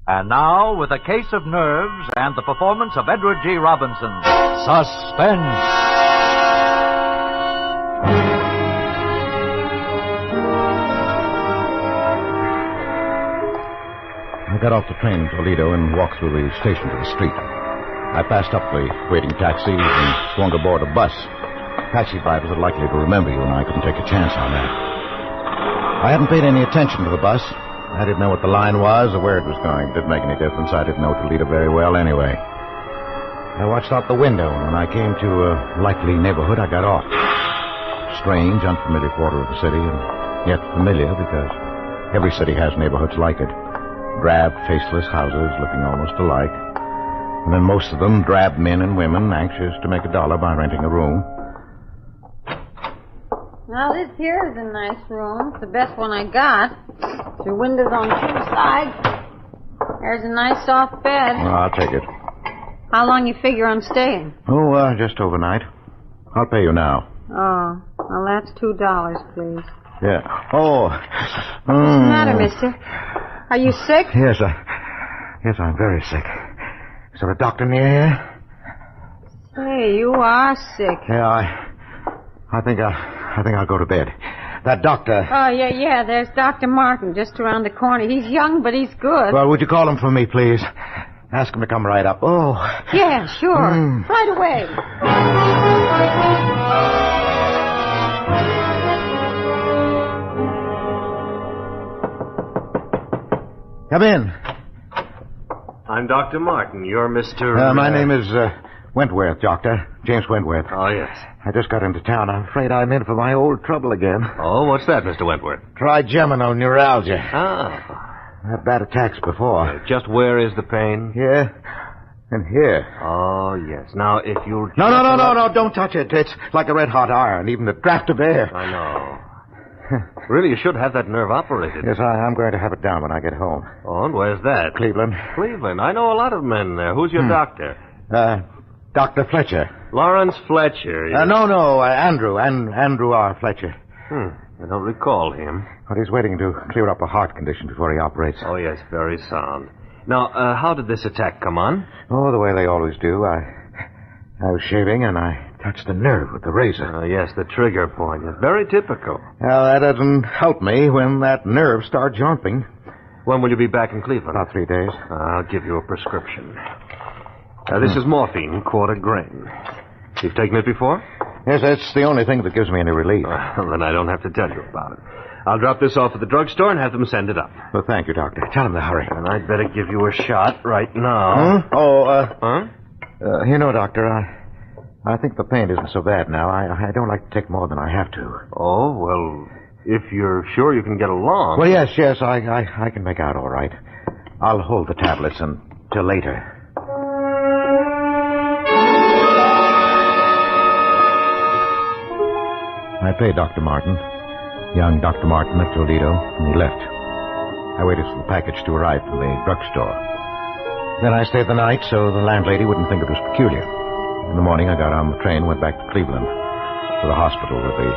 And now, with a case of nerves and the performance of Edward G. Robinson, Suspense. I got off the train in Toledo and walked through the station to the street. I passed up the waiting taxis and swung aboard a bus. Taxi drivers are likely to remember you, and I couldn't take a chance on that. I hadn't paid any attention to the bus. I didn't know what the line was or where it was going. It didn't make any difference. I didn't know Toledo very well anyway. I watched out the window, and when I came to a likely neighborhood, I got off. Strange, unfamiliar quarter of the city, and yet familiar because every city has neighborhoods like it. Drab, faceless houses looking almost alike. And then most of them drab men and women anxious to make $1 by renting a room. Now, this here is a nice room. It's the best one I got. Your windows on two sides. There's a nice soft bed. Well, I'll take it. How long you figure on staying? Oh, just overnight. I'll pay you now. Oh, well, that's $2, please. Yeah. Oh. What's the matter, mister? Are you sick? Yes, I'm very sick. Is there a doctor near here? Say, you are sick. Yeah, I think I'll go to bed. That doctor... Oh, yeah, there's Dr. Martin just around the corner. He's young, but he's good. Well, would you call him for me, please? Ask him to come right up. Oh. Yeah, sure. Right away. Come in. I'm Dr. Martin. You're Mr... My name is Wentworth, Doctor. James Wentworth. Oh, yes. I just got into town. I'm afraid I'm in for my old trouble again. Oh, what's that, Mr. Wentworth? Trigeminal neuralgia. Ah. I had bad attacks before. Just where is the pain? Here and here. Oh, yes. Now, if you'll... No, don't touch it. It's like a red-hot iron, even the draft of air. I know. Really, you should have that nerve operated. Yes, I'm going to have it down when I get home. Oh, and where's that? Cleveland. Cleveland. I know a lot of men there. Who's your doctor? Dr. Fletcher. Lawrence Fletcher. No, Andrew. Andrew R. Fletcher. I don't recall him. But he's waiting to clear up a heart condition before he operates. Oh, yes, very sound. Now, how did this attack come on? Oh, the way they always do. I was shaving and I touched the nerve with the razor. Oh, yes, the trigger point. It's very typical. Well, that doesn't help me when that nerve starts jumping. When will you be back in Cleveland? About 3 days. I'll give you a prescription. This is morphine, quarter grain. You've taken it before? Yes, that's the only thing that gives me any relief. Well, then I don't have to tell you about it. I'll drop this off at the drugstore and have them send it up. Well, thank you, Doctor. Tell him to hurry. And I'd better give you a shot right now. Huh? Doctor, I think the pain isn't so bad now. I don't like to take more than I have to. Oh, well, if you're sure you can get along... Well, yes, I can make out all right. I'll hold the tablets until later. I paid Dr. Martin, young Dr. Martin of Toledo, and he left. I waited for the package to arrive from the drugstore. Then I stayed the night so the landlady wouldn't think it was peculiar. In the morning, I got on the train, went back to Cleveland, to the hospital with the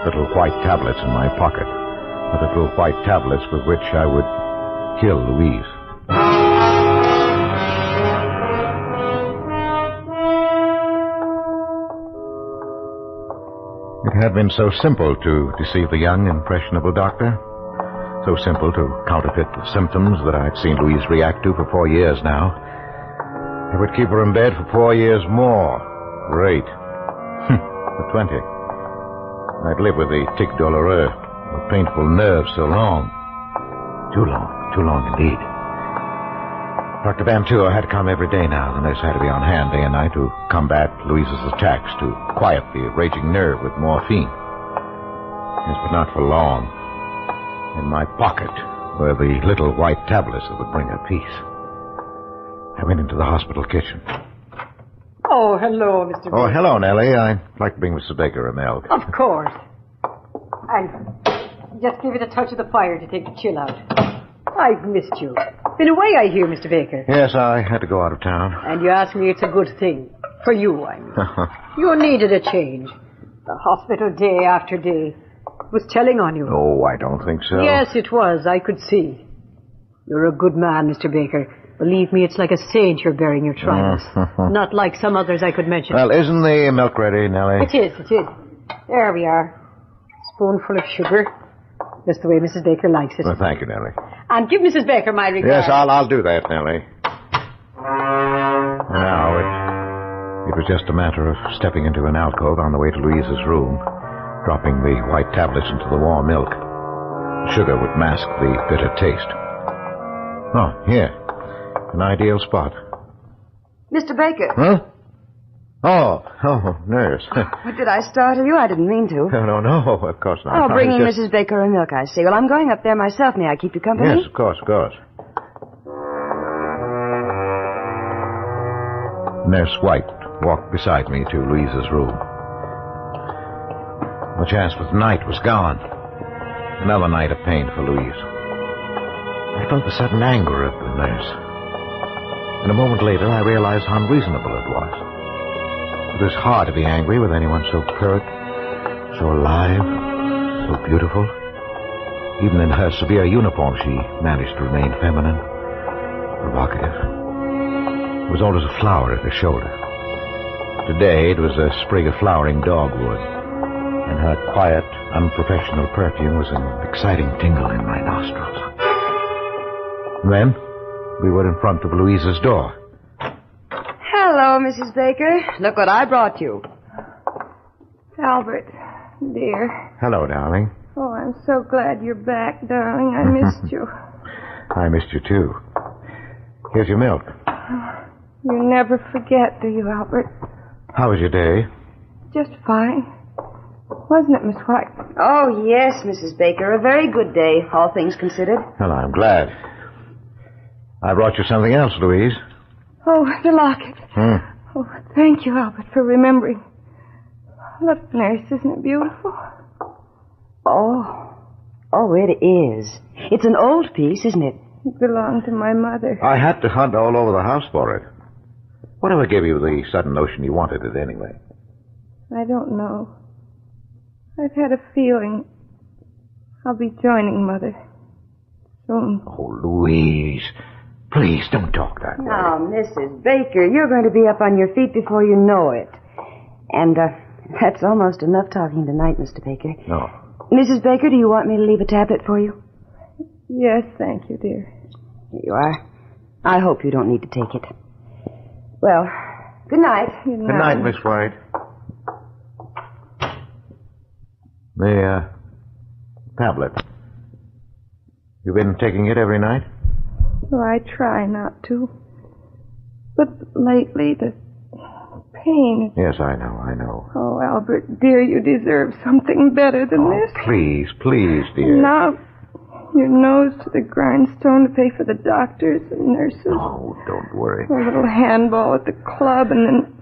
little white tablets in my pocket. The little white tablets with which I would kill Louise. It had been so simple to deceive the young, impressionable doctor. So simple to counterfeit the symptoms that I'd seen Louise react to for 4 years now. I would keep her in bed for 4 years more. For 8. For 20. I'd live with the tic douloureux, the painful nerve so long. Too long indeed. Dr. Van Tour had to come every day now. The nurse had to be on hand day and night to combat Louise's attacks, to quiet the raging nerve with morphine. Yes, but not for long. In my pocket were the little white tablets that would bring her peace. I went into the hospital kitchen. Oh, hello, Mr. Baker. Oh, hello, Nellie. I'd like to bring Mr. Baker a milk. Of course. And just give it a touch of the fire to take the chill out. I've missed you. Been away, I hear, Mr. Baker. Yes, I had to go out of town. And you ask me it's a good thing. For you, I mean. You needed a change. The hospital day after day was telling on you. Oh, I don't think so. Yes, it was. I could see. You're a good man, Mr. Baker. Believe me, it's like a sage you're bearing your trials. Not like some others I could mention. Well, isn't the milk ready, Nellie? It is. There we are. Spoonful of sugar. Just the way Mrs. Baker likes it. Well, thank you, Nellie. And give Mrs. Baker my regards. Yes, I'll do that, Nellie. Now, it was just a matter of stepping into an alcove on the way to Louise's room, dropping the white tablets into the warm milk. Sugar would mask the bitter taste. Oh, here. An ideal spot. Mr. Baker. Huh? Oh, nurse. What, did I startle you? I didn't mean to. No, of course not. Oh, bringing Mrs. Baker her milk, I see. Well, I'm going up there myself. May I keep you company? Yes, of course. Nurse White walked beside me to Louise's room. The chance for tonight was gone. Another night of pain for Louise. I felt the sudden anger of the nurse. And a moment later, I realized how unreasonable it was. It was hard to be angry with anyone so pert, so alive, so beautiful. Even in her severe uniform, she managed to remain feminine, provocative. There was always a flower at her shoulder. Today, it was a sprig of flowering dogwood, and her quiet, unprofessional perfume was an exciting tingle in my nostrils. Then, we were in front of Louise's door. Hello, Mrs. Baker. Look what I brought you. Albert, dear. Hello, darling. Oh, I'm so glad you're back, darling. I missed you. I missed you, too. Here's your milk. You never forget, do you, Albert? How was your day? Just fine. Wasn't it, Miss White? Oh, yes, Mrs. Baker. A very good day, all things considered. Well, I'm glad. I brought you something else, Louise. Oh, the locket. Oh, thank you, Albert, for remembering. Look, nurse, isn't it beautiful? Oh, it is. It's an old piece, isn't it? It belonged to my mother. I had to hunt all over the house for it. Whatever gave you the sudden notion you wanted it anyway? I don't know. I've had a feeling I'll be joining Mother soon. Oh, Louise, please don't talk that way. Now, Mrs. Baker, you're going to be up on your feet before you know it. And, that's almost enough talking tonight, Mr. Baker. No. Mrs. Baker, do you want me to leave a tablet for you? Yes, thank you, dear. Here you are. I hope you don't need to take it. Well, good night. Good night, Miss White. The, tablet. You've been taking it every night? Well, I try not to. But lately, the pain... Yes, I know. Oh, Albert, dear, you deserve something better than this. Please, dear. Now, your nose to the grindstone to pay for the doctors and nurses. Oh, don't worry. A little handball at the club, and then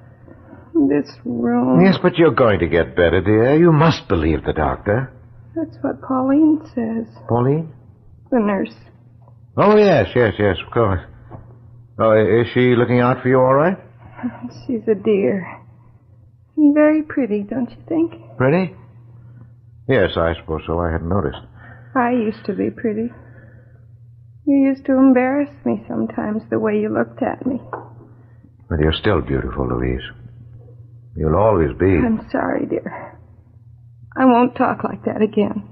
this room. Yes, but you're going to get better, dear. You must believe the doctor. That's what Pauline says. Pauline? The nurse. Oh, yes, of course. Oh, is she looking out for you all right? She's a dear. And very pretty, don't you think? Pretty? Yes, I suppose so. I hadn't noticed. I used to be pretty. You used to embarrass me sometimes, the way you looked at me. But you're still beautiful, Louise. You'll always be. I'm sorry, dear. I won't talk like that again.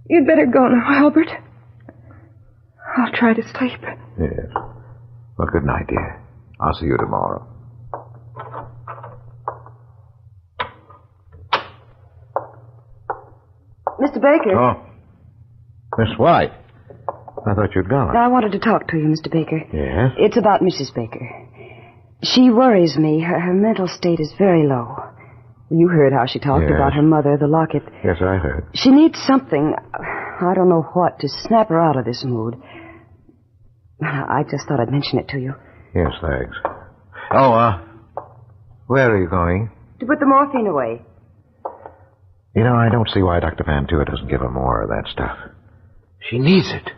You'd better go now, Albert. I'll try to sleep. Yes. Well, good night, dear. I'll see you tomorrow. Mr. Baker. Oh. Miss White. I thought you'd gone. I wanted to talk to you, Mr. Baker. Yes? It's about Mrs. Baker. She worries me. Her mental state is very low. You heard how she talked about her mother, the locket. Yes, I heard. She needs something, I don't know what, to snap her out of this mood. I just thought I'd mention it to you. Yes, thanks. Oh, where are you going? To put the morphine away. You know, I don't see why Dr. Van Tuer doesn't give her more of that stuff. She needs it.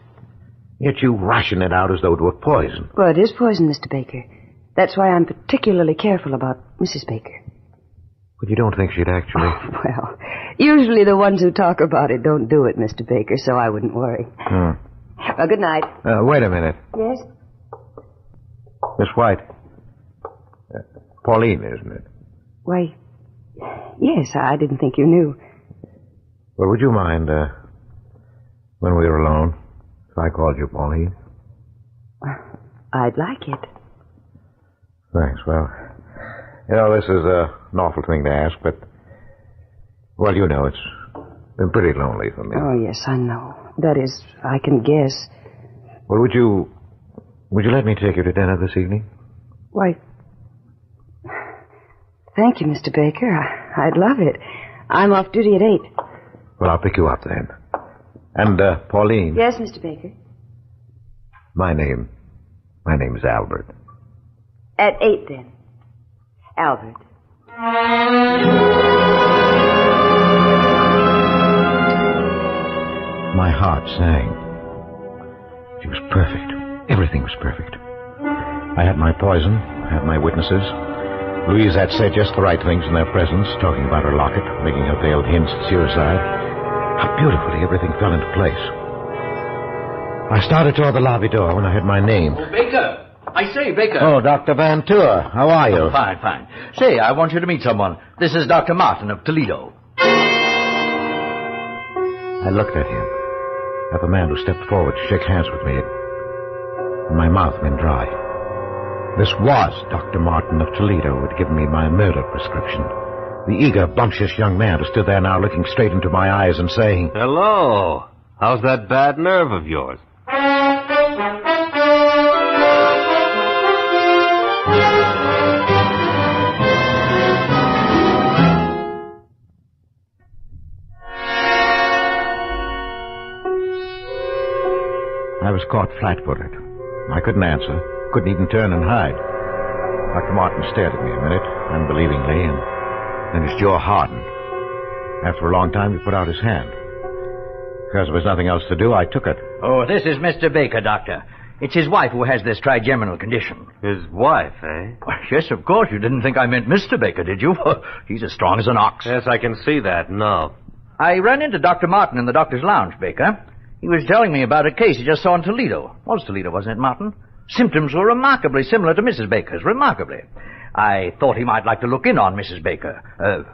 Yet you ration it out as though it were poison. Well, it is poison, Mr. Baker. That's why I'm particularly careful about Mrs. Baker. But you don't think she'd actually... Oh, well, Usually the ones who talk about it don't do it, Mr. Baker, so I wouldn't worry. Well, good night. Wait a minute. Yes? Miss White. Pauline, isn't it? Why, yes, I didn't think you knew. Well, would you mind, when we were alone, if I called you Pauline? I'd like it. Thanks. Well, this is an awful thing to ask, but, well, it's been pretty lonely for me. Oh, yes, I know. That is, I can guess. Well, would you let me take you to dinner this evening? Why, thank you, Mr. Baker. I'd love it. I'm off duty at 8. Well, I'll pick you up then. And, Pauline. Yes, Mr. Baker. My name's Albert. At 8, then. Albert. My heart sang. She was perfect. Everything was perfect. I had my poison. I had my witnesses. Louise had said just the right things in their presence, talking about her locket, making her veiled hints at suicide. How beautifully everything fell into place. I started toward the lobby door when I heard my name. Oh, Baker! I say, Baker. Oh, Dr. Van Tour. How are you? Oh, fine. Say, I want you to meet someone. This is Dr. Martin of Toledo. I looked at him, at the man who stepped forward to shake hands with me, and my mouth went dry. This was Dr. Martin of Toledo who had given me my murder prescription. The eager, bumptious young man who stood there now looking straight into my eyes and saying, Hello. How's that bad nerve of yours? I was caught flat-footed. I couldn't answer, couldn't even turn and hide. Dr. Martin stared at me a minute, unbelievingly, and then his jaw hardened. After a long time, he put out his hand. Because there was nothing else to do, I took it. Oh, this is Mr. Baker, Doctor. It's his wife who has this trigeminal condition. His wife, eh? Well, yes, of course. You didn't think I meant Mr. Baker, did you? He's as strong as an ox. Yes, I can see that. No. I ran into Dr. Martin in the doctor's lounge, Baker. He was telling me about a case he just saw in Toledo. Was Toledo, wasn't it, Martin? Symptoms were remarkably similar to Mrs. Baker's. Remarkably. I thought he might like to look in on Mrs. Baker.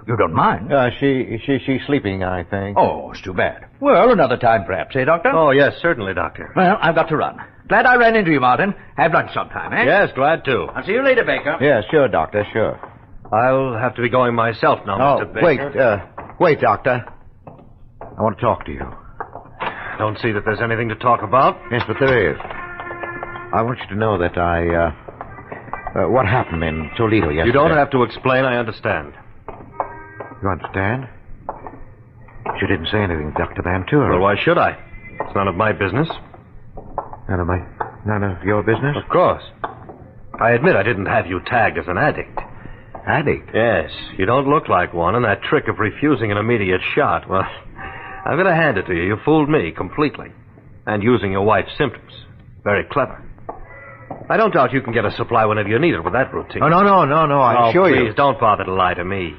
You don't mind? She's sleeping, I think. Oh, it's too bad. Well, another time perhaps, eh, Doctor? Oh, yes, certainly, Doctor. Well, I've got to run. Glad I ran into you, Martin. Have lunch sometime, eh? Yes, glad to. I'll see you later, Baker. Yeah, sure, Doctor, sure. I'll have to be going myself now, Mr. Baker. Wait, Doctor. I want to talk to you. Don't see that there's anything to talk about. Yes, but there is. I want you to know that what happened in Toledo yesterday. You don't have to explain. I understand. You understand? You didn't say anything, Dr. Van Tour. Well, why should I? It's none of my business. None of your business? Of course. I admit I didn't have you tagged as an addict. Addict? Yes. You don't look like one, and that trick of refusing an immediate shot, well, I've got to hand it to you. You fooled me completely. And using your wife's symptoms. Very clever. I don't doubt you can get a supply whenever you need it with that routine. Oh, no. I assure you. Please, don't bother to lie to me.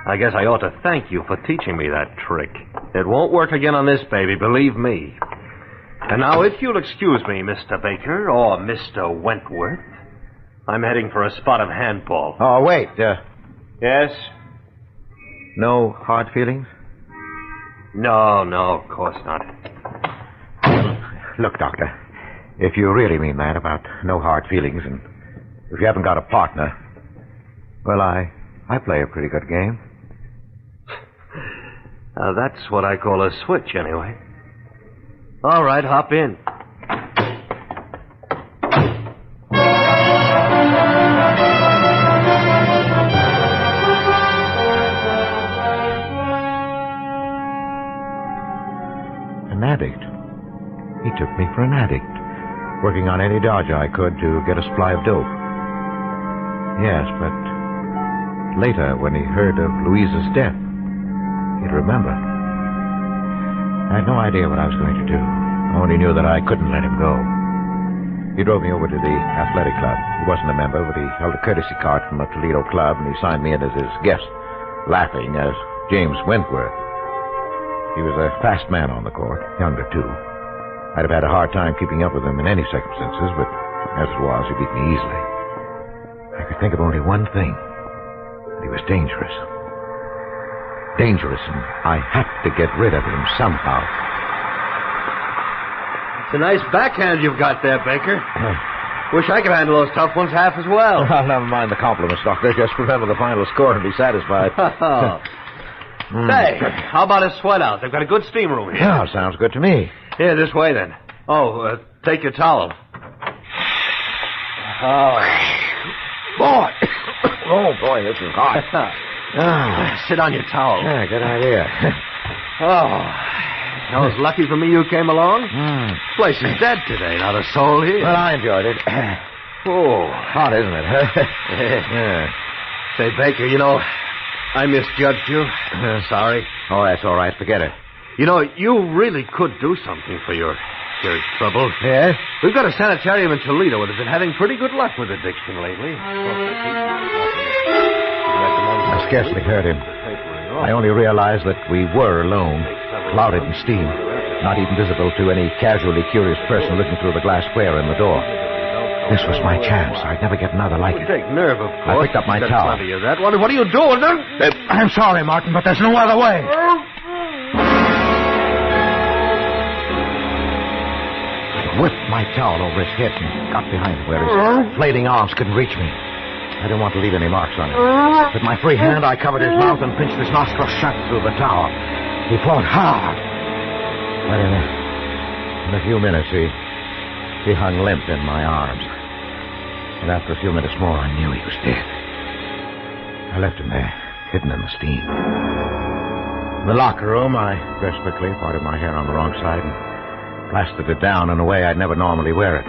I guess I ought to thank you for teaching me that trick. It won't work again on this baby, believe me. And now, if you'll excuse me, Mr. Baker, or Mr. Wentworth, I'm heading for a spot of handball. Oh, wait. Yes? No hard feelings? No, of course not. Look, Doctor, if you really mean that about no hard feelings, and if you haven't got a partner, well, I play a pretty good game. That's what I call a switch, anyway. All right, hop in. An addict. He took me for an addict, working on any dodge I could to get a supply of dope. Yes, but later, when he heard of Louise's death, he'd remember. I had no idea what I was going to do. I only knew that I couldn't let him go. He drove me over to the athletic club. He wasn't a member, but he held a courtesy card from a Toledo club, and he signed me in as his guest. laughing as James Wentworth. He was a fast man on the court, younger, too. I'd have had a hard time keeping up with him in any circumstances, but as it was, he beat me easily. I could think of only one thing. He was dangerous. Dangerous, and I had to get rid of him somehow. It's a nice backhand you've got there, Baker. Wish I could handle those tough ones half as well. Well, never mind the compliments, Doctor. Just remember the final score and be satisfied. Say, how about a sweat out? They've got a good steam room here. Yeah, sounds good to me. Here, this way then. Oh, take your towel. Oh. Boy! Oh, boy, this is hot. Sit on your towel. Yeah, good idea. That was lucky for me you came along. This place is dead today, not a soul here. Well, I enjoyed it. Oh, hot, isn't it? Yeah. Say, Baker, I misjudged you. Sorry. Oh, that's all right. Forget it. You really could do something for your trouble. Yes? We've got a sanitarium in Toledo that has been having pretty good luck with addiction lately. I scarcely heard him. I only realized that we were alone, clouded in steam, not even visible to any casually curious person looking through the glass square in the door. This was my chance. I'd never get another like it. Take nerve, of course. I picked up my towel. Plenty of that. What are you doing? I'm sorry, Martin, but there's no other way. I whipped my towel over his head and got behind him where his flailing arms couldn't reach me. I didn't want to leave any marks on him. With my free hand, I covered his mouth and pinched his nostrils shut through the towel. He fought hard. But in a few minutes, he hung limp in my arms. And after a few minutes more, I knew he was dead. I left him there, hidden in the steam. In the locker room, I dressed quickly, parted my hair on the wrong side, and plastered it down in a way I'd never normally wear it.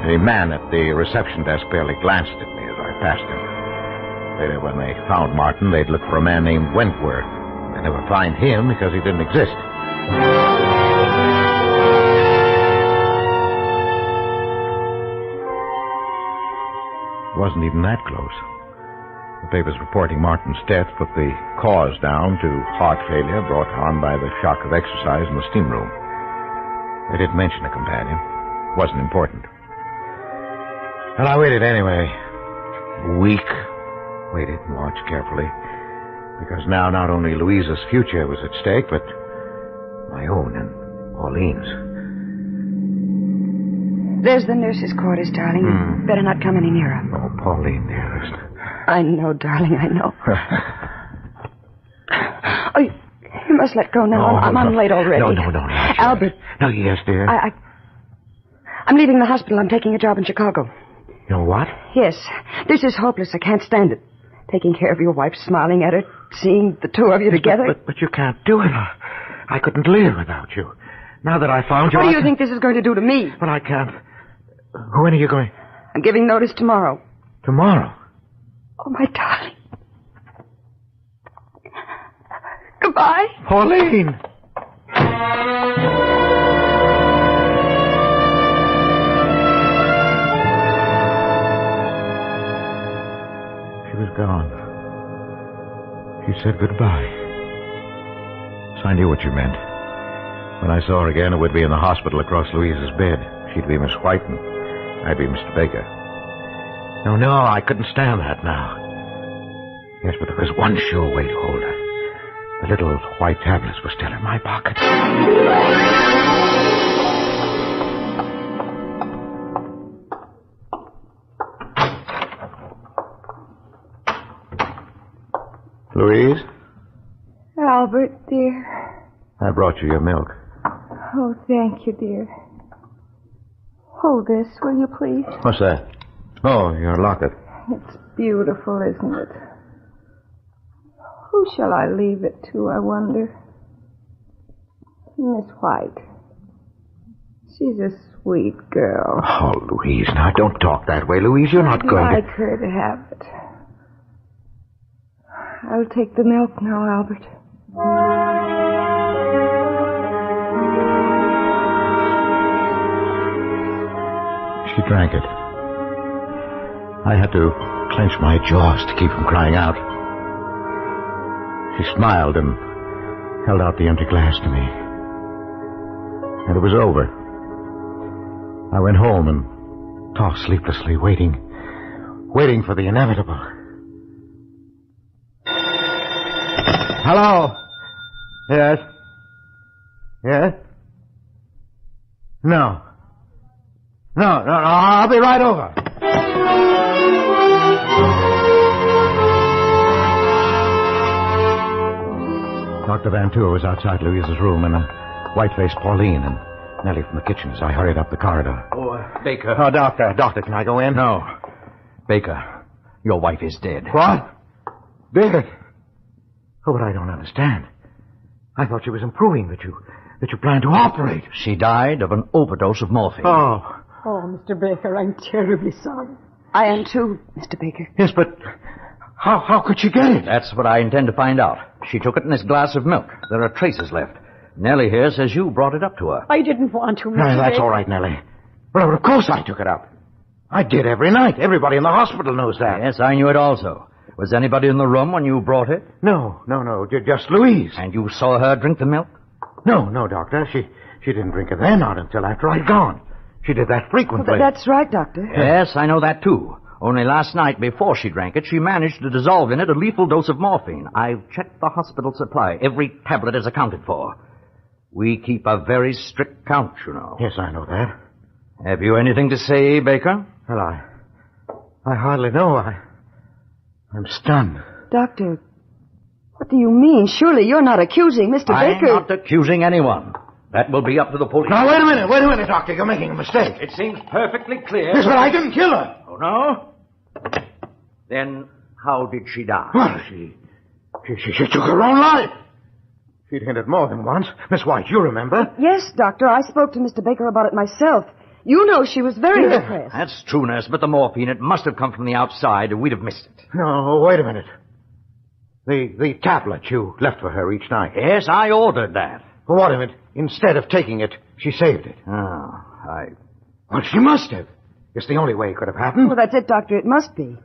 The man at the reception desk barely glanced at me as I passed him. Later, when they found Martin, they'd look for a man named Wentworth. They'd never find him because he didn't exist. It wasn't even that close. The papers reporting Martin's death put the cause down to heart failure brought on by the shock of exercise in the steam room. They didn't mention a companion. It wasn't important. And I waited anyway. A week. Waited and watched carefully. Because now not only Louisa's future was at stake, but my own and Pauline's. There's the nurse's quarters, darling. Better not come any nearer. Oh, Pauline, dearest. I know, darling, I know. Oh, you must let go now. I'm late already. No. Albert. No, yes, dear. I'm leaving the hospital. I'm taking a job in Chicago. You know what? Yes. This is hopeless. I can't stand it. Taking care of your wife, smiling at her, seeing the two of you together. But you can't do it. I couldn't live without you. Now that I found you... What do you think this is going to do to me? But I can't. When are you going? I'm giving notice tomorrow. Tomorrow? Oh, my darling. Goodbye. Pauline! She was gone. She said goodbye. So I knew what you meant. When I saw her again, it would be in the hospital across Louisa's bed. She'd be Miss White and I'd be Mr. Baker. No, I couldn't stand that now. Yes, but there was one sure way to hold her. The little white tablets were still in my pocket. Louise? Albert, dear. I brought you your milk. Oh, thank you, dear. Hold this, will you please? What's that? Oh, your locket. It's beautiful, isn't it? Who shall I leave it to, I wonder? Miss White. She's a sweet girl. Oh, Louise, now don't talk that way. Louise, you're not going I'd like her to have it. I'll take the milk now, Albert. She drank it. I had to clench my jaws to keep from crying out. She smiled and held out the empty glass to me. And it was over. I went home and tossed sleeplessly, waiting for the inevitable. Hello? Yes? Yes? No. No, I'll be right over. Dr. Van Tour was outside Louise's room, and a white-faced Pauline and Nellie from the kitchen as I hurried up the corridor. Oh, Baker. Oh, Doctor, can I go in? No. Baker, your wife is dead. What? Dead? Oh, but I don't understand. I thought she was improving, that you planned to operate. She died of an overdose of morphine. Oh. Oh, Mr. Baker, I'm terribly sorry. I am too, Mr. Baker. Yes, but how could she get it? That's what I intend to find out. She took it in this glass of milk. There are traces left. Nellie here says you brought it up to her. I didn't want to, Mr. That's Baker. all right, Nellie. Well, of course I took it up. I did every night. Everybody in the hospital knows that. Yes, I knew it also. Was anybody in the room when you brought it? No. Just Louise. And you saw her drink the milk? No, Doctor. She didn't drink it then, not until after I'd gone. She did that frequently. Well, that's right, Doctor. Yes, I know that too. Only last night, before she drank it, she managed to dissolve in it a lethal dose of morphine. I've checked the hospital supply. Every tablet is accounted for. We keep a very strict count, you know. Yes, I know that. Have you anything to say, Baker? Well, I hardly know. I'm stunned. Doctor, what do you mean? Surely you're not accusing Mr. I'm Baker. not accusing anyone. That will be up to the police. Now, wait a minute, Doctor. You're making a mistake. It seems perfectly clear. Yes, but I didn't kill her. Oh, no? Then how did she die? Well, she took her own life. She'd hinted more than once. Miss White, you remember? Yes, Doctor. I spoke to Mr. Baker about it myself. You know she was very depressed. That's true, nurse, but the morphine, it must have come from the outside, or we'd have missed it. No, wait a minute. The tablet you left for her each night. Yes, I ordered that. Well, what if it, instead of taking it, she saved it? Oh, Well, she must have. It's the only way it could have happened. Well, that's it, Doctor. It must be.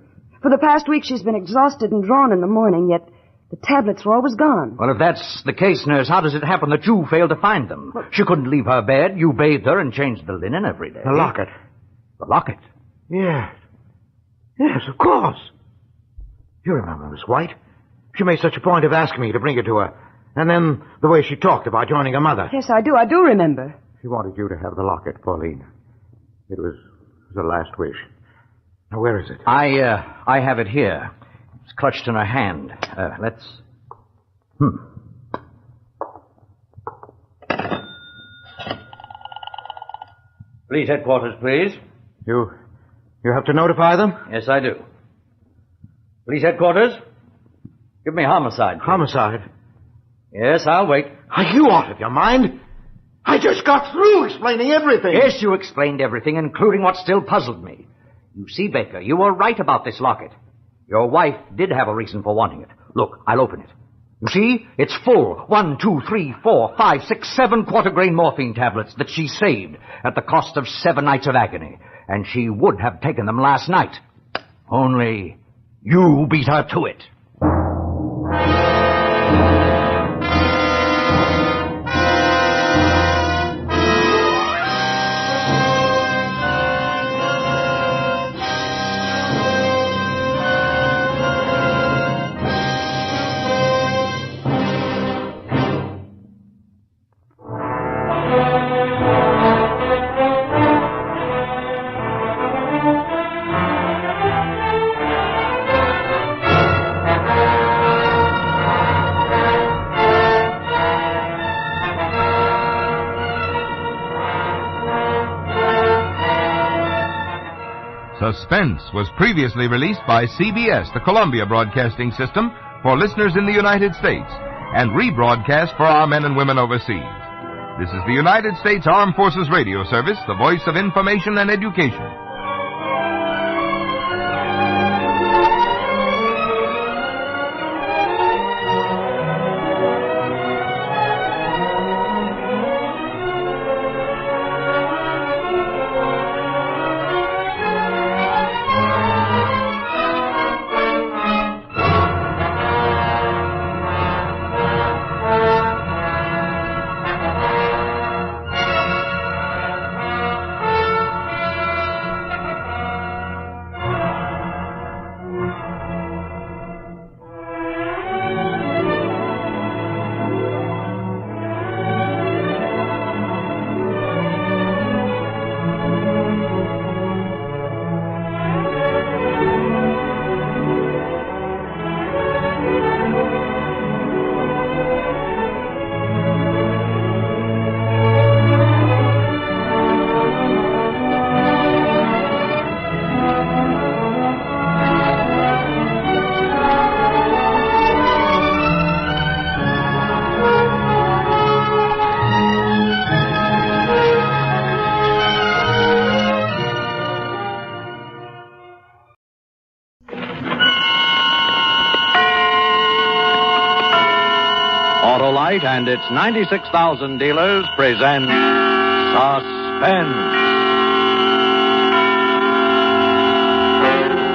For the past week, she's been exhausted and drawn in the morning, yet the tablets were always gone. Well, if that's the case, nurse, how does it happen that you failed to find them? She couldn't leave her bed. You bathed her and changed the linen every day. The locket. The locket? Yes. Yes, of course. You remember Miss White? She made such a point of asking me to bring it to her. And then the way she talked about joining her mother. Yes, I do. I do remember. She wanted you to have the locket, Pauline. It was a last wish. Now, where is it? I have it here. It's clutched in her hand. Let's... Police headquarters, please. You have to notify them? Yes, I do. Police headquarters? Give me homicide, please. Homicide? Yes, I'll wait. Are you out of your mind? I just got through explaining everything. Yes, you explained everything, including what still puzzled me. You see, Baker, you were right about this locket. Your wife did have a reason for wanting it. Look, I'll open it. You see, it's full. 1, 2, 3, 4, 5, 6, 7 quarter-grain morphine tablets that she saved at the cost of 7 nights of agony. And she would have taken them last night. Only you beat her to it. Suspense was previously released by CBS, the Columbia Broadcasting System, for listeners in the United States, and rebroadcast for our men and women overseas. This is the United States Armed Forces Radio Service, the voice of information and education. Night and its 96,000 dealers present Suspense.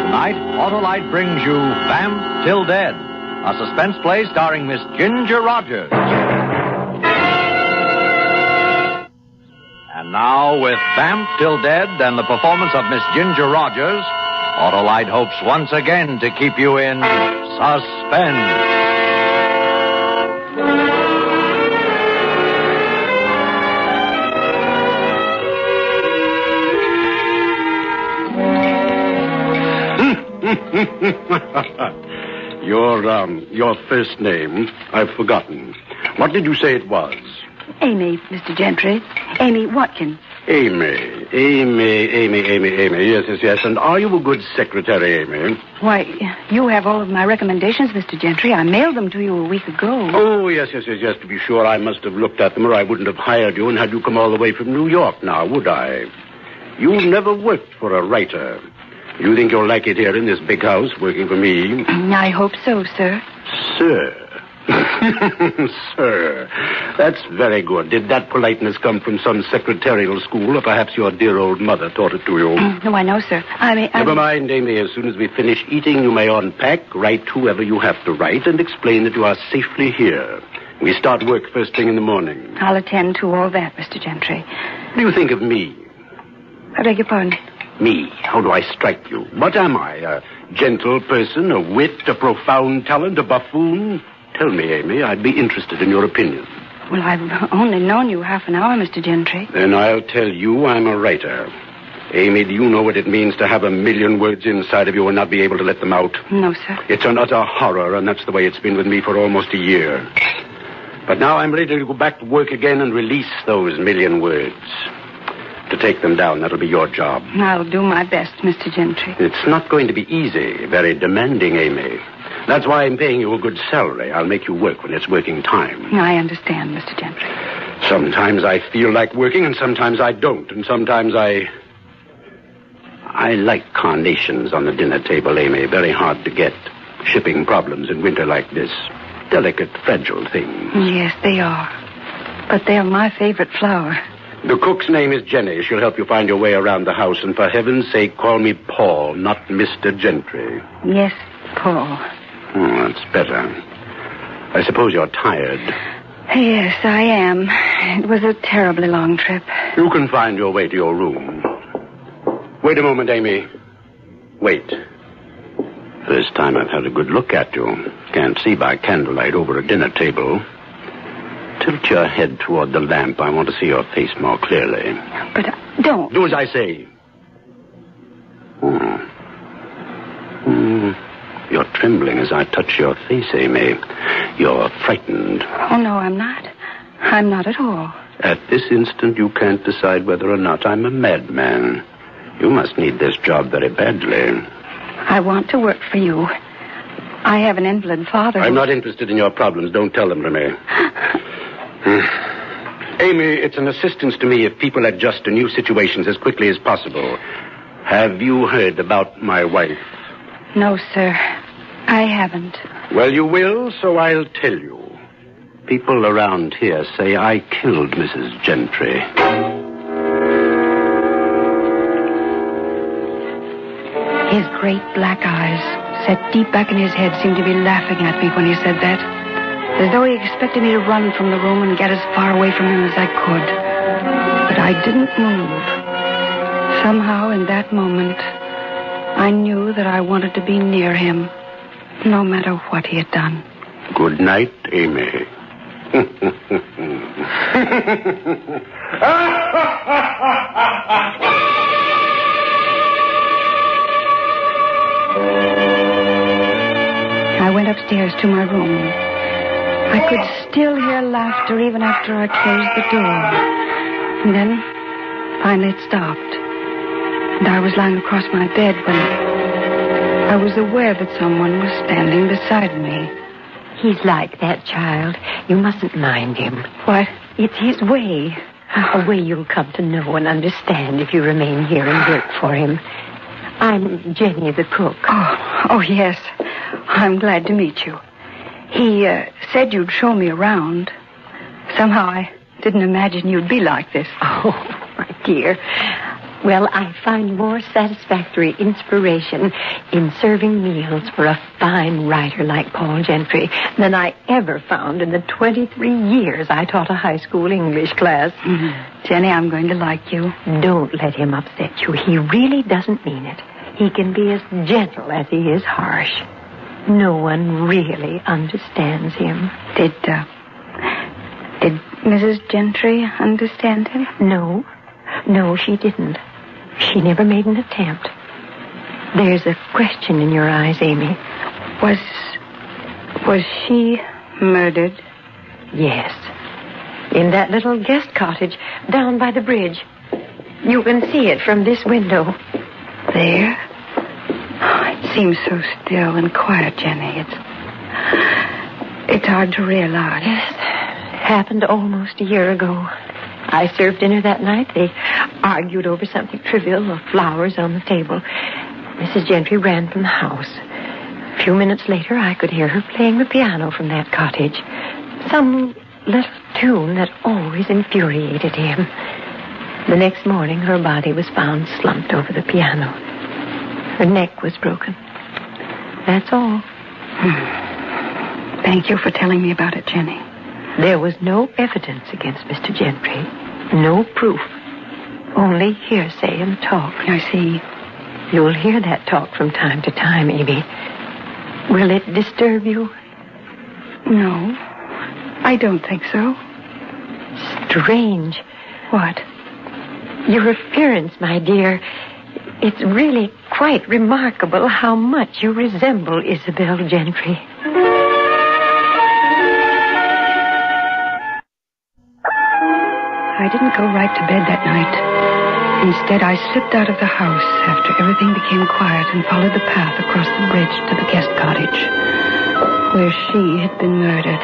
Tonight, Autolite brings you Vamp Till Dead, a suspense play starring Miss Ginger Rogers. And now, with Vamp Till Dead and the performance of Miss Ginger Rogers, Autolite hopes once again to keep you in suspense. Your first name, I've forgotten. What did you say it was? Amy, Mr. Gentry. Amy Watkins. Amy. Yes. And are you a good secretary, Amy? Why, you have all of my recommendations, Mr. Gentry. I mailed them to you a week ago. Oh, yes. To be sure, I must have looked at them or I wouldn't have hired you and had you come all the way from New York now, would I? You've never worked for a writer. You think you'll like it here in this big house, working for me? I hope so, sir. Sir. Sir. That's very good. Did that politeness come from some secretarial school, or perhaps your dear old mother taught it to you? No, I know, sir. Never mind, Amy. As soon as we finish eating, you may unpack, write whoever you have to write, and explain that you are safely here. We start work first thing in the morning. I'll attend to all that, Mr. Gentry. What do you think of me? I beg your pardon? Me? How do I strike you? What am I? A gentle person, a wit, a profound talent, a buffoon? Tell me, Amy. I'd be interested in your opinion. Well, I've only known you half an hour, Mr. Gentry. Then I'll tell you I'm a writer. Amy, do you know what it means to have 1,000,000 words inside of you and not be able to let them out? No, sir. It's an utter horror, and that's the way it's been with me for almost a year. But now I'm ready to go back to work again and release those 1,000,000 words. To take them down, that'll be your job. I'll do my best, Mr. Gentry. It's not going to be easy. Very demanding, Amy. That's why I'm paying you a good salary. I'll make you work when it's working time. I understand, Mr. Gentry. Sometimes I feel like working, and sometimes I don't. And sometimes I like carnations on the dinner table, Amy. Very hard to get. Shipping problems in winter like this. Delicate, fragile things. Yes, they are. But they're my favorite flower. The cook's name is Jenny. She'll help you find your way around the house. And for heaven's sake, call me Paul, not Mr. Gentry. Yes, Paul. That's better. I suppose you're tired. Yes, I am. It was a terribly long trip. You can find your way to your room. Wait a moment, Amy. Wait. First time I've had a good look at you. Can't see by candlelight over a dinner table. Tilt your head toward the lamp. I want to see your face more clearly. But don't. Do as I say. You're trembling as I touch your face, Amy. You're frightened. Oh, no, I'm not. I'm not at all. At this instant, you can't decide whether or not I'm a madman. You must need this job very badly. I want to work for you. I have an invalid father. I'm not interested in your problems. Don't tell them to me. Amy, it's an assistance to me if people adjust to new situations as quickly as possible. Have you heard about my wife? No, sir. I haven't. Well, you will, so I'll tell you. People around here say I killed Mrs. Gentry. His great black eyes, set deep back in his head, seemed to be laughing at me when he said that. As though he expected me to run from the room and get as far away from him as I could. But I didn't move. Somehow, in that moment, I knew that I wanted to be near him, no matter what he had done. Good night, Amy. I went upstairs to my room. I could still hear laughter even after I closed the door. And then, finally it stopped. And I was lying across my bed when I was aware that someone was standing beside me. He's like that, child. You mustn't mind him. What? It's his way. A way you'll come to know and understand if you remain here and work for him. I'm Jenny, the cook. Oh, yes. I'm glad to meet you. He said you'd show me around. Somehow I didn't imagine you'd be like this. Oh, my dear. Well, I find more satisfactory inspiration in serving meals for a fine writer like Paul Gentry than I ever found in the 23 years I taught a high school English class. Mm-hmm. Jenny, I'm going to like you. Don't let him upset you. He really doesn't mean it. He can be as gentle as he is harsh. No one really understands him. Did Mrs. Gentry understand him? No, she didn't. She never made an attempt. There's a question in your eyes, Amy. Was she murdered? Yes. In that little guest cottage down by the bridge. You can see it from this window. There? Oh, it seems so still and quiet, Jenny. It's hard to realize. Yes. Happened almost a year ago. I served dinner that night. They argued over something trivial, or flowers on the table. Mrs. Gentry ran from the house. A few minutes later, I could hear her playing the piano from that cottage. Some little tune that always infuriated him. The next morning, her body was found slumped over the piano. Her neck was broken. That's all. Thank you for telling me about it, Jenny. There was no evidence against Mr. Gentry. No proof. Only hearsay and talk. I see. You'll hear that talk from time to time, Amy. Will it disturb you? No, I don't think so. Strange. What? Your appearance, my dear. It's really quite remarkable how much you resemble Isabel Gentry. I didn't go right to bed that night. Instead, I slipped out of the house after everything became quiet and followed the path across the bridge to the guest cottage, where she had been murdered.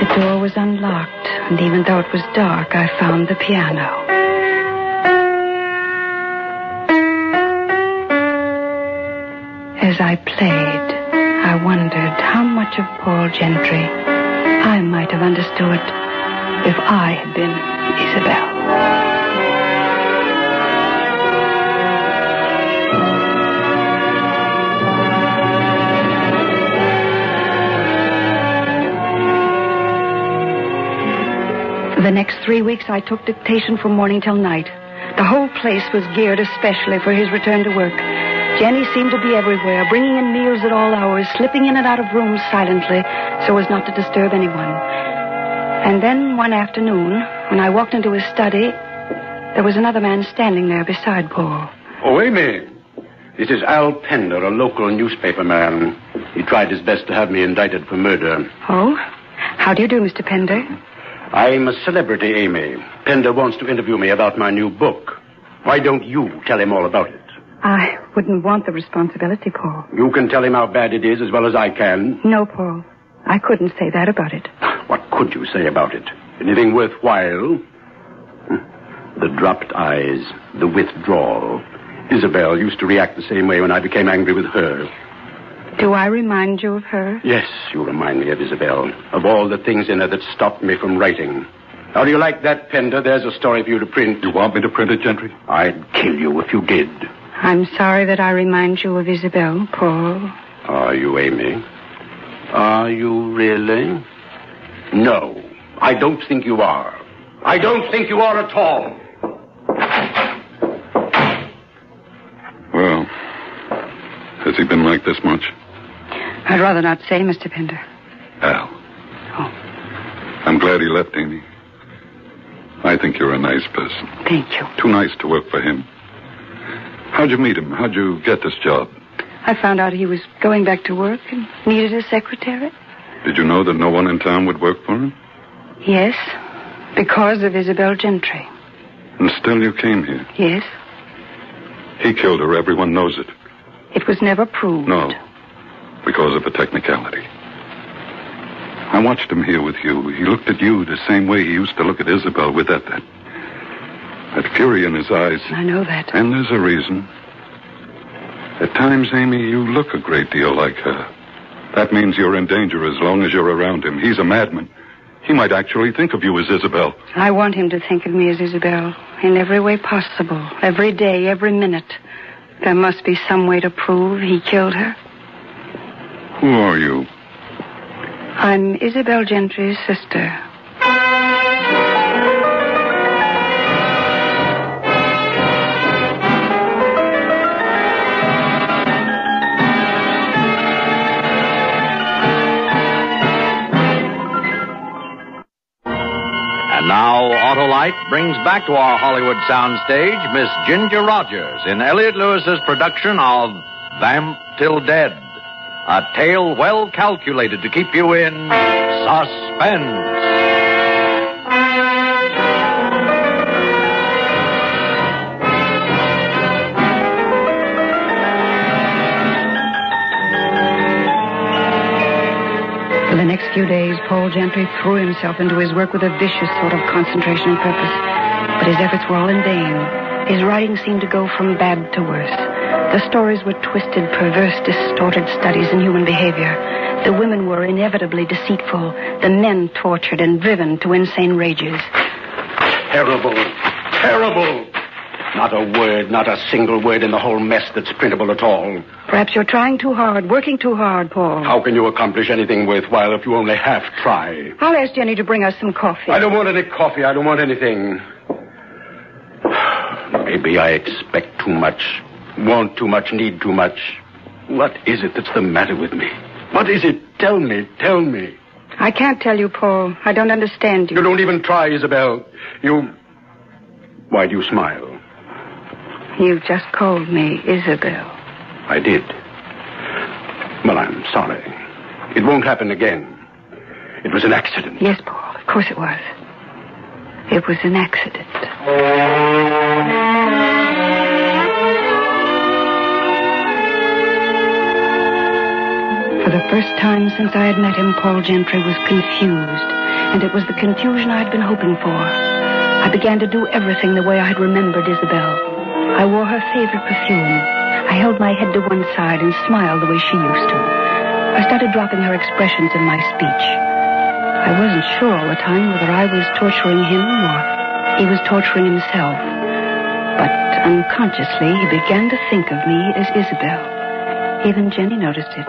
The door was unlocked, and even though it was dark, I found the piano. As I played, I wondered how much of Paul Gentry I might have understood if I had been Isabel. For the next 3 weeks, I took dictation from morning till night. The whole place was geared especially for his return to work. Jenny seemed to be everywhere, bringing in meals at all hours, slipping in and out of rooms silently so as not to disturb anyone. And then one afternoon, when I walked into his study, there was another man standing there beside Paul. Oh, Amy. This is Al Pender, a local newspaper man. He tried his best to have me indicted for murder. Oh? How do you do, Mr. Pender? I'm a celebrity, Amy. Pender wants to interview me about my new book. Why don't you tell him all about it? I wouldn't want the responsibility, Paul. You can tell him how bad it is as well as I can. No, Paul. I couldn't say that about it. What could you say about it? Anything worthwhile? The dropped eyes, the withdrawal. Isabel used to react the same way when I became angry with her. Do I remind you of her? Yes, you remind me of Isabel. Of all the things in her that stopped me from writing. How do you like that, Pender? There's a story for you to print. You want me to print it, Gentry? I'd kill you if you did. I'm sorry that I remind you of Isabel, Paul. Are you, Amy? Are you really? No, I don't think you are. I don't think you are at all. Well, has he been like this much? I'd rather not say, Mr. Pender. Al. Oh. I'm glad he left, Amy. I think you're a nice person. Thank you. Too nice to work for him. How'd you meet him? How'd you get this job? I found out he was going back to work and needed a secretary. Did you know that no one in town would work for him? Yes, because of Isabel Gentry. And still you came here? Yes. He killed her. Everyone knows it. It was never proved. No, because of a technicality. I watched him here with you. He looked at you the same way he used to look at Isabel, with that fury in his eyes. I know that. And there's a reason. At times, Amy, you look a great deal like her. That means you're in danger as long as you're around him. He's a madman. He might actually think of you as Isabel. I want him to think of me as Isabel in every way possible, every day, every minute. There must be some way to prove he killed her. Who are you? I'm Isabel Gentry's sister. And now, Autolite brings back to our Hollywood soundstage Miss Ginger Rogers in Elliot Lewis's production of Vamp Till Dead, a tale well calculated to keep you in suspense. For the next few days, Paul Gentry threw himself into his work with a vicious sort of concentration and purpose. But his efforts were all in vain. His writing seemed to go from bad to worse. The stories were twisted, perverse, distorted studies in human behavior. The women were inevitably deceitful. The men tortured and driven to insane rages. Terrible. Terrible. Not a word, not a single word in the whole mess that's printable at all. Perhaps you're trying too hard, working too hard, Paul. How can you accomplish anything worthwhile if you only half try? I'll ask Jenny to bring us some coffee. I don't want any coffee. I don't want anything. Maybe I expect too much, want too much, need too much. What is it that's the matter with me? What is it? Tell me, tell me. I can't tell you, Paul. I don't understand you. You don't even try, Isabel. Why do you smile? You've just called me Isabel. I did. Well, I'm sorry. It won't happen again. It was an accident. Yes, Paul, of course it was. It was an accident. For the first time since I had met him, Paul Gentry was confused. And it was the confusion I had been hoping for. I began to do everything the way I had remembered Isabel. I wore her favorite perfume. I held my head to one side and smiled the way she used to. I started dropping her expressions in my speech. I wasn't sure all the time whether I was torturing him or he was torturing himself. But unconsciously, he began to think of me as Isabel. Even Jenny noticed it.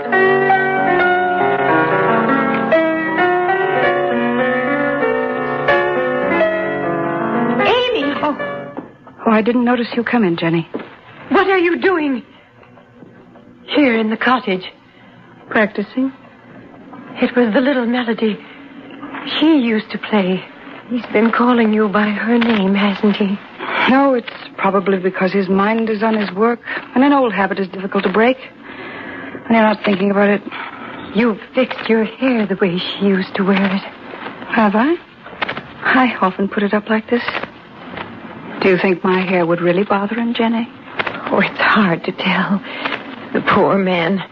Oh, I didn't notice you come in, Jenny. What are you doing? Here in the cottage. Practicing? It was the little melody she used to play. He's been calling you by her name, hasn't he? No, it's probably because his mind is on his work, and an old habit is difficult to break. And you're not thinking about it. You've fixed your hair the way she used to wear it. Have I? I often put it up like this. Do you think my hair would really bother him, Jenny? Oh, it's hard to tell. The poor man.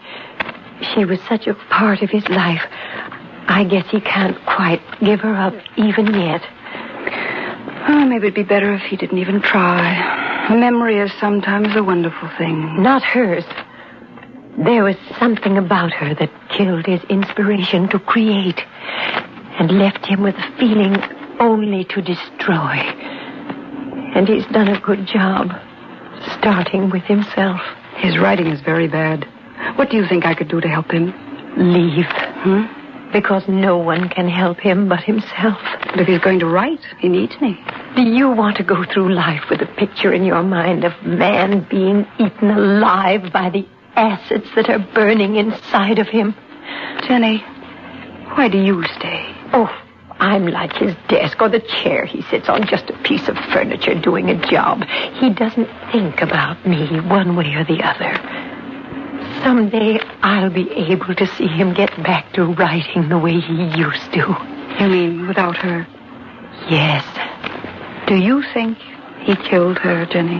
She was such a part of his life. I guess he can't quite give her up even yet. Oh, maybe it'd be better if he didn't even try. A memory is sometimes a wonderful thing. Not hers. There was something about her that killed his inspiration to create and left him with a feeling only to destroy. And he's done a good job, starting with himself. His writing is very bad. What do you think I could do to help him? Leave. Because no one can help him but himself. But if he's going to write, he needs me. Do you want to go through life with a picture in your mind of man being eaten alive by the acids that are burning inside of him? Jenny, why do you stay? Oh, I'm like his desk or the chair he sits on, just a piece of furniture doing a job. He doesn't think about me one way or the other. Someday I'll be able to see him get back to writing the way he used to. You mean without her? Yes. Do you think he killed her, Jenny?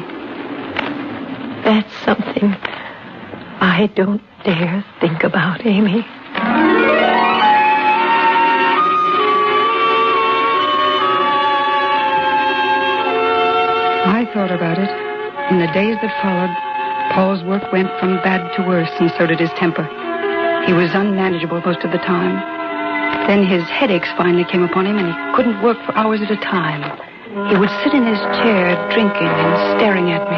That's something I don't dare think about, Amy. I thought about it. In the days that followed, Paul's work went from bad to worse, and so did his temper. He was unmanageable most of the time. Then his headaches finally came upon him, and he couldn't work for hours at a time. He would sit in his chair, drinking and staring at me.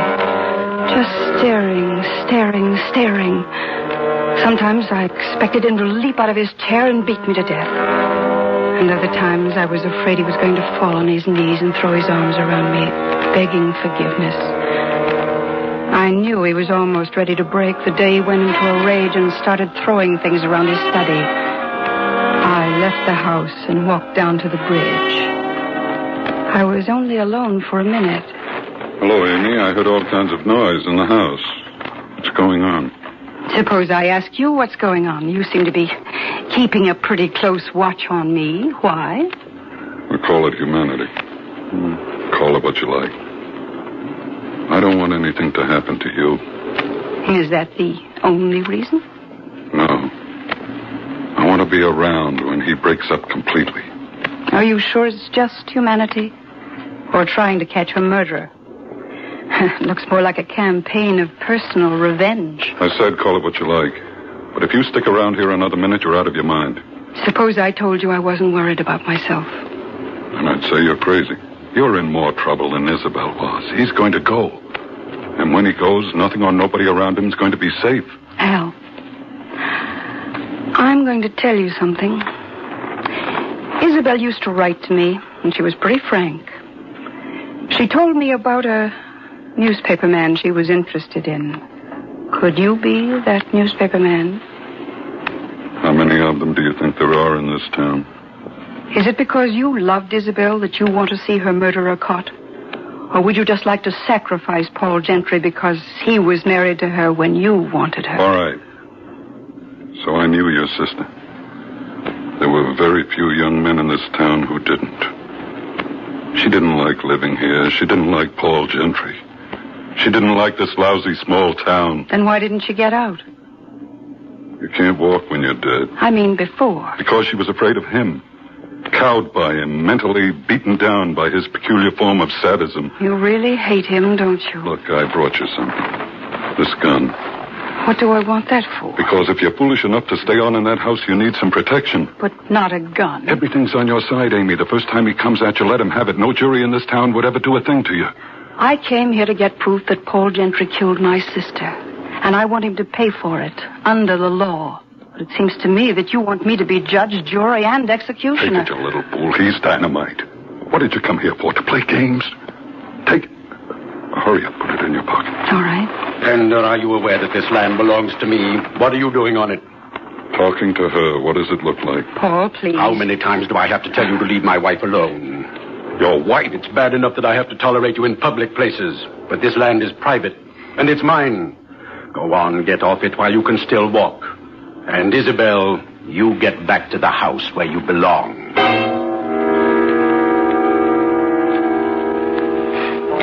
Just staring. Sometimes I expected him to leap out of his chair and beat me to death. And other times I was afraid he was going to fall on his knees and throw his arms around me, begging forgiveness. I knew he was almost ready to break the day he went into a rage and started throwing things around his study. I left the house and walked down to the bridge. I was only alone for a minute. Hello, Amy. I heard all kinds of noise in the house. What's going on? Suppose I ask you what's going on. You seem to be keeping a pretty close watch on me. Why? We call it humanity. Call it what you like. I don't want anything to happen to you. Is that the only reason? No. I want to be around when he breaks up completely. Are you sure it's just humanity? Or trying to catch a murderer? Looks more like a campaign of personal revenge. I said call it what you like. But if you stick around here another minute, you're out of your mind. Suppose I told you I wasn't worried about myself. And I'd say you're crazy. You're in more trouble than Isabel was. He's going to go. And when he goes, nothing or nobody around him is going to be safe. Al, I'm going to tell you something. Isabel used to write to me, and she was pretty frank. She told me about a newspaper man she was interested in. Could you be that newspaper man? How many of them do you think there are in this town? Is it because you loved Isabel that you want to see her murderer caught? Or would you just like to sacrifice Paul Gentry because he was married to her when you wanted her? All right. So I knew your sister. There were very few young men in this town who didn't. She didn't like living here. She didn't like Paul Gentry. She didn't like this lousy small town. Then why didn't she get out? You can't walk when you're dead. I mean before. Because she was afraid of him. Cowed by him, mentally beaten down by his peculiar form of sadism. You really hate him, don't you? Look, I brought you something. This gun. What do I want that for? Because if you're foolish enough to stay on in that house, you need some protection. But not a gun. Everything's on your side, Amy. The first time he comes at you, let him have it. No jury in this town would ever do a thing to you. I came here to get proof that Paul Gentry killed my sister. And I want him to pay for it, under the law. But it seems to me that you want me to be judge, jury, and executioner. Take it, you little fool. He's dynamite. What did you come here for? To play games? Take it. Hurry up. Put it in your pocket. All right. And are you aware that this land belongs to me? What are you doing on it? Talking to her. What does it look like? Paul, please. How many times do I have to tell you to leave my wife alone? You're white. It's bad enough that I have to tolerate you in public places. But this land is private, and it's mine. Go on, get off it while you can still walk. And Isabel, you get back to the house where you belong.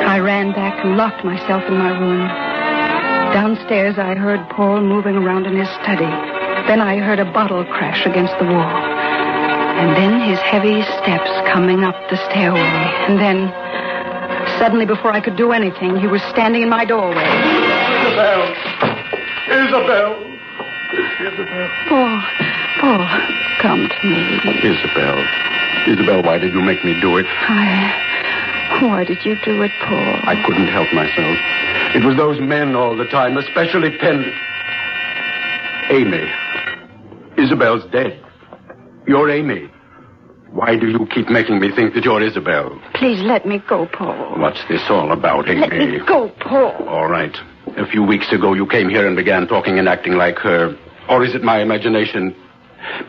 I ran back and locked myself in my room. Downstairs, I heard Paul moving around in his study. Then I heard a bottle crash against the wall. And then his heavy steps coming up the stairway. And then, suddenly, before I could do anything, he was standing in my doorway. Isabel! Paul, come to me. Isabel, why did you make me do it? Why did you do it, Paul? I couldn't help myself. It was those men all the time, especially Penn. Amy. Isabel's dead. You're Amy. Why do you keep making me think that you're Isabel? Please let me go, Paul. What's this all about, Amy? Let me go, Paul. All right. A few weeks ago, you came here and began talking and acting like her. Or is it my imagination?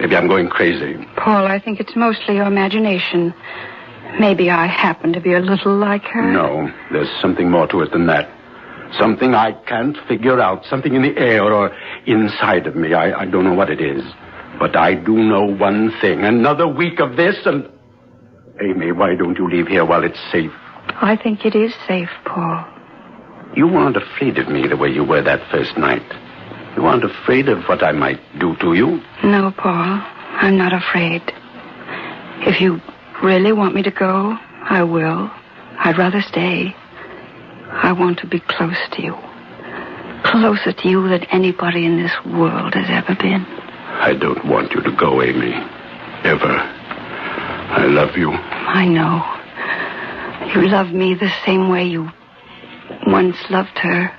Maybe I'm going crazy. Paul, I think it's mostly your imagination. Maybe I happen to be a little like her. No, there's something more to it than that. Something I can't figure out. Something in the air or inside of me. I don't know what it is. But I do know one thing. Another week of this and... Amy, why don't you leave here while it's safe? I think it is safe, Paul. You weren't afraid of me the way you were that first night. You weren't afraid of what I might do to you? No, Paul. I'm not afraid. If you really want me to go, I will. I'd rather stay. I want to be close to you. Closer to you than anybody in this world has ever been. I don't want you to go, Amy. Ever. I love you. I know. You love me the same way you once loved her.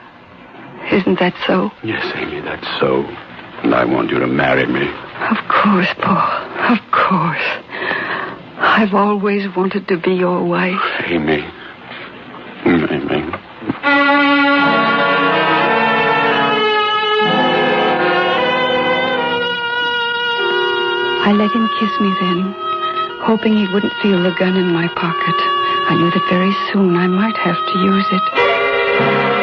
Isn't that so? Yes, Amy, that's so. And I want you to marry me. Of course, Paul. Of course. I've always wanted to be your wife. Amy. Amy. I let him kiss me then, hoping he wouldn't feel the gun in my pocket. I knew that very soon I might have to use it.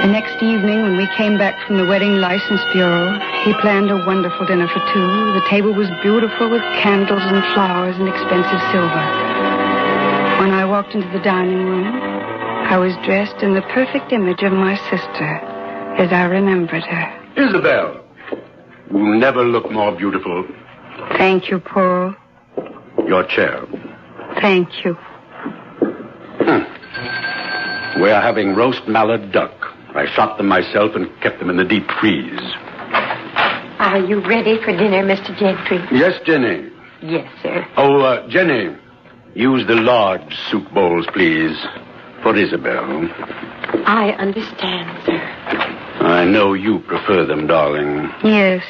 The next evening, when we came back from the wedding license bureau, he planned a wonderful dinner for two. The table was beautiful with candles and flowers and expensive silver. When I walked into the dining room, I was dressed in the perfect image of my sister, as I remembered her. Isabel, you never look more beautiful. Thank you, Paul. Your chair. Thank you. We're having roast mallard duck. I shot them myself and kept them in the deep freeze. Are you ready for dinner, Mr. Gentry? Yes, Jenny. Yes, sir. Oh, Jenny, use the large soup bowls, please, for Isabel. I understand, sir. I know you prefer them, darling. Yes.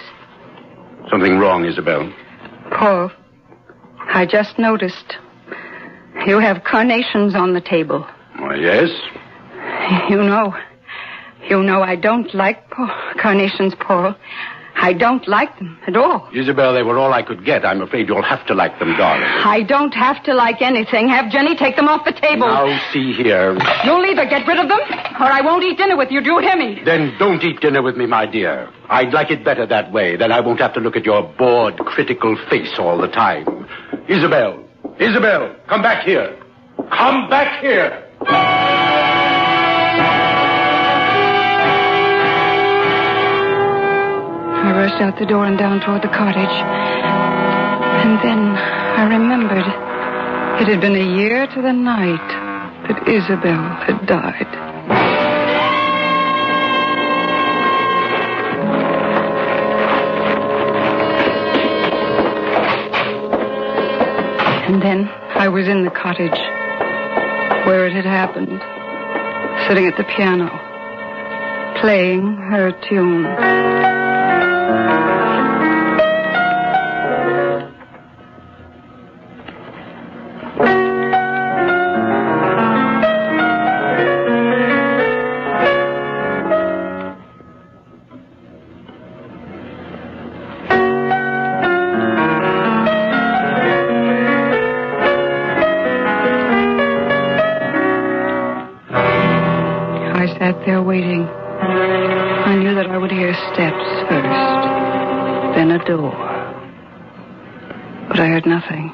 Something wrong, Isabel? Paul, I just noticed. You have carnations on the table. Why, yes. You know I don't like carnations, Paul. I don't like them at all. Isabel, they were all I could get. I'm afraid you'll have to like them, darling. I don't have to like anything. Have Jenny take them off the table. Now, see here. You'll either get rid of them, or I won't eat dinner with you. Do you hear me? Then don't eat dinner with me, my dear. I'd like it better that way. Then I won't have to look at your bored, critical face all the time. Isabel, come back here. Come back here. I rushed out the door and down toward the cottage. And then I remembered it had been a year to the night that Isabel had died. And then I was in the cottage where it had happened, sitting at the piano, playing her tune. I sat there waiting. I knew that I would hear steps first, then a door. But I heard nothing.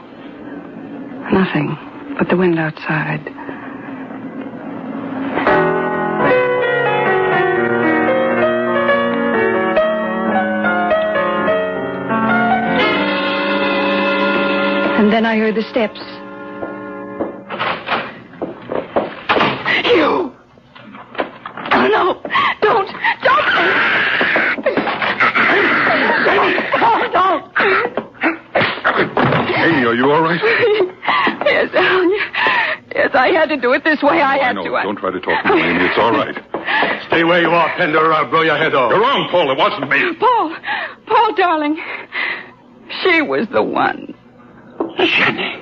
Nothing but the wind outside. And then I heard the steps. You! Oh, no! Don't! Don't! Amy, are you all right? Yes, Alan. Yes, I had to do it this way. I had No, to. don't try to talk to me, Amy. It's all right. Stay where you are, Pender, or I'll blow your head off. You're wrong, Paul. It wasn't me. Paul, darling. She was the one. Jenny.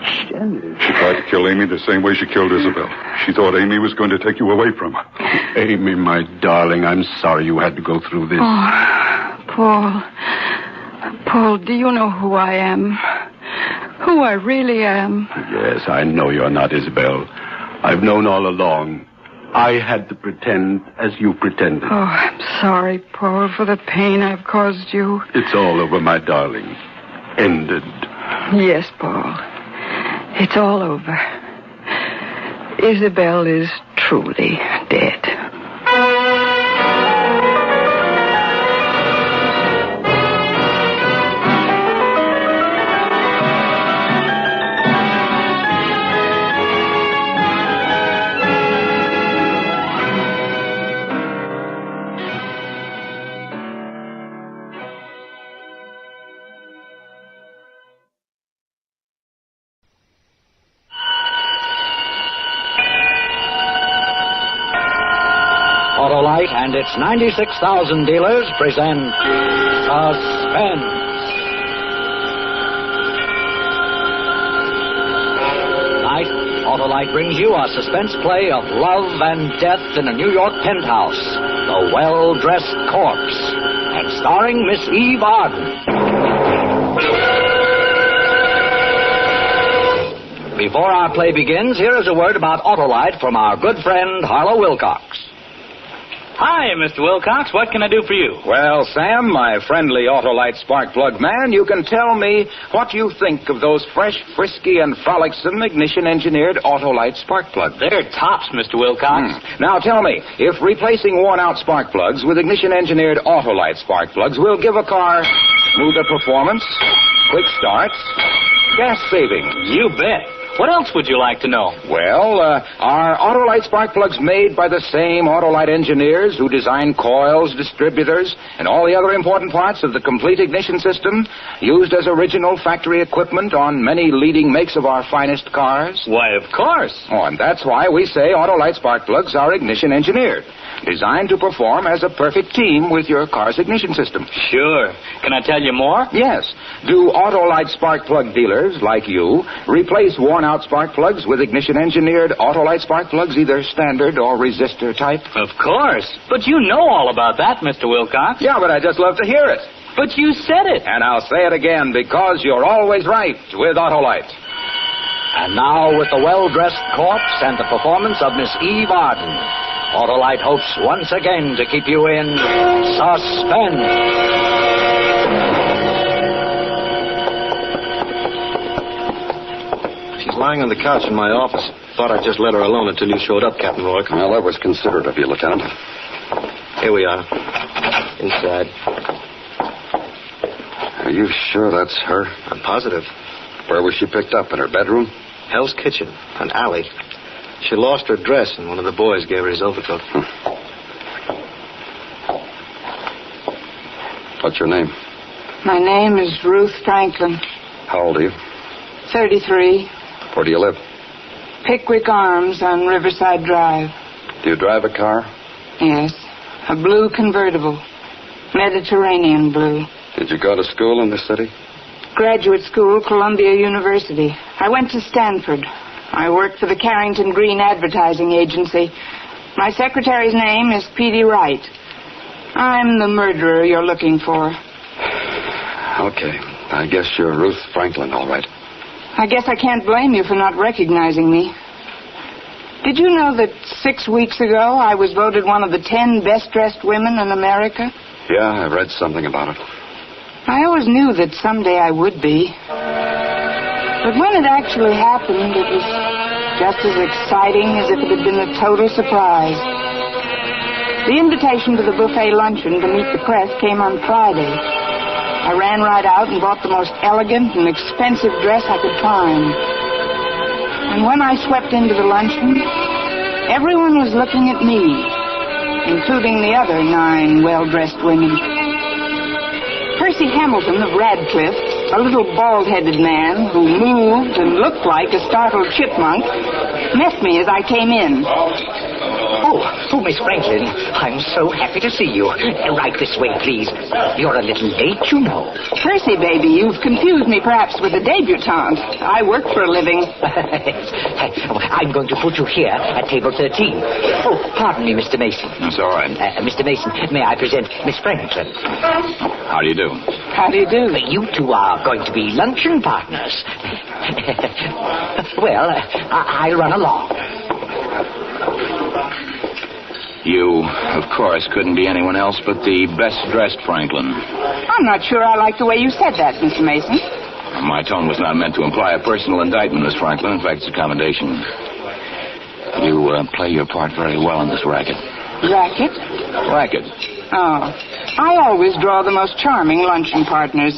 She tried to kill Amy the same way she killed Isabel. She thought Amy was going to take you away from her. Amy, my darling, I'm sorry you had to go through this. Oh, Paul, do you know who I am? Who I really am? Yes, I know you're not Isabel. I've known all along. I had to pretend as you pretended. Oh, I'm sorry, Paul, for the pain I've caused you. It's all over, my darling. Ended. Yes, Paul. It's all over. Isabel is truly dead. Autolite and its 96,000 dealers present Suspense. Tonight, Autolite brings you a suspense play of love and death in a New York penthouse, The Well-Dressed Corpse, and starring Miss Eve Arden. Before our play begins, here is a word about Autolite from our good friend Harlow Wilcox. Hi, Mr. Wilcox. What can I do for you? Well, Sam, my friendly Autolite spark plug man, you can tell me what you think of those fresh, frisky, and frolicsome ignition-engineered Autolite spark plugs. They're tops, Mr. Wilcox. Now, tell me, if replacing worn-out spark plugs with ignition-engineered Autolite spark plugs will give a car smoother performance, quick starts, gas savings. You bet. What else would you like to know? Well, are Autolite spark plugs made by the same Autolite engineers who design coils, distributors, and all the other important parts of the complete ignition system used as original factory equipment on many leading makes of our finest cars? Why, of course. Oh, and that's why we say Autolite spark plugs are ignition engineered, designed to perform as a perfect team with your car's ignition system. Sure. Can I tell you more? Yes. Do Autolite spark plug dealers, like you, replace worn-out spark plugs with ignition-engineered Autolite spark plugs, either standard or resistor type? Of course. But you know all about that, Mr. Wilcox. Yeah, but I just love to hear it. But you said it. And I'll say it again, because you're always right with Autolite. And now, with The Well-Dressed Corpse and the performance of Miss Eve Arden, Autolite hopes once again to keep you in suspense. She's lying on the couch in my office. Thought I'd just let her alone until you showed up, Captain Rourke. Well, that was considerate of you, Lieutenant. Here we are. Inside. Are you sure that's her? I'm positive. Where was she picked up? In her bedroom? Hell's Kitchen, an alley. She lost her dress, and one of the boys gave her his overcoat. What's your name? My name is Ruth Franklin. How old are you? 33. Where do you live? Pickwick Arms on Riverside Drive. Do you drive a car? Yes. A blue convertible. Mediterranean blue. Did you go to school in the city? Graduate school, Columbia University. I went to Stanford. I worked for the Carrington Green Advertising Agency. My secretary's name is Petey Wright. I'm the murderer you're looking for. Okay. I guess you're Ruth Franklin, all right. I guess I can't blame you for not recognizing me. Did you know that 6 weeks ago I was voted one of the 10 best-dressed women in America? Yeah, I read something about it. I always knew that someday I would be. But when it actually happened, it was just as exciting as if it had been a total surprise. The invitation to the buffet luncheon to meet the press came on Friday. I ran right out and bought the most elegant and expensive dress I could find. And when I swept into the luncheon, everyone was looking at me, including the other 9 well-dressed women. Percy Hamilton of Radcliffe, a little bald-headed man who moved and looked like a startled chipmunk, met me as I came in. Oh, Miss Franklin, I'm so happy to see you. Right this way, please. You're a little late, you know. Percy, baby, you've confused me perhaps with a debutante. I work for a living. I'm going to put you here at table 13. Oh, pardon me, Mr. Mason. That's all right. Mr. Mason, may I present Miss Franklin? How do you do? How do you do? You two are going to be luncheon partners. Well, I'll run along. You, of course, couldn't be anyone else but the best-dressed Franklin. I'm not sure I like the way you said that, Mr. Mason. My tone was not meant to imply a personal indictment, Miss Franklin. In fact, it's a commendation. You play your part very well in this racket. Racket? Racket. Oh. I always draw the most charming luncheon partners.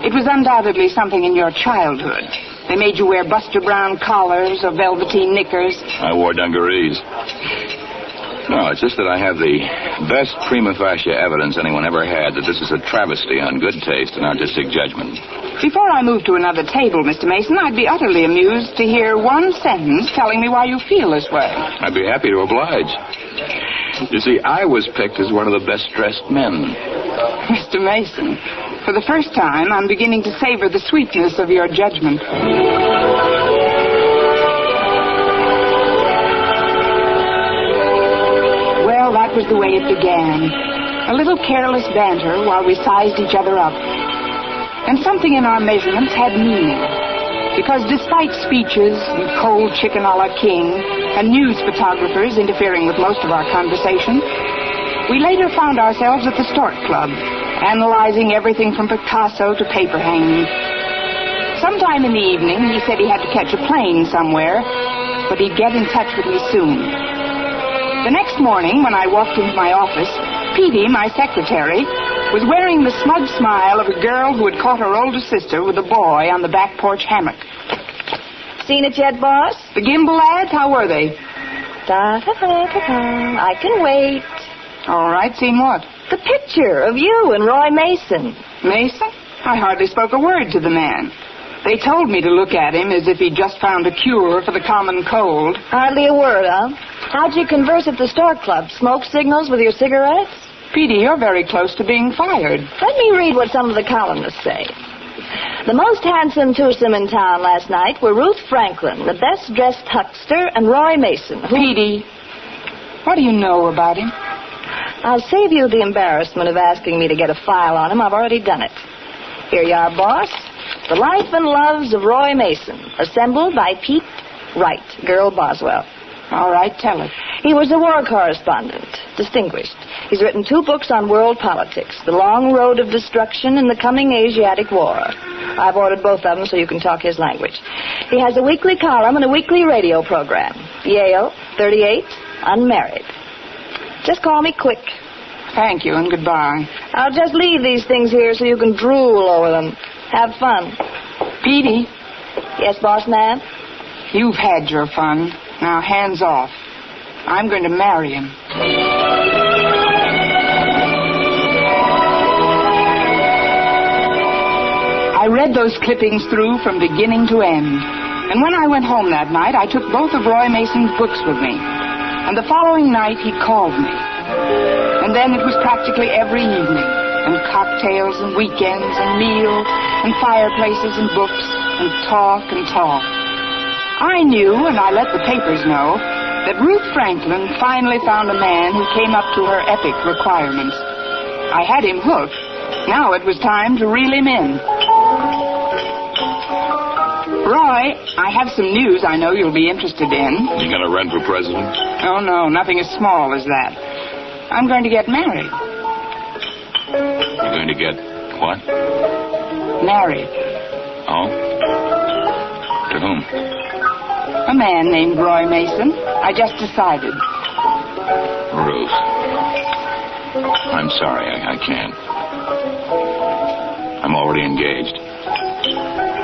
It was undoubtedly something in your childhood. They made you wear Buster Brown collars or velveteen knickers. I wore dungarees. No, it's just that I have the best prima facie evidence anyone ever had that this is a travesty on good taste and artistic judgment. Before I move to another table, Mr. Mason, I'd be utterly amused to hear one sentence telling me why you feel this way. I'd be happy to oblige. You see, I was picked as one of the best-dressed men. Mr. Mason, for the first time, I'm beginning to savor the sweetness of your judgment. Well, that was the way it began. A little careless banter while we sized each other up. And something in our measurements had meaning. Because despite speeches and cold chicken a la king and news photographers interfering with most of our conversation, we later found ourselves at the Stork Club, analyzing everything from Picasso to paper hanging. Sometime in the evening, he said he had to catch a plane somewhere, but he'd get in touch with me soon. The next morning, when I walked into my office, Petey, my secretary, was wearing the smug smile of a girl who had caught her older sister with a boy on the back porch hammock. Seen it yet, boss? The Gimbal ads, how were they? I can wait. All right, seen what? The picture of you and Roy Mason. Mason? I hardly spoke a word to the man. They told me to look at him as if he'd just found a cure for the common cold. Hardly a word, huh? How'd you converse at the Stork Club? Smoke signals with your cigarettes? Petey, you're very close to being fired. Let me read what some of the columnists say. The most handsome twosome in town last night were Ruth Franklin, the best-dressed huckster, and Roy Mason. Petey, what do you know about him? I'll save you the embarrassment of asking me to get a file on him. I've already done it. Here you are, boss. The Life and Loves of Roy Mason, assembled by Pete Wright, Girl Boswell. All right, tell it. He was a war correspondent, distinguished. He's written 2 books on world politics, The Long Road of Destruction and The Coming Asiatic War. I've ordered both of them so you can talk his language. He has a weekly column and a weekly radio program. Yale, 38, unmarried. Just call me quick. Thank you and goodbye. I'll just leave these things here so you can drool over them. Have fun. Petey. Yes, boss man? You've had your fun. Now, hands off. I'm going to marry him. I read those clippings through from beginning to end. And when I went home that night, I took both of Roy Mason's books with me. And the following night, he called me. And then it was practically every evening. And cocktails and weekends and meals and fireplaces and books and talk and talk. I knew, and I let the papers know, that Ruth Franklin finally found a man who came up to her epic requirements. I had him hooked. Now it was time to reel him in. Roy, I have some news I know you'll be interested in. You gonna run for president? Oh, no, nothing as small as that. I'm going to get married. You're going to get what? Married. Oh? To whom? A man named Roy Mason. I just decided. Ruth. I'm sorry, I can't. I'm already engaged.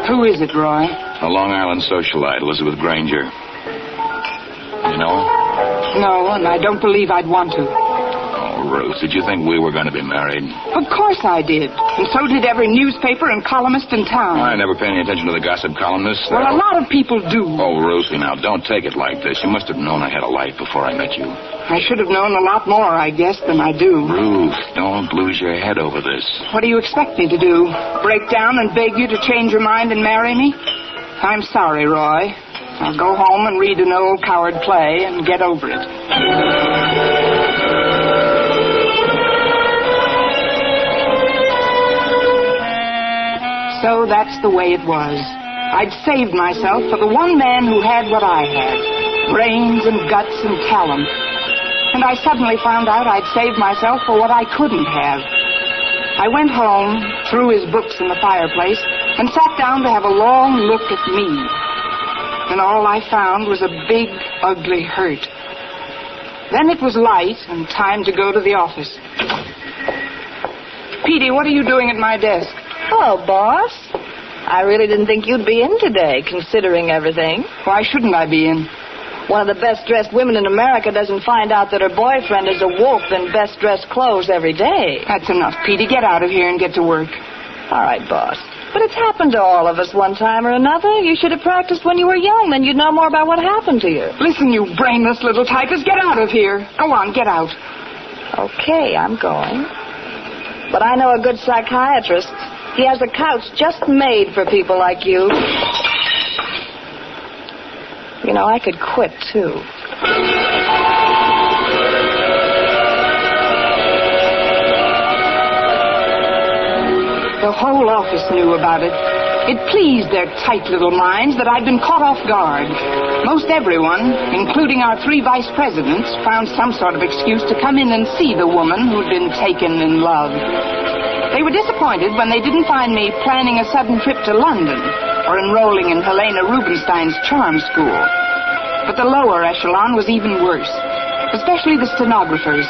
Who is it, Roy? A Long Island socialite, Elizabeth Granger. You know? No, and I don't believe I'd want to. Oh, Ruth, did you think we were going to be married? Of course I did. And so did every newspaper and columnist in town. I never pay any attention to the gossip columnists. Well, a lot of people do. Oh, Ruthie, now, don't take it like this. You must have known I had a life before I met you. I should have known a lot more, I guess, than I do. Ruth, don't lose your head over this. What do you expect me to do? Break down and beg you to change your mind and marry me? I'm sorry, Roy. I'll go home and read an old coward play and get over it. So that's the way it was. I'd saved myself for the one man who had what I had. Brains and guts and talent. And I suddenly found out I'd saved myself for what I couldn't have. I went home, threw his books in the fireplace, and sat down to have a long look at me. And all I found was a big, ugly hurt. Then it was light and time to go to the office. Petey, what are you doing at my desk? Hello, boss. I really didn't think you'd be in today, considering everything. Why shouldn't I be in? One of the best-dressed women in America doesn't find out that her boyfriend is a wolf in best-dressed clothes every day. That's enough, Petey. Get out of here and get to work. All right, boss. But it's happened to all of us one time or another. You should have practiced when you were young, then you'd know more about what happened to you. Listen, you brainless little typist, get out of here. Go on, get out. Okay, I'm going. But I know a good psychiatrist. He has a couch just made for people like you. You know, I could quit, too. The whole office knew about it. It pleased their tight little minds that I'd been caught off guard. Most everyone, including our 3 vice presidents, found some sort of excuse to come in and see the woman who'd been taken in love. They were disappointed when they didn't find me planning a sudden trip to London or enrolling in Helena Rubinstein's charm school. But the lower echelon was even worse, especially the stenographers.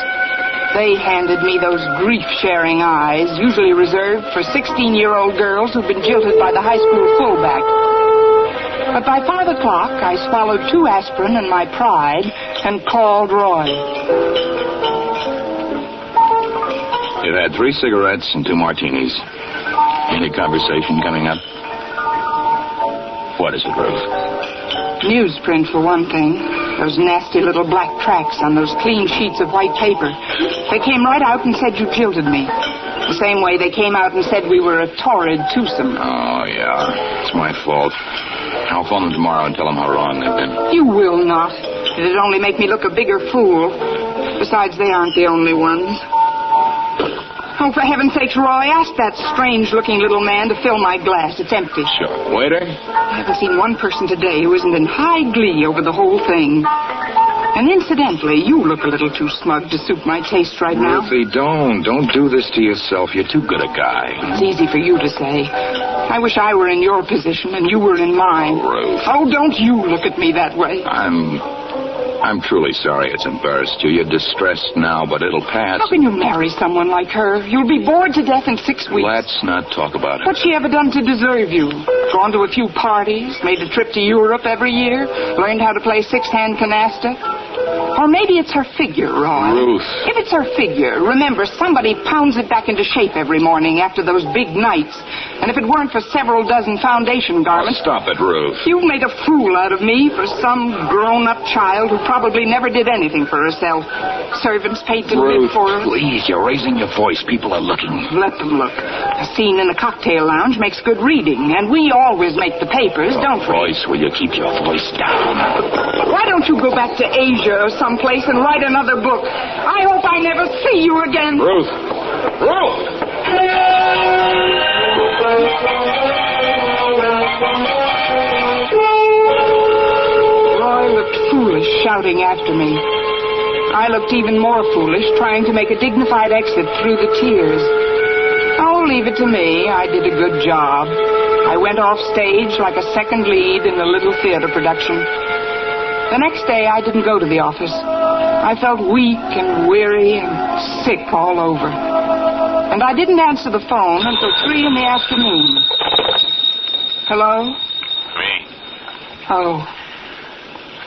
They handed me those grief-sharing eyes, usually reserved for 16-year-old girls who've been jilted by the high school fullback. But by 5 o'clock, I swallowed 2 aspirin and my pride and called Roy. You've had 3 cigarettes and 2 martinis. Any conversation coming up? What is it, Ruth? Newsprint, for one thing. Those nasty little black tracks on those clean sheets of white paper. They came right out and said you jilted me. The same way they came out and said we were a torrid twosome. Oh, yeah. It's my fault. I'll phone them tomorrow and tell them how wrong they've been. You will not. It'd only make me look a bigger fool. Besides, they aren't the only ones. Oh, for heaven's sakes, Roy, ask that strange-looking little man to fill my glass. It's empty. Sure. Waiter? I haven't seen one person today who isn't in high glee over the whole thing. And incidentally, you look a little too smug to suit my taste right now. Ruthie, don't. Don't do this to yourself. You're too good a guy. It's easy for you to say. I wish I were in your position and you were in mine. Ruth. Oh, don't you look at me that way. I'm truly sorry it's embarrassed you. You're distressed now, but it'll pass. How can you marry someone like her? You'll be bored to death in 6 weeks. Let's not talk about it. What's she ever done to deserve you? Gone to a few parties, made a trip to Europe every year, learned how to play 6-hand canasta? Or maybe it's her figure, Roy. Ruth. If it's her figure, remember, somebody pounds it back into shape every morning after those big nights. And if it weren't for several dozen foundation garments... Oh, stop it, Ruth. You've made a fool out of me for some grown-up child who probably never did anything for herself. Servants paid to live Ruth, for her. Please, you're raising your voice. People are looking. Let them look. A scene in a cocktail lounge makes good reading, and we always make the papers, don't we? Royce, will you keep your voice down? Why don't you go back to Asia or someplace and write another book? I hope I never see you again. Ruth! Ruth! Roy looked foolish shouting after me. I looked even more foolish trying to make a dignified exit through the tears. Oh, leave it to me. I did a good job. I went off stage like a second lead in a little theater production. The next day, I didn't go to the office. I felt weak and weary and sick all over. And I didn't answer the phone until 3 in the afternoon. Hello? Me. Oh.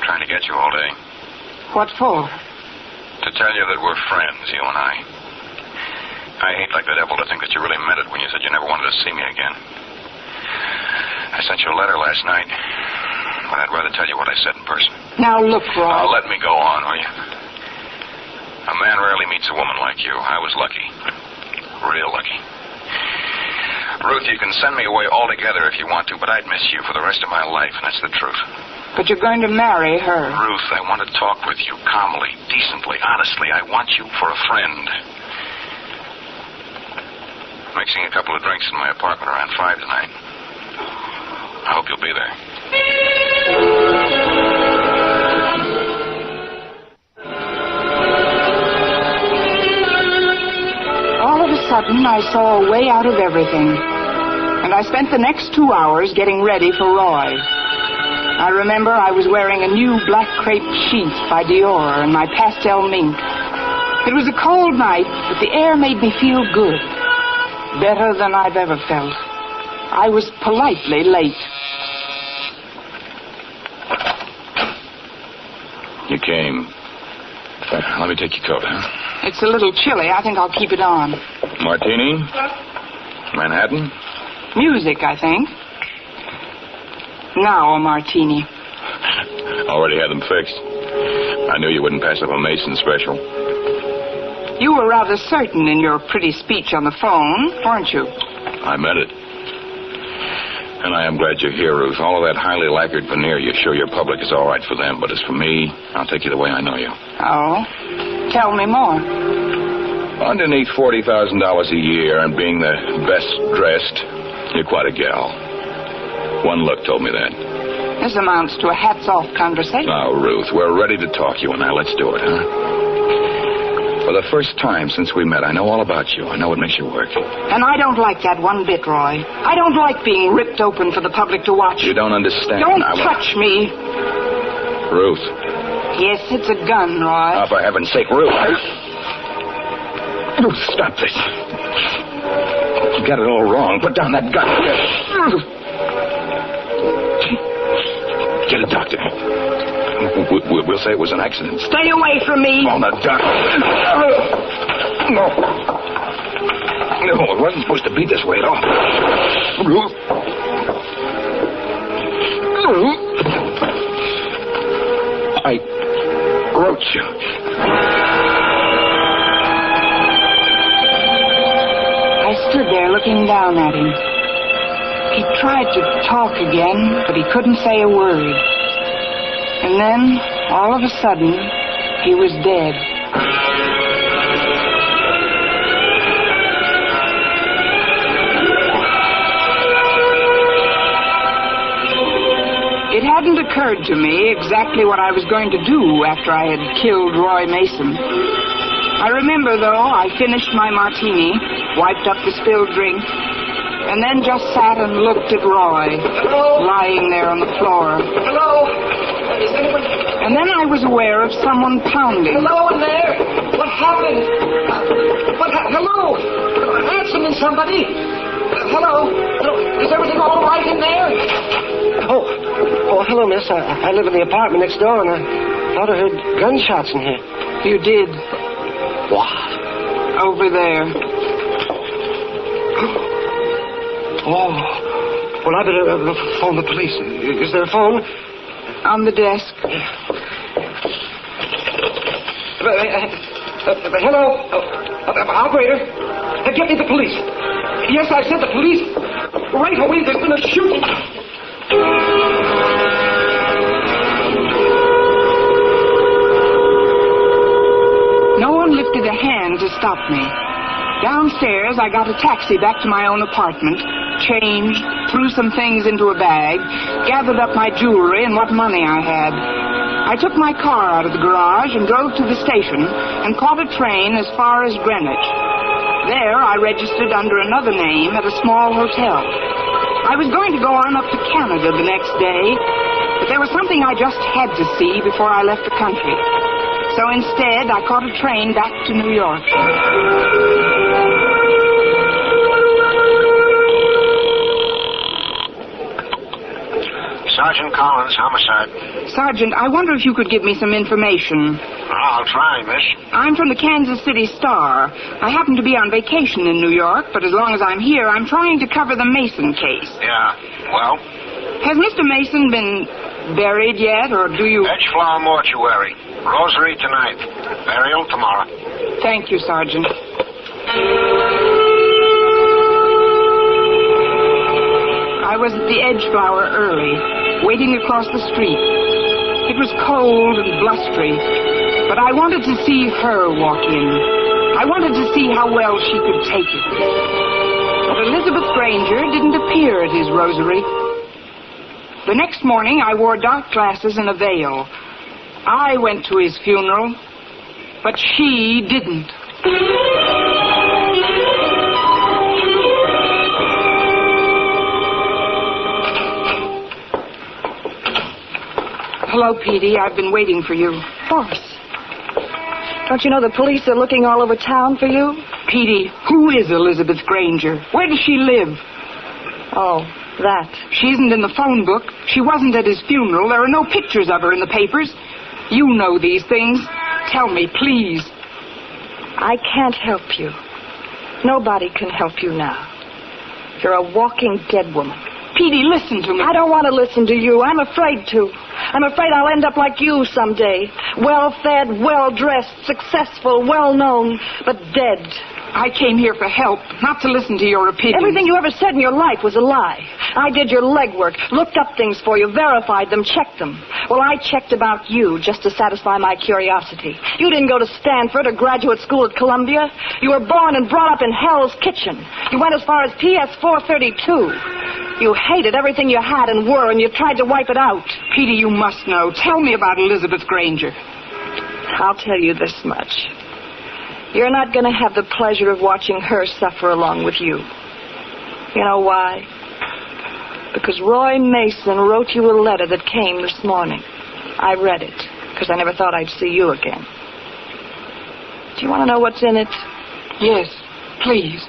Trying to get you all day. What for? To tell you that we're friends, you and I. I hate like the devil to think that you really meant it when you said you never wanted to see me again. I sent you a letter last night, but I'd rather tell you what I said in person. Now look, Roy. Now let me go on, will you? A man rarely meets a woman like you. I was lucky. Real lucky. Ruth, you can send me away altogether if you want to, but I'd miss you for the rest of my life, and that's the truth. But you're going to marry her. Ruth, I want to talk with you calmly, decently, honestly. I want you for a friend. Mixing a couple of drinks in my apartment around 5 tonight. I hope you'll be there. All of a sudden, I saw a way out of everything. And I spent the next 2 hours getting ready for Roy. I remember I was wearing a new black crepe sheath by Dior and my pastel mink. It was a cold night, but the air made me feel good. Better than I've ever felt. I was politely late. You came. Let me take your coat, huh? It's a little chilly. I think I'll keep it on. Martini? Manhattan? Music, I think. Now a martini. Already had them fixed. I knew you wouldn't pass up a Mason special. You were rather certain in your pretty speech on the phone, weren't you? I meant it. And I am glad you're here, Ruth. All of that highly lacquered veneer, you show your public is all right for them. But as for me, I'll take you the way I know you. Oh? Tell me more. Underneath $40,000 a year and being the best dressed, you're quite a gal. One look told me that. This amounts to a hats-off conversation. Now, Ruth, we're ready to talk, you and I. Let's do it, huh? For the first time since we met, I know all about you. I know what makes you work. And I don't like that one bit, Roy. I don't like being ripped open for the public to watch. You don't understand. Don't touch me. Ruth. Yes, it's a gun, Roy. Oh, for heaven's sake, Ruth. Ruth, stop this. You got it all wrong. Put down that gun. Get a doctor. We'll say it was an accident. Stay away from me. Oh, the doctor. No. No, it wasn't supposed to be this way at all. I wrote you. I stood there looking down at him. He tried to talk again, but he couldn't say a word. And then, all of a sudden, he was dead. It hadn't occurred to me exactly what I was going to do after I had killed Roy Mason. I remember, though, I finished my martini, wiped up the spilled drink, and then just sat and looked at Roy, lying there on the floor. Hello? Is anyone... And then I was aware of someone pounding. Hello in there? What happened? Hello? Answer me, somebody. Hello? Is everything all right in there? Oh, hello, miss. I live in the apartment next door, and I thought I heard gunshots in here. You did. What? Over there. Oh. Well, I better phone the police. Is there a phone? On the desk. Hello? Operator? Get me the police. Yes, I said the police. Right away, there's been a shooting. No one lifted a hand to stop me. Downstairs, I got a taxi back to my own apartment, changed, threw some things into a bag, gathered up my jewelry and what money I had. I took my car out of the garage and drove to the station and caught a train as far as Greenwich. There, I registered under another name at a small hotel. I was going to go on up to Canada the next day, but there was something I just had to see before I left the country. So instead, I caught a train back to New York. Sergeant Collins, homicide. Sergeant, I wonder if you could give me some information. I'll try, miss. I'm from the Kansas City Star. I happen to be on vacation in New York, but as long as I'm here, I'm trying to cover the Mason case. Yeah, well? Has Mr. Mason been buried yet, or do you... Edgeflower Mortuary. Rosary tonight. Burial tomorrow. Thank you, Sergeant. I was at the Edgeflower early, waiting across the street. It was cold and blustery, but I wanted to see her walk in. I wanted to see how well she could take it. But Elizabeth Granger didn't appear at his rosary. The next morning, I wore dark glasses and a veil. I went to his funeral, but she didn't. Hello, Petey. I've been waiting for you. Boss, don't you know the police are looking all over town for you? Petey, who is Elizabeth Granger? Where does she live? Oh, that. She isn't in the phone book. She wasn't at his funeral. There are no pictures of her in the papers. You know these things. Tell me, please. I can't help you. Nobody can help you now. You're a walking dead woman. Petey, listen to me. I don't want to listen to you. I'm afraid to. I'm afraid I'll end up like you someday. Well-fed, well-dressed, successful, well-known, but dead. I came here for help, not to listen to your opinions. Everything you ever said in your life was a lie. I did your legwork, looked up things for you, verified them, checked them. Well, I checked about you just to satisfy my curiosity. You didn't go to Stanford or graduate school at Columbia. You were born and brought up in Hell's Kitchen. You went as far as PS 432. You hated everything you had and were, and you tried to wipe it out. Petey, you must know. Tell me about Elizabeth Granger. I'll tell you this much. You're not going to have the pleasure of watching her suffer along with you. You know why? Because Roy Mason wrote you a letter that came this morning. I read it, because I never thought I'd see you again. Do you want to know what's in it? Yes, please.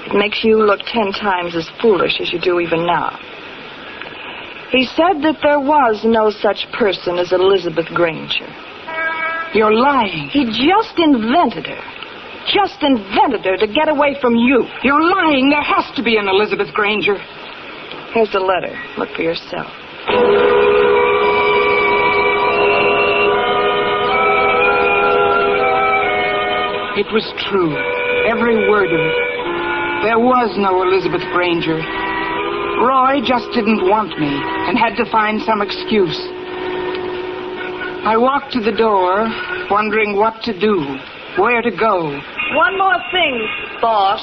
It makes you look 10 times as foolish as you do even now. He said that there was no such person as Elizabeth Granger. You're lying. He just invented her. Just invented her to get away from you. You're lying. There has to be an Elizabeth Granger. Here's the letter. Look for yourself. It was true. Every word of it. There was no Elizabeth Granger. Roy just didn't want me and had to find some excuse. I walked to the door, wondering what to do, where to go. One more thing, boss.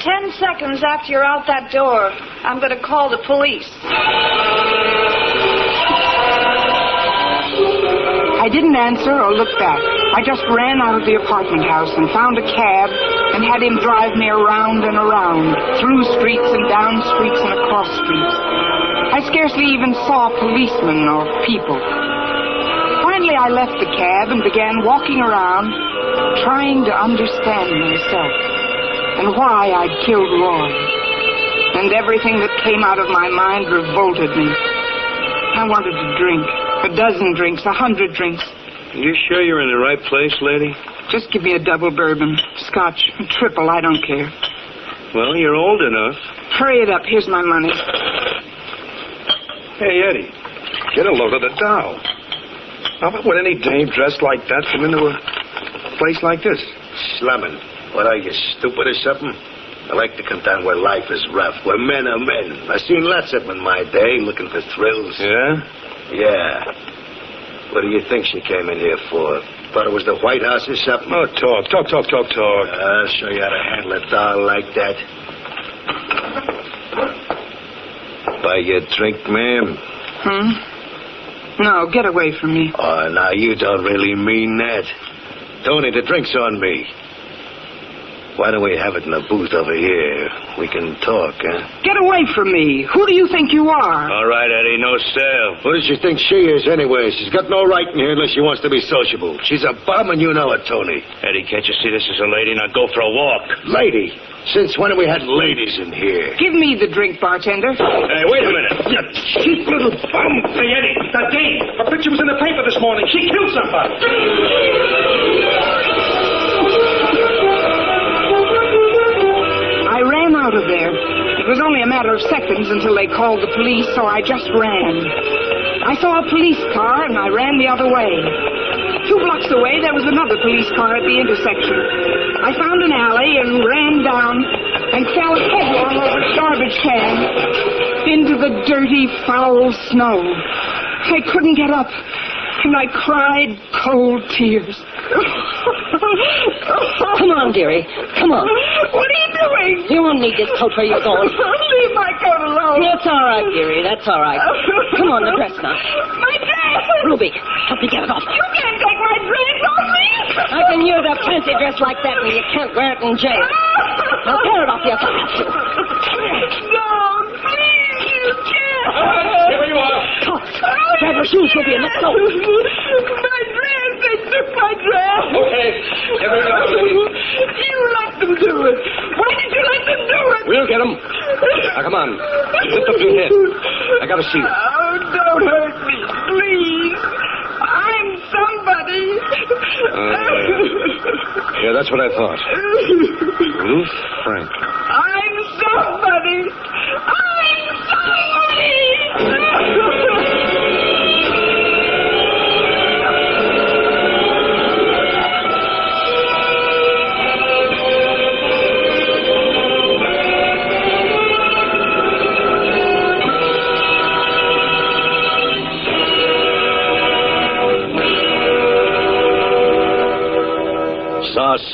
10 seconds after you're out that door, I'm going to call the police. I didn't answer or look back. I just ran out of the apartment house and found a cab and had him drive me around and around, through streets and down streets and across streets. I scarcely even saw policemen or people. Finally, I left the cab and began walking around, trying to understand myself and why I'd killed Roy. And everything that came out of my mind revolted me. I wanted to drink. 12 drinks, 100 drinks. You sure you're in the right place, lady? Just give me a double bourbon, scotch, a triple, I don't care. Well, you're old enough. Hurry it up, here's my money. Hey, Eddie, get a load of the dough. How about would any dame dressed like that come into a place like this? Slumming. What are you, stupid or something? I like to come down where life is rough, where men are men. I've seen lots of them in my day, looking for thrills. Yeah? Yeah. What do you think she came in here for? Thought it was the White House or something? Oh, talk. I'll show you how to handle a doll like that. Buy you a drink, ma'am? No, get away from me. Oh, now, you don't really mean that. Tony, the drink's on me. Why don't we have it in the booth over here? We can talk, huh? Get away from me. Who do you think you are? All right, Eddie, no sale. Who does she think she is, anyway? She's got no right in here unless she wants to be sociable. She's a bum, and you know it, Tony. Eddie, can't you see this is a lady? Now go for a walk. Lady? Since when have we had ladies in here? Give me the drink, bartender. Hey, wait a minute. You cheap little bum. Hey, Eddie, that dame. Her picture was in the paper this morning. She killed somebody. I ran out of there. It was only a matter of seconds until they called the police, so I just ran. I saw a police car, and I ran the other way. 2 blocks away, there was another police car at the intersection. I found an alley and ran down and fell headlong over a garbage can into the dirty, foul snow. I couldn't get up, and I cried cold tears. Come on, dearie. Come on. What are you doing? You won't need this coat where you're going. Leave my coat alone. That's all right, dearie. That's all right. Come on, the dress now. My dress! Ruby, help me get it off. You can't take my dress off me! I can use a fancy dress like that when you can't wear it in jail. Now tear it off you if I have to. No, please, you can't. Here you are. Grab her shoes, Ruby, and let's go. My dress! They took my dress! Okay. Here we go. You let them do it. Why did you let them do it? We'll get them. Now, come on. Lift up your head. I gotta see you. Oh, don't hurt me, please. I'm somebody. Yeah, that's what I thought. Ruth Frank. I'm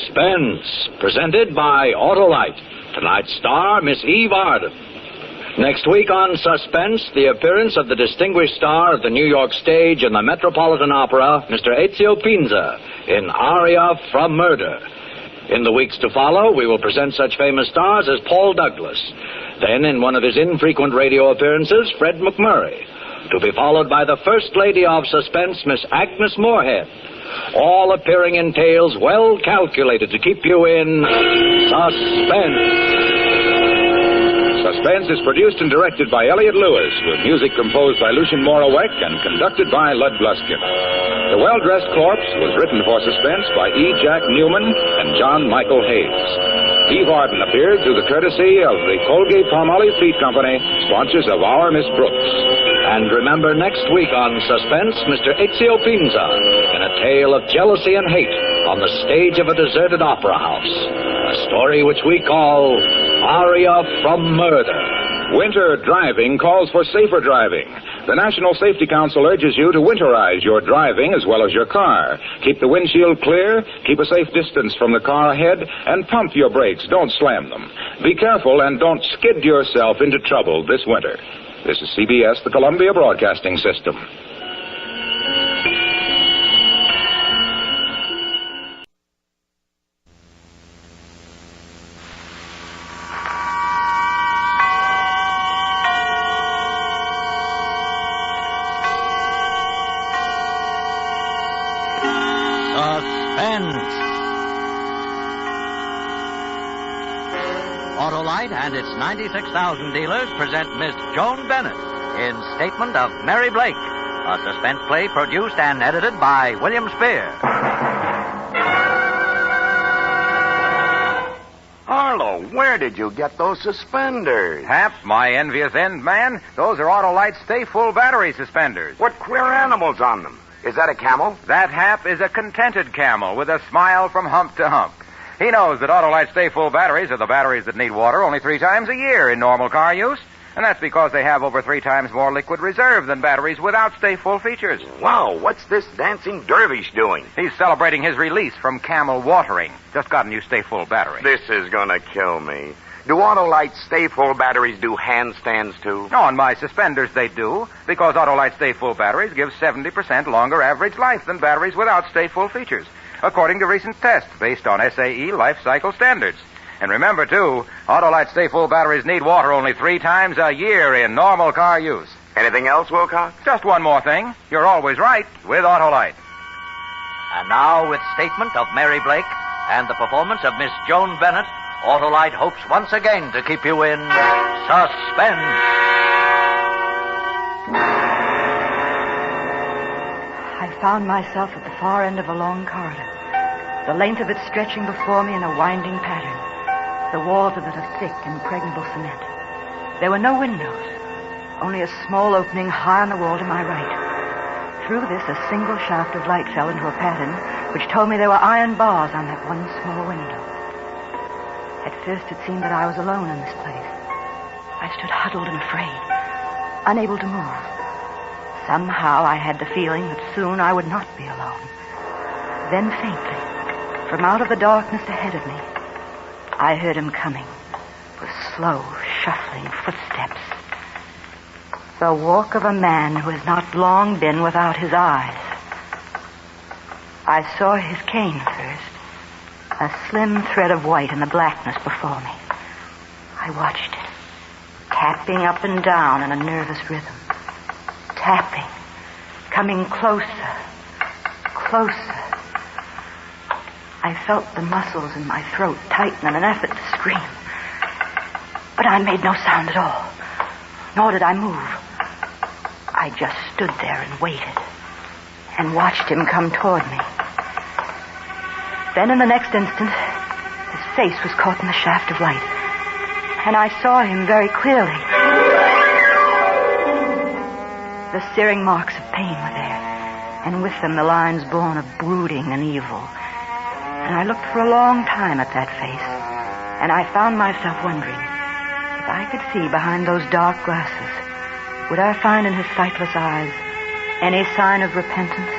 Suspense, presented by Autolite. Tonight's star, Miss Eve Arden. Next week on Suspense, the appearance of the distinguished star of the New York stage and the Metropolitan Opera, Mr. Ezio Pinza, in Aria from Murder. In the weeks to follow, we will present such famous stars as Paul Douglas. Then, in one of his infrequent radio appearances, Fred McMurray. To be followed by the First Lady of Suspense, Miss Agnes Moorehead. All appearing in tales well calculated to keep you in suspense. Suspense is produced and directed by Elliott Lewis, with music composed by Lucien Moraweck and conducted by Lud Gluskin. The Well-Dressed Corpse was written for Suspense by E. Jack Newman and John Michael Hayes. Eve Arden appeared through the courtesy of the Colgate-Palmolive Feed Company, sponsors of Our Miss Brooks. And remember next week on Suspense, Mr. Ezio Pinza, in a tale of jealousy and hate on the stage of a deserted opera house. A story which we call Aria from Murder. Winter driving calls for safer driving. The National Safety Council urges you to winterize your driving as well as your car. Keep the windshield clear, keep a safe distance from the car ahead, and pump your brakes. Don't slam them. Be careful and don't skid yourself into trouble this winter. This is CBS, the Columbia Broadcasting System. Autolite and its 96,000 dealers present Miss Joan Bennett in Statement of Mary Blake, a suspense play produced and edited by William Spear. Harlow, where did you get those suspenders? Hap, my envious end man, those are Autolite Stay Full battery suspenders. What queer animals on them? Is that a camel? That, Hap, is a contented camel with a smile from hump to hump. He knows that Autolite Stay Full batteries are the batteries that need water only 3 times a year in normal car use. And that's because they have over 3 times more liquid reserve than batteries without Stay Full features. Wow, what's this dancing dervish doing? He's celebrating his release from camel watering. Just got a new Stay Full battery. This is gonna kill me. Do Autolite Stay Full batteries do handstands, too? On my suspenders, they do, because Autolite Stay Full batteries give 70% longer average life than batteries without Stay Full features, according to recent tests based on SAE life cycle standards. And remember, too, Autolite Stay Full batteries need water only 3 times a year in normal car use. Anything else, Wilcox? Just one more thing. You're always right with Autolite. And now, with Statement of Mary Blake and the performance of Miss Joan Bennett, Autolite hopes once again to keep you in suspense. I found myself at the far end of a long corridor, the length of it stretching before me in a winding pattern, the walls of it of thick, impregnable cement. There were no windows, only a small opening high on the wall to my right. Through this, a single shaft of light fell into a pattern which told me there were iron bars on that one small window. At first, it seemed that I was alone in this place. I stood huddled and afraid, unable to move. Somehow, I had the feeling that soon I would not be alone. Then, faintly, from out of the darkness ahead of me, I heard him coming with slow, shuffling footsteps. The walk of a man who has not long been without his eyes. I saw his cane first, a slim thread of white in the blackness before me. I watched it, tapping up and down in a nervous rhythm. Tapping, coming closer, closer. I felt the muscles in my throat tighten in an effort to scream. But I made no sound at all, nor did I move. I just stood there and waited, and watched him come toward me. Then in the next instant, his face was caught in the shaft of light, and I saw him very clearly. The searing marks of pain were there, and with them the lines born of brooding and evil. And I looked for a long time at that face, and I found myself wondering, if I could see behind those dark glasses, would I find in his sightless eyes any sign of repentance?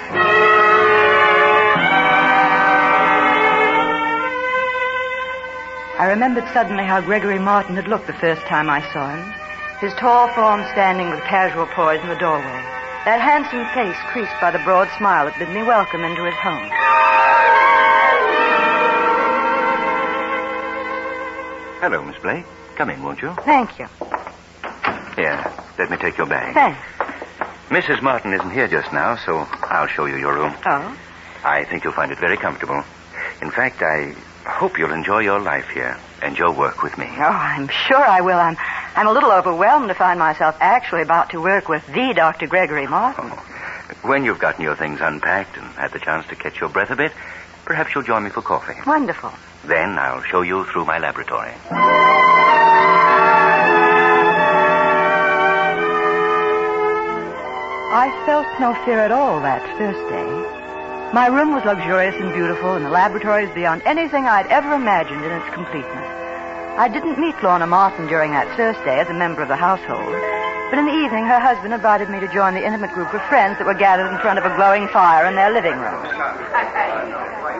I remembered suddenly how Gregory Martin had looked the first time I saw him. His tall form standing with casual poise in the doorway. That handsome face creased by the broad smile that bid me welcome into his home. Hello, Miss Blake. Come in, won't you? Thank you. Here, let me take your bag. Thanks. Mrs. Martin isn't here just now, so I'll show you your room. Oh? I think you'll find it very comfortable. In fact, I hope you'll enjoy your life here and your work with me. Oh, I'm sure I will. I'm a little overwhelmed to find myself actually about to work with the Dr. Gregory Martin. When you've gotten your things unpacked and had the chance to catch your breath a bit, perhaps you'll join me for coffee. Wonderful. Then I'll show you through my laboratory. I felt no fear at all that first day. My room was luxurious and beautiful, and the laboratory was beyond anything I'd ever imagined in its completeness. I didn't meet Lorna Martin during that first day as a member of the household, but in the evening her husband invited me to join the intimate group of friends that were gathered in front of a glowing fire in their living room.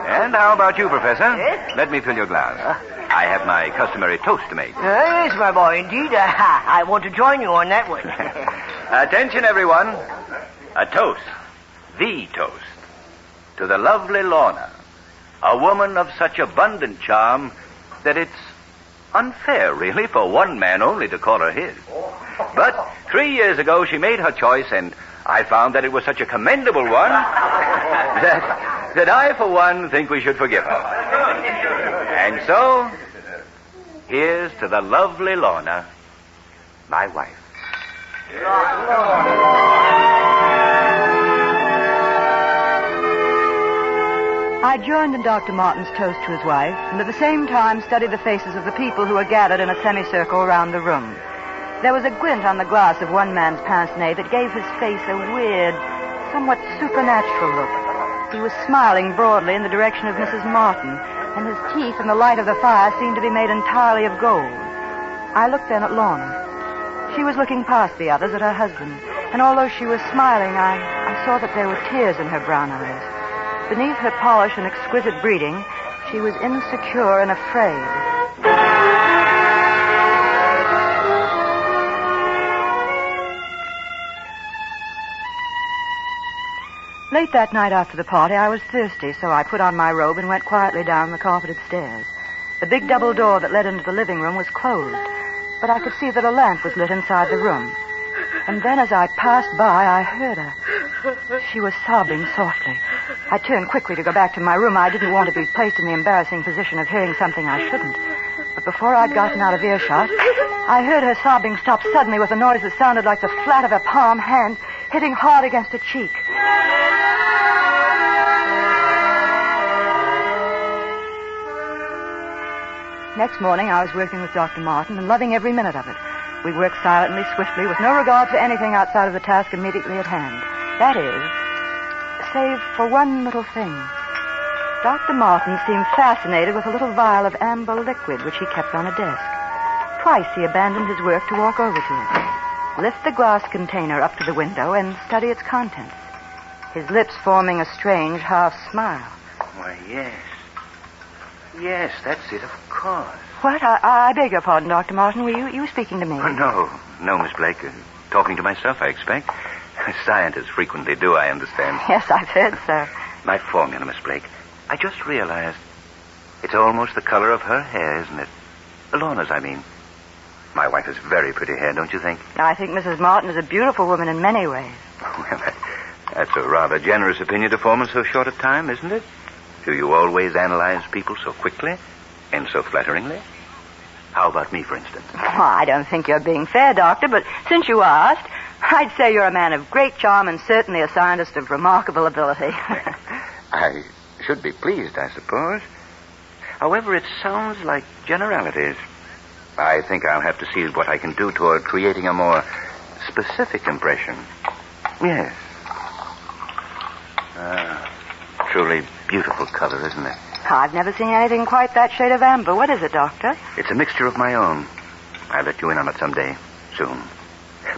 And how about you, Professor? Yes? Let me fill your glass. I have my customary toast to make. Yes, my boy, indeed. I want to join you on that one. Attention, everyone. A toast. The toast. To the lovely Lorna. A woman of such abundant charm that it's unfair, really, for one man only to call her his. But 3 years ago, she made her choice, and I found that it was such a commendable one that I, for one, think we should forgive her. And so, here's to the lovely Lorna, my wife. I joined in Dr. Martin's toast to his wife, and at the same time studied the faces of the people who were gathered in a semicircle around the room. There was a glint on the glass of one man's pince-nez that gave his face a weird, somewhat supernatural look. He was smiling broadly in the direction of Mrs. Martin, and his teeth in the light of the fire seemed to be made entirely of gold. I looked then at Lorna. She was looking past the others at her husband, and although she was smiling, I saw that there were tears in her brown eyes. Beneath her polish and exquisite breeding, she was insecure and afraid. Late that night after the party, I was thirsty, so I put on my robe and went quietly down the carpeted stairs. The big double door that led into the living room was closed, but I could see that a lamp was lit inside the room. And then as I passed by, I heard her. She was sobbing softly. I turned quickly to go back to my room. I didn't want to be placed in the embarrassing position of hearing something I shouldn't. But before I'd gotten out of earshot, I heard her sobbing stop suddenly with a noise that sounded like the flat of a palm hand hitting hard against a cheek. Next morning, I was working with Dr. Martin and loving every minute of it. We worked silently, swiftly, with no regard for anything outside of the task immediately at hand. That is, save for one little thing. Dr. Martin seemed fascinated with a little vial of amber liquid which he kept on a desk. Twice he abandoned his work to walk over to it, lift the glass container up to the window, and study its contents, his lips forming a strange half smile. Why, yes. Yes, that's it, of course. What? I beg your pardon, Dr. Martin. Were you speaking to me? Oh, no, Miss Blake. Talking to myself, I expect. Scientists frequently do, I understand. Yes, I've heard so. My formula, Miss Blake. I just realized it's almost the color of her hair, isn't it? Lorna's, I mean. My wife has very pretty hair, don't you think? I think Mrs. Martin is a beautiful woman in many ways. Well, that's a rather generous opinion to form in so short a time, isn't it? Do you always analyze people so quickly and so flatteringly? How about me, for instance? Well, I don't think you're being fair, Doctor, but since you asked, I'd say you're a man of great charm and certainly a scientist of remarkable ability. I should be pleased, I suppose. However, it sounds like generalities. I think I'll have to see what I can do toward creating a more specific impression. Yes. Truly beautiful color, isn't it? I've never seen anything quite that shade of amber. What is it, Doctor? It's a mixture of my own. I'll let you in on it someday, soon.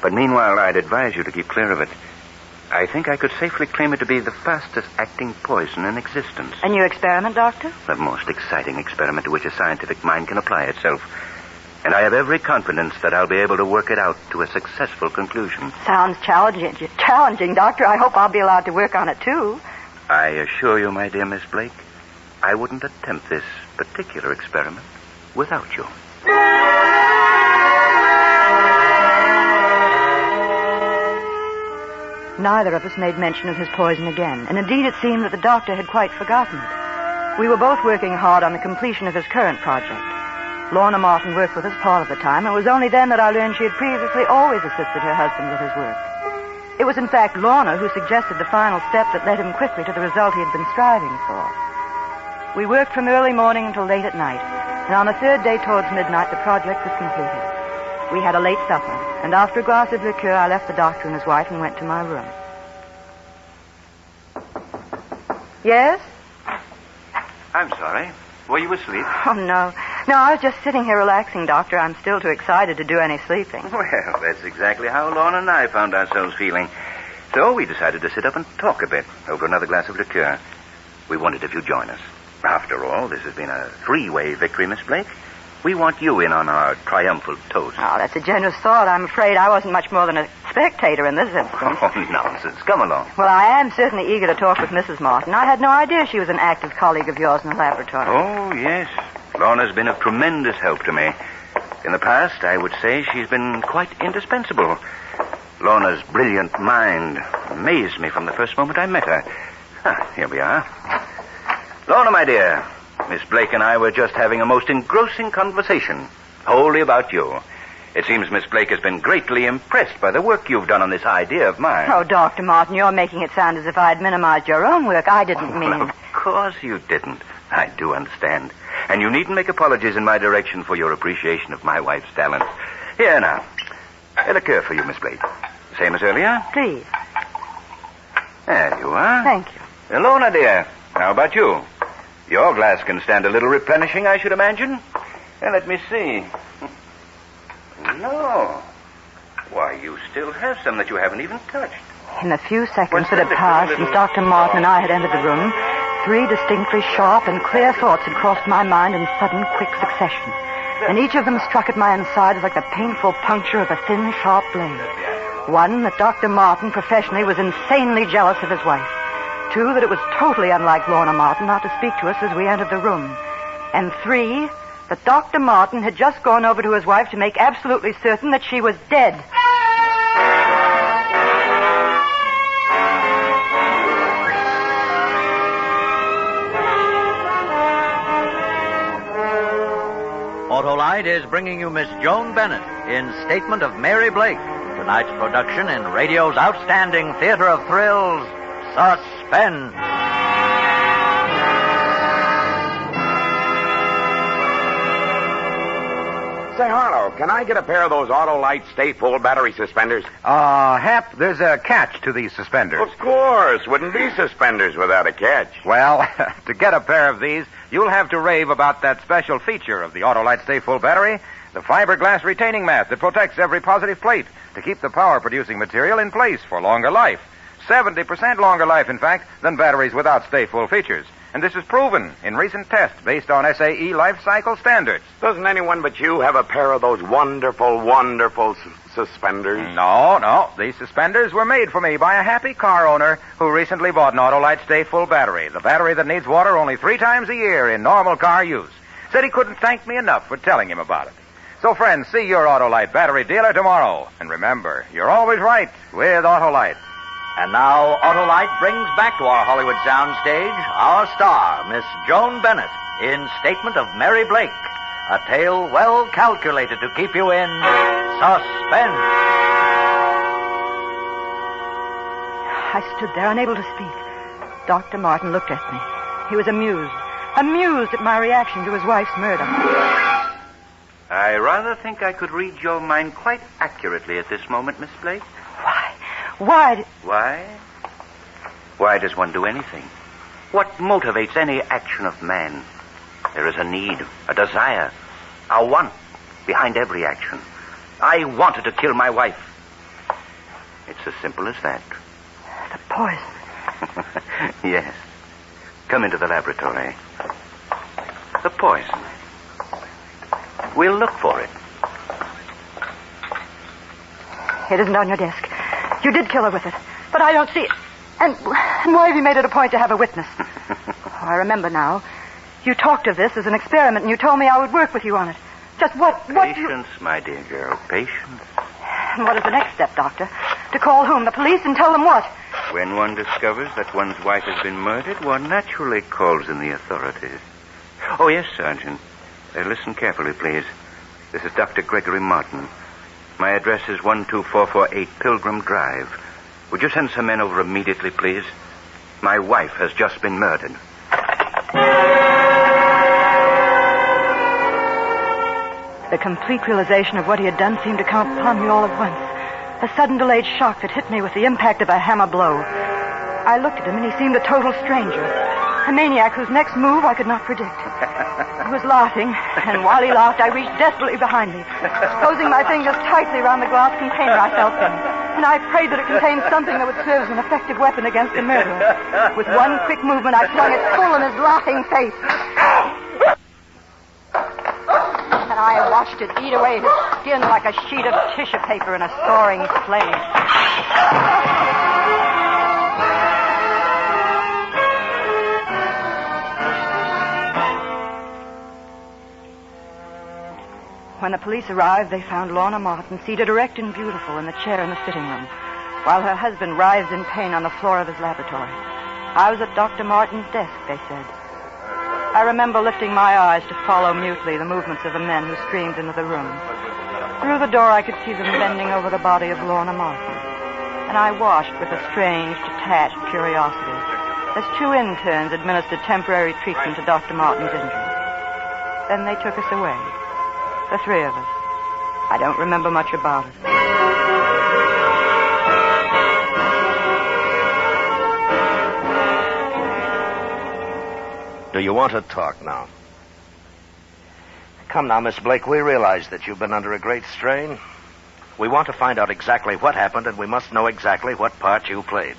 But meanwhile, I'd advise you to keep clear of it. I think I could safely claim it to be the fastest acting poison in existence. A new experiment, Doctor? The most exciting experiment to which a scientific mind can apply itself. And I have every confidence that I'll be able to work it out to a successful conclusion. Sounds challenging. Challenging, Doctor. I hope I'll be allowed to work on it, too. I assure you, my dear Miss Blake, I wouldn't attempt this particular experiment without you. Neither of us made mention of his poison again, and indeed it seemed that the doctor had quite forgotten it. We were both working hard on the completion of his current project. Lorna Martin worked with us part of the time, and it was only then that I learned she had previously always assisted her husband with his work. It was in fact Lorna who suggested the final step that led him quickly to the result he had been striving for. We worked from early morning until late at night, and on the third day towards midnight the project was completed. We had a late supper, and after a glass of liqueur I left the doctor and his wife and went to my room. Yes? I'm sorry. Were you asleep? Oh, no. No, I was just sitting here relaxing, Doctor. I'm still too excited to do any sleeping. Well, that's exactly how Lorna and I found ourselves feeling. So we decided to sit up and talk a bit over another glass of liqueur. We wondered if you'd join us. After all, this has been a three-way victory, Miss Blake. We want you in on our triumphal toast. Oh, that's a generous thought. I'm afraid I wasn't much more than a spectator in this instance. Oh, nonsense. Come along. Well, I am certainly eager to talk with Mrs. Martin. I had no idea she was an active colleague of yours in the laboratory. Oh, yes. Lorna's been of tremendous help to me. In the past, I would say she's been quite indispensable. Lorna's brilliant mind amazed me from the first moment I met her. Here we are. Lorna, my dear, Miss Blake and I were just having a most engrossing conversation, wholly about you. It seems Miss Blake has been greatly impressed by the work you've done on this idea of mine. Oh, Dr. Martin, you're making it sound as if I'd minimized your own work. I didn't mean... Well, of course you didn't. I do understand. And you needn't make apologies in my direction for your appreciation of my wife's talent. Here now. A liqueur for you, Miss Blake. Same as earlier? Please. There you are. Thank you. Lorna, dear. How about you? Your glass can stand a little replenishing, I should imagine. Let me see. No. Why, you still have some that you haven't even touched. In the few seconds that had passed since Dr. Martin and I had entered the room, three distinctly sharp and clear thoughts had crossed my mind in sudden, quick succession. And each of them struck at my insides like the painful puncture of a thin, sharp blade. One, that Dr. Martin, professionally, was insanely jealous of his wife. Two, that it was totally unlike Lorna Martin not to speak to us as we entered the room. And three, that Dr. Martin had just gone over to his wife to make absolutely certain that she was dead. Autolite is bringing you Miss Joan Bennett in Statement of Mary Blake, tonight's production in radio's outstanding theater of thrills, Suspense. Say, Harlow, can I get a pair of those Autolite Stay Full battery suspenders? Hap, there's a catch to these suspenders. Of course. Wouldn't be suspenders without a catch. Well, to get a pair of these, you'll have to rave about that special feature of the Autolite Stay Full battery, the fiberglass retaining mat that protects every positive plate to keep the power-producing material in place for longer life. 70% longer life, in fact, than batteries without Stay Full features. And this is proven in recent tests based on SAE life cycle standards. Doesn't anyone but you have a pair of those wonderful, wonderful suspenders? No. These suspenders were made for me by a happy car owner who recently bought an Autolite Stay Full battery, the battery that needs water only 3 times a year in normal car use. Said he couldn't thank me enough for telling him about it. So, friends, see your Autolite battery dealer tomorrow. And remember, you're always right with Autolite. And now, Autolite brings back to our Hollywood soundstage our star, Miss Joan Bennett, in Statement of Mary Blake, a tale well calculated to keep you in suspense. I stood there, unable to speak. Dr. Martin looked at me. He was amused at my reaction to his wife's murder. I rather think I could read your mind quite accurately at this moment, Miss Blake. Why? Why does one do anything? What motivates any action of man? There is a need, a desire, a want behind every action. I wanted to kill my wife. It's as simple as that. Poison? Yes. Come into the laboratory. The poison. We'll look for it. It isn't on your desk. You did kill her with it, but I don't see it. And why have you made it a point to have a witness? I remember now. You talked of this as an experiment, and you told me I would work with you on it. Just what Patience, my dear girl, patience. And what is the next step, Doctor? To call whom? The police, and tell them what? When one discovers that one's wife has been murdered, one naturally calls in the authorities. Oh, yes, Sergeant. Listen carefully, please. This is Dr. Gregory Martin. My address is 12448 Pilgrim Drive. Would you send some men over immediately, please? My wife has just been murdered. The complete realization of what he had done seemed to come upon me all at once. A sudden delayed shock that hit me with the impact of a hammer blow. I looked at him, and he seemed a total stranger. A maniac whose next move I could not predict. He was laughing, and while he laughed, I reached desperately behind me, closing my fingers tightly around the glass container I felt in. And I prayed that it contained something that would serve as an effective weapon against the murderer. With one quick movement, I flung it full in his laughing face. And I watched it eat away his skin like a sheet of tissue paper in a soaring flame. When the police arrived, they found Lorna Martin seated erect and beautiful in the chair in the sitting room, while her husband writhed in pain on the floor of his laboratory. I was at Dr. Martin's desk, they said. I remember lifting my eyes to follow mutely the movements of the men who streamed into the room. Through the door, I could see them bending over the body of Lorna Martin, and I watched with a strange, detached curiosity as two interns administered temporary treatment to Dr. Martin's injuries. Then they took us away. The three of us. I don't remember much about it. Do you want to talk now? Come now, Miss Blake. We realize that you've been under a great strain. We want to find out exactly what happened, and we must know exactly what part you played.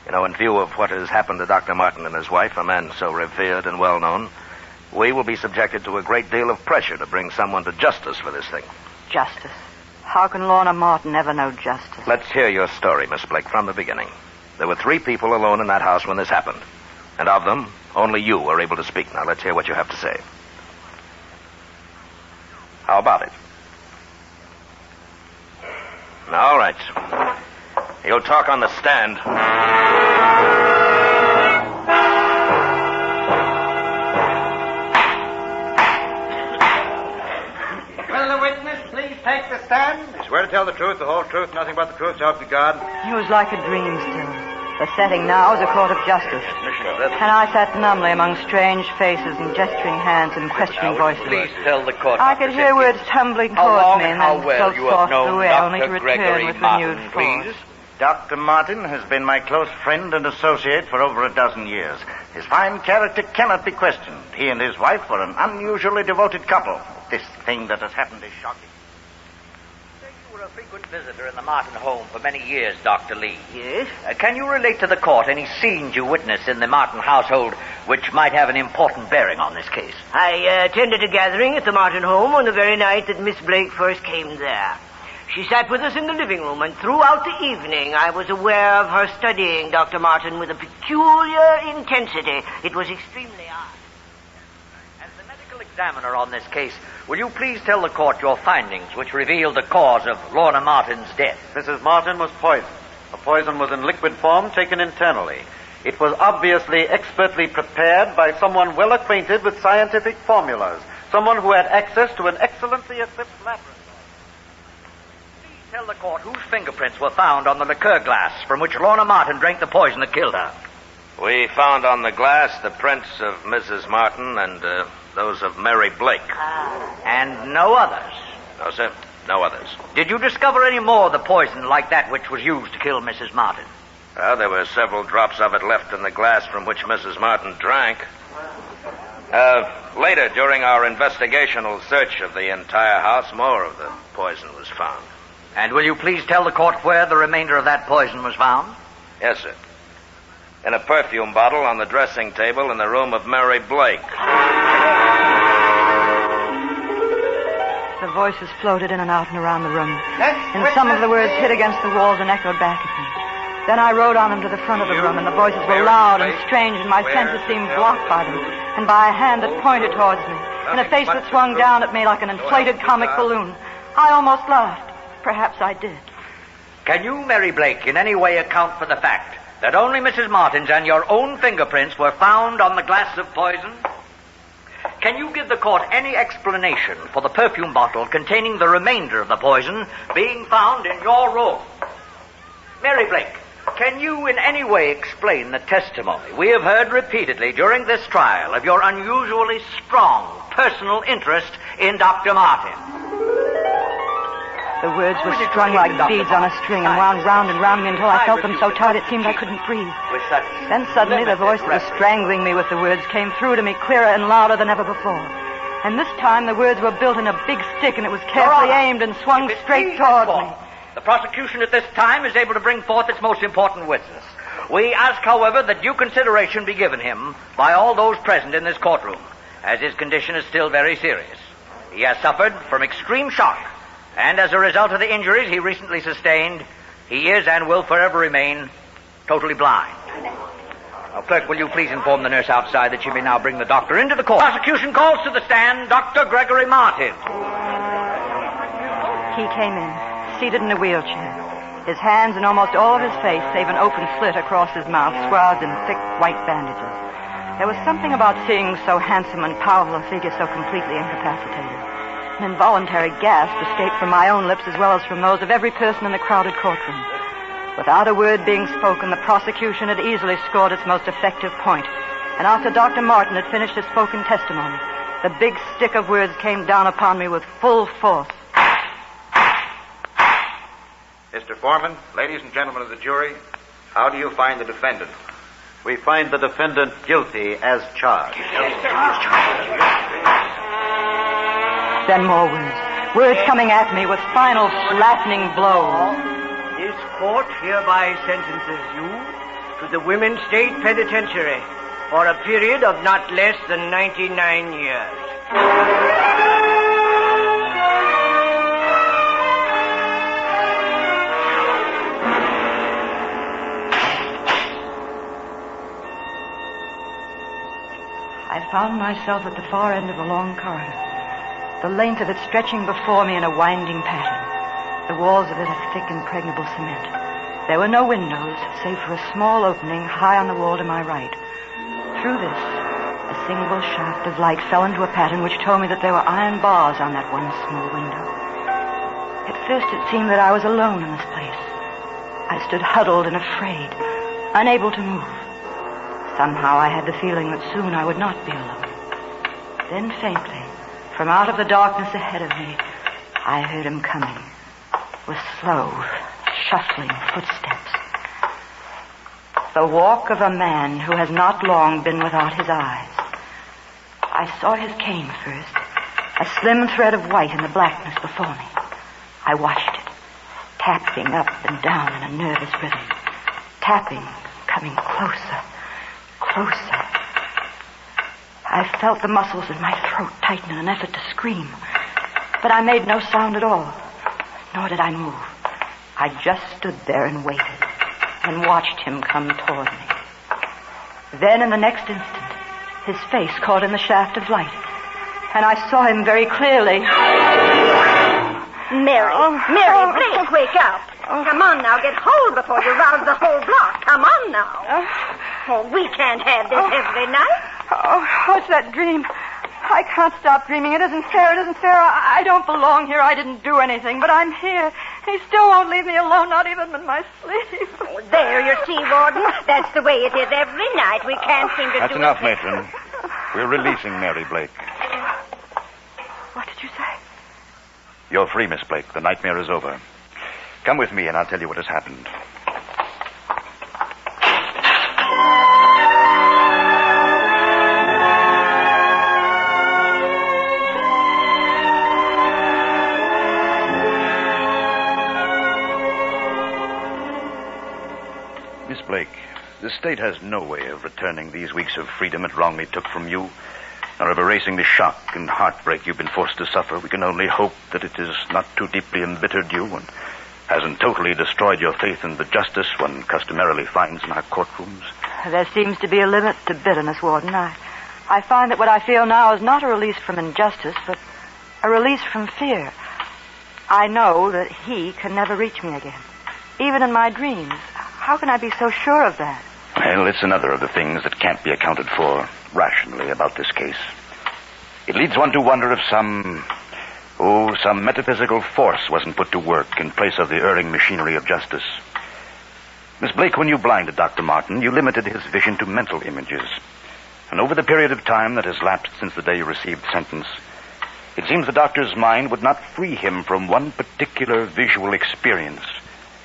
You know, in view of what has happened to Dr. Martin and his wife, a man so revered and well-known, we will be subjected to a great deal of pressure to bring someone to justice for this thing. Justice? How can Lorna Martin ever know justice? Let's hear your story, Miss Blake, from the beginning. There were 3 people alone in that house when this happened. And of them, only you were able to speak. Now, let's hear what you have to say. How about it? All right. You'll talk on the stand. Take the stand. You swear to tell the truth, the whole truth, nothing but the truth, so help you God? It was like a dream still. The setting now is a court of justice. And I sat numbly among strange faces and gesturing hands and questioning voices. Please tell the court. I could hear words tumbling towards me and then well so soft away, only to Dr. return Gregory with Martin, renewed force. Please. Dr. Martin has been my close friend and associate for over a dozen years. His fine character cannot be questioned. He and his wife were an unusually devoted couple. This thing that has happened is shocking. You were a frequent visitor in the Martin home for many years, Dr. Lee. Yes? Can you relate to the court any scenes you witnessed in the Martin household which might have an important bearing on this case? I attended a gathering at the Martin home on the very night that Miss Blake first came there. She sat with us in the living room, and throughout the evening I was aware of her studying Dr. Martin with a peculiar intensity. It was extremely odd. As the medical examiner on this case, will you please tell the court your findings which revealed the cause of Lorna Martin's death? Mrs. Martin was poisoned. The poison was in liquid form, taken internally. It was obviously expertly prepared by someone well acquainted with scientific formulas, someone who had access to an excellently equipped laboratory. Tell the court whose fingerprints were found on the liqueur glass from which Lorna Martin drank the poison that killed her. We found on the glass the prints of Mrs. Martin and those of Mary Blake. And no others? No, sir. No others. Did you discover any more of the poison like that which was used to kill Mrs. Martin? There were several drops of it left in the glass from which Mrs. Martin drank. Later, during our investigational search of the entire house, more of the poison was found. And will you please tell the court where the remainder of that poison was found? Yes, sir. In a perfume bottle on the dressing table in the room of Mary Blake. The voices floated in and out and around the room. And some of the words hit against the walls and echoed back at me. Then I rode on them to the front of the room, and the voices were loud and strange, and my senses seemed blocked by them, and by a hand that pointed towards me, and a face that swung down at me like an inflated comic balloon. I almost laughed. Perhaps I did. Can you, Mary Blake, in any way account for the fact that only Mrs. Martin's and your own fingerprints were found on the glass of poison? Can you give the court any explanation for the perfume bottle containing the remainder of the poison being found in your room? Mary Blake, can you in any way explain the testimony we have heard repeatedly during this trial of your unusually strong personal interest in Dr. Martin? The words were strung like beads on a string and wound round and round me until I felt them so tight it seemed I couldn't breathe. Then suddenly the voice that was strangling me with the words came through to me clearer and louder than ever before. And this time the words were built in a big stick and it was carefully aimed and swung straight toward me. The prosecution at this time is able to bring forth its most important witness. We ask, however, that due consideration be given him by all those present in this courtroom, as his condition is still very serious. He has suffered from extreme shock, and as a result of the injuries he recently sustained, he is and will forever remain totally blind. Now, clerk, will you please inform the nurse outside that she may now bring the doctor into the court. Prosecution calls to the stand Dr. Gregory Martin. He came in, seated in a wheelchair, his hands and almost all of his face, save an open slit across his mouth, swathed in thick white bandages. There was something about seeing so handsome and powerful a figure so completely incapacitated. An involuntary gasp escaped from my own lips as well as from those of every person in the crowded courtroom. Without a word being spoken, the prosecution had easily scored its most effective point. And after Dr. Martin had finished his spoken testimony, the big stick of words came down upon me with full force. Mr. Foreman, ladies and gentlemen of the jury, how do you find the defendant? We find the defendant guilty as charged. Then more words. Words coming at me with final flattening blows. This court hereby sentences you to the Women's State Penitentiary for a period of not less than 99 years. I found myself at the far end of a long corridor, the length of it stretching before me in a winding pattern, the walls of it of thick, impregnable cement. There were no windows, save for a small opening high on the wall to my right. Through this, a single shaft of light fell into a pattern which told me that there were iron bars on that one small window. At first it seemed that I was alone in this place. I stood huddled and afraid, unable to move. Somehow I had the feeling that soon I would not be alone. Then faintly, from out of the darkness ahead of me, I heard him coming with slow, shuffling footsteps. The walk of a man who has not long been without his eyes. I saw his cane first, a slim thread of white in the blackness before me. I watched it, tapping up and down in a nervous rhythm. Tapping, coming closer. Closer. I felt the muscles in my throat tighten in an effort to scream. But I made no sound at all, nor did I move. I just stood there and waited, and watched him come toward me. Then in the next instant, his face caught in the shaft of light, and I saw him very clearly. Mary, Mary, Blake, wake up. Come on now, get hold before you rouse the whole block. Come on now. Oh, we can't have this every night. Oh, what's that dream? I can't stop dreaming. It isn't fair. It isn't fair. I don't belong here. I didn't do anything, but I'm here. He still won't leave me alone, not even in my sleep. Oh, there, you see, Warden. That's the way it is every night. We can't seem to That's do enough, it. matron. We're releasing Mary Blake. What did you say? You're free, Miss Blake. The nightmare is over. Come with me and I'll tell you what has happened. Miss Blake, the state has no way of returning these weeks of freedom it wrongly took from you, nor of erasing the shock and heartbreak you've been forced to suffer. We can only hope that it has not too deeply embittered you and hasn't totally destroyed your faith in the justice one customarily finds in our courtrooms. There seems to be a limit to bitterness, Warden. I find that what I feel now is not a release from injustice, but a release from fear. I know that he can never reach me again, even in my dreams. How can I be so sure of that? Well, it's another of the things that can't be accounted for rationally about this case. It leads one to wonder if some metaphysical force wasn't put to work in place of the erring machinery of justice. Miss Blake, when you blinded Dr. Martin, you limited his vision to mental images. And over the period of time that has lapsed since the day you received sentence, it seems the doctor's mind would not free him from one particular visual experience.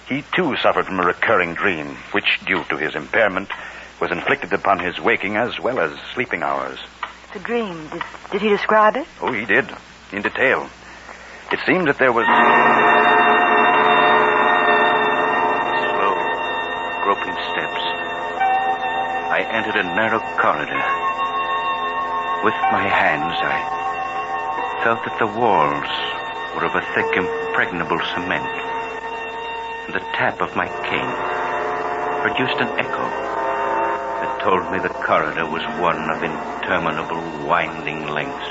He, too, suffered from a recurring dream, which, due to his impairment, was inflicted upon his waking as well as sleeping hours. It's a dream. Did he describe it? Oh, he did, in detail. It seemed that there was slow, groping steps. I entered a narrow corridor. With my hands, I felt that the walls were of a thick, impregnable cement. The tap of my cane produced an echo that told me the corridor was one of interminable winding lengths.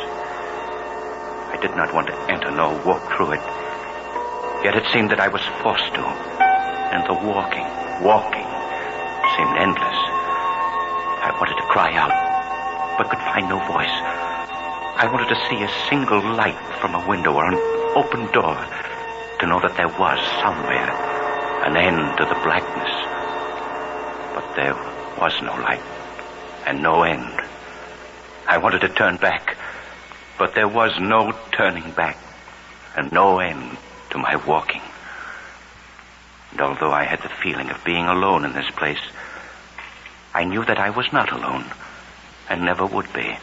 I did not want to enter nor walk through it, yet it seemed that I was forced to, and the walking seemed endless. I wanted to cry out, but could find no voice. I wanted to see a single light from a window or an open door, to know that there was somewhere an end to the blackness. But there was no light and no end. I wanted to turn back, but there was no turning back and no end to my walking. And although I had the feeling of being alone in this place, I knew that I was not alone and never would be.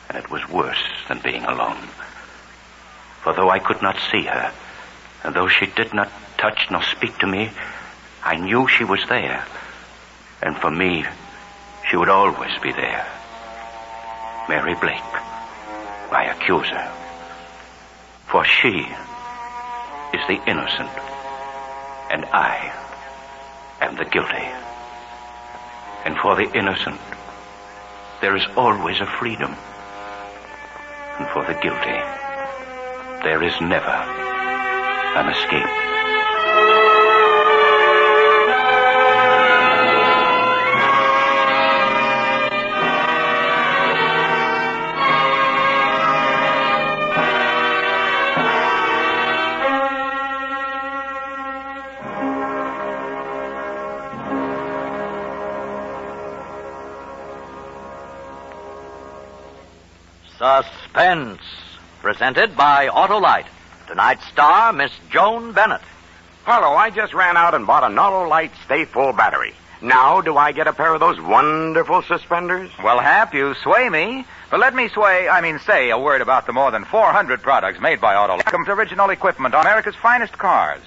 And it was worse than being alone. For though I could not see her, and though she did not touch nor speak to me, I knew she was there. And for me, she would always be there. Mary Blake, my accuser. For she is the innocent, and I am the guilty. And for the innocent, there is always a freedom. And for the guilty, there is never an escape. Suspense, presented by Autolite. Tonight's star, Miss Joan Bennett. Hello, I just ran out and bought an Autolite Stay Full battery. Now do I get a pair of those wonderful suspenders? Well, Hap, you sway me. But let me say a word about the more than 400 products made by Autolite. Comes original equipment on America's finest cars.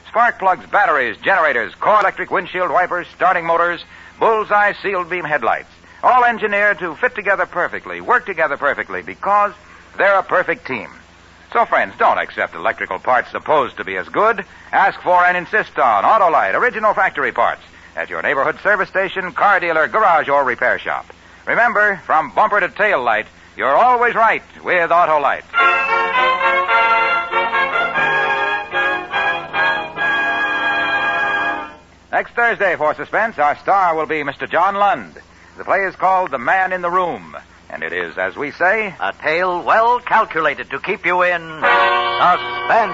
Spark plugs, batteries, generators, core electric windshield wipers, starting motors, bullseye sealed beam headlights. All engineered to fit together perfectly, work together perfectly, because they're a perfect team. So, friends, don't accept electrical parts supposed to be as good. Ask for and insist on Autolite original factory parts at your neighborhood service station, car dealer, garage, or repair shop. Remember, from bumper to tail light, you're always right with Autolite. Next Thursday for Suspense, our star will be Mr. John Lund. The play is called The Man in the Room, and it is, as we say, a tale well calculated to keep you in suspense.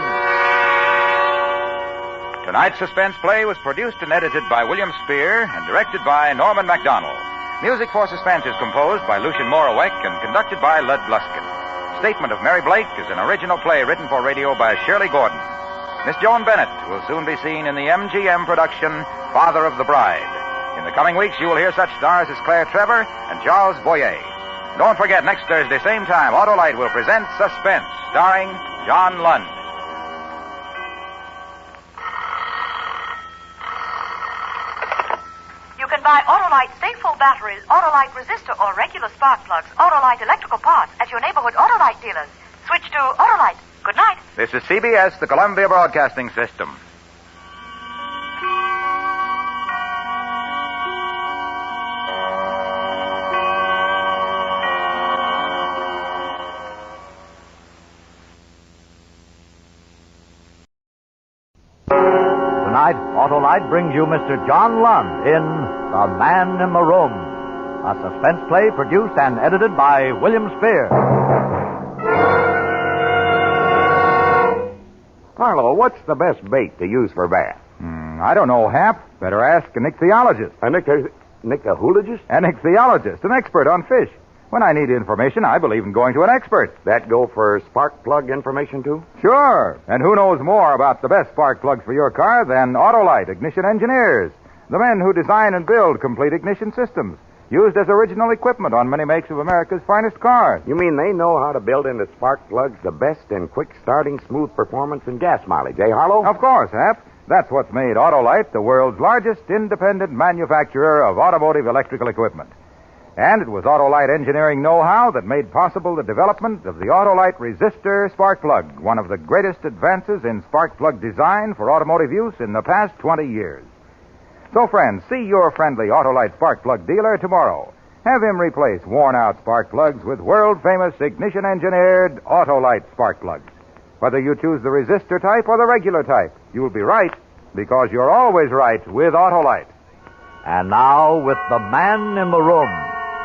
Tonight's Suspense play was produced and edited by William Spear and directed by Norman MacDonald. Music for Suspense is composed by Lucien Moraweck and conducted by Lud Bluskin. Statement of Mary Blake is an original play written for radio by Shirley Gordon. Miss Joan Bennett will soon be seen in the MGM production, Father of the Bride. In the coming weeks, you will hear such stars as Claire Trevor and Charles Boyer. Don't forget, next Thursday, same time, Autolite will present Suspense, starring John Lund. buy Autolite stay-full batteries, Autolite resistor, or regular spark plugs, Autolite electrical parts at your neighborhood Autolite dealers. Switch to Autolite. Good night. This is CBS, the Columbia Broadcasting System. Tonight, Autolite brings you Mr. John Lund in The Man in the Room, a suspense play produced and edited by William Spear. Harlow, what's the best bait to use for bass? I don't know, Hap. Better ask an ichthyologist. An ichthyologist? An ichthyologist, an expert on fish. When I need information, I believe in going to an expert. That go for spark plug information, too? Sure. And who knows more about the best spark plugs for your car than Autolite ignition engineers, the men who design and build complete ignition systems, used as original equipment on many makes of America's finest cars. You mean they know how to build into spark plugs the best in quick starting, smooth performance, and gas mileage, eh, Harlow? Of course, Hap. That's what's made Autolite the world's largest independent manufacturer of automotive electrical equipment. And it was Autolite engineering know-how that made possible the development of the Autolite resistor spark plug, one of the greatest advances in spark plug design for automotive use in the past 20 years. So, friends, see your friendly Autolite spark plug dealer tomorrow. Have him replace worn-out spark plugs with world-famous ignition-engineered Autolite spark plugs. Whether you choose the resistor type or the regular type, you'll be right, because you're always right with Autolite. And now, with The Man in the Room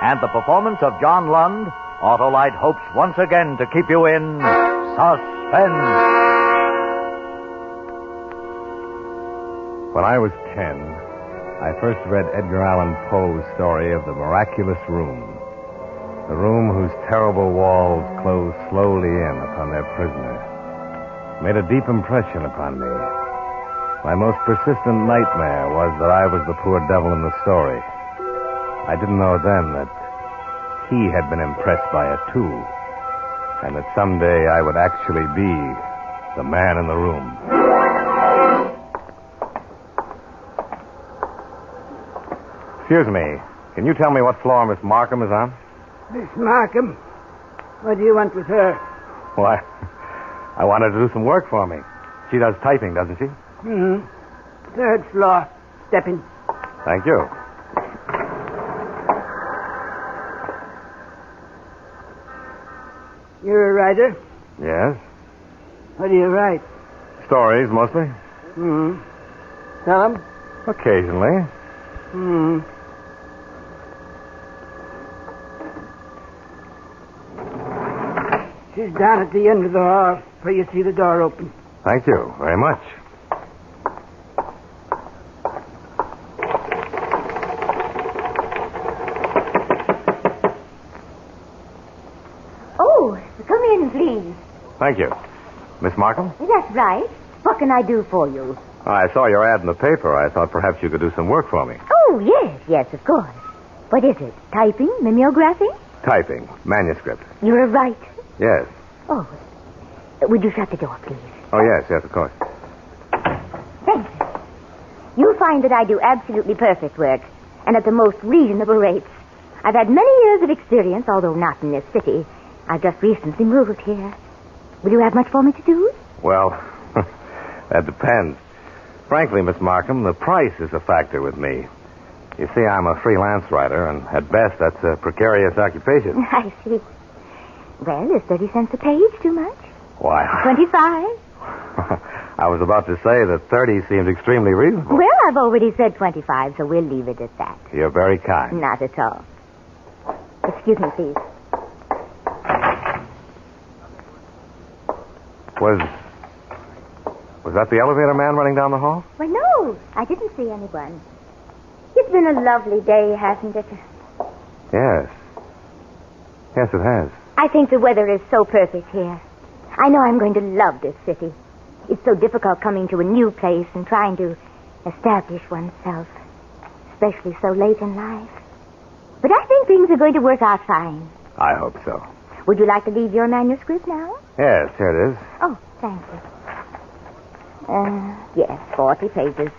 and the performance of John Lund, Autolite hopes once again to keep you in suspense. When I was 10, I first read Edgar Allan Poe's story of the miraculous room. The room whose terrible walls closed slowly in upon their prisoner. Made a deep impression upon me. My most persistent nightmare was that I was the poor devil in the story. I didn't know then that he had been impressed by it, too, and that someday I would actually be the man in the room. Excuse me. Can you tell me what floor Miss Markham is on? Miss Markham? What do you want with her? Why, I want her to do some work for me. She does typing, doesn't she? Third floor. Step in. Thank you. You're a writer? Yes. What do you write? Stories, mostly. Tell 'em? Occasionally. She's down at the end of the hall, where you see the door open. Thank you very much. Oh, come in, please. Thank you. Miss Markham? That's right. What can I do for you? I saw your ad in the paper. I thought perhaps you could do some work for me. Oh, yes, of course. What is it? Typing? Mimeography? Typing. Manuscript. You're a writer? Yes. Oh. Would you shut the door, please? Oh, yes, of course. Thanks. You'll find that I do absolutely perfect work, and at the most reasonable rates. I've had many years of experience, although not in this city. I've just recently moved here. Will you have much for me to do? Well, that depends. Frankly, Miss Markham, the price is a factor with me. You see, I'm a freelance writer, and at best, that's a precarious occupation. I see. Well, is 30 cents a page too much? Why? 25? I was about to say that 30 seemed extremely reasonable. Well, I've already said 25, so we'll leave it at that. You're very kind. Not at all. Excuse me, please. Was that the elevator man running down the hall? Well, no, I didn't see anyone. It's been a lovely day, hasn't it? Yes. Yes, it has. I think the weather is so perfect here. I know I'm going to love this city. It's so difficult coming to a new place and trying to establish oneself, especially so late in life. But I think things are going to work out fine. I hope so. Would you like to leave your manuscript now? Yes, here it is. Oh, thank you. Yes, 40 pages.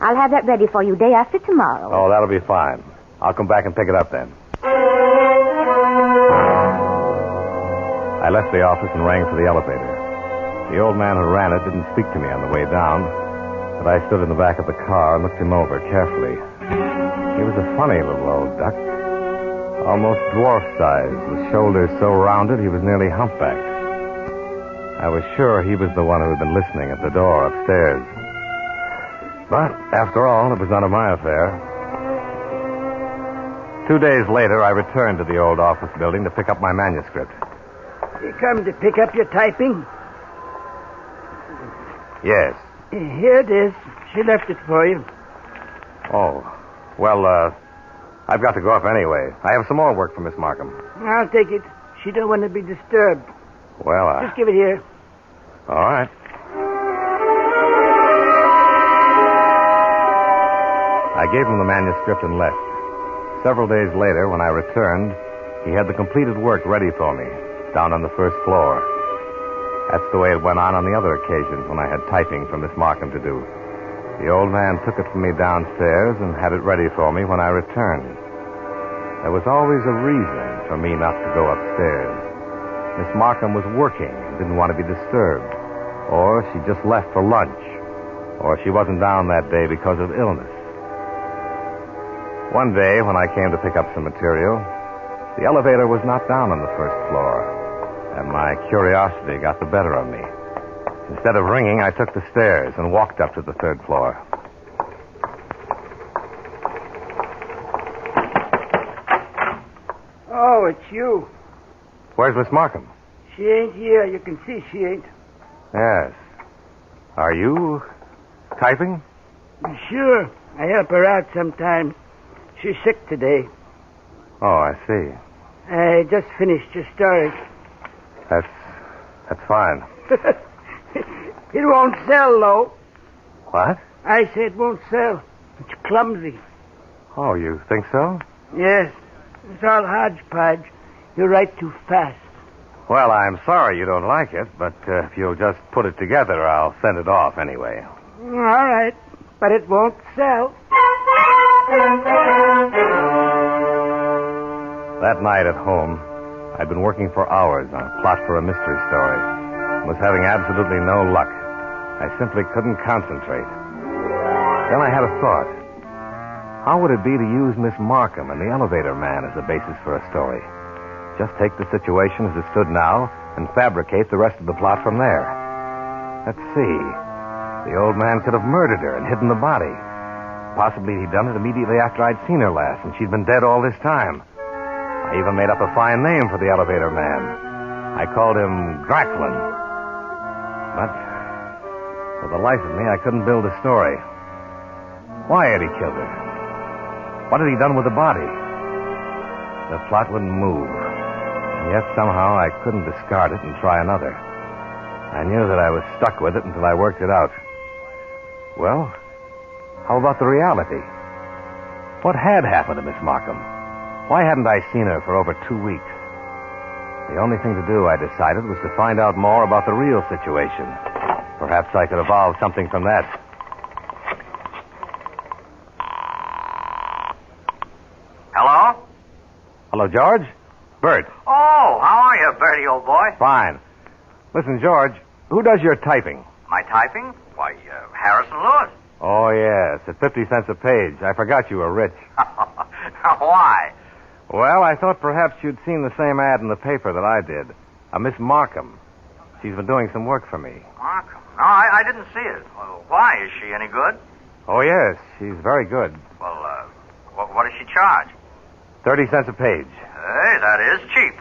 I'll have that ready for you day after tomorrow. Oh, that'll be fine. I'll come back and pick it up then. I left the office and rang for the elevator. The old man who ran it didn't speak to me on the way down, but I stood in the back of the car and looked him over carefully. He was a funny little old duck, almost dwarf-sized, with shoulders so rounded he was nearly humpbacked. I was sure he was the one who had been listening at the door upstairs. But, after all, it was none of my affair. 2 days later, I returned to the old office building to pick up my manuscript. You come to pick up your typing? Yes. Here it is. She left it for you. Oh. Well, I've got to go up anyway. I have some more work for Miss Markham. I'll take it. She don't want to be disturbed. Well, Just give it here. All right. I gave him the manuscript and left. Several days later, when I returned, he had the completed work ready for me, down on the first floor. That's the way it went on the other occasions when I had typing for Miss Markham to do. The old man took it from me downstairs and had it ready for me when I returned. There was always a reason for me not to go upstairs. Miss Markham was working and didn't want to be disturbed. Or she just left for lunch. Or she wasn't down that day because of illness. One day, when I came to pick up some material, the elevator was not down on the first floor, and my curiosity got the better of me. Instead of ringing, I took the stairs and walked up to the third floor. Oh, it's you. Where's Miss Markham? She ain't here. You can see she ain't. Yes. Are you typing? Sure. I help her out sometimes. She's sick today. Oh, I see. I just finished your story. That's fine. It won't sell, though. What? I say it won't sell. It's clumsy. Oh, you think so? Yes. It's all hodgepodge. You write too fast. Well, I'm sorry you don't like it, but if you'll just put it together, I'll send it off anyway. All right. But it won't sell. That night at home, I'd been working for hours on a plot for a mystery story and was having absolutely no luck. I simply couldn't concentrate. Then I had a thought. How would it be to use Miss Markham and the elevator man as a basis for a story? Just take the situation as it stood now and fabricate the rest of the plot from there. Let's see. The old man could have murdered her and hidden the body. Possibly he'd done it immediately after I'd seen her last, and she'd been dead all this time. I even made up a fine name for the elevator man. I called him Draclin. But for the life of me, I couldn't build a story. Why had he killed her? What had he done with the body? The plot wouldn't move. And yet somehow I couldn't discard it and try another. I knew that I was stuck with it until I worked it out. Well, how about the reality? What had happened to Miss Markham? Why hadn't I seen her for over 2 weeks? The only thing to do, I decided, was to find out more about the real situation. Perhaps I could evolve something from that. Hello? Hello, George? Bert. Oh, how are you, Bertie, old boy? Fine. Listen, George, who does your typing? My typing? Why, Harrison Lewis. Oh, yes, at 50 cents a page. I forgot you were rich. Why? Well, I thought perhaps you'd seen the same ad in the paper that I did. A Miss Markham. She's been doing some work for me. Markham? No, I didn't see it. Well, why? Is she any good? Oh, yes, she's very good. Well, what does she charge? 30 cents a page. Hey, that is cheap.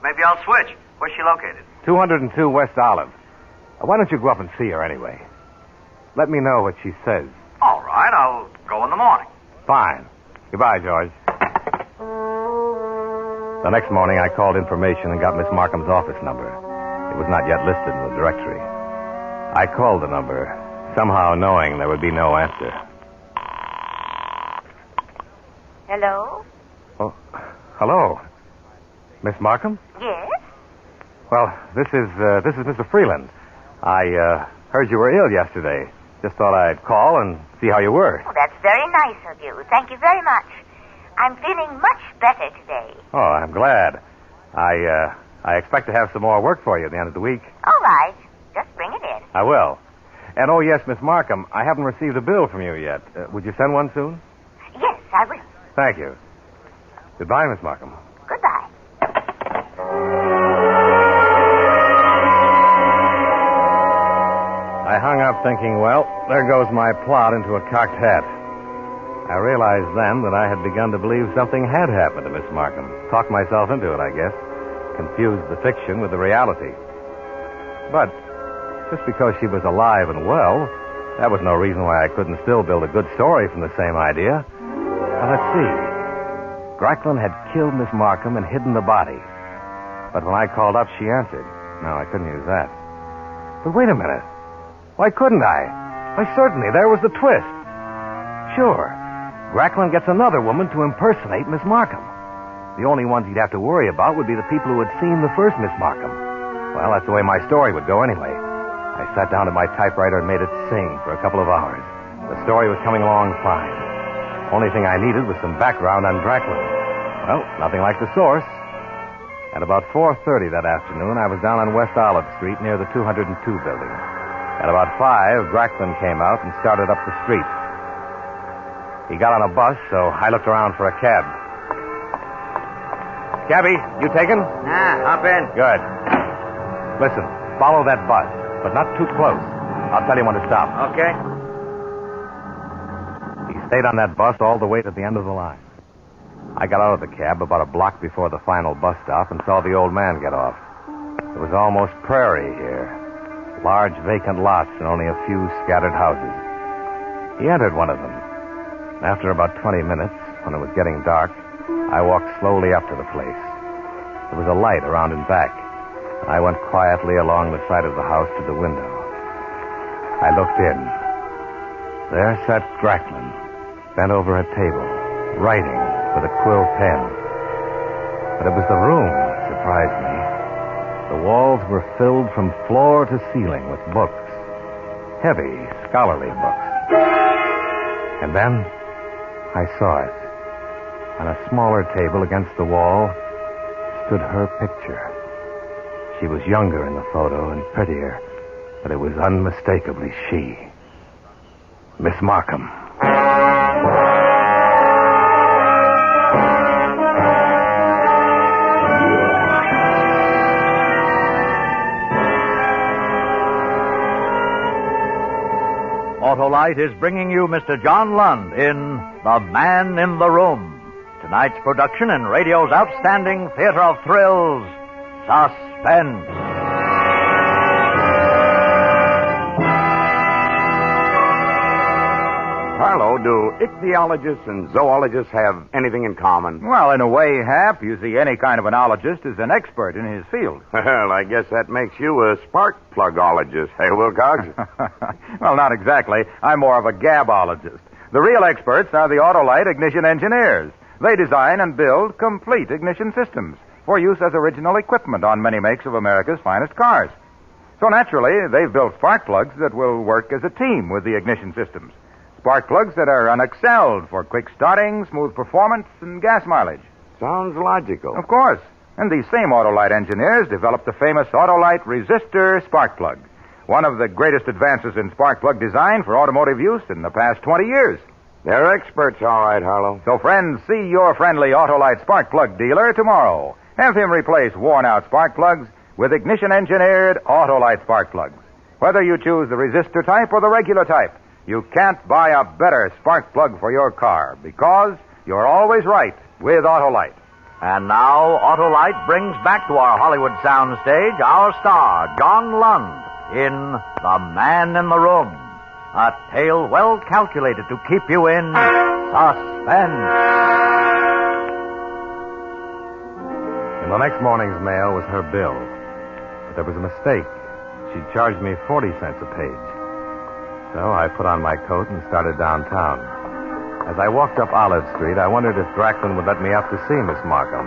Maybe I'll switch. Where's she located? 202 West Olive. Why don't you go up and see her anyway? Let me know what she says. All right, I'll go in the morning. Fine. Goodbye, George. The next morning, I called information and got Miss Markham's office number. It was not yet listed in the directory. I called the number, somehow knowing there would be no answer. Hello? Oh, hello. Miss Markham? Yes? Well, this is Mr. Freeland. I heard you were ill yesterday. Just thought I'd call and see how you were. Oh, that's very nice of you. Thank you very much. I'm feeling much better today. Oh, I'm glad. I expect to have some more work for you at the end of the week. All right. Just bring it in. I will. And, oh, yes, Miss Markham, I haven't received a bill from you yet. Would you send one soon? Yes, I will. Thank you. Goodbye, Miss Markham. Goodbye. I hung up thinking, well, there goes my plot into a cocked hat. I realized then that I had begun to believe something had happened to Miss Markham. Talked myself into it, I guess. Confused the fiction with the reality. But just because she was alive and well, that was no reason why I couldn't still build a good story from the same idea. Now, let's see. Gracklin had killed Miss Markham and hidden the body. But when I called up, she answered. No, I couldn't use that. But wait a minute. Why couldn't I? Why, certainly, there was the twist. Sure. Gracklin gets another woman to impersonate Miss Markham. The only ones he'd have to worry about would be the people who had seen the first Miss Markham. Well, that's the way my story would go anyway. I sat down at my typewriter and made it sing for a couple of hours. The story was coming along fine. Only thing I needed was some background on Gracklin. Well, nothing like the source. At about 4:30 that afternoon, I was down on West Olive Street near the 202 building. At about 5, Gracklin came out and started up the street. He got on a bus, so I looked around for a cab. Cabby, you taken? Nah, hop in. Good. Listen, follow that bus, but not too close. I'll tell you when to stop. Okay. He stayed on that bus all the way to the end of the line. I got out of the cab about a block before the final bus stop and saw the old man get off. It was almost prairie here. Large vacant lots and only a few scattered houses. He entered one of them. After about 20 minutes, when it was getting dark, I walked slowly up to the place. There was a light around and back. I went quietly along the side of the house to the window. I looked in. There sat Gracklin, bent over a table, writing with a quill pen. But it was the room that surprised me. The walls were filled from floor to ceiling with books. Heavy, scholarly books. And then I saw it. On a smaller table against the wall stood her picture. She was younger in the photo and prettier, but it was unmistakably she. Miss Markham. Autolite is bringing you Mr. John Lund in The Man in the Room. Tonight's production in radio's outstanding theater of thrills, Suspense. Harlow, do ichthyologists and zoologists have anything in common? Well, in a way, Hap, you see, any kind of an ologist is an expert in his field. Well, I guess that makes you a spark plugologist, hey, Wilcox? Well, not exactly. I'm more of a gabologist. The real experts are the Autolite ignition engineers. They design and build complete ignition systems for use as original equipment on many makes of America's finest cars. So naturally, they've built spark plugs that will work as a team with the ignition systems. Spark plugs that are unexcelled for quick starting, smooth performance, and gas mileage. Sounds logical. Of course. And these same Autolite engineers developed the famous Autolite resistor spark plug, one of the greatest advances in spark plug design for automotive use in the past 20 years. They're experts, all right, Harlow. So, friends, see your friendly Autolite spark plug dealer tomorrow. Have him replace worn-out spark plugs with ignition-engineered Autolite spark plugs. Whether you choose the resistor type or the regular type, you can't buy a better spark plug for your car because you're always right with Autolite. And now, Autolite brings back to our Hollywood soundstage our star, John Lund, in The Man in the Room. A tale well calculated to keep you in suspense. In the next morning's mail was her bill. But there was a mistake. She'd charged me 40 cents a page. So I put on my coat and started downtown. As I walked up Olive Street, I wondered if Gracklin would let me up to see Miss Markham.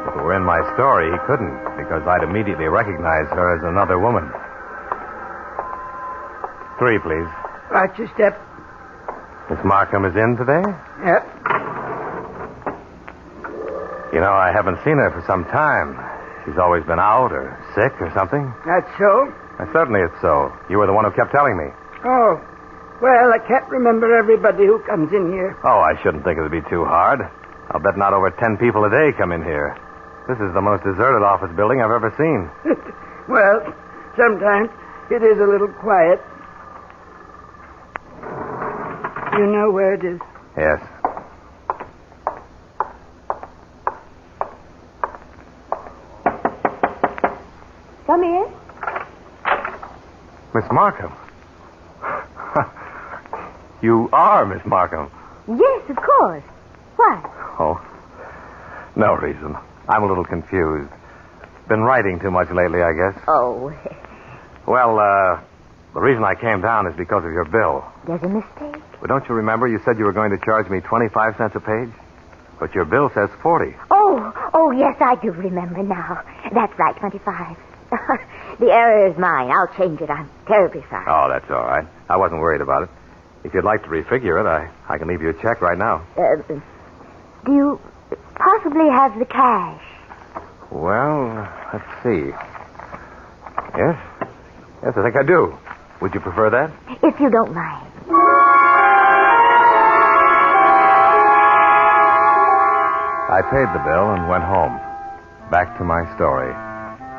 If it were in my story, he couldn't, because I'd immediately recognize her as another woman. 3, please. Watch your step. Miss Markham is in today? Yep. You know, I haven't seen her for some time. She's always been out or sick or something. That's so? Certainly it's so. You were the one who kept telling me. Oh. Well, I can't remember everybody who comes in here. Oh, I shouldn't think it would be too hard. I'll bet not over 10 people a day come in here. This is the most deserted office building I've ever seen. Well, sometimes it is a little quiet. You know where it is? Yes. Come in. Miss Markham. You are Miss Markham. Yes, of course. Why? Oh, no reason. I'm a little confused. Been writing too much lately, I guess. Oh. Well, the reason I came down is because of your bill. There's a mistake. Well, don't you remember you said you were going to charge me 25 cents a page? But your bill says 40. Oh, yes, I do remember now. That's right, 25. The error is mine. I'll change it. I'm terribly sorry. Oh, that's all right. I wasn't worried about it. If you'd like to refigure it, I can leave you a check right now. Do you possibly have the cash? Well, let's see. Yes? Yes, I think I do. Would you prefer that? If you don't mind. I paid the bill and went home. Back to my story.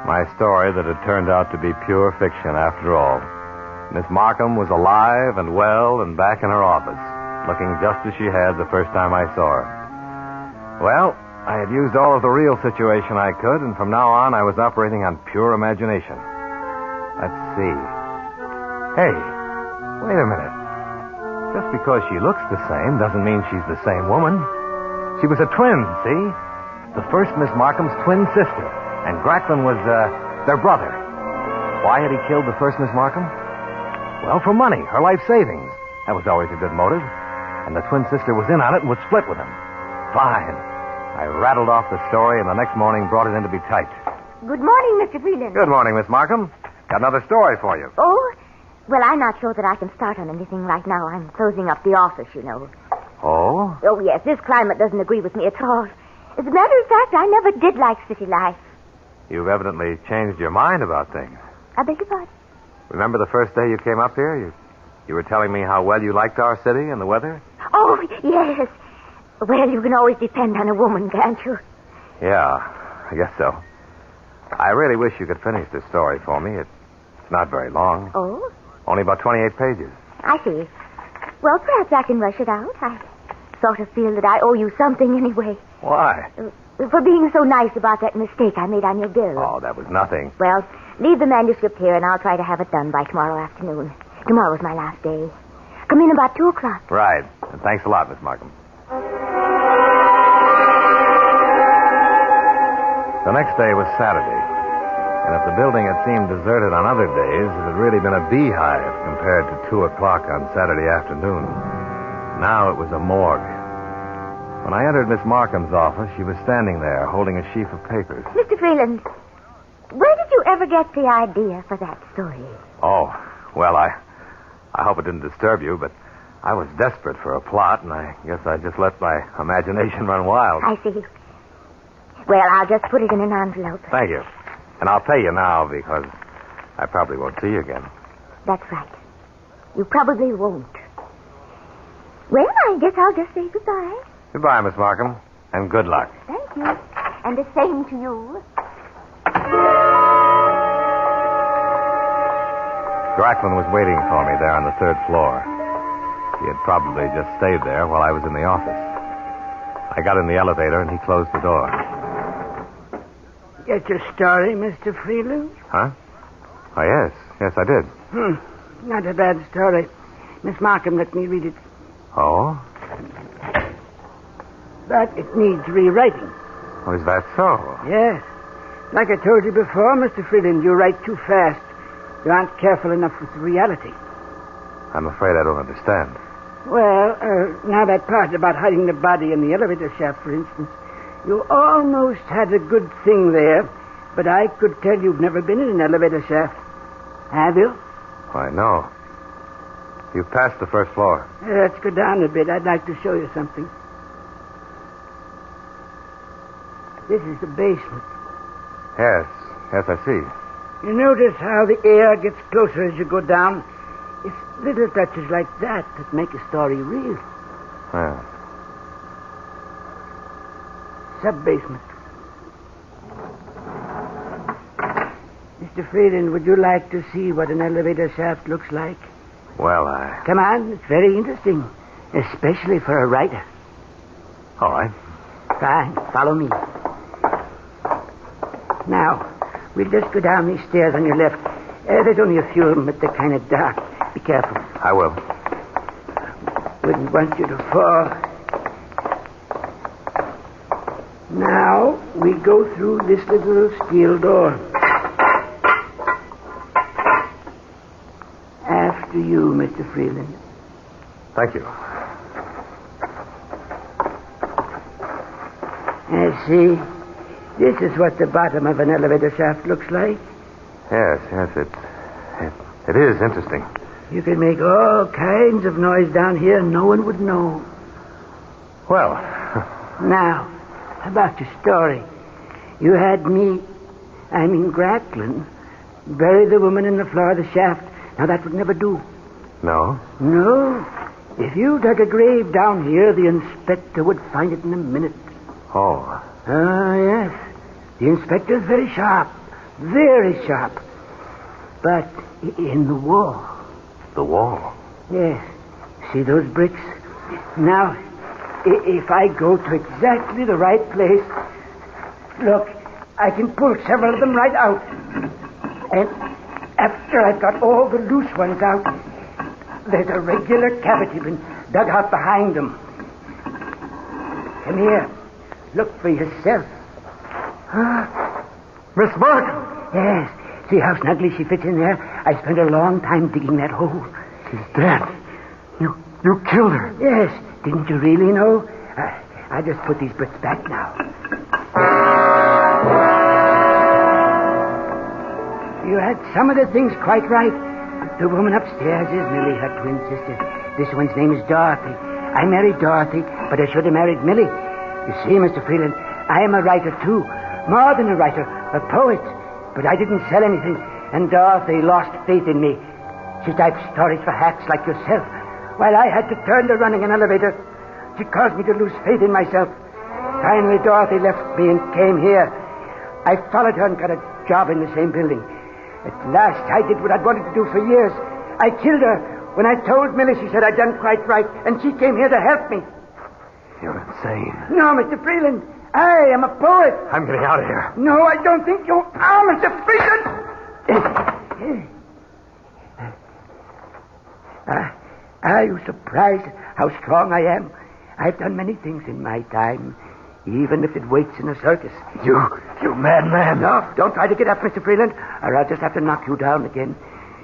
My story that had turned out to be pure fiction after all. Miss Markham was alive and well and back in her office, looking just as she had the first time I saw her. Well, I had used all of the real situation I could, and from now on I was operating on pure imagination. Let's see. Hey, wait a minute. Just because she looks the same doesn't mean she's the same woman. She was a twin, see? The first Miss Markham's twin sister, and Gracklin was, their brother. Why had he killed the first Miss Markham? Well, for money, her life savings. That was always a good motive. And the twin sister was in on it and would split with him. Fine. I rattled off the story and the next morning brought it in to be typed. Good morning, Mr. Freeland. Good morning, Miss Markham. Got another story for you. Oh? Well, I'm not sure that I can start on anything right now. I'm closing up the office, you know. Oh? Oh, yes, this climate doesn't agree with me at all. As a matter of fact, I never did like city life. You've evidently changed your mind about things. I beg your pardon? Remember the first day you came up here? You were telling me how well you liked our city and the weather? Oh, yes. Well, you can always depend on a woman, can't you? Yeah, I guess so. I really wish you could finish this story for me. It's not very long. Oh? Only about 28 pages. I see. Well, perhaps I can rush it out. I sort of feel that I owe you something anyway. Why? For being so nice about that mistake I made on your bill. Oh, that was nothing. Well, leave the manuscript here and I'll try to have it done by tomorrow afternoon. Tomorrow's my last day. Come in about 2 o'clock. Right. And thanks a lot, Miss Markham. The next day was Saturday. And if the building had seemed deserted on other days, it had really been a beehive compared to 2 o'clock on Saturday afternoon. Now it was a morgue. When I entered Miss Markham's office, she was standing there holding a sheaf of papers. Mr. Freeland, where did you ever get the idea for that story? Oh, well, I hope it didn't disturb you, but I was desperate for a plot, and I guess I just let my imagination run wild. I see. Well, I'll just put it in an envelope. Thank you. And I'll pay you now because I probably won't see you again. That's right. You probably won't. Well, I guess I'll just say goodbye. Goodbye, Miss Markham, and good luck. Thank you. And the same to you. Gracklin was waiting for me there on the 3rd floor. He had probably just stayed there while I was in the office. I got in the elevator, and he closed the door. Get your story, Mr. Freeland? Huh? Oh, yes. Yes, I did. Not a bad story. Miss Markham let me read it. Oh? But it needs rewriting. Oh, is that so? Yes. Like I told you before, Mr. Freeland, you write too fast. You aren't careful enough with reality. I'm afraid I don't understand. Well, now that part about hiding the body in the elevator shaft, for instance, you almost had a good thing there, but I could tell you've never been in an elevator shaft. Have you? Why, no. You've passed the first floor. Let's go down a bit. I'd like to show you something. This is the basement. Yes, I see. You notice how the air gets closer as you go down? It's little touches like that that make a story real. Yeah. Sub-basement. Mr. Freeland, would you like to see what an elevator shaft looks like? Well, Come on, it's very interesting, especially for a writer. All right. Fine, follow me. Now, we'll just go down these stairs on your left. There's only a few of them, but they're kind of dark. Be careful. I will. Wouldn't want you to fall. Now, we go through this little steel door. After you, Mr. Freeland. Thank you. See, this is what the bottom of an elevator shaft looks like. Yes, it is interesting. You could make all kinds of noise down here and no one would know. Well. Now, about your story. You had me, Grackland, bury the woman in the floor of the shaft. Now, that would never do. No? No. If you dug a grave down here, the inspector would find it in a minute. Oh. Yes. The inspector's very sharp. Very sharp. But in the wall. The wall? Yes. See those bricks? Now, if I go to exactly the right place, look, I can pull several of them right out. And after I've got all the loose ones out, there's a regular cavity been dug out behind them. Come here. Look for yourself. Miss Markham! Yes. See how snugly she fits in there? I spent a long time digging that hole. She's dead. You killed her. Yes. Didn't you really know? I'll just put these bricks back now. You had some of the things quite right. The woman upstairs is Millie, her twin sister. This one's name is Dorothy. I married Dorothy, but I should have married Millie. You see, Mr. Freeland, I am a writer, too. More than a writer, a poet. But I didn't sell anything, and Dorothy lost faith in me. She typed stories for hacks like yourself, while I had to turn to running an elevator. She caused me to lose faith in myself. Finally, Dorothy left me and came here. I followed her and got a job in the same building. At last, I did what I'd wanted to do for years. I killed her. When I told Millie, she said I'd done quite right, and she came here to help me. You're insane. No, Mr. Freeland. I am a poet. I'm getting out of here. No, I don't think you are, Mr. Freeland. Are you surprised how strong I am? I've done many things in my time, even if it waits in a circus. You madman. No, don't try to get up, Mr. Freeland, or I'll just have to knock you down again.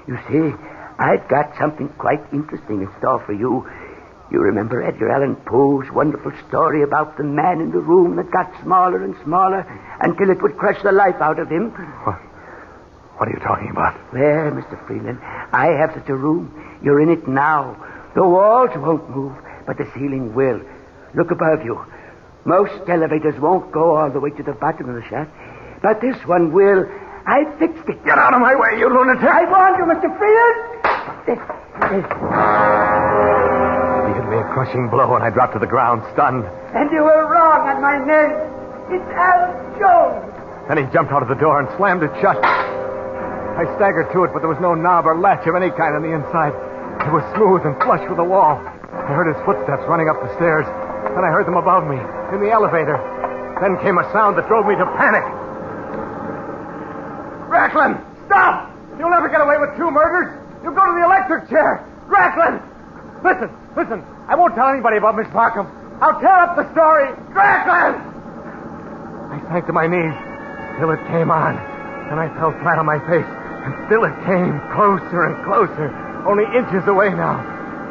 You see, I've got something quite interesting in store for you. You remember Edgar Allan Poe's wonderful story about the man in the room that got smaller and smaller until it would crush the life out of him? What are you talking about? Well, Mr. Freeland, I have such a room. You're in it now. The walls won't move, but the ceiling will. Look above you. Most elevators won't go all the way to the bottom of the shaft, but this one will. I fixed it. Get out of my way, you lunatic! I warned you, Mr. Freeland! He hit me a crushing blow, and I dropped to the ground, stunned. And you were wrong on my name. It's Al Jones. Then he jumped out of the door and slammed it shut. I staggered to it, but there was no knob or latch of any kind on the inside. It was smooth and flush with the wall. I heard his footsteps running up the stairs. Then I heard them above me, in the elevator. Then came a sound that drove me to panic. Racklin, stop! You'll never get away with 2 murders. You'll go to the electric chair. Racklin! Listen. I won't tell anybody about Miss Markham. I'll tear up the story. Racklin! I sank to my knees. Still it came on. Then I fell flat on my face. And still it came, closer and closer. Only inches away now.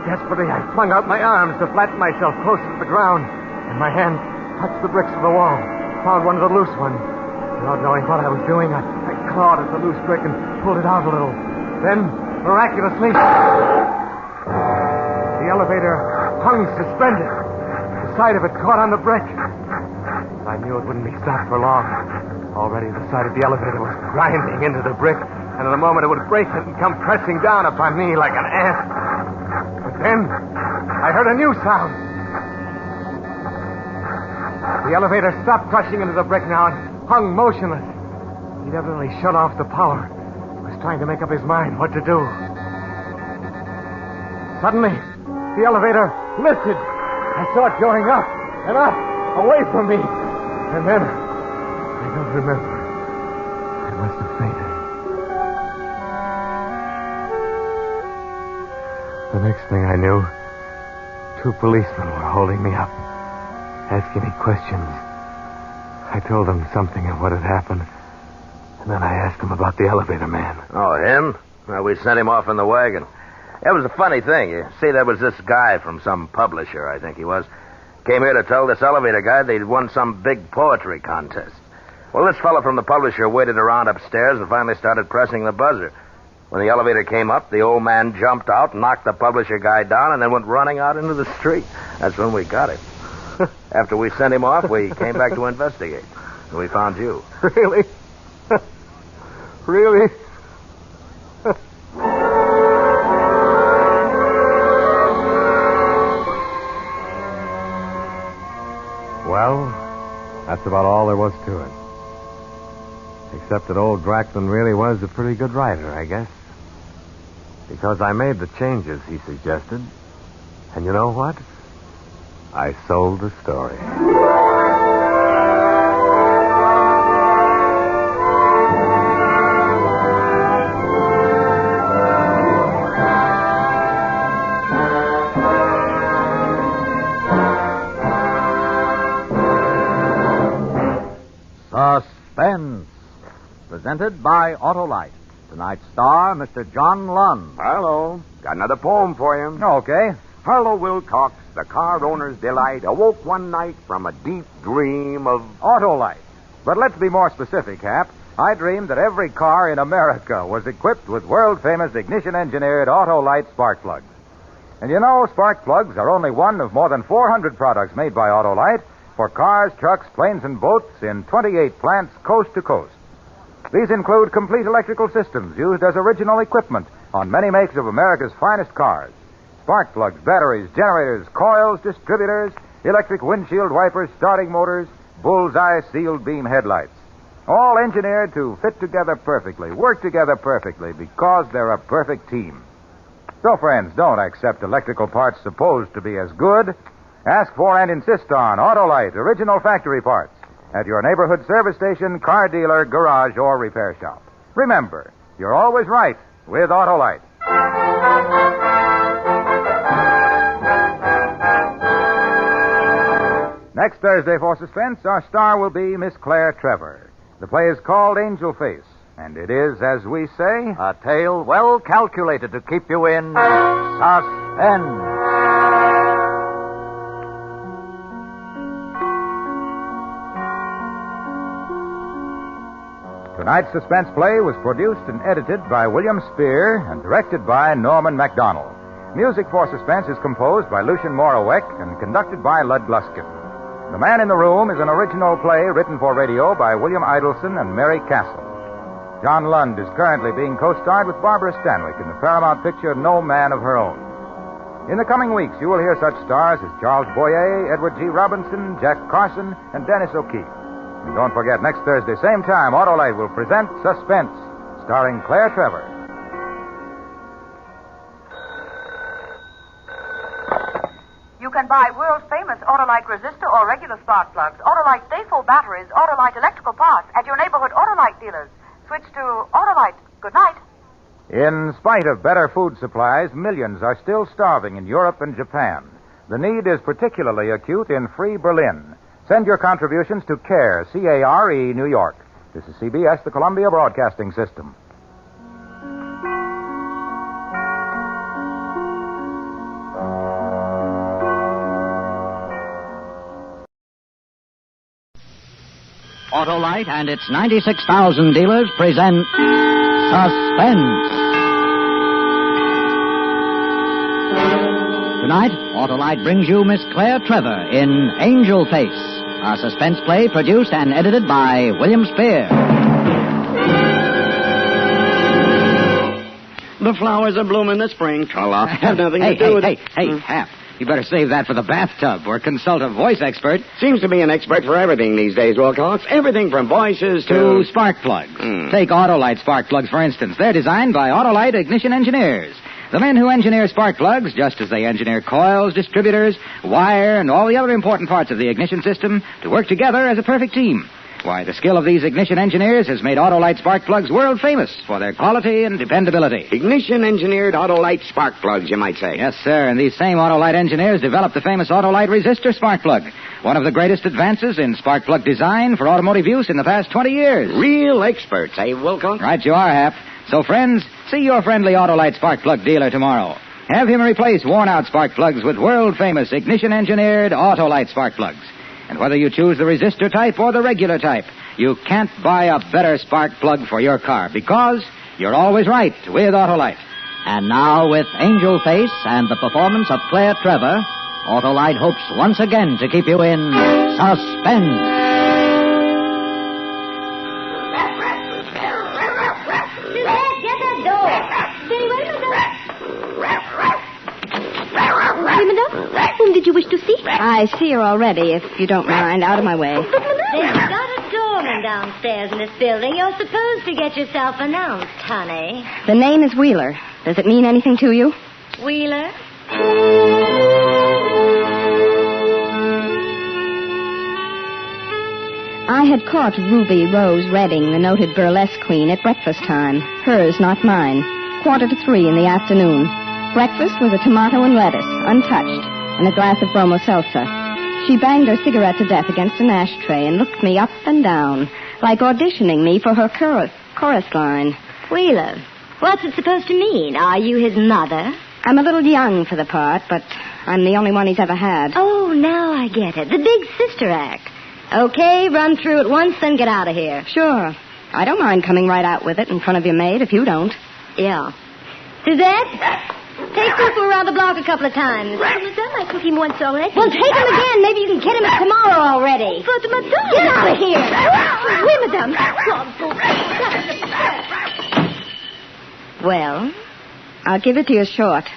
Desperately, I flung out my arms to flatten myself closer to the ground. And my hand touched the bricks of the wall. Found one of the loose ones. Without knowing what I was doing, I clawed at the loose brick and pulled it out a little. Then, miraculously... elevator hung suspended. The side of it caught on the brick. I knew it wouldn't be stopped for long. Already the side of the elevator was grinding into the brick, and in a moment it would break it and come pressing down upon me like an ant. But then I heard a new sound. The elevator stopped crushing into the brick now and hung motionless. He'd evidently shut off the power. Was trying to make up his mind what to do. Suddenly, the elevator lifted. I saw it going up and up, away from me. And then, I don't remember. I must have fainted. The next thing I knew, 2 policemen were holding me up, asking me questions. I told them something of what had happened, and then I asked them about the elevator man. Oh, him? Well, we sent him off in the wagon. It was a funny thing. You see, there was this guy from some publisher, I think he was. Came here to tell this elevator guy they'd won some big poetry contest. Well, this fellow from the publisher waited around upstairs and finally started pressing the buzzer. When the elevator came up, the old man jumped out, knocked the publisher guy down, and then went running out into the street. That's when we got him. After we sent him off, we came back to investigate. And we found you. Really? Really? Well, that's about all there was to it. Except that old Draxton really was a pretty good writer, I guess. Because I made the changes he suggested. And you know what? I sold the story. Suspense, presented by Autolite. Tonight's star, Mr. John Lund. Hello. Got another poem for you. Okay. Harlow Wilcox, the car owner's delight, awoke one night from a deep dream of... Autolite. But let's be more specific, Hap. I dreamed that every car in America was equipped with world-famous ignition-engineered Autolite spark plugs. And you know, spark plugs are only one of more than 400 products made by Autolite for cars, trucks, planes, and boats in 28 plants coast to coast. These include complete electrical systems used as original equipment on many makes of America's finest cars. Spark plugs, batteries, generators, coils, distributors, electric windshield wipers, starting motors, bullseye sealed beam headlights. All engineered to fit together perfectly, work together perfectly, because they're a perfect team. So, friends, don't accept electrical parts supposed to be as good. Ask for and insist on Autolite original factory parts at your neighborhood service station, car dealer, garage, or repair shop. Remember, you're always right with Autolite. Next Thursday for Suspense, our star will be Miss Claire Trevor. The play is called Angel Face, and it is, as we say, a tale well calculated to keep you in suspense. Tonight's suspense play was produced and edited by William Spear and directed by Norman MacDonald. Music for Suspense is composed by Lucien Moraweck and conducted by Lud Gluskin. The Man in the Room is an original play written for radio by William Idelson and Mary Castle. John Lund is currently being co-starred with Barbara Stanwyck in the Paramount picture No Man of Her Own. In the coming weeks, you will hear such stars as Charles Boyer, Edward G. Robinson, Jack Carson, and Dennis O'Keefe. And don't forget, next Thursday, same time, Autolite will present Suspense, starring Claire Trevor. You can buy world-famous Autolite resistor or regular spark plugs, Autolite stay-full batteries, Autolite electrical parts at your neighborhood Autolite dealers. Switch to Autolite. Good night. In spite of better food supplies, millions are still starving in Europe and Japan. The need is particularly acute in Free Berlin. Send your contributions to CARE, C-A-R-E, New York. This is CBS, the Columbia Broadcasting System. Autolite and its 96,000 dealers present Suspense. Tonight, Autolite brings you Miss Claire Trevor in Angel Face, a suspense play produced and edited by William Spear. The flowers are blooming this spring. I'll have nothing to do with it. Hey, Hap. You better save that for the bathtub or consult a voice expert. Seems to be an expert for everything these days, Wilcox. Everything from voices to spark plugs. Take Autolite spark plugs, for instance. They're designed by Autolite ignition engineers. The men who engineer spark plugs, just as they engineer coils, distributors, wire, and all the other important parts of the ignition system to work together as a perfect team. Why, the skill of these ignition engineers has made Autolite spark plugs world famous for their quality and dependability. Ignition-engineered Autolite spark plugs, you might say. Yes, sir, and these same Autolite engineers developed the famous Autolite resistor spark plug, one of the greatest advances in spark plug design for automotive use in the past 20 years. Real experts, eh, Wilcox? Right you are, Hap. So, friends, see your friendly Autolite spark plug dealer tomorrow. Have him replace worn-out spark plugs with world-famous ignition-engineered Autolite spark plugs. And whether you choose the resistor type or the regular type, you can't buy a better spark plug for your car because you're always right with Autolite. And now, with Angel Face and the performance of Claire Trevor, Autolite hopes once again to keep you in suspense. Get that door. Stay away, madame. Whom did you wish to see? I see her already, if you don't mind. Out of my way. They've got a doorman downstairs in this building. You're supposed to get yourself announced, honey. The name is Wheeler. Does it mean anything to you? Wheeler? I had caught Ruby Rose Redding, the noted burlesque queen, at breakfast time. Hers, not mine. 2:45 in the afternoon. Breakfast was a tomato and lettuce, untouched, and a glass of bromo seltzer. She banged her cigarette to death against an ashtray and looked me up and down, like auditioning me for her chorus line. Wheeler, what's it supposed to mean? Are you his mother? I'm a little young for the part, but I'm the only one he's ever had. Oh, now I get it. The big sister act. Okay, run through it once, then get out of here. Sure. I don't mind coming right out with it in front of your maid if you don't. Yeah. Suzette? Take people around the block a couple of times. I took him once already. Well, take him again. Maybe you can get him tomorrow already. But, madame. Get out of here. Oui, madame. Well, I'll give it to you short.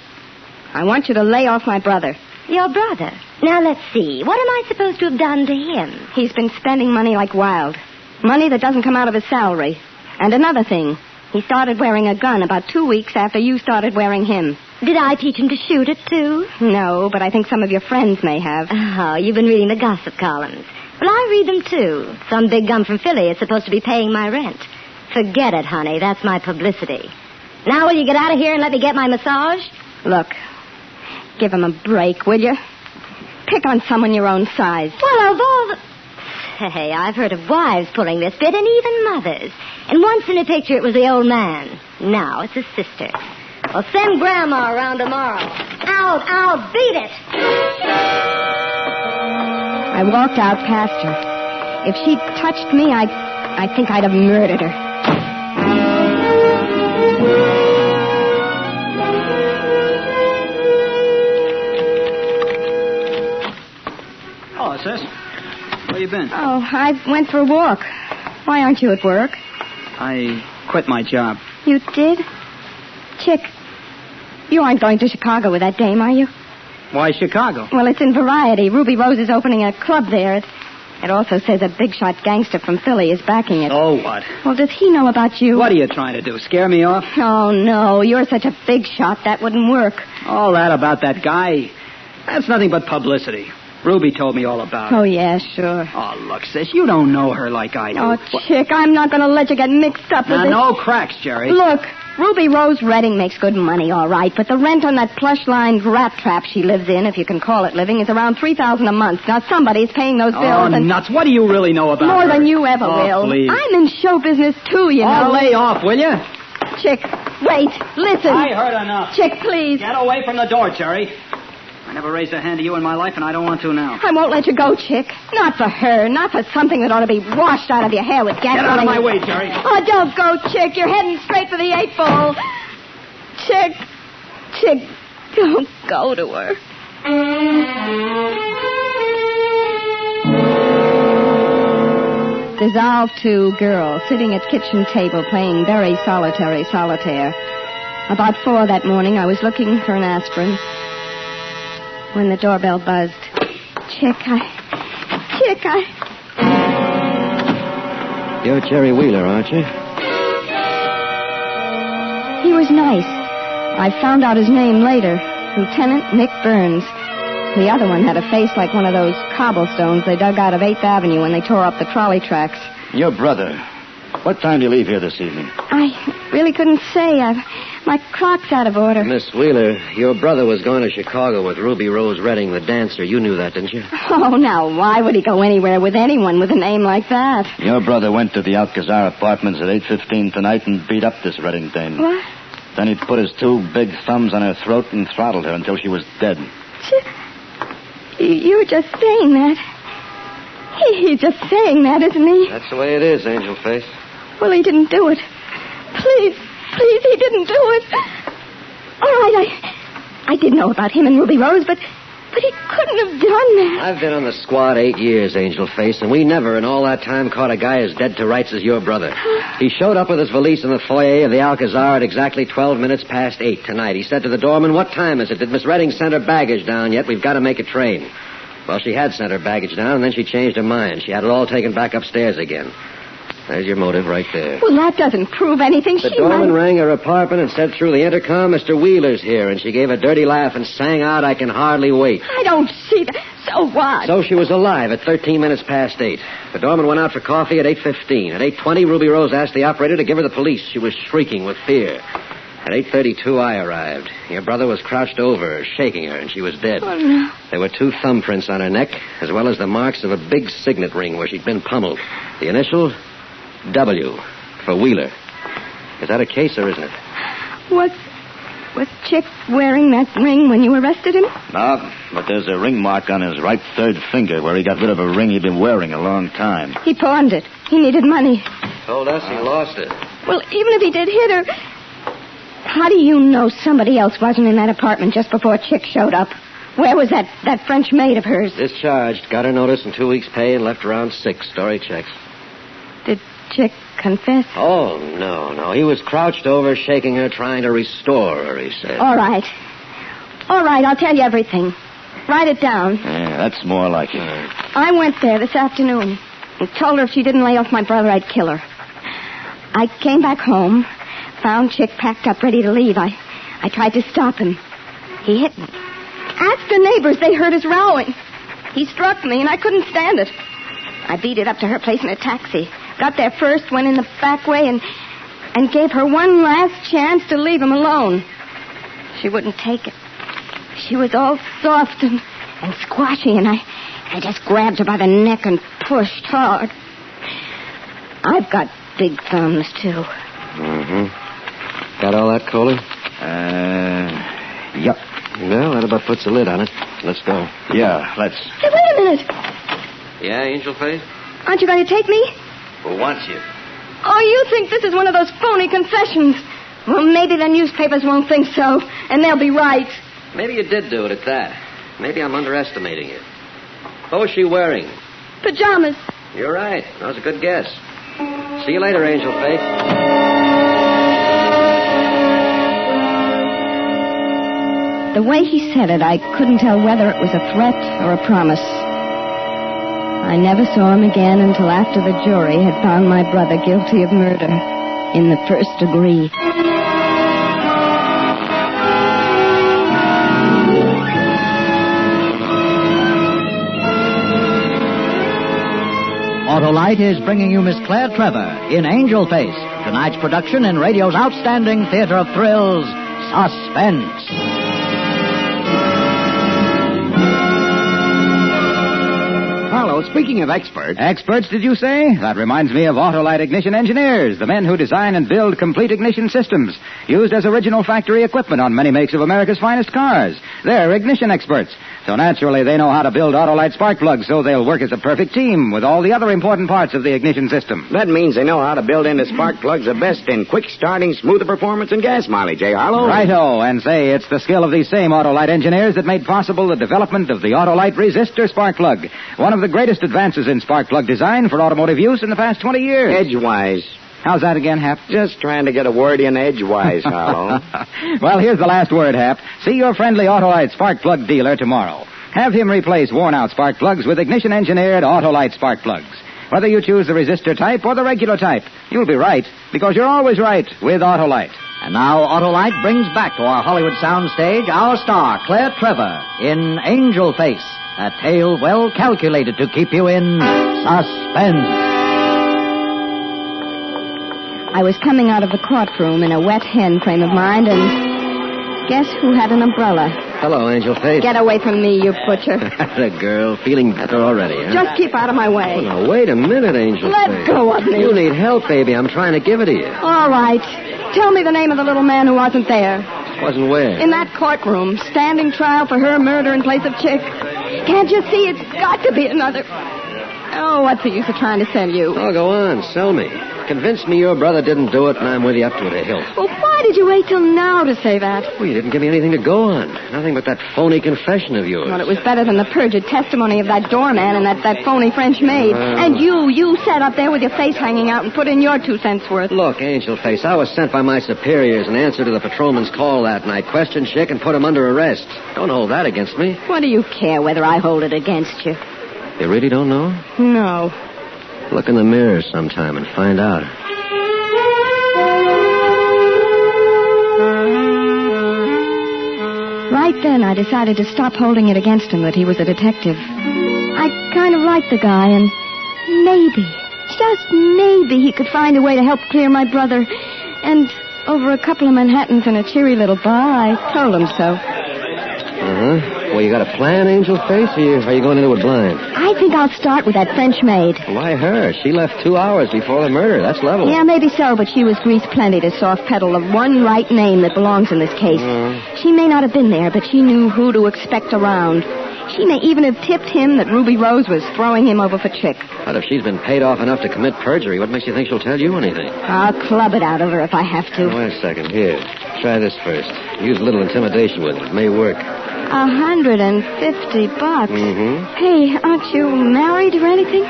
I want you to lay off my brother. Your brother? Now, let's see. What am I supposed to have done to him? He's been spending money like wild. Money that doesn't come out of his salary. And another thing. He started wearing a gun about 2 weeks after you started wearing him. Did I teach him to shoot it, too? No, but I think some of your friends may have. Oh, you've been reading the gossip columns. Well, I read them, too. Some big gum from Philly is supposed to be paying my rent. Forget it, honey. That's my publicity. Now will you get out of here and let me get my massage? Look, give him a break, will you? Pick on someone your own size. Well, of all the... Hey, I've heard of wives pulling this bit, and even mothers. And once in a picture it was the old man. Now it's his sister. Well, send Grandma around tomorrow. I'll beat it. I walked out past her. If she'd touched me, I think I'd have murdered her. Hello, sis. Where you been? Oh, I went for a walk. Why aren't you at work? I quit my job. You did? Chick, you aren't going to Chicago with that dame, are you? Why Chicago? Well, it's in Variety. Ruby Rose is opening a club there. It also says a big-shot gangster from Philly is backing it. Oh, what? Well, does he know about you? What are you trying to do, scare me off? Oh, no. You're such a big shot, that wouldn't work. All that about that guy, that's nothing but publicity. Ruby told me all about it. Oh, yeah, sure. Oh, look, sis, you don't know her like I do. Oh, Chick, I'm not going to let you get mixed up with this. No cracks, Jerry. Look, Ruby Rose Redding makes good money, all right, but the rent on that plush-lined rat trap she lives in, if you can call it living, is around $3,000 a month. Now, somebody's paying those bills. Oh, nuts. What do you really know about More her? than you ever will. Please. I'm in show business, too, you know. Oh, lay off, will you? Chick, wait, listen. I heard enough. Chick, please. Get away from the door, Jerry. I never raised a hand to you in my life, and I don't want to now. I won't let you go, Chick. Not for her. Not for something that ought to be washed out of your hair with gasoline. Get out of my way, Jerry. Oh, don't go, Chick. You're heading straight for the 8 ball. Chick, don't go to her. Dissolved 2 girl sitting at kitchen table playing very solitary solitaire. About 4 that morning, I was looking for an aspirin when the doorbell buzzed. Chick, You're Jerry Wheeler, aren't you? He was nice. I found out his name later. Lieutenant Nick Burns. The other one had a face like one of those cobblestones they dug out of 8th Avenue when they tore up the trolley tracks. Your brother. What time do you leave here this evening? I really couldn't say. My clock's out of order. Miss Wheeler, your brother was going to Chicago with Ruby Rose Redding, the dancer. You knew that, didn't you? Oh, now, why would he go anywhere with anyone with a name like that? Your brother went to the Alcazar Apartments at 8:15 tonight and beat up this Redding dame. What? Then he put his 2 big thumbs on her throat and throttled her until she was dead. You were just saying that. He's just saying that, isn't he? That's the way it is, Angel Face. Well, he didn't do it. Please, he didn't do it. All right, I did know about him and Ruby Rose, but he couldn't have done that. I've been on the squad 8 years, Angel Face, and we never in all that time caught a guy as dead to rights as your brother. He showed up with his valise in the foyer of the Alcazar at exactly 12 minutes past 8 tonight. He said to the doorman, "What time is it? Did Miss Redding send her baggage down yet? We've got to make a train." Well, she had sent her baggage down, and then she changed her mind. She had it all taken back upstairs again. There's your motive right there. Well, that doesn't prove anything. The doorman rang her apartment and said through the intercom, "Mr. Wheeler's here," and she gave a dirty laugh and sang out, "I can hardly wait." I don't see that. So what? So she was alive at 13 minutes past 8. The doorman went out for coffee at 8:15. At 8:20, Ruby Rose asked the operator to give her the police. She was shrieking with fear. At 8:32, I arrived. Your brother was crouched over her, shaking her, and she was dead. Oh, no. There were 2 thumbprints on her neck, as well as the marks of a big signet ring where she'd been pummeled. The initial, W, for Wheeler. Is that a case, or isn't it? Was Chick wearing that ring when you arrested him? No, but there's a ring mark on his right 3rd finger where he got rid of a ring he'd been wearing a long time. He pawned it. He needed money. Told us he lost it. Well, even if he did hit her, how do you know somebody else wasn't in that apartment just before Chick showed up? Where was that French maid of hers? Discharged. Got her notice and 2 weeks' pay and left around 6. Story checks. Did Chick confess? Oh, no. He was crouched over, shaking her, trying to restore her, he said. All right, I'll tell you everything. Write it down. Yeah, that's more like it. I went there this afternoon and told her if she didn't lay off my brother, I'd kill her. I came back home, found Chick packed up, ready to leave. I tried to stop him. He hit me. Ask the neighbors. They heard us rowing. He struck me, and I couldn't stand it. I beat it up to her place in a taxi. Got there first, went in the back way, and gave her one last chance to leave him alone. She wouldn't take it. She was all soft and squashy, and I just grabbed her by the neck and pushed hard. I've got big thumbs, too. Mm-hmm. Got all that, Coley? Yep. Well, that about puts a lid on it. Let's go. Yeah, let's. Hey, wait a minute. Yeah, Angel Face? Aren't you going to take me? Who wants you? Oh, you think this is one of those phony confessions. Well, maybe the newspapers won't think so, and they'll be right. Maybe you did do it at that. Maybe I'm underestimating you. What was she wearing? Pajamas. You're right. That was a good guess. See you later, Angel Face. The way he said it, I couldn't tell whether it was a threat or a promise. I never saw him again until after the jury had found my brother guilty of murder in the 1st degree. Autolite is bringing you Miss Claire Trevor in Angel Face, tonight's production in radio's outstanding theater of thrills, Suspense. Carlo, speaking of experts... Experts, did you say? That reminds me of Autolite ignition engineers, the men who design and build complete ignition systems, used as original factory equipment on many makes of America's finest cars. They're ignition experts. So naturally, they know how to build Autolite spark plugs so they'll work as a perfect team with all the other important parts of the ignition system. That means they know how to build into spark plugs the best in quick starting, smoother performance, and gas mileage, eh, Harlow? Righto, and say it's the skill of these same Autolite engineers that made possible the development of the Autolite resistor spark plug, one of the greatest advances in spark plug design for automotive use in the past 20 years. Edgewise. How's that again, Hap? Just trying to get a word in edgewise, Harlow. Well, here's the last word, Hap. See your friendly Autolite spark plug dealer tomorrow. Have him replace worn-out spark plugs with ignition-engineered Autolite spark plugs. Whether you choose the resistor type or the regular type, you'll be right, because you're always right with Autolite. And now Autolite brings back to our Hollywood soundstage our star, Claire Trevor, in Angel Face, a tale well calculated to keep you in suspense. I was coming out of the courtroom in a wet hen frame of mind, and guess who had an umbrella? Hello, Angel Face. Get away from me, you butcher. The girl, feeling better already, huh? Just keep out of my way. Oh, now, wait a minute, Angel Let Face. go of me. You need help, baby. I'm trying to give it to you. All right. Tell me the name of the little man who wasn't there. Wasn't where? In that courtroom, standing trial for her murder in place of Chick. Can't you see it's got to be another... Oh, what's the use of trying to sell you? Oh, go on. Sell me. Convince me your brother didn't do it, and I'm with you up to the hilt. Well, why did you wait till now to say that? Well, you didn't give me anything to go on. Nothing but that phony confession of yours. Well, it was better than the perjured testimony of that doorman and that phony French maid. And you sat up there with your face hanging out and put in your 2 cents worth. Look, Angel Face, I was sent by my superiors in answer to the patrolman's call that night. Questioned Chick and put him under arrest. Don't hold that against me. What do you care whether I hold it against you? You really don't know? No. Look in the mirror sometime and find out. Right then, I decided to stop holding it against him that he was a detective. I kind of liked the guy, and maybe, just maybe, he could find a way to help clear my brother. And over a couple of Manhattans and a cheery little bar, I told him so. Uh-huh. Well, you got a plan, Angel Face, or are you going into it blind? I think I'll start with that French maid. Why her? She left 2 hours before the murder. That's level. Yeah, maybe so, but she was grease plenty to soft pedal the one right name that belongs in this case. She may not have been there, but she knew who to expect around. She may even have tipped him that Ruby Rose was throwing him over for Chick. But if she's been paid off enough to commit perjury, what makes you think she'll tell you anything? I'll club it out of her if I have to. Wait a second. Here, try this first. Use a little intimidation with it. It may work. $150. Mm-hmm. Hey, aren't you married or anything?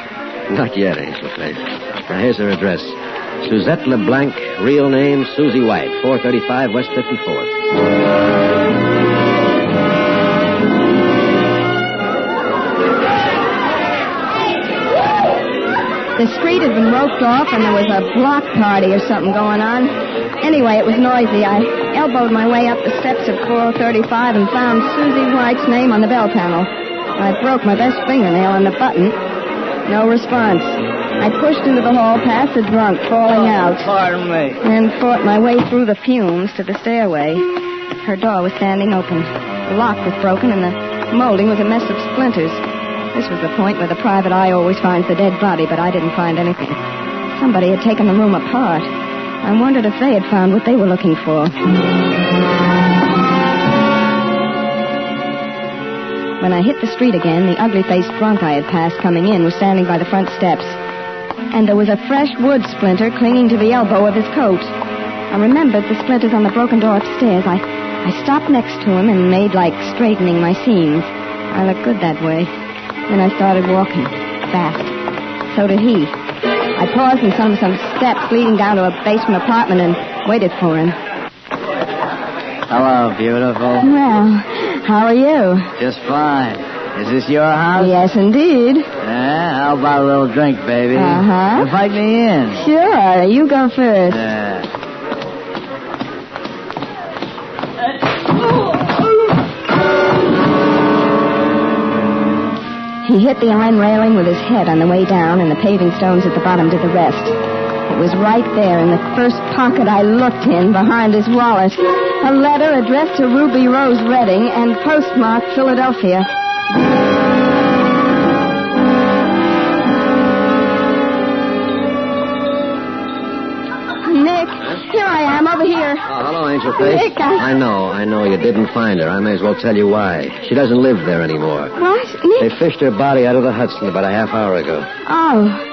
Not yet, Angel Face. Now, here's her address. Suzette LeBlanc, real name Susie White, 435 West 54th. The street had been roped off, and there was a block party or something going on. Anyway, it was noisy. I elbowed my way up the steps of 435 and found Susie White's name on the bell panel. I broke my best fingernail on the button. No response. I pushed into the hall past the drunk, falling out. Pardon me. And fought my way through the fumes to the stairway. Her door was standing open. The lock was broken, and the molding was a mess of splinters. This was the point where the private eye always finds the dead body, but I didn't find anything. Somebody had taken the room apart. I wondered if they had found what they were looking for. When I hit the street again, the ugly-faced drunk I had passed coming in was standing by the front steps. And there was a fresh wood splinter clinging to the elbow of his coat. I remembered the splinters on the broken door upstairs. I stopped next to him and made like straightening my seams. I looked good that way. Then I started walking, fast. So did he. I paused in some steps leading down to a basement apartment and waited for him. Hello, beautiful. Well, how are you? Just fine. Is this your house? Yes, indeed. Yeah, how about a little drink, baby? Uh-huh. Invite me in. Sure, you go first. He hit the iron railing with his head on the way down, and the paving stones at the bottom did the rest. It was right there in the first pocket I looked in, behind his wallet. A letter addressed to Ruby Rose Redding and postmarked Philadelphia. Nick, here I am, over here. Oh, hello, Angel Angel Face. Nick, I know. You didn't find her. I may as well tell you why. She doesn't live there anymore. What? Nick? They fished her body out of the Hudson about a half hour ago. Oh.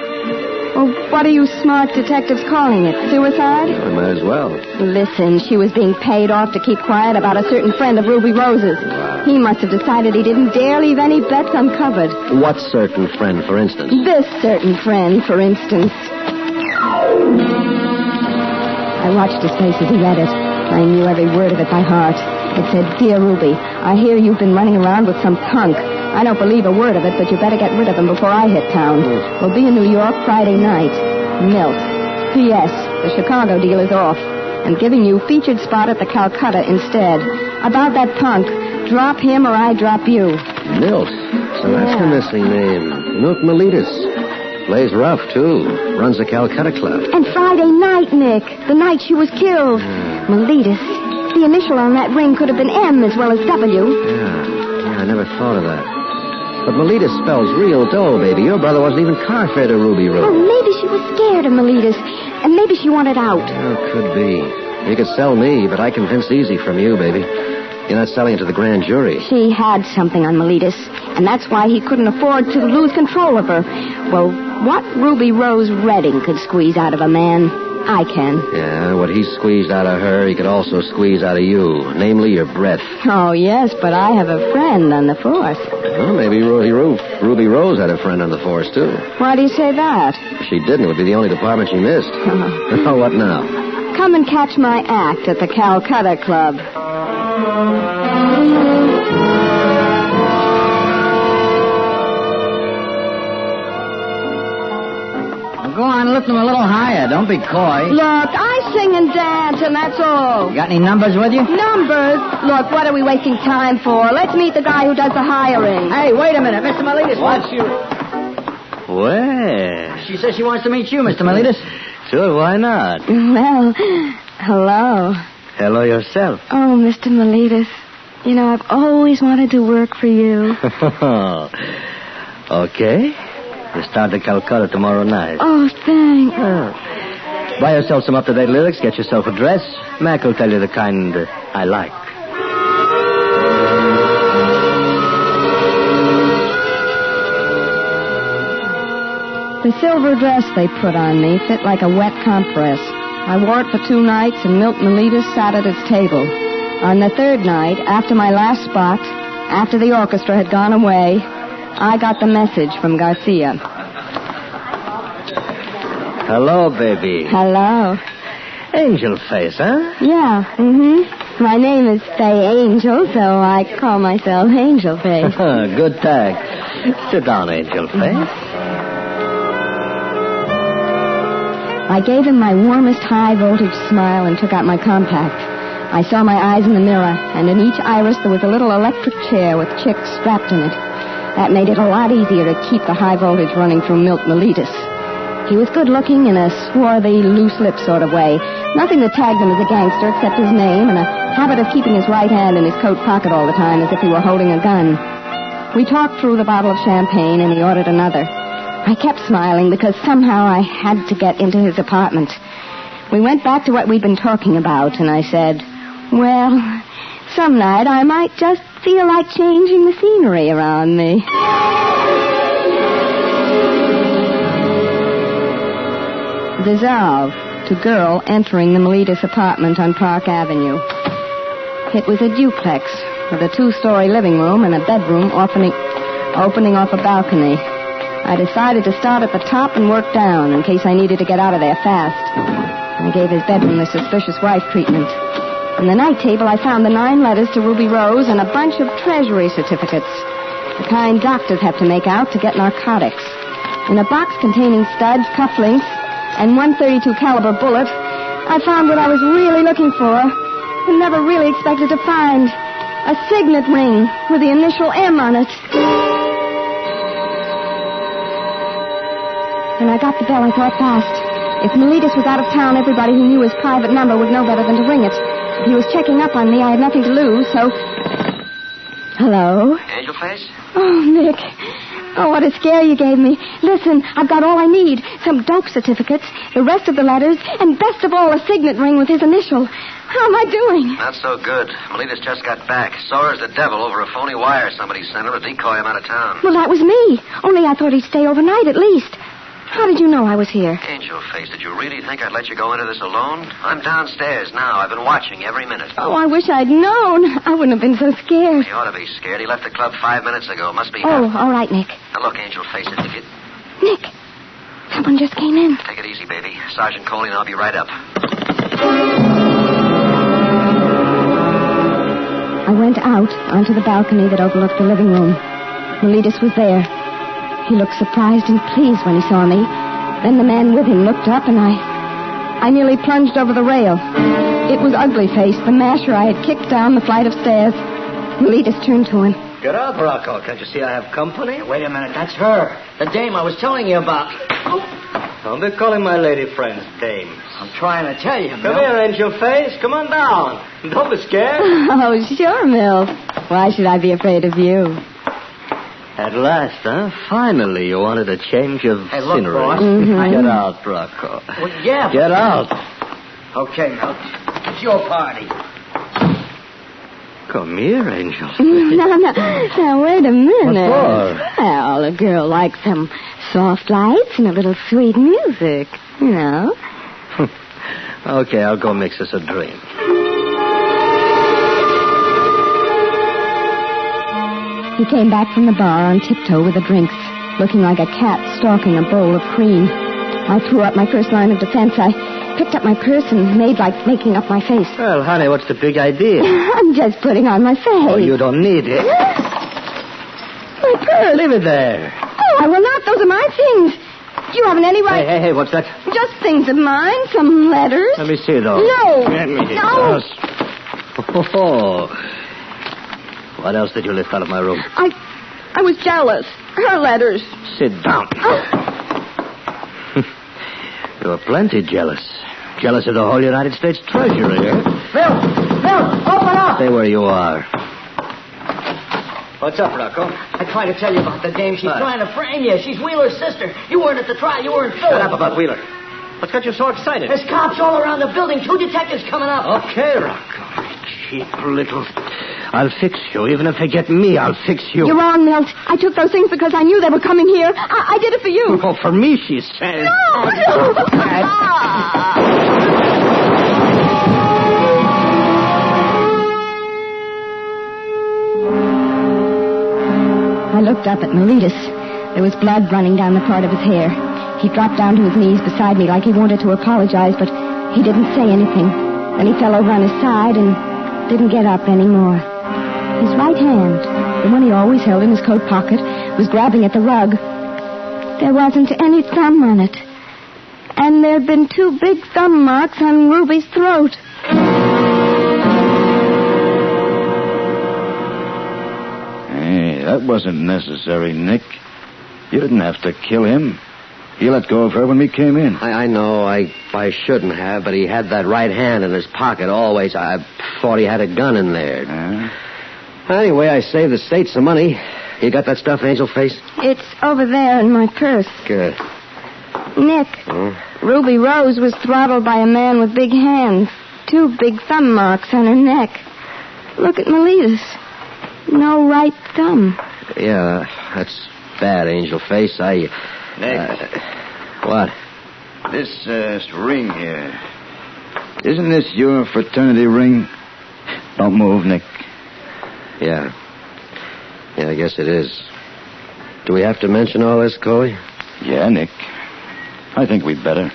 Well, what are you smart detectives calling it? Suicide? Well, might as well. Listen, she was being paid off to keep quiet about a certain friend of Ruby Rose's. Wow. He must have decided he didn't dare leave any bets uncovered. What certain friend, for instance? This certain friend, for instance. I watched his face as he read it. I knew every word of it by heart. It said, Dear Ruby, I hear you've been running around with some punk. I don't believe a word of it, but you better get rid of him before I hit town. We'll be in New York Friday night. Milt. P.S. The Chicago deal is off. I'm giving you featured spot at the Calcutta instead. About that punk, drop him or I drop you. Milt. So that's the missing name. Milt Miletus. Plays rough, too. Runs the Calcutta Club. And Friday night, Nick. The night she was killed. Miletus. The initial on that ring could have been M as well as W. Yeah, I never thought of that. But Miletus spells real dough, baby. Your brother wasn't even car fare to Ruby Rose. Oh, maybe she was scared of Miletus. And maybe she wanted out. Oh, could be. You could sell me, but I convince easy from you, baby. You're not selling it to the grand jury. She had something on Miletus, and that's why he couldn't afford to lose control of her. Well, what Ruby Rose Redding could squeeze out of a man, I can. Yeah, what he squeezed out of her, he could also squeeze out of you. Namely, your breath. Oh, yes, but I have a friend on the force. Well, maybe Ruby Rose had a friend on the force, too. Why do you say that? If she didn't, it would be the only department she missed. Oh, what now? Come and catch my act at the Calcutta Club. Go on, lift them a little higher. Don't be coy. Look, I sing and dance, and that's all. You got any numbers with you? Numbers? Look, what are we wasting time for? Let's meet the guy who does the hiring. Hey, wait a minute. Mr. Miletus wants you. Well. She says she wants to meet you, Mr. Miletus. Sure, why not? Well, hello. Hello yourself. Oh, Mr. Miletus. You know, I've always wanted to work for you. Okay. You start to Calcutta tomorrow night. Oh, thanks. Buy yourself some up-to-date lyrics, get yourself a dress. Mac will tell you the kind I like. The silver dress they put on me fit like a wet compress. I wore it for 2 nights, and Milt Miletus sat at his table. On the 3rd night, after my last spot, after the orchestra had gone away, I got the message from Garcia. Hello, baby. Hello. Angel Face, huh? Yeah, My name is Faye Angel, so I call myself Angel Face. Good tag. Sit down, Angel Face. I gave him my warmest high-voltage smile and took out my compact. I saw my eyes in the mirror, and in each iris there was a little electric chair with chicks strapped in it. That made it a lot easier to keep the high voltage running through Milt Miletus. He was good-looking in a swarthy, loose-lipped sort of way. Nothing that tagged him as a gangster except his name and a habit of keeping his right hand in his coat pocket all the time as if he were holding a gun. We talked through the bottle of champagne, and he ordered another. I kept smiling because somehow I had to get into his apartment. We went back to what we'd been talking about, and I said, well, some night I might just feel like changing the scenery around me. Dissolve to girl entering the Miletus apartment on Park Avenue. It was a duplex with a 2-story living room and a bedroom opening off a balcony. I decided to start at the top and work down in case I needed to get out of there fast. I gave his bedroom the suspicious wife treatment. On the night table, I found the 9 letters to Ruby Rose and a bunch of treasury certificates, the kind doctors have to make out to get narcotics. In a box containing studs, cufflinks, and 132 caliber bullet, I found what I was really looking for and never really expected to find. A signet ring with the initial M on it. When I got the bell, I thought fast. If Miletus was out of town, everybody who knew his private number would know better than to ring it. If he was checking up on me, I had nothing to lose, so... Hello? Angel Face? Oh, Nick. Oh, what a scare you gave me. Listen, I've got all I need. Some dope certificates, the rest of the letters, and best of all, a signet ring with his initial. How am I doing? Not so good. Melita's just got back. Sore as the devil over a phony wire somebody sent him to decoy him out of town. Well, that was me. Only I thought he'd stay overnight at least. How did you know I was here? Angel Face, did you really think I'd let you go into this alone? I'm downstairs now. I've been watching every minute. Oh, I wish I'd known. I wouldn't have been so scared. You ought to be scared. He left the club 5 minutes ago. Must be... Oh, all right, Nick. Now, look, Angel Face, if you... Nick, someone just came in. Take it easy, baby. Sergeant Coley and I'll be right up. I went out onto the balcony that overlooked the living room. Miletus was there. He looked surprised and pleased when he saw me. Then the man with him looked up, and I nearly plunged over the rail. It was Ugly Face, the masher I had kicked down the flight of stairs. Miletus turned to him. Get up, Rocco. Can't you see I have company? Wait a minute. That's her. The dame I was telling you about. Don't be calling my lady friends dames. I'm trying to tell you, Come here, Angel Face. Come on down. Don't be scared. Oh, sure, Mill. Why should I be afraid of you? At last, huh? Finally, you wanted a change of scenery. boss. Mm-hmm. Get out, Rocco. Well, yeah. Get out. Okay, Milt. It's your party. Come here, Angel. No. Now, wait a minute. What for? Well, a girl likes some soft lights and a little sweet music, you know. Okay, I'll go mix us a drink. He came back from the bar on tiptoe with the drinks, looking like a cat stalking a bowl of cream. I threw up my first line of defense. I picked up my purse and made like making up my face. Well, honey, what's the big idea? I'm just putting on my face. Oh, you don't need it. My purse. Leave it there. Oh, I will not. Those are my things. You haven't any right. Hey, what's that? Just things of mine. Some letters. Let me see those. No. Let me see No. those. Oh. What else did you lift out of my room? I was jealous. Her letters. Sit down. You're plenty jealous. Jealous of the whole United States Treasury, eh? Phil, open up. Stay where you are. What's up, Rocco? I tried to tell you about the dame. She's trying to frame you. She's Wheeler's sister. You weren't at the trial. You weren't Phil. Shut up about Wheeler. What's got you so excited? There's cops all around the building. 2 detectives coming up. Okay, Rocco. Cheap little... I'll fix you. Even if they get me, I'll fix you. You're wrong, Milt. I took those things because I knew they were coming here. I did it for you. Oh, for me, she said. No. I looked up at Miletus. There was blood running down the part of his hair. He dropped down to his knees beside me like he wanted to apologize, but he didn't say anything. Then he fell over on his side and didn't get up anymore. His right hand, the one he always held in his coat pocket, was grabbing at the rug. There wasn't any thumb on it. And there'd been 2 big thumb marks on Ruby's throat. Hey, that wasn't necessary, Nick. You didn't have to kill him. He let go of her when we came in. I know I shouldn't have, but he had that right hand in his pocket always. I thought he had a gun in there. Anyway, I saved the state some money. You got that stuff, Angel Face? It's over there in my purse. Good. Nick, Ruby Rose was throttled by a man with big hands. 2 big thumb marks on her neck. Look at Miletus. No right thumb. Yeah, that's bad, Angel Face. Nick. What? This ring here. Isn't this your fraternity ring? Don't move, Nick. Yeah, I guess it is. Do we have to mention all this, Coley? Yeah, Nick. I think we'd better.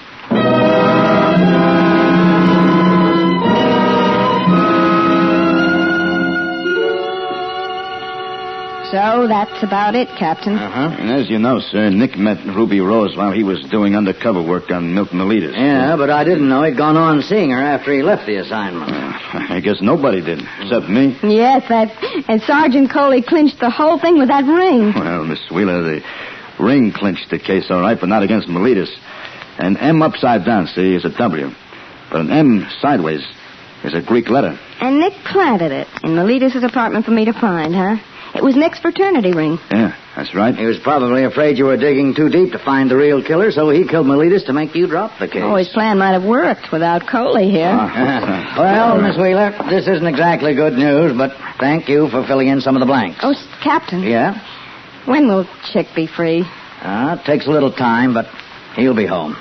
So that's about it, Captain. And as you know, sir, Nick met Ruby Rose while he was doing undercover work on Milton Miletus. Yeah, but I didn't know he'd gone on seeing her after he left the assignment. I guess nobody did, except me. Yes, and Sergeant Coley clinched the whole thing with that ring. Well, Miss Wheeler, the ring clinched the case all right, but not against Miletus. An M upside down, see, is a W. But an M sideways is a Greek letter. And Nick planted it in Miletus' apartment for me to find, huh? It was Nick's fraternity ring. Yeah, that's right. He was probably afraid you were digging too deep to find the real killer, so he killed Miletus to make you drop the case. Oh, his plan might have worked without Coley here. Well, Miss Wheeler, this isn't exactly good news, but thank you for filling in some of the blanks. Oh, Captain. Yeah? When will Chick be free? It takes a little time, but he'll be home.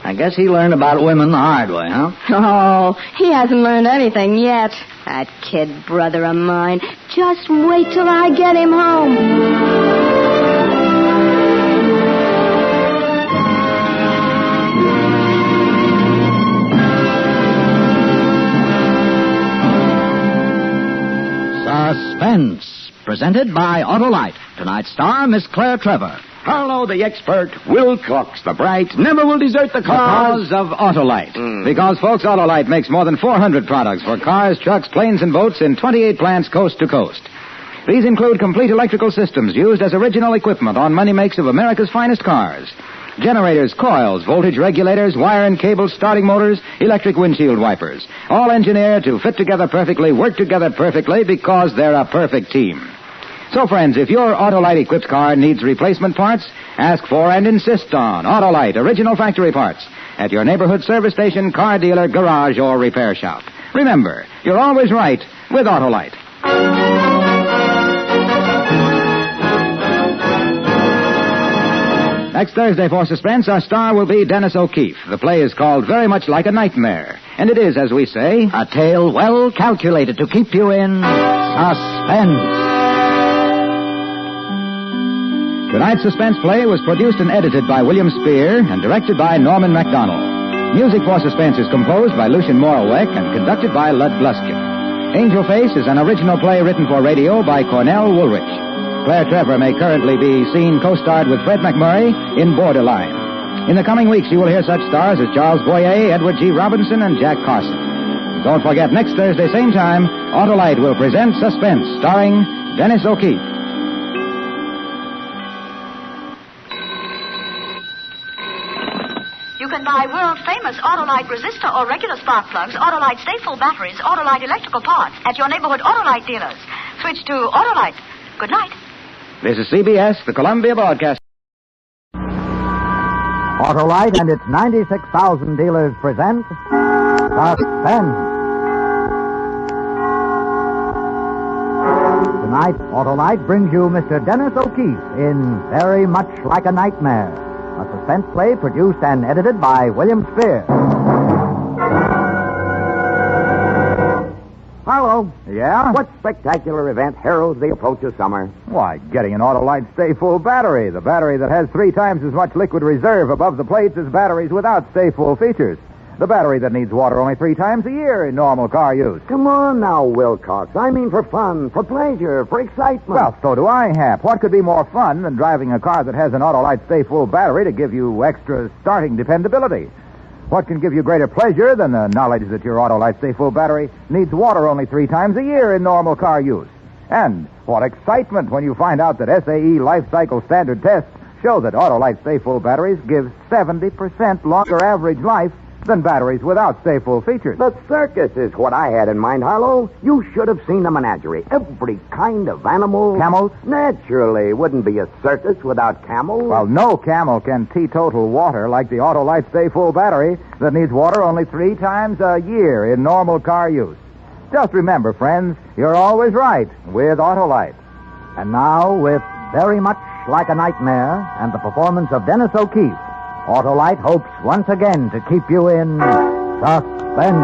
I guess he learned about women the hard way, huh? Oh, he hasn't learned anything yet. That kid brother of mine. Just wait till I get him home. Suspense, presented by Autolite. Tonight's star, Miss Claire Trevor. Harlow, the expert. Wilcox, the bright. Never will desert the cause. Because of Autolite. Because, folks, Autolite makes more than 400 products for cars, trucks, planes, and boats in 28 plants coast to coast. These include complete electrical systems used as original equipment on many makes of America's finest cars. Generators, coils, voltage regulators, wire and cable starting motors, electric windshield wipers. All engineered to fit together perfectly, work together perfectly, because they're a perfect team. So, friends, if your Autolite-equipped car needs replacement parts, ask for and insist on Autolite original factory parts at your neighborhood service station, car dealer, garage, or repair shop. Remember, you're always right with Autolite. Next Thursday for Suspense, our star will be Dennis O'Keefe. The play is called Very Much Like a Nightmare. And it is, as we say, a tale well calculated to keep you in suspense. Tonight's Suspense play was produced and edited by William Spear and directed by Norman MacDonald. Music for Suspense is composed by Lucien Morawek and conducted by Lud Gluskin. Angel Face is an original play written for radio by Cornell Woolrich. Claire Trevor may currently be seen co-starred with Fred McMurray in Borderline. In the coming weeks, you will hear such stars as Charles Boyer, Edward G. Robinson, and Jack Carson. Don't forget, next Thursday, same time, Autolite will present Suspense, starring Dennis O'Keefe. You can buy world-famous Autolite resistor or regular spark plugs, Autolite stay-full batteries, Autolite electrical parts at your neighborhood Autolite dealers. Switch to Autolite. Good night. This is CBS, the Columbia Broadcast. Autolite and its 96,000 dealers present Suspense. Tonight, Autolite brings you Mr. Dennis O'Keefe in Very Much Like a Nightmare, a suspense play produced and edited by William Spear. Harlow. Yeah? What spectacular event heralds the approach of summer? Why, getting an Autolite stay-full battery. The battery that has 3 times as much liquid reserve above the plates as batteries without stay-full features. The battery that needs water only 3 times a year in normal car use. Come on now, Wilcox. I mean for fun, for pleasure, for excitement. Well, so do I, Hap. What could be more fun than driving a car that has an Autolite stay-full battery to give you extra starting dependability? What can give you greater pleasure than the knowledge that your Autolite stay-full battery needs water only 3 times a year in normal car use? And what excitement when you find out that SAE life cycle standard tests show that Autolite stay-full batteries give 70% longer average life than batteries without stay-full features. The circus is what I had in mind, Harlow. You should have seen the menagerie. Every kind of animal. Camels? Naturally. Wouldn't be a circus without camels. Well, no camel can teetotal water like the Autolite stay-full battery that needs water only 3 times a year in normal car use. Just remember, friends, you're always right with Autolite. And now, with Very Much Like a Nightmare and the performance of Dennis O'Keefe, Autolite hopes once again to keep you in suspense.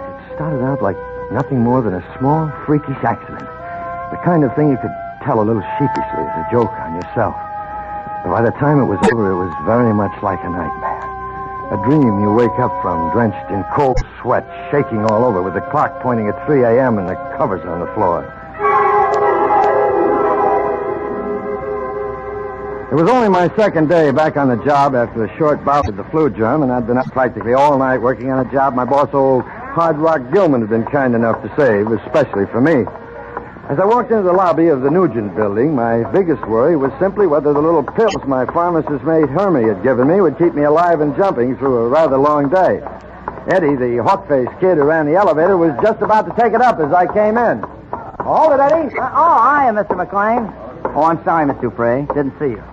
It started out like nothing more than a small, freakish accident. The kind of thing you could tell a little sheepishly as a joke on yourself. But by the time it was over, it was very much like a nightmare. A dream you wake up from, drenched in cold sweat, shaking all over, with the clock pointing at 3 a.m. and the covers on the floor. It was only my second day back on the job after a short bout with the flu germ, and I'd been up practically all night working on a job my boss, old Hard Rock Gilman, had been kind enough to save, especially for me. As I walked into the lobby of the Nugent building, my biggest worry was simply whether the little pills my pharmacist mate Hermie had given me would keep me alive and jumping through a rather long day. Eddie, the hawk-faced kid who ran the elevator, was just about to take it up as I came in. Hold it, Eddie. Hiya, Mr. McLean. Oh, I'm sorry, Miss Dupre. Didn't see you.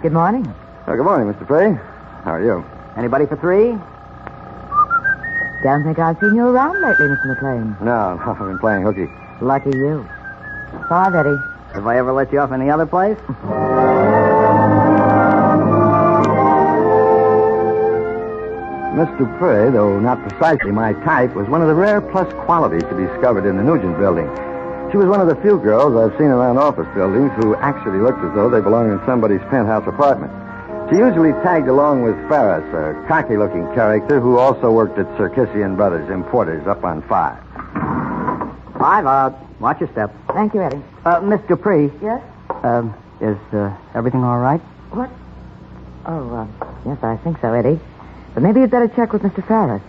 Good morning. Oh, good morning, Mr. Frey. How are you? Anybody for three? Don't think I've seen you around lately, Mr. McLean. No, I've been playing hooky. Lucky you. 5, Eddie. Have I ever let you off any other place? Miss Dupre, though not precisely my type, was one of the rare plus qualities to be discovered in the Nugent building. She was one of the few girls I've seen around office buildings who actually looked as though they belonged in somebody's penthouse apartment. She usually tagged along with Ferris, a cocky-looking character who also worked at Circassian Brothers Importers up on 5. 5, watch your step. Thank you, Eddie. Miss Dupree. Yes? Is everything all right? What? Oh, yes, I think so, Eddie. But maybe you'd better check with Mr. Ferris.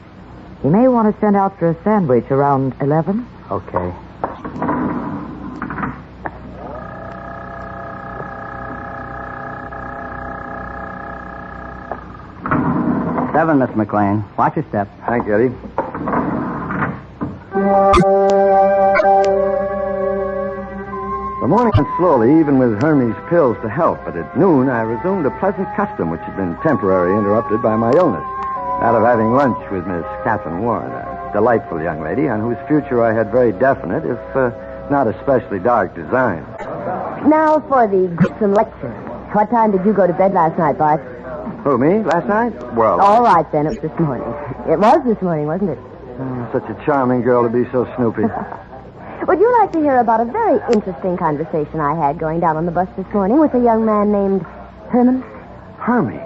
He may want to send out for a sandwich around 11. Okay. Seven, Miss McLean. Watch your step. Thank you, Eddie. The morning went slowly, even with Hermes pills to help, but at noon I resumed a pleasant custom which had been temporarily interrupted by my illness, that of having lunch with Miss Catherine Warren, a delightful young lady on whose future I had very definite, if not especially dark, designs. Now for the Gibson lecture. What time did you go to bed last night, Bart? Who, me? Last night? Well... All right, then. It was this morning. It was this morning, wasn't it? Such a charming girl to be so snoopy. Would you like to hear about a very interesting conversation I had going down on the bus this morning with a young man named Herman? Hermie?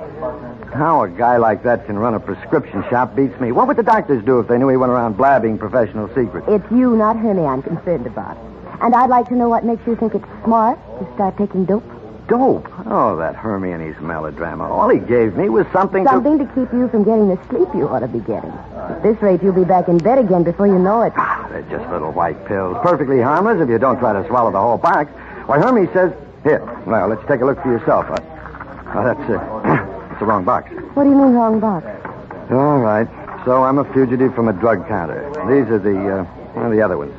How a guy like that can run a prescription shop beats me. What would the doctors do if they knew he went around blabbing professional secrets? It's you, not Hermie, I'm concerned about. And I'd like to know what makes you think it's smart to start taking dope. Dope? Oh, that Hermie and his melodrama. All he gave me was something to keep you from getting the sleep you ought to be getting. At this rate, you'll be back in bed again before you know it. They're just little white pills. Perfectly harmless if you don't try to swallow the whole box. Why, Hermie says... Here, well, let's take a look for yourself. Oh, that's the wrong box. What do you mean, wrong box? All right. So I'm a fugitive from a drug counter. These are the other ones.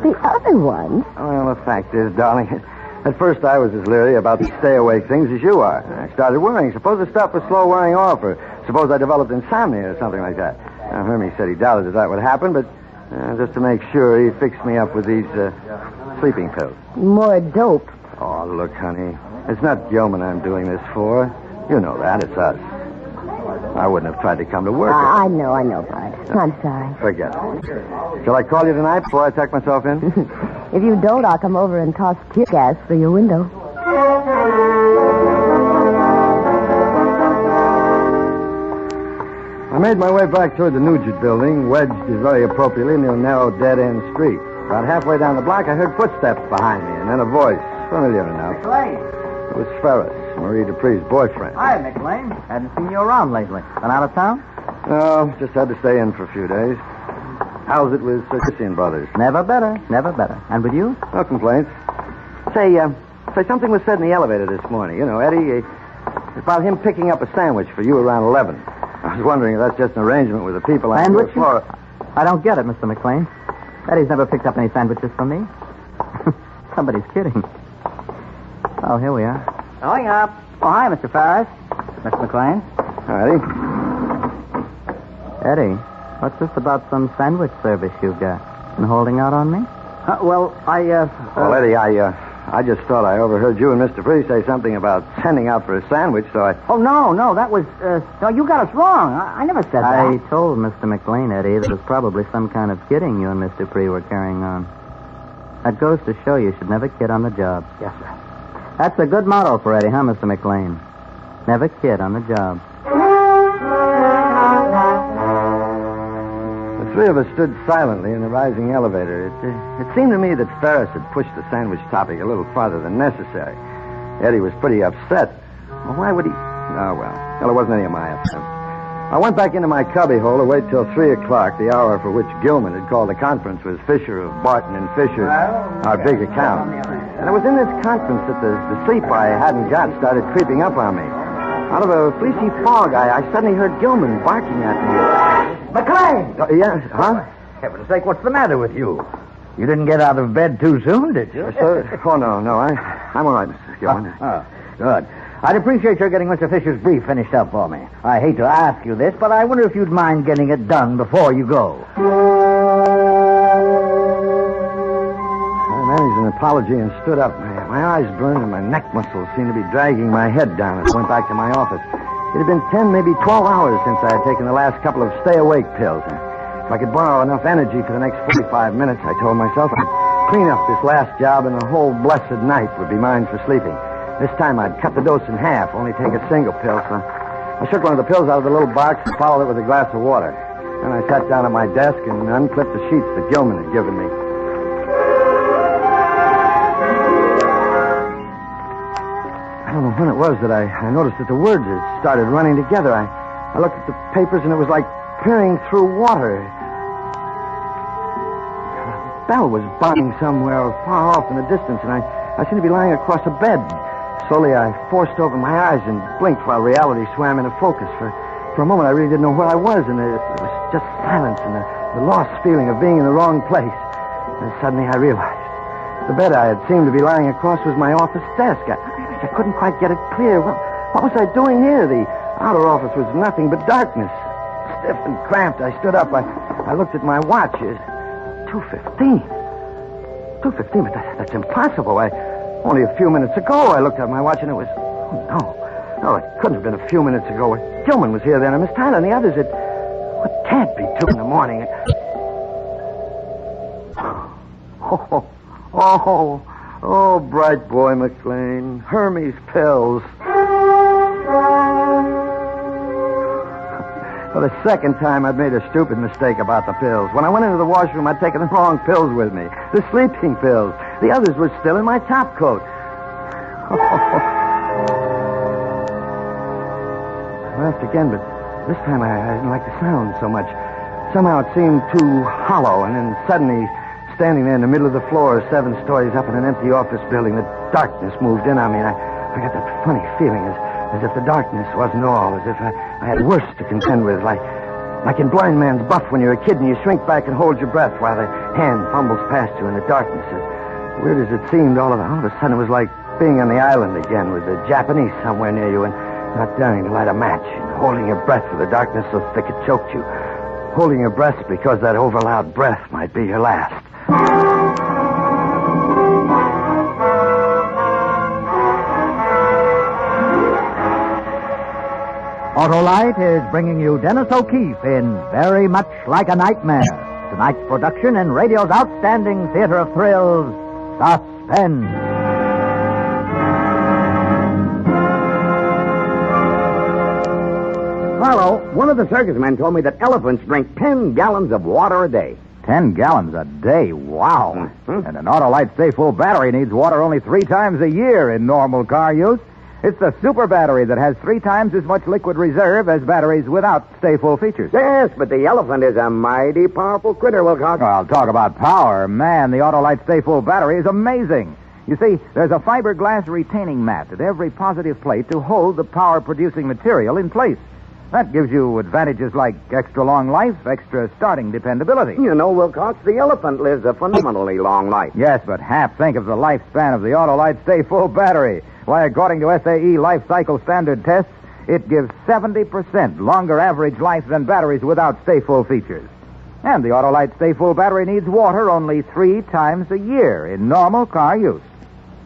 The other ones? Well, the fact is, darling... At first, I was as leery about the stay-awake things as you are. I started worrying. Suppose the stuff was slow wearing off, or suppose I developed insomnia or something like that. Now, Hermie said he doubted that would happen, but just to make sure, he fixed me up with these sleeping pills. More dope. Oh, look, honey. It's not Gilman I'm doing this for. You know that. It's us. I wouldn't have tried to come to work. I know, Bud. I'm sorry. Forget it. Shall I call you tonight before I tuck myself in? If you don't, I'll come over and toss tear gas through your window. I made my way back toward the Nugent building, wedged very appropriately near a narrow dead-end street. About halfway down the block, I heard footsteps behind me, and then a voice, familiar enough. McLean. It was Ferris, Marie Dupree's boyfriend. Hi, McLean. Hadn't seen you around lately. Been out of town? No, just had to stay in for a few days. How's it with Circassian Brothers? Never better. And with you? No complaints. Say, something was said in the elevator this morning. You know, Eddie, about him picking up a sandwich for you around 11. I was wondering if that's just an arrangement with the people on the floor. I don't get it, Mr. McLean. Eddie's never picked up any sandwiches from me. Somebody's kidding. Oh, here we are. Going up. Oh, hi, Mr. Ferris. Mr. McLean. Hi, Eddie, what's this about some sandwich service you've got? Been holding out on me? Well, Eddie, I just thought I overheard you and Mr. Free say something about sending out for a sandwich, so I... Oh, no, that was... No, you got us wrong. I never said that. I told Mr. McLean, Eddie, that it was probably some kind of kidding you and Mr. Free were carrying on. That goes to show you should never kid on the job. Yes, sir. That's a good motto for Eddie, huh, Mr. McLean? Never kid on the job. The three of us stood silently in the rising elevator. It seemed to me that Ferris had pushed the sandwich topic a little farther than necessary. Eddie was pretty upset. Well, why would he... Oh, well, it wasn't any of my affair. I went back into my cubbyhole to wait till 3 o'clock, the hour for which Gilman had called a conference with Fisher of Barton and Fisher, our big account. And it was in this conference that the sleep I hadn't got started creeping up on me. Out of a fleecy fog, I suddenly heard Gilman barking at me. McLean! Yeah, huh? Heaven's sake, what's the matter with you? You didn't get out of bed too soon, did you? Oh, no. I'm all right, Mr. Gilman. Good. I'd appreciate your getting Mr. Fisher's brief finished up for me. I hate to ask you this, but I wonder if you'd mind getting it done before you go. I managed an apology and stood up. My eyes burned and my neck muscles seemed to be dragging my head down as I went back to my office. It had been 10, maybe 12 hours since I had taken the last couple of stay-awake pills. If I could borrow enough energy for the next 45 minutes, I told myself I'd clean up this last job and the whole blessed night would be mine for sleeping. This time I'd cut the dose in half, only take a single pill, so I shook one of the pills out of the little box and followed it with a glass of water. Then I sat down at my desk and unclipped the sheets that Gilman had given me. I don't know when it was that I noticed that the words had started running together. I looked at the papers and it was like peering through water. A bell was banging somewhere far off in the distance, and I seemed to be lying across a bed. Slowly, I forced open my eyes and blinked while reality swam into focus. For a moment, I really didn't know where I was, and it was just silence and the lost feeling of being in the wrong place. And suddenly, I realized the bed I had seemed to be lying across was my office desk. I couldn't quite get it clear. What was I doing here? The outer office was nothing but darkness. Stiff and cramped, I stood up. I looked at my watch. 2:15. 2:15, but that's impossible. Only a few minutes ago, I looked at my watch and it was... Oh, no, it couldn't have been a few minutes ago. Gilman was here then, and Miss Tyler and the others. It can't be 2 in the morning. Oh, bright boy McLean. Hermes pills. For the second time, I'd made a stupid mistake about the pills. When I went into the washroom, I'd taken the wrong pills with me. The sleeping pills. The others were still in my top coat. I laughed again, but this time I didn't like the sound so much. Somehow it seemed too hollow, and then suddenly, standing there in the middle of the floor, 7 stories up in an empty office building, the darkness moved in on me, and I got that funny feeling as if the darkness wasn't all, as if I had worse to contend with, like in Blind Man's Buff when you're a kid and you shrink back and hold your breath while the hand fumbles past you in the darkness. As weird as it seemed, all of a sudden it was like being on the island again with the Japanese somewhere near you and not daring to light a match and holding your breath with the darkness so thick it choked you. Holding your breath because that overloud breath might be your last. Autolite is bringing you Dennis O'Keefe in Very Much Like a Nightmare. Tonight's production in radio's outstanding theater of thrills, Suspense. Carlo, one of the circus men told me that elephants drink 10 gallons of water a day. 10 gallons a day? Wow. Mm-hmm. And an Autolite Stay Full battery needs water only 3 times a year in normal car use. It's the super battery that has 3 times as much liquid reserve as batteries without Stay Full features. Yes, but the elephant is a mighty powerful critter, Wilcox. Well, talk about power. Man, the Autolite Stay Full battery is amazing. You see, there's a fiberglass retaining mat at every positive plate to hold the power-producing material in place. That gives you advantages like extra long life, extra starting dependability. You know, Wilcox, the elephant lives a phenomenally long life. Yes, but half think of the lifespan of the Autolite Stay Full battery. Why, according to SAE life cycle standard tests, it gives 70% longer average life than batteries without Stay Full features. And the Autolite Stay Full battery needs water only 3 times a year in normal car use.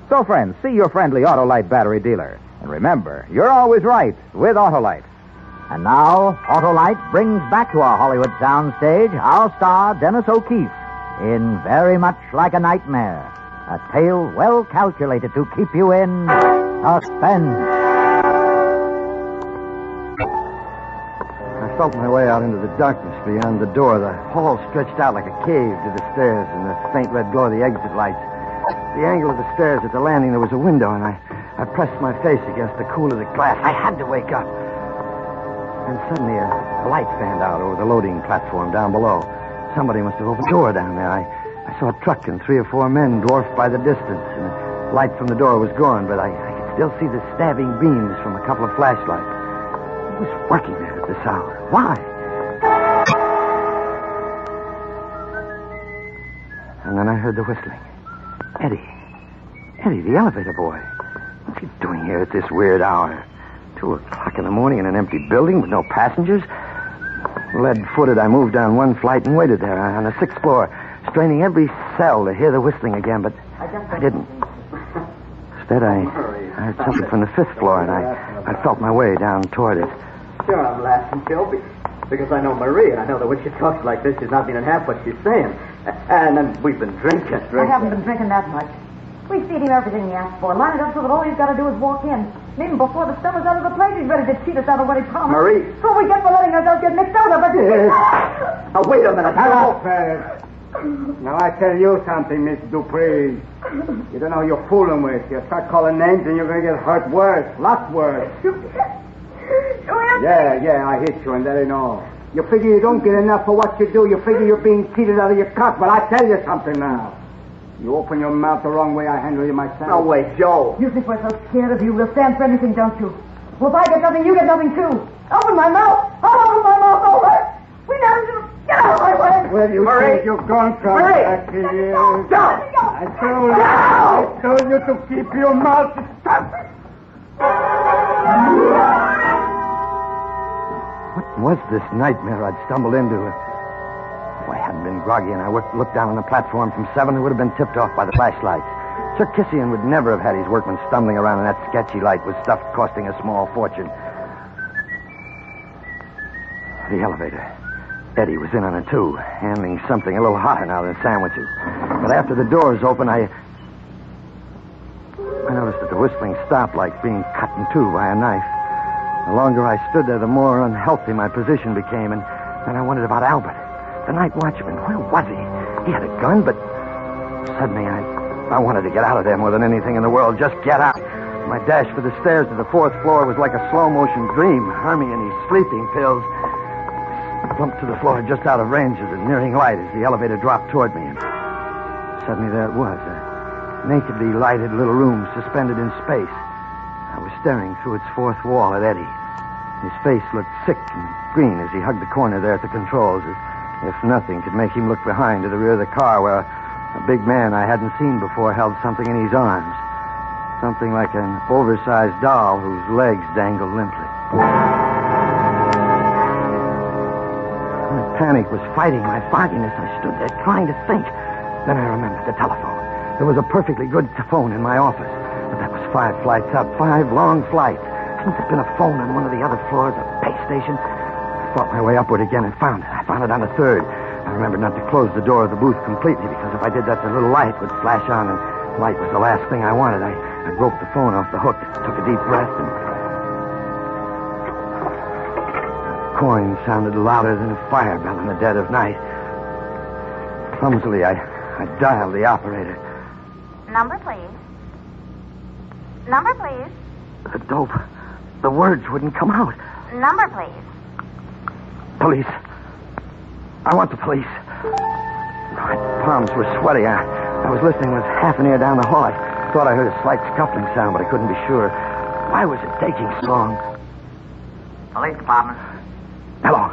So, friends, see your friendly Autolite battery dealer. And remember, you're always right with Autolite. And now, Autolite brings back to our Hollywood soundstage our star, Dennis O'Keefe, in Very Much Like a Nightmare, a tale well calculated to keep you in suspense. I felt my way out into the darkness beyond the door. The hall stretched out like a cave to the stairs in the faint red glow of the exit lights. At the angle of the stairs at the landing, there was a window, and I pressed my face against the cool of the glass. I had to wake up. And suddenly a light fanned out over the loading platform down below. Somebody must have opened the door down there. I saw a truck and 3 or 4 men dwarfed by the distance. And the light from the door was gone, but I could still see the stabbing beams from a couple of flashlights. Who was working there at this hour? Why? heard the whistling. Eddie, the elevator boy. What's he doing here at this weird hour? 2 o'clock in the morning in an empty building with no passengers? Lead-footed, I moved down one flight and waited there on the 6th floor, straining every cell to hear the whistling again, but I didn't. Instead, I heard something from the 5th floor, and I felt my way down toward it. Sure, I'm laughing, Joe, because I know Marie, and I know that when she talks like this, she's not meaning half what she's saying. And then we've been drinking. I haven't been drinking that much. We feed him everything he asks for, line it up so that all he's got to do is walk in. And even before the stuff is out of the plate, he's ready to cheat us out of what he promised. Marie. So we get for letting ourselves get mixed out of it. Yes. Now, wait a minute. Hello, Ferris. Now, I tell you something, Miss Dupree. You don't know who you're fooling with. You start calling names and you're going to get hurt worse. Lots worse. Yeah, I hit you, and that ain't all. You figure you don't get enough for what you do. You figure you're being cheated out of your cut. But I tell you something now. You open your mouth the wrong way, I handle you myself. No, wait, Joe. You think we're so scared of you? We'll stand for anything, don't you? Well, if I get nothing, you get nothing, too. Open my mouth. I'll open my mouth all right. We never should have... Get out of my way. Where do you think you're going to? Marie. Back to you. I told you to keep your mouth shut. What was this nightmare I'd stumbled into? If I hadn't been groggy and I looked down on the platform from 7, it would have been tipped off by the flashlights. Sir Kissian would never have had his workmen stumbling around in that sketchy light with stuff costing a small fortune. The elevator. Eddie was in on it, too, handling something a little hotter now than sandwiches. But after the doors opened, I noticed that the whistling stopped like being cut in two by a knife. The longer I stood there, the more unhealthy my position became, and then I wondered about Albert, the night watchman. Where was he? He had a gun, but suddenly I wanted to get out of there more than anything in the world. Just get out. My dash for the stairs to the 4th floor was like a slow-motion dream. Hermione's sleeping pills. I plumped to the floor just out of range of the nearing light as the elevator dropped toward me. And suddenly there it was, a nakedly lighted little room suspended in space. I was staring through its 4th wall at Eddie. His face looked sick and green as he hugged the corner there at the controls, as if nothing could make him look behind to the rear of the car where a big man I hadn't seen before held something in his arms. Something like an oversized doll whose legs dangled limply. My panic was fighting my fogginess. I stood there trying to think. Then I remembered the telephone. There was a perfectly good phone in my office. But that was 5 flights up, 5 long flights. Hadn't there been a phone on one of the other floors, a base station? I fought my way upward again and found it. I found it on the 3rd. I remembered not to close the door of the booth completely, because if I did that, the little light would flash on, and light was the last thing I wanted. I broke the phone off the hook, took a deep breath, and the coin sounded louder than a fire bell in the dead of night. Clumsily, I dialed the operator. Number, please. Number, please. The dope. The words wouldn't come out. Number, please. Police. I want the police. My palms were sweaty. I was listening with half an ear down the hall. I thought I heard a slight scuffling sound, but I couldn't be sure. Why was it taking so long? Police department. Hello.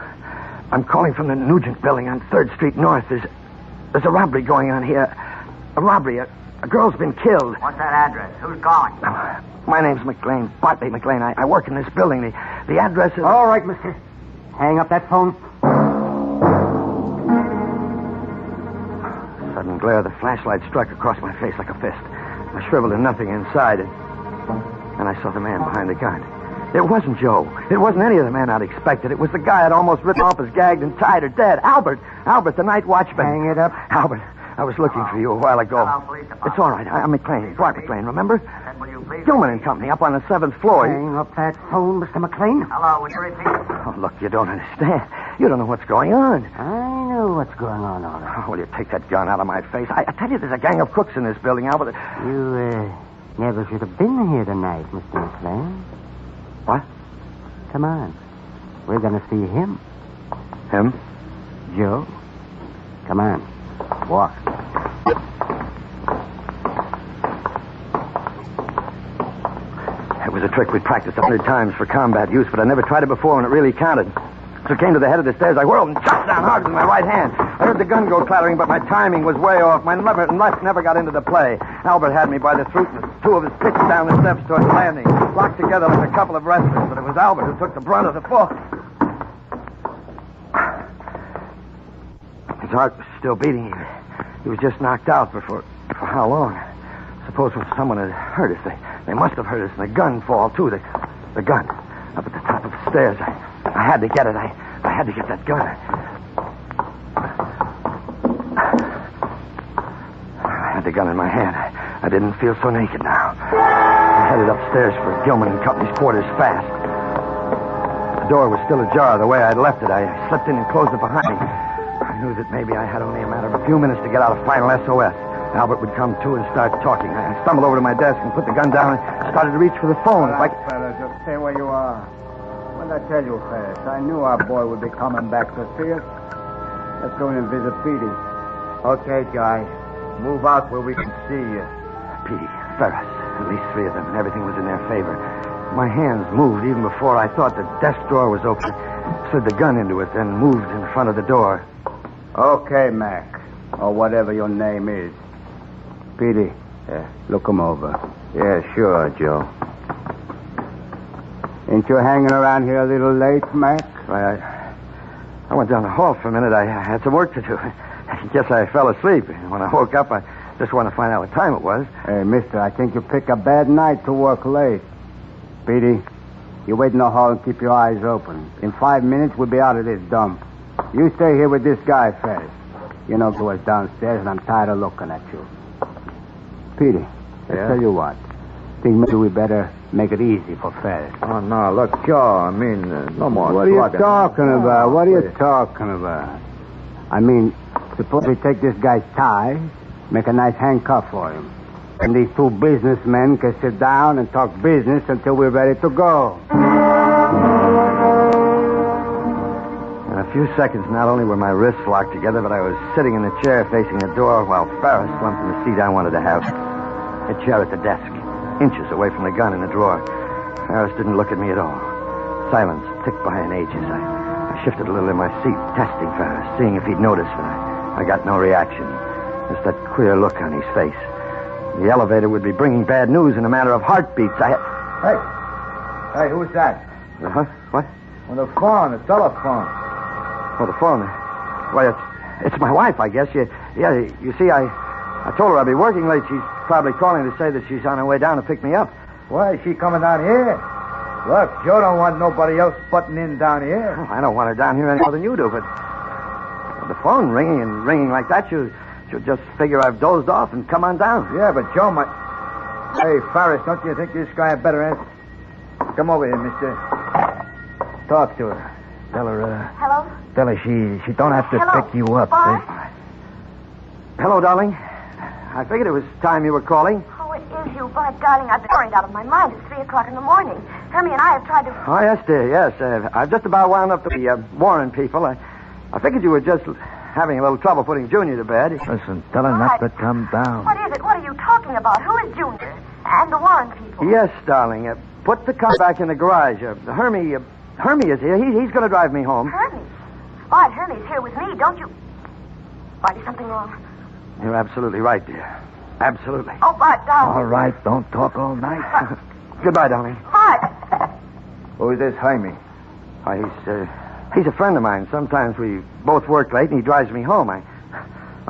I'm calling from the Nugent building on 3rd Street North. There's a robbery going on here. A robbery. A girl's been killed. What's that address? Who's calling? My name's McLean. Bartley McLean. I work in this building. The address is... All right, mister. Hang up that phone. A sudden glare of the flashlight struck across my face like a fist. I shriveled to nothing inside, and I saw the man behind the gun. It wasn't Joe. It wasn't any of the men I'd expected. It was the guy I'd almost written off as gagged and tied or dead. Albert, the night watchman. Hang it up. Albert, I was looking for you a while ago. Hello, police department. It's all right. I'm McLean. Clark McLean, remember? Then will you please... Gilman and Company, up on the 7th floor. Hang up that phone, Mr. McLean. Hello, would you repeat? Oh, look, you don't understand. You don't know what's going on. I know what's going on, all right. Oh, will you take that gun out of my face? I tell you, there's a gang of crooks in this building, Albert. You, never should have been here tonight, Mr. McLean. What? Come on. We're going to see him. Him? Joe. Come on. Walk. It was a trick we practiced 100 times for combat use, but I never tried it before when it really counted. So I came to the head of the stairs. I whirled and chopped down hard with my right hand. I heard heard the gun go clattering, but my timing was way off. My left never got into the play. Albert had me by the throat, and the two of us pitched down the steps towards the landing, locked together like a couple of wrestlers, but it was Albert who took the brunt of the fall. His heart was still beating. He was just knocked out before... For how long? Suppose someone had hurt us. They must have hurt us, and the gun fall, too. The gun. Up at the top of the stairs. I had to get it. I had to get that gun. I had the gun in my hand. I didn't feel so naked now. I headed upstairs for Gilman and Company's quarters fast. The door was still ajar the way I'd left it. I slipped in and closed it behind me. I knew that maybe I had only a matter of a few minutes to get out of final SOS. Albert would come to and start talking. I stumbled over to my desk and put the gun down and started to reach for the phone. All right, fellas, just stay where you are. What did I tell you, Ferris? I knew our boy would be coming back to see us. Let's go in and visit Petey. Okay, guys. Move out where we can see you. Petey, Ferris, at least three of them, and everything was in their favor. My hands moved even before I thought the desk drawer was open. Slid the gun into it, then moved in front of the door. Okay, Mac, or whatever your name is. Petey, look him over. Yeah, sure, Joe. Ain't you hanging around here a little late, Mac? I went down the hall for a minute. I had some work to do. I guess I fell asleep. When I woke up, I just wanted to find out what time it was. Hey, mister, I think you picked a bad night to work late. Petey, you wait in the hall and keep your eyes open. In 5 minutes, we'll be out of this dump. You stay here with this guy, Ferris. You know who was downstairs, and I'm tired of looking at you. Petey, I tell you what. Think maybe we better make it easy for Ferris. Oh, no, look, Joe, I mean, no more What are you talking about? What are you talking about? I mean, suppose we take this guy's tie, make a nice handcuff for him. And these two businessmen can sit down and talk business until we're ready to go. In a few seconds, not only were my wrists locked together, but I was sitting in the chair facing the door while Ferris slumped in the seat I wanted to have. A chair at the desk, inches away from the gun in the drawer. Ferris didn't look at me at all. Silence ticked by in ages. I shifted a little in my seat, testing Ferris, seeing if he'd notice, but I got no reaction. Just that queer look on his face. The elevator would be bringing bad news in a matter of heartbeats. Hey, who's that? Huh? What? On the phone, the telephone. Oh, the phone. Well, it's my wife, I guess. You see, I told her I'd be working late. She's probably calling to say that she's on her way down to pick me up. Why, is she coming down here? Look, Joe don't want nobody else butting in down here. Oh, I don't want her down here any more than you do, but the phone ringing like that, she'll just figure I've dozed off and come on down. Yeah, but Joe might... Hey, Ferris, don't you think this guy had better answer? Come over here, mister. Talk to her. Tell her, Hello? Tell her she don't have to pick you up. Hello, darling. I figured it was time you were calling. Oh, it is you, Bud, darling. I've been worried out of my mind. It's 3 o'clock in the morning. Hermie and I have tried to... Oh, yes, dear, yes. I've just about wound up the Warren people. I figured you were just having a little trouble putting Junior to bed. Listen, tell her not to come down. What is it? What are you talking about? Who is Junior? And the Warren people? Yes, darling. Put the car back in the garage. Hermie is here. He's going to drive me home. Hermie? Bud, Hermie's here with me. Don't you... Bud, is something wrong? You're absolutely right, dear. Absolutely. Oh, Bud, darling. All right, don't talk all night. Goodbye, darling. Bud! Who is this Jaime? Why, he's a friend of mine. Sometimes we both work late, and he drives me home. I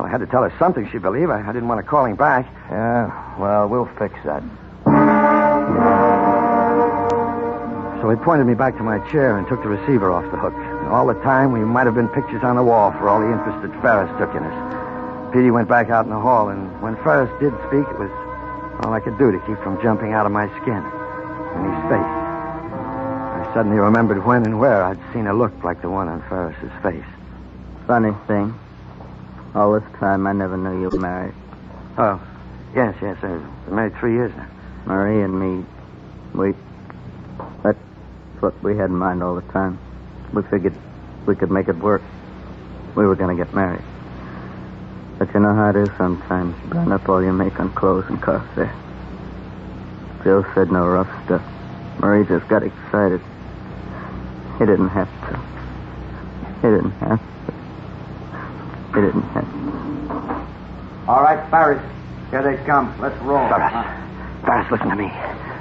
had to tell her something she'd believe. I didn't want to call him back. Yeah, well, we'll fix that. So he pointed me back to my chair and took the receiver off the hook. And all the time, we might have been pictures on the wall for all the interest that Ferris took in us. Petey went back out in the hall, and when Ferris did speak, it was all I could do to keep from jumping out of my skin. And his face. I suddenly remembered when and where I'd seen a look like the one on Ferris's face. Funny thing. All this time, I never knew you were married. Oh, yes. I've been married 3 years now. Marie and me, that's what we had in mind all the time. We figured we could make it work. We were going to get married. But you know how it is sometimes. You burn up all you make on clothes and car fare. Joe said no rough stuff. Marie just got excited. He didn't have to. They didn't have... All right, Ferris. Here they come. Let's roll. Ferris, listen to me.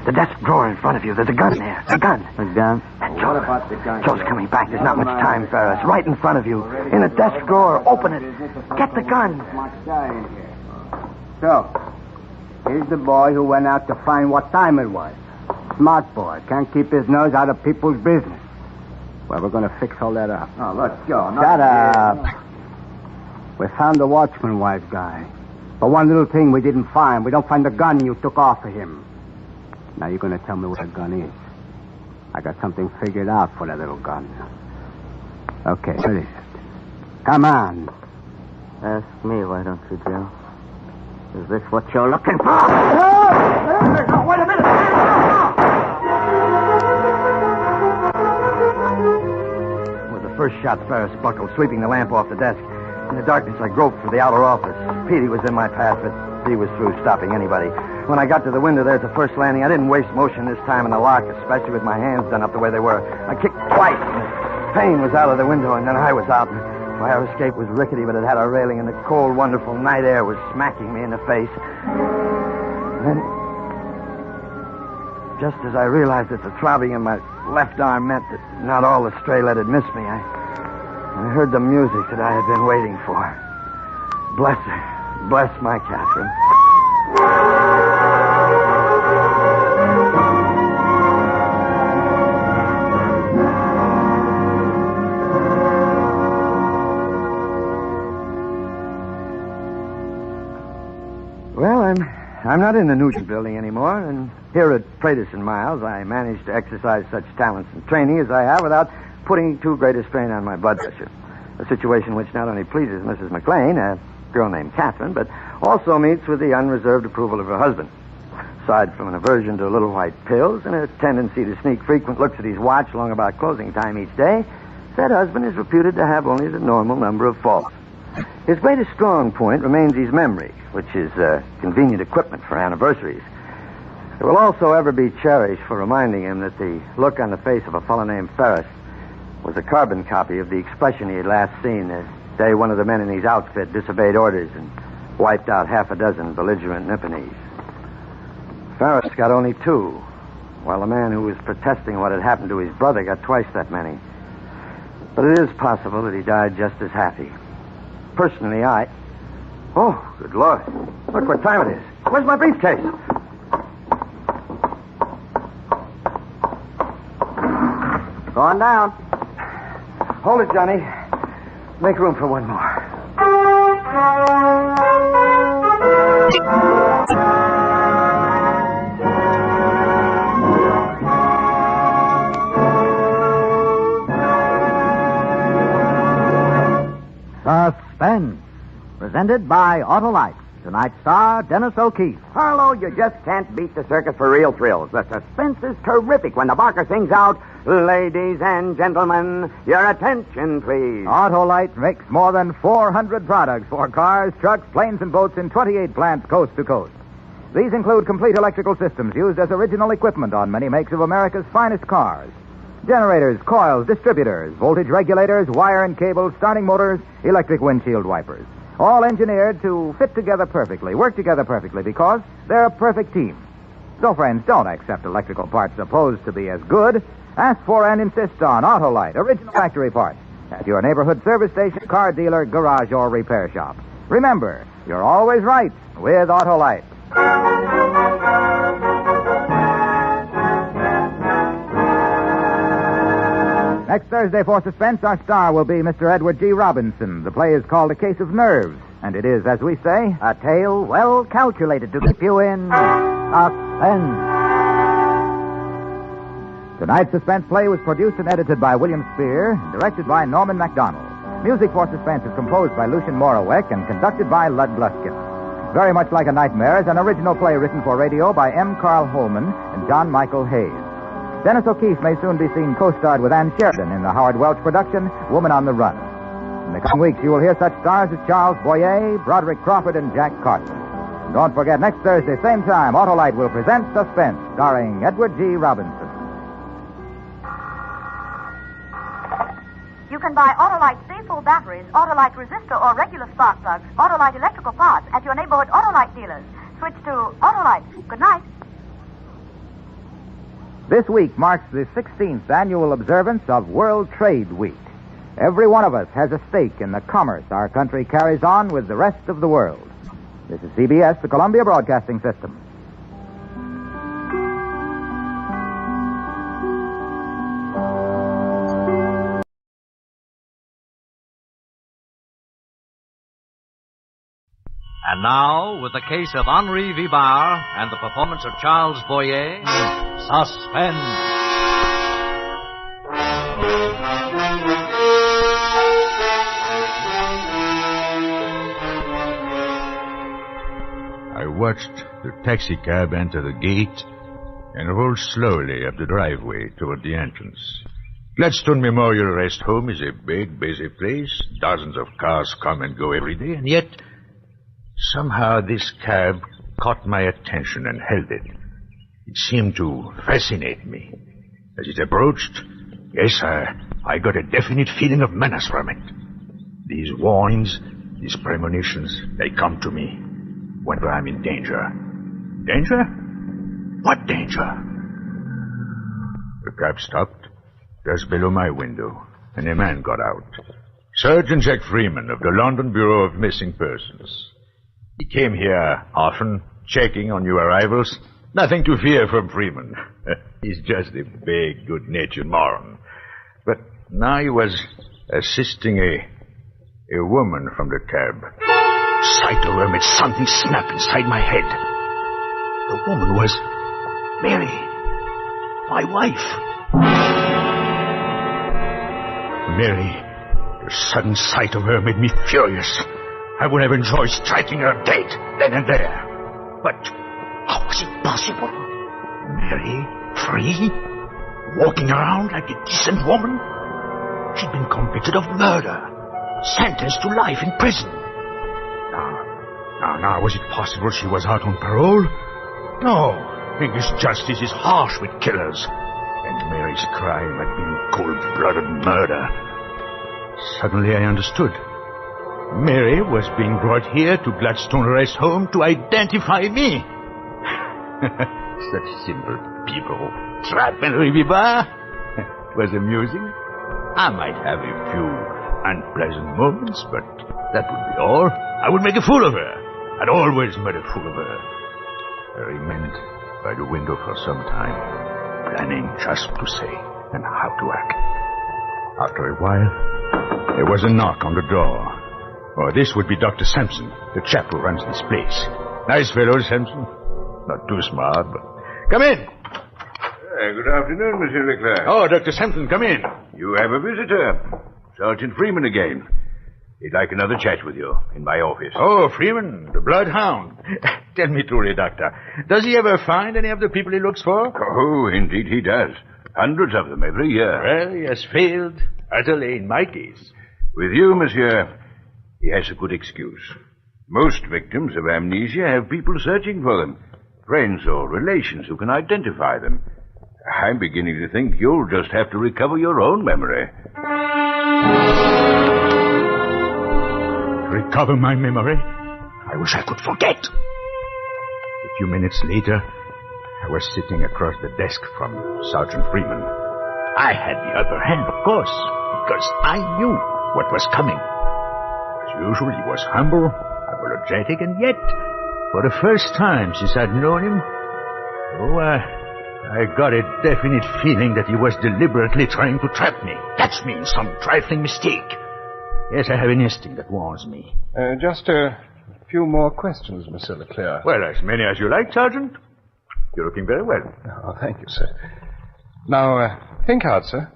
The desk drawer in front of you. There's a gun there. A gun. A gun? And What about the gun? Joe's coming back. There's not much time, Ferris. Right in front of you. In a desk drawer. Open it. Get the gun. So, here's the boy who went out to find what time it was. Smart boy. Can't keep his nose out of people's business. Well, we're going to fix all that up. Oh, let's go. Shut up. We found the watchman wife guy. But one little thing we didn't find. We don't find the gun you took off of him. Now you're going to tell me what the gun is. I got something figured out for that little gun. Okay, what is it? Come on. Ask me, why don't you, Joe? Is this what you're looking for? No, wait a minute. With the first shot, Ferris buckled, sweeping the lamp off the desk. In the darkness, I groped for the outer office. Petey was in my path, but he was through stopping anybody. When I got to the window there at the first landing, I didn't waste motion this time in the lock, especially with my hands done up the way they were. I kicked twice, and the pane was out of the window, and then I was out. Fire escape was rickety, but it had a railing, and the cold, wonderful night air was smacking me in the face. And then, just as I realized that the throbbing in my left arm meant that not all the stray lead had missed me, I heard the music that I had been waiting for. Bless her. Bless my Catherine. Well, I'm not in the Nugent building anymore, and here at Pratis and Miles, I managed to exercise such talents and training as I have without putting too great a strain on my blood pressure. A situation which not only pleases Mrs. McLean, a girl named Catherine, but also meets with the unreserved approval of her husband. Aside from an aversion to little white pills and a tendency to sneak frequent looks at his watch long about closing time each day, that husband is reputed to have only the normal number of faults. His greatest strong point remains his memory, which is convenient equipment for anniversaries. It will also ever be cherished for reminding him that the look on the face of a fellow named Ferris was a carbon copy of the expression he had last seen the day one of the men in his outfit disobeyed orders and wiped out half a dozen belligerent Nipponese. Ferris got only 2, while the man who was protesting what had happened to his brother got twice that many. But it is possible that he died just as happy. Personally, Oh, good Lord. Look what time it is. Where's my briefcase? Going down. Hold it, Johnny. Make room for one more. Suspense. Presented by Autolite. Tonight's star, Dennis O'Keefe. Harlow, you just can't beat the circus for real thrills. The suspense is terrific when the barker sings out, "Ladies and gentlemen, your attention, please." Autolite makes more than 400 products for cars, trucks, planes, and boats in 28 plants coast to coast. These include complete electrical systems used as original equipment on many makes of America's finest cars. Generators, coils, distributors, voltage regulators, wire and cable, starting motors, electric windshield wipers. All engineered to fit together perfectly, work together perfectly, because they're a perfect team. So, friends, don't accept electrical parts supposed to be as good. Ask for and insist on Autolite, original factory parts, at your neighborhood service station, car dealer, garage, or repair shop. Remember, you're always right with Autolite. Next Thursday for Suspense, our star will be Mr. Edward G. Robinson. The play is called A Case of Nerves, and it is, as we say, a tale well calculated to keep you in suspense. Tonight's Suspense play was produced and edited by William Spear, and directed by Norman MacDonald. Music for Suspense is composed by Lucien Morawek and conducted by Lud Gluskin. Very Much Like a Nightmare is an original play written for radio by M. Carl Holman and John Michael Hayes. Dennis O'Keefe may soon be seen co-starred with Ann Sheridan in the Howard Welch production, Woman on the Run. In the coming weeks, you will hear such stars as Charles Boyer, Broderick Crawford, and Jack Carson. And don't forget, next Thursday, same time, Autolite will present Suspense, starring Edward G. Robinson. You can buy Autolite stay-full batteries, Autolite resistor or regular spark plugs, Autolite electrical parts at your neighborhood Autolite dealers. Switch to Autolite. Good night. This week marks the 16th annual observance of World Trade Week. Every one of us has a stake in the commerce our country carries on with the rest of the world. This is CBS, the Columbia Broadcasting System. And now, with the case of Henri Vibar and the performance of Charles Boyer, Suspense. I watched the taxicab enter the gate and roll slowly up the driveway toward the entrance. Gladstone Memorial Rest Home is a big, busy place. Dozens of cars come and go every day, and yet somehow this cab caught my attention and held it. It seemed to fascinate me. As it approached, yes, I got a definite feeling of menace from it. These warnings, these premonitions, they come to me whenever I'm in danger. Danger? What danger? The cab stopped just below my window, and a man got out. Sergeant Jack Freeman of the London Bureau of Missing Persons. He came here often, checking on new arrivals. Nothing to fear from Freeman. He's just a big, good-natured moron. But now he was assisting a woman from the cab. Sight of her made something snap inside my head. The woman was Mary, my wife. Mary, the sudden sight of her made me furious. I would have enjoyed striking her dead then and there. But how was it possible? Mary, free? Walking around like a decent woman? She'd been convicted of murder, sentenced to life in prison. Now, was it possible she was out on parole? No. English justice is harsh with killers. And Mary's crime had been cold-blooded murder. Suddenly I understood. Mary was being brought here to Gladstone Rest Home to identify me. Such simple people. Trap and Rivibar. It was amusing. I might have a few unpleasant moments, but that would be all. I would make a fool of her. I'd always made a fool of her. I remained by the window for some time, planning just to say and how to act. After a while, there was a knock on the door. Oh, this would be Dr. Sampson, the chap who runs this place. Nice fellow, Sampson. Not too smart, but... Come in! Good afternoon, Monsieur Leclerc. Oh, Dr. Sampson, come in. You have a visitor. Sergeant Freeman again. He'd like another chat with you in my office. Oh, Freeman, the bloodhound. Tell me truly, Doctor, does he ever find any of the people he looks for? Oh, indeed he does. Hundreds of them every year. Well, he has failed utterly in my case. With you, monsieur, he has a good excuse. Most victims of amnesia have people searching for them. Friends or relations who can identify them. I'm beginning to think you'll just have to recover your own memory. Recover my memory? I wish I could forget. A few minutes later, I was sitting across the desk from Sergeant Freeman. I had the upper hand, of course, because I knew what was coming. As usual, he was humble, apologetic, and yet, for the first time since I'd known him, I got a definite feeling that he was deliberately trying to trap me, catch me in some trifling mistake. Yes, I have an instinct that warns me. Just a few more questions, Monsieur Leclerc. Well, as many as you like, Sergeant. You're looking very well. Oh, thank you, sir. Now, think hard, sir.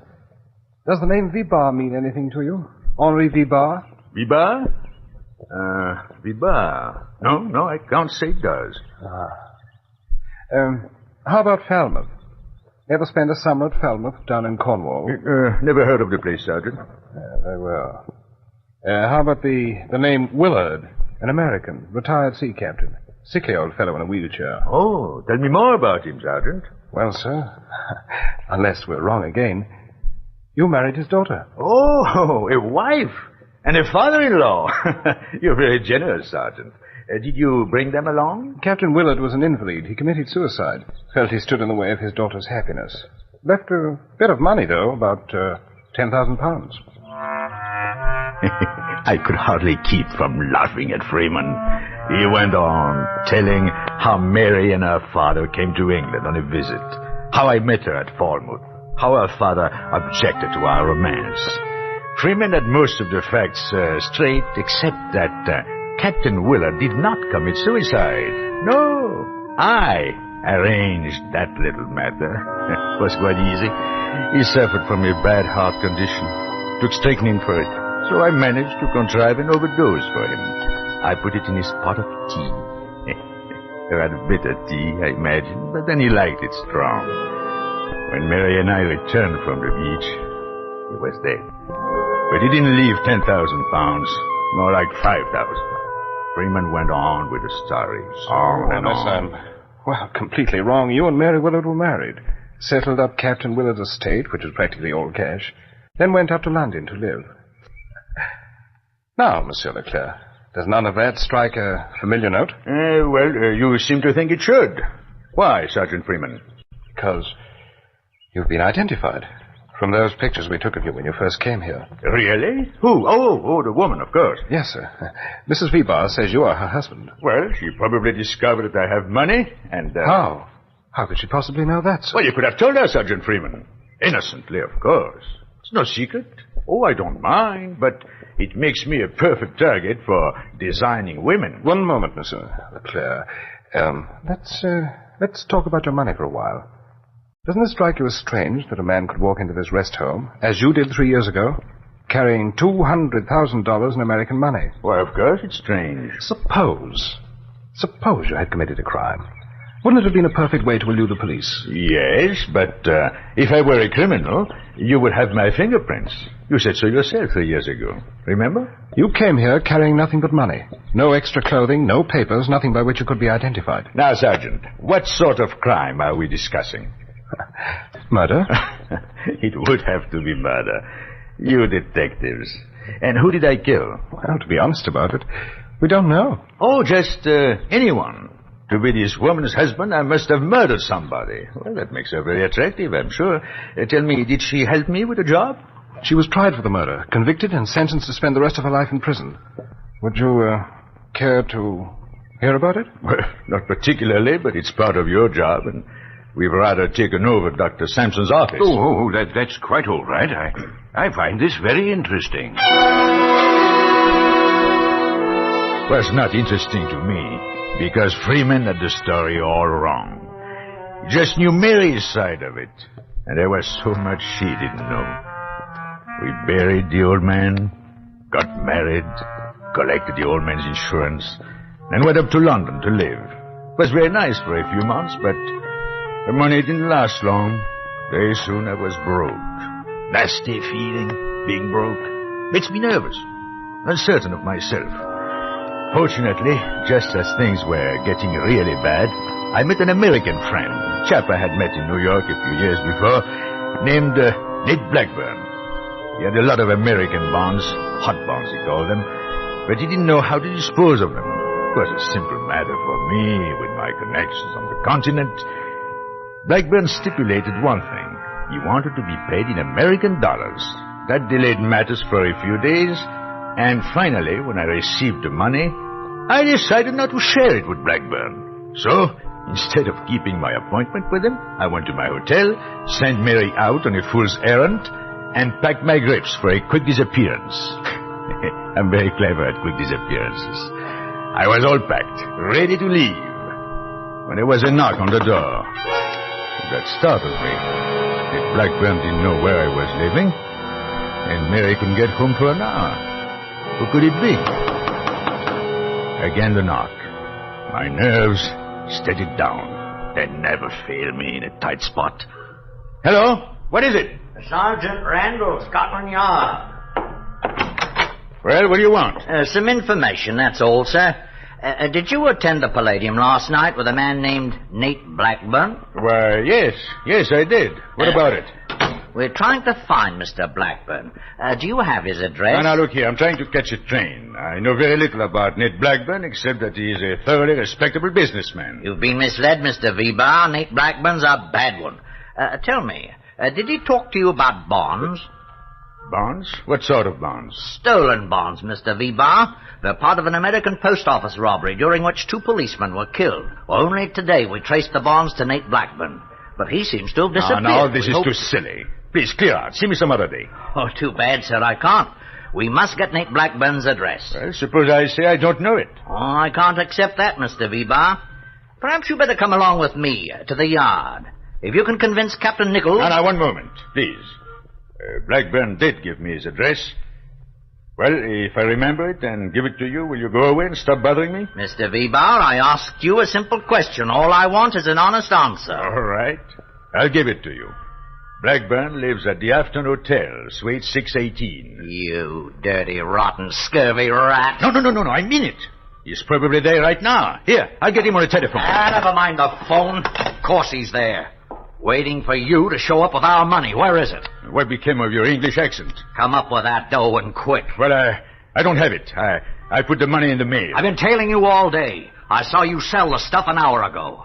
Does the name Vibar mean anything to you? Henri Vibar? Vibar? Vibar. No, I can't say it does. How about Falmouth? Ever spend a summer at Falmouth down in Cornwall? Never heard of the place, Sergeant. Very well. How about the name Willard, an American, retired sea captain? Sickly old fellow in a wheelchair. Oh, tell me more about him, Sergeant. Well, sir, unless we're wrong again, You married his daughter. Oh, a wife and a father-in-law. You're very generous, Sergeant. Did you bring them along? Captain Willard was an invalid. He committed suicide. Felt he stood in the way of his daughter's happiness. Left a bit of money, though, about 10,000 pounds. I could hardly keep from laughing at Freeman. He went on, telling how Mary and her father came to England on a visit, how I met her at Falmouth, how her father objected to our romance. Freeman had most of the facts straight, except that Captain Willard did not commit suicide. No, I arranged that little matter. It was quite easy. He suffered from a bad heart condition, took strychnine for it. So I managed to contrive an overdose for him. I put it in his pot of tea. Rather bitter tea, I imagine, but then he liked it strong. When Mary and I returned from the beach, he was dead. But he didn't leave 10,000 pounds, more like 5,000. Freeman went on with the stories. I'm completely wrong. You and Mary Willard were married. Settled up Captain Willard's estate, which was practically all cash. Then went up to London to live. Now, Monsieur Leclerc, does none of that strike a familiar note? You seem to think it should. Why, Sergeant Freeman? Because you've been identified from those pictures we took of you when you first came here. Really? Who? Oh, the woman, of course. Yes, sir. Mrs. Vibar says you are her husband. Well, she probably discovered that I have money, and... How? How could she possibly know that, sir? Well, you could have told her, Sergeant Freeman. Innocently, of course. It's no secret. Oh, I don't mind, but it makes me a perfect target for designing women. One moment, Monsieur Leclerc. Let's talk about your money for a while. Doesn't it strike you as strange that a man could walk into this rest home, as you did 3 years ago, carrying $200,000 in American money? Why, of course it's strange. Suppose you had committed a crime. Wouldn't it have been a perfect way to elude the police? Yes, but if I were a criminal, you would have my fingerprints. You said so yourself 3 years ago. Remember? You came here carrying nothing but money. No extra clothing, no papers, nothing by which you could be identified. Now, Sergeant, what sort of crime are we discussing? Murder? It would have to be murder. You detectives. And who did I kill? Well, to be honest about it, we don't know. Oh, just anyone. To be this woman's husband, I must have murdered somebody. Well, that makes her very attractive, I'm sure. Tell me, did she help me with a job? She was tried for the murder, convicted, and sentenced to spend the rest of her life in prison. Would you care to hear about it? Well, not particularly, but it's part of your job, and we've rather taken over Dr. Sampson's office. That's quite all right. I find this very interesting. Well, it's not interesting to me. Because Freeman had the story all wrong. He just knew Mary's side of it. And there was so much she didn't know. We buried the old man, got married, collected the old man's insurance, and went up to London to live. It was very nice for a few months, but the money didn't last long. Very soon I was broke. Nasty feeling, being broke. Makes me nervous, uncertain of myself. Fortunately, just as things were getting really bad, I met an American friend, a chap I had met in New York a few years before, named Nate Blackburn. He had a lot of American bonds, hot bonds he called them, but he didn't know how to dispose of them. It was a simple matter for me, with my connections on the continent. Blackburn stipulated one thing. He wanted to be paid in American dollars. That delayed matters for a few days, and finally, when I received the money, I decided not to share it with Blackburn. So, instead of keeping my appointment with him, I went to my hotel, sent Mary out on a fool's errand, and packed my grips for a quick disappearance. I'm very clever at quick disappearances. I was all packed, ready to leave, when there was a knock on the door. That startled me. If Blackburn didn't know where I was living, and Mary couldn't get home for an hour. Who could it be? Again the knock. My nerves steadied down. They never fail me in a tight spot. Hello? What is it? Sergeant Randall, Scotland Yard. Well, what do you want? Some information, that's all, sir. Did you attend the Palladium last night with a man named Nate Blackburn? Why, yes, I did. What about it? We're trying to find Mr. Blackburn. Do you have his address? Now, look here. I'm trying to catch a train. I know very little about Nate Blackburn, except that he is a thoroughly respectable businessman. You've been misled, Mr. V-Bar. Nate Blackburn's a bad one. Tell me, did he talk to you about bonds? Bonds? What sort of bonds? Stolen bonds, Mr. V-Bar. They're part of an American post office robbery during which 2 policemen were killed. Only today we traced the bonds to Nate Blackburn. But he seems to have disappeared. Now, this is too silly. Please, clear out. See me some other day. Oh, too bad, sir. I can't. We must get Nate Blackburn's address. Well, suppose I say I don't know it. Oh, I can't accept that, Mr. V-Bar. Perhaps you better come along with me to the yard. If you can convince Captain Nichols... Now, one moment, please. Blackburn did give me his address. Well, if I remember it and give it to you, will you go away and stop bothering me? Mr. V-Bar, I asked you a simple question. All I want is an honest answer. All right. I'll give it to you. Blackburn lives at the Afton Hotel, Suite 618. You dirty, rotten, scurvy rat. No. I mean it. He's probably there right now. Here, I'll get him on the telephone. Never mind the phone. Of course he's there. Waiting for you to show up with our money. Where is it? What became of your English accent? Come up with that dough and quick. Well, I don't have it. I put the money in the mail. I've been tailing you all day. I saw you sell the stuff an hour ago.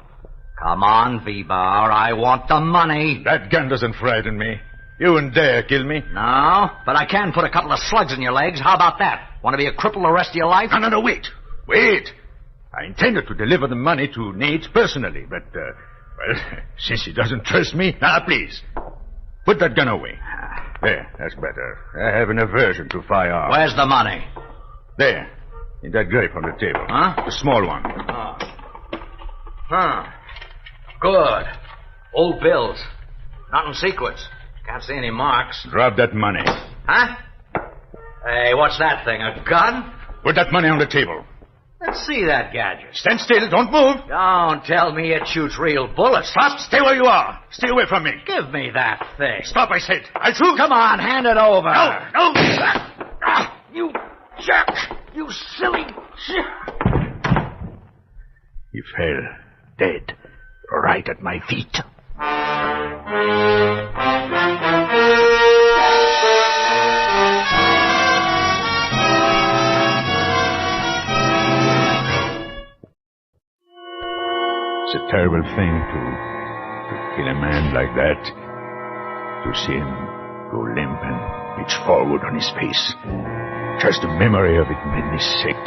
Come on, V-Bar. I want the money. That gun doesn't frighten me. You wouldn't dare kill me. No, but I can put a couple of slugs in your legs. How about that? Want to be a cripple the rest of your life? No, wait. I intended to deliver the money to Nate personally, but, since he doesn't trust me... Now, please, put that gun away. There, that's better. I have an aversion to firearms. Where's the money? There, in that grape on the table. Huh? The small one. Good. Old bills. Not in sequence. Can't see any marks. Drop that money. Huh? Hey, what's that thing, a gun? Put that money on the table. Let's see that gadget. Stand still. Don't move. Don't tell me it shoots real bullets. Stop. Stay where you are. Stay away from me. Give me that thing. Stop, I said. I'll shoot. Come on, hand it over. No. You jerk. You silly... He fell, dead, right at my feet. It's a terrible thing to kill a man like that. To see him go limp and pitch forward on his face. Just the memory of it made me sick.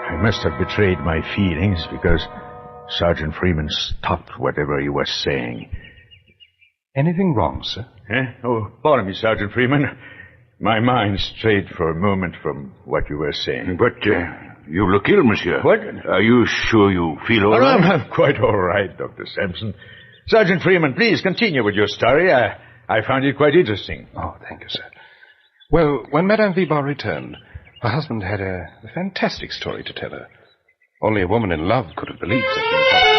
I must have betrayed my feelings because Sergeant Freeman stopped whatever he was saying. Anything wrong, sir? Oh, pardon me, Sergeant Freeman. My mind strayed for a moment from what you were saying. But you look ill, monsieur. What? Are you sure you feel all right? I'm quite all right, Dr. Sampson. Sergeant Freeman, please continue with your story. I found it quite interesting. Oh, thank you, sir. Well, when Madame Vibar returned, her husband had a fantastic story to tell her. Only a woman in love could have believed such impossible.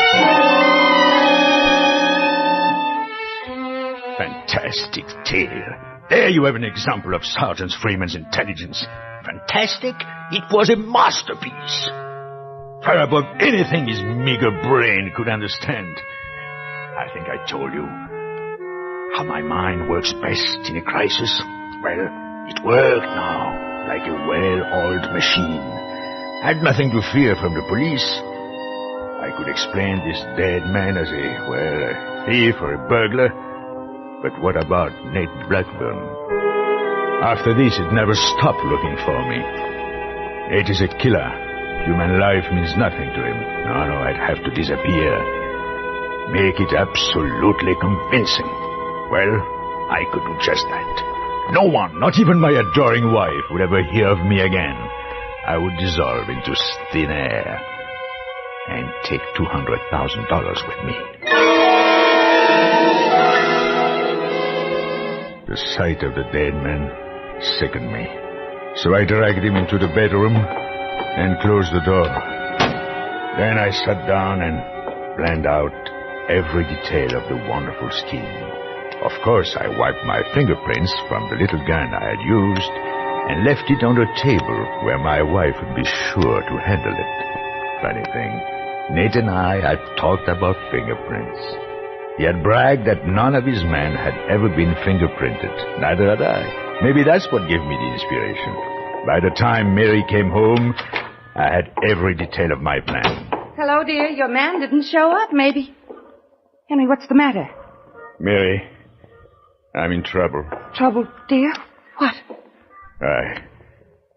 Fantastic tale. There you have an example of Sergeant Freeman's intelligence. Fantastic? It was a masterpiece. Far above anything his meager brain could understand. I think I told you how my mind works best in a crisis. Well, it worked now, like a well-oiled machine. I had nothing to fear from the police. I could explain this dead man as a thief or a burglar. But what about Nate Blackburn? After this, it never stopped looking for me. Nate is a killer. Human life means nothing to him. No, I'd have to disappear. Make it absolutely convincing. Well, I could do just that. No one, not even my adoring wife, would ever hear of me again. I would dissolve into thin air and take $200,000 with me. The sight of the dead man sickened me. So I dragged him into the bedroom and closed the door. Then I sat down and planned out every detail of the wonderful scheme. Of course, I wiped my fingerprints from the little gun I had used and left it on the table where my wife would be sure to handle it. Funny thing, Nate and I had talked about fingerprints. He had bragged that none of his men had ever been fingerprinted. Neither had I. Maybe that's what gave me the inspiration. By the time Mary came home, I had every detail of my plan. Hello, dear. Your man didn't show up, maybe. Henry, what's the matter? Mary, I'm in trouble. Trouble, dear? What?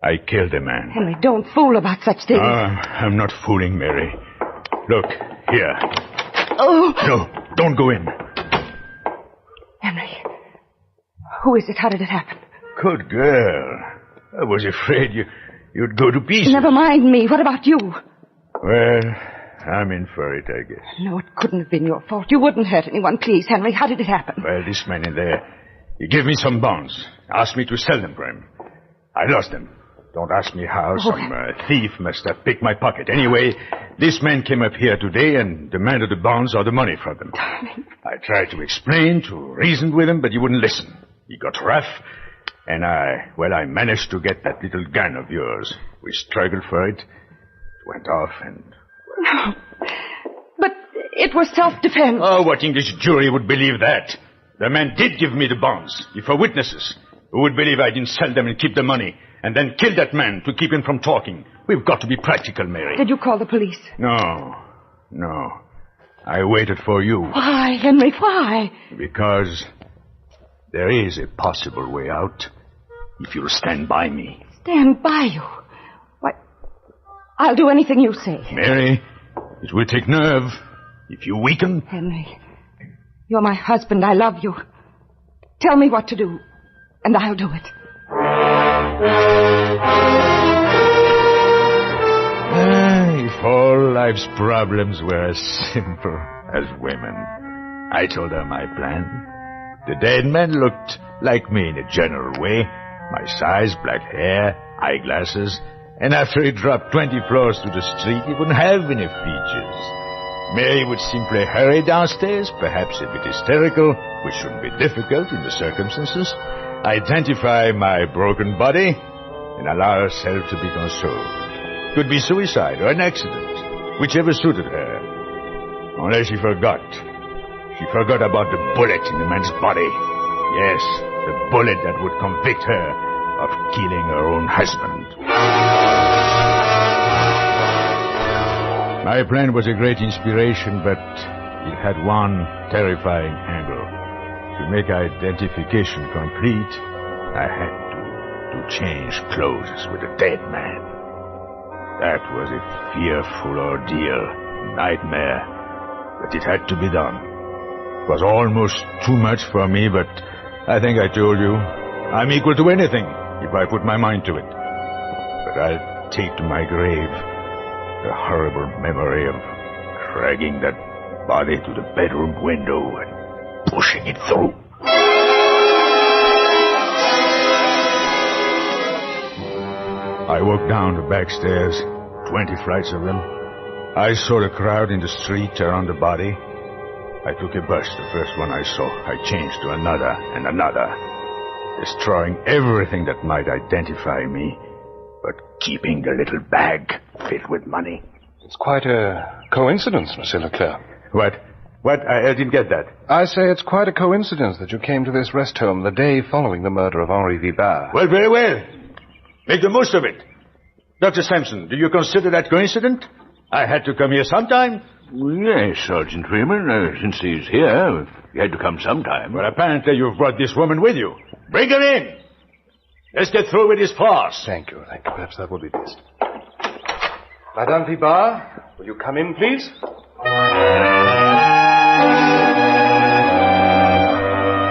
I killed a man. Henry, don't fool about such things. I'm not fooling, Mary. Look, here. Oh! No, don't go in. Henry, who is it? How did it happen? Good girl. I was afraid you'd go to pieces. Never mind me. What about you? Well, I'm in for it, I guess. No, it couldn't have been your fault. You wouldn't hurt anyone. Please, Henry, how did it happen? Well, this man in there, he gave me some bonds. Asked me to sell them for him. I lost them. Don't ask me how. Some thief must have picked my pocket. Anyway, this man came up here today and demanded the bonds or the money from them. Darling. I tried to explain, to reason with him, but he wouldn't listen. He got rough, and I managed to get that little gun of yours. We struggled for it. It went off and... No, but it was self-defense. Oh, what English jury would believe that? The man did give me the bonds, for witnesses. Who would believe I didn't sell them and keep the money, and then kill that man to keep him from talking? We've got to be practical, Mary. Did you call the police? No. I waited for you. Why, Henry, why? Because there is a possible way out if you'll stand by me. Stand by you? Why, I'll do anything you say. Mary, it will take nerve. If you weaken... Henry, you're my husband. I love you. Tell me what to do, and I'll do it. If all life's problems were as simple as women. I told her my plan. The dead man looked like me in a general way. My size, black hair, eyeglasses. And after he dropped 20 floors to the street, he wouldn't have any features. Mary would simply hurry downstairs, perhaps a bit hysterical, which shouldn't be difficult in the circumstances, identify my broken body, and allow herself to be consoled. Could be suicide or an accident, whichever suited her. Unless she forgot. She forgot about the bullet in the man's body. Yes, the bullet that would convict her of killing her own husband. My plan was a great inspiration, but it had one terrifying angle. To make identification complete, I had to change clothes with a dead man. That was a fearful ordeal, nightmare, but it had to be done. It was almost too much for me, but I think I told you, I'm equal to anything if I put my mind to it. But I'll take to my grave the horrible memory of dragging that body to the bedroom window and pushing it through. I walked down the back stairs, 20 flights of them. I saw the crowd in the street around the body. I took a bus, the first one I saw. I changed to another and another, destroying everything that might identify me, but keeping the little bag filled with money. It's quite a coincidence, Monsieur Leclerc. What? I didn't get that. I say it's quite a coincidence that you came to this rest home the day following the murder of Henri Vibard. Well, very well. Make the most of it. Dr. Sampson, do you consider that coincident? I had to come here sometime. Yes, Sergeant Freeman. Since he's here, he had to come sometime. Well, apparently you've brought this woman with you. Bring her in. Let's get through with this farce. Thank you. Perhaps that will be best. Madame Vibard, will you come in, please?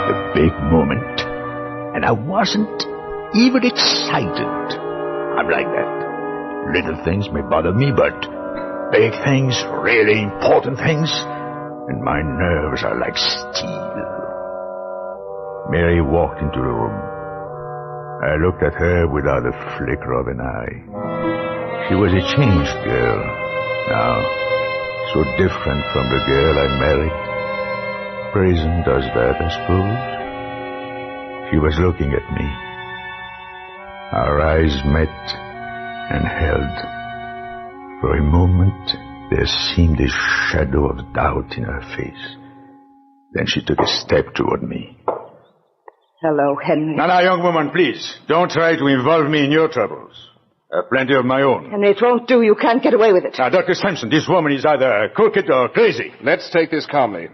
A big moment. And I wasn't even excited. I'm like that. Little things may bother me, but big things, really important things, and my nerves are like steel. Mary walked into the room. I looked at her without a flicker of an eye. She was a changed girl. Now, so different from the girl I married. Prison does that, I suppose. She was looking at me. Our eyes met and held. For a moment, there seemed a shadow of doubt in her face. Then she took a step toward me. Hello, Henry. Now, young woman, please. Don't try to involve me in your troubles. I have plenty of my own. Henry, it won't do. You can't get away with it. Now, Dr. Sampson, this woman is either crooked or crazy. Let's take this calmly.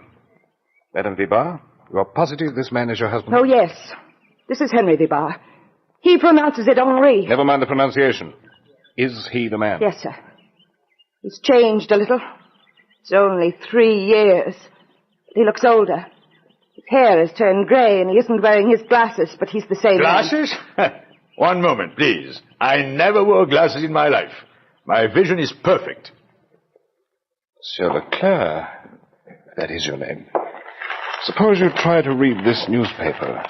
Madame Vibar, you are positive this man is your husband? Oh, yes. This is Henry Vibar. He pronounces it Henri. Never mind the pronunciation. Is he the man? Yes, sir. He's changed a little. It's only 3 years. He looks older. His hair has turned grey, and he isn't wearing his glasses, but he's the same Glasses? One moment, please. I never wore glasses in my life. My vision is perfect. Monsieur Leclerc, that is your name. Suppose you try to read this newspaper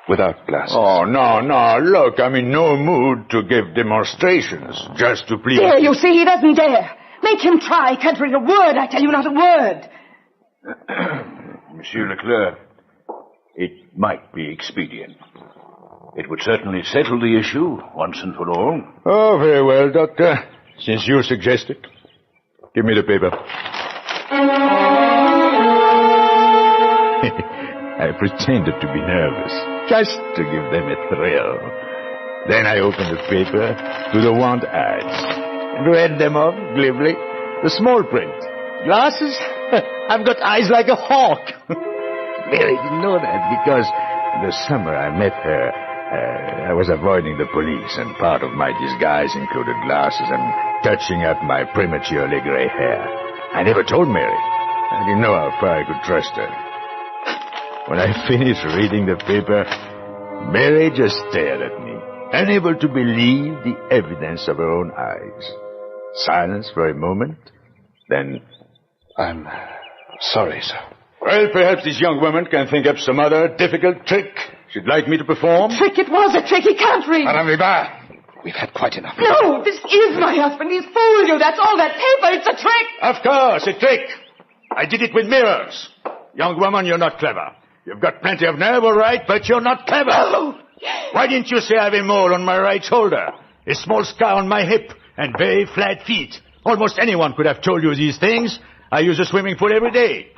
without glasses. Oh, no. Look, I'm in no mood to give demonstrations just to please... There, you see, he doesn't dare. Make him try. Can't read a word, I tell you, not a word. Monsieur Leclerc, it might be expedient. It would certainly settle the issue once and for all. Oh, very well, Doctor. Since you suggest it. Give me the paper. I pretended to be nervous, just to give them a thrill. Then I opened the paper to the want ads and read them off glibly. The small print. Glasses? I've got eyes like a hawk. Mary didn't know that because the summer I met her, I was avoiding the police, and part of my disguise included glasses and touching up my prematurely gray hair. I never told Mary. I didn't know how far I could trust her. When I finished reading the paper, Mary just stared at me, unable to believe the evidence of her own eyes. Silence for a moment, then... I'm sorry, sir. Well, perhaps this young woman can think up some other difficult trick she'd like me to perform. Trick, it was a trick. He can't read. Madame Vibar, we've had quite enough. No, this is my husband. He's fooled you. That's all that paper. It's a trick. Of course, a trick. I did it with mirrors. Young woman, you're not clever. You've got plenty of nerve, all right, but you're not clever. Oh. Why didn't you say I have a mole on my right shoulder, a small scar on my hip, and very flat feet? Almost anyone could have told you these things. I use a swimming pool every day.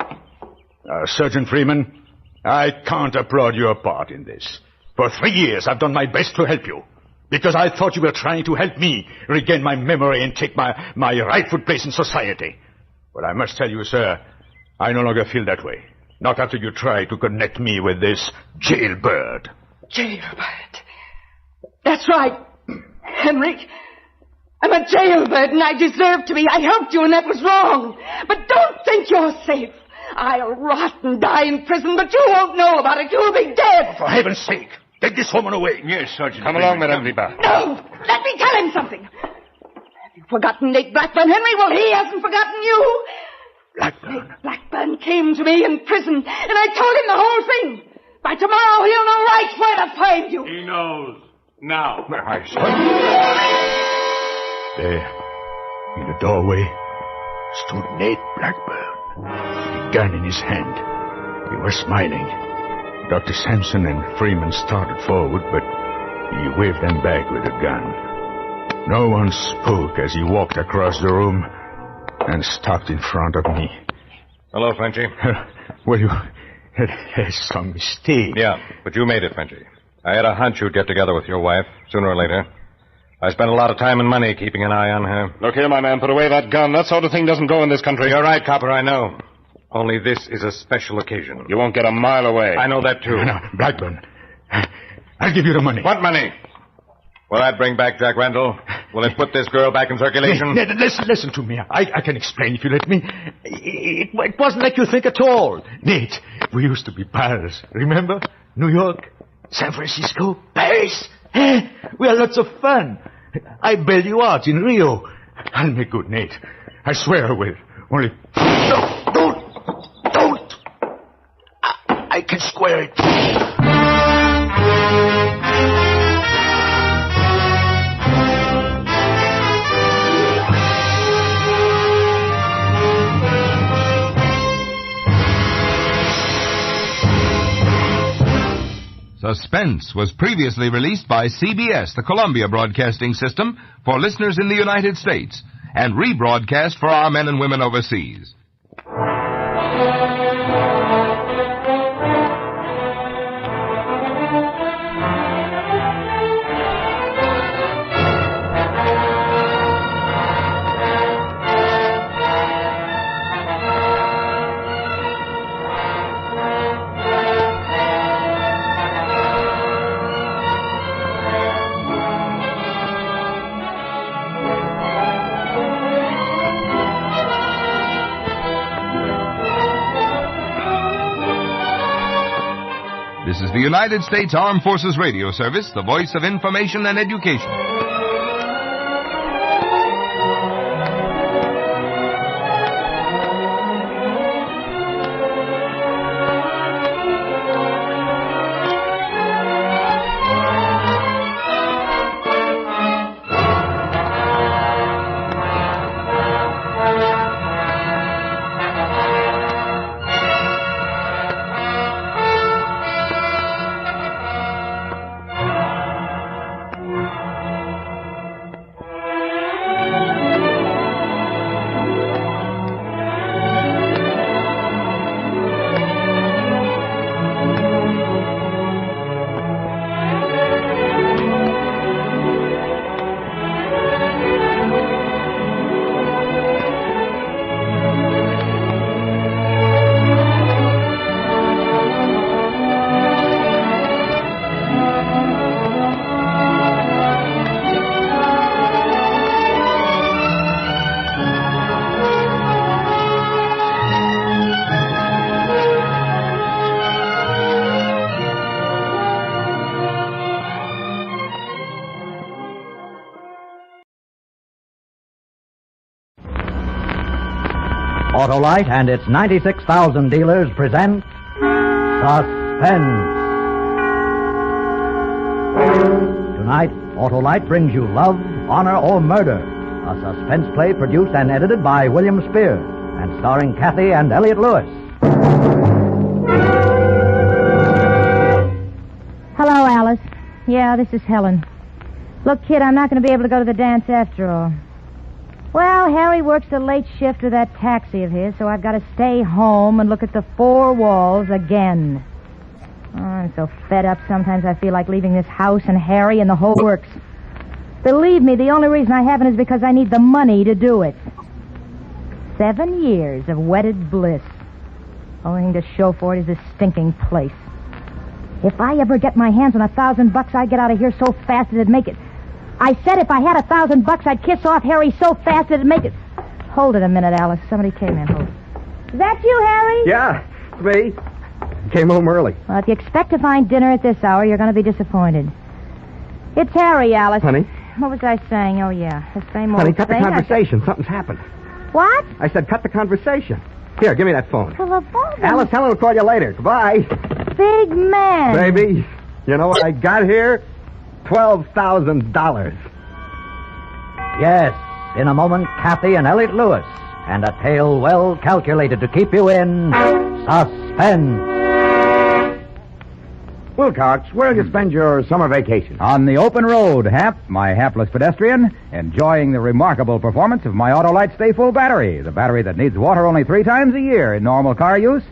Sergeant Freeman, I can't applaud your part in this. For 3 years, I've done my best to help you. Because I thought you were trying to help me regain my memory and take my rightful place in society. But I must tell you, sir, I no longer feel that way. Not after you try to connect me with this jailbird. Jailbird. That's right, Henry. I'm a jailbird, and I deserve to be. I helped you, and that was wrong. But don't think you're safe. I'll rot and die in prison, but you won't know about it. You'll be dead. For heaven's sake, take this woman away. Yes, Sergeant. Come along, Madame Vibar. No, let me tell him something. Have you forgotten Nate Blackburn, Henry? Well, he hasn't forgotten you. Blackburn? Nate Blackburn came to me in prison, and I told him the whole thing. By tomorrow, he'll know right where to find you. He knows. Now. There, in the doorway, stood Nate Blackburn, a gun in his hand. He was smiling. Dr. Sampson and Freeman started forward, but he waved them back with a gun. No one spoke as he walked across the room and stopped in front of me. Hello, Frenchy. Well, there's some mistake. Yeah, but you made it, Frenchy. I had a hunch you'd get together with your wife, sooner or later. I spent a lot of time and money keeping an eye on her. Look here, my man, put away that gun. That sort of thing doesn't go in this country. You're right, Copper, I know. Only this is a special occasion. You won't get a mile away. I know that, too. No, Blackburn, I'll give you the money. What money? Will that bring back Jack Randall? Will it put this girl back in circulation? Listen to me. I can explain if you let me. It wasn't like you think at all. Nate, we used to be pals. Remember? New York, San Francisco, Paris. We had lots of fun. I bailed you out in Rio. I'll make good, Nate. I swear I will. Only... No, don't! I can square it. Suspense was previously released by CBS, the Columbia Broadcasting System, for listeners in the United States, and rebroadcast for our men and women overseas. This is the United States Armed Forces Radio Service, the voice of information and education. Autolite and its 96,000 dealers present Suspense. Tonight, Autolite brings you Love, Honor, or Murder, a suspense play produced and edited by William Spear and starring Kathy and Elliot Lewis. Hello, Alice. Yeah, this is Helen. Look, kid, I'm not going to be able to go to the dance after all. Well, Harry works the late shift with that taxi of his, so I've got to stay home and look at the four walls again. Oh, I'm so fed up sometimes I feel like leaving this house and Harry and the whole works. Believe me, the only reason I haven't is because I need the money to do it. 7 years of wedded bliss. Only thing to show for it is this stinking place. If I ever get my hands on $1,000, I'd get out of here so fast it'd make it... I said if I had $1,000, I'd kiss off Harry so fast it'd make it... Hold it a minute, Alice. Somebody came in. Hold it. Is that you, Harry? Yeah, it's me. Came home early. Well, if you expect to find dinner at this hour, you're going to be disappointed. It's Harry, Alice. Honey? What was I saying? Oh, yeah. The same old Honey, cut the thing. conversation. Something's happened. What? I said cut the conversation. Here, give me that phone. Well, the phone... Alice, Helen will call you later. Goodbye. Big man. Baby, you know what I got here? $12,000. Yes, in a moment, Kathy and Elliot Lewis, and a tale well calculated to keep you in suspense. Wilcox, where'll you spend your summer vacation? On the open road, Hap, my hapless pedestrian, enjoying the remarkable performance of my Autolite Stay Full battery, the battery that needs water only 3 times a year in normal car use.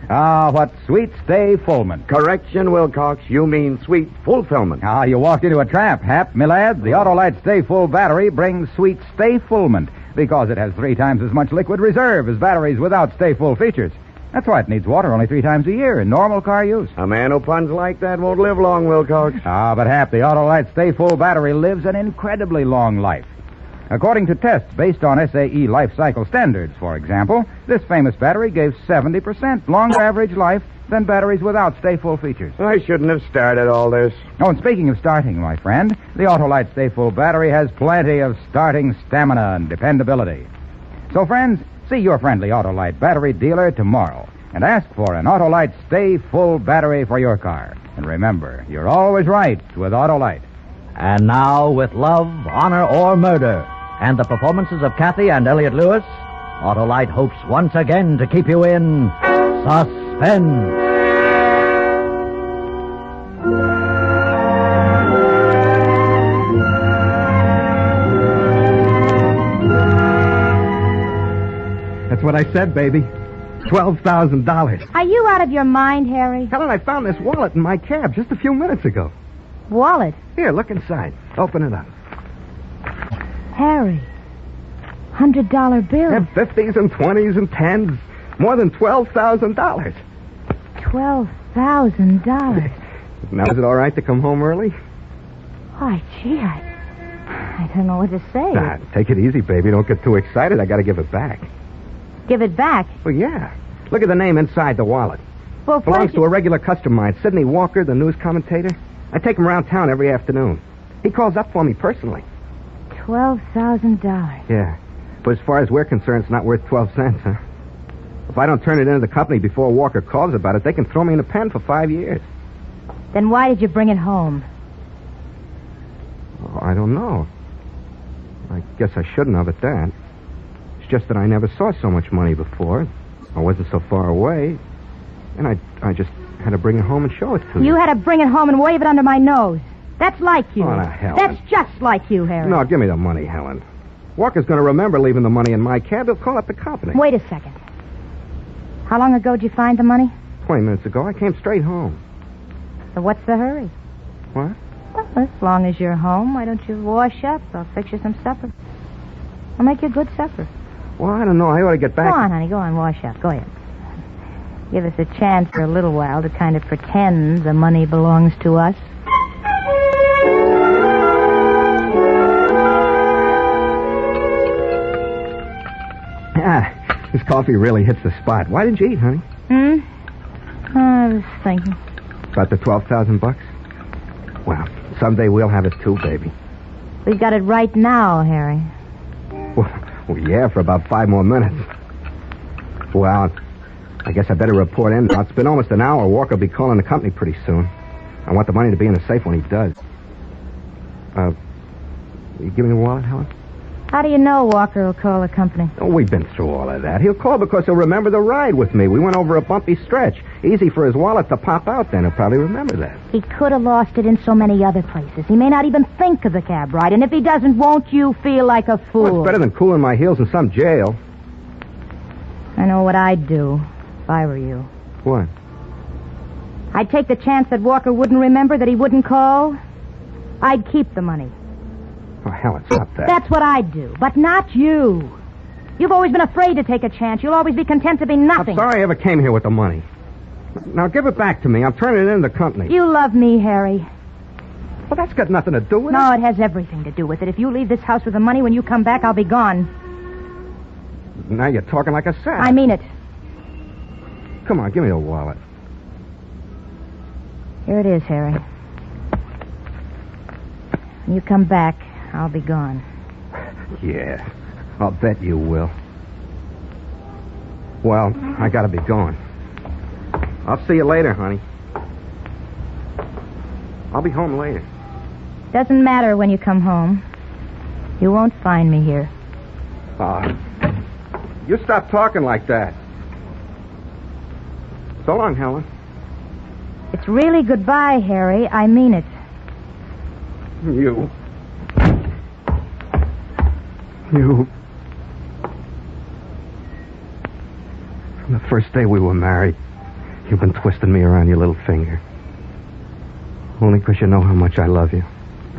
Ah, what sweet stay fullment. Correction, Wilcox. You mean sweet fulfillment. Ah, you walked into a trap, Hap, my lad. The Autolite Stay Full battery brings sweet stay fullment because it has 3 times as much liquid reserve as batteries without stay full features. That's why it needs water only 3 times a year in normal car use. A man who puns like that won't live long, Wilcox. Ah, but Hap, the Autolite Stay Full battery lives an incredibly long life. According to tests based on SAE life cycle standards, for example, this famous battery gave 70% longer average life than batteries without Stay Full features. I shouldn't have started all this. Oh, and speaking of starting, my friend, the Autolite Stay Full battery has plenty of starting stamina and dependability. So, friends, see your friendly Autolite battery dealer tomorrow and ask for an Autolite Stay Full battery for your car. And remember, you're always right with Autolite. And now, with Love, Honor, or Murder, and the performances of Kathy and Elliot Lewis, Autolite hopes once again to keep you in suspense. That's what I said, baby. $12,000. Are you out of your mind, Harry? Helen, I found this wallet in my cab just a few minutes ago. Wallet? Here, look inside. Open it up. Harry. $100 bills. Have 50s and 20s and 10s. More than $12,000. $12,000. Now, is it all right to come home early? Why, gee, I don't know what to say. Nah, take it easy, baby. Don't get too excited. I got to give it back. Give it back? Well, yeah. Look at the name inside the wallet. Well, Belongs to a regular customer of mine, Sidney Walker, the news commentator. I take him around town every afternoon. He calls up for me personally. $12,000. Yeah. But as far as we're concerned, it's not worth 12 cents, huh? If I don't turn it into the company before Walker calls about it, they can throw me in the pen for 5 years. Then why did you bring it home? Oh, I don't know. I guess I shouldn't have at that. It's just that I never saw so much money before. I wasn't so far away. And I just had to bring it home and show it to you. You had to bring it home and wave it under my nose. That's like you. Oh, now, Helen. That's just like you, Harry. No, give me the money, Helen. Walker's going to remember leaving the money in my cab. He'll call up the company. Wait a second. How long ago did you find the money? 20 minutes ago. I came straight home. So what's the hurry? What? Well, as long as you're home, why don't you wash up? I'll fix you some supper. I'll make you a good supper. Well, I don't know. I ought to get back. Go on, honey. Go on, wash up. Go ahead. Give us a chance for a little while to kind of pretend the money belongs to us. This coffee really hits the spot. Why didn't you eat, honey? I was thinking. About the $12,000? Well, someday we'll have it too, baby. We've got it right now, Harry. Well, yeah, for about 5 more minutes. Well, I guess I better report in now. It's been almost an hour. Walker will be calling the company pretty soon. I want the money to be in the safe when he does. You give me the wallet, Helen? How do you know Walker will call the company? Oh, we've been through all of that. He'll call because he'll remember the ride with me. We went over a bumpy stretch. Easy for his wallet to pop out then. He'll probably remember that. He could have lost it in so many other places. He may not even think of the cab ride. And if he doesn't, won't you feel like a fool? Well, it's better than cooling my heels in some jail. I know what I'd do if I were you. What? I'd take the chance that Walker wouldn't remember, that he wouldn't call. I'd keep the money. Oh, Helen, stop that. That's what I'd do, but not you. You've always been afraid to take a chance. You'll always be content to be nothing. I'm sorry I ever came here with the money. Now, give it back to me. I'm turning it in the company. You love me, Harry. Well, that's got nothing to do with it. No, it has everything to do with it. If you leave this house with the money, when you come back, I'll be gone. Now you're talking like a sap. I mean it. Come on, give me the wallet. Here it is, Harry. When you come back, I'll be gone. Yeah, I'll bet you will. Well, I gotta be going. I'll see you later, honey. I'll be home later. Doesn't matter when you come home. You won't find me here. You stop talking like that. So long, Helen. It's really goodbye, Harry. I mean it. You. From the first day we were married, you've been twisting me around your little finger. Only because you know how much I love you,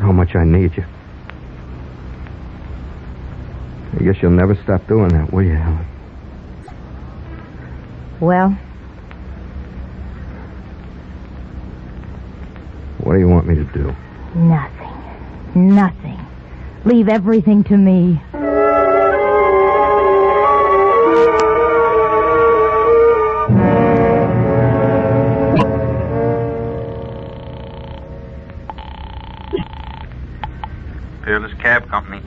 how much I need you. I guess you'll never stop doing that, will you, Helen? Well? What do you want me to do? Nothing. Leave everything to me. Fearless Cab Company.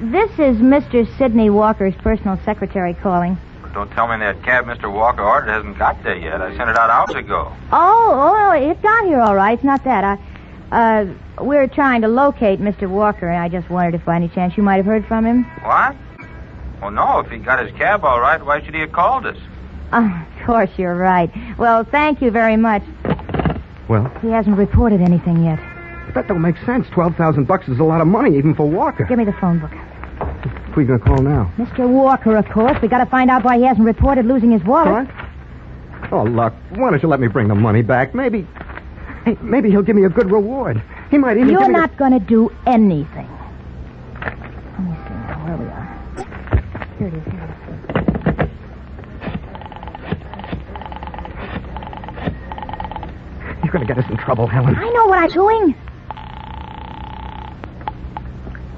This is Mr. Sidney Walker's personal secretary calling. Don't tell me that cab Mr. Walker ordered hasn't got there yet. I sent it out hours ago. Oh, it got here all right. It's not that. We're trying to locate Mr. Walker, and I just wondered if by any chance you might have heard from him. What? Well, no. If he got his cab all right, why should he have called us? Of course, you're right. Well, thank you very much. Well? He hasn't reported anything yet. But that don't make sense. $12,000 is a lot of money, even for Walker. Give me the phone book. Who are you going to call now? Mr. Walker, of course. We got to find out why he hasn't reported losing his wallet. What? Oh, look. Why don't you let me bring the money back? Maybe he'll give me a good reward. He might even You're not going to do anything. Let me see now where we are. Here it is. You're going to get us in trouble, Helen. I know what I'm doing.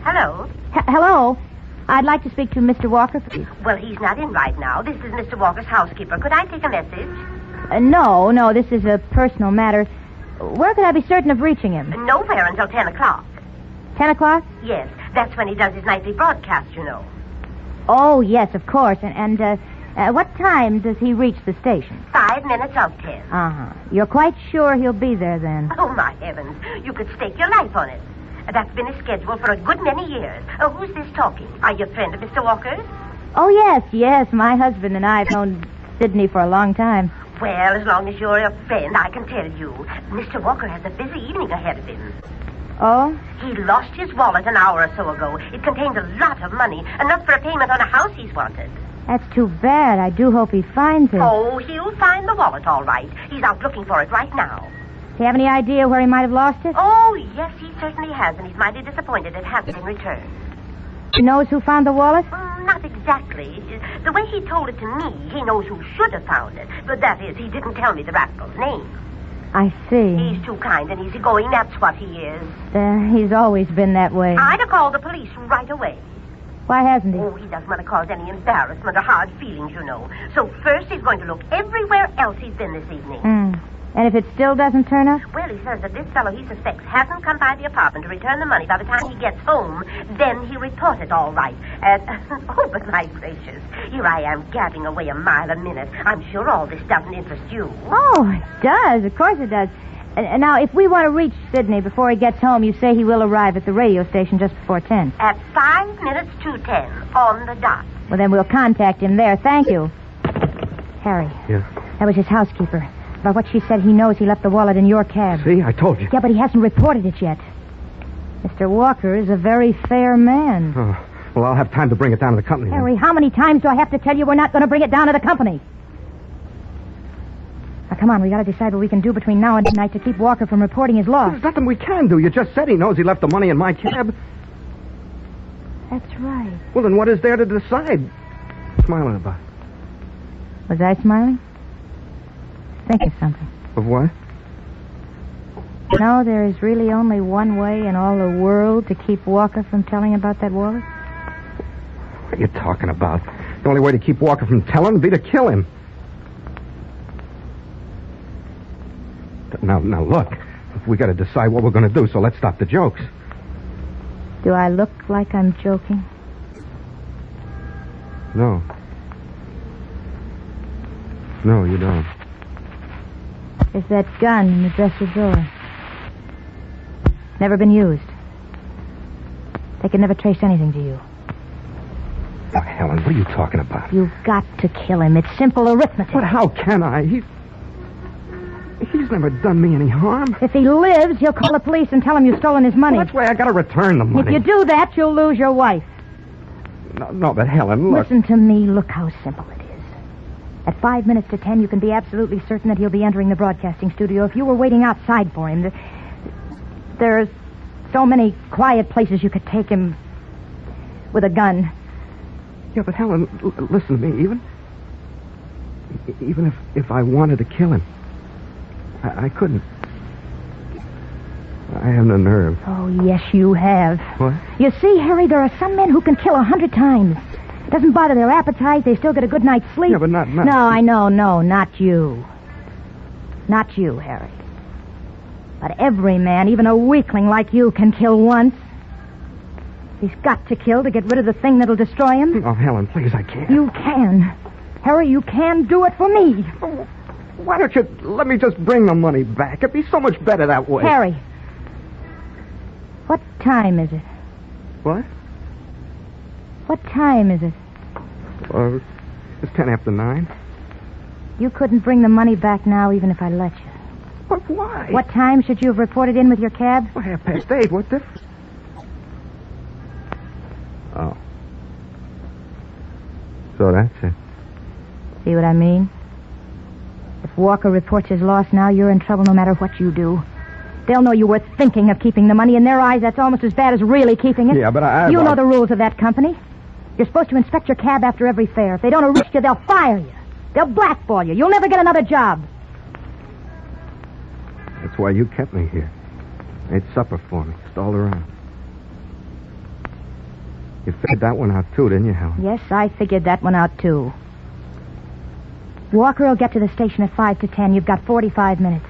Hello? Hello? I'd like to speak to Mr. Walker, please. Well, he's not in right now. This is Mr. Walker's housekeeper. Could I take a message? No, this is a personal matter. Where could I be certain of reaching him? Nowhere until 10 o'clock. 10 o'clock? Yes, that's when he does his nightly broadcast, you know. Oh, yes, of course. And what time does he reach the station? 5 minutes of 10. Uh-huh. You're quite sure he'll be there then? Oh, my heavens. You could stake your life on it. That's been his schedule for a good many years. Who's this talking? Are you a friend of Mr. Walker's? Oh, yes. My husband and I have known Sidney for a long time. Well, as long as you're a friend, I can tell you. Mr. Walker has a busy evening ahead of him. Oh? He lost his wallet an hour or so ago. It contained a lot of money, enough for a payment on a house he's wanted. That's too bad. I do hope he finds it. Oh, he'll find the wallet, all right. He's out looking for it right now. Do you have any idea where he might have lost it? Oh, yes, he certainly has, and he's mighty disappointed it hasn't been returned. He knows who found the wallet? Not exactly. The way he told it to me, he knows who should have found it. But that is, he didn't tell me the rascal's name. I see. He's too kind and easygoing, that's what he is. He's always been that way. I'd have called the police right away. Why hasn't he? Oh, he doesn't want to cause any embarrassment or hard feelings, you know. So first he's going to look everywhere else he's been this evening. And if it still doesn't turn up? Well, he says that this fellow he suspects hasn't come by the apartment to return the money by the time he gets home. Then he'll report it all right. Oh, but my gracious. Here I am gabbing away a mile a minute. I'm sure all this doesn't interest you. Oh, it does. Of course it does. Now, if we want to reach Sidney before he gets home, you say he will arrive at the radio station just before 10. At 5 minutes to 10, on the dot. Well, then we'll contact him there. Thank you. Harry. Yeah? That was his housekeeper. By what she said, he knows he left the wallet in your cab. See, I told you. Yeah, but he hasn't reported it yet. Mr. Walker is a very fair man. Oh, well, I'll have time to bring it down to the company. Harry, how many times do I have to tell you we're not going to bring it down to the company? Now, come on, we got to decide what we can do between now and tonight to keep Walker from reporting his loss. There's nothing we can do. You just said he knows he left the money in my cab. That's right. Well, then what is there to decide? Smiling about. Was I smiling? Think of something. Of what? No, there is really only one way in all the world to keep Walker from telling about that wallet. What are you talking about? The only way to keep Walker from telling would be to kill him. Now, look. We got to decide what we're going to do, so let's stop the jokes. Do I look like I'm joking? No. No, you don't. There's that gun in the dresser drawer. Never been used. They could never trace anything to you. Oh, Helen, what are you talking about? You've got to kill him. It's simple arithmetic. But how can I? He's never done me any harm. If he lives, he'll call the police and tell him you've stolen his money. Well, that's why I got to return the money. If you do that, you'll lose your wife. No, but Helen, look. Listen to me. Look how simple it is. At 5 minutes to 10, you can be absolutely certain that he'll be entering the broadcasting studio. If you were waiting outside for him, there's so many quiet places you could take him with a gun. Yeah, but Helen, listen to me. Even if I wanted to kill him, I couldn't. I have no nerve. Oh, yes, you have. What? You see, Harry, there are some men who can kill 100 times. It doesn't bother their appetite. They still get a good night's sleep. Yeah, but not... No, I know. No, not you. Not you, Harry. But every man, even a weakling like you, can kill once. He's got to kill to get rid of the thing that'll destroy him. Oh, Helen, please, I can't. You can. Harry, you can do it for me. Oh, why don't you let me just bring the money back? It'd be so much better that way. Harry, what time is it? What? What time is it? It's 10 after 9. You couldn't bring the money back now even if I let you. But why? What time should you have reported in with your cab? Well, 8:30. What difference? Oh. So that's it. See what I mean? If Walker reports his loss now, you're in trouble no matter what you do. They'll know you were thinking of keeping the money. In their eyes, that's almost as bad as really keeping it. Yeah, but You know the rules of that company. You're supposed to inspect your cab after every fare. If they don't arrest you, they'll fire you. They'll blackball you. You'll never get another job. That's why you kept me here. Made supper for me. Stalled around. You figured that one out, too, didn't you, Helen? Yes, I figured that one out, too. Walker will get to the station at 5 to 10. You've got 45 minutes.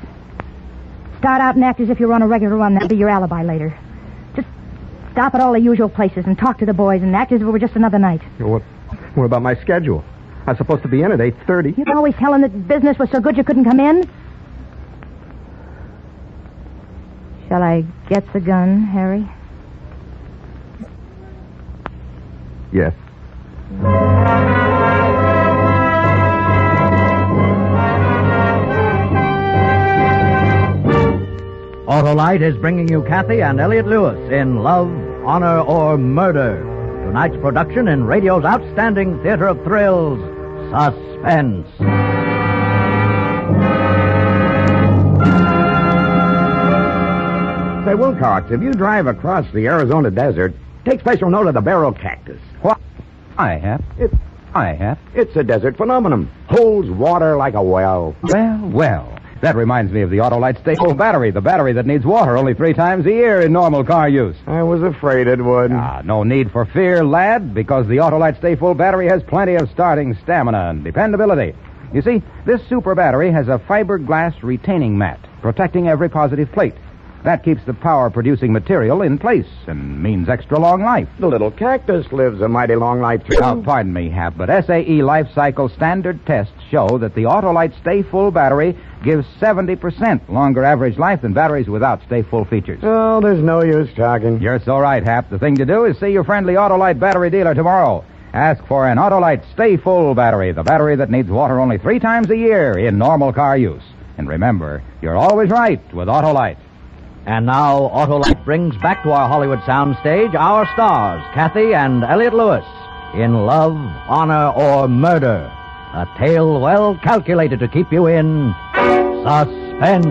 Start out and act as if you're on a regular run. That'll be your alibi later. Just stop at all the usual places and talk to the boys and act as if it were just another night. What about my schedule? I was supposed to be in at 8:30. You're always telling that business was so good you couldn't come in. Shall I get the gun, Harry? Yes. Autolite is bringing you Kathy and Elliot Lewis in Love, Honor, or Murder. Tonight's production in radio's outstanding theater of thrills, Suspense. Say, Wilcox, if you drive across the Arizona desert, take special note of the barrel cactus. What? I have. It's a desert phenomenon. Holds water like a well. Well. That reminds me of the Autolite Stay Full battery, the battery that needs water only 3 times a year in normal car use. I was afraid it would. No need for fear, lad, because the Autolite Stay Full battery has plenty of starting stamina and dependability. You see, this super battery has a fiberglass retaining mat protecting every positive plate. That keeps the power-producing material in place and means extra long life. The little cactus lives a mighty long life, too. Pardon me, Hap, but SAE life cycle standard tests show that the Autolite Stay Full battery gives 70% longer average life than batteries without Stay Full features. Oh, there's no use talking. You're so right, Hap. The thing to do is see your friendly Autolite battery dealer tomorrow. Ask for an Autolite Stay Full battery, the battery that needs water only 3 times a year in normal car use. And remember, you're always right with Autolite. And now, Autolite brings back to our Hollywood soundstage our stars, Kathy and Elliot Lewis, in Love, Honor, or Murder. A tale well calculated to keep you in suspense.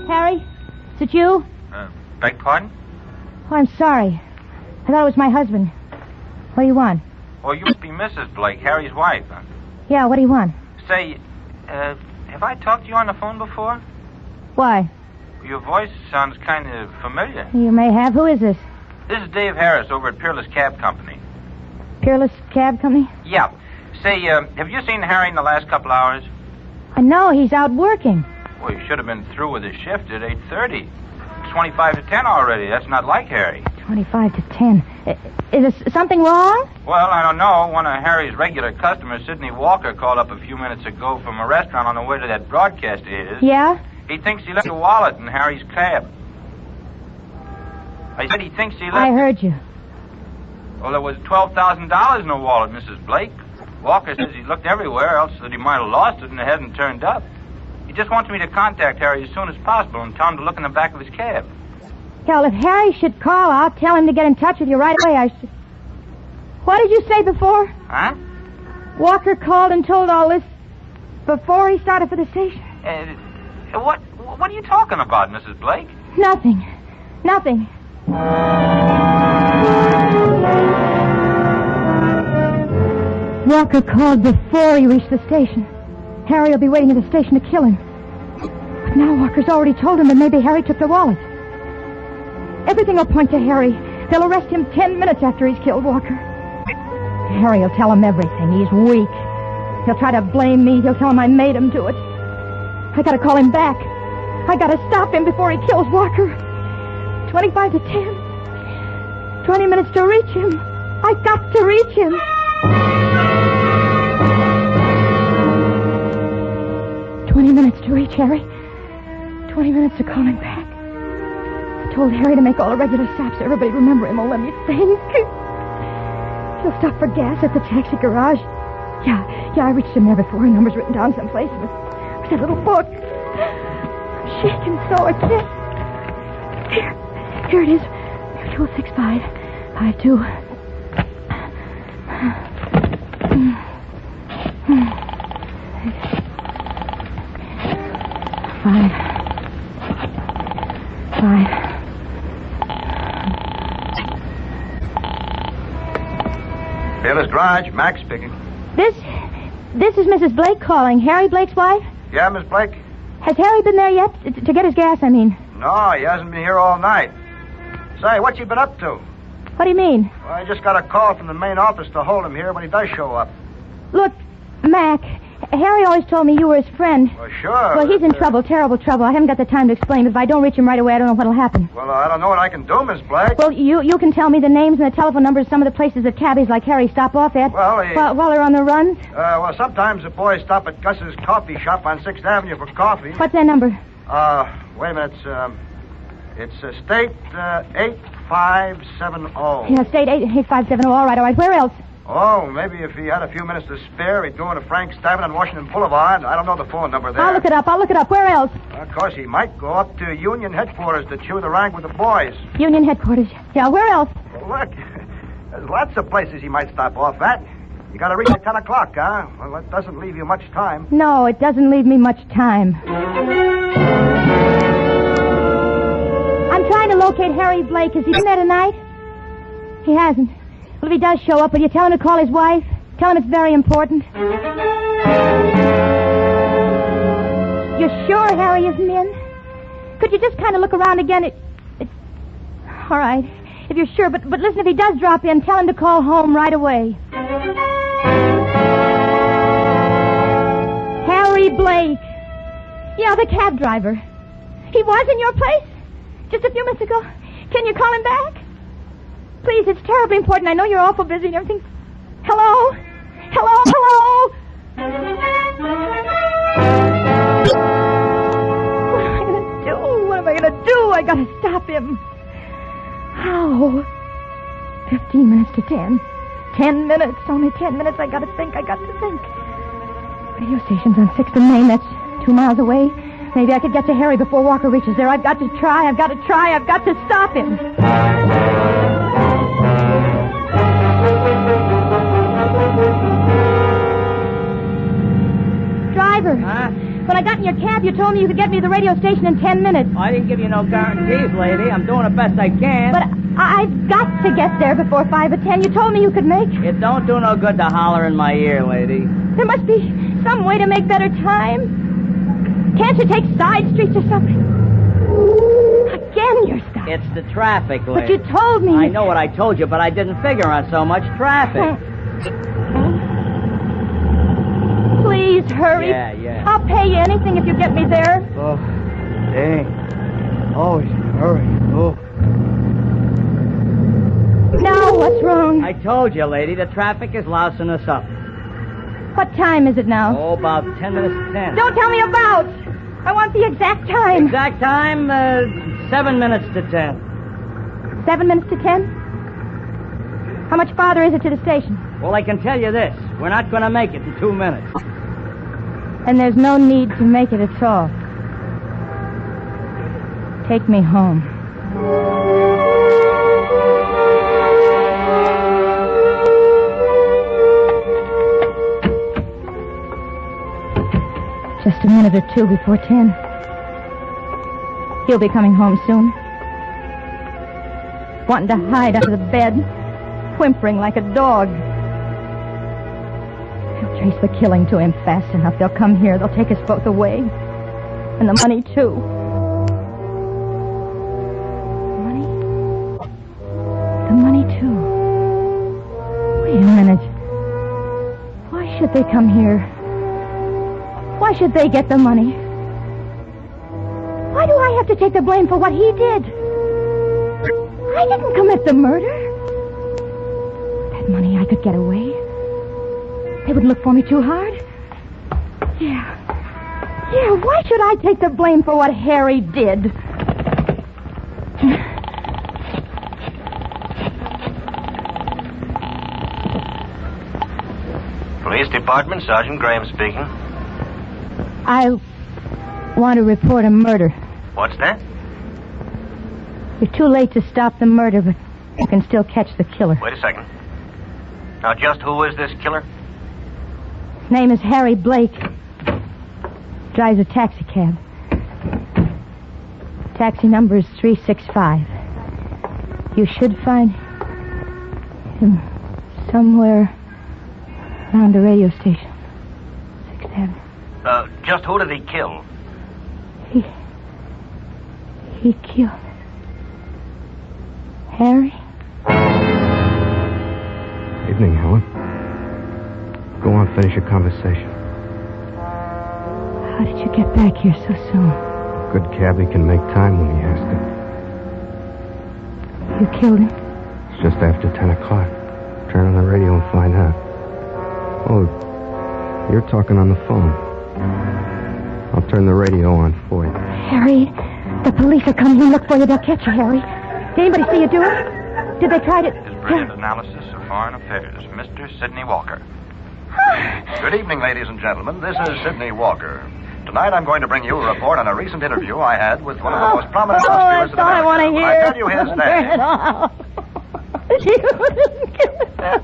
Harry, is it you? Beg pardon? Oh, I'm sorry. I thought it was my husband. What do you want? Oh, you must be Mrs. Blake, Harry's wife. Huh? Yeah, what do you want? Say, have I talked to you on the phone before? Why? Your voice sounds kind of familiar. You may have. Who is this? This is Dave Harris over at Peerless Cab Company. Peerless Cab Company? Yeah. Say, have you seen Harry in the last couple hours? I know. He's out working. Well, he should have been through with his shift at 8:30. It's 25 to 10 already. That's not like Harry. 25 to 10. Is there something wrong? Well, I don't know. One of Harry's regular customers, Sidney Walker, called up a few minutes ago from a restaurant on the way to that broadcast of his. Yeah? He thinks he left a wallet in Harry's cab. I said he thinks he left... I heard you. Well, there was $12,000 in the wallet, Mrs. Blake. Walker says he looked everywhere, else that he might have lost it and it hasn't turned up. He just wants me to contact Harry as soon as possible and tell him to look in the back of his cab. Yeah, well, if Harry should call, I'll tell him to get in touch with you right away. What did you say before? Huh? Walker called and told all this before he started for the station. What are you talking about, Mrs. Blake? Nothing. Walker called before he reached the station. Harry will be waiting at the station to kill him. But now Walker's already told him that maybe Harry took the wallet. Everything will point to Harry. They'll arrest him 10 minutes after he's killed Walker. Harry will tell him everything. He's weak. He'll try to blame me. He'll tell him I made him do it. I gotta call him back. I gotta stop him before he kills Walker. 25 to 10. 20 minutes to reach him. I got to reach him. To reach Harry. 20 minutes to call him back. I told Harry to make all the regular stops so everybody remember him. Oh, let me think. He'll stop for gas at the taxi garage. Yeah, I reached him there before. His number's written down someplace. It was that little book. I'm shaking so I can't. Here it is. 265 52. Five. Peerless Garage, Max speaking. This is Mrs. Blake calling. Harry Blake's wife? Yeah, Miss Blake? Has Harry been there yet? To get his gas, I mean. No, he hasn't been here all night. Say, what you been up to? What do you mean? Well, I just got a call from the main office to hold him here when he does show up. Look, Mac, Harry always told me you were his friend. Well, sure. Well, he's in trouble, terrible trouble. I haven't got the time to explain. If I don't reach him right away, I don't know what'll happen. Well, I don't know what I can do, Miss Black. Well, you can tell me the names and the telephone numbers of some of the places that cabbies like Harry stop off at while they're on the runs. Well, sometimes the boys stop at Gus's coffee shop on 6th Avenue for coffee. What's that number? Wait a minute. It's State 8570. Yeah, State 8570. All right. Where else? Oh, maybe if he had a few minutes to spare, he'd go into Frank's Tavern on Washington Boulevard. I don't know the phone number there. I'll look it up. Where else? Of course, he might go up to Union headquarters to chew the rank with the boys. Union headquarters. Yeah, where else? Well, look, there's lots of places he might stop off at. You got to reach at 10 o'clock, huh? Well, that doesn't leave you much time. No, it doesn't leave me much time. I'm trying to locate Harry Blake. Has he been there tonight? He hasn't. Well, if he does show up, will you tell him to call his wife? Tell him it's very important. You're sure Harry isn't in? Could you just kind of look around again? All right. If you're sure, but listen, if he does drop in, tell him to call home right away. Harry Blake. Yeah, the cab driver. He was in your place just a few minutes ago. Can you call him back? Please, it's terribly important. I know you're awful busy and everything. Hello? Hello? What am I going to do? I got to stop him. How? 15 minutes to 10. 10 minutes. Only 10 minutes. I got to think. Radio station's on 6th and Main. That's 2 miles away. Maybe I could get to Harry before Walker reaches there. I've got to try. I've got to stop him. Driver. Huh? When I got in your cab, you told me you could get me to the radio station in 10 minutes. I didn't give you no guarantees, lady. I'm doing the best I can. But I've got to get there before 5 or 10. You told me you could make. It don't do no good to holler in my ear, lady. There must be some way to make better time. Can't you take side streets or something? Again, you're stuck. It's the traffic, lady. But you told me. I know what I told you, but I didn't figure on so much traffic. Please, hurry. Yeah. I'll pay you anything if you get me there. Oh, dang. Always hurry. Oh. Now, what's wrong? I told you, lady, the traffic is lousing us up. What time is it now? Oh, about 10 minutes to 10. Don't tell me about. I want the exact time. Exact time, 7 minutes to 10. 7 minutes to 10? How much farther is it to the station? Well, I can tell you this. We're not going to make it in 2 minutes. And there's no need to make it at all. Take me home. Just a minute or two before 10. He'll be coming home soon. Wanting to hide under the bed, whimpering like a dog. He'll trace the killing to him fast enough. They'll come here. They'll take us both away. And the money, too. The money, too. Wait a minute. Why should they come here? Why should they get the money? Why do I have to take the blame for what he did? I didn't commit the murder. That money, I could get away. They wouldn't look for me too hard. Yeah, why should I take the blame for what Harry did? Police Department, Sergeant Graham speaking. I want to report a murder. What's that? You're too late to stop the murder, but you can still catch the killer. Wait a second. Now, just who is this killer? His name is Harry Blake. Drives a taxi cab. Taxi number is 365. You should find him somewhere around the radio station. 6th Avenue. Just who did he kill? He killed Harry. evening, Helen. Go on, finish your conversation. How did you get back here so soon? A good cabbie can make time when he has to. You killed him? It's just after 10 o'clock. Turn on the radio and find out. Oh, you're talking on the phone. I'll turn the radio on for you. Harry, the police are coming to look for you. They'll catch you, Harry. Did anybody see you do it? Did they try to... His brilliant analysis of foreign affairs, Mr. Sidney Walker. Good evening, ladies and gentlemen. This is Sidney Walker. Tonight I'm going to bring you a report on a recent interview I had with one of the most prominent musculars in America. I want to hear. I tell you his name. You didn't kill him.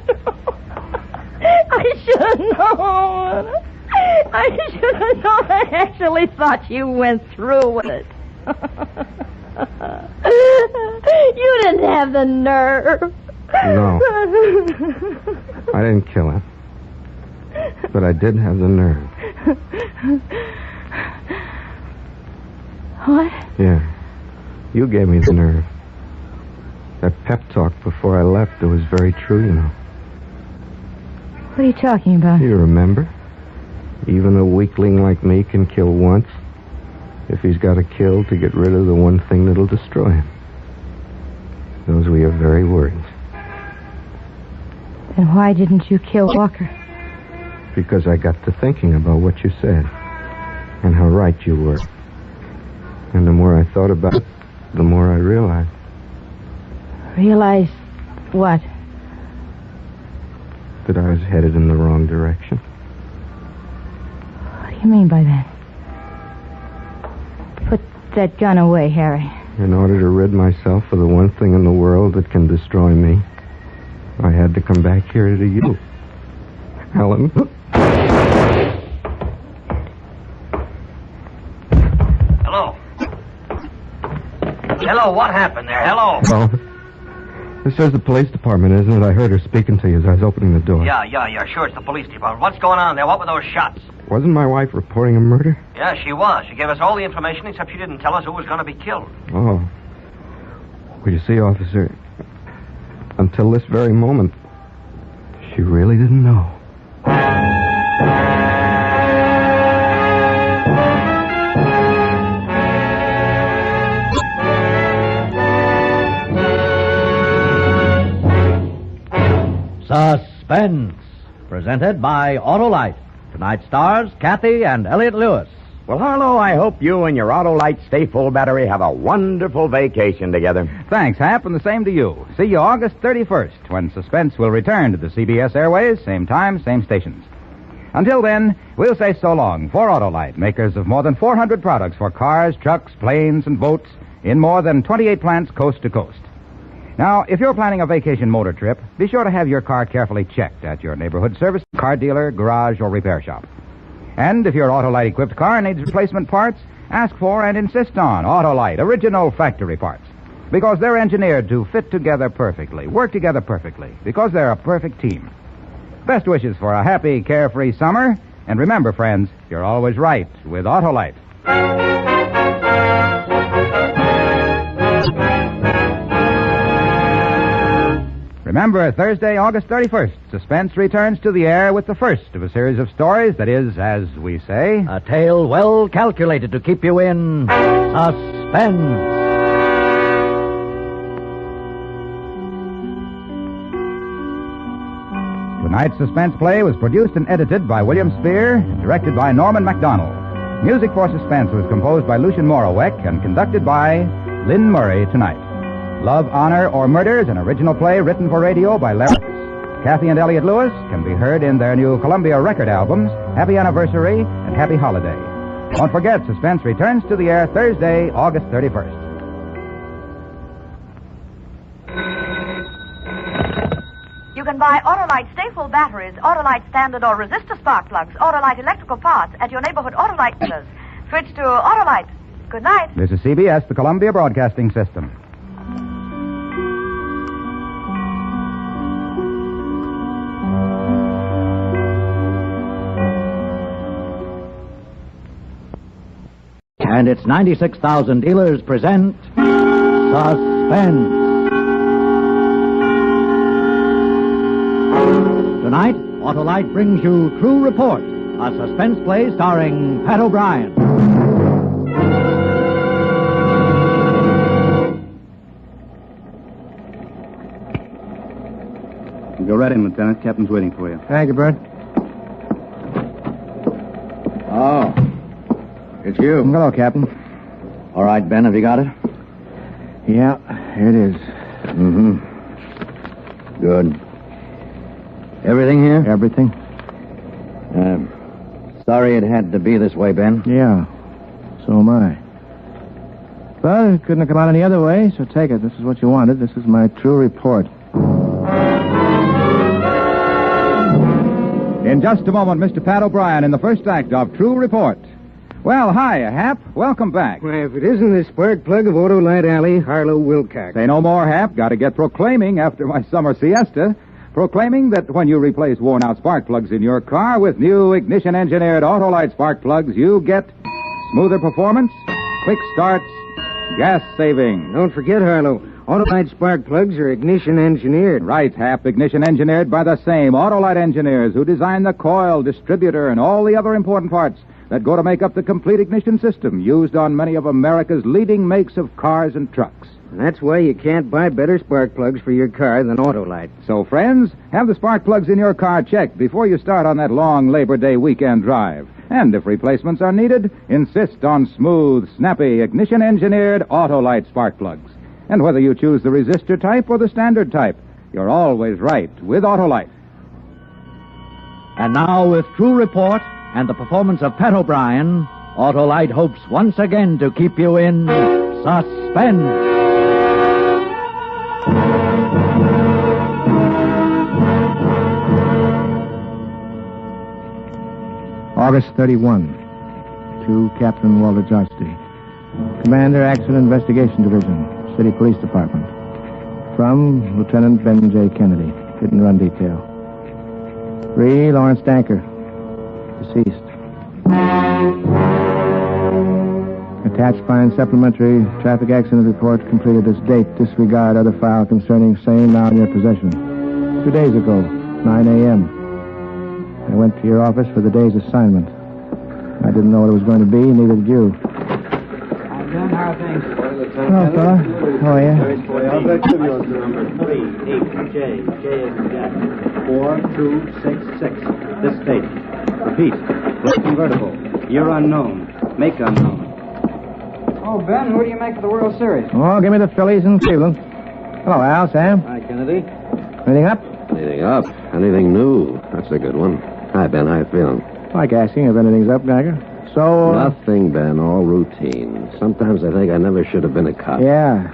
I should have known. I should have known. I actually thought you went through with it. You didn't have the nerve. No. I didn't kill him. But I did have the nerve. What? Yeah. You gave me the nerve. That pep talk before I left, it was very true, you know. What are you talking about? You remember? Even a weakling like me can kill once if he's got to kill to get rid of the one thing that'll destroy him. Those were your very words. Then why didn't you kill Walker? Because I got to thinking about what you said and how right you were. And the more I thought about it, the more I realized. Realize what? That I was headed in the wrong direction. What do you mean by that? Put that gun away, Harry. In order to rid myself of the one thing in the world that can destroy me, I had to come back here to you. Helen. Hello. Hello, what happened there? Hello. Well, this is the police department, isn't it? I heard her speaking to you as I was opening the door. Yeah, sure, it's the police department. What's going on there? What were those shots? Wasn't my wife reporting a murder? Yeah, she was. She gave us all the information, except she didn't tell us who was going to be killed. Oh. Well, you see, officer, until this very moment, she really didn't know. Suspense, presented by Autolite. Tonight's stars, Kathy and Elliot Lewis. Well, Harlow, I hope you and your Autolite Stay Full battery have a wonderful vacation together. Thanks, Hap, and the same to you. See you August 31st, when Suspense will return to the CBS airways, same time, same stations. Until then, we'll say so long for Autolite, makers of more than 400 products for cars, trucks, planes, and boats in more than 28 plants coast to coast. Now, if you're planning a vacation motor trip, be sure to have your car carefully checked at your neighborhood service, car dealer, garage, or repair shop. And if your Autolite-equipped car needs replacement parts, ask for and insist on Autolite original factory parts. Because they're engineered to fit together perfectly, work together perfectly, because they're a perfect team. Best wishes for a happy, carefree summer. And remember, friends, you're always right with Autolite. Remember, Thursday, August 31st, Suspense returns to the air with the first of a series of stories that is, as we say, a tale well calculated to keep you in suspense. Tonight's Suspense play was produced and edited by William Spear and directed by Norman MacDonald. Music for Suspense was composed by Lucian Morawek and conducted by Lynn Murray tonight. Love, Honor, or Murder is an original play written for radio by Larry. Kathy and Elliot Lewis can be heard in their new Columbia record albums, Happy Anniversary and Happy Holiday. Don't forget, Suspense returns to the air Thursday, August 31st. You can buy Autolite Stay Full batteries, Autolite standard or resistor spark plugs, Autolite electrical parts at your neighborhood Autolite dealers. Switch to Autolite. Good night. This is CBS, the Columbia Broadcasting System. And its 96,000 dealers present Suspense. Tonight, Autolite brings you True Report, a suspense play starring Pat O'Brien. Go right in, Lieutenant. Captain's waiting for you. Thank you, Bert. Oh, it's you. Hello, Captain. All right, Ben, have you got it? Yeah, here it is. Mm-hmm. Good. Everything here? Everything. Sorry it had to be this way, Ben. Yeah, so am I. But it couldn't have come out any other way, so take it. This is what you wanted. This is my true report. In just a moment, Mr. Pat O'Brien in the first act of True Report. Well, hi, Hap. Welcome back. Well, if it isn't the spark plug of Autolite Alley, Harlow Wilcox. Say no more, Hap. Got to get proclaiming after my summer siesta. Proclaiming that when you replace worn-out spark plugs in your car with new ignition-engineered Autolite spark plugs, you get smoother performance, quick starts, gas saving. Don't forget, Harlow, Autolite spark plugs are ignition-engineered. Right, Hap. Ignition-engineered by the same Autolite engineers who design the coil, distributor, and all the other important parts that go to make up the complete ignition system used on many of America's leading makes of cars and trucks. And that's why you can't buy better spark plugs for your car than Autolite. So, friends, have the spark plugs in your car checked before you start on that long Labor Day weekend drive. And if replacements are needed, insist on smooth, snappy, ignition-engineered Autolite spark plugs. And whether you choose the resistor type or the standard type, you're always right with Autolite. And now, with True Report and the performance of Pat O'Brien, Autolite hopes once again to keep you in suspense. August 31. To Captain Walter Josti. Commander, Accident Investigation Division, City Police Department. From Lieutenant Ben J. Kennedy, Hit and Run Detail. 3, Lawrence Danker, deceased. Attached find supplementary traffic accident report completed this date. Disregard other file concerning same now in your possession. 2 days ago, 9 a.m. I went to your office for the day's assignment. I didn't know what it was going to be, neither did you. Ben, how are things? Hello, fella. How are you? I'll bet you yours number 38J. J is in Jack. 4266. This date. Repeat. Black convertible. Year unknown. Make unknown. Oh, Ben, who do you make for the World Series? Oh, give me the Phillies in Cleveland. Hello, Al, Sam. Hi, Kennedy. Anything up? Anything up? Anything new? That's a good one. Hi, Ben. How you feeling? Like asking if anything's up, Geiger. So... Nothing, Ben. All routine. Sometimes I think I never should have been a cop. Yeah.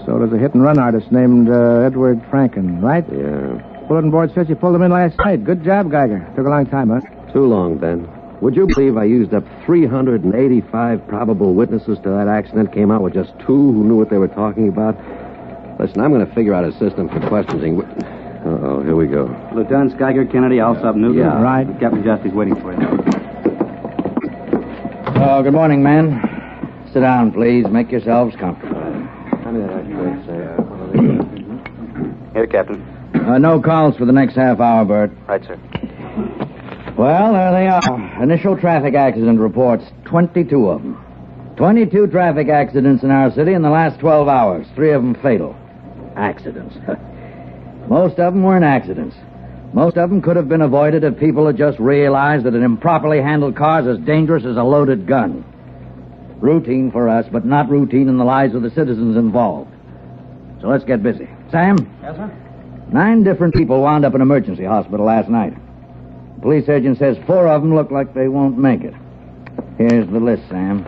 So does a hit-and-run artist named Edward Franken, right? Yeah. Bulletin board says you pulled him in last night. Good job, Geiger. Took a long time, huh? Too long, Ben. Would you believe I used up 385 probable witnesses to that accident, came out with just 2 who knew what they were talking about? Listen, I'm going to figure out a system for questioning... Uh-oh, here we go. Lieutenant Geiger, Kennedy, Alsop, Newton. Yeah. Right. Captain Justice waiting for you. Oh, good morning, men. Sit down, please. Make yourselves comfortable. Here, Captain. No calls for the next half hour, Bert. Right, sir. Well, there they are. Initial traffic accident reports, 22 of them. 22 traffic accidents in our city in the last 12 hours. 3 of them fatal. Accidents. Most of them weren't accidents. Most of them could have been avoided if people had just realized that an improperly handled car is as dangerous as a loaded gun. Routine for us, but not routine in the lives of the citizens involved. So let's get busy. Sam? Yes, sir? 9 different people wound up in emergency hospital last night. The police surgeon says 4 of them look like they won't make it. Here's the list, Sam.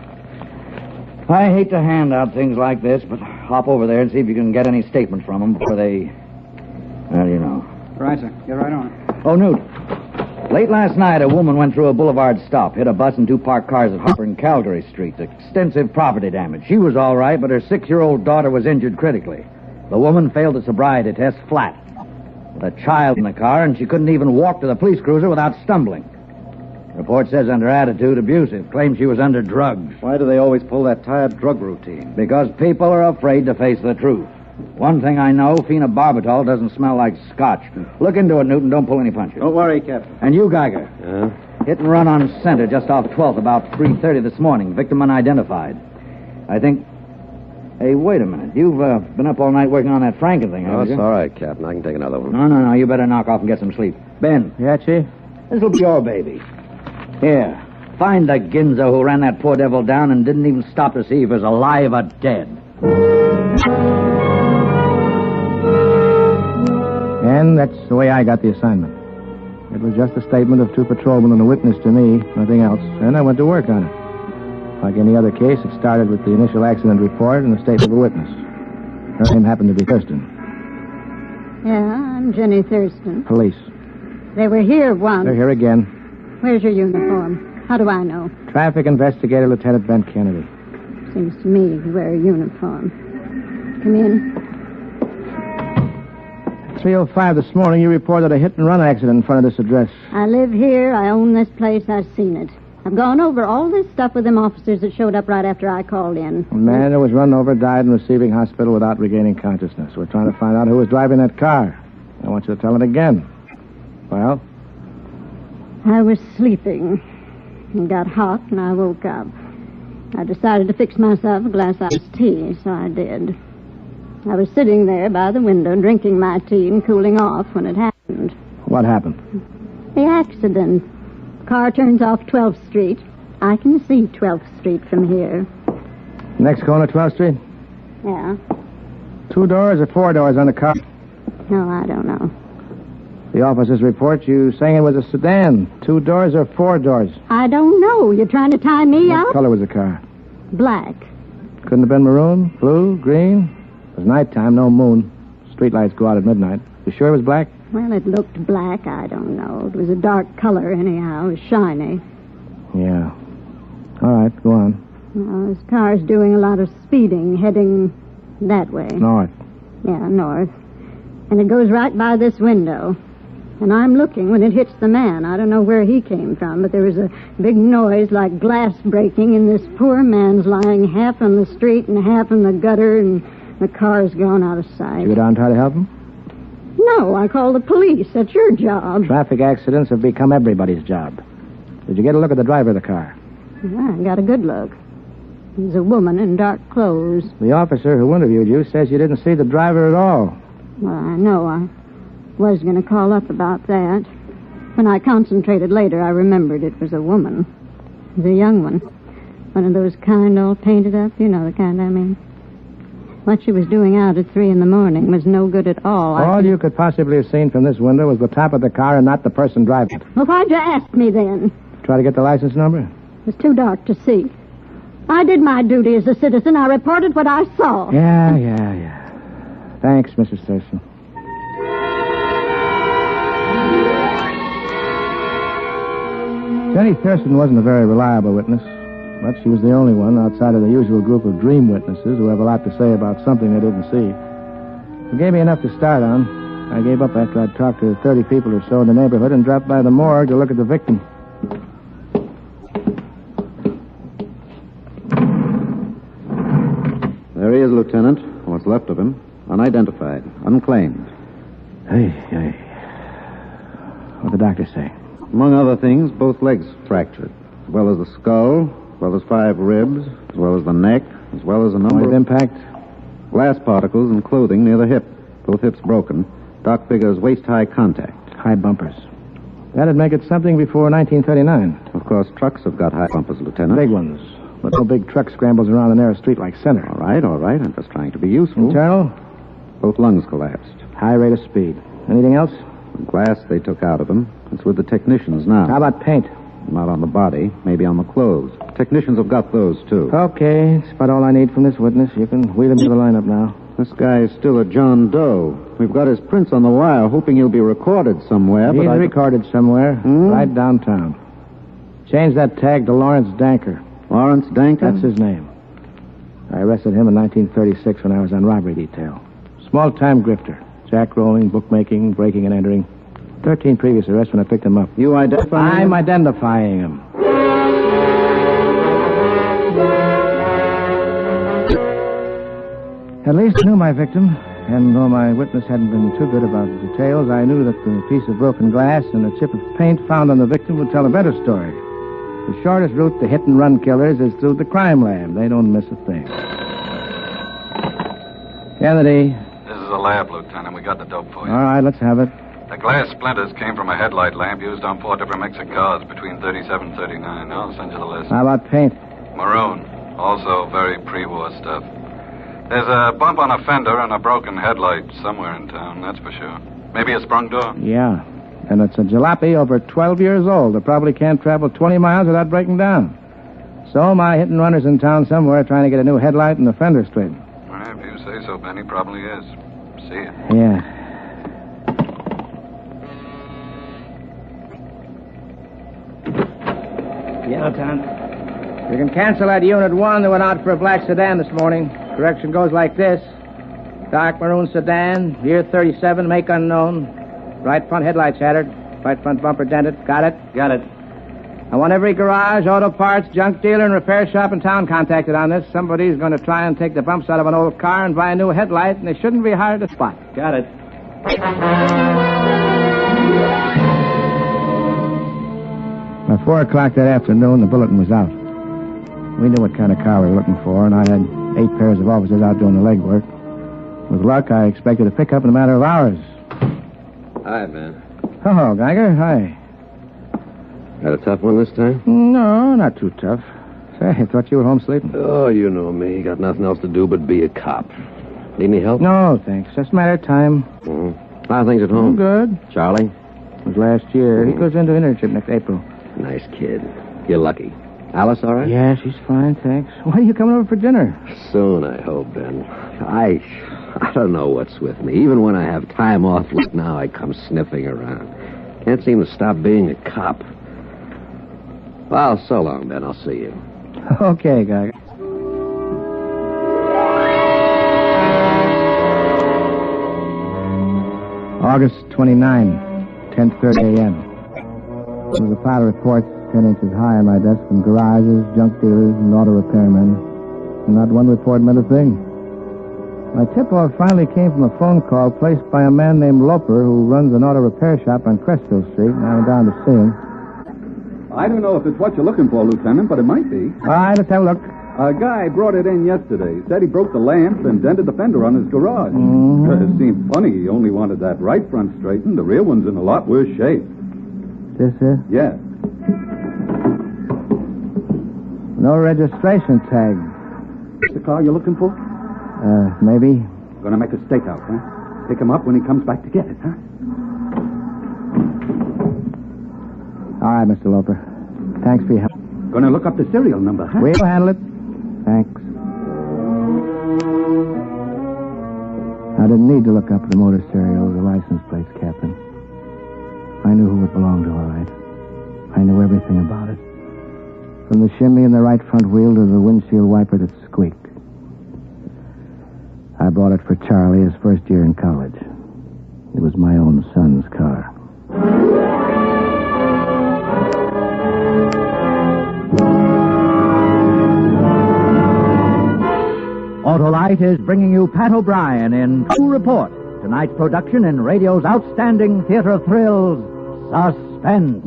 I hate to hand out things like this, but hop over there and see if you can get any statement from them before they... Well, you know. Right, sir. Get right on it. Oh, Newt. Late last night, a woman went through a boulevard stop, hit a bus and 2 parked cars at Harper and Calgary Street. Extensive property damage. She was all right, but her 6-year-old daughter was injured critically. The woman failed a sobriety test flat. With a child in the car, and she couldn't even walk to the police cruiser without stumbling. Report says under attitude abusive. Claims she was under drugs. Why do they always pull that tired drug routine? Because people are afraid to face the truth. One thing I know, phenobarbital doesn't smell like scotch. Look into it, Newton. Don't pull any punches. Don't worry, Captain. And you, Geiger. Yeah? Hit and run on center just off 12th about 3:30 this morning. Victim unidentified. I think... Hey, wait a minute. You've been up all night working on that Franken thing, Oh, haven't it's you? all right, Captain. I can take another one. No. You better knock off and get some sleep. Ben. Yeah, Chief? This'll be your baby. Here. Find the Ginzo who ran that poor devil down and didn't even stop to see if he was alive or dead. And that's the way I got the assignment. It was just a statement of two patrolmen and a witness to me, nothing else. And I went to work on it. Like any other case, it started with the initial accident report and the statement of a witness. Her name happened to be Thurston. Yeah, I'm Jenny Thurston. Police. They were here once. They're here again. Where's your uniform? How do I know? Traffic investigator Lieutenant Ben Kennedy. Seems to me you wear a uniform. Come in. 3:05 this morning, you reported a hit-and-run accident in front of this address. I live here. I own this place. I've seen it. I've gone over all this stuff with them officers that showed up right after I called in. A man who was run over died in receiving hospital without regaining consciousness. We're trying to find out who was driving that car. I want you to tell it again. Well? I was sleeping. It got hot, and I woke up. I decided to fix myself a glass of iced tea, so I did. I was sitting there by the window drinking my tea and cooling off when it happened. What happened? The accident. Car turns off 12th Street. I can see 12th Street from here. Next corner, 12th Street? Yeah. 2 doors or 4 doors on the car? No, I don't know. The officer's report, you saying it was a sedan. 2 doors or 4 doors? I don't know. You're trying to tie me What up? color was the car? Black. Couldn't have been maroon, blue, green? It was nighttime, no moon. Streetlights go out at midnight. You sure it was black? Well, it looked black. I don't know. It was a dark color, anyhow. It was shiny. Yeah. All right, go on. Well, this car's doing a lot of speeding, heading that way. North. Yeah, north. And it goes right by this window. And I'm looking when it hits the man. I don't know where he came from, but there was a big noise like glass breaking, and this poor man's lying half on the street and half in the gutter, and the car's gone out of sight. Did you go down and try to help him? No, I called the police. That's your job. Traffic accidents have become everybody's job. Did you get a look at the driver of the car? Yeah, I got a good look. He's a woman in dark clothes. The officer who interviewed you says you didn't see the driver at all. Well, I know. I was going to call up about that. When I concentrated later, I remembered it was a woman. It was a young one. One of those kind all painted up. You know the kind I mean. What she was doing out at 3 a.m. was no good at all. All you could possibly have seen from this window was the top of the car and not the person driving it. Well, why'd you ask me then? Try to get the license number? It was too dark to see. I did my duty as a citizen. I reported what I saw. Yeah. Thanks, Mrs. Thurston. Jenny Thurston wasn't a very reliable witness, but she was the only one outside of the usual group of dream witnesses who have a lot to say about something they didn't see. It gave me enough to start on. I gave up after I'd talked to 30 people or so in the neighborhood and dropped by the morgue to look at the victim. There he is, Lieutenant. What's left of him. Unidentified. Unclaimed. Hey. What'd the doctor say? Among other things, both legs fractured, as well as the skull, as well as 5 ribs, as well as the neck, as well as a number of impact? Glass particles and clothing near the hip. Both hips broken. Doc figures waist-high contact. High bumpers. That'd make it something before 1939. Of course, trucks have got high bumpers, Lieutenant. Big ones. But no big truck scrambles around a narrow street like Center. All right. I'm just trying to be useful. Internal? Both lungs collapsed. High rate of speed. Anything else? The glass they took out of him. It's with the technicians now. How about paint? Not on the body. Maybe on the clothes. Technicians have got those, too. Okay. That's about all I need from this witness. You can wheel him to the lineup now. This guy is still a John Doe. We've got his prints on the wire, hoping he'll be recorded somewhere. He's recorded somewhere. Hmm? Right downtown. Change that tag to Lawrence Danker. Lawrence Danker? That's his name. I arrested him in 1936 when I was on robbery detail. Small-time grifter. Jack-rolling, bookmaking, breaking and entering. 13 previous arrests when I picked him up. You identifying him? I'm identifying him. At least I knew my victim. And though my witness hadn't been too good about the details, I knew that the piece of broken glass and a chip of paint found on the victim would tell a better story. The shortest route to hit-and-run killers is through the crime lab. They don't miss a thing. Kennedy. This is the lab, Lieutenant. We got the dope for you. All right, let's have it. The glass splinters came from a headlight lamp used on 4 different makes of cars between 37 and 39. I'll send you the list. How about paint? Maroon. Also very pre-war stuff. There's a bump on a fender and a broken headlight somewhere in town, that's for sure. Maybe a sprung door? Yeah. And it's a jalopy over 12 years old that probably can't travel 20 miles without breaking down. So my hit-and-runner's in town somewhere trying to get a new headlight and the fender straightened. Well, if you say so, Benny, probably is. See ya. Yeah. Yeah, Lieutenant. You can cancel that Unit 1 that went out for a black sedan this morning. Direction goes like this. Dark maroon sedan, year 37, make unknown. Right front headlight shattered. Right front bumper dented. Got it? Got it. I want every garage, auto parts, junk dealer, and repair shop in town contacted on this. Somebody's going to try and take the bumps out of an old car and buy a new headlight, and they shouldn't be hard to spot. Got it. By 4 o'clock that afternoon, the bulletin was out. We knew what kind of car we were looking for, and I had 8 pairs of officers out doing the legwork. With luck, I expected a pickup in a matter of hours. Hi, man. Hello, Geiger. Hi. Had a tough one this time? No, not too tough. Say, I thought you were home sleeping. Oh, you know me. Got nothing else to do but be a cop. Need any help? No, thanks. Just a matter of time. How are things at home? Good. Charlie? It was last year. He goes into internship next April. Nice kid. You're lucky. Alice all right? Yeah, she's fine, thanks. When are you coming over for dinner? Soon, I hope, Ben. I don't know what's with me. Even when I have time off like now, I come sniffing around. Can't seem to stop being a cop. Well, so long, Ben. I'll see you. Okay, Geiger. August 29, 10:30 a.m. There was a pile of reports 10 inches high on my desk from garages, junk dealers, and auto repairmen. And not one report meant a thing. My tip-off finally came from a phone call placed by a man named Loper who runs an auto repair shop on Crestville Street, and I went down to see him. I don't know if it's what you're looking for, Lieutenant, but it might be. All right, let's have a look. A guy brought it in yesterday. Said he broke the lamp and dented the fender on his garage. Mm-hmm. It seemed funny. He only wanted that right front straightened. The rear one's in a lot worse shape. This is? Yes. No registration tag. Is the car you're looking for? Maybe. Gonna make a stakeout, huh? Pick him up when he comes back to get it, huh? All right, Mr. Loper. Thanks for your help. Gonna look up the serial number, huh? We'll handle it. Thanks. I didn't need to look up the motor serial or the license plates, Captain. I knew who it belonged to, all right. I knew everything about it. From the shimmy in the right front wheel to the windshield wiper that squeaked. I bought it for Charlie his first year in college. It was my own son's car. Autolite is bringing you Pat O'Brien in True Report, tonight's production in radio's outstanding theater of thrills, Suspense.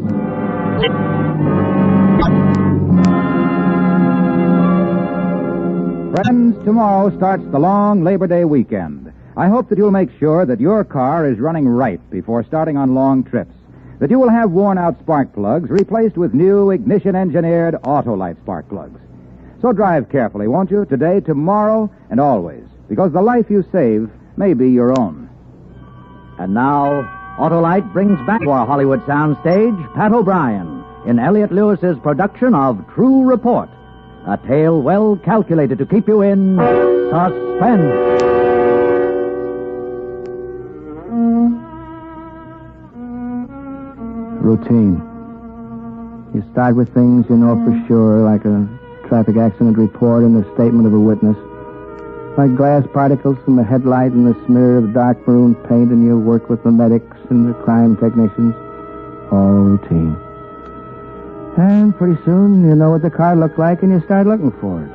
Friends, tomorrow starts the long Labor Day weekend. I hope that you'll make sure that your car is running right before starting on long trips, that you will have worn-out spark plugs replaced with new ignition-engineered Autolite spark plugs. So drive carefully, won't you, today, tomorrow, and always, because the life you save may be your own. And now, Autolite brings back to our Hollywood soundstage Pat O'Brien in Elliot Lewis's production of True Report, a tale well calculated to keep you in suspense. Routine. You start with things you know for sure, like a traffic accident report and the statement of a witness. Like glass particles from the headlight and the smear of dark maroon paint, and you work with the medics and the crime technicians. All routine. And pretty soon you know what the car looked like and you start looking for it.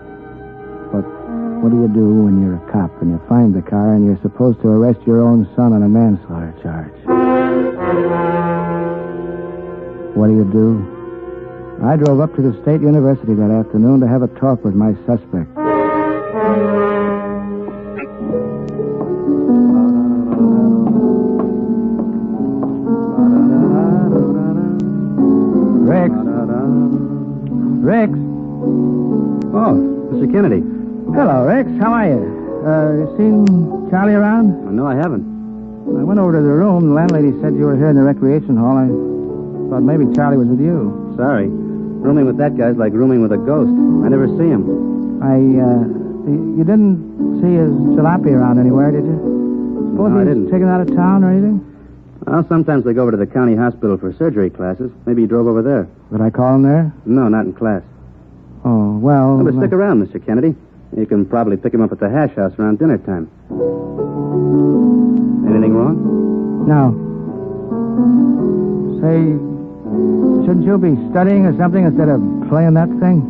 But What do you do when you're a cop and you find the car and you're supposed to arrest your own son on a manslaughter charge? What do? I drove up to the State University that afternoon to have a talk with my suspect. Rex. Oh, Mr. Kennedy. Hello, Rex. How are you? You seen Charlie around? No, I haven't. I went over to the room. The landlady said you were here in the recreation hall. I thought maybe Charlie was with you. Sorry. Rooming with that guy's like rooming with a ghost. I never see him. You didn't see his jalopy around anywhere, did you? Suppose No, I he's didn't. taken out of town or anything? Well, sometimes they go over to the county hospital for surgery classes. Maybe he drove over there. Did I call him there? No, not in class. Oh, well... But stick around, Mr. Kennedy. You can probably pick him up at the hash house around dinner time. Anything wrong? No. Say, shouldn't you be studying or something instead of playing that thing?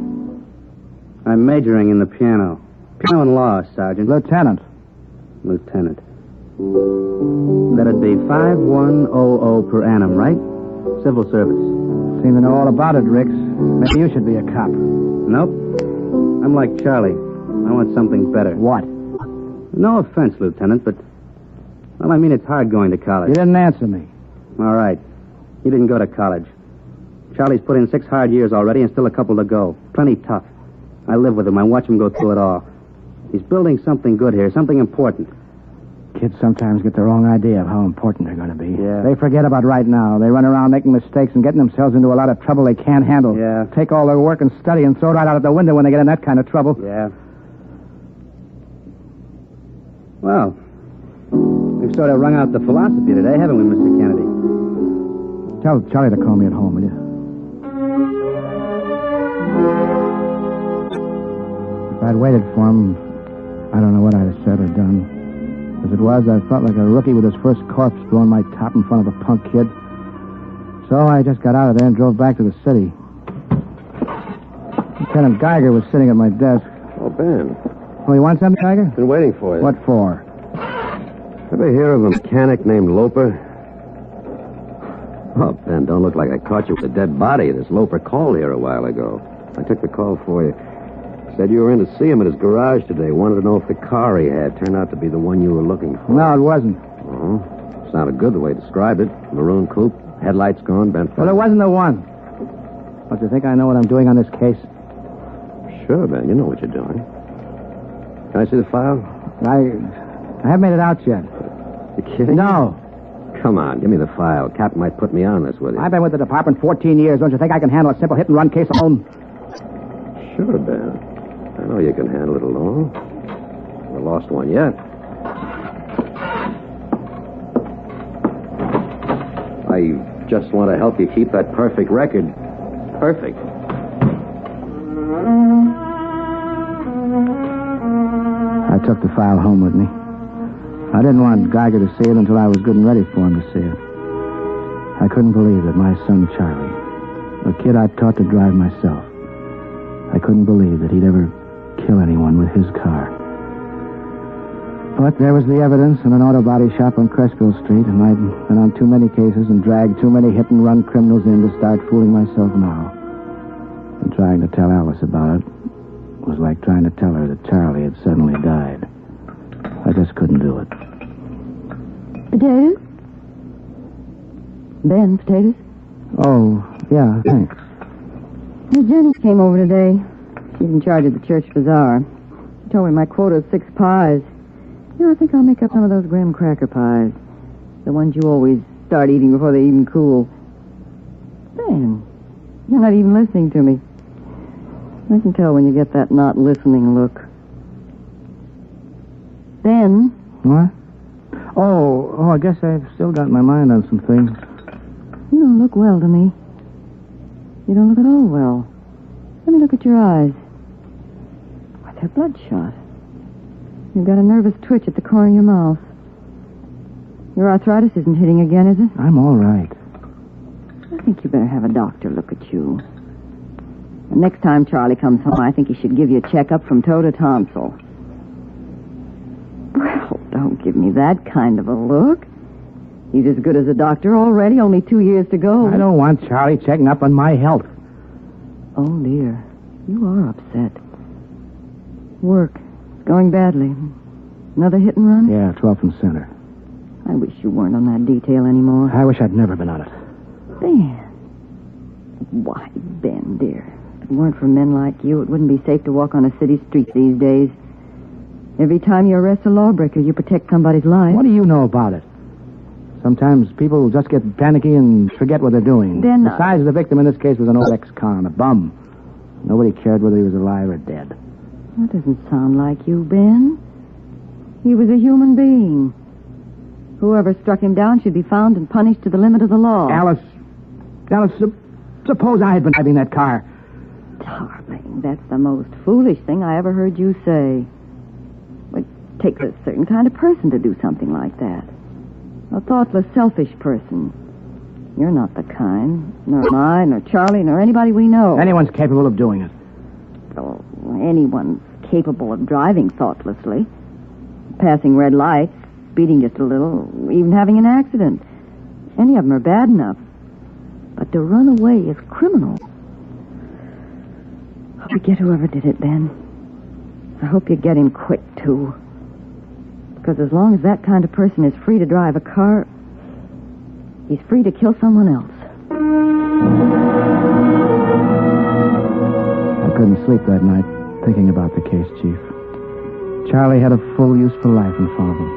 I'm majoring in the piano. Piano and law, Sergeant. Lieutenant. Lieutenant. That'd be 5100 per annum, right? Civil service. Seem to know all about it, Rix. Maybe you should be a cop. Nope. I'm like Charlie. I want something better. What? No offense, Lieutenant, but... Well, I mean, it's hard going to college. You didn't answer me. All right. He didn't go to college. Charlie's put in 6 hard years already and still a couple to go. Plenty tough. I live with him. I watch him go through it all. He's building something good here, something important. Kids sometimes get the wrong idea of how important they're going to be. Yeah. They forget about right now. They run around making mistakes and getting themselves into a lot of trouble they can't handle. Yeah. Take all their work and study and throw it right out of the window when they get in that kind of trouble. Yeah. Well, we've sort of wrung out the philosophy today, haven't we, Mr. Kennedy? Tell Charlie to call me at home, will you? If I'd waited for him, I don't know what I'd have said or done. As it was, I felt like a rookie with his first corpse blowing my top in front of a punk kid. So I just got out of there and drove back to the city. Lieutenant Geiger was sitting at my desk. Oh, Ben. Oh, you want something, Geiger? Been waiting for you. What for? Ever hear of a mechanic named Loper? Oh, Ben, don't look like I caught you with a dead body. This Loper called here a while ago. I took the call for you. Said you were in to see him at his garage today. Wanted to know if the car he had turned out to be the one you were looking for. No, it wasn't. Oh, sounded good the way you described it. Maroon coupe, headlights gone, bent front. Well, it wasn't the one. Don't you think I know what I'm doing on this case? Sure, Ben, you know what you're doing. Can I see the file? I haven't made it out yet. You kidding? No. Come on, give me the file. Captain might put me on this with you. I've been with the department 14 years. Don't you think I can handle a simple hit-and-run case alone? Sure, Ben. I know you can handle it alone. Never lost one yet. I just want to help you keep that perfect record. Perfect. I took the file home with me. I didn't want Geiger to see it until I was good and ready for him to see it. I couldn't believe that my son Charlie, a kid I taught to drive myself, I couldn't believe that he'd ever kill anyone with his car. But there was the evidence in an auto body shop on Cresco Street, and I'd been on too many cases and dragged too many hit-and-run criminals in to start fooling myself now. And trying to tell Alice about it was like trying to tell her that Charlie had suddenly died. I just couldn't do it. Potatoes? Ben, potatoes? Oh, yeah, thanks. Miss Jenny came over today. She's in charge of the church bazaar. She told me my quota is 6 pies. You know, I think I'll make up some of those graham cracker pies. The ones you always start eating before they even cool. Ben, you're not even listening to me. I can tell when you get that not listening look. Ben? What? Oh, I guess I've still got my mind on some things. You don't look well to me. You don't look at all well. Let me look at your eyes. Why, they're bloodshot. You've got a nervous twitch at the corner of your mouth. Your arthritis isn't hitting again, is it? I'm all right. I think you better have a doctor look at you. And next time Charlie comes home, I think he should give you a checkup from toe to tonsil. give me that kind of a look. He's as good as a doctor already, only 2 years to go. I don't want Charlie checking up on my health. Oh, dear. You are upset. Work. It's going badly. Another hit and run? Yeah, 12th and center. I wish you weren't on that detail anymore. I wish I'd never been on it. Ben. Why, Ben, dear. If it weren't for men like you, it wouldn't be safe to walk on a city street these days. Every time you arrest a lawbreaker, you protect somebody's life. What do you know about it? Sometimes people just get panicky and forget what they're doing. Ben, Besides, the victim in this case was an old ex-con, a bum. Nobody cared whether he was alive or dead. That doesn't sound like you, Ben. He was a human being. Whoever struck him down should be found and punished to the limit of the law. Alice, suppose I had been driving that car. Darling, that's the most foolish thing I ever heard you say. It takes a certain kind of person to do something like that. A thoughtless, selfish person. You're not the kind. Nor am I, nor Charlie, nor anybody we know. Anyone's capable of doing it. Oh, anyone's capable of driving thoughtlessly. Passing red lights, speeding just a little, even having an accident. Any of them are bad enough. But to run away is criminal. Hope you get whoever did it, Ben. I hope you get him quick, too. Because as long as that kind of person is free to drive a car, he's free to kill someone else. I couldn't sleep that night thinking about the case, Chief. Charlie had a full, useful life in front of him.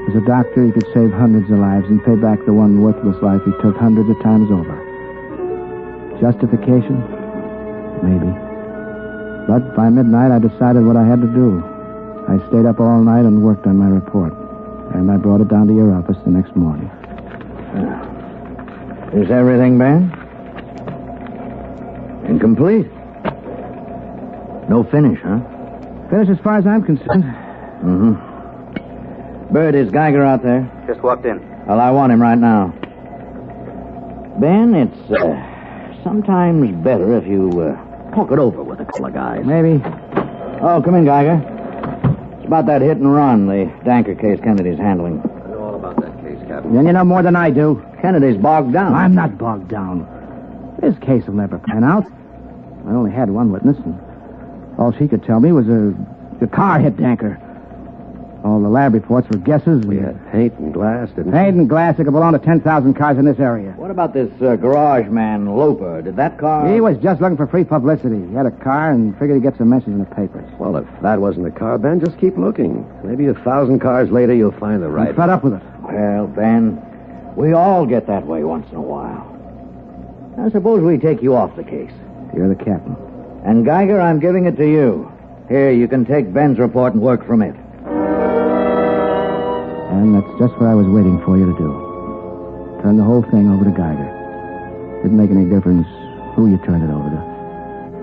As a doctor, he could save hundreds of lives and pay back the one worthless life he took hundreds of times over. Justification? Maybe. But by midnight, I decided what I had to do. I stayed up all night and worked on my report. And I brought it down to your office the next morning. Is everything, Ben? Incomplete? No finish, huh? Finished as far as I'm concerned. Mm-hmm. Bird, is Geiger out there? Just walked in. Well, I want him right now. Ben, it's sometimes better if you talk it over with a couple of guys. Maybe. Oh, come in, Geiger. It's about that hit and run, the Danker case Kennedy's handling. I know all about that case, Captain. Then you know more than I do. Kennedy's bogged down. I'm not bogged down. This case will never pan out. I only had one witness, and all she could tell me was a car hit Danker. All the lab reports were guesses. We had paint and glass, didn't we? Paint and glass that could belong to 10,000 cars in this area. What about this garage man, Loper? Did that car... He was just looking for free publicity. He had a car and figured he'd get some mentions in the papers. Well, if that wasn't the car, Ben, just keep looking. Maybe 1,000 cars later, you'll find the right I'm fed up with it. Well, Ben, we all get that way once in a while. Now, suppose we take you off the case. You're the captain. And, Geiger, I'm giving it to you. Here, you can take Ben's report and work from it. And that's just what I was waiting for you to do. Turn the whole thing over to Geiger. Didn't make any difference who you turned it over to.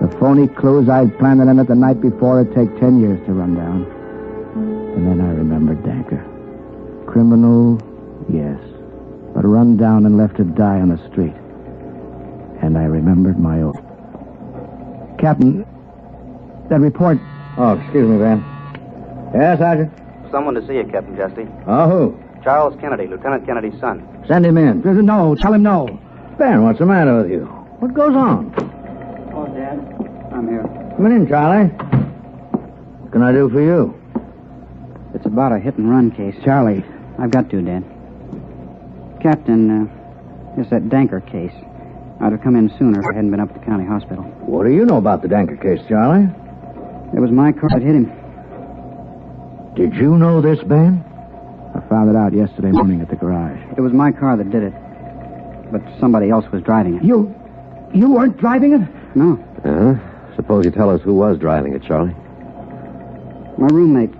The phony clues I'd planted in it the night before would take 10 years to run down. And then I remembered Danker. Criminal, yes. But run down and left to die on the street. And I remembered my oath. Captain, that report... Oh, excuse me, Ben. Yes, Sergeant? Someone to see you, Captain Justy. Oh, who? Charles Kennedy, Lieutenant Kennedy's son. Send him in. No, tell him no. Ben, what's the matter with you? What goes on? Oh, Dad. I'm here. Come in, Charlie. What can I do for you? It's about a hit-and-run case. Charlie. I've got to, Dad. Captain, it's that Danker case. I'd have come in sooner if I hadn't been up at the county hospital. What do you know about the Danker case, Charlie? It was my car that hit him. Did you know this, Ben? I found it out yesterday morning at the garage. It was my car that did it. But somebody else was driving it. You weren't driving it? No. Suppose you tell us who was driving it, Charlie. My roommate,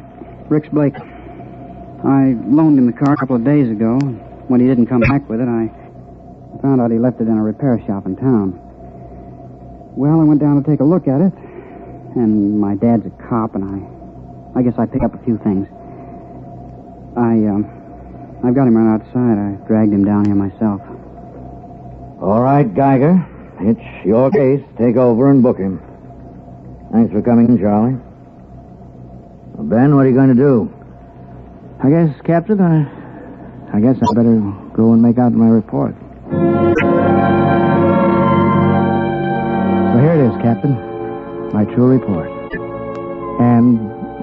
Rix Blake. I loaned him the car a couple of days ago. When he didn't come back with it, I found out he left it in a repair shop in town. Well, I went down to take a look at it. And my dad's a cop, and I guess I picked up a few things. I've got him right outside. I dragged him down here myself. All right, Geiger. It's your case. Take over and book him. Thanks for coming in, Charlie. Well, Ben, what are you going to do? I guess, Captain, I guess I better go and make out my report. So here it is, Captain. My true report. And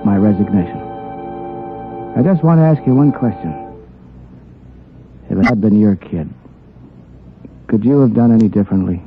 my resignation. I just want to ask you one question. If it had been your kid, could you have done any differently?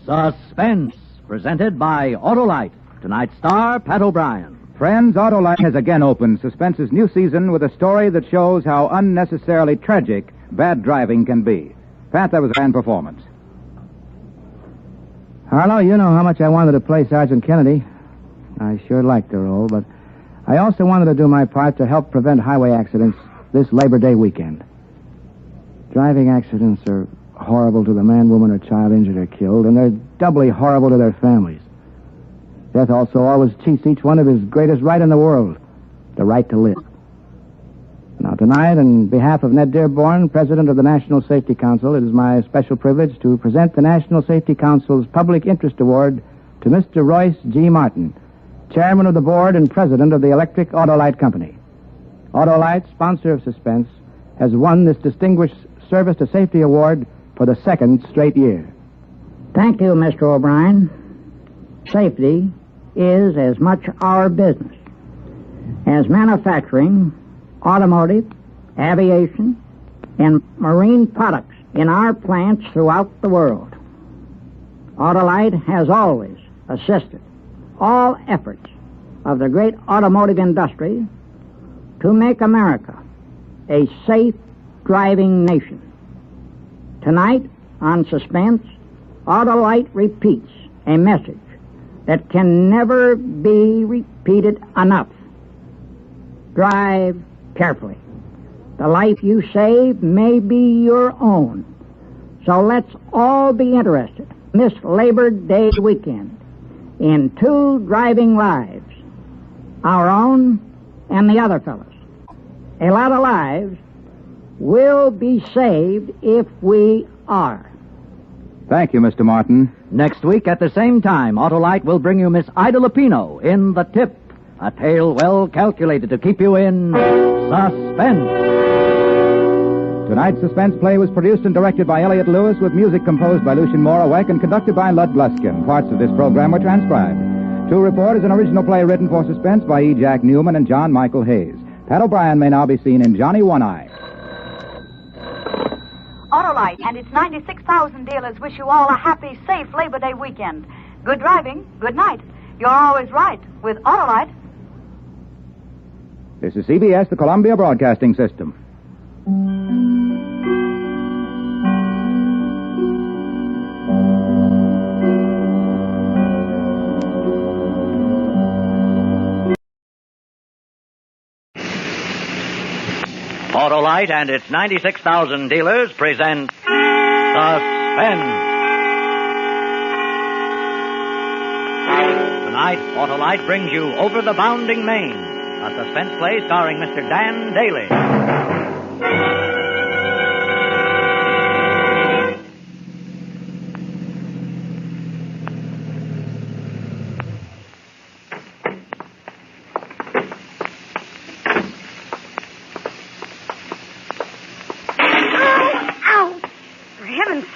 Suspense, presented by Autolite. Tonight's star, Pat O'Brien. Friends, Autolite has again opened Suspense's new season with a story that shows how unnecessarily tragic bad driving can be. Pat, that was a grand performance. Harlow, you know how much I wanted to play Sergeant Kennedy. I sure liked the role, but I also wanted to do my part to help prevent highway accidents this Labor Day weekend. Driving accidents are horrible to the man, woman, or child injured or killed, and they're doubly horrible to their families. Death also always cheats each one of his greatest right in the world, the right to live. Now, tonight, on behalf of Ned Dearborn, President of the National Safety Council, it is my special privilege to present the National Safety Council's Public Interest Award to Mr. Royce G. Martin, Chairman of the Board and President of the Electric Autolite Company. Autolite, sponsor of Suspense, has won this distinguished Service to Safety Award for the second straight year. Thank you, Mr. O'Brien. Safety is as much our business as manufacturing, automotive, aviation, and marine products in our plants throughout the world. Autolite has always assisted all efforts of the great automotive industry to make America a safe driving nation. Tonight, on Suspense, Autolite repeats a message that can never be repeated enough. Drive carefully. The life you save may be your own. So let's all be interested this Labor Day weekend in two driving lives, our own and the other fellows. A lot of lives will be saved if we are. Thank you, Mr. Martin. Next week at the same time, Autolite will bring you Miss Ida Lupino in The Tip, a tale well calculated to keep you in suspense. Tonight's Suspense play was produced and directed by Elliott Lewis with music composed by Lucien Morawek and conducted by Lud Bluskin. Parts of this program were transcribed. To Report is an original play written for Suspense by E. Jack Newman and John Michael Hayes. Pat O'Brien may now be seen in Johnny One-Eye. Autolite and its 96,000 dealers wish you all a happy, safe Labor Day weekend. Good driving, good night. You're always right with Autolite. This is CBS, the Columbia Broadcasting System. Autolite and its 96,000 dealers present Suspense. Tonight, Autolite brings you Over the Bounding Main, a suspense play starring Mr. Dan Daly.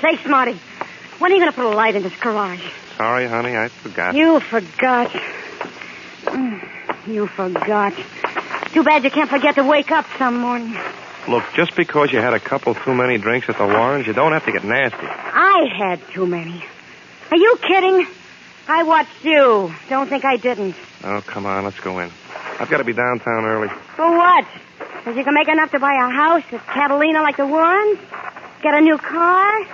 Say, Smarty, when are you going to put a light in this garage? Sorry, honey, I forgot. You forgot. You forgot. Too bad you can't forget to wake up some morning. Look, just because you had a couple too many drinks at the Warrens, you don't have to get nasty. I had too many. Are you kidding? I watched you. Don't think I didn't. Oh, come on, let's go in. I've got to be downtown early. For what? Because you can make enough to buy a house at Catalina like the Warrens? Get a new car?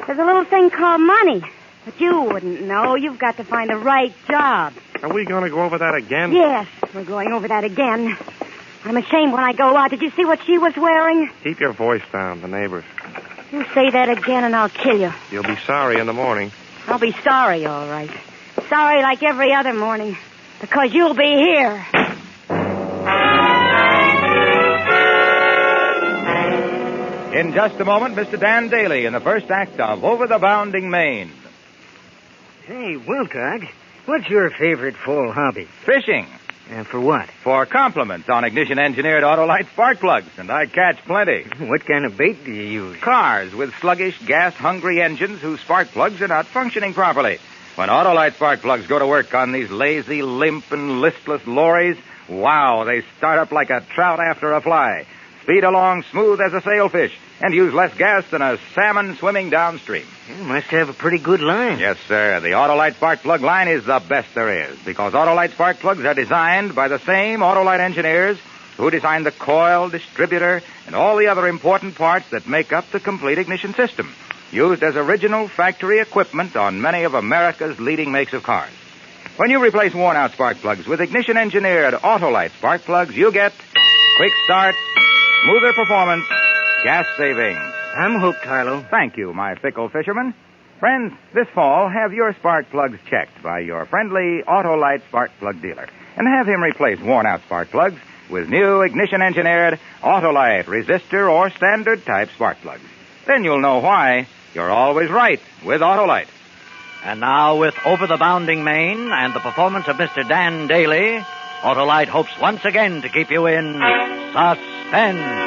There's a little thing called money. But you wouldn't know. You've got to find the right job. Are we going to go over that again? Yes, we're going over that again. I'm ashamed when I go out. Did you see what she was wearing? Keep your voice down, the neighbors. You say that again and I'll kill you. You'll be sorry in the morning. I'll be sorry, all right. Sorry like every other morning. Because you'll be here. In just a moment, Mr. Dan Daly in the first act of Over the Bounding Main. Hey, Wilcox, what's your favorite fall hobby? Fishing. And for what? For compliments on ignition-engineered Autolite spark plugs, and I catch plenty. What kind of bait do you use? Cars with sluggish, gas-hungry engines whose spark plugs are not functioning properly. When Autolite spark plugs go to work on these lazy, limp, and listless lorries, wow, they start up like a trout after a fly, speed along smooth as a sailfish, and use less gas than a salmon swimming downstream. You must have a pretty good line. Yes, sir. The Autolite spark plug line is the best there is, because Autolite spark plugs are designed by the same Autolite engineers who designed the coil, distributor, and all the other important parts that make up the complete ignition system, used as original factory equipment on many of America's leading makes of cars. When you replace worn-out spark plugs with ignition-engineered Autolite spark plugs, you get quick start, smoother performance, gas savings. I'm hooked, Harlow. Thank you, my fickle fisherman. Friends, this fall, have your spark plugs checked by your friendly Autolite spark plug dealer. And have him replace worn-out spark plugs with new ignition-engineered Autolite resistor or standard-type spark plugs. Then you'll know why you're always right with Autolite. And now, with Over the Bounding Main and the performance of Mr. Dan Daly, Autolite hopes once again to keep you in suspense.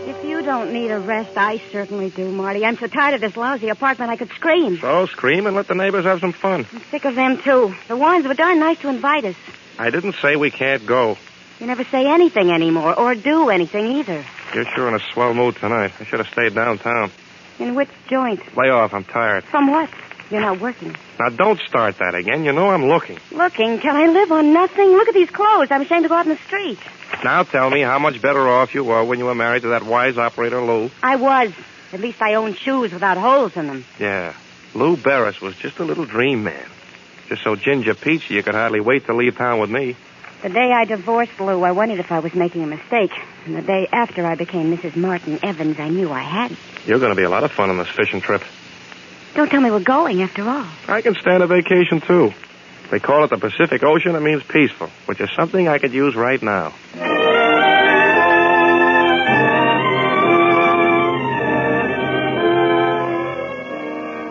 If you don't need a rest, I certainly do, Marty. I'm so tired of this lousy apartment I could scream. So scream and let the neighbors have some fun. I'm sick of them, too. The Warrens were darn nice to invite us. I didn't say we can't go. You never say anything anymore, or do anything either. You're sure in a swell mood tonight. I should have stayed downtown. In which joint? Lay off. I'm tired. From what? You're not working. Now, don't start that again. You know I'm looking. Looking? Can I live on nothing? Look at these clothes. I'm ashamed to go out in the street. Now tell me how much better off you were when you were married to that wise operator, Lou. I was. At least I owned shoes without holes in them. Yeah. Lou Barris was just a little dream man. Just so ginger peachy you could hardly wait to leave town with me. The day I divorced Lou, I wondered if I was making a mistake. And the day after I became Mrs. Martin Evans, I knew I hadn't. You're going to be a lot of fun on this fishing trip. Don't tell me we're going, after all. I can stand a vacation, too. They call it the Pacific Ocean. It means peaceful, which is something I could use right now.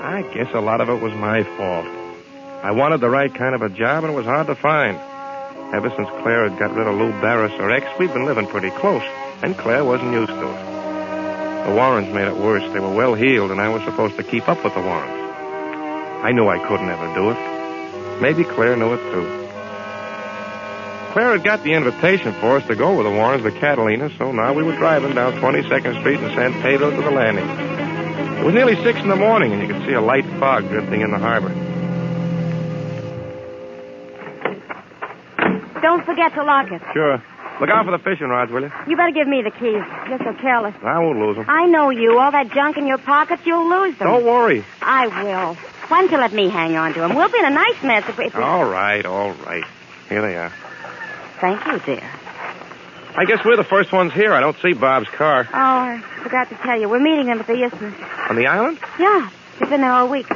I guess a lot of it was my fault. I wanted the right kind of a job, and it was hard to find. Ever since Claire had got rid of Lou Barris, her ex, we'd been living pretty close, and Claire wasn't used to it. The Warrens made it worse. They were well-heeled, and I was supposed to keep up with the Warrens. I knew I couldn't ever do it. Maybe Claire knew it, too. Claire had got the invitation for us to go with the Warrens to Catalina, so now we were driving down 22nd Street in San Pedro to the landing. It was nearly 6 in the morning, and you could see a light fog drifting in the harbor. Don't forget to lock it. Sure. Look out for the fishing rods, will you? You better give me the keys. You're so careless. I won't lose them. I know you. All that junk in your pockets, you'll lose them. Don't worry. I will. Why don't you let me hang on to them? We'll be in a nice mess if we... All right, all right. Here they are. Thank you, dear. I guess we're the first ones here. I don't see Bob's car. Oh, I forgot to tell you. We're meeting them at the Isthmus. On the island? Yeah. They've been there all week.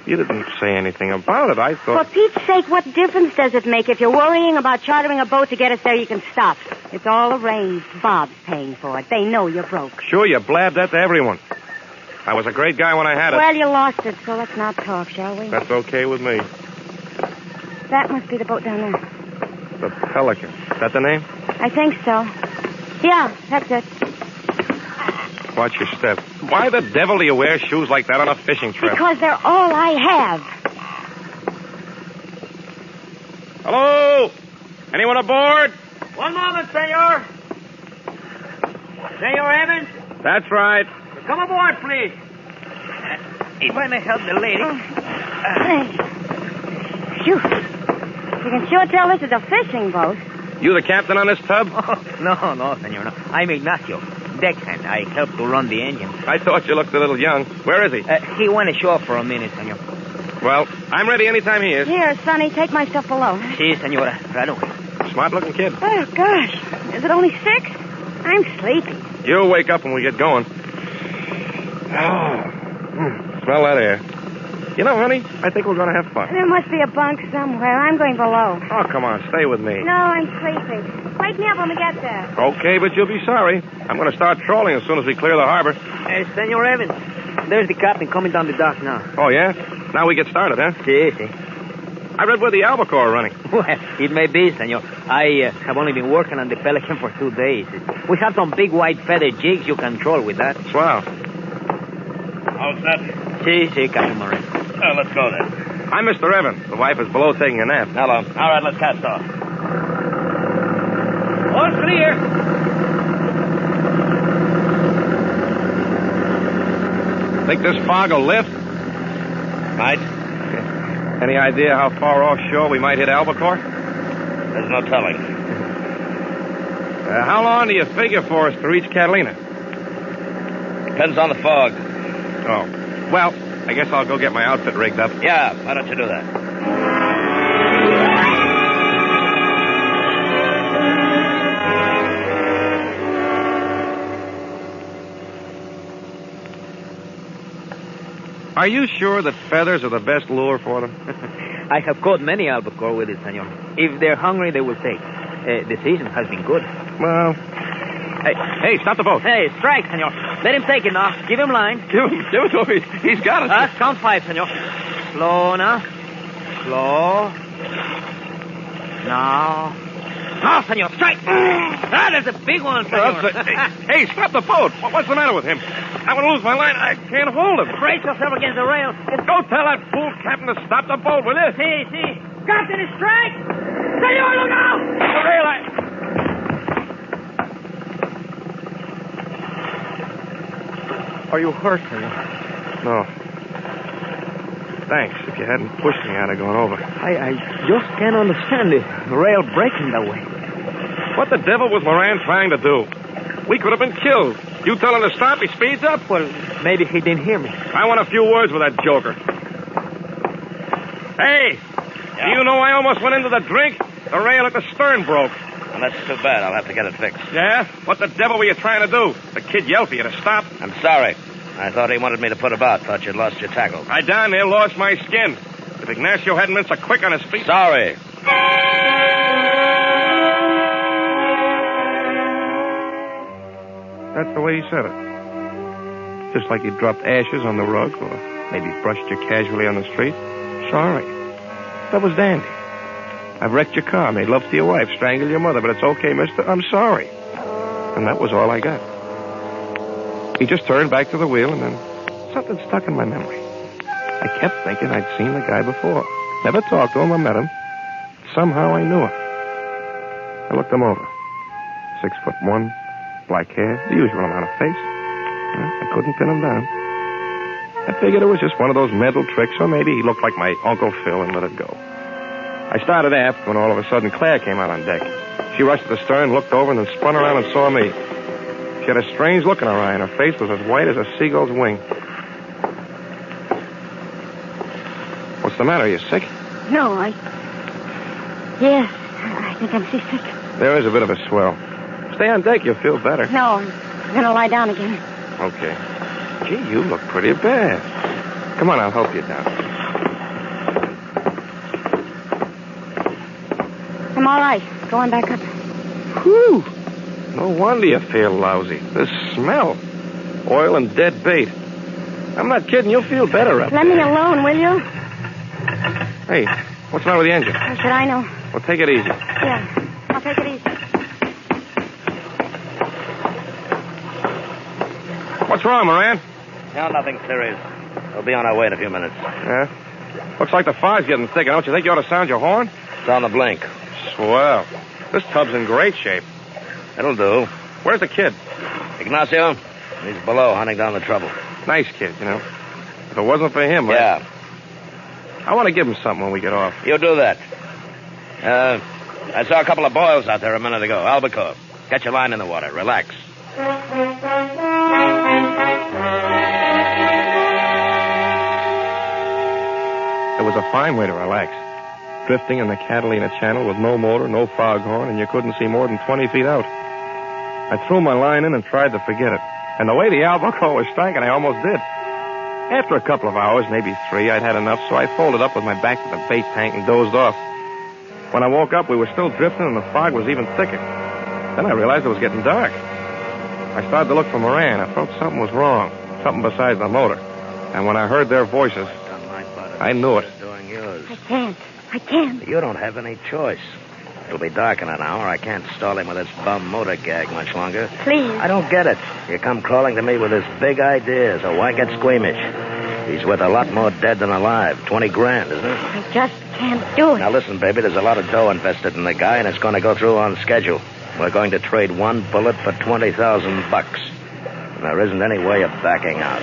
You didn't say anything about it. I thought... For Pete's sake, what difference does it make? If you're worrying about chartering a boat to get us there, you can stop. It's all arranged. Bob's paying for it. They know you're broke. Sure, you blabbed that to everyone. I was a great guy when I had it. Well, you lost it, so let's not talk, shall we? That's okay with me. That must be the boat down there. The Pelican. Is that the name? I think so. Yeah, that's it. Watch your step. Why the devil do you wear shoes like that on a fishing trip? Because they're all I have. Hello? Anyone aboard? One moment, senor. Senor Evans? That's right. Come aboard, please. If I may help the lady. Thanks. Phew. You can sure tell this is a fishing boat. You the captain on this tub? Oh, no, senor, no. I'm Ignacio, deckhand. I help to run the engine. I thought you looked a little young. Where is he? He went ashore for a minute, senor. Well, I'm ready anytime he is. Here, Sonny, take my stuff below. Si, senora. Right away. Smart-looking kid. Oh, gosh. Is it only 6? I'm sleepy. You'll wake up when we get going. Oh. Smell that air. You know, honey, I think we're going to have fun. There must be a bunk somewhere. I'm going below. Oh, come on, stay with me. No, I'm sleeping. Wake me up when we get there. Okay, but you'll be sorry. I'm going to start trolling as soon as we clear the harbor. Hey, Senor Evans. There's the captain coming down the dock now. Oh, yeah? Now we get started, huh? Si, si. I read where the albacore are running. Well, it may be, senor. I have only been working on the Pelican for 2 days. We have some big white feather jigs you can troll with that. Swell. How's that? Si, si, Captain Moran. Well, let's go then. I'm Mr. Evans. The wife is below taking a nap. Hello. All right, let's cast off. All clear. Think this fog will lift? Might. Any idea how far offshore we might hit albacore? There's no telling. How long do you figure for us to reach Catalina? Depends on the fog. Oh. Well, I guess I'll go get my outfit rigged up. Yeah, why don't you do that? Are you sure that feathers are the best lure for them? I have caught many albacore with it, senor. If they're hungry, they will take. The season has been good. Well... Hey, stop the boat. Hey, strike, senor. Let him take it now. Give him line. Give it to him. He's got it. Count 5, senor. Slow now. Slow. Now. Now, senor, strike. That's a big one, senor. Hey, stop the boat. What's the matter with him? I'm going to lose my line. I can't hold him. Brace yourself against the rail. Go tell that fool captain to stop the boat, will you? Si, si. Captain, strike. Senor, look out. The rail, Are you hurt, senor? No. Thanks. If you hadn't pushed me, I'd have gone over. I just can't understand the rail breaking that way. What the devil was Moran trying to do? We could have been killed. You tell him to stop, he speeds up. Well, maybe he didn't hear me. I want a few words with that joker. Hey! Yeah. Do you know I almost went into the drink? The rail at the stern broke. Well, that's too bad. I'll have to get it fixed. Yeah? What the devil were you trying to do? The kid yelled for you to stop. I'm sorry. I thought he wanted me to put about. Thought you'd lost your tackle. I down there lost my skin. If Ignacio hadn't been so quick on his feet... Sorry. That's the way he said it. Just like he dropped ashes on the rug or maybe brushed you casually on the street. Sorry. That was dandy. I've wrecked your car, made love to your wife, strangled your mother, but it's okay, mister. I'm sorry. And that was all I got. He just turned back to the wheel, and then something stuck in my memory. I kept thinking I'd seen the guy before. Never talked to him or met him. Somehow I knew him. I looked him over. 6'1", black hair, the usual amount of face. I couldn't pin him down. I figured it was just one of those mental tricks, or maybe he looked like my Uncle Phil and let it go. I started aft when all of a sudden Claire came out on deck. She rushed to the stern, looked over, and then spun around and saw me. She had a strange look in her eye, and her face was as white as a seagull's wing. What's the matter? Are you sick? No, Yes, I think I'm seasick. There is a bit of a swell. Stay on deck, you'll feel better. No, I'm going to lie down again. Okay. Gee, you look pretty bad. Come on, I'll help you down. I'm all right. Go on back up. Whew. No wonder you feel lousy. The smell. Oil and dead bait. I'm not kidding. You'll feel better up Let me alone, will you? Hey, what's wrong with the engine? How should I know? Well, take it easy. Yeah, I'll take it easy. What's wrong, Moran? No, nothing serious. We'll be on our way in a few minutes. Yeah? Looks like the fog's getting thicker. Don't you think you ought to sound your horn? It's on the blink. Swell. This tub's in great shape. It'll do. Where's the kid? Ignacio? He's below, hunting down the trouble. Nice kid, you know. If it wasn't for him, Yeah. I want to give him something when we get off. You do that. I saw a couple of boils out there a minute ago. Albacore. Get your line in the water. Relax. It was a fine way to relax. Drifting in the Catalina Channel with no motor, no foghorn, and you couldn't see more than 20 feet out. I threw my line in and tried to forget it. And the way the albacore was striking, I almost did. After a couple of hours, maybe 3, I'd had enough, so I folded up with my back to the bait tank and dozed off. When I woke up, we were still drifting and the fog was even thicker. Then I realized it was getting dark. I started to look for Moran. I felt something was wrong, something besides the motor. And when I heard their voices, I knew it. I can't. You don't have any choice. It'll be dark in an hour. I can't stall him with this bum motor gag much longer. Please. I don't get it. You come crawling to me with this big idea, so why get squeamish? He's worth a lot more dead than alive. $20,000, isn't it? I just can't do it. Now listen, baby, there's a lot of dough invested in the guy, and it's going to go through on schedule. We're going to trade one bullet for $20,000. And there isn't any way of backing out.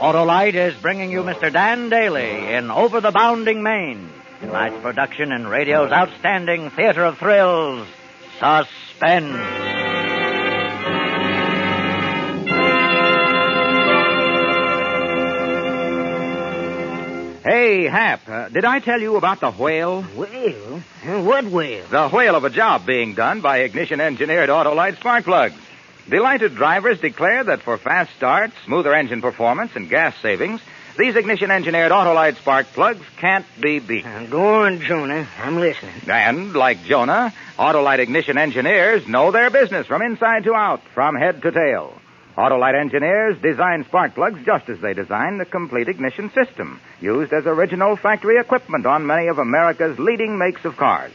Autolite is bringing you Mr. Dan Daly in Over the Bounding Main. Tonight's production in radio's outstanding theater of thrills, Suspense. Hey, Hap, did I tell you about the whale? Whale? What whale? The whale of a job being done by ignition-engineered Autolite spark plugs. Delighted drivers declare that for fast starts, smoother engine performance, and gas savings, these ignition-engineered Autolite spark plugs can't be beat. Go on, Jonah. I'm listening. And, like Jonah, Autolite ignition engineers know their business from inside to out, from head to tail. Autolite engineers design spark plugs just as they design the complete ignition system, used as original factory equipment on many of America's leading makes of cars.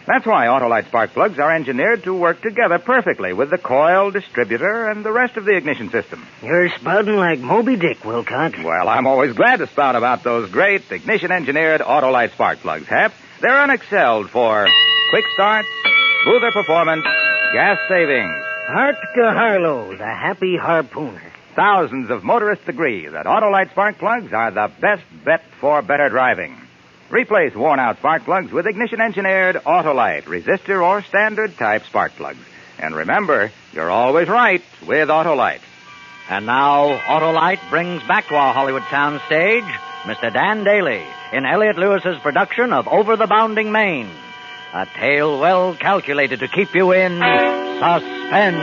That's why Autolite spark plugs are engineered to work together perfectly with the coil, distributor, and the rest of the ignition system. You're spouting like Moby Dick, Wilcox. Well, I'm always glad to spout about those great ignition-engineered Autolite spark plugs, Hap. They're unexcelled for quick starts, smoother performance, gas savings. Hartka Harlow, the happy harpooner. Thousands of motorists agree that Autolite spark plugs are the best bet for better driving. Replace worn-out spark plugs with ignition-engineered Autolite, resistor, or standard-type spark plugs. And remember, you're always right with Autolite. And now, Autolite brings back to our Hollywood soundstage Mr. Dan Daly in Elliott Lewis's production of Over the Bounding Main. A tale well calculated to keep you in suspense.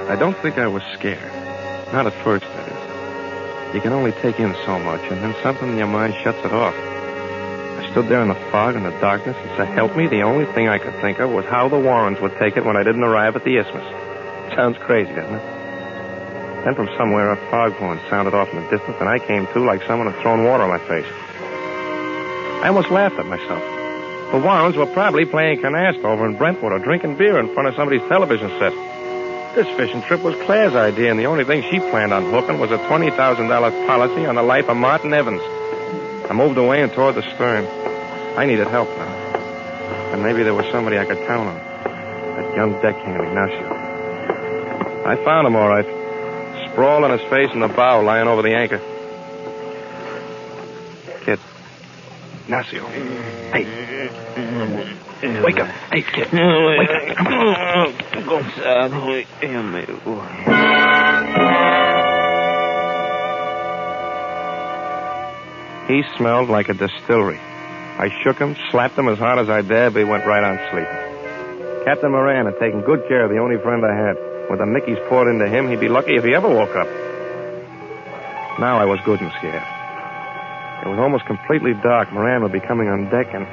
I don't think I was scared. Not at first, that is. You can only take in so much, and then something in your mind shuts it off. I stood there in the fog and the darkness, and so help me, the only thing I could think of was how the Warrens would take it when I didn't arrive at the isthmus. Sounds crazy, doesn't it? Then from somewhere a foghorn sounded off in the distance, and I came to like someone had thrown water on my face. I almost laughed at myself. The Warrens were probably playing canasta over in Brentwood or drinking beer in front of somebody's television set. This fishing trip was Claire's idea, and the only thing she planned on hooking was a $20,000 policy on the life of Martin Evans. I moved away and toward the stern. I needed help now. And maybe there was somebody I could count on. That young deckhand, Ignacio. I found him all right. Sprawled on his face in the bow, lying over the anchor. Kid. Ignacio. Hey. Wake up. Hey, kid. Wake up. Come on. He smelled like a distillery. I shook him, slapped him as hard as I dared, but he went right on sleeping. Captain Moran had taken good care of the only friend I had. With the Mickeys poured into him, he'd be lucky if he ever woke up. Now I was good and scared. It was almost completely dark. Moran would be coming on deck, and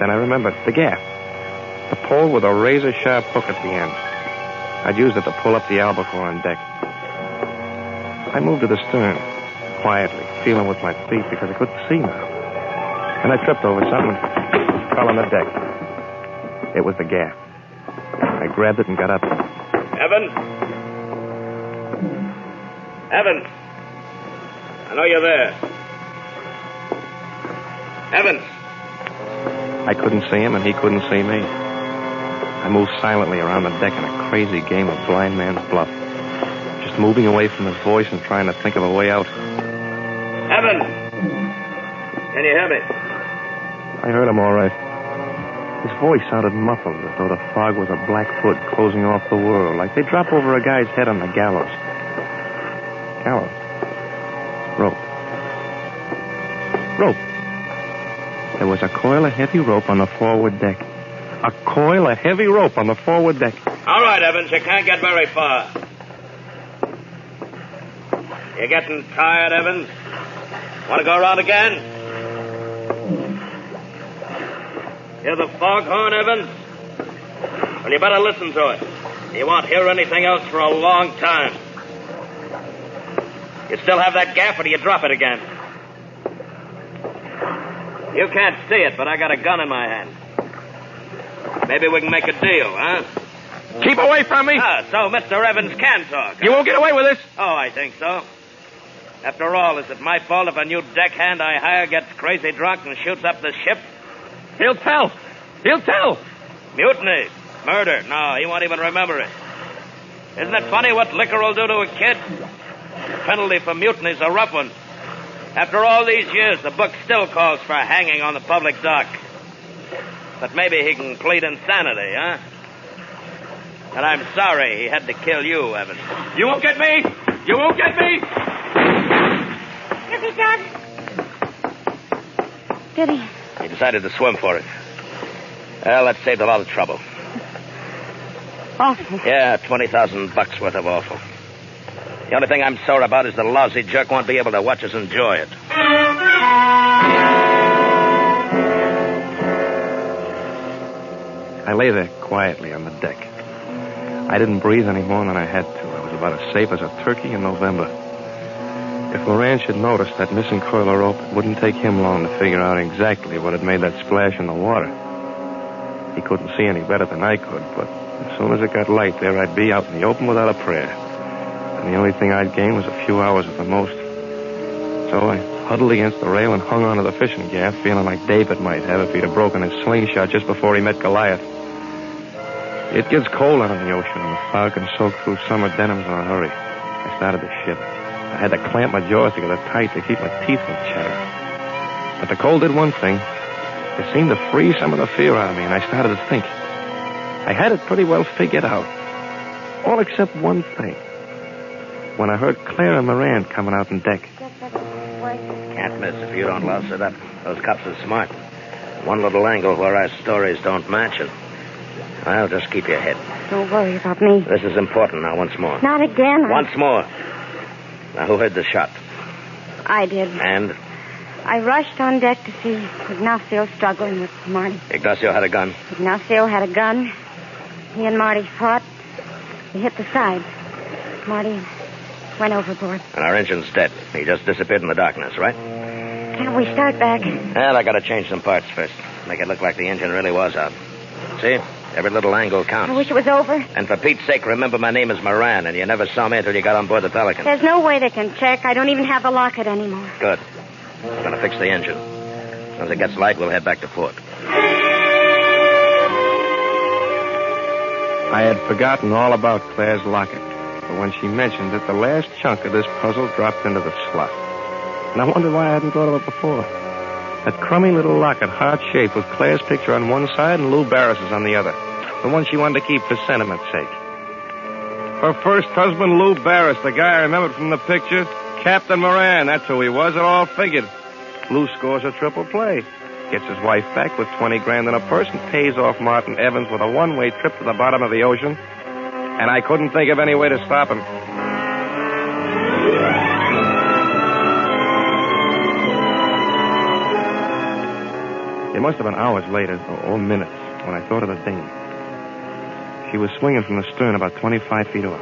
then I remembered the gaff. The pole with a razor-sharp hook at the end. I'd used it to pull up the albacore on deck. I moved to the stern, quietly, feeling with my feet because I couldn't see now. And I tripped over something and fell on the deck. It was the gaff. I grabbed it and got up. Evans? Evans? I know you're there. Evans? I couldn't see him, and he couldn't see me. I moved silently around the deck in a crazy game of blind man's bluff. Just moving away from his voice and trying to think of a way out. Evans! Can you hear me? I heard him all right. His voice sounded muffled, as though the fog was a black foot closing off the world, like they drop over a guy's head on the gallows. Gallows? was a coil of heavy rope on the forward deck. A coil of heavy rope on the forward deck. All right, Evans, you can't get very far. You getting tired, Evans? Want to go around again? Hear the foghorn, Evans? Well, you better listen to it. You won't hear anything else for a long time. You still have that gaff, or do you drop it again? You can't see it, but I got a gun in my hand. Maybe we can make a deal, huh? Keep away from me! So Mr. Evans can talk. You won't get away with this? Oh, I think so. After all, is it my fault if a new deckhand I hire gets crazy drunk and shoots up the ship? He'll tell. He'll tell. Mutiny. Murder. No, he won't even remember it. Isn't it funny what liquor will do to a kid? The penalty for mutiny's a rough one. After all these years, the book still calls for hanging on the public dock. But maybe he can plead insanity, huh? And I'm sorry he had to kill you, Evans. You won't get me! You won't get me! Did he, Dad? Did he? He decided to swim for it. Well, that saved a lot of trouble. Awful. Yeah, $20,000 worth of awful. The only thing I'm sore about is the lousy jerk won't be able to watch us enjoy it. I lay there quietly on the deck. I didn't breathe any more than I had to. I was about as safe as a turkey in November. If Moran should notice that missing coil of rope, it wouldn't take him long to figure out exactly what had made that splash in the water. He couldn't see any better than I could, but as soon as it got light, there I'd be out in the open without a prayer. And the only thing I'd gain was a few hours at the most. So I huddled against the rail and hung onto the fishing gaff, feeling like David might have if he'd have broken his slingshot just before he met Goliath. It gets cold out on the ocean, and the fog can soak through summer denims in a hurry. I started to shiver. I had to clamp my jaws together tight to keep my teeth from chattering. But the cold did one thing. It seemed to freeze some of the fear out of me, and I started to think. I had it pretty well figured out. All except one thing. When I heard Claire and Moran coming out on deck. Can't miss if you don't louse it up. Those cops are smart. One little angle where our stories don't match it. Well, just keep your head. Don't worry about me. This is important now, once more. Not again. Once more. Now, who heard the shot? I did. And? I rushed on deck to see Ignacio struggling with Marty. Ignacio had a gun. Ignacio had a gun. He and Marty fought. He hit the side. Marty went overboard. And our engine's dead. He just disappeared in the darkness, right? Can't we start back? Well, I gotta change some parts first. Make it look like the engine really was out. See? Every little angle counts. I wish it was over. And for Pete's sake, remember my name is Moran, and you never saw me until you got on board the Pelican. There's no way they can check. I don't even have the locket anymore. Good. We're gonna fix the engine. As soon as it gets light, we'll head back to port. I had forgotten all about Claire's locket. But when she mentioned it, the last chunk of this puzzle dropped into the slot. And I wondered why I hadn't thought of it before. That crummy little locket, heart-shaped, with Claire's picture on one side and Lou Barris's on the other. The one she wanted to keep for sentiment's sake. Her first husband, Lou Barris, the guy I remembered from the picture. Captain Moran, that's who he was. It all figured. Lou scores a triple play. Gets his wife back with 20 grand in a purse and pays off Martin Evans with a one-way trip to the bottom of the ocean. And I couldn't think of any way to stop him. It must have been hours later, or minutes, when I thought of the dinghy. She was swinging from the stern about 25 feet off.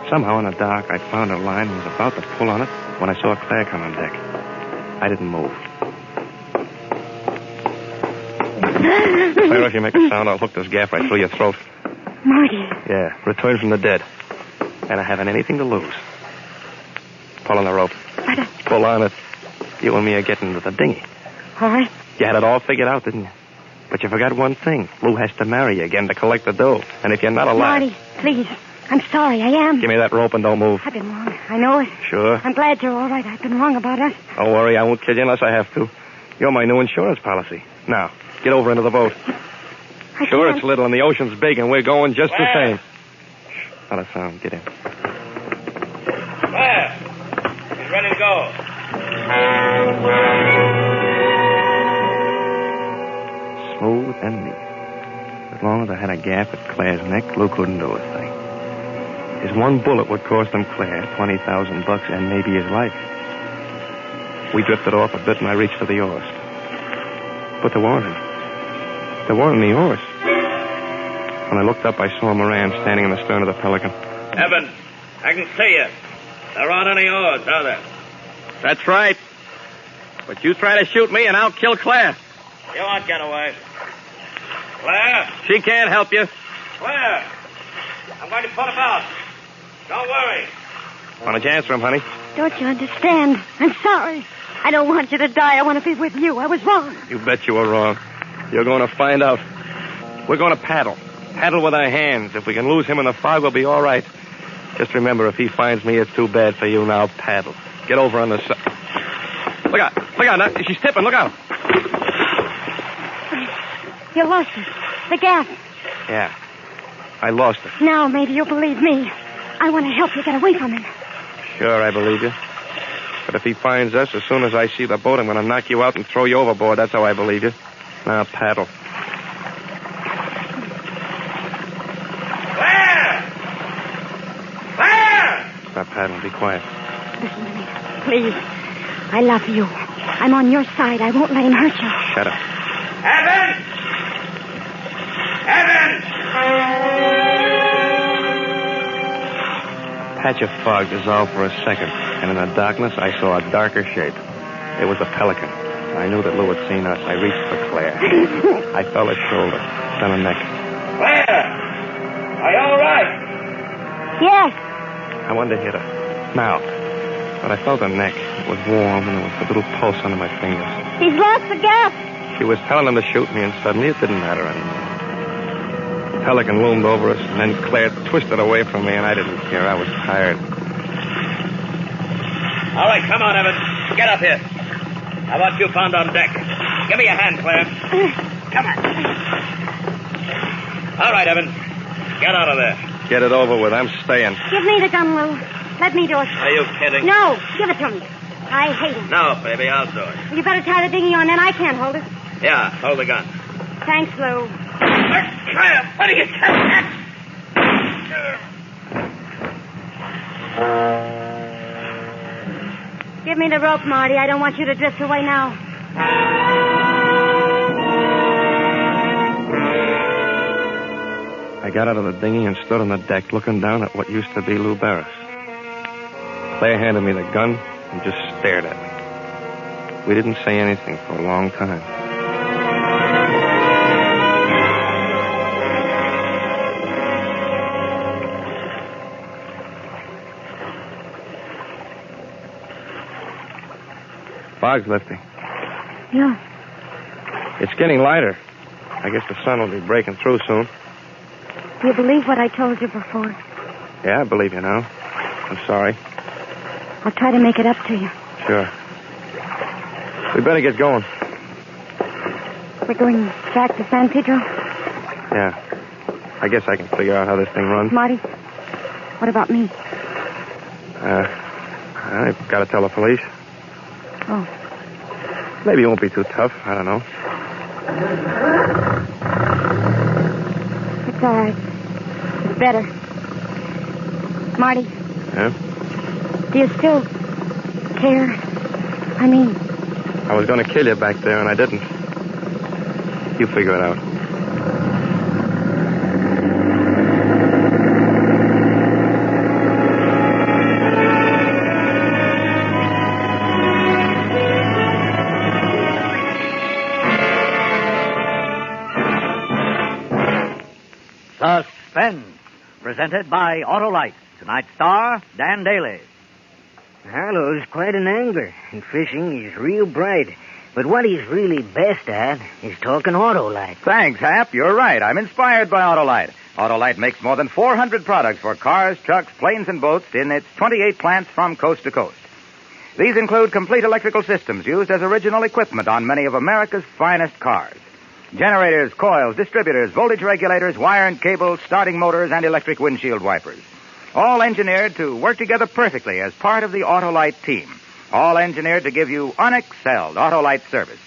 Somehow in the dark, I'd found her line and was about to pull on it when I saw Claire come on deck. I didn't move. Claire, if you make a sound, I'll hook this gaff right through your throat. Marty. Yeah, return from the dead. And I haven't anything to lose. Pull on the rope. Pull on it. You and me are getting to the dinghy. All right. You had it all figured out, didn't you? But you forgot one thing. Lou has to marry you again to collect the dough. And if you're not alive... Marty, please. I'm sorry, I am. Give me that rope and don't move. I've been wrong. I know it. Sure? I'm glad you're all right. I've been wrong about us. Don't worry, I won't kill you unless I have to. You're my new insurance policy. Now, get over into the boat. Sure, it's little and the ocean's big and we're going just the same. Shh, not a sound. Get in. Claire! He's ready to go. had a gap at Claire's neck, Lou couldn't do a thing. His one bullet would cost him Claire $20,000 and maybe his life. We drifted off a bit, and I reached for the oars. But there weren't any oars. When I looked up, I saw Moran standing in the stern of the Pelican. Evan, I can see you. There aren't any oars, are there? That's right. But you try to shoot me, and I'll kill Claire. You won't get away. Claire? She can't help you. Claire! I'm going to put about. Don't worry. Why don't you answer him, honey? Don't you understand? I'm sorry. I don't want you to die. I want to be with you. I was wrong. You bet you were wrong. You're going to find out. We're going to paddle. Paddle with our hands. If we can lose him in the fog, we'll be all right. Just remember, if he finds me, it's too bad for you. Now paddle. Get over on the side. Look out. Look out. Now, she's tipping. Look out. You lost it. The gas. Yeah. I lost it. Now maybe you'll believe me. I want to help you get away from him. Sure, I believe you. But if he finds us, as soon as I see the boat, I'm going to knock you out and throw you overboard. That's how I believe you. Now paddle. Stop paddling. Be quiet. Listen to me. Please. I love you. I'm on your side. I won't let him hurt you. Shut up. Evan! Evan! Patch of fog dissolved for a second, and in the darkness I saw a darker shape. It was a Pelican. I knew that Lou had seen us. I reached for Claire. I felt her shoulder, then her neck. Claire! Are you all right? Yes. I wanted to hit her. Now. But I felt her neck. It was warm, and there was a little pulse under my fingers. He's lost the gas. She was telling him to shoot me, and suddenly it didn't matter anymore. The Pelican loomed over us, and then Claire twisted away from me, and I didn't care. I was tired. All right, come on, Evan. Get up here. How about you found on deck? Give me a hand, Claire. Come on. All right, Evan. Get out of there. Get it over with. I'm staying. Give me the gun, Lou. Let me do it. Are you kidding? No, give it to me. I hate him. No, baby, I'll do it. You better tie the dinghy on, then I can't hold it. Yeah, hold the gun. Thanks, Lou. Claire, what are you doing? Give me the rope, Marty. I don't want you to drift away now. I got out of the dinghy and stood on the deck looking down at what used to be Lou Barris. Claire handed me the gun and just stared at me. We didn't say anything for a long time. Fog's lifting. Yeah. It's getting lighter. I guess the sun will be breaking through soon. Do you believe what I told you before? Yeah, I believe you now. I'm sorry. I'll try to make it up to you. Sure. We better get going. We're going back to San Pedro? Yeah. I guess I can figure out how this thing runs. Marty, what about me? I've got to tell the police. Oh. Maybe it won't be too tough. I don't know. It's all right. It's better. Marty. Yeah? Do you still care? I mean... I was going to kill you back there, and I didn't. You figure it out. Suspense, presented by Autolite. Tonight's star, Dan Daly. Harlow's quite an angler. In fishing, he's real bright. But what he's really best at is talking Autolite. Thanks, Hap. You're right. I'm inspired by Autolite. Autolite makes more than 400 products for cars, trucks, planes, and boats in its 28 plants from coast to coast. These include complete electrical systems used as original equipment on many of America's finest cars. Generators, coils, distributors, voltage regulators, wire and cables, starting motors, and electric windshield wipers. All engineered to work together perfectly as part of the Autolite team. All engineered to give you unexcelled Autolite service.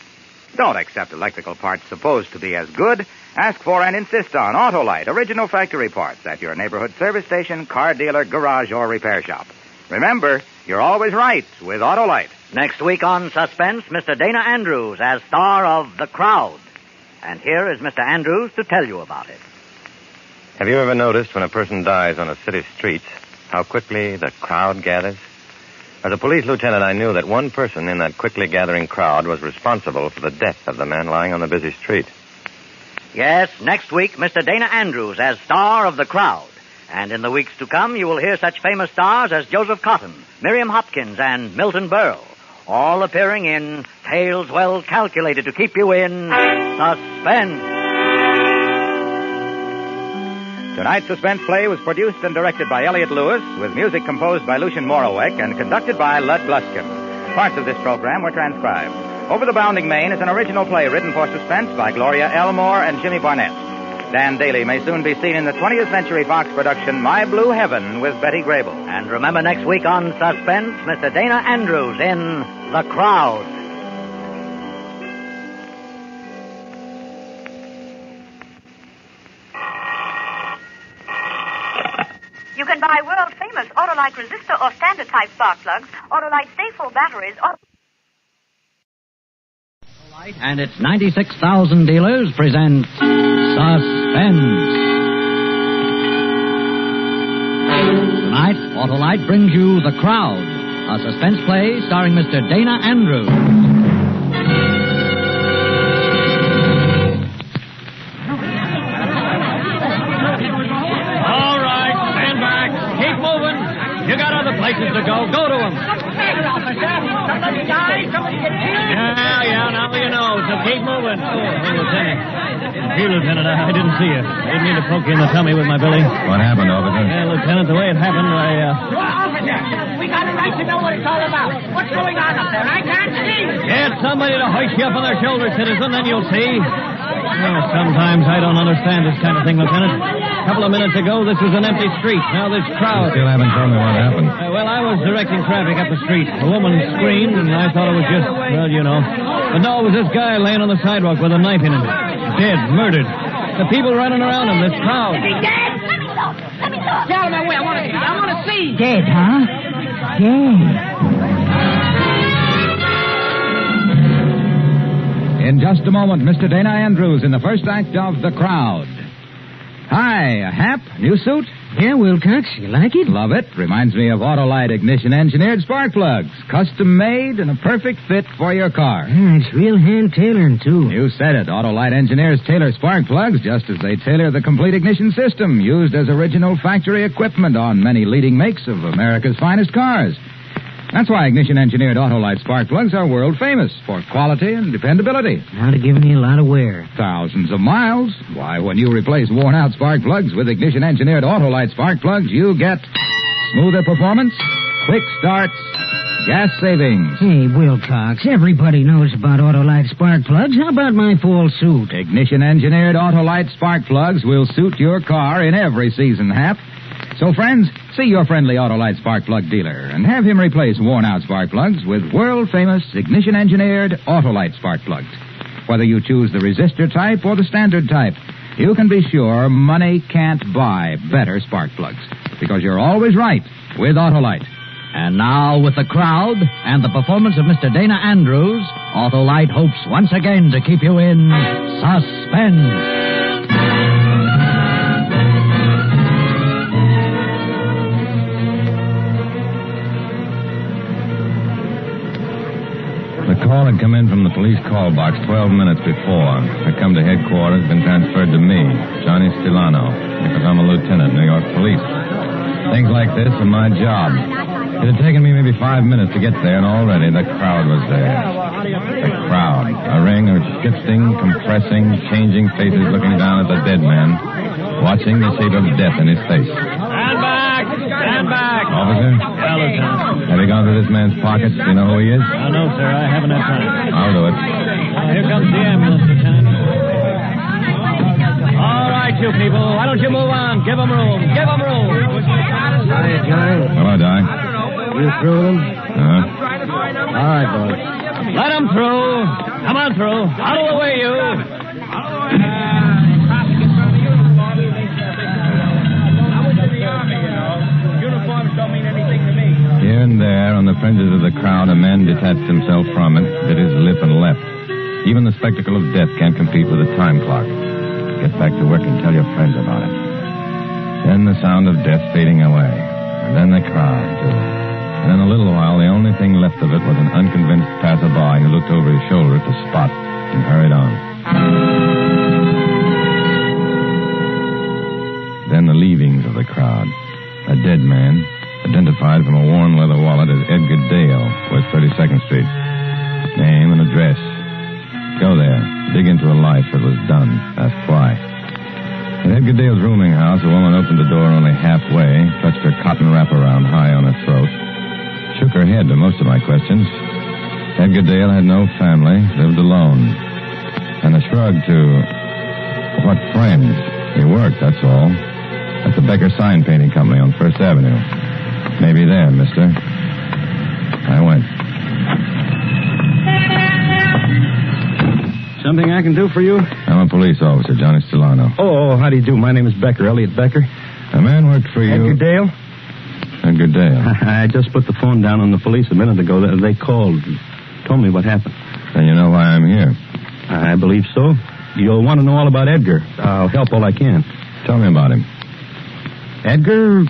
Don't accept electrical parts supposed to be as good. Ask for and insist on Autolite original factory parts at your neighborhood service station, car dealer, garage, or repair shop. Remember, you're always right with Autolite. Next week on Suspense, Mr. Dana Andrews as star of The Crowd. And here is Mr. Andrews to tell you about it. Have you ever noticed when a person dies on a city street how quickly the crowd gathers? As a police lieutenant, I knew that one person in that quickly gathering crowd was responsible for the death of the man lying on the busy street. Yes, next week, Mr. Dana Andrews as star of The Crowd. And in the weeks to come, you will hear such famous stars as Joseph Cotton, Miriam Hopkins, and Milton Berle, all appearing in tales well calculated to keep you in suspense. Tonight's suspense play was produced and directed by Elliott Lewis, with music composed by Lucien Moraweck and conducted by Lud Gluskin. Parts of this program were transcribed. Over the Bounding Main is an original play written for Suspense by Gloria Elmore and Jimmy Barnett. Dan Daly may soon be seen in the 20th Century Fox production My Blue Heaven with Betty Grable. And remember next week on Suspense, Mr. Dana Andrews in The Crowd. You can buy world-famous Autolite resistor or standard-type spark plugs, Autolite stay-full batteries, And its 96,000 dealers present Suspense. Tonight, Autolite brings you The Crowd, a suspense play starring Mr. Dana Andrews. All right, stand back. Keep moving. You got other places to go. Go to them. Somebody died, somebody get killed. Yeah, now you know, so keep moving. Lieutenant. Hey, Lieutenant, I didn't see you. I didn't mean to poke you in the tummy with my billy. What happened, officer? Yeah, Lieutenant, the way it happened, Officer, we got a right to know what it's all about. What's going on up there? I can't see. Get somebody to hoist you up on their shoulders, citizen, then you'll see. Well, sometimes I don't understand this kind of thing, Lieutenant. A couple of minutes ago, this was an empty street. Now this crowd... You still haven't told me what happened. Well, I was directing traffic up the street. A woman screamed, and I thought it was just, well, you know. But no, it was this guy laying on the sidewalk with a knife in him. Dead, murdered. The people running around him, this crowd. Is he dead? Let me talk. Get out of my way. I want to see. Dead, huh? Dead. In just a moment, Mr. Dana Andrews in the first act of The Crowd. Hi, Hap, new suit? Yeah, Wilcox, you like it? Love it. Reminds me of Autolite ignition-engineered spark plugs. Custom-made and a perfect fit for your car. It's real hand-tailoring, too. You said it. Autolite engineers tailor spark plugs just as they tailor the complete ignition system used as original factory equipment on many leading makes of America's finest cars. That's why ignition-engineered Autolite spark plugs are world famous for quality and dependability. Now to give me a lot of wear. Thousands of miles. Why, when you replace worn-out spark plugs with ignition-engineered Autolite spark plugs, you get smoother performance, quick starts, gas savings. Hey, Wilcox, everybody knows about Autolite spark plugs. How about my fall suit? Ignition-engineered Autolite spark plugs will suit your car in every season, Hap. So, friends, see your friendly Autolite spark plug dealer and have him replace worn-out spark plugs with world-famous ignition-engineered Autolite spark plugs. Whether you choose the resistor type or the standard type, you can be sure money can't buy better spark plugs because you're always right with Autolite. And now, with The Crowd and the performance of Mr. Dana Andrews, Autolite hopes once again to keep you in suspense. The call had come in from the police call box 12 minutes before. I come to headquarters, been transferred to me, Johnny Stilano, because I'm a lieutenant, New York Police. Things like this are my job. It had taken me maybe 5 minutes to get there, and already the crowd was there. The crowd. A ring of shifting, compressing, changing faces looking down at the dead man, watching the shape of death in his face. Stand back! Stand back! Officer? Yeah, Lieutenant. Have you gone through this man's pockets? Do you know who he is? No, sir, I haven't had time. I'll do it. Here comes the ambulance, Lieutenant. All right, you people, why don't you move on? Give them room. Give them room. Hiya, Johnny. Hello, Doc. You through them? Uh-huh. All right, boys. Let him through. Come on through. Out of the way, you. Here and there, on the fringes of the crowd, a man detached himself from it, bit his lip, and left. Even the spectacle of death can't compete with a time clock. Get back to work and tell your friends about it. Then the sound of death fading away. And then the crowd, too. And in a little while, the only thing left of it was an unconvinced passerby who looked over his shoulder at the spot and hurried on. Then the leavings of the crowd. A dead man, identified from a worn leather wallet as Edgar Dale, West 32nd Street. Name and address. Go there. Dig into a life that was done. Ask why. In Edgar Dale's rooming house, a woman opened the door only halfway, clutched her cotton wraparound high on her throat, shook her head to most of my questions. Edgar Dale had no family, lived alone. And a shrug to, what friends? He worked, that's all. At the Becker Sign Painting Company on First Avenue. Maybe there, mister. I went. Something I can do for you? I'm a police officer, Johnny Stilano. Oh, how do you do? My name is Becker, Elliot Becker. A man worked for you. Edgar Dale? Edgar Dale. I just put the phone down on the police a minute ago. They called, told me what happened. Then you know why I'm here. I believe so. You'll want to know all about Edgar. I'll help all I can. Tell me about him. Edgar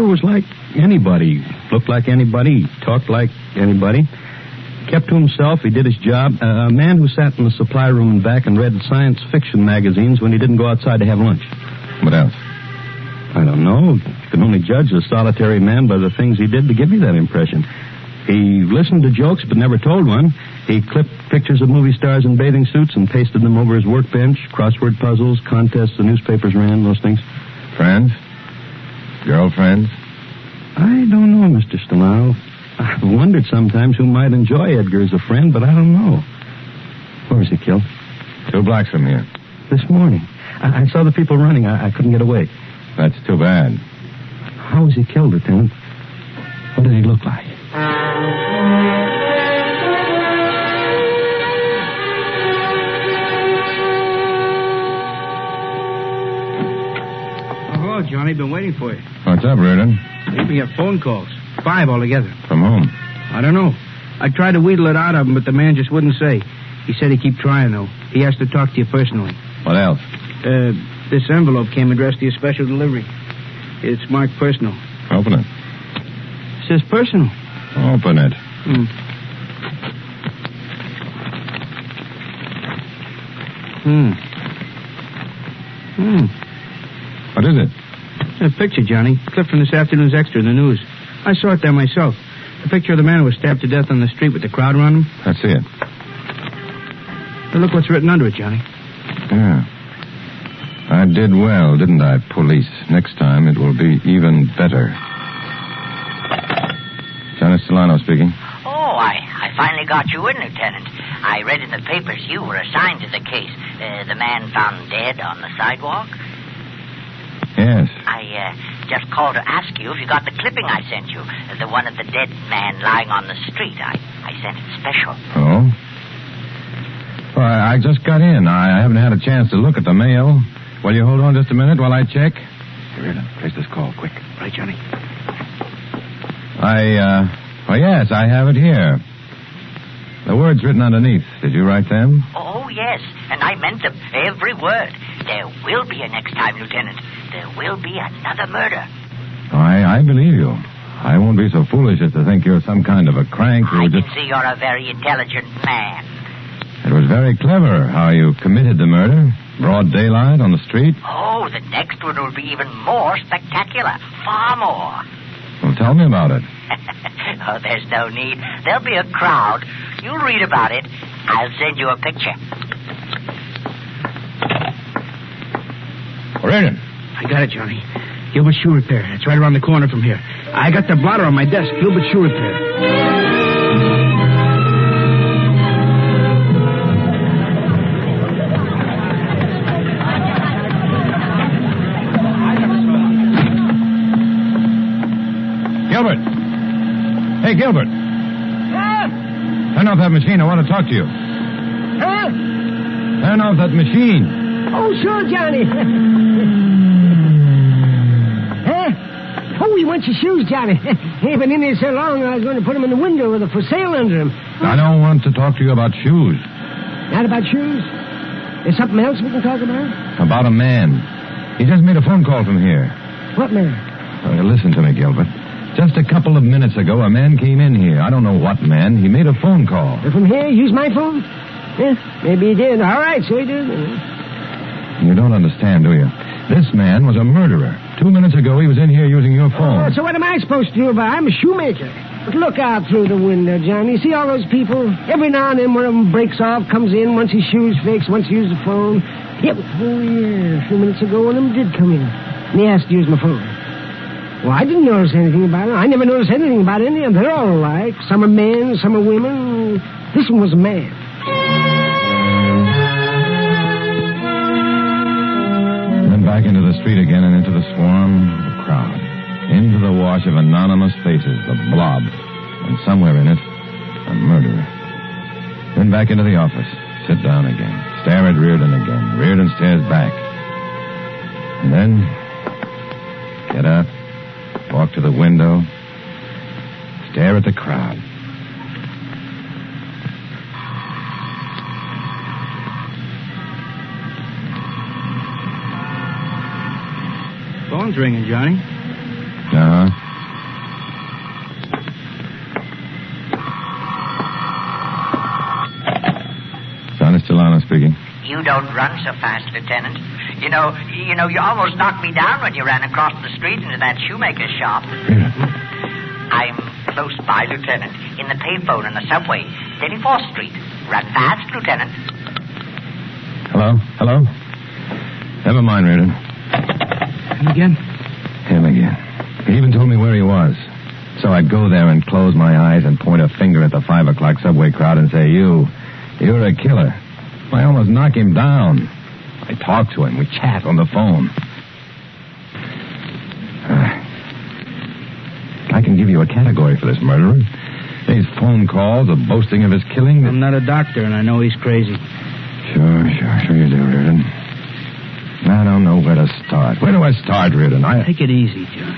was like anybody. Looked like anybody. Talked like anybody. Kept to himself. He did his job. A man who sat in the supply room and back and read science fiction magazines when he didn't go outside to have lunch. What else? I don't know. You can only judge a solitary man by the things he did to give me that impression. He listened to jokes but never told one. He clipped pictures of movie stars in bathing suits and pasted them over his workbench. Crossword puzzles, contests the newspapers ran, those things. Friends? Girlfriends? I don't know, Mr. Stilano. I've wondered sometimes who might enjoy Edgar as a friend, but I don't know. Where was he killed? 2 blocks from here. This morning. I saw the people running. I couldn't get away. That's too bad. How was he killed, Lieutenant? What did he look like? Oh, Johnny, been waiting for you. What's up, Reardon? We have phone calls. 5 altogether. From whom? I don't know. I tried to wheedle it out of him, but the man just wouldn't say. He said he'd keep trying, though. He has to talk to you personally. What else? This envelope came addressed to your special delivery. It's marked personal. Open it. It says personal. Open it. What is it? It's a picture, Johnny. Clipped from this afternoon's extra in the news. I saw it there myself. The picture of the man who was stabbed to death on the street with the crowd around him. I see it. But look what's written under it, Johnny. Yeah. I did well, didn't I, police? Next time it will be even better. Johnny Stilano speaking. Oh, I finally got you in, Lieutenant. I read in the papers you were assigned to the case. The man found dead on the sidewalk. Yes. I just called to ask you if you got the clipping I sent you. The one of the dead man lying on the street. I sent it special. Oh? Well, I just got in. I haven't had a chance to look at the mail. Will you hold on just a minute while I check? Here, place this call, quick. Right, Johnny. Well, yes, I have it here. The words written underneath. Did you write them? Oh, yes, and I meant them, every word. There will be a next time, Lieutenant. There will be another murder. I believe you. I won't be so foolish as to think you're some kind of a crank who I just... can see you're a very intelligent man. It was very clever how you committed the murder. Broad daylight on the street. Oh, the next one will be even more spectacular. Far more. Well, tell me about it. Oh, there's no need. There'll be a crowd. You'll read about it. I'll send you a picture. Reardon. I got it, Johnny. Gilbert Shoe Repair. It's right around the corner from here. I got the blotter on my desk. Gilbert Shoe Repair. Gilbert. Hey, Gilbert. Turn off that machine. I want to talk to you. Huh? Turn off that machine. Oh, sure, Johnny. Huh? Oh, he wants your shoes, Johnny. Hey, been in here so long, I was going to put them in the window with a for sale under them. I don't want to talk to you about shoes. Not about shoes? There's something else we can talk about? About a man. He just made a phone call from here. What man? Listen to me, Gilbert. Just a couple of minutes ago, a man came in here. I don't know what man. He made a phone call. From here? Use my phone? Yeah, maybe he did. All right, so he did. You don't understand, do you? This man was a murderer. 2 minutes ago, he was in here using your phone. Oh, so what am I supposed to do about it? I'm a shoemaker. But look out through the window, Johnny. You see all those people? Every now and then one of them breaks off, comes in, wants his shoes fixed, wants to use the phone. Yeah, a few minutes ago one of them did come in. And he asked to use my phone. Well, I didn't notice anything about it. I never noticed anything about any of them. They're all alike. Some are men, some are women. This one was a man. Then back into the street again and into the swarm of the crowd. Into the wash of anonymous faces, the blob. And somewhere in it, a murderer. Then back into the office. Sit down again. Stare at Reardon again. Reardon stares back. And then, get up, walk to the window, stare at the crowd. Phone's ringing, Johnny. Uh-huh. Johnny Stellano speaking. You don't run so fast, Lieutenant. You know, you almost knocked me down when you ran across the street into that shoemaker's shop. I'm close by, Lieutenant, in the payphone in the subway, 34th Street. Run fast, Lieutenant. Hello? Never mind, Reardon. Him again? Him again. He even told me where he was. So I'd go there and close my eyes and point a finger at the 5 o'clock subway crowd and say, you're a killer. I almost knock him down. I talk to him. We chat on the phone. I can give you a category for this murderer. These phone calls, the boasting of his killing. I'm not a doctor, and I know he's crazy. Sure you do, Reardon. I don't know where to start. Where do I start, Reardon? Take it easy, John.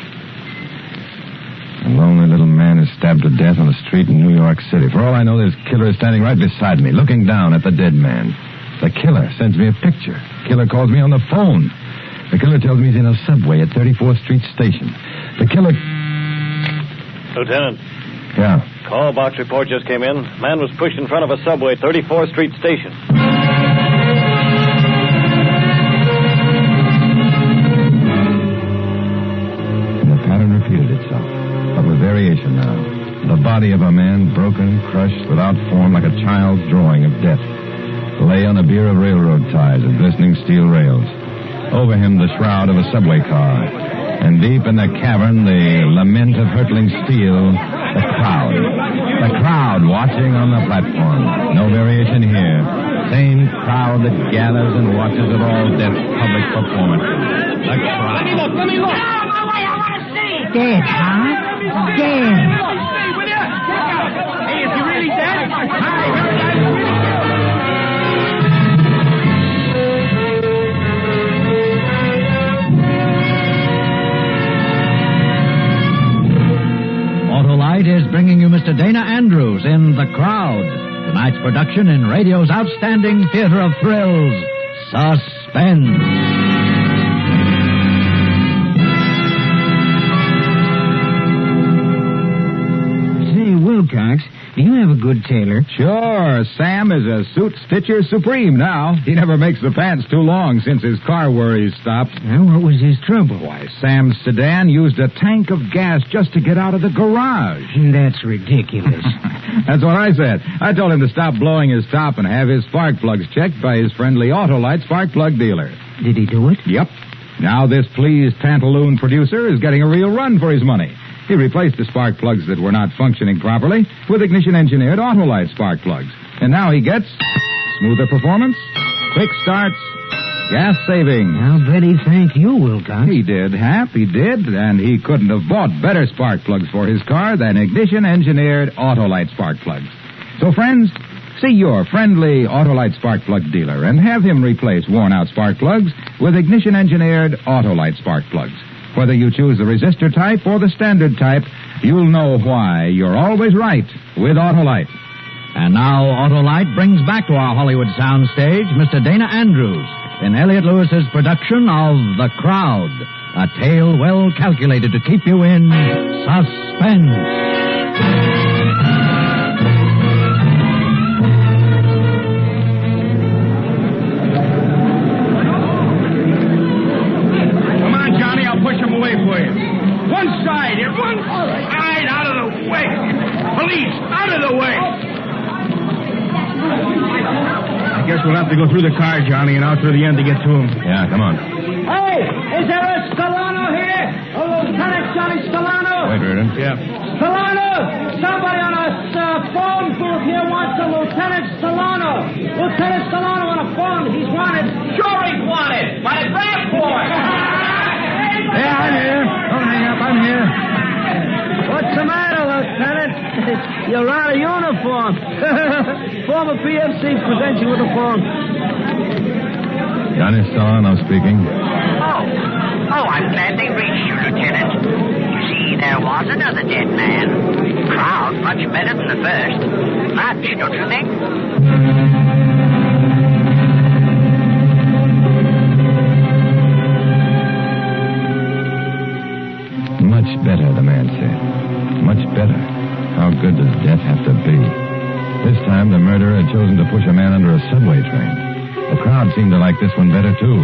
A lonely little man is stabbed to death on the street in New York City. For all I know, this killer is standing right beside me, looking down at the dead man. The killer sends me a picture. The killer calls me on the phone. The killer tells me he's in a subway at 34th Street Station. The killer... Lieutenant. Yeah? Call box report just came in. Man was pushed in front of a subway at 34th Street Station. And the pattern repeated itself, but with variation now. The body of a man, broken, crushed, without form, like a child's drawing of death, lay on a bier of railroad ties and glistening steel rails. Over him, the shroud of a subway car. And deep in the cavern, the lament of hurtling steel, the crowd. The crowd watching on the platform. No variation here. Same crowd that gathers and watches at all death's public performances. The crowd. Let me look. Dead, huh? Dead. Hey, is he really dead? Autolite is bringing you Mr. Dana Andrews in The Crowd, tonight's production in radio's outstanding theater of thrills, Suspense. Wilcox, do you have a good tailor? Sure. Sam is a suit stitcher supreme now. He never makes the pants too long since his car worries stopped. Well, what was his trouble? Why, Sam's sedan used a tank of gas just to get out of the garage. That's ridiculous. That's what I said. I told him to stop blowing his top and have his spark plugs checked by his friendly Autolite spark plug dealer. Did he do it? Yep. Now this pleased pantaloon producer is getting a real run for his money. He replaced the spark plugs that were not functioning properly with ignition-engineered Autolite spark plugs. And now he gets smoother performance, quick starts, gas saving. I'll bet he thanked you, Wilcox. He did, Hap, he did. And he couldn't have bought better spark plugs for his car than ignition-engineered Autolite spark plugs. So, friends, see your friendly Autolite spark plug dealer and have him replace worn-out spark plugs with ignition-engineered Autolite spark plugs. Whether you choose the resistor type or the standard type, you'll know why you're always right with Autolite. And now Autolite brings back to our Hollywood soundstage Mr. Dana Andrews in Elliot Lewis's production of The Crowd, a tale well calculated to keep you in suspense. One side, here, one side, out of the way. Police, out of the way. I guess we'll have to go through the car, Johnny, and out through the end to get to him. Yeah, come on. Hey, is there a Solano here? Oh, Lieutenant Johnny Solano. Wait, Reardon. Yeah. Solano! Somebody on a phone booth here wants a Lieutenant Solano. Lieutenant Solano on a phone. He's wanted. Sure he's wanted. By the draft board. Yeah, I'm here. Don't hang up. I'm here. What's the matter, Lieutenant? You're out of uniform. Former PFC presents you with a phone. Johnny Solano speaking. Oh, I'm glad they reached you, Lieutenant. You see, there was another dead man. Crowd much better than the first. Much, don't you think? Much better, the man said. Much better. How good does death have to be? This time, the murderer had chosen to push a man under a subway train. The crowd seemed to like this one better, too.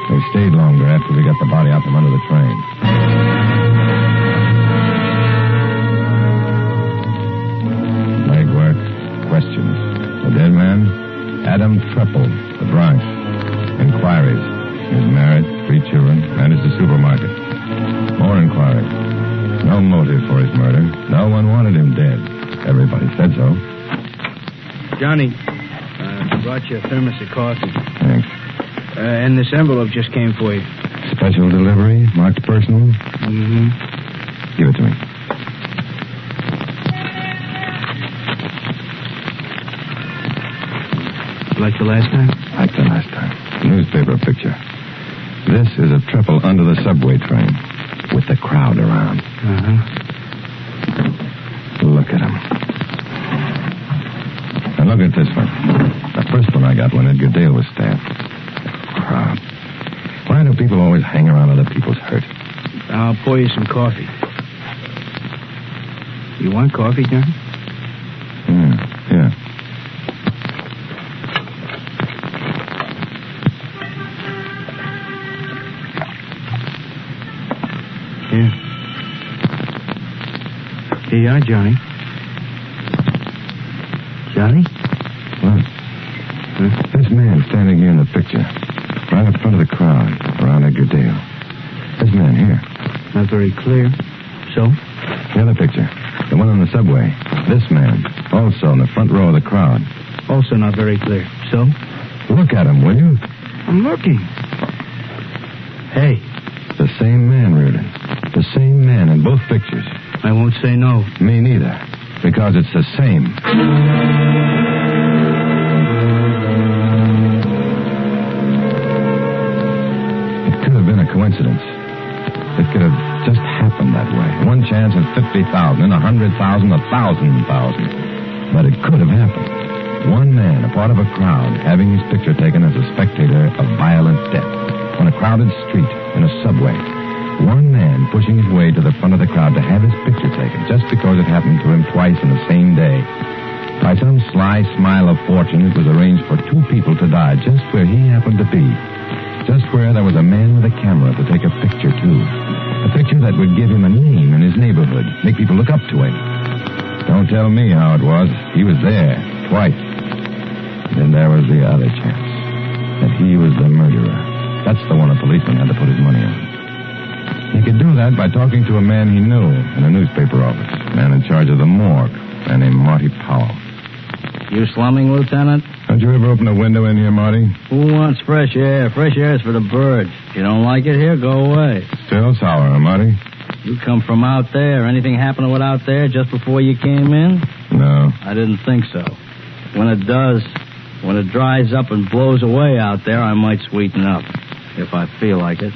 They stayed longer after we got the body out from under the train. Legwork. Questions. The dead man? Adam Treppel, the Bronx. Inquiries. He's married, 3 children, managed a supermarket. More inquiries. No motive for his murder. No one wanted him dead. Everybody said so. Johnny, I brought you a thermos of coffee. Thanks. And this envelope just came for you. Special delivery, marked personal? Mm-hmm. Give it to me. Like the last time? Like the last time. Newspaper picture. This is a triple under the subway train with the crowd around. Uh-huh. Look at him. And look at this one. The first one I got when Edgar Dale was stabbed. Crowd. Why do people always hang around other people's hurt? I'll pour you some coffee. You want coffee, John? Yeah. Here you are, Johnny. Johnny? What? This man standing here in the picture, right in front of the crowd, around Edgar Dale. This man here. Not very clear. So? The other picture, the one on the subway. This man, also in the front row of the crowd. Also not very clear. So? Look at him, will you? I'm looking. Hey. The same man, Reardon. The same man in both pictures. I won't say no. Me neither. Because it's the same. It could have been a coincidence. It could have just happened that way. One chance in 50,000, in 100,000, 1,000,000. But it could have happened. One man, a part of a crowd, having his picture taken as a spectator of violent death. On a crowded street, in a subway. One man pushing his way to the front of the crowd to have his picture taken just because it happened to him twice in the same day. By some sly smile of fortune, it was arranged for 2 people to die just where he happened to be. Just where there was a man with a camera to take a picture, too. A picture that would give him a name in his neighborhood, make people look up to him. Don't tell me how it was. He was there, twice. Then there was the other chance. That he was the murderer. That's the one a policeman had to put his money on. He could do that by talking to a man he knew in a newspaper office. A man in charge of the morgue. A man named Marty Powell. You slumming, Lieutenant? Don't you ever open a window in here, Marty? Who wants fresh air? Fresh air is for the birds. If you don't like it here, go away. Still sour, huh, Marty? You come from out there. Anything happened to it out there just before you came in? No. I didn't think so. When it does, when it dries up and blows away out there, I might sweeten up. If I feel like it.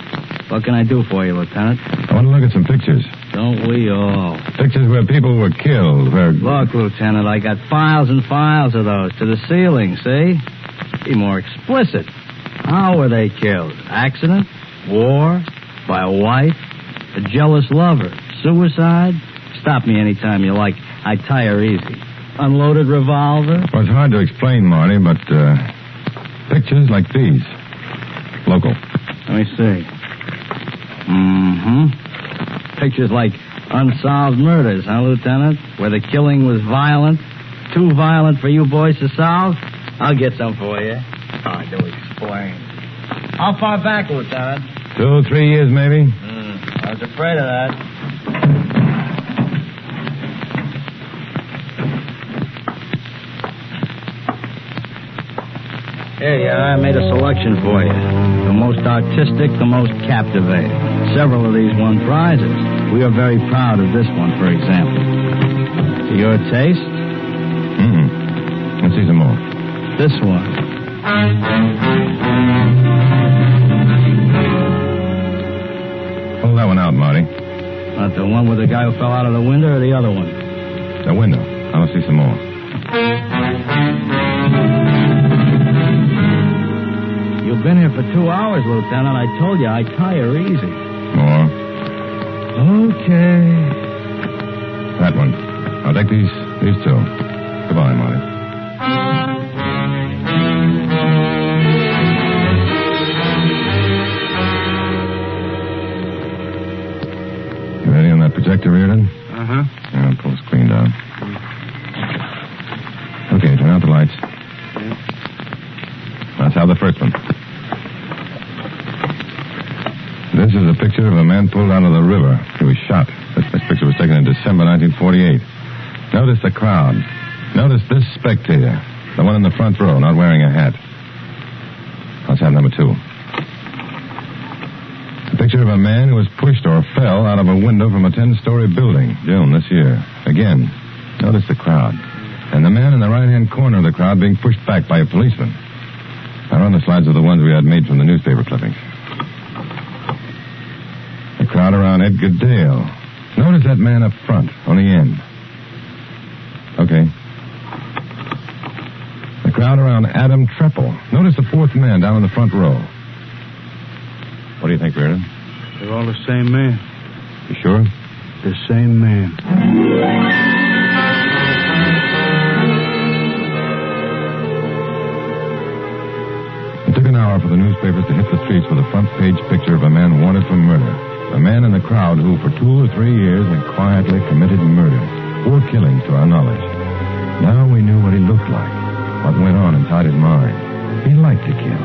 What can I do for you, Lieutenant? I want to look at some pictures. Don't we all? Pictures where people were killed, where... Look, Lieutenant, I got files and files of those to the ceiling, see? Be more explicit. How were they killed? Accident? War? By a wife? A jealous lover? Suicide? Stop me anytime you like. I tire easy. Unloaded revolver? Well, it's hard to explain, Marty, but pictures like these. Local. Let me see. Pictures like unsolved murders, huh, Lieutenant? Where the killing was violent. Too violent for you boys to solve? I'll get some for you. Hard to explain. How far back, Lieutenant? 2, 3 years, maybe. I was afraid of that. Here you are. I made a selection for you. The most artistic, the most captivating. Several of these won prizes. We are very proud of this one, for example. To your taste? Let's see some more. This one. Pull that one out, Marty. Not the one with the guy who fell out of the window or the other one? The window. I want to see some more. You've been here for 2 hours, Lieutenant. I told you, I tire easy. More. Okay. That one. I'll take these two. Goodbye, Marty. You ready on that projector, Reardon? Uh-huh. Yeah, pull the screen down. Okay, turn out the lights. Let's have the first one. This is a picture of a man pulled out of the river. He was shot. This picture was taken in December 1948. Notice the crowd. Notice this spectator. The one in the front row, not wearing a hat. Let's have number 2. A picture of a man who was pushed or fell out of a window from a 10-story building, June this year. Again, notice the crowd. And the man in the right-hand corner of the crowd being pushed back by a policeman. Now run the slides of the ones we had made from the newspaper clippings. The crowd around Edgar Dale. Notice that man up front, on the end. Okay. The crowd around Adam Treppel. Notice the fourth man down in the front row. What do you think, Reardon? They're all the same man. You sure? The same man. It took an hour for the newspapers to hit the streets with a front-page picture of a man wanted for murder. A man in the crowd who, for 2 or 3 years, had quietly committed murder. 4 killings, to our knowledge. Now we knew what he looked like, what went on inside his mind. He liked to kill.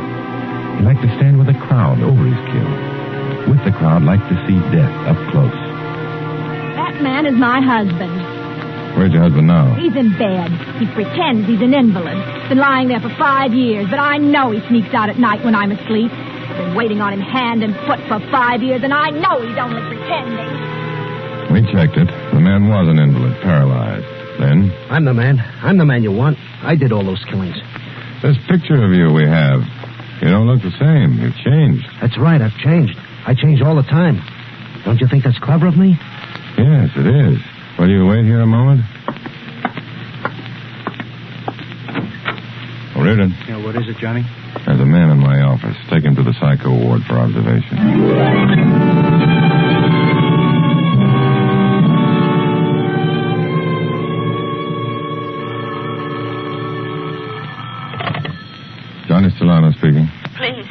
He liked to stand with the crowd over his kill. With the crowd, liked to see death up close. That man is my husband. Where's your husband now? He's in bed. He pretends he's an invalid. Been lying there for 5 years, but I know he sneaks out at night when I'm asleep. Been waiting on him hand and foot for 5 years, and I know he's only pretending. We checked it. The man was an invalid, paralyzed. Then? I'm the man. I'm the man you want. I did all those killings. This picture of you we have. You don't look the same. You've changed. That's right. I've changed. I change all the time. Don't you think that's clever of me? Yes, it is. Will you wait here a moment? Reardon. Yeah, what is it, Johnny? There's a man in my office. Take him to the psycho ward for observation. Johnny Stellano speaking. Please,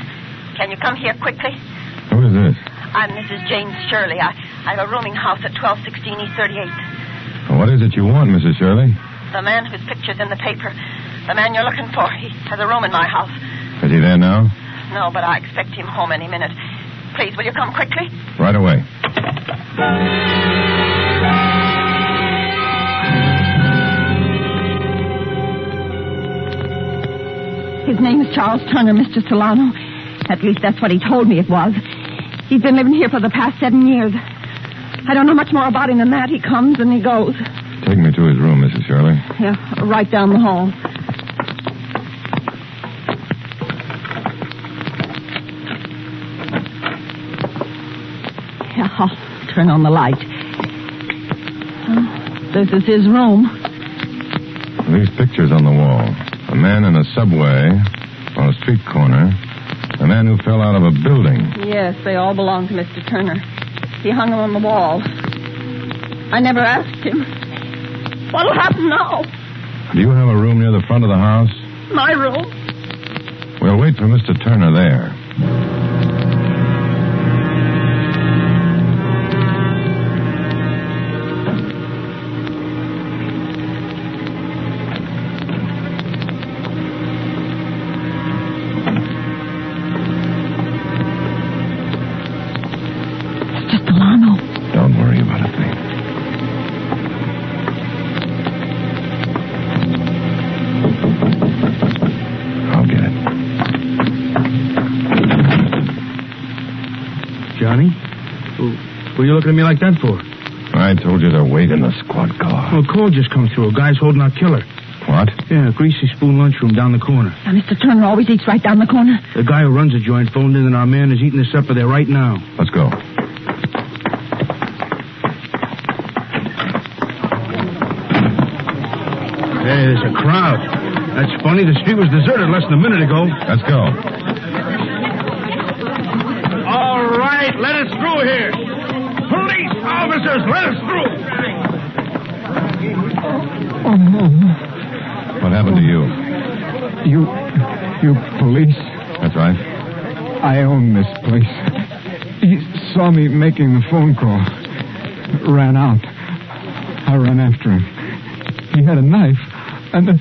can you come here quickly? Who is this? I'm Mrs. James Shirley. I have a rooming house at 1216 East 38th. Well, what is it you want, Mrs. Shirley? The man whose picture's in the paper. The man you're looking for. He has a room in my house. Is he there now? No, but I expect him home any minute. Please, will you come quickly? Right away. His name is Charles Turner, Mr. Solano. At least that's what he told me it was. He's been living here for the past 7 years. I don't know much more about him than that. He comes and he goes. Take me to his room, Mrs. Shirley. Yeah, right down the hall. Yeah, I'll turn on the light. This is his room. These pictures on the wall. A man in a subway on a street corner. A man who fell out of a building. Yes, they all belong to Mr. Turner. He hung them on the wall. I never asked him. What'll happen now? Do you have a room near the front of the house? My room? We'll wait for Mr. Turner there. Johnny? What are you looking at me like that for? I told you to wait in the squad car. Well, a call just come through. A guy's holding our killer. What? Yeah, Greasy Spoon lunchroom down the corner. Now, Mr. Turner always eats right down the corner. The guy who runs the joint phoned in that our man is eating his supper there right now. Let's go. Hey, there's a crowd. That's funny. The street was deserted less than a minute ago. Let's go. All right, let us through here. Police officers, let us through. What happened to you? You police? That's right. I own this place. He saw me making the phone call. Ran out. I ran after him. He had a knife, and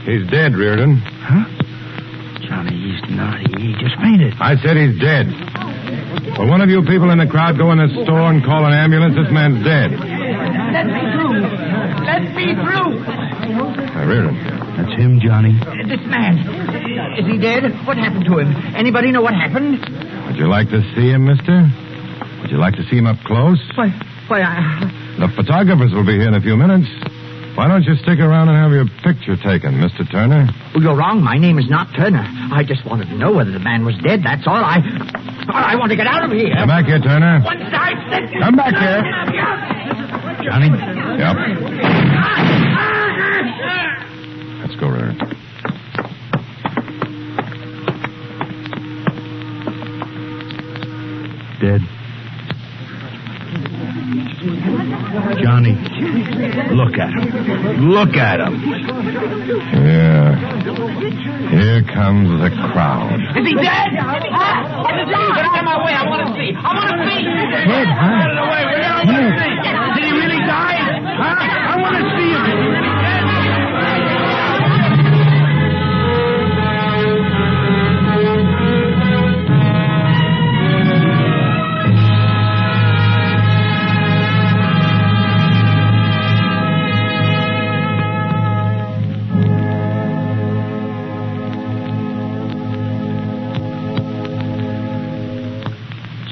He's dead, Reardon. Huh? Johnny, he's naughty. He just fainted. I said he's dead. Will one of you people in the crowd go in the store and call an ambulance? This man's dead. Let me through. Let me through. Reardon. That's him, Johnny. This man. Is he dead? What happened to him? Anybody know what happened? Would you like to see him, mister? Would you like to see him up close? Why, The photographers will be here in a few minutes. Why don't you stick around and have your picture taken, Mr. Turner? Oh, you're wrong. My name is not Turner. I just wanted to know whether the man was dead. That's all. I want to get out of here. Come back here, Turner. One side, Come back here. Johnny? Yep. Let's go, Reardon. Dead. Johnny, look at him. Look at him. Yeah. Here comes the crowd. Is he dead? Get out of my way. I want to see. Dead, huh? Get out of the way. We don't want to see. Did he really die? Huh? I want to see him. Is he really dead?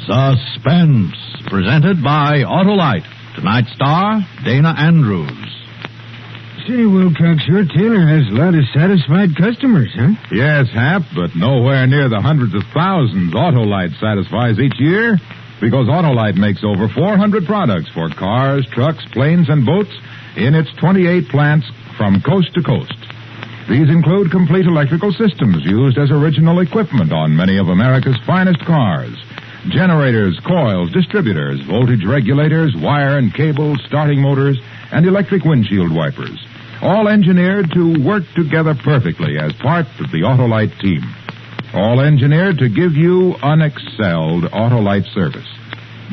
Suspense, presented by Autolite. Tonight's star, Dana Andrews. Say, Wilcox, your tailor has a lot of satisfied customers, huh? Yes, Hap, but nowhere near the hundreds of thousands Autolite satisfies each year, because Autolite makes over 400 products for cars, trucks, planes, and boats in its 28 plants from coast to coast. These include complete electrical systems used as original equipment on many of America's finest cars. Generators, coils, distributors, voltage regulators, wire and cable, starting motors, and electric windshield wipers. All engineered to work together perfectly as part of the Autolite team. All engineered to give you unexcelled Autolite service.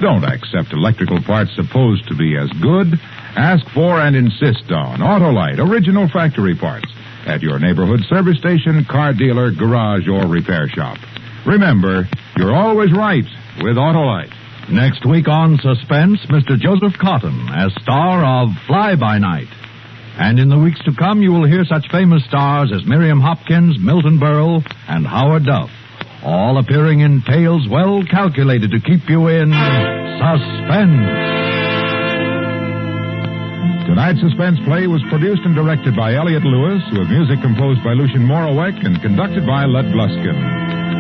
Don't accept electrical parts supposed to be as good. Ask for and insist on Autolite original factory parts at your neighborhood service station, car dealer, garage, or repair shop. Remember, you're always right with Autolite. Next week on Suspense, Mr. Joseph Cotton as star of Fly By Night. And in the weeks to come, you will hear such famous stars as Miriam Hopkins, Milton Berle, and Howard Duff, all appearing in tales well calculated to keep you in suspense. Tonight's suspense play was produced and directed by Elliott Lewis, with music composed by Lucian Morawek and conducted by Lud Gluskin.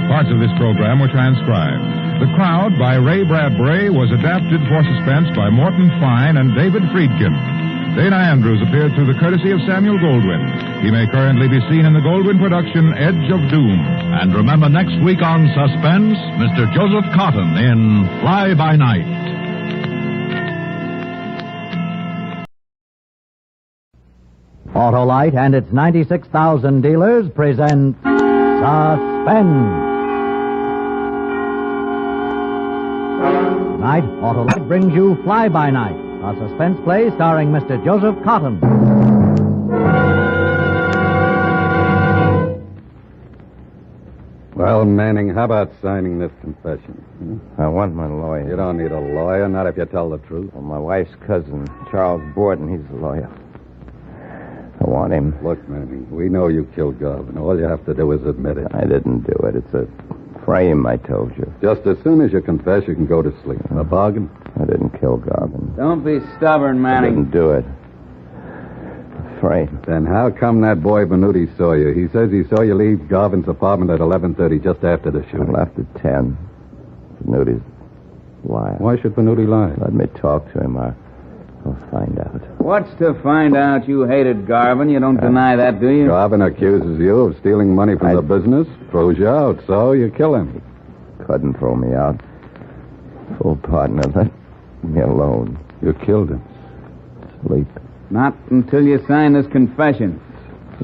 Parts of this program were transcribed. The Crowd by Ray Bradbury was adapted for suspense by Morton Fine and David Friedkin. Dana Andrews appeared through the courtesy of Samuel Goldwyn. He may currently be seen in the Goldwyn production Edge of Doom. And remember, next week on Suspense, Mr. Joseph Cotton in Fly By Night. Autolite and its 96,000 dealers present Suspense. Tonight, Autolite brings you Fly By Night, a suspense play starring Mr. Joseph Cotton. Well, Manning, how about signing this confession? I want my lawyer. You don't need a lawyer, not if you tell the truth. Well, my wife's cousin, Charles Borden, he's the lawyer. I want him. Look, Manning, we know you killed Garvin. All you have to do is admit it. I didn't do it. It's a frame, I told you. Just as soon as you confess, you can go to sleep. A bargain? I didn't kill Garvin. Don't be stubborn, Manning. I didn't do it. A frame. Then how come that boy Venuti saw you? He says he saw you leave Garvin's apartment at 11:30, just after the shooting. I left at 10. Venuti's lying. Why should Venuti lie? Let me talk to him. I'll find out. What's to find out? You hated Garvin. You don't deny that, do you? Garvin accuses you of stealing money from the business, throws you out, so you kill him. He couldn't throw me out. Full partner, let me alone. You killed him. Sleep. Not until you sign this confession.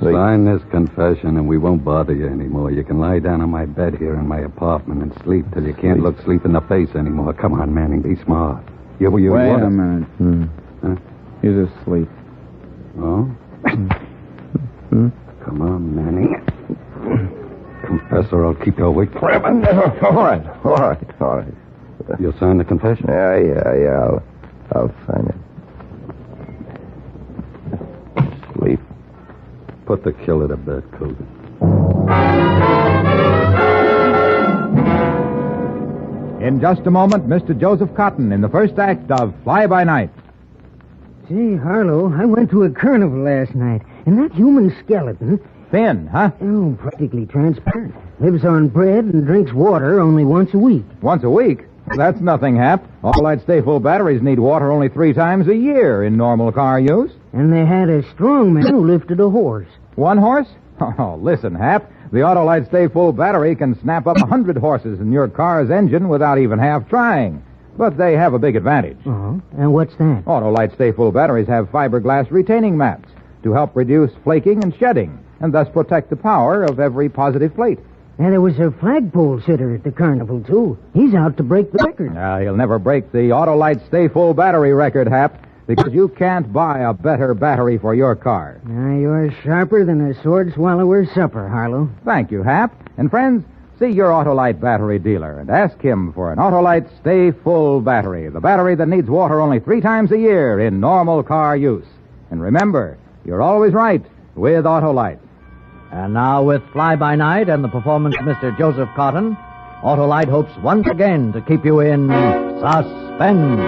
Sign this confession and we won't bother you anymore. You can lie down on my bed here in my apartment and sleep till you can't look sleep in the face anymore. Come on, Manning, be smart. Wait what? a minute. Huh? He's asleep. Oh? Come on, Manning. Confess or I'll keep you awake forever. All right. You'll sign the confession? Yeah. I'll sign it. Sleep. Put the killer to bed, Coogan. In just a moment, Mr. Joseph Cotton in the first act of Fly By Night. Say, Harlow, I went to a carnival last night, and that human skeleton... Thin, huh? Oh, practically transparent. Lives on bread and drinks water only once a week. Once a week? That's nothing, Hap. Autolite Stay Full batteries need water only 3 times a year in normal car use. And they had a strong man who lifted a horse. 1 horse? Oh, listen, Hap. The Autolite Stay Full battery can snap up 100 horses in your car's engine without even half trying. But they have a big advantage. Oh, and what's that? Autolite Stay Full batteries have fiberglass retaining mats to help reduce flaking and shedding, and thus protect the power of every positive plate. And there was a flagpole sitter at the carnival, too. He's out to break the record. He'll never break the Autolite Stay Full battery record, Hap, because you can't buy a better battery for your car. You're sharper than a sword swallower's supper, Harlow. Thank you, Hap. And friends, see your Autolite battery dealer and ask him for an Autolite Stay Full battery, the battery that needs water only 3 times a year in normal car use. And remember, you're always right with Autolite. And now, with Fly By Night and the performance of Mr. Joseph Cotton, Autolite hopes once again to keep you in suspense.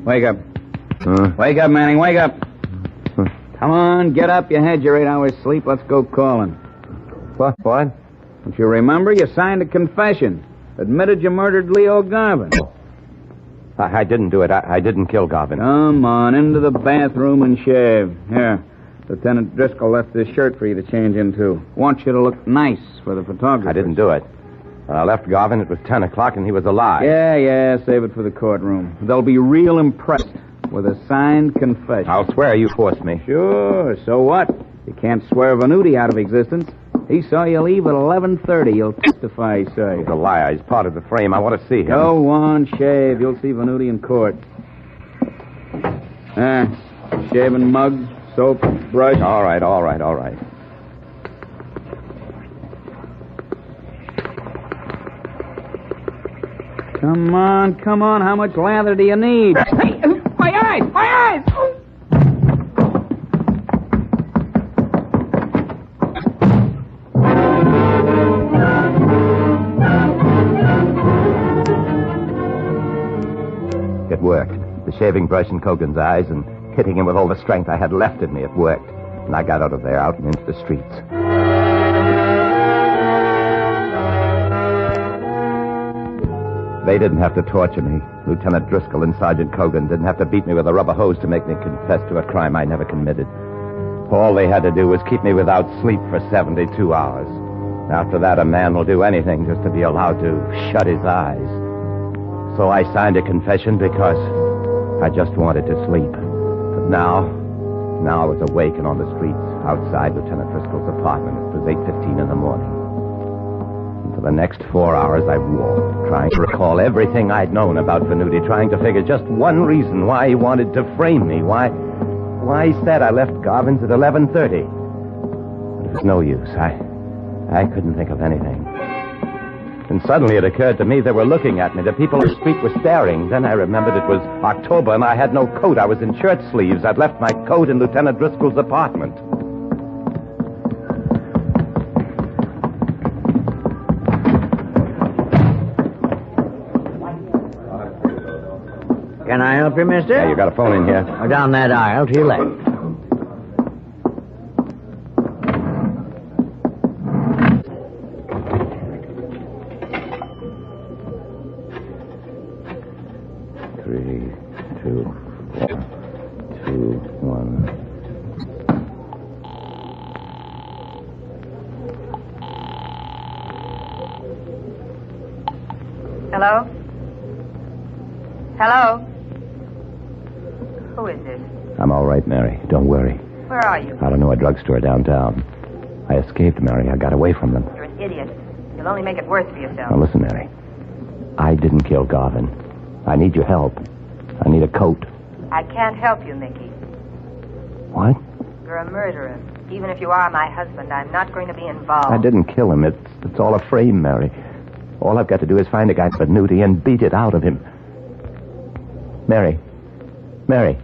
Wake up. Wake up, Manning, wake up. Come on, get up. You had your 8 hours sleep. Let's go calling. What? Don't you remember? You signed a confession. Admitted you murdered Leo Garvin. I didn't do it. I didn't kill Garvin. Come on, into the bathroom and shave. Here, Lieutenant Driscoll left this shirt for you to change into. Wants you to look nice for the photographer. I didn't do it. When I left Garvin, it was 10 o'clock and he was alive. Yeah, save it for the courtroom. They'll be real impressed with a signed confession. I'll swear you forced me. Sure, so what? You can't swear Venuti out of existence. He saw you leave at 11:30. He'll testify, he says. He's a liar. He's part of the frame. I want to see him. Go on, shave. You'll see Venuti in court. Shaving mug, soap, brush. All right. Come on. How much lather do you need? Hey, my eyes! worked. The shaving brush in Cogan's eyes and hitting him with all the strength I had left in me, it worked. And I got out of there, out and into the streets. They didn't have to torture me. Lieutenant Driscoll and Sergeant Cogan didn't have to beat me with a rubber hose to make me confess to a crime I never committed. All they had to do was keep me without sleep for 72 hours. After that, a man will do anything just to be allowed to shut his eyes. So I signed a confession because I just wanted to sleep. But now I was awake and on the streets outside Lieutenant Driscoll's apartment. It was 8:15 in the morning. And for the next 4 hours, I walked, trying to recall everything I'd known about Venuti, trying to figure just one reason why he wanted to frame me, why he said I left Garvin's at 11:30. But it was no use. I couldn't think of anything. And suddenly it occurred to me they were looking at me. The people on the street were staring. Then I remembered it was October and I had no coat. I was in shirt sleeves. I'd left my coat in Lieutenant Driscoll's apartment. Can I help you, mister? Yeah, you got a phone in here. Or down that aisle to your left. Hello? Hello? Who is this? I'm all right, Mary. Don't worry. Where are you? I don't know, a drugstore downtown. I escaped, Mary. I got away from them. You're an idiot. You'll only make it worse for yourself. Now, listen, Mary. I didn't kill Garvin. I need your help. I need a coat. I can't help you, Mickey. What? You're a murderer. Even if you are my husband, I'm not going to be involved. I didn't kill him. It's all a frame, Mary. All I've got to do is find a guy for Nudie and beat it out of him. Mary. Mary.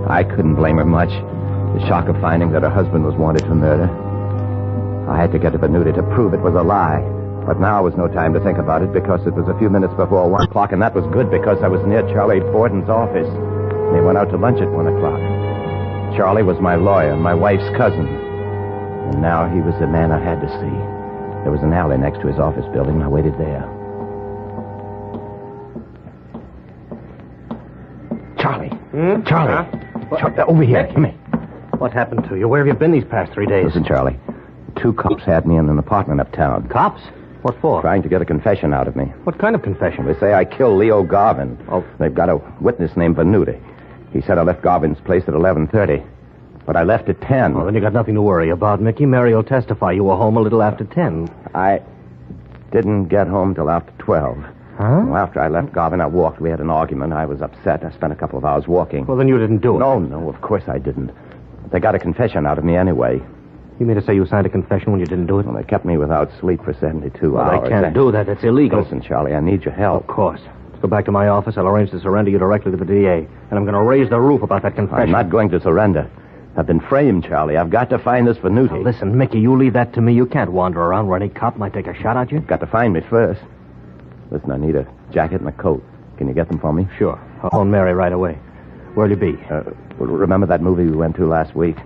I couldn't blame her much. The shock of finding that her husband was wanted for murder. I had to get to Venuti to prove it was a lie. But now was no time to think about it because it was a few minutes before 1 o'clock, and that was good because I was near Charlie Borden's office. They went out to lunch at 1 o'clock. Charlie was my lawyer, my wife's cousin. And now he was the man I had to see. There was an alley next to his office building, and I waited there. Charlie. Charlie. Over here. Come here. What happened to you? Where have you been these past 3 days? Listen, Charlie. 2 cops had me in an apartment uptown. Cops? What for? Trying to get a confession out of me. What kind of confession? They say I killed Leo Garvin. Oh. They've got a witness named Venuti. He said I left Garvin's place at 11:30. But I left at 10. Well, then you got nothing to worry about, Mickey. Mary will testify you were home a little after 10. I didn't get home till after 12. Huh? Well, after I left Garvin, I walked. We had an argument. I was upset. I spent a couple of hours walking. Well, then you didn't do it. No, of course I didn't. They got a confession out of me anyway. You mean to say you signed a confession when you didn't do it? Well, they kept me without sleep for 72 hours. They can't do that. That's illegal. Listen, Charlie, I need your help. Of course. Let's go back to my office. I'll arrange to surrender you directly to the DA. And I'm going to raise the roof about that confession. I'm not going to surrender. I've been framed, Charlie. I've got to find this Venuti. Now, listen, Mickey, you leave that to me. You can't wander around where any cop might take a shot at you. Got to find me first. Listen, I need a jacket and a coat. Can you get them for me? Sure. I'll phone Mary right away. Where'll you be? Remember that movie we went to last week?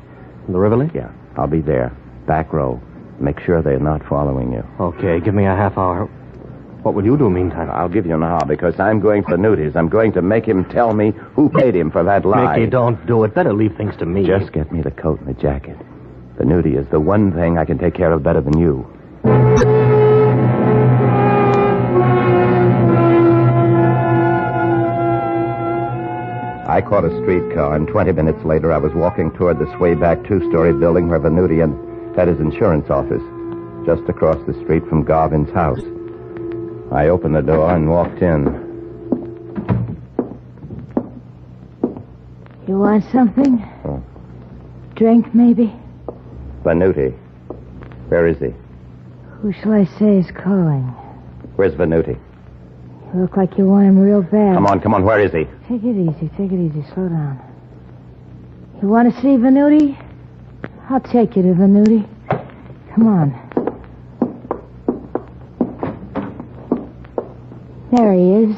The Rivoli? Yeah. I'll be there. Back row. Make sure they're not following you. Okay, give me a half hour. What will you do meantime? I'll give you an hour because I'm going for Nudies. I'm going to make him tell me who paid him for that lie. Mickey, don't do it. Better leave things to me. Just get me the coat and the jacket. The Nudie is the one thing I can take care of better than you. I caught a streetcar, and 20 minutes later I was walking toward the swayback 2-story building where Venuti had his insurance office, just across the street from Garvin's house. I opened the door and walked in. You want something? Oh. Drink, maybe? Venuti. Where is he? Who shall I say is calling? Where's Venuti? You look like you want him real bad. Come on, where is he? Take it easy, slow down. You want to see Venuti? I'll take you to Venuti. Come on. There he is.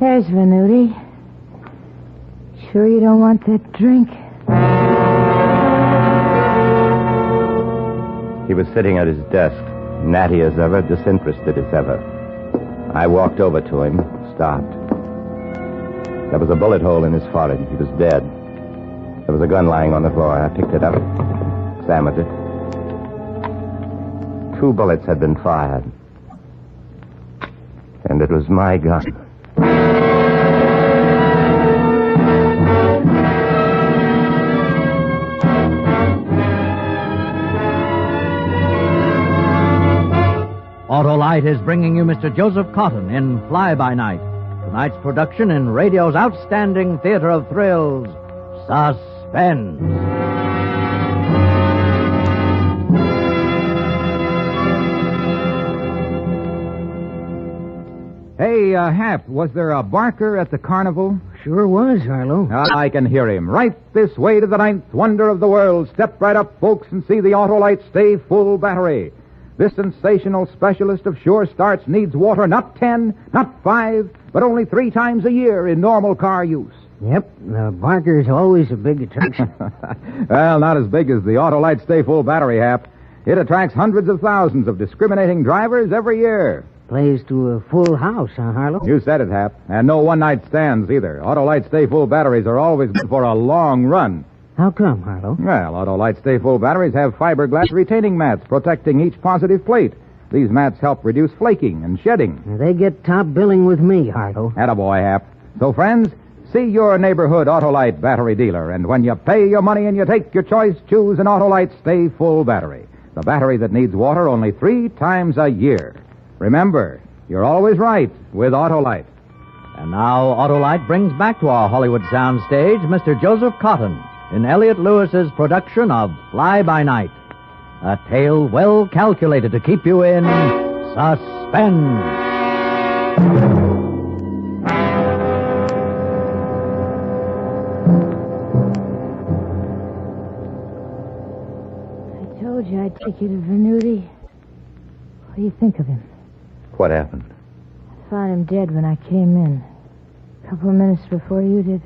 There's Venuti. Sure you don't want that drink? He was sitting at his desk, natty as ever, disinterested as ever. I walked over to him, stopped. There was a bullet hole in his forehead. He was dead. There was a gun lying on the floor. I picked it up, examined it. 2 bullets had been fired. And it was my gun. Autolite is bringing you Mr. Joseph Cotton in Fly By Night. Tonight's production in radio's outstanding theater of thrills, Suspense. Hey, Hap, was there a barker at the carnival? Sure was, Harlow. I can hear him. Right this way to the 9th wonder of the world. Step right up, folks, and see the Autolite Stay Full battery. This sensational specialist of sure starts needs water not 10, not 5, but only 3 times a year in normal car use. Yep, the barker's always a big attraction. Well, not as big as the Autolite Stay Full battery, Hap. It attracts hundreds of thousands of discriminating drivers every year. Plays to a full house, huh, Harlow? You said it, Hap. And no one-night stands either. Autolite Stay Full batteries are always good for a long run. How come, Harlow? Well, Autolite Stay Full batteries have fiberglass retaining mats protecting each positive plate. These mats help reduce flaking and shedding. They get top billing with me, Harlow. Attaboy, Hap. So, friends, see your neighborhood Autolite battery dealer, and when you pay your money and you take your choice, choose an Autolite Stay Full battery. The battery that needs water only 3 times a year. Remember, you're always right with Autolite. And now Autolite brings back to our Hollywood soundstage Mr. Joseph Cotton in Elliot Lewis's production of Fly By Night, a tale well calculated to keep you in suspense. I told you I'd take you to Venuti. What do you think of him? What happened? I found him dead when I came in. A couple of minutes before you did.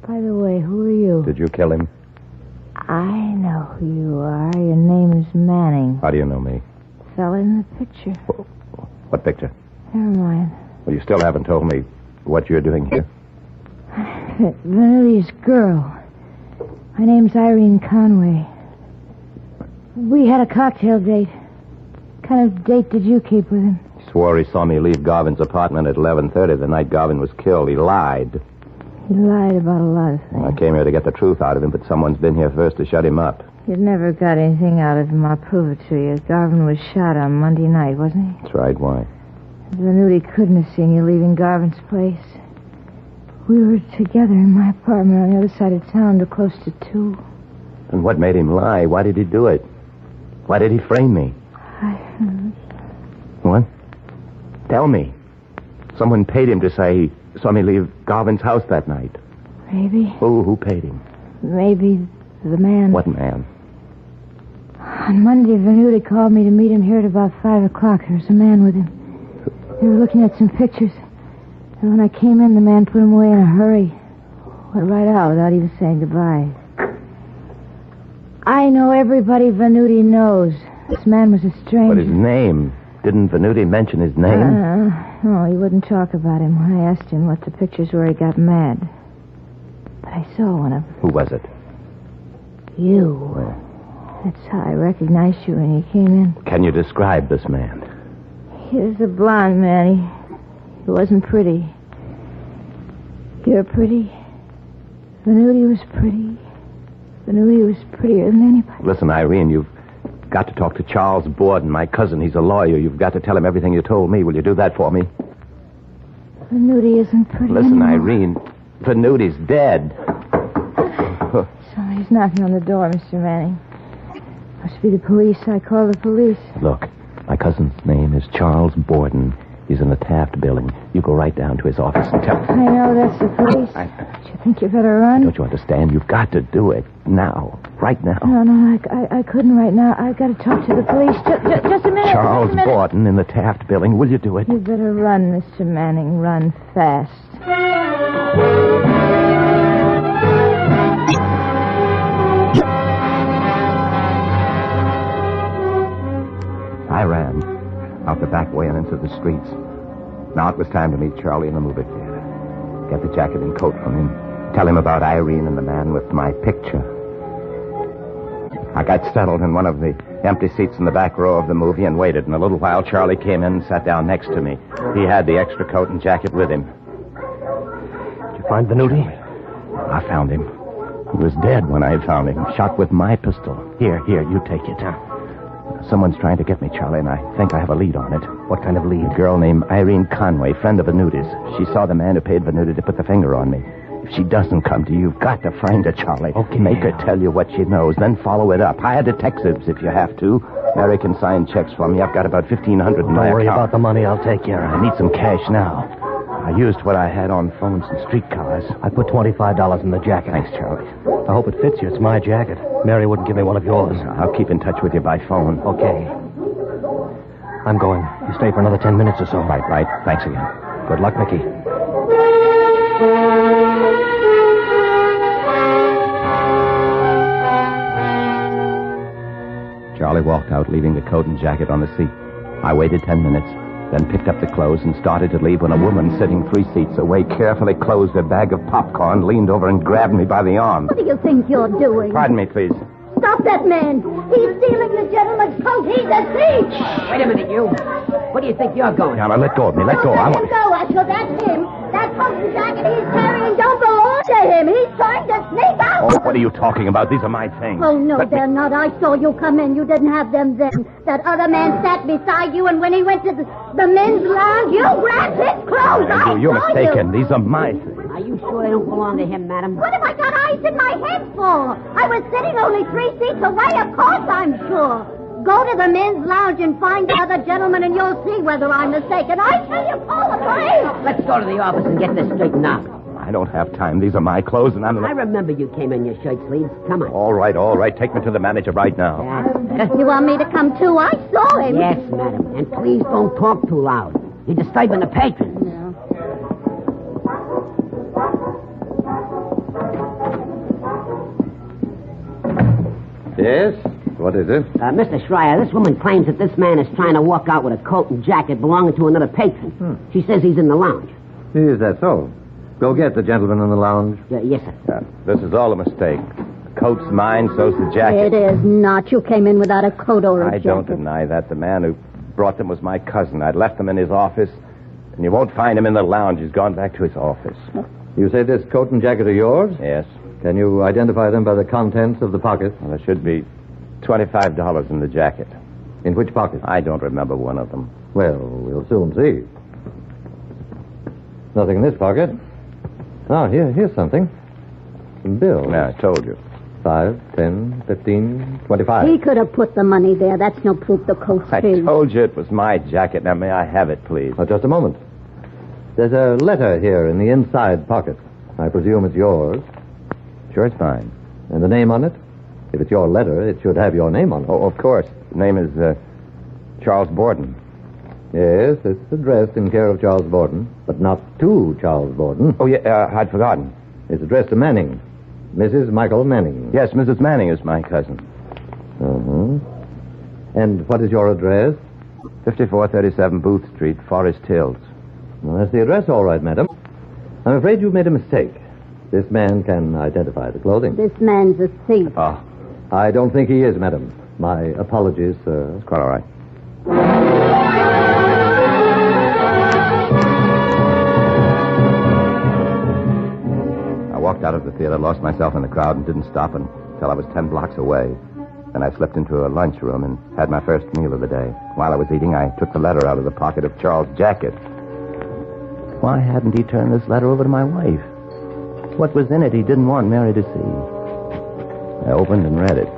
By the way, who are you? Did you kill him? I know who you are. Your name is Manning. How do you know me? Fella in the picture. What picture? Never mind. Well, you still haven't told me what you're doing here. Venuti's girl. My name's Irene Conway. We had a cocktail date. What kind of date did you keep with him? He swore he saw me leave Garvin's apartment at 11:30 the night Garvin was killed. He lied. He lied about a lot of things. I came here to get the truth out of him, but someone's been here first to shut him up. You never got anything out of him. I'll prove it to you. Garvin was shot on Monday night, wasn't he? That's right. Why? Venuti couldn't have seen you leaving Garvin's place. We were together in my apartment on the other side of town till close to 2. And what made him lie? Why did he do it? Why did he frame me? What? Tell me. Someone paid him to say he saw me leave Garvin's house that night. Maybe. Who paid him? Maybe the man. What man? On Monday, Venuti called me to meet him here at about 5 o'clock. There was a man with him. They were looking at some pictures. And when I came in, the man put them away in a hurry. Went right out without even saying goodbye. I know everybody Venuti knows. This man was a stranger. But his name? Didn't Venuti mention his name? No, he wouldn't talk about him. When I asked him what the pictures were, he got mad. But I saw one of them. Who was it? You. Well, That's how I recognized you when you came in. can you describe this man? He was a blonde man. He wasn't pretty. You're pretty. Venuti was pretty. Venuti was prettier than anybody. Listen, Irene, you've got to talk to Charles Borden, my cousin. He's a lawyer. You've got to tell him everything you told me. Will you do that for me? Venuti isn't pretty Listen, anymore. Irene, Venuti's dead. Somebody's knocking on the door, Mr. Manning. Must be the police. I called the police. Look, my cousin's name is Charles Borden. He's in the Taft building. You go right down to his office and tell him. I know that's the police. Do you think you better run? Don't you understand? You've got to do it now. right now. No, I couldn't right now. I've got to talk to the police. Just a minute. Charles just a minute. Borden in the Taft building. Will you do it? You better run, Mr. Manning. Run fast. I ran out the back way and into the streets. Now it was time to meet Charlie in the movie theater. Get the jacket and coat from him. Tell him about Irene and the man with my picture. I got settled in one of the empty seats in the back row of the movie and waited. In a little while, Charlie came in and sat down next to me. He had the extra coat and jacket with him. Did you find the nudie? I found him. He was dead when I found him, shot with my pistol. Here, you take it. Someone's trying to get me, Charlie, and I think I have a lead on it. What kind of lead? A girl named Irene Conway, friend of Venuda's. She saw the man who paid Venuda to put the finger on me. If she doesn't come to you, you've got to find her, Charlie. Okay. Make her tell you what she knows, then follow it up. Hire detectives if you have to. Mary can sign checks for me. I've got about $1,500 in my account. Don't worry about the money. I'll take care of it. I need some cash now. I used what I had on phones and streetcars. I put $25 in the jacket. Thanks, Charlie. I hope it fits you. It's my jacket. Mary wouldn't give me one of yours. I'll keep in touch with you by phone. Okay. I'm going. You stay for another 10 minutes or so. Right. Thanks again. Good luck, Mickey. Charlie walked out, leaving the coat and jacket on the seat. I waited 10 minutes, then picked up the clothes and started to leave when a woman sitting 3 seats away carefully closed a bag of popcorn, leaned over and grabbed me by the arm. What do you think you're doing? Pardon me, please. Stop that man. He's stealing the gentleman's coat. He's a thief. Wait a minute, you. Where do you think you're going? Now, let go of me. Let go. Let him go, Ashel. That's him. That coat and jacket he's carrying don't belong to him. He's trying to sneak out. Oh, what are you talking about? These are my things. Oh, no, they're not. I saw you come in. You didn't have them then. That other man sat beside you, and when he went to the men's lounge, you grabbed his clothes. You're mistaken. These are my things. Are you sure they don't belong to him, madam? What have I got eyes in my head for? I was sitting only 3 seats away, of course I'm sure. Go to the men's lounge and find the other gentleman, and you'll see whether I'm mistaken. I tell you, call the police. Let's go to the office and get this straightened out. I don't have time. These are my clothes, and I remember you came in your shirt sleeves. Come on. All right. Take me to the manager right now. You want me to come too? I saw him. Yes, madam. And please don't talk too loud. You're disturbing the patrons. No. Yes? What is it? Mr. Schreier, this woman claims that this man is trying to walk out with a coat and jacket belonging to another patron. She says he's in the lounge. Is that so? Go get the gentleman in the lounge. Yes, sir. This is all a mistake. The coat's mine, so's the jacket. It is not. You came in without a coat or a I jacket. don't deny that. The man who brought them was my cousin. I'd left them in his office, and you won't find him in the lounge. He's gone back to his office. You say this coat and jacket are yours? Yes. Can you identify them by the contents of the pocket? Well, there should be $25 in the jacket. In which pocket? I don't remember one of them. Well, we'll soon see. Nothing in this pocket. Oh, here's something. Some bills. Yeah, I told you. 5, 10, 15, 25. He could have put the money there. That's no proof the coat's I his. told you it was my jacket. Now, may I have it, please? Oh, just a moment. There's a letter here in the inside pocket. I presume it's yours. Sure, it's mine. And the name on it? If it's your letter, it should have your name on it. Oh, of course. The name is Charles Borden. Yes, it's addressed in care of Charles Borden, but not to Charles Borden. Oh, yeah, I'd forgotten. It's addressed to Manning. Mrs. Michael Manning. Yes, Mrs. Manning is my cousin. And what is your address? 5437 Booth Street, Forest Hills. Well, that's the address, all right, madam. I'm afraid you've made a mistake. This man can identify the clothing. This man's a thief. Oh, I don't think he is, madam. My apologies, sir. It's quite all right. I walked out of the theater, lost myself in the crowd, and didn't stop until I was 10 blocks away. Then I slipped into a lunchroom and had my first meal of the day. While I was eating, I took the letter out of the pocket of Charles' jacket. Why hadn't he turned this letter over to my wife? What was in it he didn't want Mary to see? I opened and read it.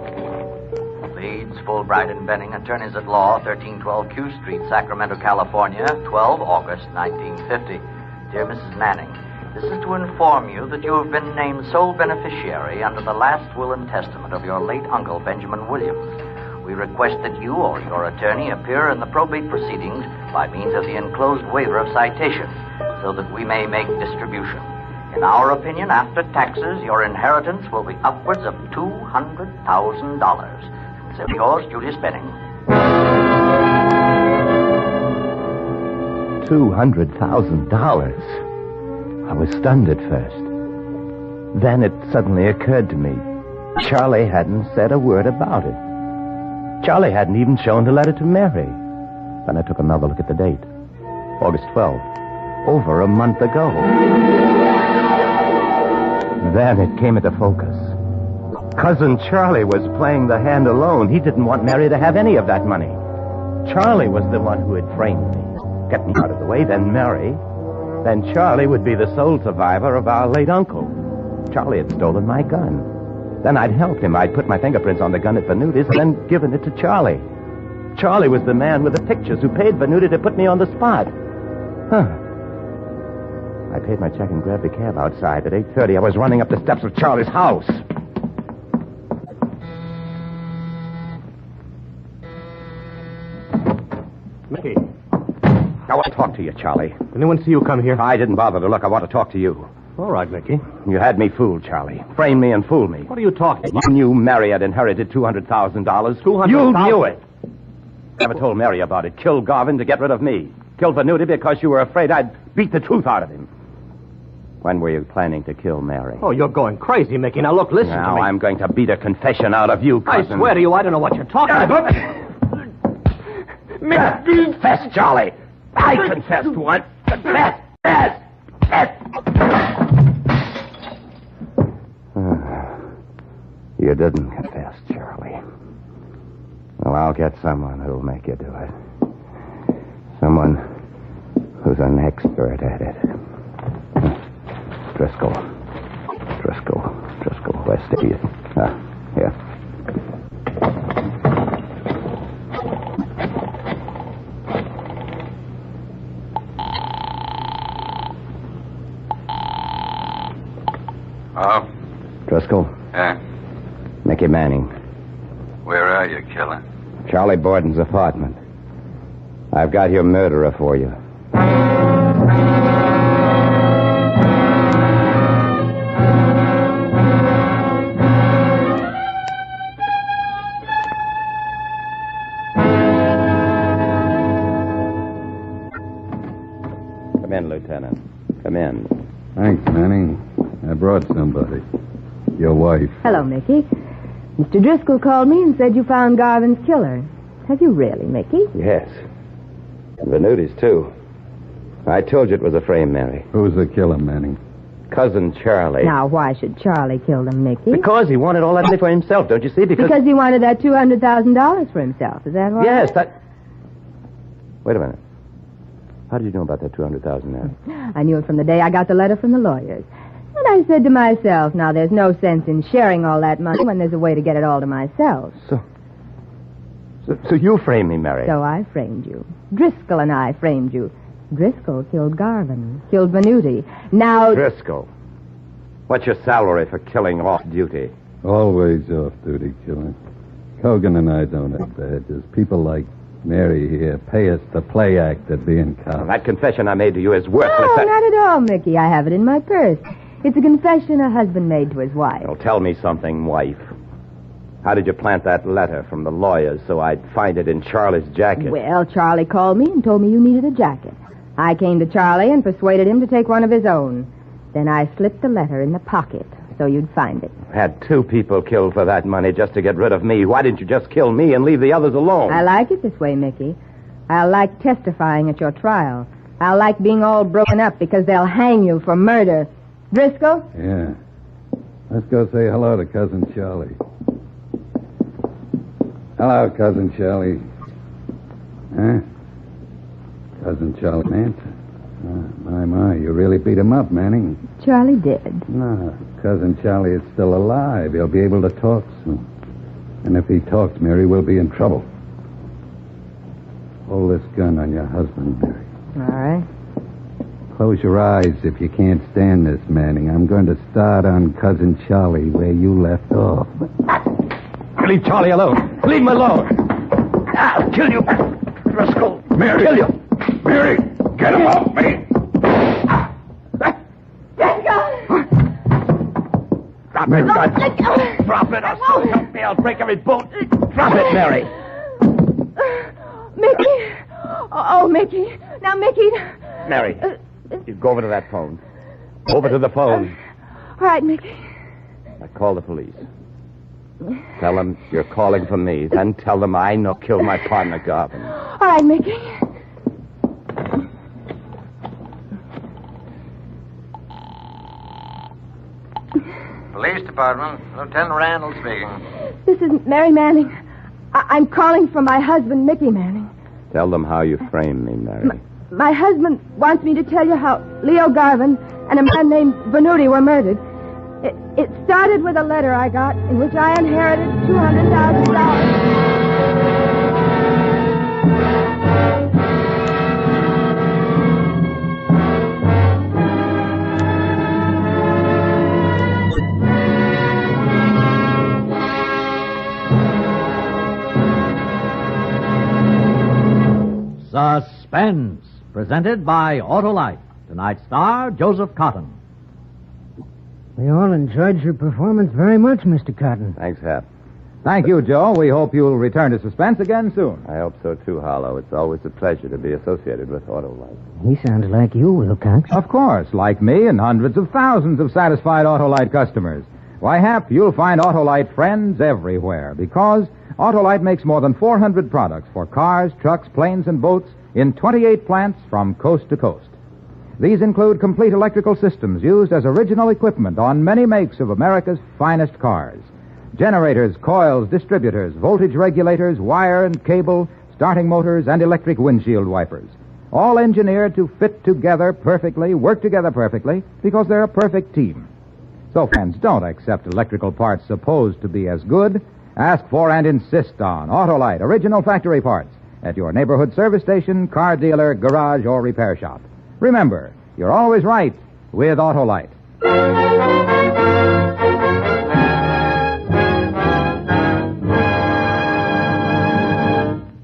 Leeds, Fulbright, and Benning, attorneys at law, 1312 Q Street, Sacramento, California, 12 August 1950. Dear Mrs. Manning, This is to inform you that you have been named sole beneficiary under the last will and testament of your late uncle, Benjamin Williams. We request that you or your attorney appear in the probate proceedings by means of the enclosed waiver of citation, so that we may make distribution. In our opinion, after taxes, your inheritance will be upwards of $200,000. So yours, Judy Spenning. $200,000. I was stunned at first. Then it suddenly occurred to me. Charlie hadn't said a word about it. Charlie hadn't even shown the letter to Mary. Then I took another look at the date. August 12th. Over a month ago. Then it came into focus. Cousin Charlie was playing the hand alone. He didn't want Mary to have any of that money. Charlie was the one who had framed me. Get me out of the way, then Mary. Then Charlie would be the sole survivor of our late uncle. Charlie had stolen my gun. Then I'd helped him. I'd put my fingerprints on the gun at Venuti's, then given it to Charlie. Charlie was the man with the pictures who paid Venuti to put me on the spot. I paid my check and grabbed the cab outside. At 8:30, I was running up the steps of Charlie's house. Mickey. I want to talk to you, Charlie. Did anyone see you come here? I didn't bother to look. I want to talk to you. All right, Mickey. You had me fooled, Charlie. Framed me and fooled me. What are you talking about? You knew Mary had inherited $200,000. $200,000? You knew it. Never told Mary about it. Killed Garvin to get rid of me. Killed Venuti because you were afraid I'd beat the truth out of him. When were you planning to kill Mary? Oh, you're going crazy, Mickey. Now, look, listen to me. Now I'm going to beat a confession out of you, cousin. I swear to you, I don't know what you're talking about. Mickey! Confess, Charlie. I confess to it. Confess. Yes. You didn't confess, Charlie. Well, I'll get someone who'll make you do it. Someone who's an expert at it. Driscoll, West Idiot. Here. Oh? Driscoll? Yeah? Mickey Manning. Where are you, killer? Charlie Borden's apartment. I've got your murderer for you. Come in, Lieutenant. Come in. Thanks, Manning. I brought somebody. Your wife. Hello, Mickey. Mr. Driscoll called me and said you found Garvin's killer. Have you really, Mickey? Yes. And Venuti's, too. I told you it was a frame, Mary. Who's the killer, Manning? Cousin Charlie. Now, why should Charlie kill them, Mickey? Because he wanted all that money for himself, don't you see? Because he wanted that $200,000 for himself. Is that right? Yes, that... Wait a minute. How did you know about that $200,000 now? I knew it from the day I got the letter from the lawyers. And I said to myself, now, there's no sense in sharing all that money when there's a way to get it all to myself. So you framed me, Mary. So I framed you. Driscoll and I framed you. Driscoll killed Garvin, killed Venuti. Now... Driscoll. What's your salary for killing off duty? Always off-duty killing. Cogan and I don't have badges. People like Mary here pay us to play act at being cops. Well, that confession I made to you is worthless. No, not at all, Mickey. I have it in my purse. It's a confession a husband made to his wife. Well, tell me something, wife. How did you plant that letter from the lawyers so I'd find it in Charlie's jacket? Well, Charlie called me and told me you needed a jacket. I came to Charlie and persuaded him to take one of his own. Then I slipped the letter in the pocket so you'd find it. Had 2 people killed for that money just to get rid of me. Why didn't you just kill me and leave the others alone? I like it this way, Mickey. I like testifying at your trial. I like being all broken up because they'll hang you for murder. Driscoll? Yeah. Let's go say hello to Cousin Charlie. Hello, Cousin Charlie. Huh? Cousin Charlie Manson. My, you really beat him up, Manning. Charlie did. No, Cousin Charlie is still alive. He'll be able to talk soon. And if he talks, Mary, we'll be in trouble. Hold this gun on your husband, Mary. All right. Close your eyes if you can't stand this, Manning. I'm going to start on Cousin Charlie where you left off. Leave Charlie alone. Leave him alone. I'll kill you, Driscoll. Mary. Kill you. Mary, get him off me. Drop it, God. Drop it, or so help me, I'll break every bone. Drop it, Mary. Mickey. Oh, Mickey. Now, Mickey. Mary, you go over to that phone. Over to the phone. All right, Mickey. Now call the police. Tell them you're calling for me. Then tell them I killed my partner, Garvin. All right, Mickey. Police Department. Lieutenant Randall speaking. This is Mary Manning. I'm calling for my husband, Mickey Manning. Tell them how you framed me, Mary. My husband wants me to tell you how Leo Garvin and a man named Venuti were murdered. It started with a letter I got in which I inherited $200,000. Suspense, presented by Autolite. Tonight's star, Joseph Cotton. We all enjoyed your performance very much, Mr. Cotton. Thanks, Hap. Thank you, Joe. We hope you'll return to Suspense again soon. I hope so, too, Harlow. It's always a pleasure to be associated with Autolite. He sounded like you, Wilcox. Of course, like me and hundreds of thousands of satisfied Autolite customers. Why, Hap, you'll find Autolite friends everywhere because Autolite makes more than 400 products for cars, trucks, planes, and boats in 28 plants from coast to coast. These include complete electrical systems used as original equipment on many makes of America's finest cars. Generators, coils, distributors, voltage regulators, wire and cable, starting motors, and electric windshield wipers. All engineered to fit together perfectly, work together perfectly, because they're a perfect team. So, friends, don't accept electrical parts supposed to be as good. Ask for and insist on Autolite original factory parts at your neighborhood service station, car dealer, garage, or repair shop. Remember, you're always right with Autolite.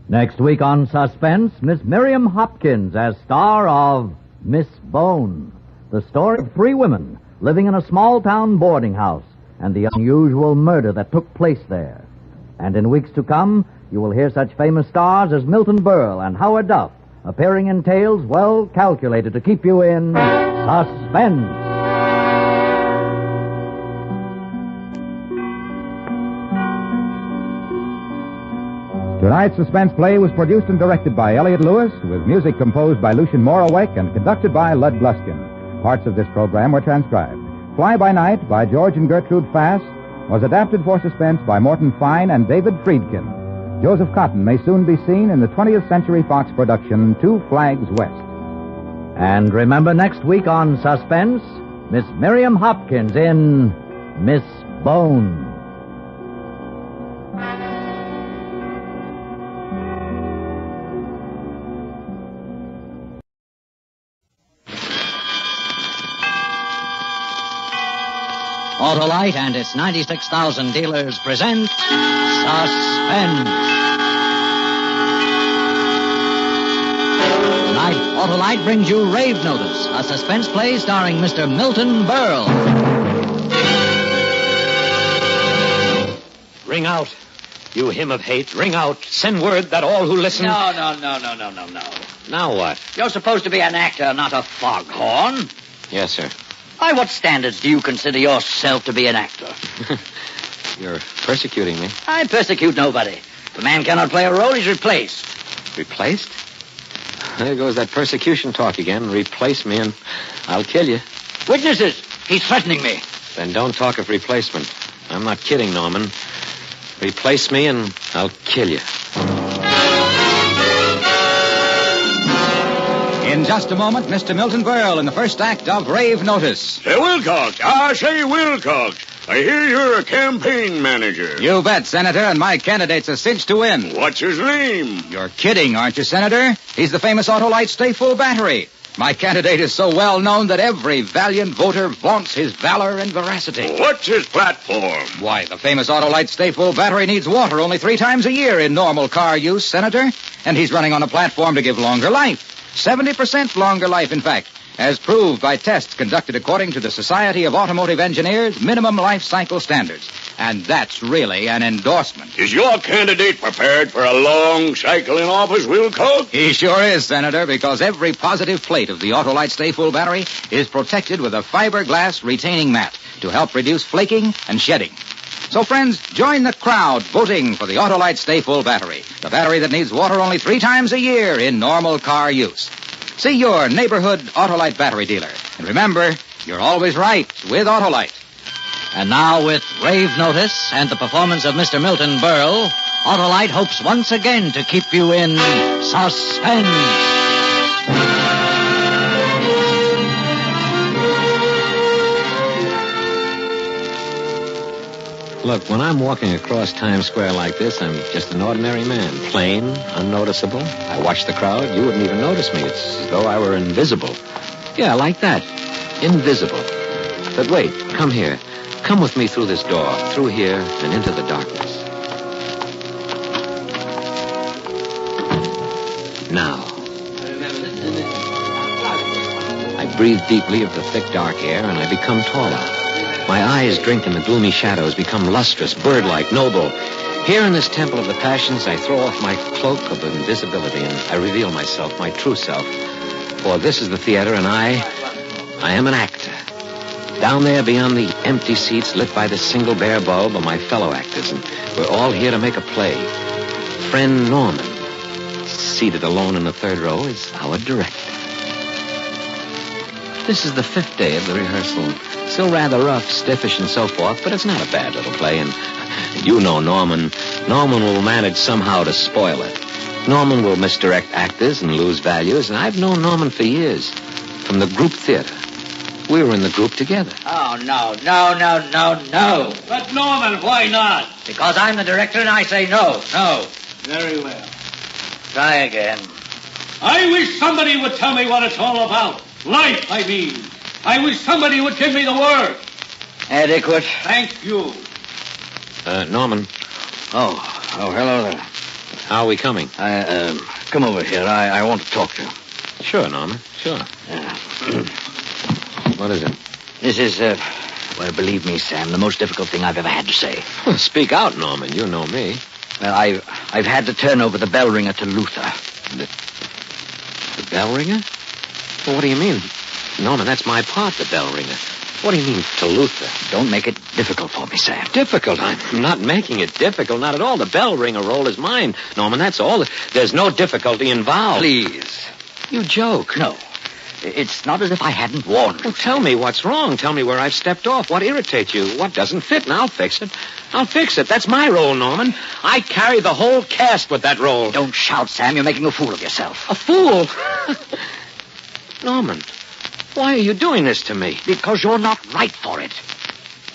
Next week on Suspense, Miss Miriam Hopkins as star of Miss Bone, the story of 3 women living in a small-town boarding house and the unusual murder that took place there. And in weeks to come, you will hear such famous stars as Milton Berle and Howard Duff appearing in tales well calculated to keep you in suspense. Tonight's Suspense play was produced and directed by Elliott Lewis, with music composed by Lucien Moraweck and conducted by Lud Gluskin. Parts of this program were transcribed. Fly by Night by George and Gertrude Fass was adapted for Suspense by Morton Fine and David Friedkin. Joseph Cotton may soon be seen in the 20th Century Fox production, 2 Flags West. And remember next week on Suspense, Miss Miriam Hopkins in Miss Bone. Autolite and its 96,000 dealers present Suspense. Tonight, Autolite brings you Rave Notice, a suspense play starring Mr. Milton Berle. Ring out, you hymn of hate. Ring out. Send word that all who listen... No. Now what? You're supposed to be an actor, not a foghorn. Yes, sir. By what standards do you consider yourself to be an actor? You're persecuting me. I persecute nobody. If a man cannot play a role, he's replaced. Replaced? There goes that persecution talk again. Replace me and I'll kill you. Witnesses! He's threatening me. Then don't talk of replacement. I'm not kidding, Norman. Replace me and I'll kill you. In just a moment, Mr. Milton Berle in the first act of Rave Notice. Say, Wilcox. I say, Wilcox. I hear you're a campaign manager. You bet, Senator, and my candidate's a cinch to win. What's his name? You're kidding, aren't you, Senator? He's the famous Autolite Stay Full battery. My candidate is so well known that every valiant voter vaunts his valor and veracity. What's his platform? Why, the famous Autolite Stay Full battery needs water only 3 times a year in normal car use, Senator. And he's running on a platform to give longer life. 70% longer life, in fact, as proved by tests conducted according to the Society of Automotive Engineers minimum life cycle standards. And that's really an endorsement. Is your candidate prepared for a long cycle in office, Wilcox? He sure is, Senator, because every positive plate of the Autolite Stay Full battery is protected with a fiberglass retaining mat to help reduce flaking and shedding. So, friends, join the crowd voting for the Autolite Stay Full battery, the battery that needs water only 3 times a year in normal car use. See your neighborhood Autolite battery dealer. And remember, you're always right with Autolite. And now, with rave notice and the performance of Mr. Milton Berle, Autolite hopes once again to keep you in suspense. Look, when I'm walking across Times Square like this, I'm just an ordinary man. Plain, unnoticeable. I watch the crowd. You wouldn't even notice me. It's as though I were invisible. Yeah, like that. Invisible. But wait, come here. Come with me through this door, through here, and into the darkness. Now. I breathe deeply of the thick, dark air, and I become taller. My eyes drink in the gloomy shadows, become lustrous, bird-like, noble. Here in this temple of the passions, I throw off my cloak of invisibility, and I reveal myself, my true self. For this is the theater, and I am an actor. Down there beyond the empty seats lit by the single bare bulb are my fellow actors, and we're all here to make a play. Friend Norman, seated alone in the 3rd row, is our director. This is the 5th day of the rehearsal. Still rather rough, stiffish, and so forth, but it's not a bad little play, and you know Norman. Norman will manage somehow to spoil it. Norman will misdirect actors and lose values, and I've known Norman for years, from the group theater. We were in the group together. Oh, no. But, Norman, why not? Because I'm the director and I say no. Very well. Try again. I wish somebody would tell me what it's all about. Life, I mean. I wish somebody would give me the word. Adequate. Thank you. Norman. Oh, hello there. How are we coming? Come over here. I want to talk to you. Sure, Norman. Sure. What is it? This is, well, believe me, Sam, the most difficult thing I've ever had to say. Well, speak out, Norman. You know me. Well, I've had to turn over the bell ringer to Luther. The bell ringer? Well, what do you mean? Norman, that's my part, the bell ringer. What do you mean, to Luther? Don't make it difficult for me, Sam. Difficult? I'm not making it difficult, not at all. The bell ringer role is mine, Norman, that's all. There's no difficulty involved. Please. You joke. No. It's not as if I hadn't warned you. Well, tell me what's wrong. Tell me where I've stepped off. What irritates you? What doesn't fit? And I'll fix it. I'll fix it. That's my role, Norman. I carry the whole cast with that role. Don't shout, Sam. You're making a fool of yourself. A fool? Norman, why are you doing this to me? Because you're not right for it.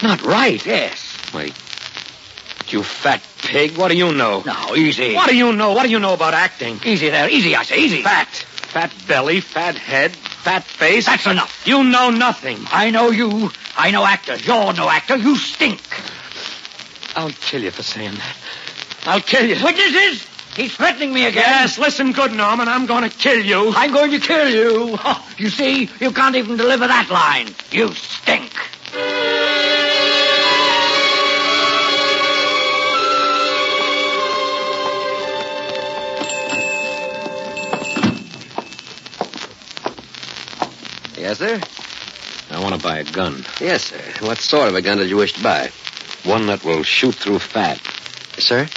Not right? Yes. Wait. You fat pig. What do you know? Now, easy. What do you know? What do you know about acting? Easy there. Easy, I say. Easy. Fat. Fat belly, fat head, fat face. That's enough. You know nothing. I know you. I know actors. You're no actor. You stink. I'll kill you for saying that. I'll kill you. Witnesses? He's threatening me again. Yes, listen good, Norman. I'm going to kill you. I'm going to kill you. Oh, you see, you can't even deliver that line. You stink. Yes, sir? I want to buy a gun. Yes, sir. What sort of a gun did you wish to buy? One that will shoot through fat. Sir?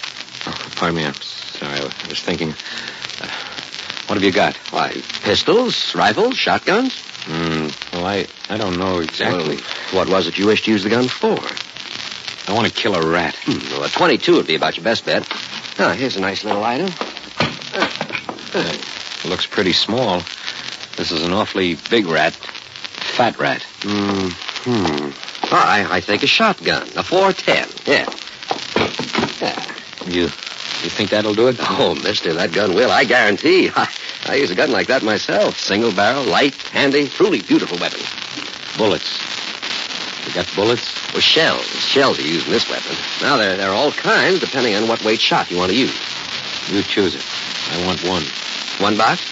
Oh, pardon me. I'm sorry. I was thinking. What have you got? Why, pistols, rifles, shotguns? Well, I don't know exactly. Well, what was it you wished to use the gun for? I want to kill a rat. Well, a .22 would be about your best bet. Ah, here's a nice little item. It looks pretty small. This is an awfully big rat. Fat rat. I think a shotgun. A 410. Yeah. You think that'll do it? Oh, mister, that gun will. I guarantee. I use a gun like that myself. Single barrel, light, handy, truly beautiful weapon. Bullets. You got bullets? Well, shells. Shells are used in this weapon. Now, there are all kinds, depending on what weight shot you want to use. You choose it. I want one. One box?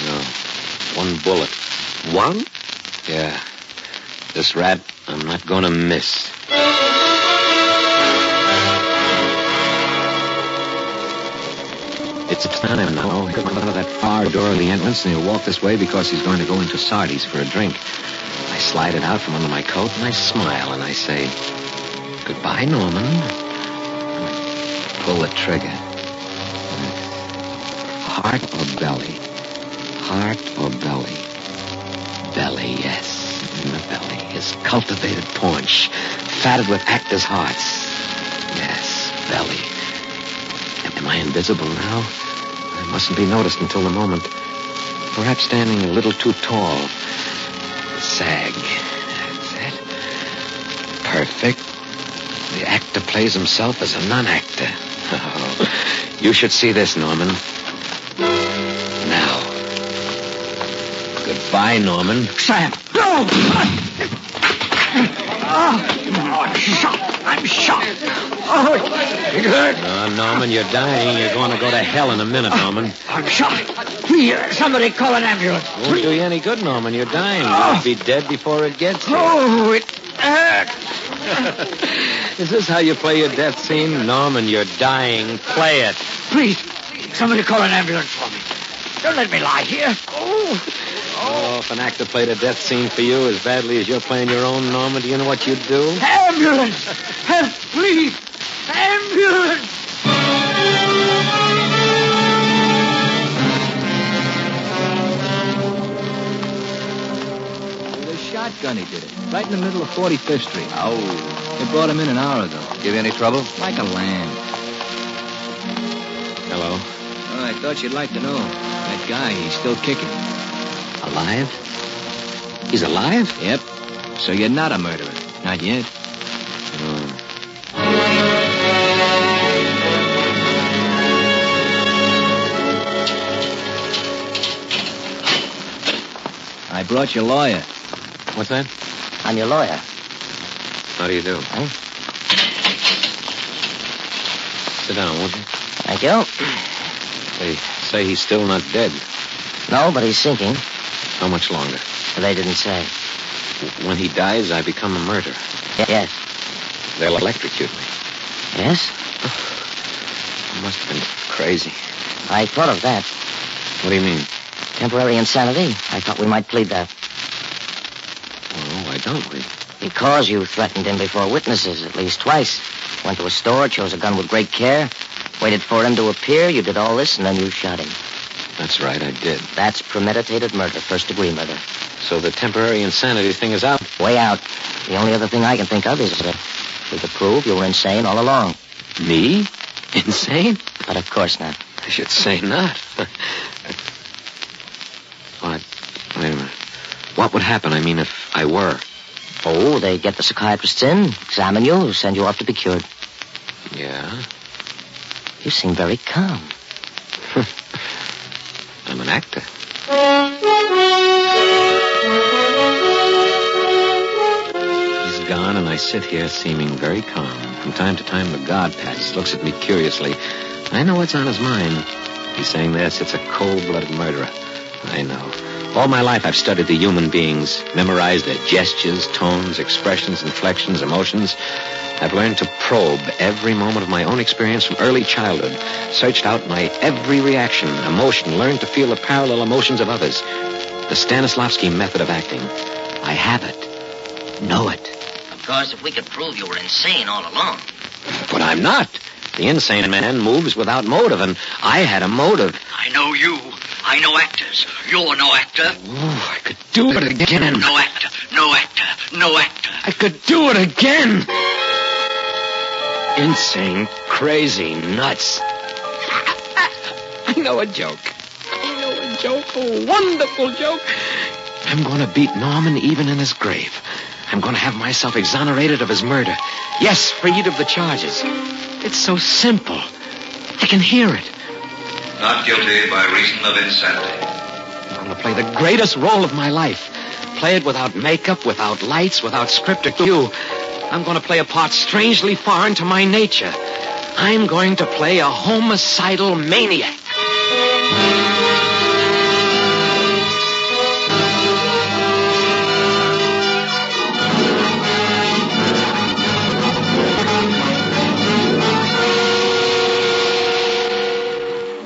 No. One bullet. One? Yeah. This rat, I'm not going to miss. It's time now. He'll come out of that far door of the entrance, and he'll walk this way because he's going to go into Sardi's for a drink. I slide it out from under my coat, and I smile, and I say, "Goodbye, Norman." Pull the trigger. Heart or belly? Heart or belly? Belly, yes. In the belly. His cultivated paunch, fatted with actors' hearts. Yes, belly. Am I invisible now? I mustn't be noticed until the moment. Perhaps standing a little too tall. Sag. That's it. Perfect. The actor plays himself as a non-actor. Oh, you should see this, Norman. Now. Goodbye, Norman. Sam! No! I'm shot! I'm shot! Oh, it hurt. No, Norman, you're dying. You're going to go to hell in a minute, Norman. I'm shot. Please, somebody call an ambulance. Won't do you any good, Norman. You're dying. You'll be dead before it gets here. Oh, it hurt. Is this how you play your death scene? Norman, you're dying. Play it. Please, somebody call an ambulance for me. Don't let me lie here. Oh, if an actor played a death scene for you as badly as you're playing your own, Norman, do you know what you'd do? Ambulance! Help, please! Ambulance! With a shotgun he did it. Right in the middle of 45th Street. Oh. They brought him in an hour ago. Give you any trouble? Like a lamb. Hello. Oh, I thought you'd like to know. That guy, he's still kicking. Alive? He's alive? Yep. So you're not a murderer. Not yet. I brought your lawyer. What's that? I'm your lawyer. How do you do? Huh? Sit down, won't you? Thank you. They say he's still not dead. No, but he's sinking. How much longer? They didn't say. When he dies, I become a murderer. Yes. They'll electrocute me. Yes? I must have been crazy. I thought of that. What do you mean? Temporary insanity. I thought we might plead that. Well, why don't we? Because you threatened him before witnesses at least twice. Went to a store, chose a gun with great care, waited for him to appear, you did all this, and then you shot him. That's right, I did. That's premeditated murder, first-degree murder. So the temporary insanity thing is out? Way out. The only other thing I can think of is that we could prove you were insane all along. Me? Insane? But of course not. I should say not. What? Wait a minute. What would happen, I mean, if I were? Oh, they'd get the psychiatrists in, examine you, send you off to be cured. Yeah? You seem very calm. I'm an actor. He's gone, and I sit here seeming very calm. From time to time, the guard passes, looks at me curiously. I know what's on his mind. He's saying there sits a cold-blooded murderer. I know. All my life, I've studied the human beings, memorized their gestures, tones, expressions, inflections, emotions. I've learned to probe every moment of my own experience from early childhood, searched out my every reaction, emotion, learned to feel the parallel emotions of others. The Stanislavski method of acting. I have it. Know it. Of course, if we could prove you were insane all along. But I'm not. The insane man moves without motive, and I had a motive. I know you. I know actors. You're no actor. Ooh, I could do it again. No actor. No actor. No actor. I could do it again. Insane, crazy, nuts. I know a joke. A wonderful joke. I'm going to beat Norman even in his grave. I'm going to have myself exonerated of his murder. Yes, freed of the charges. It's so simple. I can hear it. Not guilty by reason of insanity. I'm going to play the greatest role of my life. Play it without makeup, without lights, without script or cue. I'm going to play a part strangely foreign to my nature. I'm going to play a homicidal maniac.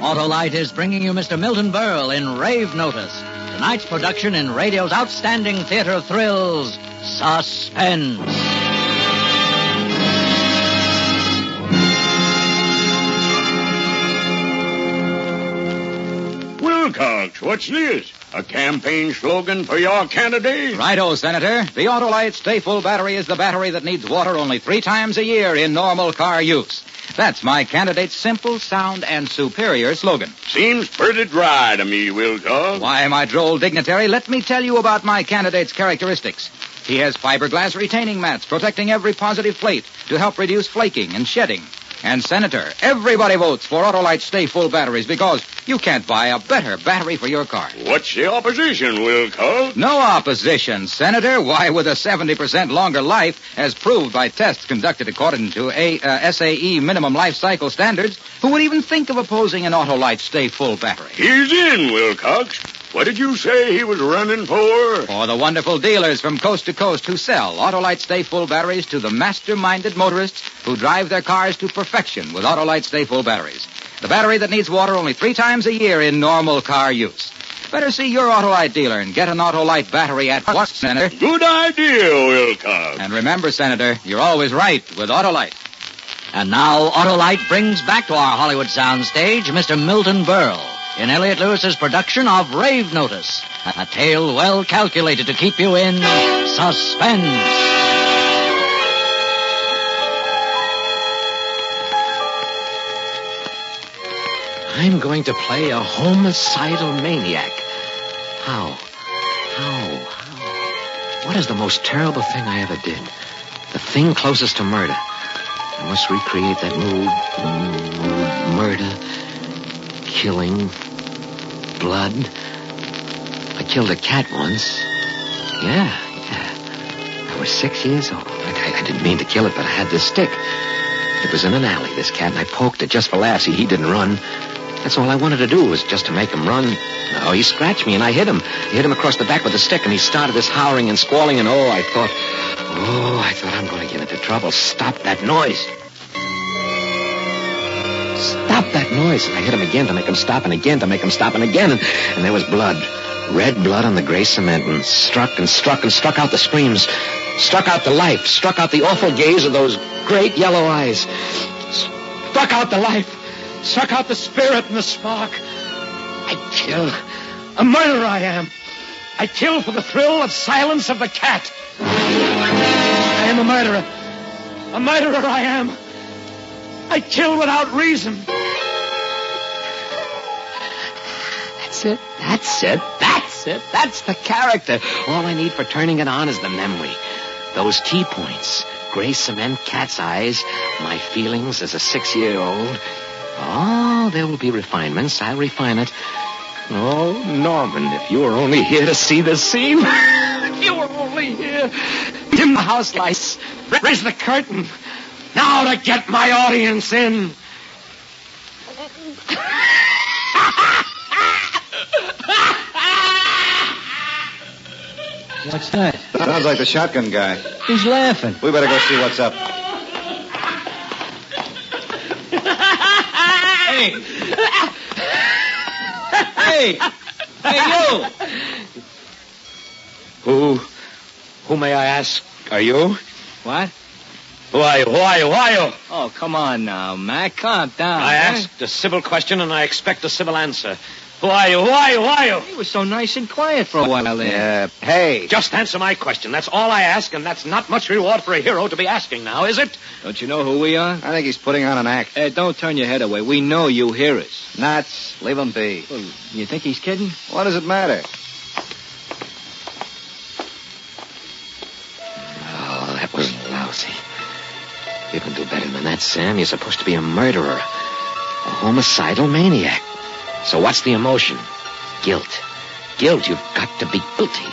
Autolite is bringing you Mr. Milton Berle in Rave Notice, tonight's production in radio's outstanding theater of thrills, Suspense. Wilcox, what's this? A campaign slogan for your candidate? Righto, Senator. The Autolite Stay Full battery is the battery that needs water only 3 times a year in normal car use. That's my candidate's simple, sound, and superior slogan. Seems pretty dry to me, Wilcox. Why, my droll dignitary, let me tell you about my candidate's characteristics. He has fiberglass retaining mats protecting every positive plate to help reduce flaking and shedding. And, Senator, everybody votes for Autolite Stay Full batteries because you can't buy a better battery for your car. What's the opposition, Wilcox? No opposition, Senator. Why, with a 70% longer life, as proved by tests conducted according to SAE minimum life cycle standards, who would even think of opposing an Autolite Stay Full battery? He's in, Wilcox. What did you say he was running for? For the wonderful dealers from coast to coast who sell Autolite Stay Full batteries to the master-minded motorists who drive their cars to perfection with Autolite Stay Full batteries. The battery that needs water only 3 times a year in normal car use. Better see your Autolite dealer and get an Autolite battery at once, Senator. Good idea, Wilcox. And remember, Senator, you're always right with Autolite. And now Autolite brings back to our Hollywood soundstage Mr. Milton Berle in Elliot Lewis's production of Rave Notice, a tale well calculated to keep you in suspense. I'm going to play a homicidal maniac. How? What is the most terrible thing I ever did? The thing closest to murder. I must recreate that mood. Murder. Killing. Blood. I killed a cat once. Yeah. I was 6 years old. I didn't mean to kill it, but I had this stick. It was in an alley, this cat, and I poked it just for laughs. He didn't run. That's all I wanted to do was just to make him run. No, he scratched me, and I hit him. I hit him across the back with a stick, and he started this howling and squalling, and I thought I'm going to get into trouble. Stop that noise. Stop that noise. And I hit him again to make him stop, and again to make him stop, and again, and there was blood. Red blood on the gray cement, and struck out the screams, struck out the life, struck out the awful gaze of those great yellow eyes, struck out the life, struck out the spirit and the spark. I kill. A murderer I am. I kill for the thrill of silence of the cat. I am a murderer. A murderer I am. I kill without reason. That's it. That's the character. All I need for turning it on is the memory. Those key points. Gray cement, cat's eyes, my feelings as a 6-year-old. Oh, there will be refinements. I'll refine it. Oh, Norman, if you were only here to see the scene. If you were only here. Dim the house lights. Raise the curtain. Now to get my audience in. What's that? Sounds like the shotgun guy. He's laughing. We better go see what's up. Hey, you! Who may I ask, are you? What? Who are you? Oh, come on now, Mac. Calm down. I asked a civil question, and I expect a civil answer. Who are you? He was so nice and quiet for a while there. Hey. Just answer my question. That's all I ask, and that's not much reward for a hero to be asking now, is it? Don't you know who we are? I think he's putting on an act. Hey, don't turn your head away. We know you hear us. Nuts. Leave him be. Well, you think he's kidding? What does it matter? Oh, that was lousy. You can do better than that, Sam. You're supposed to be a murderer. A homicidal maniac. So what's the emotion? Guilt. Guilt. You've got to be guilty.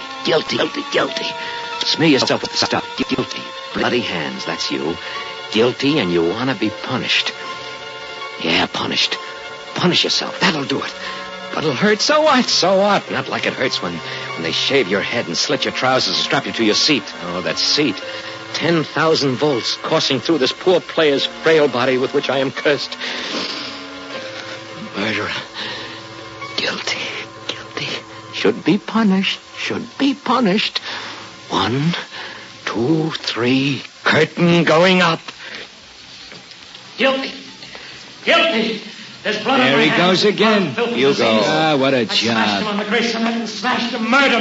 Guilty. Smear yourself with stuff. Guilty. Bloody hands, that's you. Guilty, and you want to be punished. Yeah, punished. Punish yourself. That'll do it. But it'll hurt. So what? Not like it hurts when they shave your head and slit your trousers and strap you to your seat. Oh, that seat. 10,000 volts coursing through this poor player's frail body with which I am cursed. Murderer. Guilty. Should be punished. 1, 2, 3. Curtain going up. Guilty. There's blood on my There he hands. goes again. You go. Ah, what a I smashed him job. on the gray cement and smashed him. Murder.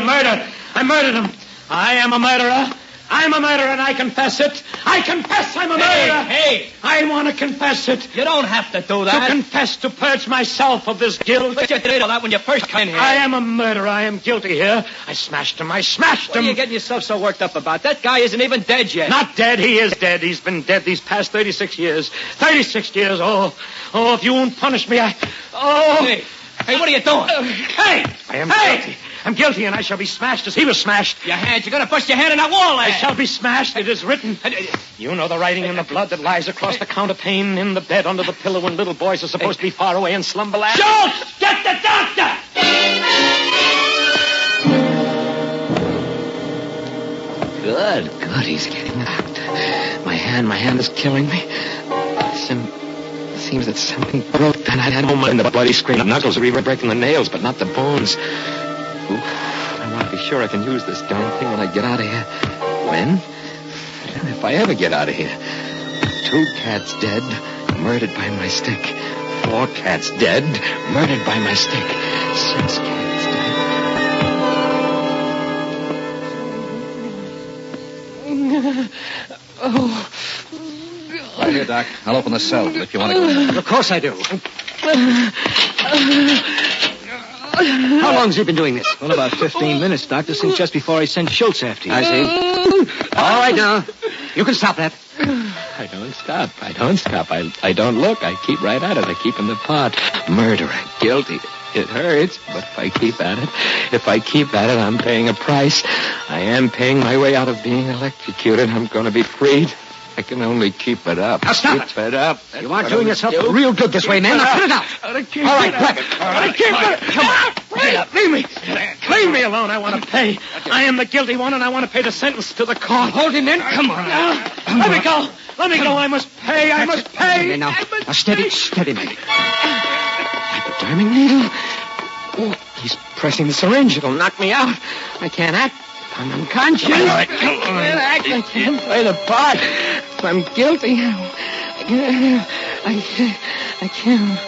I murdered him. I am a murderer. I'm a murderer, and I confess it. I confess I'm a murderer. Hey! I want to confess it. You don't have to do that. To confess, to purge myself of this guilt. But you did all that when you first came in here. I am a murderer. I am guilty here. I smashed him. What are you getting yourself so worked up about? That guy isn't even dead yet. Not dead. He is dead. He's been dead these past 36 years. 36 years. Oh, if you won't punish me, Hey, what are you doing? I am guilty. I'm guilty, and I shall be smashed as he was smashed. Your hand. You're going to bust your hand in that wall, I shall be smashed. It is written. You know the writing in the blood that lies across the counterpane in the bed under the pillow when little boys are supposed to be far away in slumberland. Schultz! Get the doctor! Good. He's getting knocked. My hand is killing me. Seems that something broke. Then I don't mind the bloody screen. The knuckles are even breaking the nails, but not the bones. I want to be sure I can use this darn thing when I get out of here. When? If I ever get out of here. 2 cats dead, murdered by my stick. 4 cats dead, murdered by my stick. 6 cats dead. Oh. Right here, Doc. I'll open the cell if you want to go. Of course I do. How long's he been doing this? Well, about 15 minutes, Doctor. Since just before I sent Schultz after you. I see. All right, now. You can stop that. I don't stop. I don't look. I keep right at it. I keep in the pot. Murderer. Guilty. It hurts, but if I keep at it, I'm paying a price. I am paying my way out of being electrocuted. I'm going to be freed. I can only keep it up. Now stop Keep it up. You aren't doing yourself real good this way, man. Now put it out. All right, grab it. Come on. Leave me. Leave me alone. I want to pay. I am the guilty one, and I want to pay the sentence to the court. Hold him in. Come on. Let me go. I must pay. Okay, now steady, man. Hypodermic needle. Oh, he's pressing the syringe. It'll knock me out. I can't act. I'm unconscious. Come on. I can't act. I can't play the part. I'm guilty. I can't.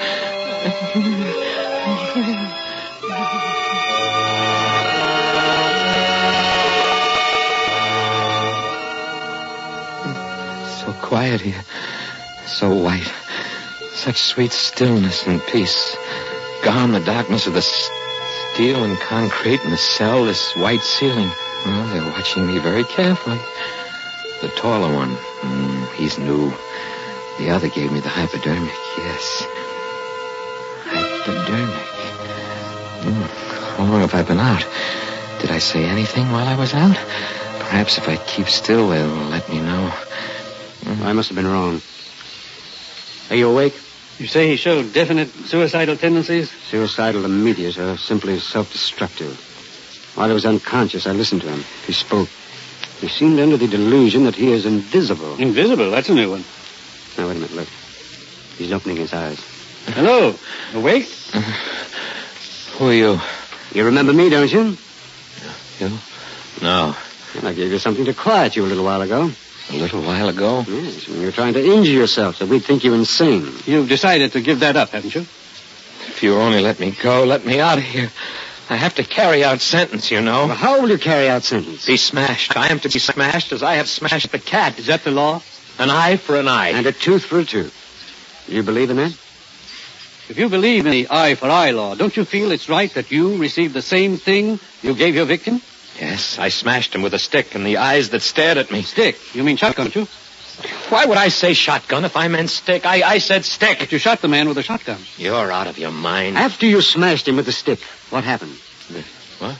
So quiet here. So white. Such sweet stillness and peace. Gone the darkness of the steel and concrete in the cell, this white ceiling. Well, they're watching me very carefully. The taller one, he's new. The other gave me the hypodermic, yes. Hypodermic. How long have I been out? Did I say anything while I was out? Perhaps if I keep still, they'll let me know. I must have been wrong. Are you awake? You say he showed definite suicidal tendencies? Suicidal immediate, or simply self-destructive. While he was unconscious, I listened to him. He spoke. He seemed under the delusion that he is invisible. Invisible? That's a new one. Now, wait a minute, look. He's opening his eyes. Hello. Awake? Who are you? You remember me, don't you? You? No. Well, I gave you something to quiet you a little while ago. A little while ago? Yes, when you were trying to injure yourself so we'd think you insane. You've decided to give that up, haven't you? If you only let me go, let me out of here. I have to carry out sentence, you know. Well, how will you carry out sentence? Be smashed. I am to be smashed as I have smashed the cat. Is that the law? An eye for an eye. And a tooth for a tooth. Do you believe in that? If you believe in the eye for eye law, don't you feel it's right that you receive the same thing you gave your victim? Yes, I smashed him with a stick and the eyes that stared at me. Stick? You mean chuck, don't you? Why would I say shotgun if I meant stick? I said stick. But you shot the man with a shotgun. You're out of your mind. After you smashed him with the stick, what happened? What?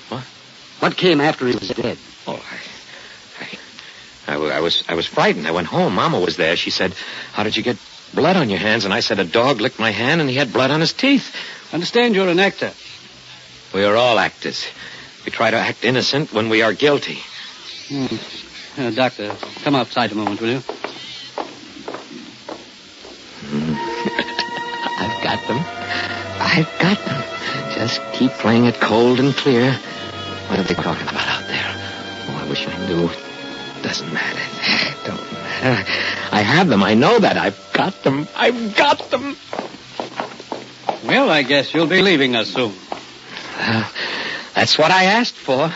What came after he was dead? Oh, I was frightened. I went home. Mama was there. She said, "How did you get blood on your hands?" And I said, "A dog licked my hand and he had blood on his teeth." Understand you're an actor. We are all actors. We try to act innocent when we are guilty. Doctor, come outside a moment, will you? I've got them. Just keep playing it cold and clear. What are they talking about out there? Oh, I wish I knew. Doesn't matter. Don't matter. I have them. I know that. I've got them. Well, I guess you'll be leaving us soon. That's what I asked for.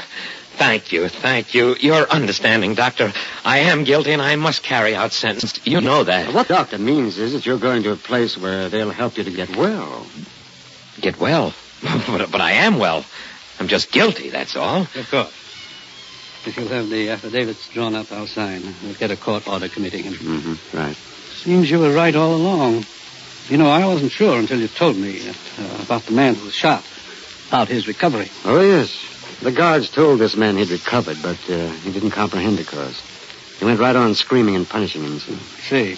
Thank you. You're understanding, Doctor. I am guilty and I must carry out sentence. You know that. What Doctor means is that you're going to a place where they'll help you to get well. Get well? But I am well. I'm just guilty, that's all. Of course. If you'll have the affidavits drawn up, I'll sign. We'll get a court order committing him. Mm-hmm, right. Seems you were right all along. You know, I wasn't sure until you told me about the man who was shot, about his recovery. Oh, yes. The guards told this man he'd recovered, but he didn't comprehend the cause. He went right on screaming and punishing him. See.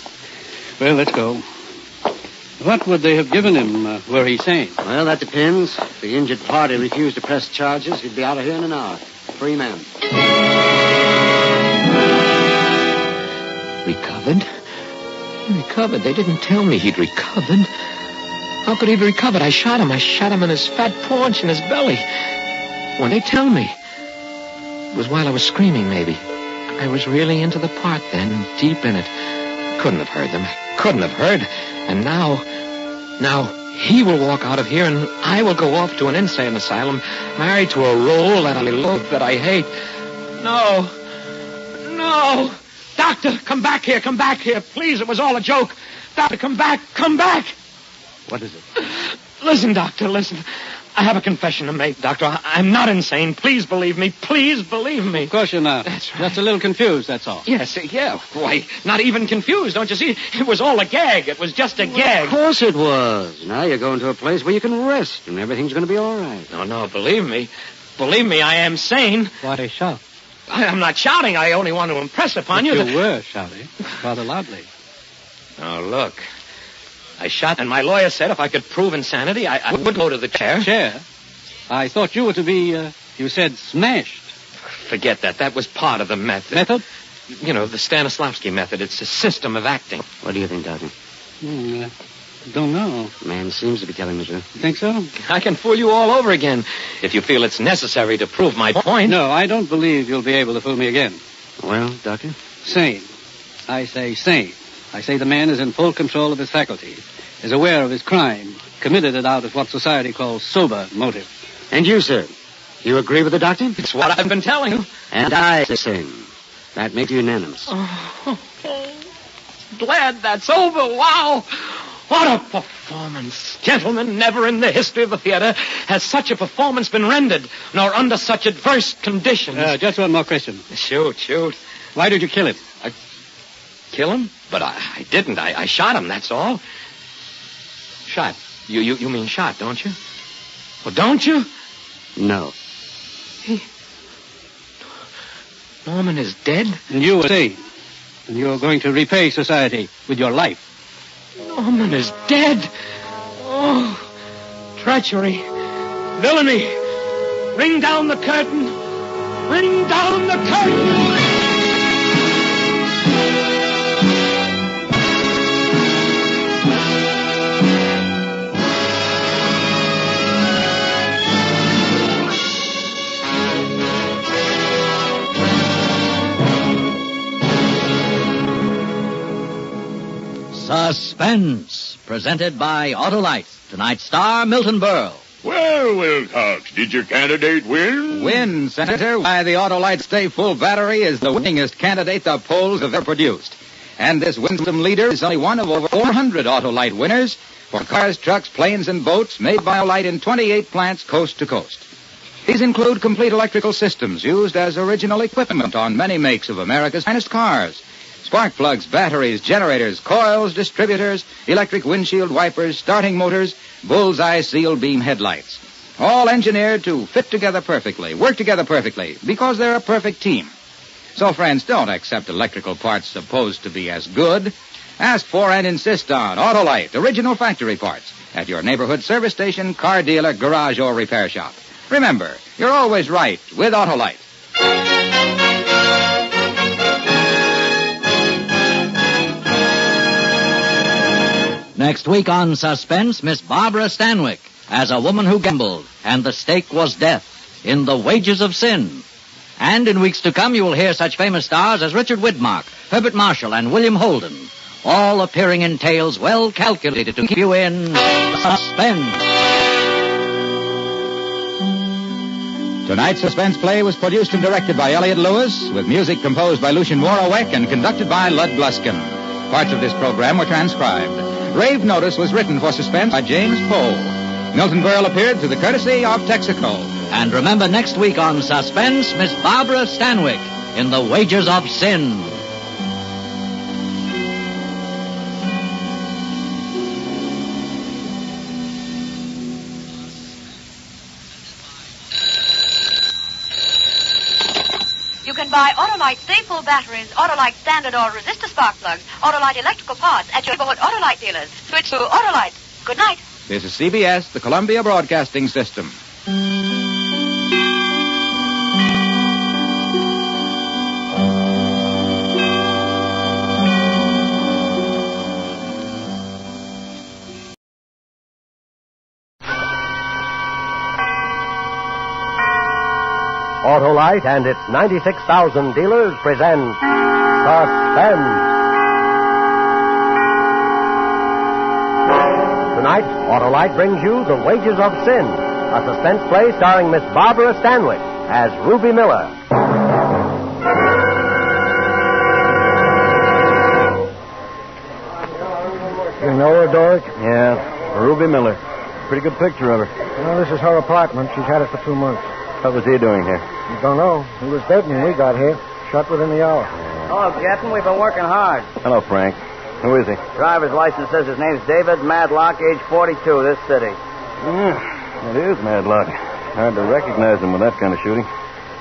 Well, let's go. What would they have given him were he sane? Well, that depends. If the injured party refused to press charges, he'd be out of here in an hour. Free man. Recovered? He recovered. They didn't tell me he'd recovered. How could he have recovered? I shot him in his fat paunch in his belly. When they tell me. It was while I was screaming, maybe. I was really into the part then, deep in it. Couldn't have heard them. I couldn't have heard. And now he will walk out of here and I will go off to an insane asylum, married to a role that I loathe, that I hate. No. Doctor, come back here. Please, it was all a joke. Doctor, come back. What is it? Listen, Doctor, listen. I have a confession to make, Doctor. I'm not insane. Please believe me. Of course you're not. That's right. Just a little confused, that's all. Yes, yeah. Why, not even confused, don't you see? It was all a gag. It was just a gag. Of course it was. Now you're going to a place where you can rest and everything's going to be all right. No, believe me. Believe me, I am sane. Why they shout? I'm not shouting. I only want to impress upon but you. You were shouting. Rather loudly. Now, look. I shot, and my lawyer said if I could prove insanity, I would go to the chair. Chair? I thought you were to be, you said smashed. Forget that. That was part of the method. Method? You know, the Stanislavski method. It's a system of acting. What do you think, Doctor? Don't know. Man seems to be telling the truth. You think so? I can fool you all over again if you feel it's necessary to prove my point. No, I don't believe you'll be able to fool me again. Well, Doctor? Sane. I say sane. I say the man is in full control of his faculties, is aware of his crime, committed it out of what society calls sober motive. And you, sir? You agree with the doctor? It's what I've been telling you. And I say the same. That makes you unanimous. Glad that's over. Wow. What a performance. Gentlemen, never in the history of the theater has such a performance been rendered, nor under such adverse conditions. Just one more question. Shoot. Why did you kill him? Kill him? But I didn't. I shot him, that's all. Shot. You mean shot, don't you? Well, don't you? No. Norman is dead? And you were sane. And you're going to repay society with your life. Norman is dead. Oh, treachery. Villainy. Ring down the curtain. Ring down the curtain. Suspense, presented by Autolite. Tonight's star, Milton Berle. Well, Wilcox, did your candidate win? Win, Senator. Why, the Autolite Stay Full Battery is the winningest candidate the polls have ever produced. And this winsome leader is only one of over 400 Autolite winners for cars, trucks, planes, and boats made by Autolite in 28 plants coast to coast. These include complete electrical systems used as original equipment on many makes of America's finest cars, Spark plugs, batteries, generators, coils, distributors, electric windshield wipers, starting motors, bullseye seal beam headlights. All engineered to fit together perfectly, work together perfectly, because they're a perfect team. So, friends, don't accept electrical parts supposed to be as good. Ask for and insist on Autolite, original factory parts, at your neighborhood service station, car dealer, garage, or repair shop. Remember, you're always right with Autolite. Next week on Suspense, Miss Barbara Stanwyck as a woman who gambled, and the stake was death in The Wages of Sin. And in weeks to come, you will hear such famous stars as Richard Widmark, Herbert Marshall, and William Holden, all appearing in tales well calculated to keep you in suspense. Tonight's suspense play was produced and directed by Elliott Lewis, with music composed by Lucien Moraweck and conducted by Lud Bluskin. Parts of this program were transcribed. Rave Notice was written for Suspense by James Poe. Milton Berle appeared through the courtesy of Texaco. And remember, next week on Suspense, Miss Barbara Stanwyck in The Wages of Sin. You can buy Autolite Stay-Full batteries, Autolite standard or resistor spark plugs, Autolite electrical parts at your neighborhood Autolite dealers. Switch to Autolite. Good night. This is CBS, the Columbia Broadcasting System. Autolite and its 96,000 dealers present Suspense. Tonight, Autolite brings you The Wages of Sin, a suspense play starring Miss Barbara Stanwyck as Ruby Miller. You know her, Dork? Yeah, Ruby Miller. Pretty good picture of her. Well, this is her apartment. She's had it for 2 months. What was he doing here? You don't know. He was dead when we got here. Shot within the hour. Hello, Captain. We've been working hard. Hello, Frank. Who is he? Driver's license says his name's David Madlock, age 42, this city. It is Madlock. Hard to recognize him with that kind of shooting.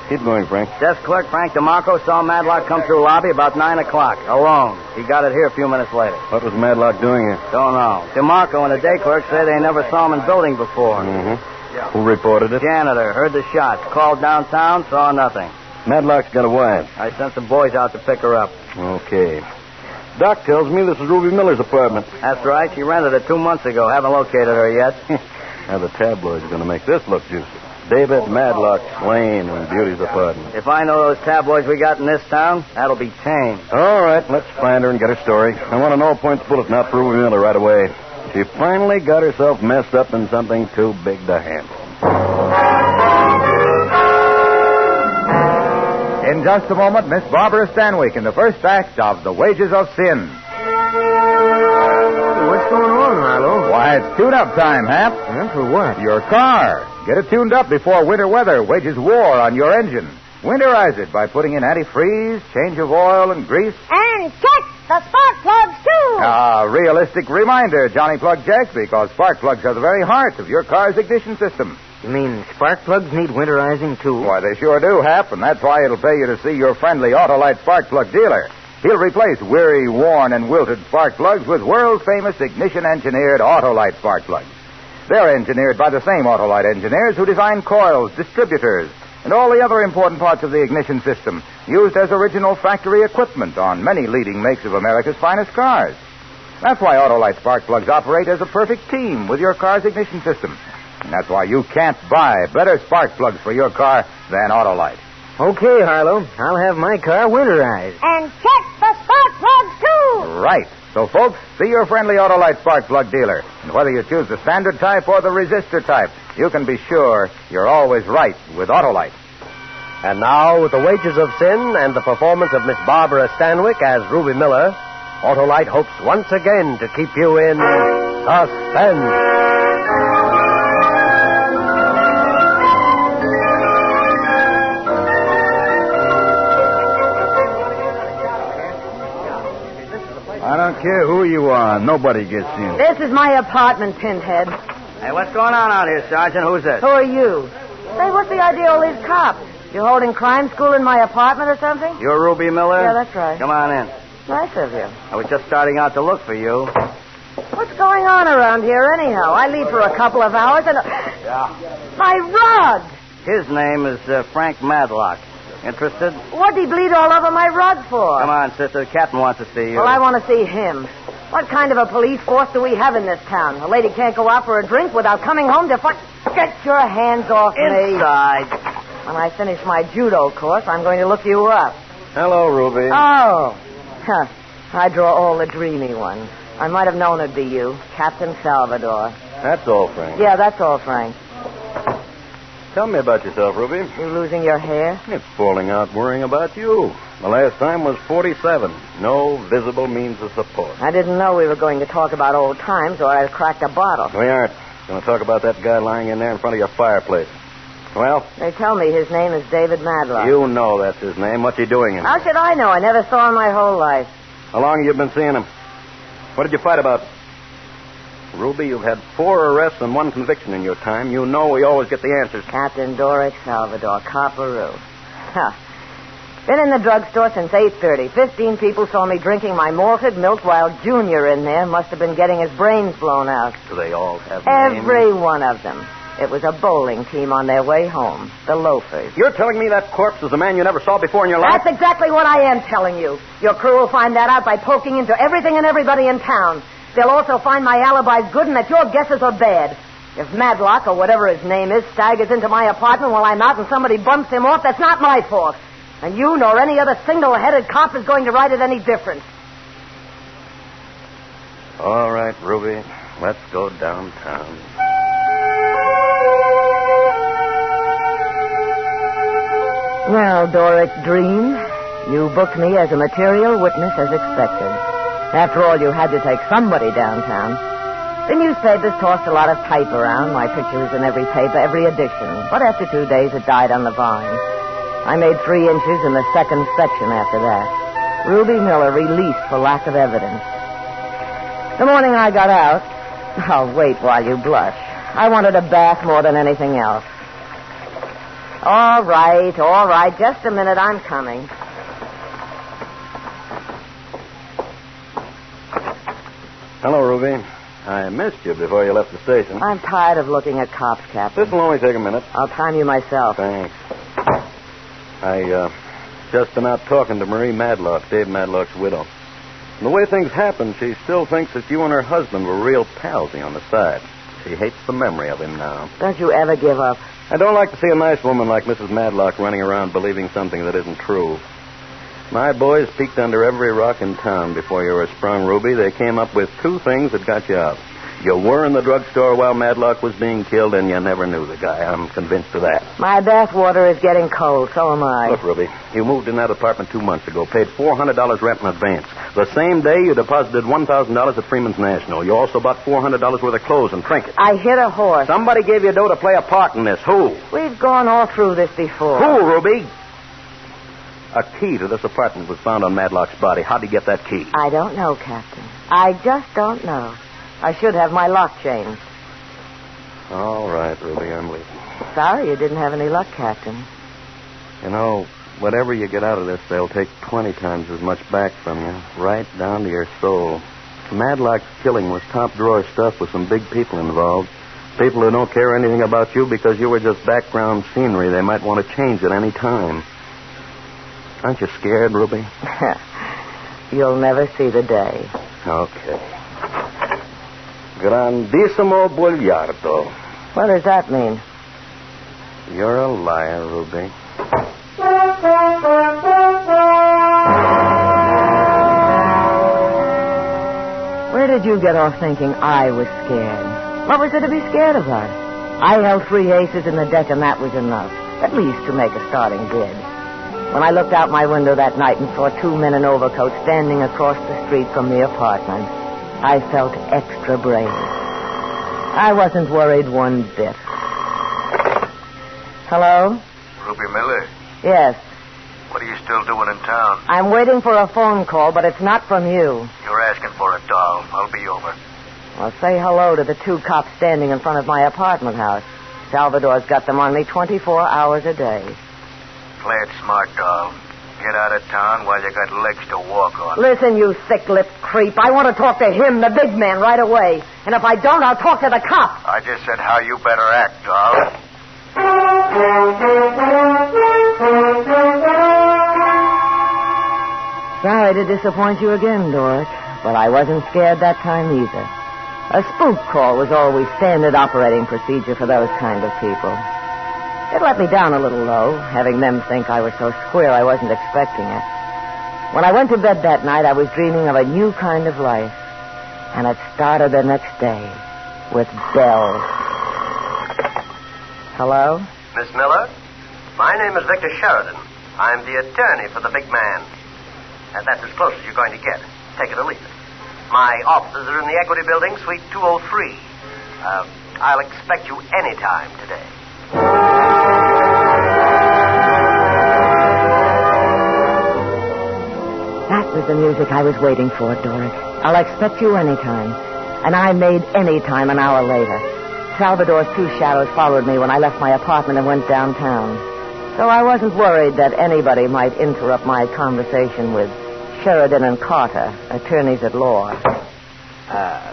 Keep going, Frank. Desk clerk Frank DeMarco saw Madlock come through lobby about 9 o'clock, alone. He got it here a few minutes later. What was Madlock doing here? Don't know. DeMarco and the day clerk say they never saw him in building before. Mm-hmm. Who reported it? Janitor. Heard the shots. Called downtown, saw nothing. Madlock's got a wife. I sent some boys out to pick her up. Okay. Doc tells me this is Ruby Miller's apartment. That's right. She rented it 2 months ago. Haven't located her yet. Now the tabloids are going to make this look juicy. David Madlock slain in Beauty's apartment. If I know those tabloids we got in this town, that'll be tame. All right, let's find her and get her story. I want an all-points bulletin out for Ruby Miller right away. She finally got herself messed up in something too big to handle. In just a moment, Miss Barbara Stanwyck in the first act of The Wages of Sin. What's going on, Harlow? Why, it's tune-up time, Hap. Yeah, for what? Your car. Get it tuned up before winter weather wages war on your engine. Winterize it by putting in antifreeze, change of oil and grease. And check the spark plugs, too. A realistic reminder, Johnny Plug Jack, because spark plugs are the very heart of your car's ignition system. You mean spark plugs need winterizing, too? Why, they sure do, Hap, and that's why it'll pay you to see your friendly Autolite spark plug dealer. He'll replace weary, worn, and wilted spark plugs with world-famous ignition-engineered Autolite spark plugs. They're engineered by the same Autolite engineers who design coils, distributors, and all the other important parts of the ignition system, used as original factory equipment on many leading makes of America's finest cars. That's why Autolite spark plugs operate as a perfect team with your car's ignition system. And that's why you can't buy better spark plugs for your car than Autolite. Okay, Harlow. I'll have my car winterized. And check the spark plugs, too. Right. So, folks, see your friendly Autolite spark plug dealer. And whether you choose the standard type or the resistor type, you can be sure you're always right with Autolite. And now, with The Wages of Sin and the performance of Miss Barbara Stanwyck as Ruby Miller, Autolite hopes once again to keep you in suspense. who you are. Nobody gets in. This is my apartment, Pinhead. Hey, what's going on out here, Sergeant? Who's this? Who are you? Say, what's the idea of all these cops? You holding crime school in my apartment or something? You're Ruby Miller? Yeah, that's right. Come on in. Nice of you. I was just starting out to look for you. What's going on around here, anyhow? I leave for a couple of hours and... My rug! His name is Frank Madlock. Interested? What'd he bleed all over my rug for? Come on, sister. The captain wants to see you. Well, I want to see him. What kind of a police force do we have in this town? A lady can't go out for a drink without coming home to fight. Get your hands off me. Inside. When I finish my judo course, I'm going to look you up. Hello, Ruby. Oh. Huh. I draw all the dreamy ones. I might have known it'd be you, Captain Salvador. That's all, Frank. Yeah, that's all, Frank. Tell me about yourself, Ruby. You losing your hair? It's falling out worrying about you. The last time was 47. No visible means of support. I didn't know we were going to talk about old times, or I'd cracked a bottle. We aren't. Going to talk about that guy lying in there in front of your fireplace. Well? They tell me his name is David Madlock. You know that's his name. What's he doing in How should I know? I never saw him my whole life. How long have you been seeing him? What did you fight about? Ruby, you've had 4 arrests and 1 conviction in your time. You know we always get the answers. Captain Doric Salvador, Copperoo. Huh. Been in the drugstore since 8:30. 15 people saw me drinking my malted milk while Junior in there must have been getting his brains blown out. Do they all have names? Every one of them. It was a bowling team on their way home. The Loafers. You're telling me that corpse is a man you never saw before in your life? That's exactly what I am telling you. Your crew will find that out by poking into everything and everybody in town. They'll also find my alibi's good and that your guesses are bad. If Madlock, or whatever his name is, staggers into my apartment while I'm out and somebody bumps him off, that's not my fault. And you nor any other single-headed cop is going to write it any different. All right, Ruby. Let's go downtown. Well, Doric Dream, you booked me as a material witness as expected. After all, you had to take somebody downtown. The newspapers tossed a lot of type around. My picture was in every paper, every edition. But after 2 days, it died on the vine. I made 3 inches in the second section after that. Ruby Miller released for lack of evidence. The morning I got out... Oh, wait while you blush. I wanted a bath more than anything else. All right. Just a minute, I'm coming. Hello, Ruby. I missed you before you left the station. I'm tired of looking at cops, Captain. This will only take a minute. I'll time you myself. Thanks. I just been out talking to Marie Madlock, Dave Madlock's widow. And the way things happened, she still thinks that you and her husband were real palsy on the side. She hates the memory of him now. Don't you ever give up. I don't like to see a nice woman like Mrs. Madlock running around believing something that isn't true. My boys peeked under every rock in town before you were sprung, Ruby. They came up with 2 things that got you out. You were in the drugstore while Madlock was being killed, and you never knew the guy. I'm convinced of that. My bath water is getting cold, so am I. Look, Ruby, you moved in that apartment 2 months ago, paid $400 rent in advance. The same day, you deposited $1,000 at Freeman's National. You also bought $400 worth of clothes and trinkets. I hit a horse. Somebody gave you dough to play a part in this. Who? We've gone all through this before. Who, Ruby? A key to this apartment was found on Madlock's body. How'd he get that key? I don't know, Captain. I just don't know. I should have my lock changed. All right, Ruby, I'm leaving. Sorry you didn't have any luck, Captain. You know, whatever you get out of this, they'll take 20 times as much back from you, right down to your soul. Madlock's killing was top-drawer stuff with some big people involved. People who don't care anything about you because you were just background scenery. They might want to change at any time. Aren't you scared, Ruby? You'll never see the day. Okay. Grandissimo Bugliardo. What does that mean? You're a liar, Ruby. Where did you get off thinking I was scared? What was there to be scared about? I held 3 aces in the deck, and that was enough, at least to make a starting bid. When I looked out my window that night and saw 2 men in overcoats standing across the street from the apartment, I felt extra brave. I wasn't worried one bit. Hello? Ruby Miller, Yes. what are you still doing in town? I'm waiting for a phone call, but it's not from you. You're asking for it. doll. I'll be over. Well, say hello to the 2 cops standing in front of my apartment house. Salvador's got them on me 24 hours a day. Play it smart, doll. Get out of town while you got legs to walk on. Listen, you thick-lipped creep. I want to talk to him, the big man, right away. And if I don't, I'll talk to the cops. I just said how you better act, doll. Sorry to disappoint you again, Doric, but I wasn't scared that time either. A spook call was always standard operating procedure for those kind of people. It let me down a little, though, having them think I was so square I wasn't expecting it. When I went to bed that night, I was dreaming of a new kind of life. And it started the next day with bells. Hello? Miss Miller? My name is Victor Sheridan. I'm the attorney for the big man. And that's as close as you're going to get. Take it or leave it. My offices are in the Equity Building, Suite 203. I'll expect you any time today. That was the music I was waiting for, Doric. I'll expect you anytime. And I made any time an hour later. Salvador's 2 shadows followed me when I left my apartment and went downtown. So I wasn't worried that anybody might interrupt my conversation with Sheridan and Carter, attorneys at law.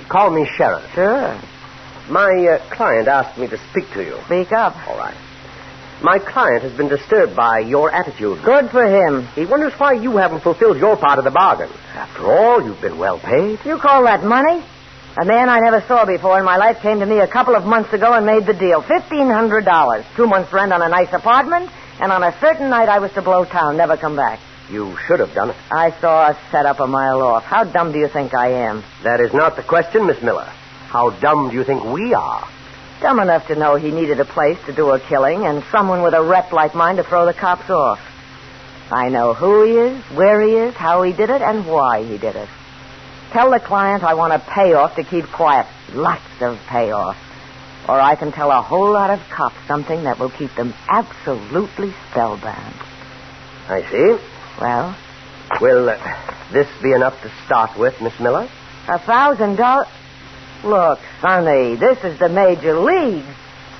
Call me Sheridan. Sure. My client asked me to speak to you. Speak up. All right. My client has been disturbed by your attitude. Good for him. He wonders why you haven't fulfilled your part of the bargain. After all, you've been well paid. You call that money? A man I never saw before in my life came to me a couple of months ago and made the deal. $1,500. 2 months' rent on a nice apartment, and on a certain night I was to blow town, never come back. You should have done it. I saw a setup a mile off. How dumb do you think I am? That is not the question, Miss Miller. How dumb do you think we are? Dumb enough to know he needed a place to do a killing and someone with a rep like mine to throw the cops off. I know who he is, where he is, how he did it, and why he did it. Tell the client I want a payoff to keep quiet. Lots of payoff. Or I can tell a whole lot of cops something that will keep them absolutely spellbound. I see. Well? Will this be enough to start with, Miss Miller? $1,000? Look, Sonny, this is the major leagues.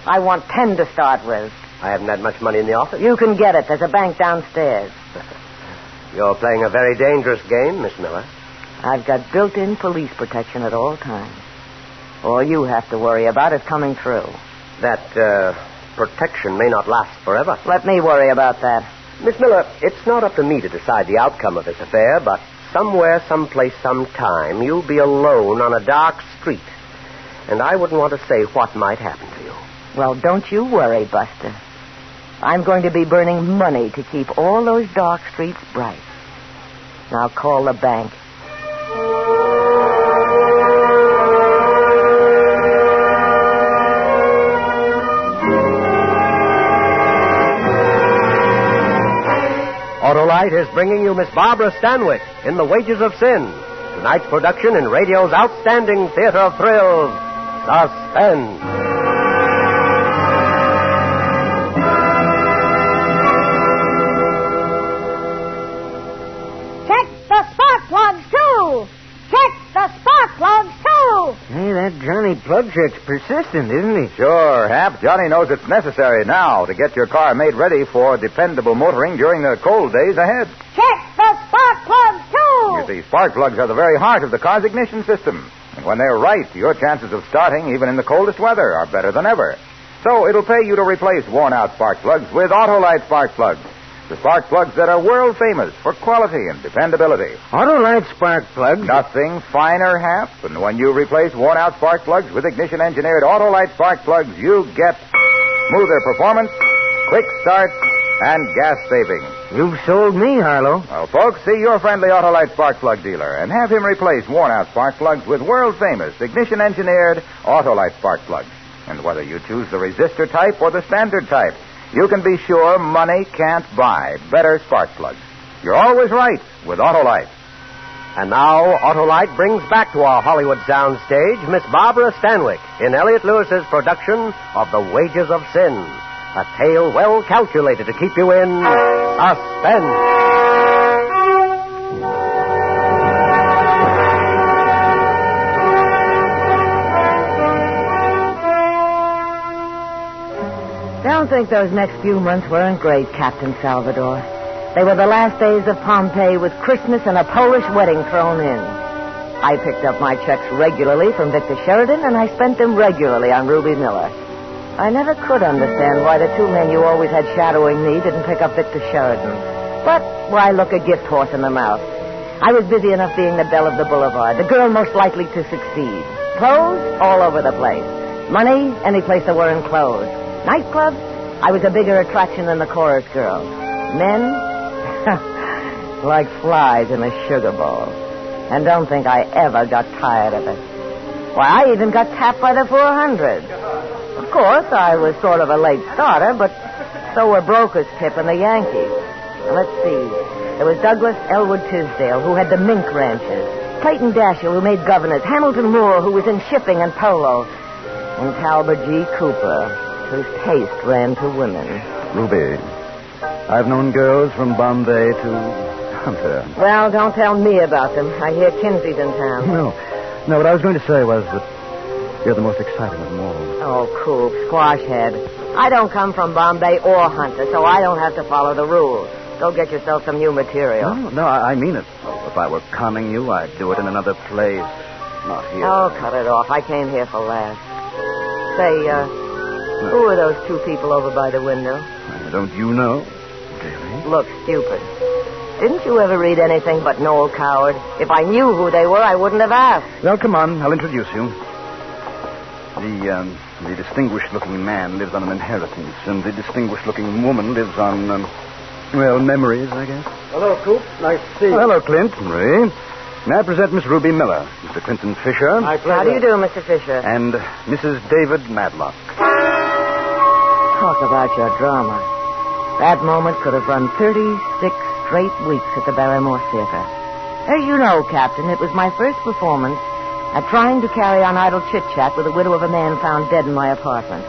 I want 10 to start with. I haven't had much money in the office. You can get it. There's a bank downstairs. You're playing a very dangerous game, Miss Miller. I've got built-in police protection at all times. All you have to worry about is coming through. That, protection may not last forever. Let me worry about that. Miss Miller, it's not up to me to decide the outcome of this affair, but somewhere, someplace, sometime, you'll be alone on a dark street. And I wouldn't want to say what might happen to you. Well, don't you worry, Buster. I'm going to be burning money to keep all those dark streets bright. Now call the bank. Autolite is bringing you Miss Barbara Stanwyck in The Wages of Sin. Tonight's production in radio's outstanding theater of thrills, Suspense. Check the spark plugs, too. Check the spark plugs, too. Hey, that Johnny plug check's persistent, isn't he? Sure, Hap. Johnny knows it's necessary now to get your car made ready for dependable motoring during the cold days ahead. Check the spark plugs, too. You see, spark plugs are the very heart of the car's ignition system. And when they're right, your chances of starting, even in the coldest weather, are better than ever. So it'll pay you to replace worn-out spark plugs with Autolite spark plugs. The spark plugs that are world famous for quality and dependability. Autolite spark plugs? Nothing finer, Hap. And when you replace worn-out spark plugs with ignition-engineered Autolite spark plugs, you get smoother performance, quick start, and gas savings. You've sold me, Harlow. Well, folks, see your friendly Autolite spark plug dealer and have him replace worn-out spark plugs with world-famous ignition-engineered Autolite spark plugs. And whether you choose the resistor type or the standard type, you can be sure money can't buy better spark plugs. You're always right with Autolite. And now, Autolite brings back to our Hollywood soundstage Miss Barbara Stanwyck in Elliot Lewis's production of The Wages of Sin, a tale well calculated to keep you in suspense. don't think those next few months weren't great, Captain Salvador. They were the last days of Pompeii with Christmas and a Polish wedding thrown in. I picked up my checks regularly from Victor Sheridan, and I spent them regularly on Ruby Miller. I never could understand why the two men you always had shadowing me didn't pick up Victor Sheridan. But why look a gift horse in the mouth? I was busy enough being the belle of the boulevard, the girl most likely to succeed. Clothes all over the place. Money any place there were in clothes. Nightclubs, I was a bigger attraction than the chorus girls. Men, like flies in a sugar bowl. And don't think I ever got tired of it. Why, I even got tapped by the 400. Of course, I was sort of a late starter, but so were Broker's Tip and the Yankees. Now, let's see. There was Douglas Elwood Tisdale, who had the mink ranches. Clayton Dashiell, who made governors. Hamilton Moore, who was in shipping and polo. And Talbot G. Cooper, whose taste ran to women. Ruby, I've known girls from Bombay to Hunter. Well, don't tell me about them. I hear Kinsey's in town. No, what I was going to say was that you're the most exciting of them all. Oh, Coop, squash head. I don't come from Bombay or Hunter, so I don't have to follow the rules. Go get yourself some new material. No, I mean it. Oh, if I were conning you, I'd do it in another place. Not here. Oh, cut it off. I came here for laughs. Say, who are those two people over by the window? Don't you know? Really? Look, stupid. Didn't you ever read anything but Noel Coward? If I knew who they were, I wouldn't have asked. Well, come on. I'll introduce you. The distinguished-looking man lives on an inheritance, and the distinguished-looking woman lives on, memories, I guess. Hello, Coop. Nice to see you. Hello, Clint. Ray. May I present Miss Ruby Miller, Mr. Clinton Fisher. My pleasure. How do you do, Mr. Fisher? And Mrs. David Madlock. Talk about your drama. That moment could have run 36 straight weeks at the Barrymore Theater. As you know, Captain, it was my first performance at trying to carry on idle chit-chat with the widow of a man found dead in my apartment.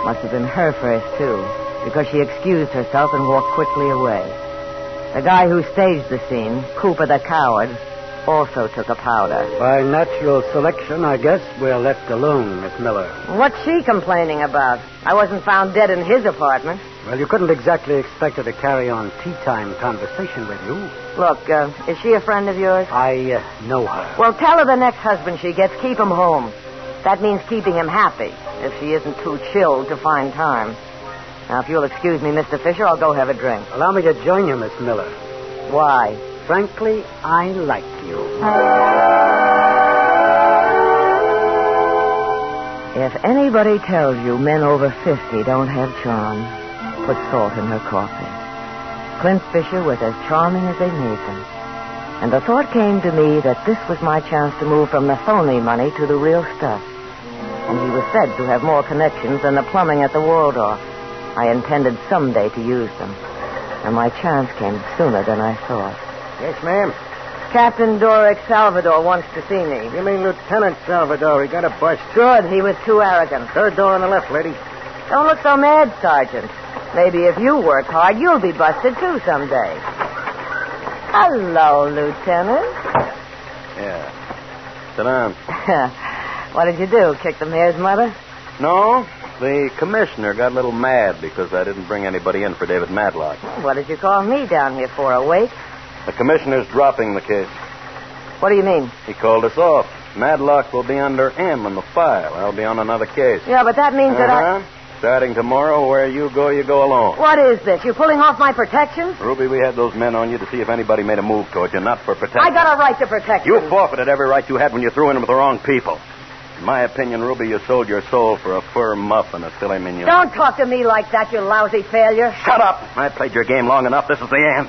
Must have been her first, too, because she excused herself and walked quickly away. The guy who staged the scene, Cooper the Coward, also took a powder. By natural selection, I guess we're left alone, Miss Miller. What's she complaining about? I wasn't found dead in his apartment. Well, you couldn't exactly expect her to carry on tea-time conversation with you. Look, is she a friend of yours? I know her. Well, tell her the next husband she gets, keep him home. That means keeping him happy, if she isn't too chilled to find time. Now, if you'll excuse me, Mr. Fisher, I'll go have a drink. Allow me to join you, Miss Miller. Why? Frankly, I like you. If anybody tells you men over 50 don't have charm, put salt in her coffee. Clint Fisher was as charming as they made them. And the thought came to me that this was my chance to move from the phony money to the real stuff. And he was said to have more connections than the plumbing at the Waldorf. I intended someday to use them. And my chance came sooner than I thought. Yes, ma'am. Captain Doric Salvador wants to see me. You mean Lieutenant Salvador? He got a bust. Good. He was too arrogant. Third door on the left, lady. Don't look so mad, Sergeant. Maybe if you work hard, you'll be busted, too, someday. Hello, Lieutenant. Yeah. Sit down. What did you do, kick the mayor's mother? No, the commissioner got a little mad because I didn't bring anybody in for David Madlock. What did you call me down here for, a wait? The commissioner's dropping the case. What do you mean? He called us off. Madlock will be under M in the file. I'll be on another case. Yeah, but that means that I... Starting tomorrow, where you go alone. What is this? You pulling off my protection? Ruby, we had those men on you to see if anybody made a move towards you, not for protection. I got a right to protect you. You forfeited every right you had when you threw in with the wrong people. In my opinion, Ruby, you sold your soul for a fur muff and a filet mignon. Don't talk to me like that, you lousy failure. Shut up! I played your game long enough. This is the end.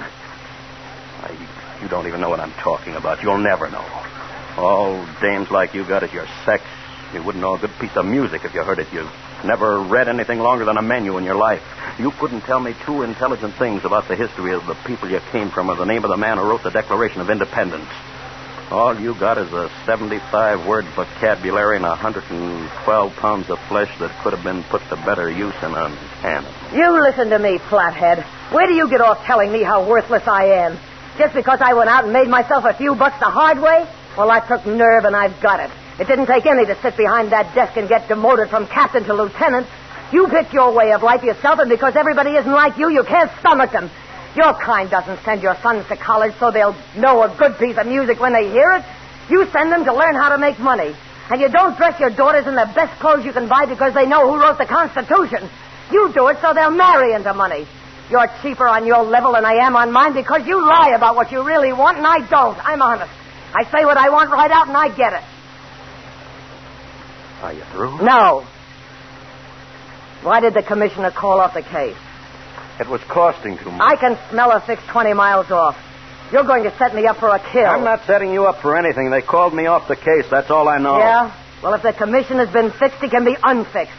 You don't even know what I'm talking about. You'll never know. All dames like you got is your sex. You wouldn't know a good piece of music if you heard it. You never read anything longer than a menu in your life. You couldn't tell me two intelligent things about the history of the people you came from or the name of the man who wrote the Declaration of Independence. All you got is a 75-word vocabulary and 112 pounds of flesh that could have been put to better use in an animal. You listen to me, flathead. Where do you get off telling me how worthless I am? Just because I went out and made myself a few bucks the hard way? Well, I took nerve and I've got it. It didn't take any to sit behind that desk and get demoted from captain to lieutenant. You pick your way of life yourself, and because everybody isn't like you can't stomach them. Your kind doesn't send your sons to college so they'll know a good piece of music when they hear it. You send them to learn how to make money. And you don't dress your daughters in the best clothes you can buy because they know who wrote the Constitution. You do it so they'll marry into money. You're cheaper on your level than I am on mine because you lie about what you really want, and I don't. I'm honest. I say what I want right out, and I get it. Are you through? No. Why did the commissioner call off the case? It was costing too much. I can smell a fix 20 miles off. You're going to set me up for a kill. I'm not setting you up for anything. They called me off the case. That's all I know. Yeah? Well, if the commission has been fixed, it can be unfixed.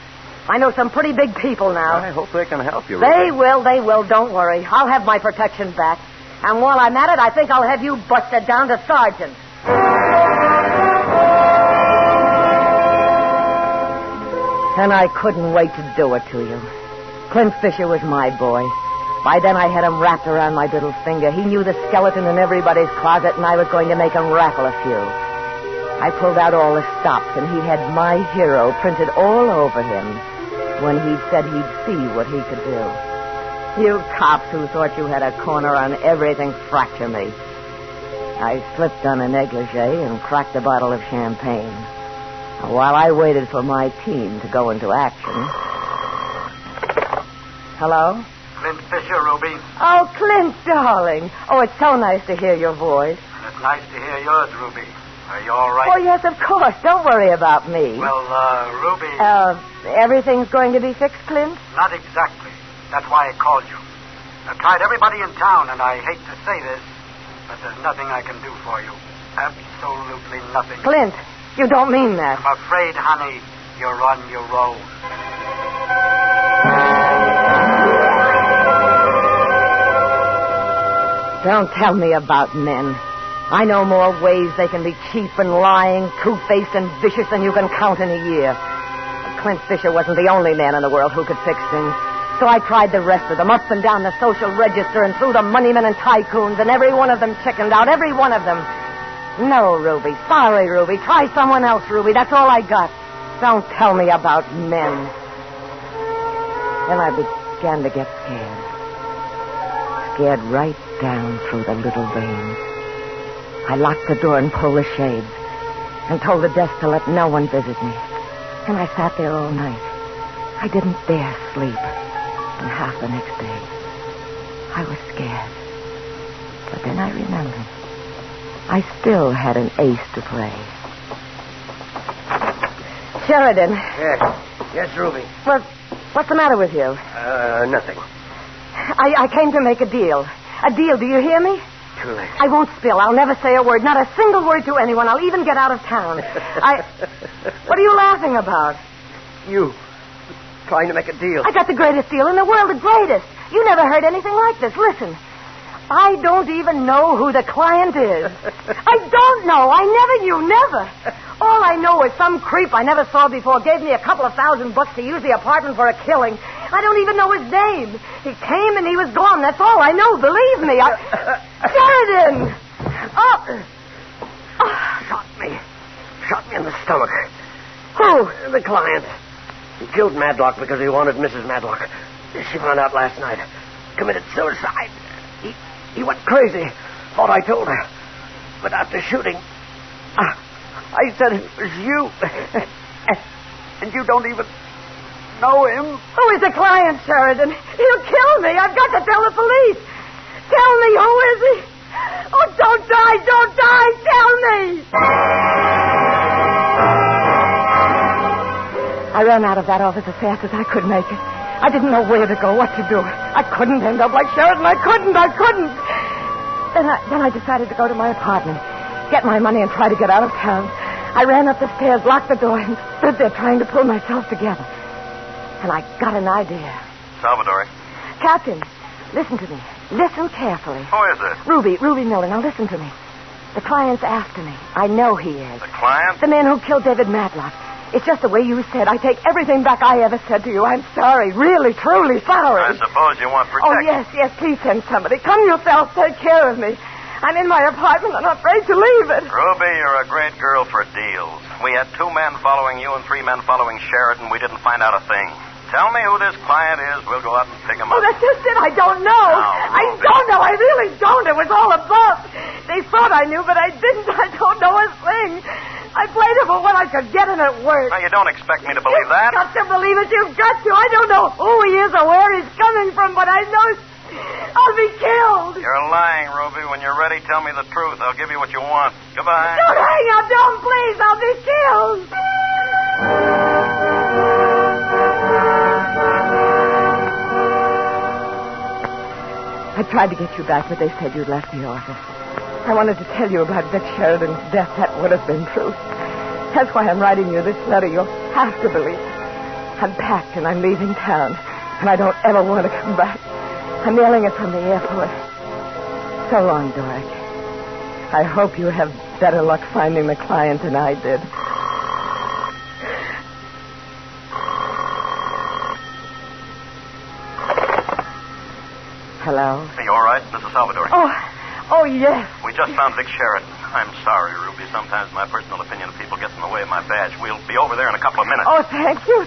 I know some pretty big people now. I hope they can help you. They will. Don't worry. I'll have my protection back. And while I'm at it, I think I'll have you busted down to sergeant. And I couldn't wait to do it to you. Clint Fisher was my boy. By then I had him wrapped around my little finger. He knew the skeleton in everybody's closet, and I was going to make him raffle a few. I pulled out all the stops, and he had my hero printed all over him when he said he'd see what he could do. You cops who thought you had a corner on everything fracture me. I slipped on a negligee and cracked a bottle of champagne. While I waited for my team to go into action. Hello? Clint Fisher, Ruby. Oh, Clint, darling. Oh, it's so nice to hear your voice. And it's nice to hear yours, Ruby. Are you all right? Oh, yes, of course. Don't worry about me. Well, Ruby... everything's going to be fixed, Clint? Not exactly. That's why I called you. I've tried everybody in town, and I hate to say this, but there's nothing I can do for you. Absolutely nothing. Clint, you don't mean that. I'm afraid, honey, you're on your own. Don't tell me about men. I know more ways they can be cheap and lying, two-faced and vicious than you can count in a year. But Clint Fisher wasn't the only man in the world who could fix things. So I tried the rest of them, up and down the social register and through the moneymen and tycoons, and every one of them chickened out, every one of them. No, Ruby. Sorry, Ruby. Try someone else, Ruby. That's all I got. Don't tell me about men. Then I began to get scared. Scared right down through the little veins. I locked the door and pulled the shades and told the desk to let no one visit me. And I sat there all night. I didn't dare sleep. And half the next day, I was scared. But then I remembered. I still had an ace to play. Sheridan. Yes, Ruby. What's the matter with you? Nothing. I came to make a deal. A deal, do you hear me? Too late. I won't spill. I'll never say a word. Not a single word to anyone. I'll even get out of town. What are you laughing about? You. Trying to make a deal. I got the greatest deal in the world, the greatest. You never heard anything like this. Listen. I don't even know who the client is. I don't know. I never knew. Never. All I know is some creep I never saw before gave me a couple of $1,000 to use the apartment for a killing. I don't even know his name. He came and he was gone. That's all I know. Believe me. Sheridan! Shot me in the stomach. Who? The client. He killed Madlock because he wanted Mrs. Madlock. She found out last night. Committed suicide. He went crazy. Thought I told her. But after shooting, I said it was you. And you don't even know him. Who is the client, Sheridan? He'll kill me. I've got to tell the police. Tell me, who is he? Oh, don't die. Tell me. I ran out of that office as fast as I could make it. I didn't know where to go, what to do. I couldn't end up like Sheridan. I couldn't. Then I decided to go to my apartment, get my money, and try to get out of town. I ran up the stairs, locked the door, and stood there trying to pull myself together. And I got an idea. Salvatore. Captain, listen to me. Listen carefully. Who is this? Ruby Miller. Now listen to me. The client's after me. I know he is. The client? The man who killed David Matlock. It's just the way you said. I take everything back I ever said to you. I'm sorry. Really, truly sorry. I suppose you want protection. Oh, yes. Please send somebody. Come yourself. Take care of me. I'm in my apartment. I'm afraid to leave it. Ruby, you're a great girl for deals. We had 2 men following you and 3 men following Sheridan. We didn't find out a thing. Tell me who this client is. We'll go out and pick him Oh, up. that's just it. I don't know. I don't know. I really don't. It was all a bluff. They thought I knew, but I didn't. I don't know a thing. I played it for what I could get, and it worked. Now, you don't expect me to believe that. You've got to believe it. You've got to. I don't know who he is or where he's coming from, but I know I'll be killed. You're lying, Ruby. When you're ready, tell me the truth. I'll give you what you want. Goodbye. Don't hang up. Don't, please. I'll be killed. I tried to get you back, but they said you'd left the office. I wanted to tell you about Vic Sheridan's death. That would have been truth. That's why I'm writing you this letter. You'll have to believe it. I'm packed and I'm leaving town, and I don't ever want to come back. I'm mailing it from the airport. So long, Doric. I hope you have better luck finding the client than I did. Hello? Are you all right, Mrs. Salvador? Oh, yes. We just found Vic Sheridan. I'm sorry, Ruby. Sometimes my personal opinion of people gets in the way of my badge. We'll be over there in a couple of minutes. Oh, thank you.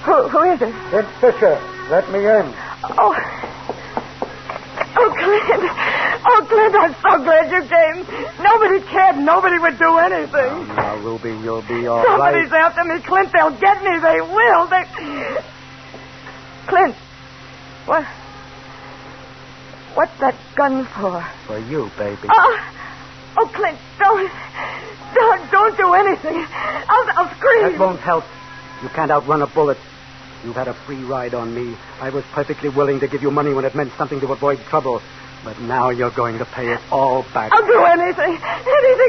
Who is it? It's Fisher. Let me in. Oh, Clint. Oh, Clint, I'm so glad you came. Nobody cared. Nobody would do anything. Now, Ruby, you'll be all Somebody's right. after me, Clint. They'll get me. They will. Clint, what's that gun for? For you, baby. Oh, Clint, don't do anything. I'll scream. That won't help. You can't outrun a bullet. You've had a free ride on me. I was perfectly willing to give you money when it meant something to avoid trouble. But now you're going to pay it all back. I'll do anything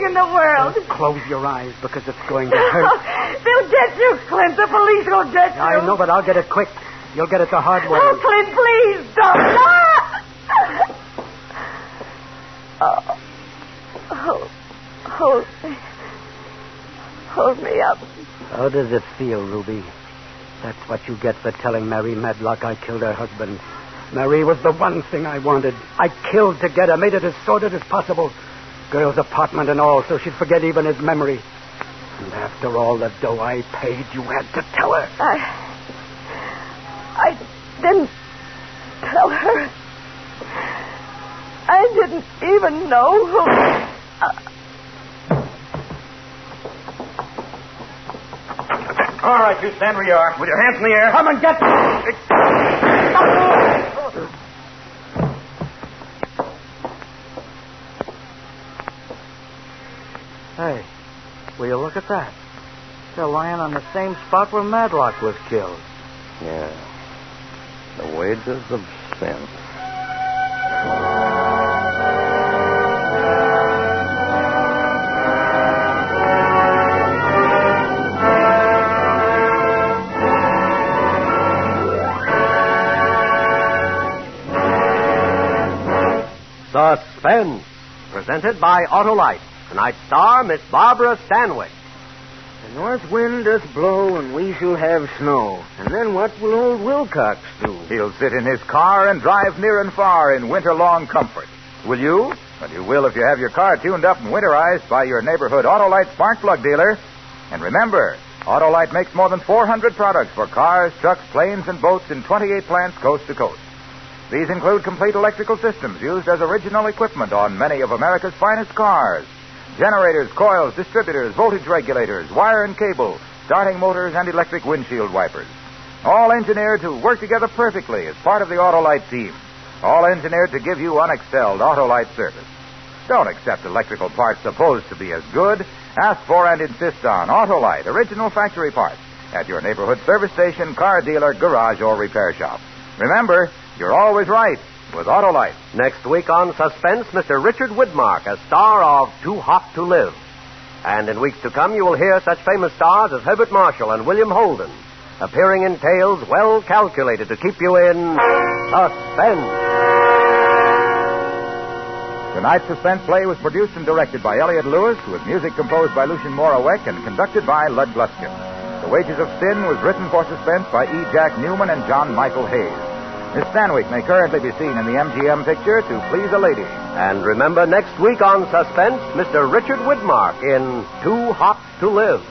in the world. Don't close your eyes because it's going to hurt. They'll get you, Clint. The police will get you. I know, but I'll get it quick. You'll get it the hard way. Oh, Clint, please don't. Hold me up. How does it feel, Ruby? That's what you get for telling Mary Medlock I killed her husband. Mary was the one thing I wanted. I killed to get her, made it as sordid as possible. Girl's apartment and all, so she'd forget even his memory. And after all the dough I paid, you had to tell her. I didn't tell her. I didn't even know who... All right, you stand where you are, with your hands in the air. Come and get me! Hey, will you look at that? They're lying on the same spot where Madlock was killed. Yeah. The wages of sin. Suspense, presented by Autolite. Tonight's star, Miss Barbara Stanwyck. The north wind does blow, and we shall have snow. And then what will old Wilcox do? He'll sit in his car and drive near and far in winter-long comfort. Will you? Well, you will if you have your car tuned up and winterized by your neighborhood Autolite spark plug dealer. And remember, Autolite makes more than 400 products for cars, trucks, planes, and boats in 28 plants coast to coast. These include complete electrical systems used as original equipment on many of America's finest cars. Generators, coils, distributors, voltage regulators, wire and cable, starting motors, and electric windshield wipers. All engineered to work together perfectly as part of the Autolite team. All engineered to give you unexcelled Autolite service. Don't accept electrical parts supposed to be as good. Ask for and insist on Autolite original factory parts at your neighborhood service station, car dealer, garage, or repair shop. Remember, you're always right with Autolite. Next week on Suspense, Mr. Richard Widmark, a star of Too Hot to Live. And in weeks to come, you will hear such famous stars as Herbert Marshall and William Holden, appearing in tales well calculated to keep you in suspense. Tonight's Suspense play was produced and directed by Elliott Lewis, with music composed by Lucien Morawek and conducted by Lud Gluskin. The Wages of Sin was written for Suspense by E. Jack Newman and John Michael Hayes. Miss Stanwyck may currently be seen in the MGM picture To Please a Lady. And remember, next week on Suspense, Mr. Richard Widmark in Too Hot to Live.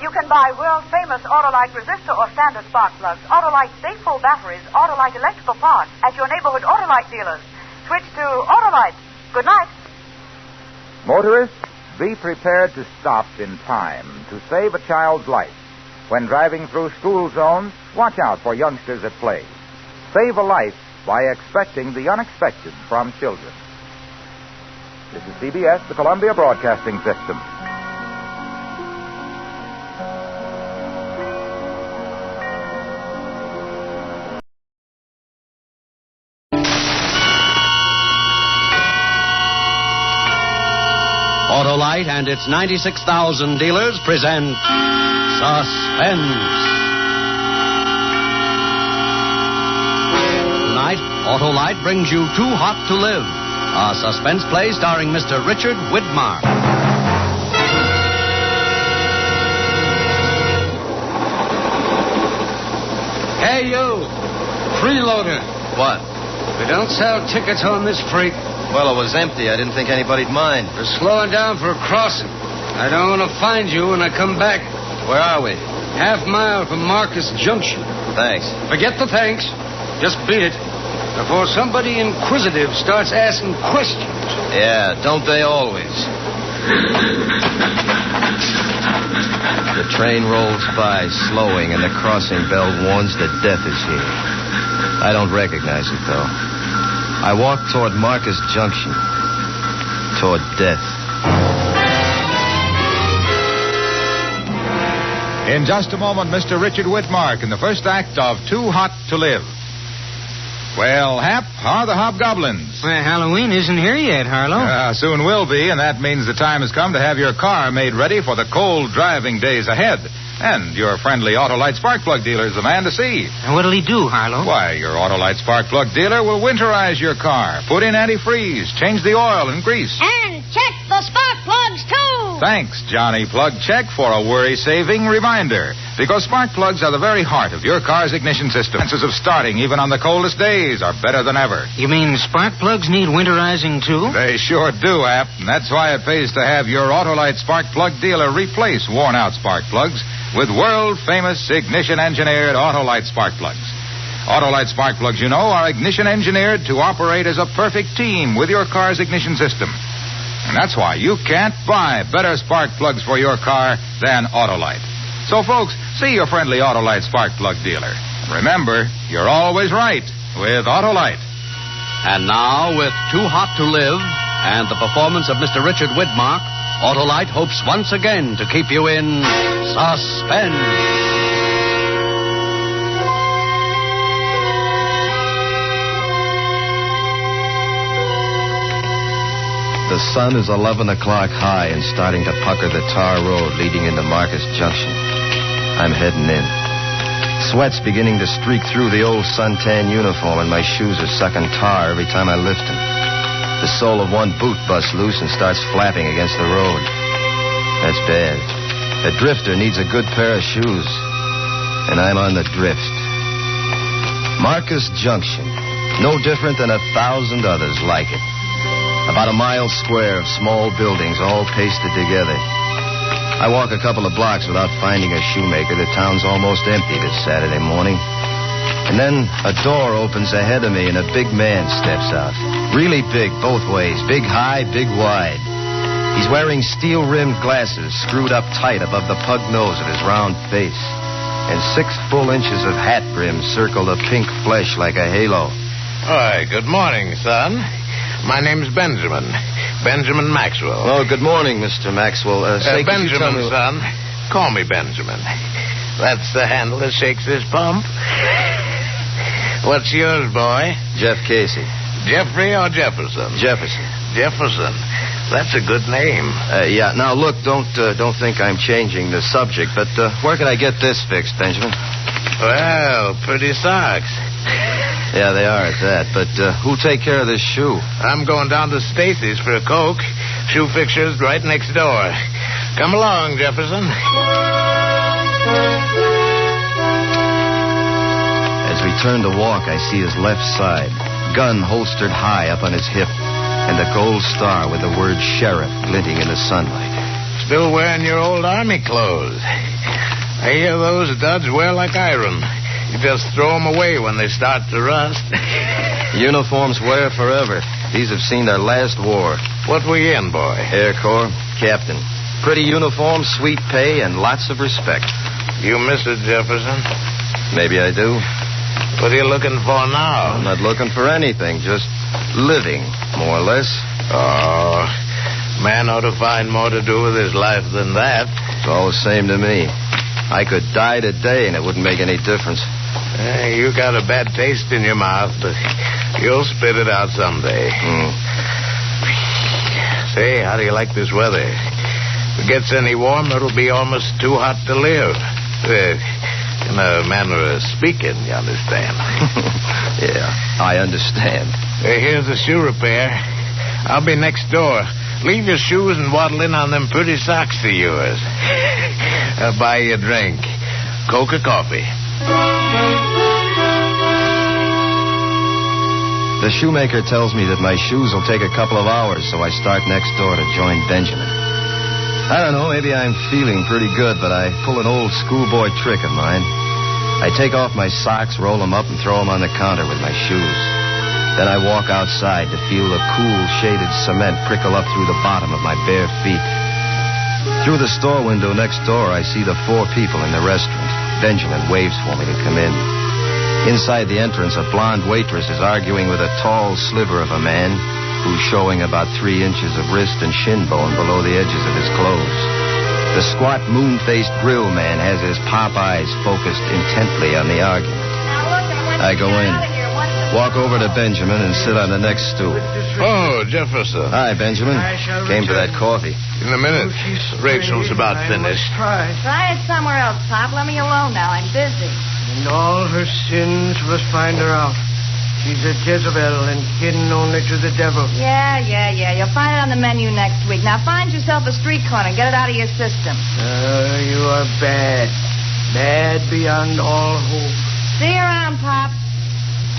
You can buy world-famous Autolite resistor or standard spark plugs, Autolite Stay-Full batteries, Autolite electrical parts at your neighborhood Autolite dealers. Switch to Autolite. Good night. Motorists, be prepared to stop in time to save a child's life. When driving through school zones, watch out for youngsters at play. Save a life by expecting the unexpected from children. This is CBS, the Columbia Broadcasting System. Autolite and its 96,000 dealers present Suspense. Tonight, Autolite brings you Too Hot to Live, a suspense play starring Mr. Richard Widmark. Hey, you! Freeloader. What? We don't sell tickets on this freak. Well, it was empty. I didn't think anybody'd mind. We're slowing down for a crossing. I don't want to find you when I come back. Where are we? Half-mile from Marcus Junction. Thanks. Forget the thanks. Just beat it. Before somebody inquisitive starts asking questions. Yeah, don't they always? The train rolls by, slowing, and the crossing bell warns that death is here. I don't recognize it, though. I walk toward Marcus Junction, toward death. In just a moment, Mr. Richard Widmark in the first act of Too Hot to Live. Well, Hap, how are the hobgoblins? Well, Halloween isn't here yet, Harlow. Soon will be, and that means the time has come to have your car made ready for the cold driving days ahead. And your friendly Autolite spark plug dealer is the man to see. And what'll he do, Harlow? Why, your Autolite spark plug dealer will winterize your car, put in antifreeze, change the oil and grease. And check the spark plugs, too. Thanks, Johnny Plug Check, for a worry-saving reminder. Because spark plugs are the very heart of your car's ignition system. Chances of starting even on the coldest days are better than ever. You mean spark plugs need winterizing, too? They sure do, Hap. And that's why it pays to have your Autolite spark plug dealer replace worn-out spark plugs with world-famous ignition-engineered Autolite spark plugs. Autolite spark plugs, you know, are ignition-engineered to operate as a perfect team with your car's ignition system. And that's why you can't buy better spark plugs for your car than Autolite. So, folks, see your friendly Autolite spark plug dealer. Remember, you're always right with Autolite. And now, with Too Hot to Live and the performance of Mr. Richard Widmark, Autolite hopes once again to keep you in suspense. The sun is 11 o'clock high and starting to pucker the tar road leading into Marcus Junction. I'm heading in. Sweat's beginning to streak through the old suntan uniform, and my shoes are sucking tar every time I lift them. The sole of one boot busts loose and starts flapping against the road. That's bad. A drifter needs a good pair of shoes, and I'm on the drift. Marcus Junction. No different than 1,000 others like it. About a mile square of small buildings all pasted together. I walk a couple of blocks without finding a shoemaker. The town's almost empty this Saturday morning. And then a door opens ahead of me and a big man steps out. Really big both ways. Big high, big wide. He's wearing steel-rimmed glasses screwed up tight above the pug nose of his round face. And 6 full inches of hat brim circle the pink flesh like a halo. Hi, good morning, son. My name's Benjamin. Benjamin Maxwell. Oh, good morning, Mr. Maxwell. Benjamin, son. Call me Benjamin. That's the handle that shakes this pump. What's yours, boy? Jeff Casey. Jeffrey or Jefferson? Jefferson. Jefferson. That's a good name. Yeah. Now, look, don't think I'm changing the subject, but where can I get this fixed, Benjamin? Well, pretty socks. Yeah, they are at that. But who'll take care of this shoe? I'm going down to Stacy's for a Coke. Shoe fixture's right next door. Come along, Jefferson. As As we turn to walk, I see his left side, gun holstered high up on his hip, and a gold star with the word sheriff glinting in the sunlight. Still wearing your old army clothes. I hear those duds wear like iron. You just throw them away when they start to rust. Uniforms wear forever. These have seen their last war. What were you in, boy? Air Corps, captain. Pretty uniform, sweet pay, and lots of respect. You miss it, Jefferson? Maybe I do. What are you looking for now? I'm not looking for anything, just living, more or less. Oh, man ought to find more to do with his life than that. It's all the same to me. I could die today and it wouldn't make any difference. You got a bad taste in your mouth, but you'll spit it out someday. Say, how do you like this weather? If it gets any warmer, it'll be almost too hot to live. In a manner of speaking, you understand? Yeah, I understand. Here's the shoe repair. I'll be next door. Leave your shoes and waddle in on them pretty socks of yours. I'll buy you a drink. Coke or coffee? The shoemaker tells me that my shoes will take a couple of hours, so I start next door to join Benjamin. I don't know, maybe I'm feeling pretty good, but I pull an old schoolboy trick of mine. I take off my socks, roll them up, and throw them on the counter with my shoes. Then I walk outside to feel the cool, shaded cement prickle up through the bottom of my bare feet. Through the store window next door, I see the 4 people in the restaurant. Benjamin waves for me to come in. Inside the entrance, a blonde waitress is arguing with a tall sliver of a man who's showing about 3 inches of wrist and shin bone below the edges of his clothes. The squat, moon-faced grill man has his pop eyes focused intently on the argument. I go in, walk over to Benjamin, and sit on the next stool. Oh, Jefferson. Hi, Benjamin. Came for that coffee. In a minute. Rachel's about finished. Try it somewhere else, Pop. Let me alone now. I'm busy. And all her sins must find her out. She's a Jezebel and hidden only to the devil. Yeah. You'll find it on the menu next week. Now find yourself a street corner and get it out of your system. You are bad. Bad beyond all hope. See you around, Pop.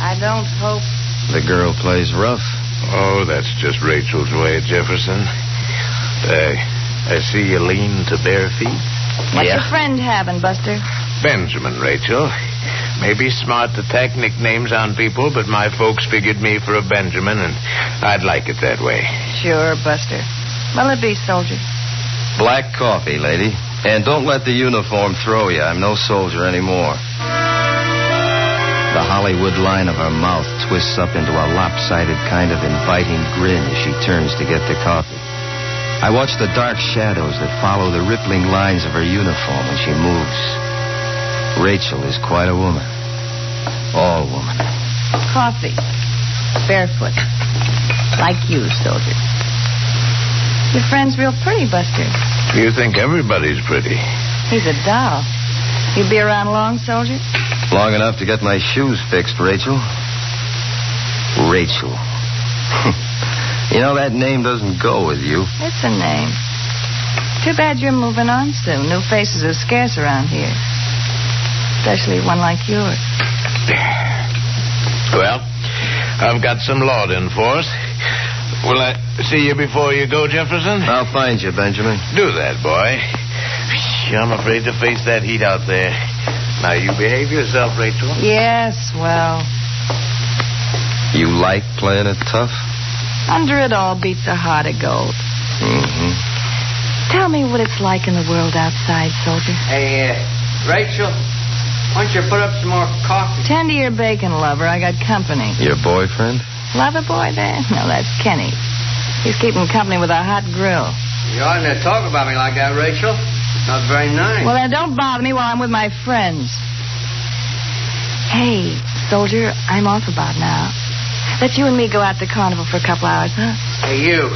I don't hope. The girl plays rough. Oh, that's just Rachel's way, Jefferson. I see you lean to bare feet. What's your friend having, Buster? Benjamin, Rachel. Maybe smart to tack nicknames on people, but my folks figured me for a Benjamin, and I'd like it that way. Sure, Buster. What'll it be, soldier? Black coffee, lady. And don't let the uniform throw you. I'm no soldier anymore. The Hollywood line of her mouth twists up into a lopsided kind of inviting grin as she turns to get the coffee. I watch the dark shadows that follow the rippling lines of her uniform when she moves. Rachel is quite a woman. All woman. Coffee. Barefoot. Like you, soldier. Your friend's real pretty, Buster. You think everybody's pretty. He's a doll. He'll be around long, soldier? Long enough to get my shoes fixed, Rachel. Rachel. You know, that name doesn't go with you. It's a name. Too bad you're moving on soon. New faces are scarce around here. Especially one like yours. Well, I've got some law to enforce. Will I see you before you go, Jefferson? I'll find you, Benjamin. Do that, boy. I'm afraid to face that heat out there. Now, you behave yourself, Rachel. Yes, well. You like playing it tough? Under it all beats a heart of gold. Mm-hmm. Tell me what it's like in the world outside, soldier. Hey, Rachel, why don't you put up some more coffee? Tend to your bacon, lover. I got company. Your boyfriend? Lover boy there? No, that's Kenny. He's keeping company with a hot grill. You oughtn't to talk about me like that, Rachel. Not very nice. Well, then don't bother me while I'm with my friends. Hey, soldier, I'm off about now. Let you and me go out to Carnival for a couple hours, huh? Hey, you.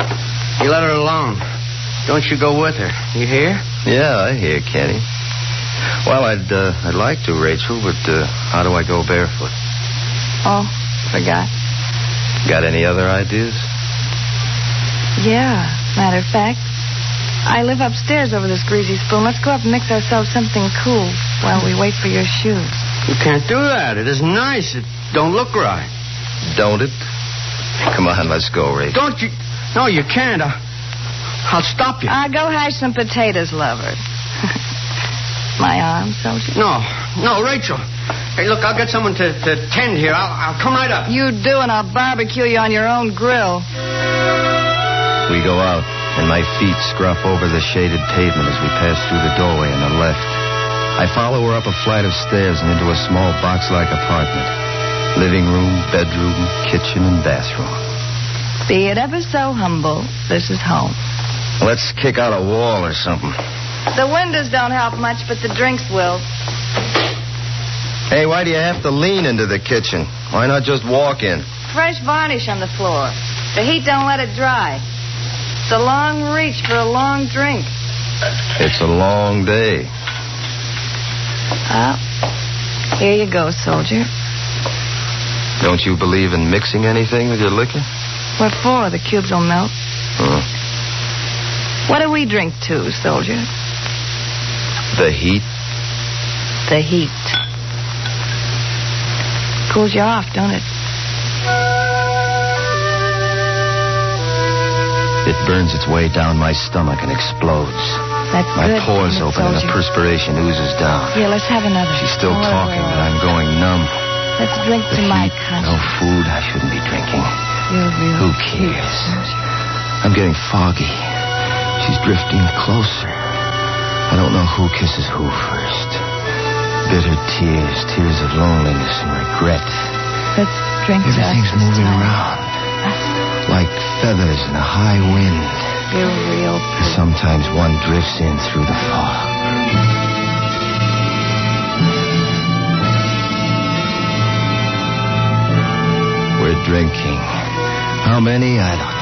You let her alone. Don't you go with her. You hear? Yeah, I hear, Kenny. Well, I'd like to, Rachel, but how do I go barefoot? Oh, forgot. Got any other ideas? Yeah, matter of fact. I live upstairs over this greasy spoon. Let's go up and mix ourselves something cool while we wait for your shoes. You can't do that. It isn't nice. It don't look right. Don't it? Come on, let's go, Ray. Don't you? No, you can't. I'll stop you. Go hash some potatoes, lover. My arm, soldier? No, Rachel. Hey, look, I'll get someone to tend here. I'll come right up. You do, and I'll barbecue you on your own grill. We go out, and my feet scruff over the shaded pavement as we pass through the doorway on the left. I follow her up a flight of stairs and into a small box-like apartment. Living room, bedroom, kitchen, and bathroom. Be it ever so humble, this is home. Let's kick out a wall or something. The windows don't help much, but the drinks will. Hey, why do you have to lean into the kitchen? Why not just walk in? Fresh varnish on the floor. The heat don't let it dry. It's a long reach for a long drink. It's a long day. Well, here you go, soldier. Don't you believe in mixing anything with your liquor? What for? The cubes will melt. What do we drink to, soldier? The heat. The heat. Cools you off, don't it? It burns its way down my stomach and explodes. That's my good. pores open and the perspiration oozes down. Here, let's have another. She's still talking, but I'm going numb. Let's drink to my country. No food. I shouldn't be drinking. You're real. Who cares? I'm getting foggy. She's drifting closer. I don't know who kisses who first. Bitter tears, tears of loneliness and regret. Let's drink to Everything's moving around. Like feathers in a high wind. You're real. And sometimes one drifts in through the fog. We're drinking. How many? I don't know.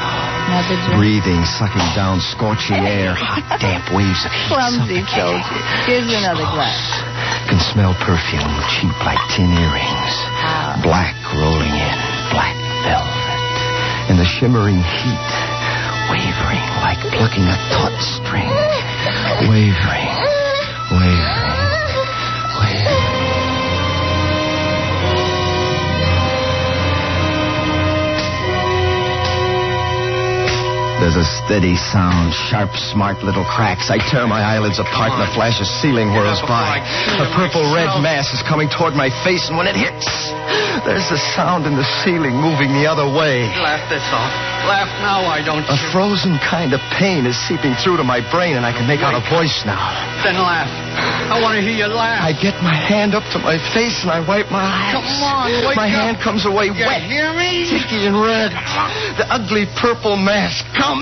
Breathing, sucking down scorching air, hot, damp waves of heat. Clumsy soldier. Here's another glass. Can smell perfume, cheap like tin earrings. Black rolling in, black velvet. And the shimmering heat, wavering like plucking a taut string. Wavering, wavering, wavering. There's a steady sound, sharp, smart little cracks. I tear my eyelids apart and a flash of ceiling whirls by. A purple-red mass is coming toward my face, and when it hits, there's a sound in the ceiling moving the other way. Laugh this off. Laugh now, why don't you? A frozen kind of pain is seeping through to my brain, and I can make out a voice now. Then laugh. I want to hear you laugh. I get my hand up to my face, and I wipe my eyes. Come on, wake my up. hand comes away You wet. hear me? Sticky and red. The ugly purple mask comes.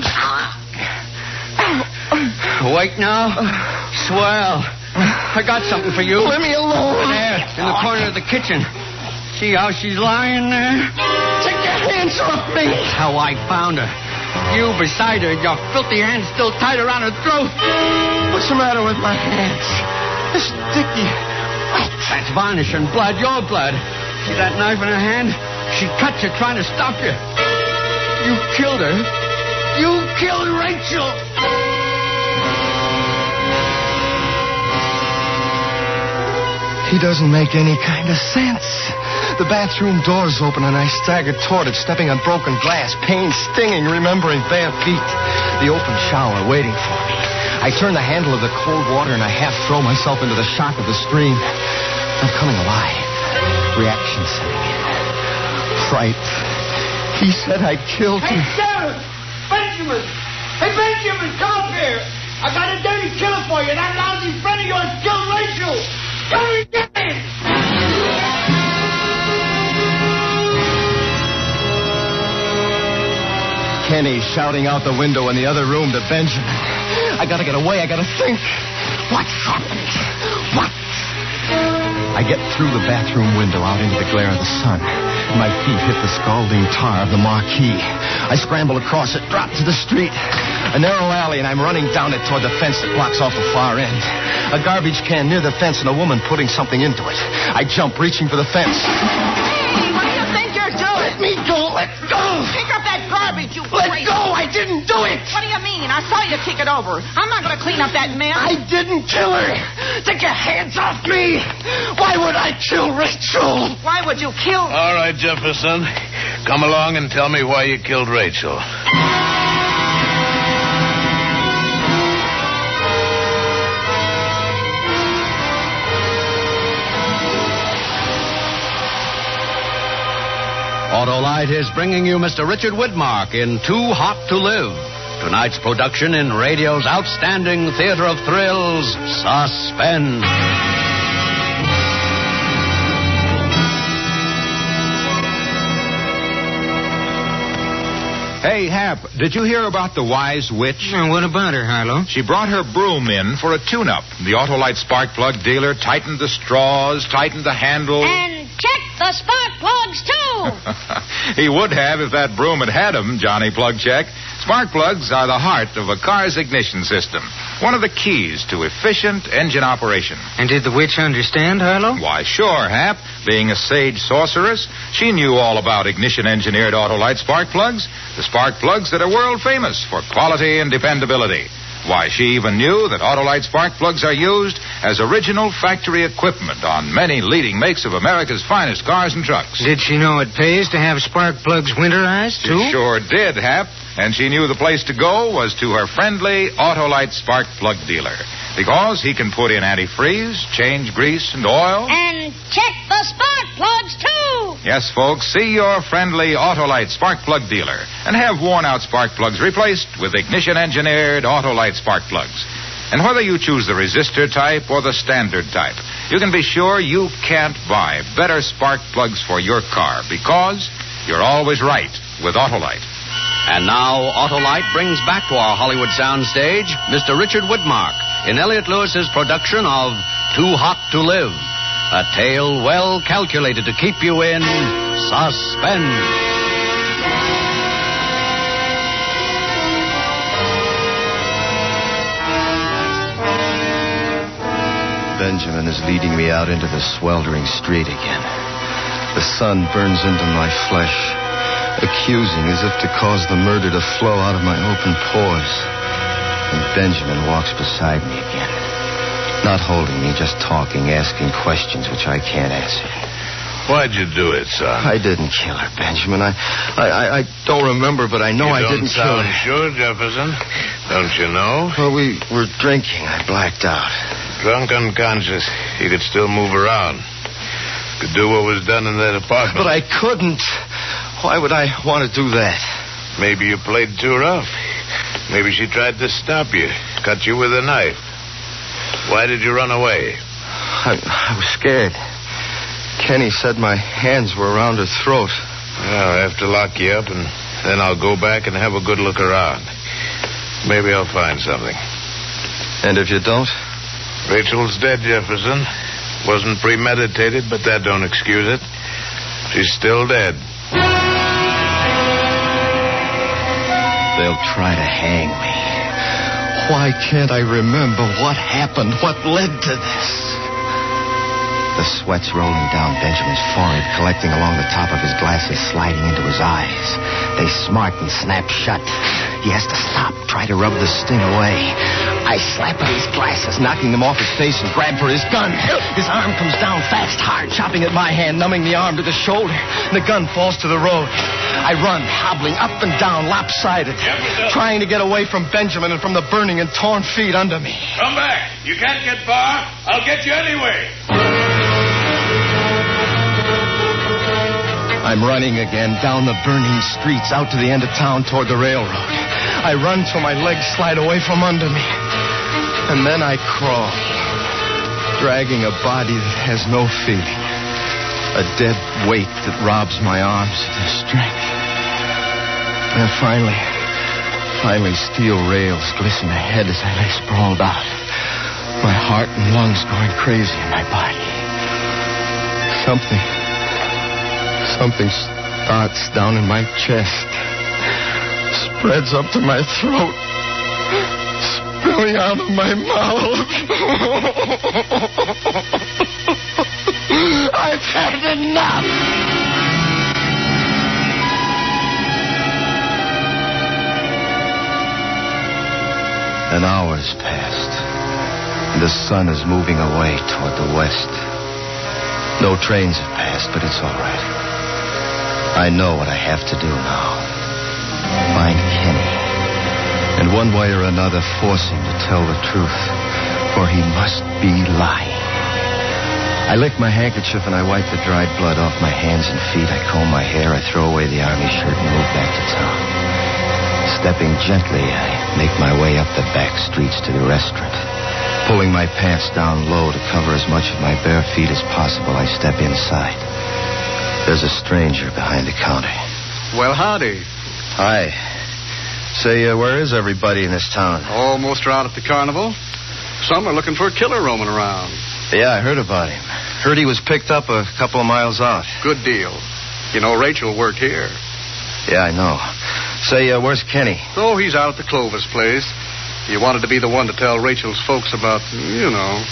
Awake now? Swell. I got something for you. Let me alone. There, in the corner of the kitchen. See how she's lying there? Take your hands off me. That's how I found her. You beside her, your filthy hands still tied around her throat. What's the matter with my hands? They're sticky. That's varnish and blood, your blood. See that knife in her hand? She cut you trying to stop you. You killed her. You killed Rachel. He doesn't make any kind of sense. The bathroom door's open and I stagger toward it, stepping on broken glass, pain stinging, remembering bare feet. The open shower waiting for me. I turn the handle of the cold water and I half throw myself into the shock of the stream. I'm coming alive. Reaction setting in. Fright. He said I killed him. Hey, Sheriff! Benjamin! Hey, Benjamin, come up here! I got a dirty killer for you. That lousy friend of yours killed Rachel. Come and get him! Kenny shouting out the window in the other room to Benjamin. I gotta get away. I gotta think. What happened? What? I get through the bathroom window out into the glare of the sun. My feet hit the scalding tar of the marquee. I scramble across it, drop to the street. A narrow alley, and I'm running down it toward the fence that blocks off the far end. A garbage can near the fence and a woman putting something into it. I jump, reaching for the fence. Hey, what do you think you're doing? Let me go. Let go. Pick up that garbage, you Let crazy. go. I didn't do it. What do you mean? I saw you kick it over. I'm not going to clean up that mess. I didn't kill her. Take your hands off me! Why would I kill Rachel? Why would you kill... All right, Jefferson. Come along and tell me why you killed Rachel. Autolite is bringing you Mr. Richard Widmark in Too Hot to Live. Tonight's production in radio's outstanding theater of thrills, Suspense. Hey, Hap, did you hear about the wise witch? What about her, Harlow? She brought her broom in for a tune-up. The Autolite spark plug dealer tightened the straws, tightened the handle. And check the spark plugs, too. He would have if that broom had them, Johnny Plug Check. Spark plugs are the heart of a car's ignition system. One of the keys to efficient engine operation. And did the witch understand, Harlow? Why, sure, Hap. Being a sage sorceress, she knew all about ignition-engineered Autolite spark plugs. The spark plugs that are world famous for quality and dependability. Why, she even knew that Autolite spark plugs are used as original factory equipment on many leading makes of America's finest cars and trucks. Did she know it pays to have spark plugs winterized, too? She sure did, Hap. And she knew the place to go was to her friendly Autolite spark plug dealer. Because he can put in antifreeze, change grease and oil. And check the spark plugs, too. Yes, folks, see your friendly Autolite spark plug dealer and have worn-out spark plugs replaced with ignition-engineered Autolite spark plugs. And whether you choose the resistor type or the standard type, you can be sure you can't buy better spark plugs for your car because you're always right with Autolite. And now, Autolite brings back to our Hollywood soundstage Mr. Richard Widmark in Elliot Lewis's production of Too Hot to Live, a tale well calculated to keep you in suspense. Benjamin is leading me out into the sweltering street again. The sun burns into my flesh, accusing as if to cause the murder to flow out of my open pores. And Benjamin walks beside me again. Not holding me, just talking, asking questions which I can't answer. Why'd you do it, son? I didn't kill her, Benjamin. I don't remember, but I know I didn't kill her. Sure, Jefferson. Don't you know? Well, we were drinking. I blacked out. Drunk, unconscious. You could still move around. Could do what was done in that apartment. But I couldn't. Why would I want to do that? Maybe you played too rough. Maybe she tried to stop you, cut you with a knife. Why did you run away? I was scared. Kenny said my hands were around her throat. Well, I have to lock you up, and then I'll go back and have a good look around. Maybe I'll find something. And if you don't? Rachel's dead, Jefferson. Wasn't premeditated, but that don't excuse it. She's still dead. They'll try to hang me. Why can't I remember what happened, what led to this? The sweat's rolling down Benjamin's forehead, collecting along the top of his glasses, sliding into his eyes. They smart and snap shut. He has to stop, try to rub the sting away. I slap at his glasses, knocking them off his face, and grab for his gun. His arm comes down fast, hard, chopping at my hand, numbing the arm to the shoulder. The gun falls to the road. I run, hobbling up and down, lopsided, trying to get away from Benjamin and from the burning and torn feet under me. Come back. You can't get far. I'll get you anyway. I'm running again down the burning streets out to the end of town toward the railroad. I run till my legs slide away from under me. And then I crawl, dragging a body that has no feeling. A dead weight that robs my arms of their strength. And finally, steel rails glisten ahead as I lay sprawled out. My heart and lungs going crazy in my body. Something starts down in my chest, spreads up to my throat, spilling out of my mouth. I've had enough. An hour's passed. and the sun is moving away toward the west. No trains have passed, but it's all right. I know what I have to do now. Find Kenny. And one way or another, force him to tell the truth. For he must be lying. I lick my handkerchief and I wipe the dried blood off my hands and feet. I comb my hair, I throw away the army shirt and move back to town. Stepping gently, I make my way up the back streets to the restaurant. Pulling my pants down low to cover as much of my bare feet as possible, I step inside. There's a stranger behind the counter. Well, howdy. Hi. Say, where is everybody in this town? Almost are out at the carnival. Some are looking for a killer roaming around. Yeah, I heard about him. Heard he was picked up a couple of miles out. Good deal. You know, Rachel worked here. Yeah, I know. Say, where's Kenny? Oh, he's out at the Clovis place. You wanted to be the one to tell Rachel's folks about, you know.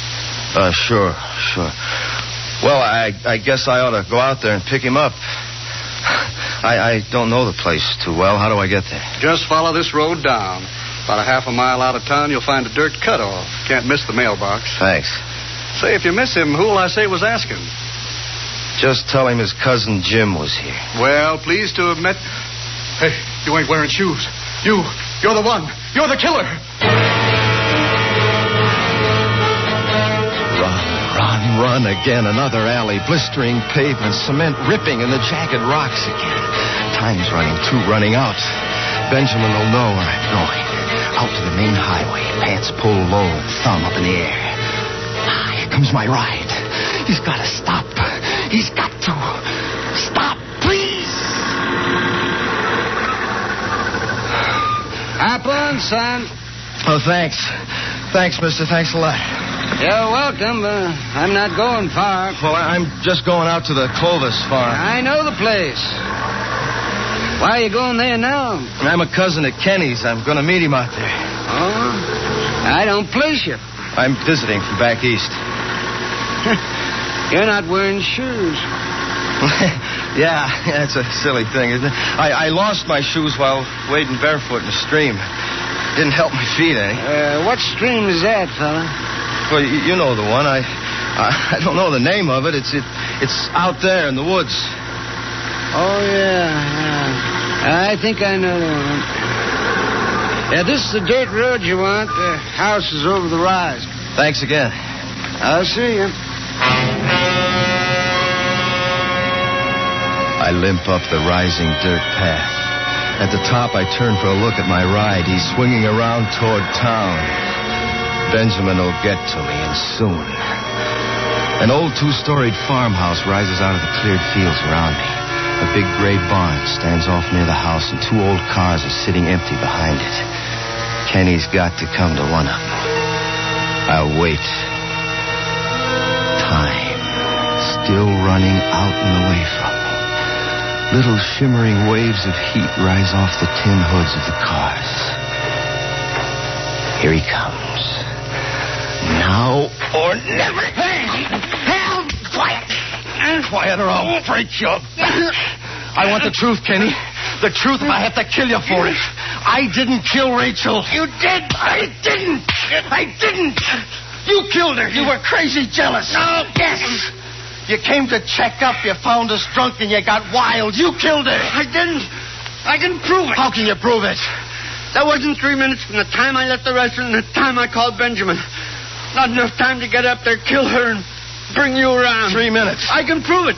Sure. Well, I guess I ought to go out there and pick him up. I don't know the place too well. How do I get there? Just follow this road down. About a half a mile out of town, you'll find a dirt cutoff. Can't miss the mailbox. Thanks. Say, if you miss him, who'll I say was asking? Just tell him his cousin Jim was here. Well, pleased to have met... Hey, you ain't wearing shoes. You're the one. You're the killer. Run again. Another alley. Blistering pavement. Cement ripping in the jagged rocks again. Time's running out. Benjamin will know where I'm going. Out to the main highway. Pants pulled low and thumb up in the air. Here comes my ride. He's got to stop. He's got to stop, please. Hop on, son. Oh, thanks. Thanks, mister. Thanks a lot. You're welcome. I'm not going far. Well, I'm just going out to the Clovis farm. I know the place. Why are you going there now? I'm a cousin at Kenny's. I'm going to meet him out there. Oh? I don't place you. I'm visiting from back east. You're not wearing shoes. Yeah, it's a silly thing, isn't it? I lost my shoes while wading barefoot in the stream. Didn't help my feet any. What stream is that, fella? Well, you know the one. I don't know the name of it. It's out there in the woods. Oh, yeah. I think I know the one. Yeah, this is the dirt road you want. The house is over the rise. Thanks again. I'll see you. I limp up the rising dirt path. At the top, I turn for a look at my ride. He's swinging around toward town. Benjamin will get to me, and soon. An old two-storied farmhouse rises out of the cleared fields around me. A big gray barn stands off near the house, and 2 old cars are sitting empty behind it. Kenny's got to come to one of them. I'll wait. Time. Still running out and away from me. Little shimmering waves of heat rise off the tin hoods of the cars. Here he comes. Now or never. Hey! Help! Quiet! Quiet or I'll break your back. I want the truth, Kenny. The truth if I have to kill you for it. I didn't kill Rachel. You did! I didn't! You killed her. You were crazy jealous. No. Yes. You came to check up. You found us drunk and you got wild. You killed her. I didn't. I can prove it. How can you prove it? That wasn't 3 minutes from the time I left the restaurant and the time I called Benjamin. Not enough time to get up there, kill her, and bring you around. 3 minutes. I can prove it.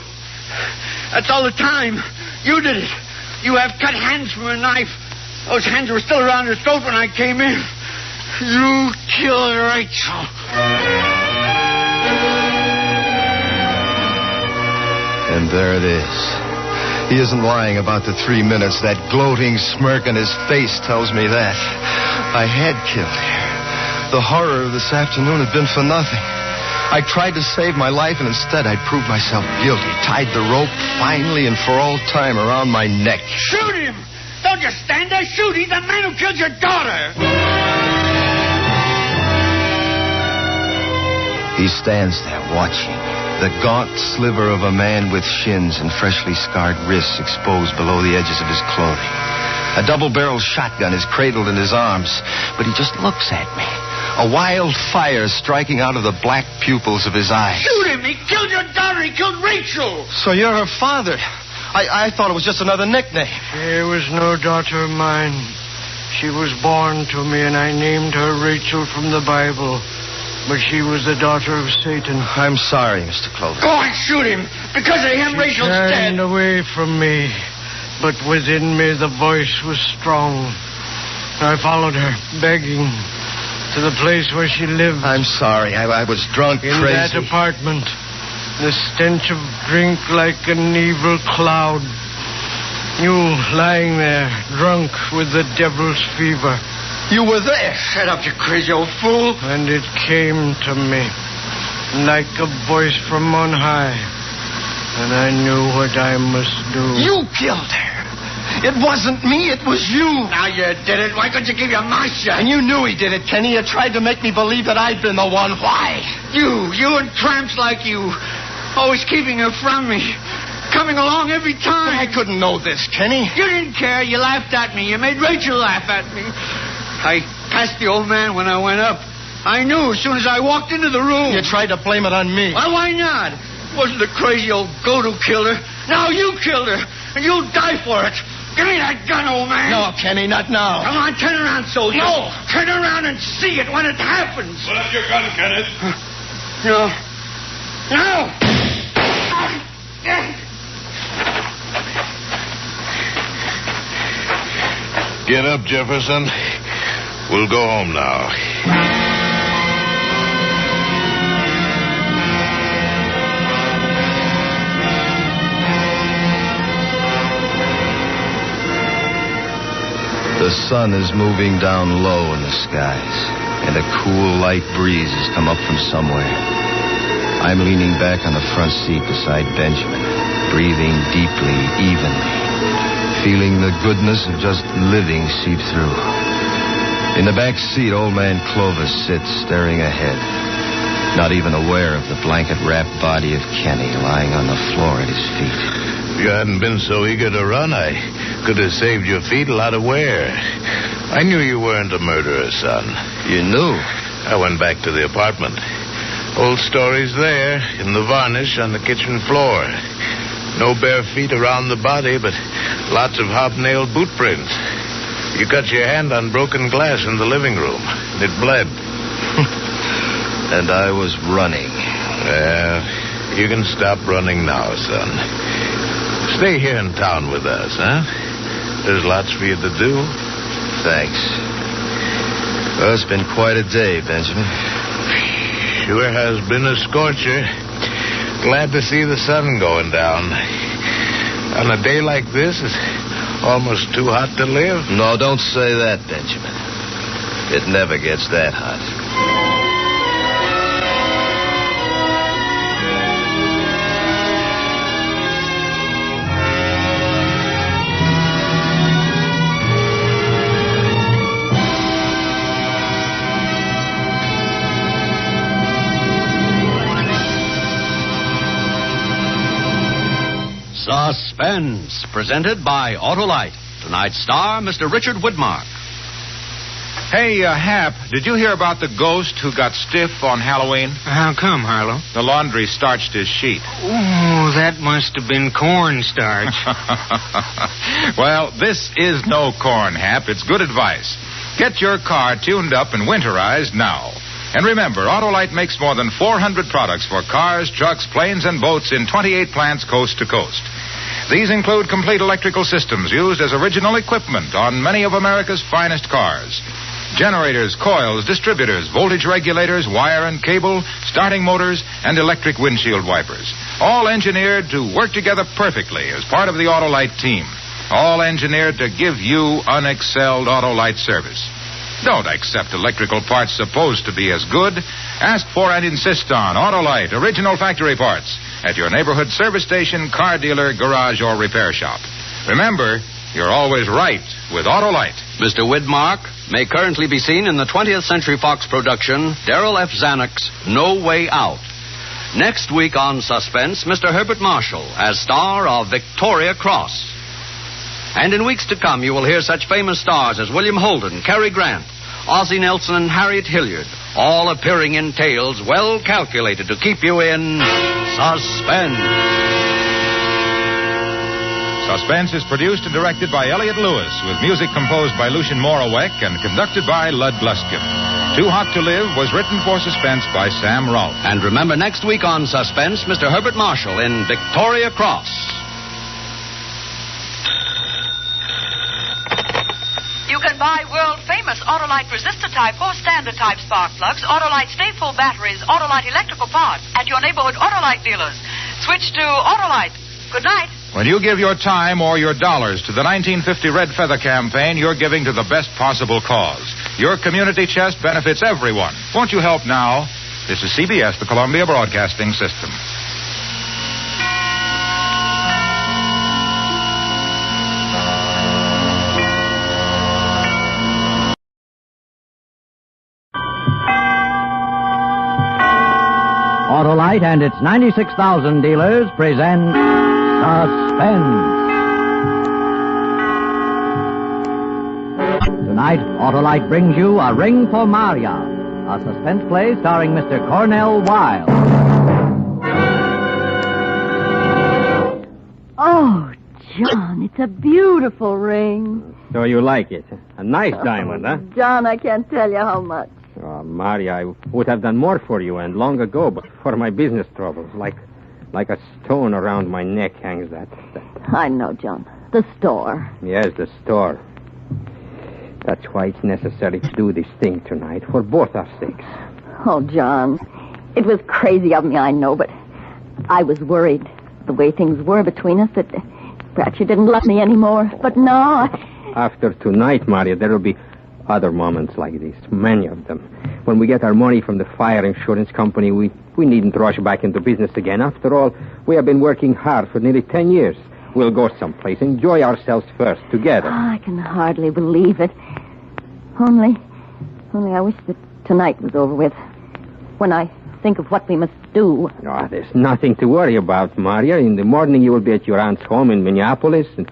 That's all the time. You did it. You have cut hands from a knife. Those hands were still around her throat when I came in. You killed Rachel. And there it is. He isn't lying about the 3 minutes. That gloating smirk on his face tells me that. I had killed her. The horror of this afternoon had been for nothing. I tried to save my life, and instead I'd proved myself guilty. Tied the rope finally and for all time around my neck. Shoot him! Don't just stand there. Shoot. He's the man who killed your daughter. He stands there watching. The gaunt sliver of a man with shins and freshly scarred wrists exposed below the edges of his clothing. A double-barreled shotgun is cradled in his arms, but he just looks at me. A wild fire striking out of the black pupils of his eyes. Shoot him! He killed your daughter! He killed Rachel! So you're her father. I thought it was just another nickname. She was no daughter of mine. She was born to me, and I named her Rachel from the Bible. But she was the daughter of Satan. I'm sorry, Mr. Clovis. Go and shoot him! Because of him, Rachel's dead! Turned away from me, but within me the voice was strong. I followed her, begging, to the place where she lived. I'm sorry. I was drunk, in crazy. That apartment, the stench of drink like an evil cloud. You lying there, drunk with the devil's fever. You were there. Shut up, you crazy old fool. And it came to me like a voice from on high. And I knew what I must do. You killed her. It wasn't me, it was you. Now you did it. Why couldn't you keep your mouth shut? And you knew he did it, Kenny. You tried to make me believe that I'd been the one. Why? You and tramps like you. Always keeping her from me. Coming along every time. But I couldn't know this, Kenny. You didn't care. You laughed at me. You made Rachel laugh at me. I passed the old man when I went up. I knew as soon as I walked into the room. You tried to blame it on me. Well, why not? Wasn't the crazy old goat who killed her. Now you killed her. And you'll die for it. Give me that gun, old man. No, Kenny, not now. Come on, turn around, soldier. No. Turn around and see it when it happens. Put up your gun, Kenneth. No. No. Get up, Jefferson. We'll go home now. The sun is moving down low in the skies, and a cool, light breeze has come up from somewhere. I'm leaning back on the front seat beside Benjamin, breathing deeply, evenly, feeling the goodness of just living seep through. In the back seat, old man Clovis sits staring ahead, not even aware of the blanket-wrapped body of Kenny lying on the floor at his feet. If you hadn't been so eager to run, I could have saved your feet a lot of wear. I knew you weren't a murderer, son. You knew? I went back to the apartment. Old stories there, in the varnish on the kitchen floor. No bare feet around the body, but lots of hobnailed boot prints. You cut your hand on broken glass in the living room. It bled. And I was running. Well, you can stop running now, son. Stay here in town with us, huh? There's lots for you to do. Thanks. Well, it's been quite a day, Benjamin. Sure has been a scorcher. Glad to see the sun going down. On a day like this, it's almost too hot to live. No, don't say that, Benjamin. It never gets that hot. Suspense, presented by Autolite. Tonight's star, Mr. Richard Widmark. Hey, Hap, did you hear about the ghost who got stiff on Halloween? How come, Harlow? The laundry starched his sheet. Oh, that must have been cornstarch. Well, this is no corn, Hap. It's good advice. Get your car tuned up and winterized now. And remember, Autolite makes more than 400 products for cars, trucks, planes, and boats in 28 plants coast to coast. These include complete electrical systems used as original equipment on many of America's finest cars. Generators, coils, distributors, voltage regulators, wire and cable, starting motors, and electric windshield wipers. All engineered to work together perfectly as part of the Autolite team. All engineered to give you unexcelled Autolite service. Don't accept electrical parts supposed to be as good. Ask for and insist on Autolite original factory parts at your neighborhood service station, car dealer, garage, or repair shop. Remember, you're always right with Autolite. Mr. Widmark may currently be seen in the 20th Century Fox production, Darrell F. Zanuck's No Way Out. Next week on Suspense, Mr. Herbert Marshall as star of Victoria Cross. And in weeks to come, you will hear such famous stars as William Holden, Cary Grant, Ozzie Nelson, and Harriet Hilliard, all appearing in tales well calculated to keep you in suspense. Suspense is produced and directed by Elliott Lewis, with music composed by Lucien Moraweck and conducted by Lud Gluskin. Too Hot to Live was written for Suspense by Sam Rolfe. And remember, next week on Suspense, Mr. Herbert Marshall in Victoria Cross. You can buy world-famous Autolite resistor-type or standard-type spark plugs, Autolite stay-full batteries, Autolite electrical parts at your neighborhood Autolite dealers. Switch to Autolite. Good night. When you give your time or your dollars to the 1950 Red Feather campaign, you're giving to the best possible cause. Your community chest benefits everyone. Won't you help now? This is CBS, the Columbia Broadcasting System. Autolite and its 96,000 dealers present Suspense. Tonight, Autolite brings you A Ring for Maria, a suspense play starring Mr. Cornell Wilde. Oh, John, it's a beautiful ring. So you like it? A nice diamond, huh? John, I can't tell you how much. Oh, Maria, I would have done more for you and long ago, but for my business troubles, like a stone around my neck hangs that. I know, John. The store. Yes, the store. That's why it's necessary to do this thing tonight, for both our sakes. Oh, John, it was crazy of me, I know, but I was worried the way things were between us that perhaps you didn't love me anymore. But no. After tonight, Maria, there will be other moments like this, many of them. When we get our money from the fire insurance company, we needn't rush back into business again. After all, we have been working hard for nearly 10 years. We'll go someplace, enjoy ourselves first, together. Oh, I can hardly believe it. Only I wish that tonight was over with. When I think of what we must do. Oh, there's nothing to worry about, Maria. In the morning, you will be at your aunt's home in Minneapolis, and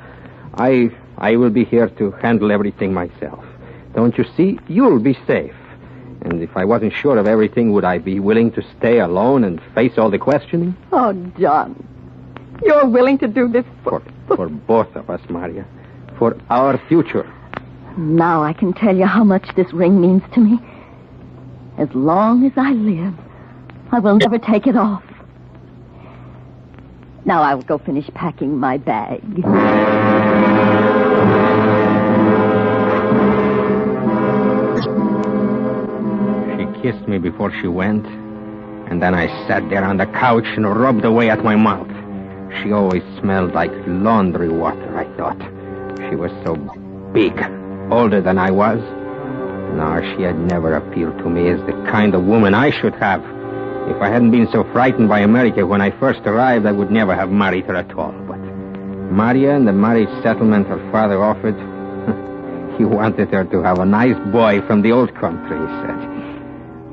I will be here to handle everything myself. Don't you see? You'll be safe. And if I wasn't sure of everything, would I be willing to stay alone and face all the questioning? Oh, John, you're willing to do this for both of us, Maria. For our future. Now I can tell you how much this ring means to me. As long as I live, I will never take it off. Now I will go finish packing my bag. Kissed me before she went, and then I sat there on the couch and rubbed away at my mouth. She always smelled like laundry water, I thought. She was so big, older than I was. No, she had never appealed to me as the kind of woman I should have. If I hadn't been so frightened by America when I first arrived, I would never have married her at all. But Maria and the marriage settlement her father offered, he wanted her to have a nice boy from the old country, he said.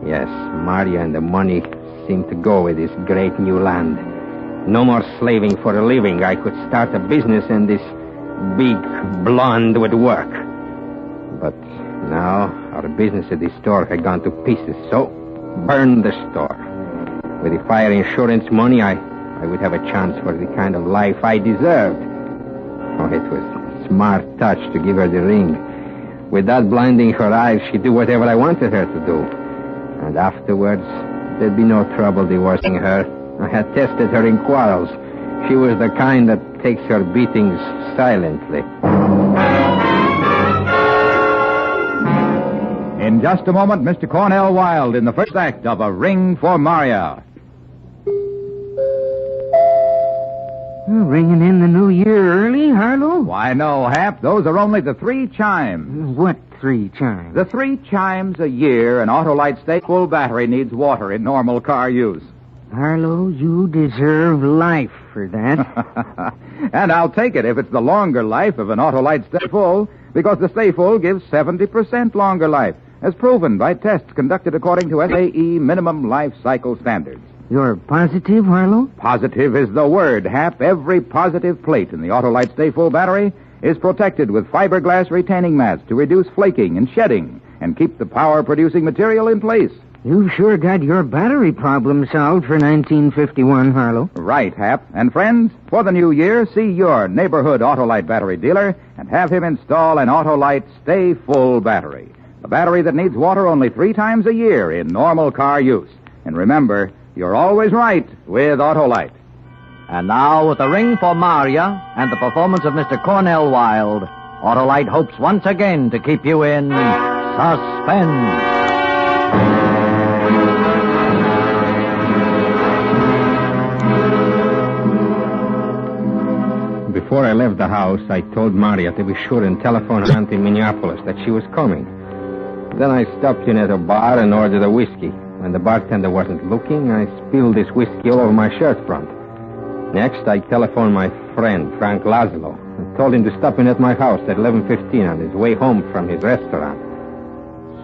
Yes, Maria and the money seemed to go with this great new land. No more slaving for a living. I could start a business and this big blonde would work. But now our business at the store had gone to pieces, so burn the store. With the fire insurance money, I would have a chance for the kind of life I deserved. Oh, it was a smart touch to give her the ring. Without blinding her eyes, she'd do whatever I wanted her to do. And afterwards, there'd be no trouble divorcing her. I had tested her in quarrels. She was the kind that takes her beatings silently. In just a moment, Mr. Cornell Wilde in the first act of A Ring for Maria. Ringing in the new year early, Harlow? Why, no, Hap. Those are only the 3 chimes. What 3 chimes? The 3 chimes a year an Autolite stay-full battery needs water in normal car use. Harlow, you deserve life for that. And I'll take it if it's the longer life of an Autolite stay-full, because the stay-full gives 70% longer life, as proven by tests conducted according to SAE minimum life cycle standards. You're positive, Harlow? Positive is the word, Hap. Every positive plate in the Autolite stay-full battery is protected with fiberglass retaining mats to reduce flaking and shedding and keep the power-producing material in place. You've sure got your battery problem solved for 1951, Harlow. Right, Hap. And friends, for the new year, see your neighborhood Autolite battery dealer and have him install an Autolite Stay Full battery. A battery that needs water only 3 times a year in normal car use. And remember, you're always right with Autolite. And now, with the ring for Maria and the performance of Mr. Cornell Wilde, Autolite hopes once again to keep you in suspense. Before I left the house, I told Maria to be sure and telephone her aunt in Minneapolis that she was coming. Then I stopped in at a bar and ordered a whiskey. When the bartender wasn't looking, I spilled this whiskey all over my shirt front. Next, I telephoned my friend, Frank Laszlo, and told him to stop in at my house at 11:15 on his way home from his restaurant.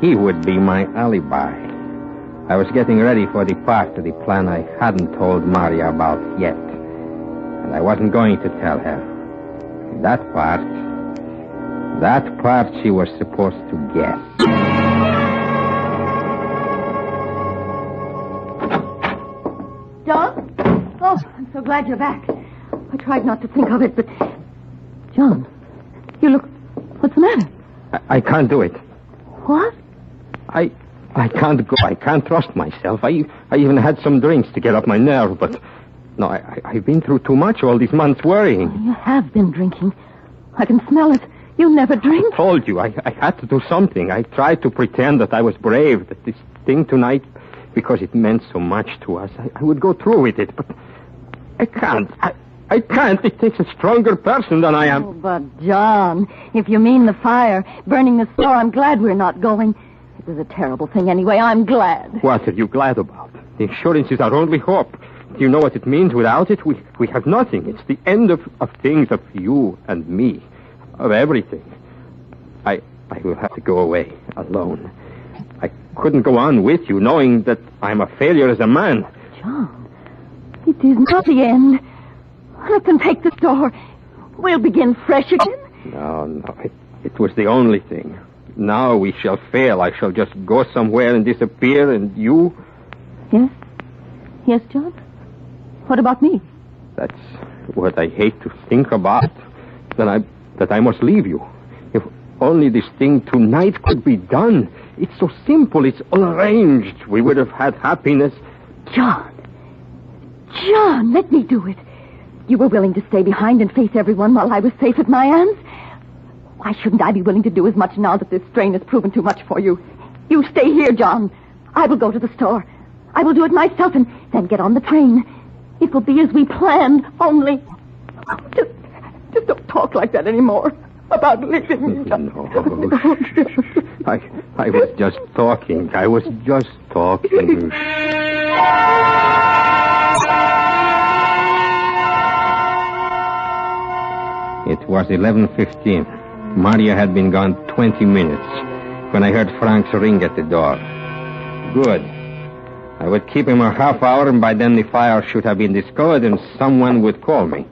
He would be my alibi. I was getting ready for the part of the plan I hadn't told Maria about yet. And I wasn't going to tell her. That part she was supposed to guess. John? Oh, I'm so glad you're back. I tried not to think of it, but... John, you look... What's the matter? I can't do it. What? I can't go. I can't trust myself. I even had some drinks to get up my nerve, but... No, I've been through too much all these months worrying. Oh, you have been drinking. I can smell it. You never drink. I told you, I had to do something. I tried to pretend that I was brave, that this thing tonight, because it meant so much to us, I would go through with it, but I can't. I can't. It takes a stronger person than I am. Oh, but, John, if you mean the fire, burning the store, I'm glad we're not going. It was a terrible thing anyway. I'm glad. What are you glad about? The insurance is our only hope. Do you know what it means? Without it, we have nothing. It's the end of things, of you and me, of everything. I will have to go away alone. I couldn't go on with you knowing that I'm a failure as a man. John, it is not the end. Let them take the store. We'll begin fresh again. No, it was the only thing. Now we shall fail. I shall just go somewhere and disappear, and you... Yes? Yes, John? What about me? That's what I hate to think about. That I must leave you. If only this thing tonight could be done. It's so simple. It's all arranged. We would have had happiness. John, let me do it. You were willing to stay behind and face everyone while I was safe at my aunt's. Why shouldn't I be willing to do as much now that this strain has proven too much for you? You stay here, John. I will go to the store. I will do it myself and then get on the train. It will be as we planned, only... Just don't talk like that anymore about leaving me. No. I was just talking. I was just talking. It was 11:15. Maria had been gone 20 minutes when I heard Frank's ring at the door. Good. I would keep him a half hour, and by then the fire should have been discovered, and someone would call me.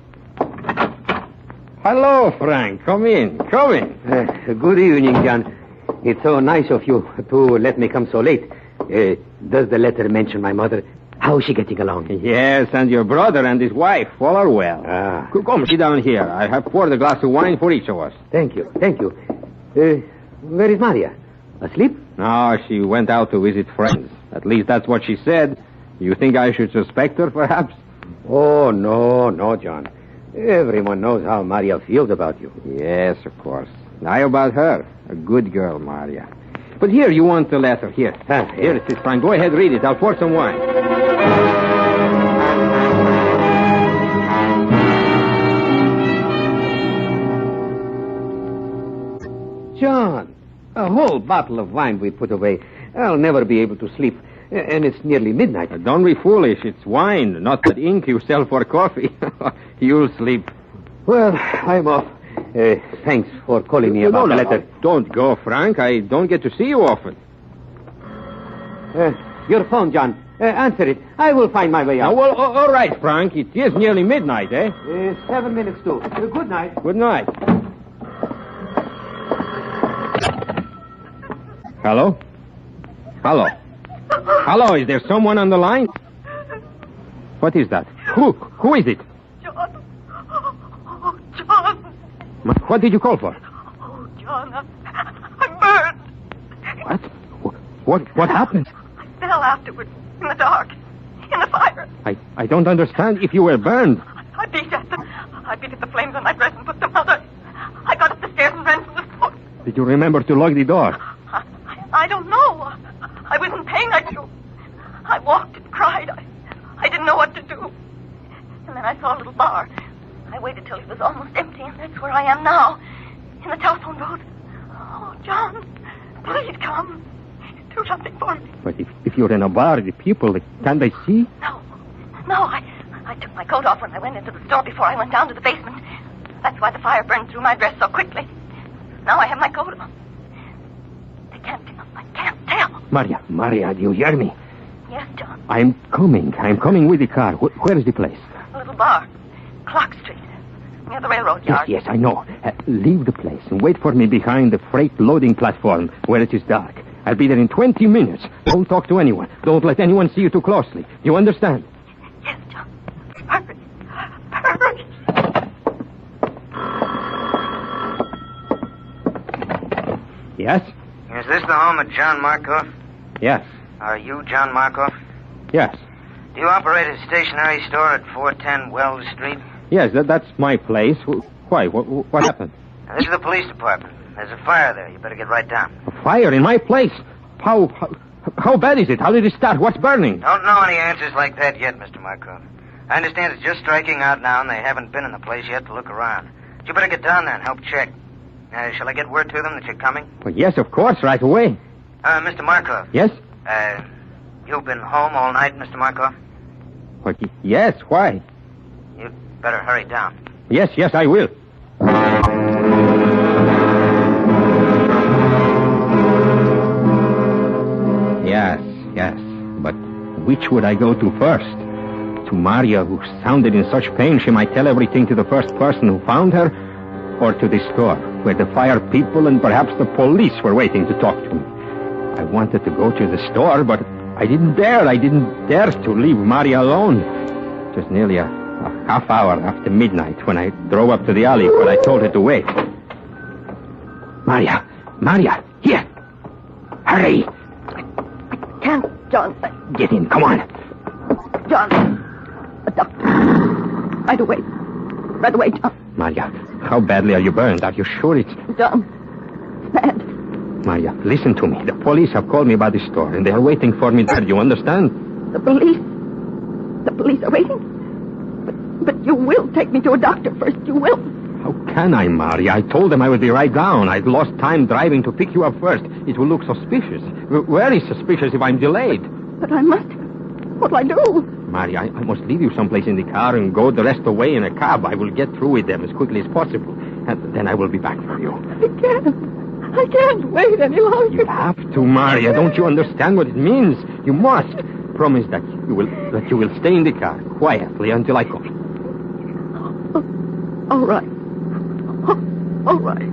Hello, Frank. Come in. Good evening, John. It's so nice of you to let me come so late. Does the letter mention my mother? How is she getting along? Yes, and your brother and his wife all are well. Come, sit down here. I have poured a glass of wine for each of us. Thank you. Where is Maria? Asleep? No, she went out to visit friends. At least that's what she said. You think I should suspect her, perhaps? Oh, no, John. Everyone knows how Maria feels about you. Yes, of course. Now about her. A good girl, Maria. But here, you want the letter. Here. Here it is, Frank. Go ahead, read it. I'll pour some wine. John, a whole bottle of wine we put away. I'll never be able to sleep. And it's nearly midnight. Don't be foolish. It's wine, not that ink you sell for coffee. You'll sleep. Well, I'm off. Thanks for calling me about the letter. Don't go, Frank. I don't get to see you often. Your phone, John. Answer it. I will find my way out. Well, all right, Frank. It is nearly midnight, eh? 7 minutes to. Good night. Good night. Hello? Hello, is there someone on the line? What is that? Who is it? John. Oh, John. What did you call for? Oh, John, I'm burned. What happened? I fell afterwards in the dark, in the fire. I don't understand. If you were burned. I beat at them. I beat at the flames on my dress and put them out. I got up the stairs and ran from the foot. Did you remember to lock the door? I don't know. I was in pain, I do. I walked and cried. I didn't know what to do. And then I saw a little bar. I waited till it was almost empty, and that's where I am now, in the telephone booth. Oh, John, please come. Do something for me. But if you're in a bar, the people, can't they see? No, I took my coat off when I went into the store before I went down to the basement. That's why the fire burned through my dress so quickly. Now I have my coat on. They can't tell. I can't tell. Maria, do you hear me? Yes, John. I'm coming with the car. Where is the place? A little bar. Clark Street. Near the railroad yard. Yes, I know. Leave the place and wait for me behind the freight loading platform where it is dark. I'll be there in 20 minutes. Don't talk to anyone. Don't let anyone see you too closely. You understand? Yes, John. Hurry. Hurry. Yes? Is this the home of John Markoff? Yes. Are you John Markoff? Yes. Do you operate a stationery store at 410 Wells Street? Yes, that's my place. Why? What happened? Now, this is the police department. There's a fire there. You better get right down. A fire in my place? How bad is it? How did it start? What's burning? Don't know any answers like that yet, Mr. Markoff. I understand it's just striking out now, and they haven't been in the place yet to look around. But you better get down there and help check. Shall I get word to them that you're coming? Well, yes, of course, right away. Mr. Markoff. Yes? You've been home all night, Mr. Markoff? Well, yes, why? You'd better hurry down. Yes, I will. Yes. But which would I go to first? To Maria, who sounded in such pain she might tell everything to the first person who found her? Or to the store, where the fire people and perhaps the police were waiting to talk to me? I wanted to go to the store, but I didn't dare. I didn't dare to leave Maria alone. It was nearly a half hour after midnight when I drove up to the alley where I told her to wait. Maria, here. Hurry. I can't, John. Get in, come on. John, a doctor. Right away, John. Maria, how badly are you burned? Are you sure it's... John, it's bad. Maria, listen to me. The police have called me about the store, and they are waiting for me there. You understand? The police are waiting? But you will take me to a doctor first. You will. How can I, Maria? I told them I would be right down. I'd lost time driving to pick you up first. It will look suspicious. Very suspicious if I'm delayed. But I must. What'll I do? Maria, I must leave you someplace in the car and go the rest of the way in a cab. I will get through with them as quickly as possible. And then I will be back for you. I can't wait any longer. You have to, Maria. Don't you understand what it means? You must. Promise that you will stay in the car quietly until I call. All right. All right.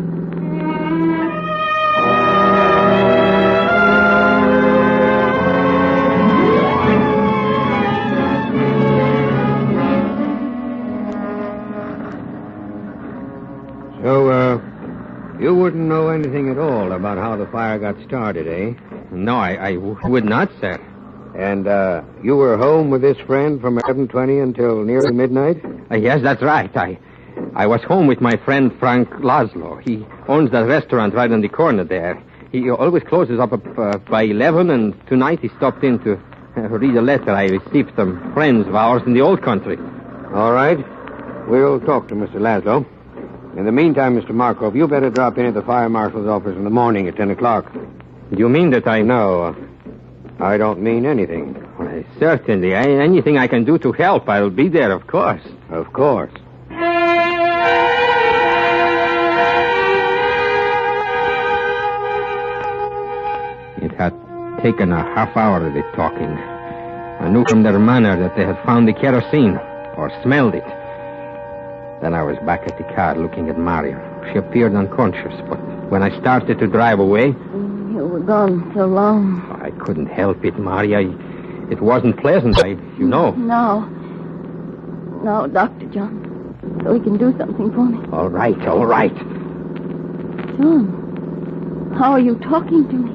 So, you wouldn't know anything at all about how the fire got started, eh? No, I would not, sir. And, you were home with this friend from 11:20 until nearly midnight? Yes, that's right. I was home with my friend Frank Laszlo. He owns that restaurant right on the corner there. He always closes up by 11, and tonight he stopped in to read a letter I received from friends of ours in the old country. All right. We'll talk to Mr. Laszlo. In the meantime, Mr. Markov, you better drop in at the fire marshal's office in the morning at 10 o'clock. You mean that I... No, I don't mean anything. Well, certainly. Anything I can do to help, I'll be there, of course. Of course. It had taken a half hour of the talking. I knew from their manner that they had found the kerosene, or smelled it. Then I was back at the car looking at Maria. She appeared unconscious, but when I started to drive away... You were gone so long. I couldn't help it, Maria. It wasn't pleasant, you know. No, Dr. John. So he can do something for me. All right. John, how are you talking to me?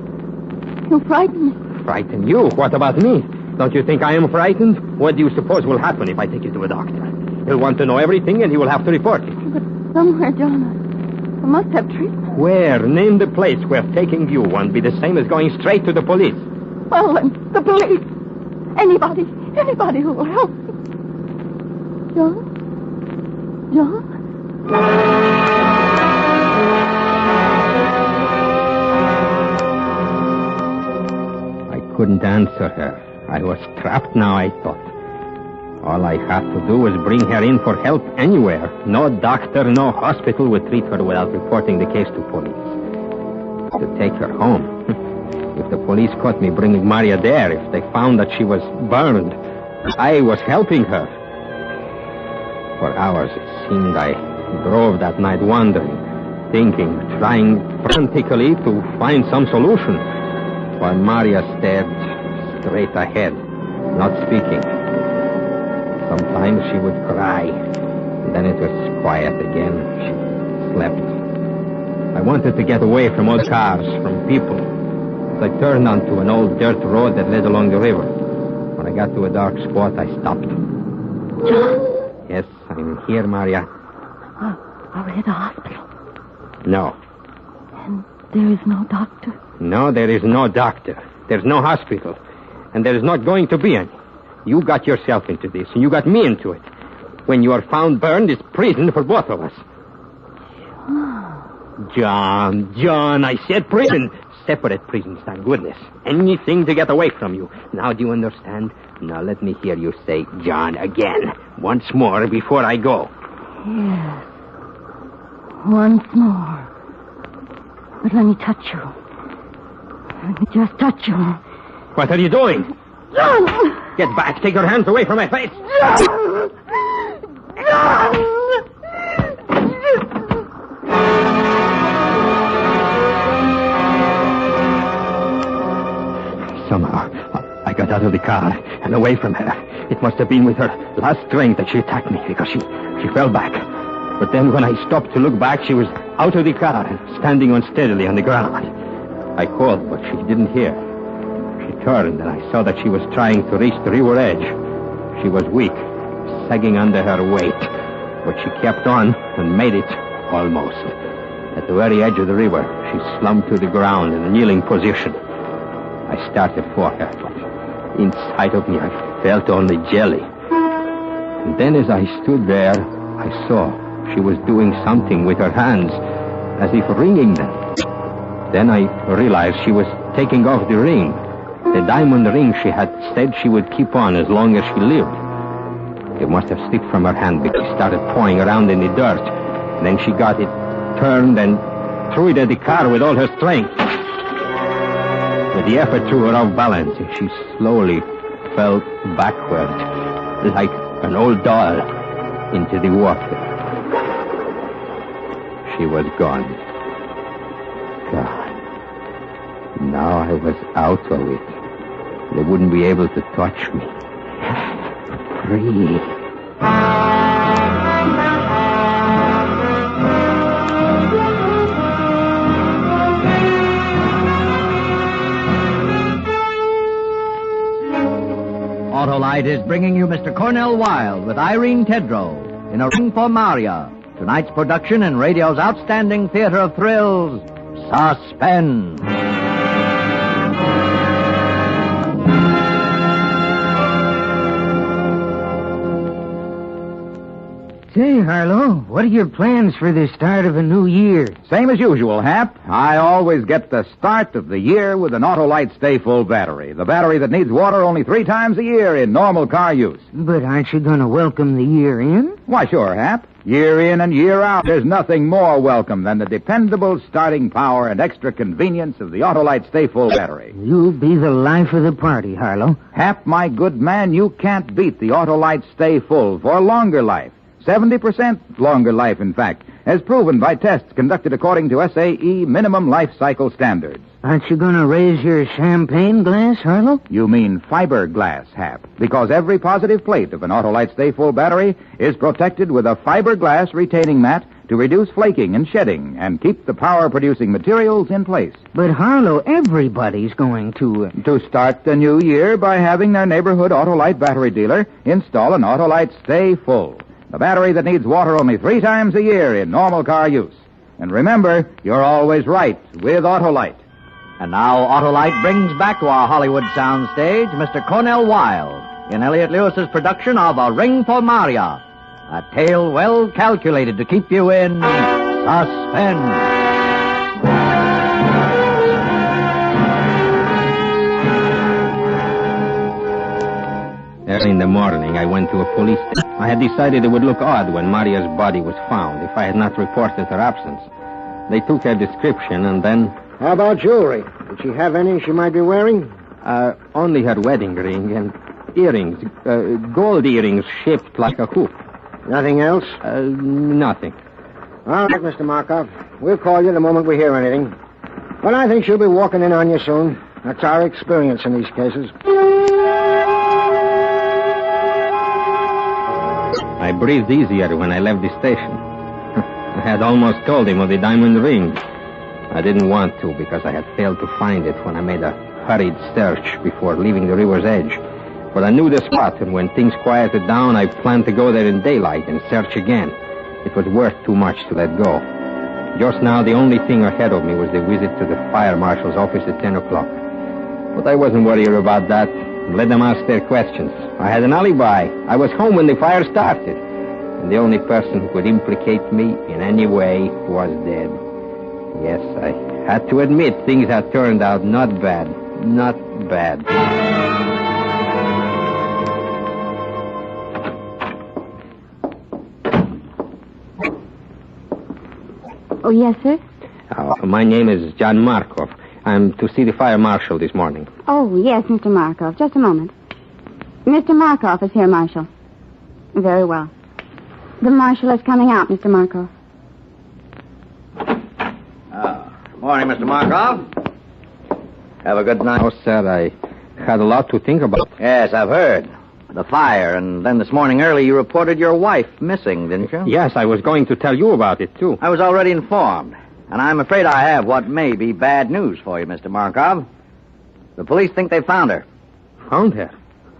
You frighten me. Frighten you? What about me? Don't you think I am frightened? What do you suppose will happen if I take you to a doctor? He'll want to know everything, and he will have to report it. But somewhere, John, I must have treatment. Where? Name the place where taking you won't be the same as going straight to the police. Well, then, the police. Anybody who will help me. John? I couldn't answer her. I was trapped now, I thought. All I had to do was bring her in for help anywhere. No doctor, no hospital would treat her without reporting the case to police. To take her home. If the police caught me bringing Maria there, if they found that she was burned, I was helping her. For hours, it seemed I drove that night wandering, thinking, trying frantically to find some solution, while Maria stared straight ahead, not speaking. Sometimes she would cry, and then it was quiet again. She slept. I wanted to get away from all cars, from people. So I turned onto an old dirt road that led along the river. When I got to a dark spot, I stopped. John? Yes, I'm here, Maria. Are we at the hospital? No. And there is no doctor? No, there is no doctor. There's no hospital. And there is not going to be any. You got yourself into this, and you got me into it. When you are found burned, it's prison for both of us. John, I said prison. Separate prisons, thank goodness. Anything to get away from you. Now, do you understand? Now, let me hear you say John again. Once more before I go. Yes. Once more. But let me touch you. Let me just touch you. What are you doing? John! Get back. Take your hands away from my face. John! Somehow, I got out of the car and away from her. It must have been with her last strength that she attacked me, because she fell back. But then when I stopped to look back, she was out of the car and standing unsteadily on the ground. I called, but she didn't hear. She turned, and I saw that she was trying to reach the river edge. She was weak, sagging under her weight, but she kept on and made it almost. At the very edge of the river, she slumped to the ground in a kneeling position. I started for her, but inside of me I felt only jelly. And then as I stood there, I saw she was doing something with her hands, as if wringing them. Then I realized she was taking off the ring, the diamond ring she had said she would keep on as long as she lived. It must have slipped from her hand because she started pawing around in the dirt. And then she got it, turned, and threw it at the car with all her strength. With the effort threw her off balance, and she slowly fell backward, like an old doll, into the water. She was gone. God. Now I was out of it. They wouldn't be able to touch me. Free. Autolite is bringing you Mr. Cornell Wilde with Irene Tedrow in A Ring for Maria, tonight's production in radio's outstanding theater of thrills, Suspense. Say, Harlow, what are your plans for the start of a new year? Same as usual, Hap. I always get the start of the year with an Autolite Stay Full battery. The battery that needs water only 3 times a year in normal car use. But aren't you going to welcome the year in? Why, sure, Hap. Year in and year out, there's nothing more welcome than the dependable starting power and extra convenience of the Autolite Stay Full battery. You'll be the life of the party, Harlow. Hap, my good man, you can't beat the Autolite Stay Full for longer life. 70% longer life, in fact, as proven by tests conducted according to SAE minimum life cycle standards. Aren't you going to raise your champagne glass, Harlow? You mean fiberglass, Hap, because every positive plate of an Autolite Stay Full battery is protected with a fiberglass retaining mat to reduce flaking and shedding and keep the power-producing materials in place. But, Harlow, everybody's going to... To start the new year by having their neighborhood Autolite battery dealer install an Autolite Stay Full, the battery that needs water only 3 times a year in normal car use. And remember, you're always right with Autolite. And now Autolite brings back to our Hollywood soundstage Mr. Cornell Wilde in Elliot Lewis's production of A Ring for Maria, a tale well calculated to keep you in suspense. Early in the morning, I went to a police station. I had decided it would look odd when Maria's body was found if I had not reported her absence. They took her description and then... How about jewelry? Did she have any she might be wearing? Only her wedding ring and earrings, gold earrings shaped like a hoop. Nothing else? Nothing. All right, Mr. Markov. We'll call you the moment we hear anything. But I think she'll be walking in on you soon. That's our experience in these cases. I breathed easier when I left the station. I had almost told him of the diamond ring. I didn't want to because I had failed to find it when I made a hurried search before leaving the river's edge. But I knew the spot, and when things quieted down, I planned to go there in daylight and search again. It was worth too much to let go. Just now, the only thing ahead of me was the visit to the fire marshal's office at 10 o'clock. But I wasn't worried about that. Let them ask their questions. I had an alibi. I was home when the fire started. And the only person who could implicate me in any way was dead. Yes, I had to admit things had turned out not bad. Not bad. Oh, yes, sir? My name is John Markov. I'm to see the fire marshal this morning. Oh, yes, Mr. Markov. Just a moment. Mr. Markov is here, Marshal. Very well. The marshal is coming out, Mr. Markov. Good morning, Mr. Markov. Have a good night. Oh, sir, I had a lot to think about. Yes, I've heard. The fire, and then this morning early you reported your wife missing, didn't you? Yes, I was going to tell you about it, too. I was already informed, and I'm afraid I have what may be bad news for you, Mr. Markov. The police think they found her. Found her?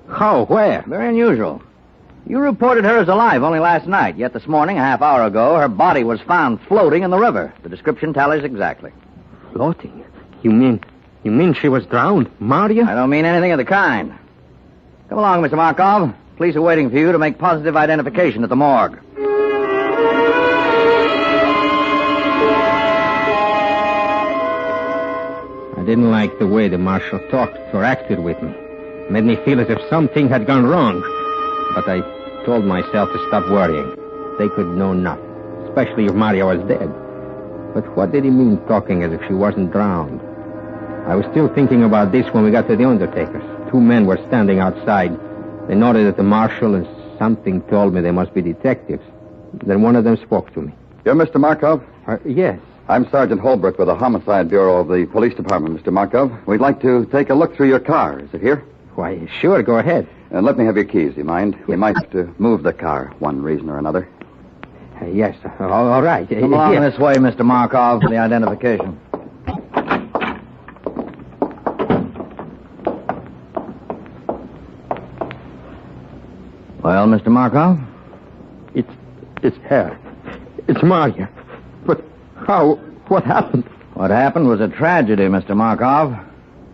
How? Where? Very unusual. You reported her as alive only last night, yet this morning, a half hour ago, her body was found floating in the river. The description tallies exactly. Floating? You mean she was drowned? Maria? I don't mean anything of the kind. Come along, Mr. Markov. Police are waiting for you to make positive identification at the morgue. I didn't like the way the marshal talked or acted with me. It made me feel as if something had gone wrong. But I told myself to stop worrying. They could know nothing, especially if Maria was dead. But what did he mean talking as if she wasn't drowned? I was still thinking about this when we got to the undertaker's. 2 men were standing outside. They nodded at the marshal, and something told me they must be detectives. Then one of them spoke to me. You're Mr. Markov? Yes. I'm Sergeant Holbrook with the Homicide Bureau of the Police Department, Mr. Markov. We'd like to take a look through your car. Is it here? Why, sure, go ahead. And let me have your keys, do you mind? We might have to move the car, one reason or another. Yes, all right. Come along this way, Mr. Markov, for the identification. Well, Mr. Markov? It's her. It's Maria. But how? What happened? What happened was a tragedy, Mr. Markov.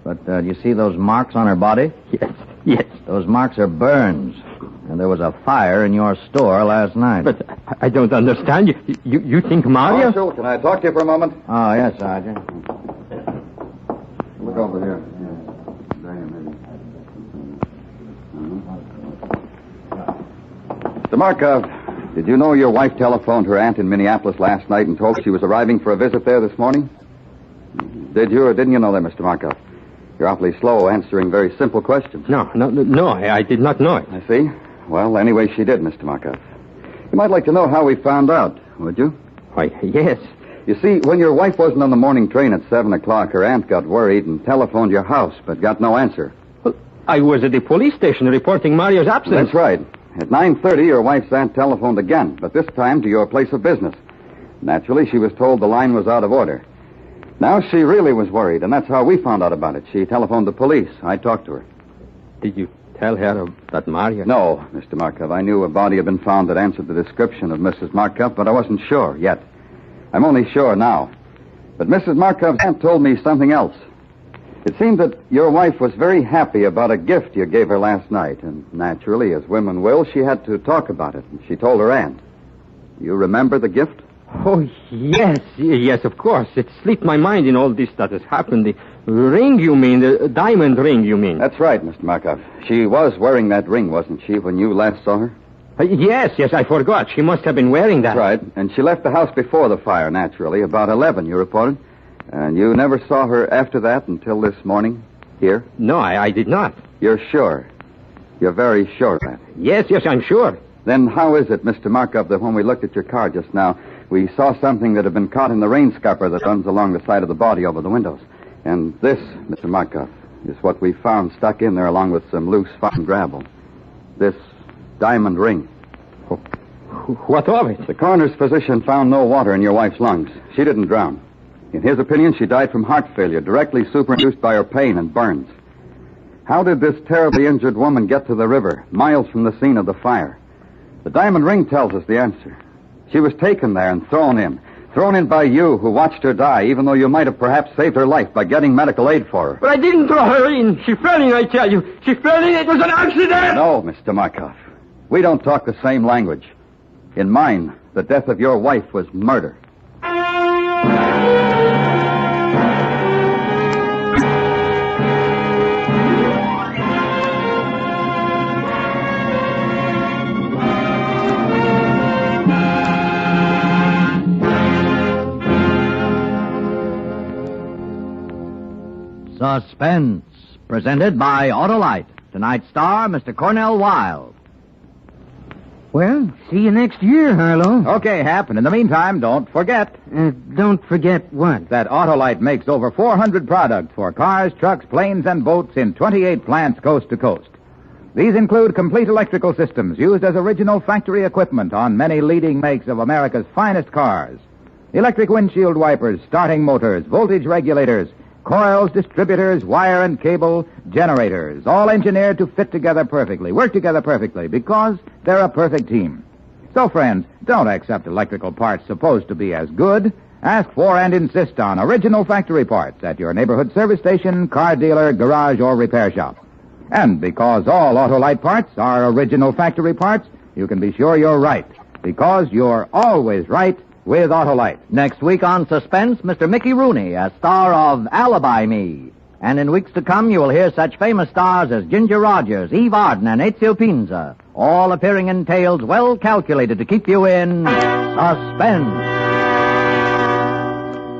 But do you see those marks on her body? Yes. Those marks are burns. And there was a fire in your store last night. But I don't understand. You think Maria? Marshal, can I talk to you for a moment? Oh, yes, Sergeant. Look over here. Mr. Markov, did you know your wife telephoned her aunt in Minneapolis last night and told she was arriving for a visit there this morning? Did you or didn't you know that, Mr. Markov? You're awfully slow answering very simple questions. No, I did not know it. I see. Well, anyway, she did, Mr. Markov. You might like to know how we found out, would you? Why, yes. You see, when your wife wasn't on the morning train at 7 o'clock, her aunt got worried and telephoned your house, but got no answer. Well, I was at the police station reporting Mario's absence. That's right. At 9:30, your wife's aunt telephoned again, but this time to your place of business. Naturally, she was told the line was out of order. Now she really was worried, and that's how we found out about it. She telephoned the police. I talked to her. Did you tell her about Maria? No, Mr. Markov. I knew a body had been found that answered the description of Mrs. Markov, but I wasn't sure yet. I'm only sure now. But Mrs. Markov's aunt told me something else. It seemed that your wife was very happy about a gift you gave her last night, and naturally, as women will, she had to talk about it, and she told her aunt. You remember the gift? Oh, yes. Yes, of course. It slipped my mind in all this that has happened. The ring, you mean? The diamond ring, you mean? That's right, Mr. Markov. She was wearing that ring, wasn't she, when you last saw her? Yes, I forgot. She must have been wearing that. That's right. And she left the house before the fire, naturally, about 11, you reported. And you never saw her after that until this morning, here? No, I did not. You're sure? You're very sure of that? Yes, I'm sure. Then how is it, Mr. Markov, that when we looked at your car just now, we saw something that had been caught in the rain scupper that runs along the side of the body over the windows? And this, Mr. Markov, is what we found stuck in there along with some loose fine gravel. This diamond ring. Oh, what of it? The coroner's physician found no water in your wife's lungs. She didn't drown. In his opinion, she died from heart failure, directly superinduced by her pain and burns. How did this terribly injured woman get to the river, miles from the scene of the fire? The diamond ring tells us the answer. She was taken there and thrown in. Thrown in by you, who watched her die, even though you might have perhaps saved her life by getting medical aid for her. But I didn't throw her in. She fell in, I tell you. She fell in. It was an accident. No, Mr. Markov. We don't talk the same language. In mine, the death of your wife was murder. Suspense, presented by Autolite. Tonight's star, Mr. Cornell Wilde. Well, see you next year, Harlow. Okay, Hap, and in the meantime, don't forget. Don't forget what? That Autolite makes over 400 products for cars, trucks, planes, and boats in 28 plants coast to coast. These include complete electrical systems used as original factory equipment on many leading makes of America's finest cars. Electric windshield wipers, starting motors, voltage regulators, coils, distributors, wire and cable, generators, all engineered to fit together perfectly, work together perfectly, because they're a perfect team. So, friends, don't accept electrical parts supposed to be as good. Ask for and insist on original factory parts at your neighborhood service station, car dealer, garage, or repair shop. And because all Autolite parts are original factory parts, you can be sure you're right, because you're always right with Autolite. Next week on Suspense, Mr. Mickey Rooney, as star of Alibi Me. And in weeks to come, you will hear such famous stars as Ginger Rogers, Eve Arden, and Ezio Pinza, all appearing in tales well calculated to keep you in suspense.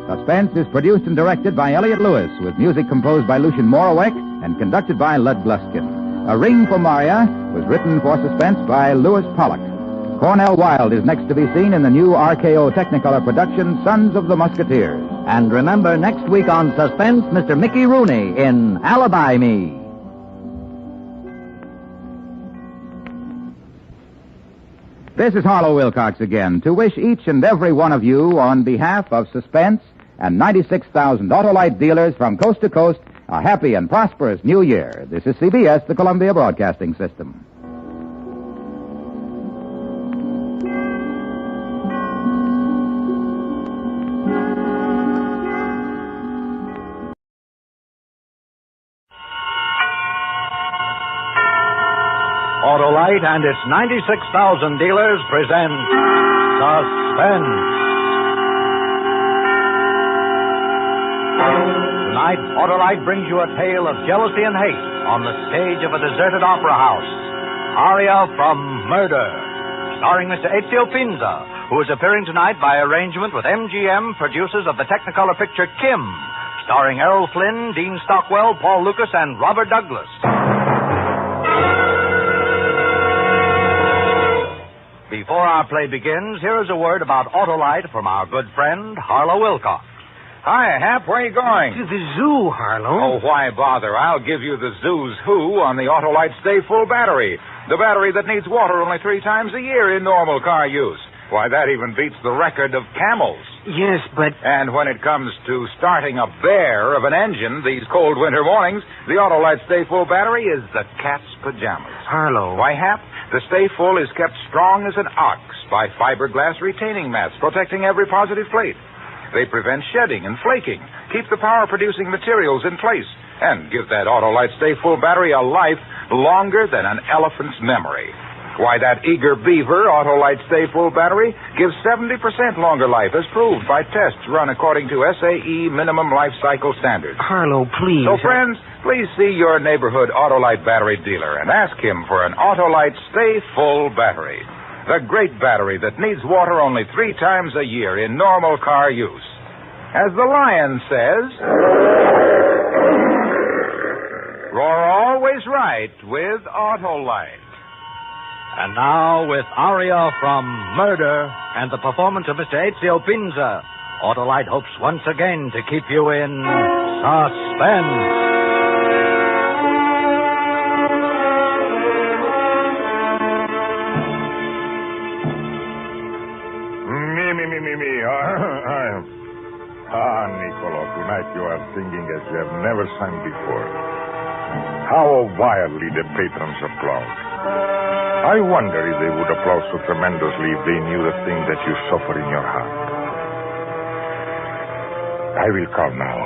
Suspense is produced and directed by Elliott Lewis, with music composed by Lucien Morawek and conducted by Lud Gluskin. A Ring for Maria was written for Suspense by Louis Pollock. Cornell Wilde is next to be seen in the new RKO Technicolor production, Sons of the Musketeers. And remember, next week on Suspense, Mr. Mickey Rooney in Alibi Me. This is Harlow Wilcox again to wish each and every one of you, on behalf of Suspense and 96,000 Autolite dealers from coast to coast, a happy and prosperous new year. This is CBS, the Columbia Broadcasting System. Autolite and its 96,000 dealers present Suspense. Tonight, Autolite brings you a tale of jealousy and hate on the stage of a deserted opera house. Aria from Murder, starring Mr. Ezio Pinza, who is appearing tonight by arrangement with MGM, producers of the Technicolor picture Kim, starring Errol Flynn, Dean Stockwell, Paul Lucas, and Robert Douglas. Before Before our play begins, here is a word about Autolite from our good friend, Harlow Wilcox. Hi, Hap. Where are you going? To the zoo, Harlow. Oh, why bother? I'll give you the zoo's who on the Autolite Stay Full battery. The battery that needs water only 3 times a year in normal car use. Why, that even beats the record of camels. Yes, but... And when it comes to starting a bear of an engine these cold winter mornings, the Autolite Stay Full battery is the cat's pajamas. Harlow. Why, Hap, the Stay Full is kept strong as an ox by fiberglass retaining mats protecting every positive plate. They prevent shedding and flaking, keep the power-producing materials in place, and give that Autolite Stay Full battery a life longer than an elephant's memory. Why, that eager beaver Autolite Stay Full battery gives 70% longer life, as proved by tests run according to SAE minimum life cycle standards. Harlow, please. So, friends, please see your neighborhood Autolite battery dealer and ask him for an Autolite Stay Full battery. The great battery that needs water only 3 times a year in normal car use. As the lion says, roar always right with Autolite. And now, with aria from Murder and the performance of Mr. Ezio Pinza, Autolite hopes once again to keep you in suspense. Niccolo, tonight you are singing as you have never sung before. How wildly the patrons applaud. I wonder if they would applaud so tremendously if they knew the thing that you suffer in your heart. I will call now.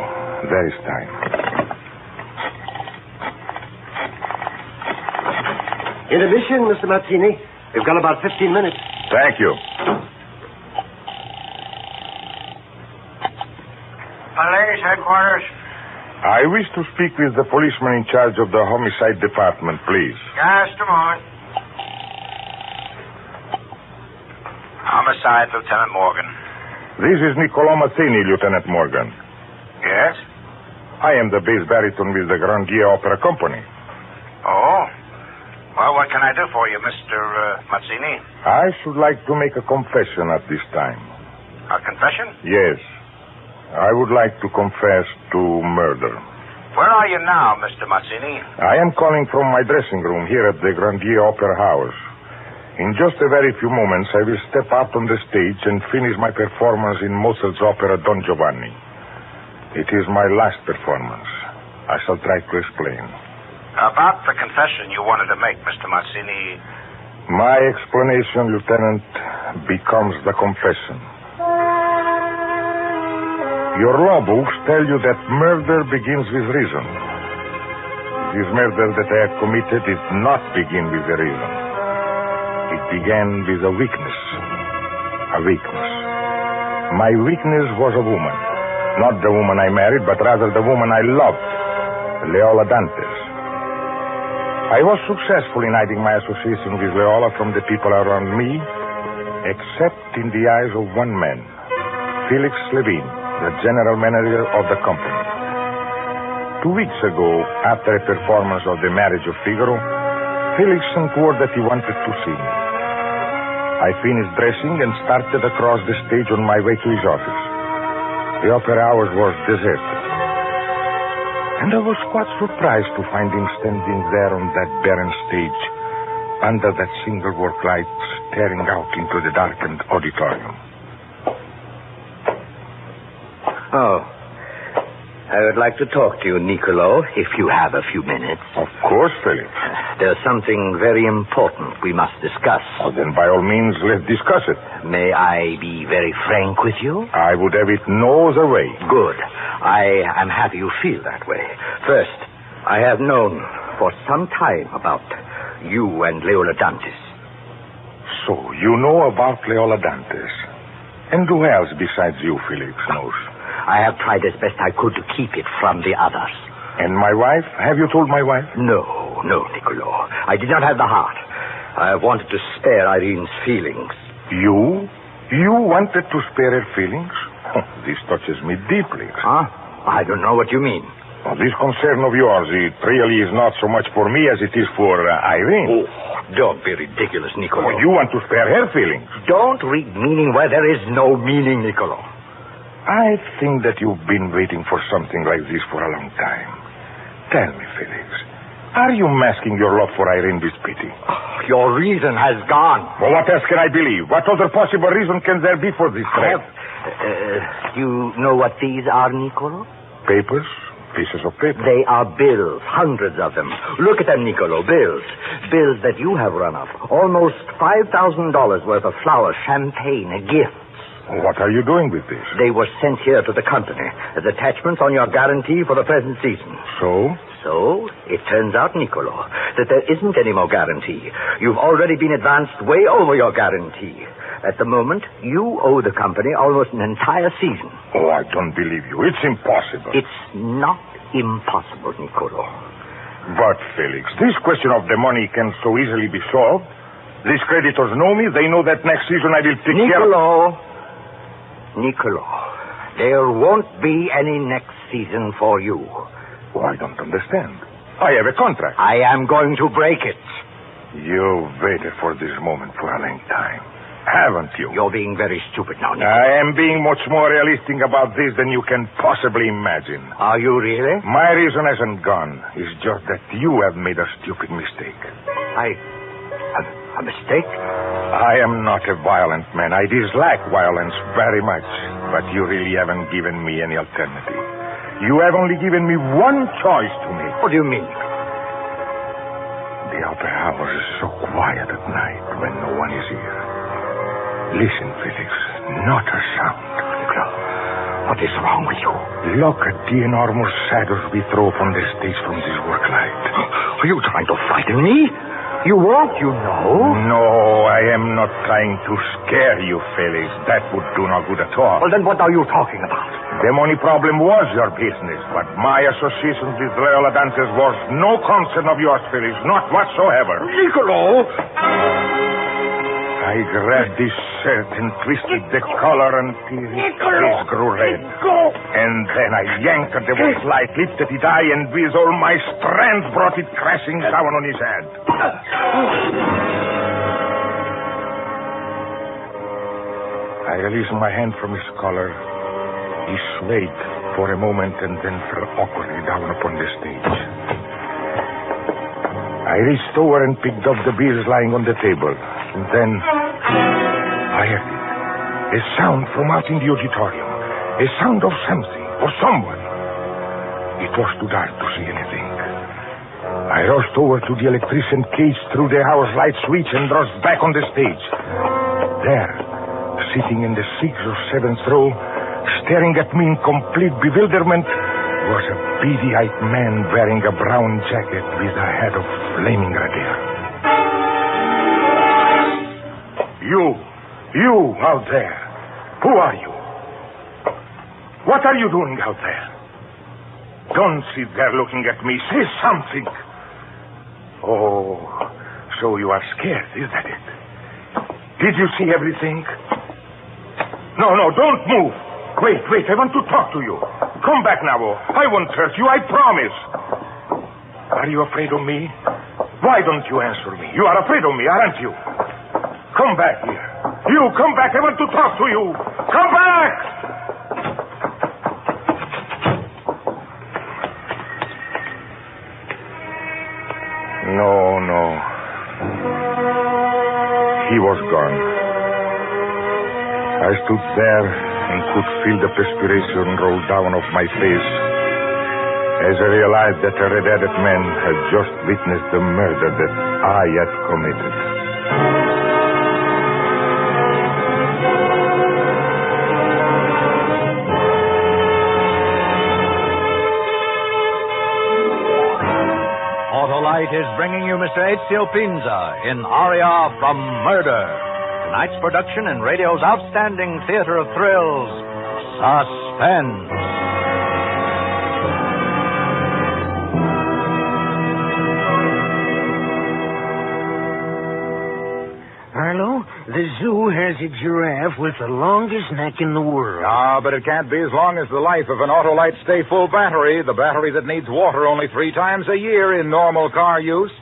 There is time. Intermission, Mr. Mazzini. We've got about 15 minutes. Thank you. Police headquarters. I wish to speak with the policeman in charge of the homicide department, please. Just a moment. Homicide, Lieutenant Morgan. This is Niccolo Mazzini, Lieutenant Morgan. Yes? I am the bass baritone with the Grandier Opera Company. Oh? Well, what can I do for you, Mr. Mazzini? I should like to make a confession at this time. A confession? Yes. I would like to confess to murder. Where are you now, Mr. Mazzini? I am calling from my dressing room here at the Grandier Opera House. In just a very few moments, I will step out on the stage and finish my performance in Mozart's opera Don Giovanni. It is my last performance. I shall try to explain. About the confession you wanted to make, Mr. Mazzini. My explanation, Lieutenant, becomes the confession. Your law books tell you that murder begins with reason. This murder that I have committed did not begin with a reason. It began with a weakness. A weakness. My weakness was a woman. Not the woman I married, but rather the woman I loved, Leola Dantes. I was successful in hiding my association with Leola from the people around me, except in the eyes of one man, Felix Levine, the general manager of the company. 2 weeks ago, after a performance of The Marriage of Figaro, Felix sent word that he wanted to see me. I finished dressing and started across the stage on my way to his office. The opera house was deserted. And I was quite surprised to find him standing there on that barren stage, under that single work light, staring out into the darkened auditorium. Oh. I would like to talk to you, Niccolo, if you have a few minutes. Of course, Felix. There's something very important we must discuss. Oh, then by all means, let's discuss it. May I be very frank with you? I would have it no other way. Good. I am happy you feel that way. First, I have known for some time about you and Leola Dantes. So, you know about Leola Dantes. And who else besides you, Felix, knows? I have tried as best I could to keep it from the others. And my wife? Have you told my wife? No, Niccolo. I did not have the heart. I wanted to spare Irene's feelings. You? You wanted to spare her feelings? Oh, this touches me deeply. Huh? I don't know what you mean. Oh, this concern of yours, it really is not so much for me as it is for Irene. Oh, Don't be ridiculous, Niccolo. Oh, you want to spare her feelings. Don't read meaning where there is no meaning, Niccolo. I think that you've been waiting for something like this for a long time. Tell me, Felix, are you masking your love for Irene with pity? Your reason has gone. Well, what else can I believe? What other possible reason can there be for this threat? You know what these are, Niccolo? Papers? Pieces of paper? They are bills, hundreds of them. Look at them, Niccolo, bills. Bills that you have run up. Almost $5,000 worth of flowers, champagne, gifts. What are you doing with this? They were sent here to the company as attachments on your guarantee for the present season. So? So, it turns out, Niccolo, that there isn't any more guarantee. You've already been advanced way over your guarantee. At the moment, you owe the company almost an entire season. Oh, I don't believe you. It's impossible. It's not impossible, Niccolo. But, Felix, this question of the money can so easily be solved. These creditors know me. They know that next season I will take care of... Niccolo, there won't be any next season for you. Oh, I don't understand. I have a contract. I am going to break it. You've waited for this moment for a long time, haven't you? You're being very stupid now, Niccolo. I am being much more realistic about this than you can possibly imagine. Are you really? My reason hasn't gone. It's just that you have made a stupid mistake. A mistake? I am not a violent man. I dislike violence very much. But you really haven't given me any alternative. You have only given me one choice to make. What do you mean? The upper house is so quiet at night when no one is here. Listen, Felix. Not a sound. What is wrong with you? Look at the enormous shadows we throw from the stage from this work light. Are you trying to frighten me? You won't, you know. No, I am not trying to scare you, Felix. That would do no good at all. Well, then what are you talking about? The money problem was your business, but my association with Loyola Dantes was no concern of yours, Felix. Not whatsoever. Niccolo! I grabbed this shirt and twisted the collar until his face grew red. And then I yanked at the watch light, lifted it high, and with all my strength brought it crashing down on his head. I released my hand from his collar. He swayed for a moment and then fell awkwardly down upon the stage. I reached over and picked up the bills lying on the table. And then I heard it. A sound from out in the auditorium. A sound of something or someone. It was too dark to see anything. I rushed over to the electrician cage, threw the house light switch, and rushed back on the stage. There, sitting in the 6th or 7th row, staring at me in complete bewilderment, was a beady-eyed man wearing a brown jacket with a head of flaming red hair. You out there. Who are you? What are you doing out there? Don't sit there looking at me. Say something. Oh, so you are scared, is that it? Did you see everything? No, don't move. Wait, I want to talk to you. Come back now. I won't hurt you, I promise. Are you afraid of me? Why don't you answer me? You are afraid of me, aren't you? Come back here. You, come back. I want to talk to you. Come back! No. He was gone. I stood there and could feel the perspiration roll down off my face as I realized that a red-headed man had just witnessed the murder that I had committed. Autolite is bringing you Mr. Ezio Pinza in Aria from Murder. Tonight's production in radio's outstanding theater of thrills, Suspense. Harlow, the zoo has a giraffe with the longest neck in the world. Ah, but it can't be as long as the life of an Autolite Stay Full battery, the battery that needs water only 3 times a year in normal car use.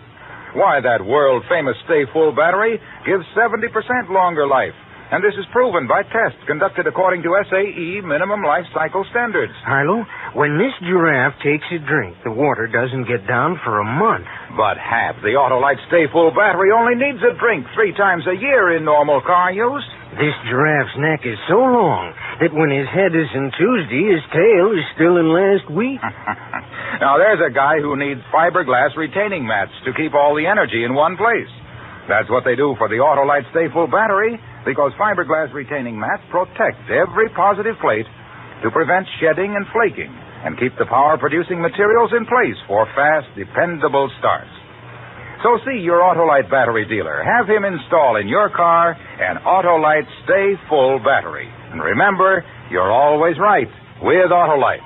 Why, that world-famous Stay Full battery gives 70% longer life. And this is proven by tests conducted according to SAE minimum life cycle standards. Harlow, when this giraffe takes a drink, the water doesn't get down for a month. But Hap, the Autolite Stay Full battery only needs a drink 3 times a year in normal car use. This giraffe's neck is so long that when his head is in Tuesday, his tail is still in last week. Now, there's a guy who needs fiberglass retaining mats to keep all the energy in one place. That's what they do for the Autolite Stay Full battery, because fiberglass retaining mats protect every positive plate to prevent shedding and flaking and keep the power-producing materials in place for fast, dependable starts. So see your Autolite battery dealer. Have him install in your car an Autolite Stay Full battery. And remember, you're always right with Autolite.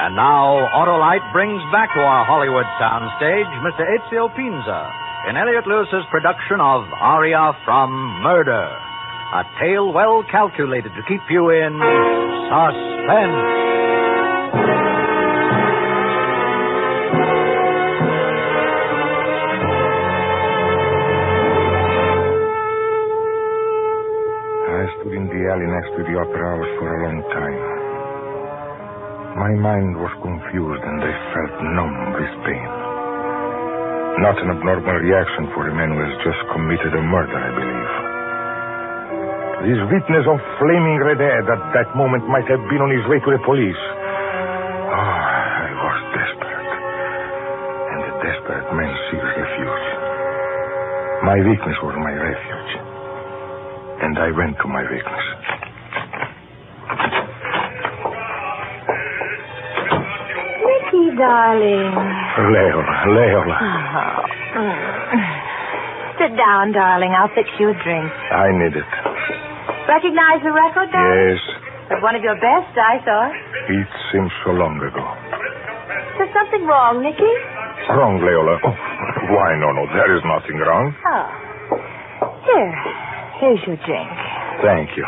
And now, Autolite brings back to our Hollywood soundstage Mr. Ezio Pinza in Elliot Lewis's production of Aria from Murder, a tale well calculated to keep you in suspense. I stood in the alley next to the opera house for a long time. My mind was confused and I felt numb with pain. Not an abnormal reaction for a man who has just committed a murder, I believe. This witness of flaming red hair at that moment might have been on his way to the police. Oh, I was desperate. And a desperate man seeks refuge. My weakness was my refuge. And I went to my weakness. Nicky, darling. Leola. Oh. Sit down, darling. I'll fix you a drink. I need it. Recognize the record, darling? Yes. But one of your best, I thought. It seems so long ago. There's something wrong, Nicky? Wrong, Leola. Oh, why, no, there is nothing wrong. Oh. Here's your drink. Thank you.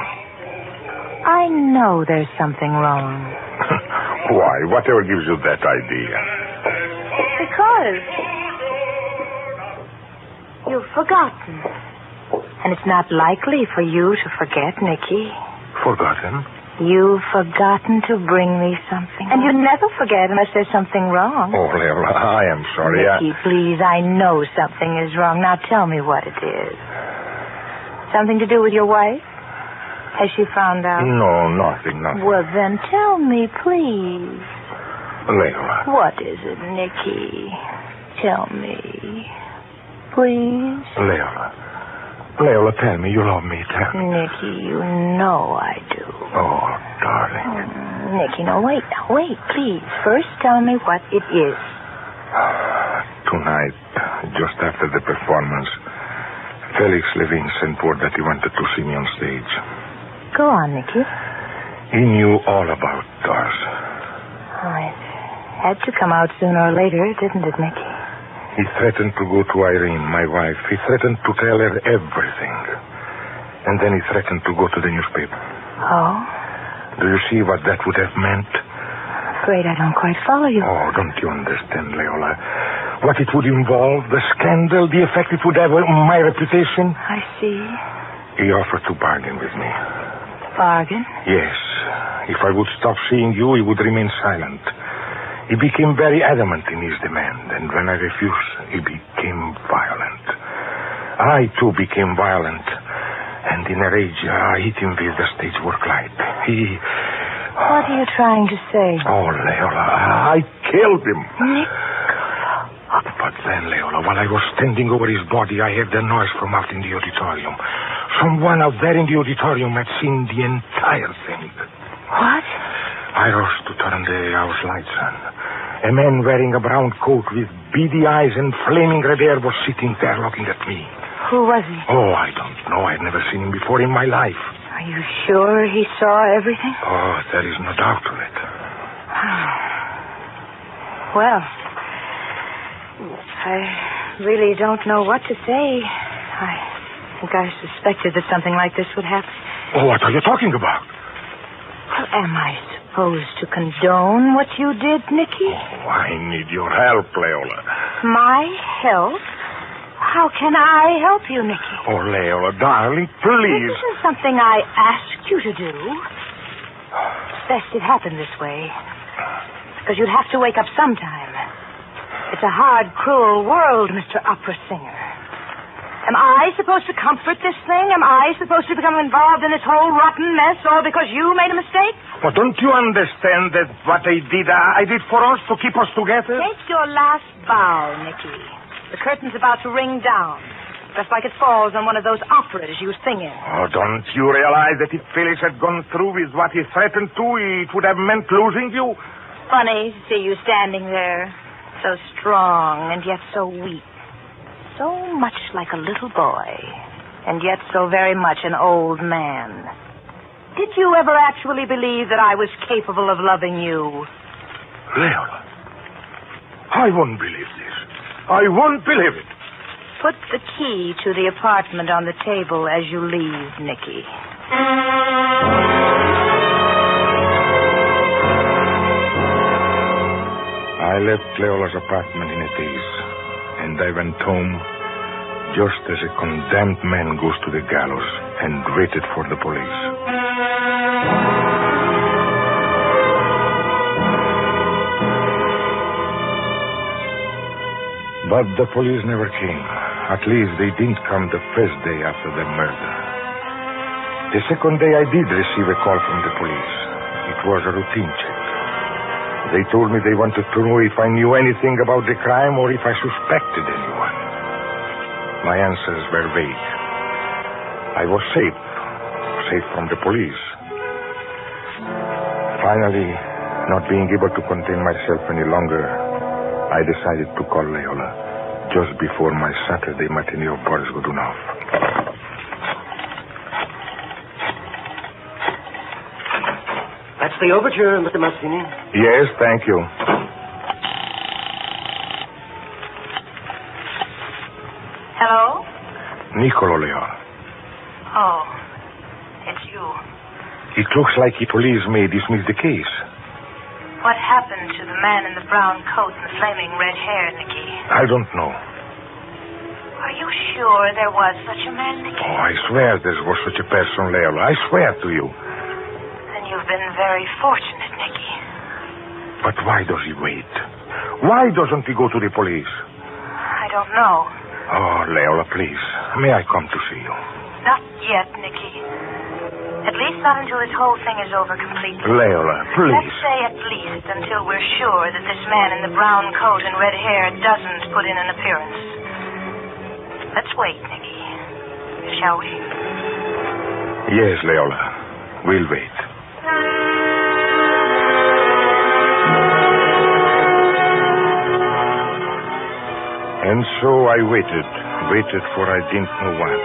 I know there's something wrong. Why? Whatever gives you that idea? Because you've forgotten. And it's not likely for you to forget, Nicky. Forgotten? You've forgotten to bring me something. And you never forget unless there's something wrong. Oh, Leola, I am sorry. Nicky, please, I know something is wrong. Now tell me what it is. Something to do with your wife? Has she found out? No, nothing. Well, then tell me, please. Leola. What is it, Nicky? Tell me. Please? Leola, tell me you love me. Tell me. Nicky, you know I do. Oh, darling. Nicky, no, wait, please. First tell me what it is. Tonight, just after the performance, Felix Levin sent word that he wanted to see me on stage. Go on, Nicky. He knew all about Doris. Oh, it had to come out sooner or later, didn't it, Nicky? He threatened to go to Irene, my wife. He threatened to tell her everything. And then he threatened to go to the newspaper. Oh? Do you see what that would have meant? Afraid I don't quite follow you. Oh, don't you understand, Leola? What it would involve, the scandal, the effect it would have on my reputation. I see. He offered to bargain with me. Bargain? Yes. If I would stop seeing you, he would remain silent. He became very adamant in his demand, and when I refused, he became violent. I, too, became violent, and in a rage, I hit him with the stage work light. What are you trying to say? Oh, Leola, I killed him. Nicola. But then, Leola, while I was standing over his body, I heard a noise from out in the auditorium. Someone out there in the auditorium had seen the entire thing. What? I rose to turn the house lights on. A man wearing a brown coat with beady eyes and flaming red hair was sitting there looking at me. Who was he? Oh, I don't know. I've never seen him before in my life. Are you sure he saw everything? Oh, there is no doubt of it. Well, I really don't know what to say. I think I suspected that something like this would happen. Oh, what are you talking about? Well, am I supposed to condone what you did, Nicky? Oh, I need your help, Leola. My help? How can I help you, Nicky? Oh, Leola, darling, please. This isn't something I asked you to do. Best it happened this way. Because you'd have to wake up sometime. It's a hard, cruel world, Mr. Opera Singer. Am I supposed to comfort this thing? Am I supposed to become involved in this whole rotten mess all because you made a mistake? Well, don't you understand that what I did for us to keep us together? Take your last bow, Nicky. The curtain's about to ring down. Just like it falls on one of those operas you sing in. Oh, don't you realize that if Felix had gone through with what he threatened to, it would have meant losing you? Funny to see you standing there, so strong and yet so weak. So much like a little boy, and yet so very much an old man. Did you ever actually believe that I was capable of loving you? Leola, I won't believe this. I won't believe it. Put the key to the apartment on the table as you leave, Nicky. I left Leola's apartment in a daze, and I went home just as a condemned man goes to the gallows and waited for the police. But the police never came. At least they didn't come the first day after the murder. The second day I did receive a call from the police. It was a routine check. They told me they wanted to know if I knew anything about the crime or if I suspected anyone. My answers were vague. I was safe from the police. Finally, not being able to contain myself any longer, I decided to call Leola just before my Saturday matinee of Boris Godunov. That's the overture, Mr. Mazzini. Yes, thank you. Hello? Niccolo, Leola. Oh, it's you. It looks like the police may dismiss the case. What happened to the man in the brown coat and the flaming red hair, Nicky? I don't know. Are you sure there was such a man, Nicky? Oh, I swear there was such a person, Leola. I swear to you. Then you've been very fortunate, Nicky. But why does he wait? Why doesn't he go to the police? I don't know. Oh, Leola, please. May I come to see you? Not yet, Nicky. At least not until this whole thing is over completely. Leola, please. Let's say at least until we're sure that this man in the brown coat and red hair doesn't put in an appearance. Let's wait, Nicky. Shall we? Yes, Leola. We'll wait. And so I waited for I didn't know what.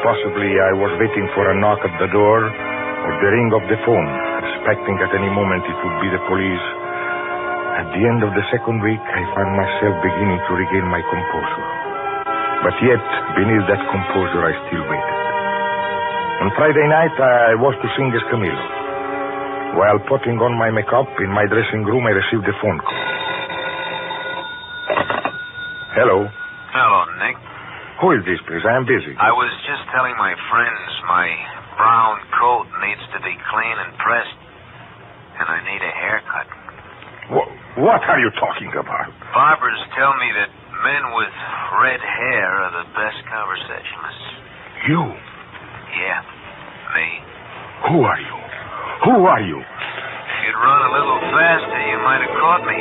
Possibly I was waiting for a knock at the door or the ring of the phone, expecting at any moment it would be the police. At the end of the second week, I found myself beginning to regain my composure. But yet, beneath that composure, I still waited. On Friday night, I was to sing as Camillo. While putting on my makeup in my dressing room, I received a phone call. Hello. Hello, Nick. Who is this, please? I am busy. I was just telling my friends my brown coat needs to be clean and pressed, and I need a haircut. What are you talking about? Barbers tell me that men with red hair are the best conversationalists. You? Yeah, me. Who are you? Who are you? If you'd run a little faster, you might have caught me.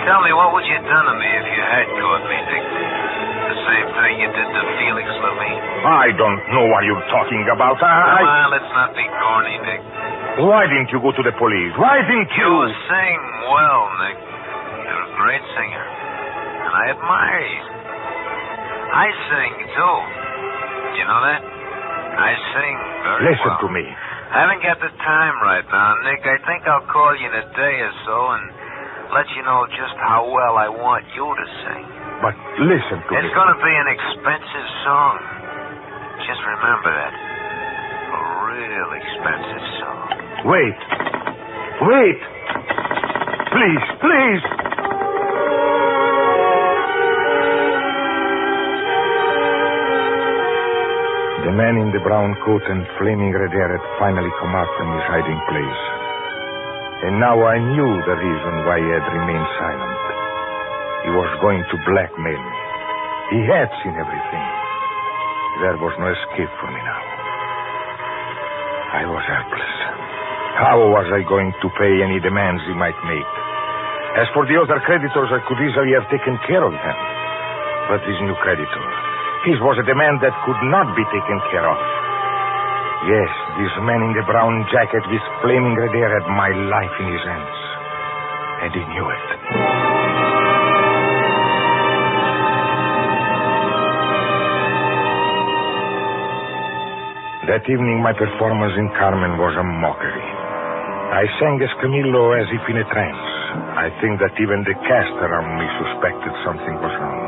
Tell me, what would you have done to me if you had caught me, Nick? The same thing you did to Felix Levine? I don't know what you're talking about. Come on, let's not be corny, Nick. Why didn't you go to the police? Why didn't you? You sing well, Nick. You're a great singer. And I admire you. I sing, too. Do you know that? I sing very Listen well. to me. I haven't got the time right now, Nick. I think I'll call you in a day or so and let you know just how well I want you to sing. But listen to me. It's going to be an expensive song. Just remember that. A real expensive song. Wait. Please. The man in the brown coat and flaming red hair had finally come out from his hiding place. And now I knew the reason why he had remained silent. He was going to blackmail me. He had seen everything. There was no escape for me now. I was helpless. How was I going to pay any demands he might make? As for the other creditors, I could easily have taken care of them. But this new creditor, his was a demand that could not be taken care of. Yes, this man in the brown jacket with flaming red hair had my life in his hands. And he knew it. That evening, my performance in Carmen was a mockery. I sang as Camillo as if in a trance. I think that even the cast around me suspected something was wrong.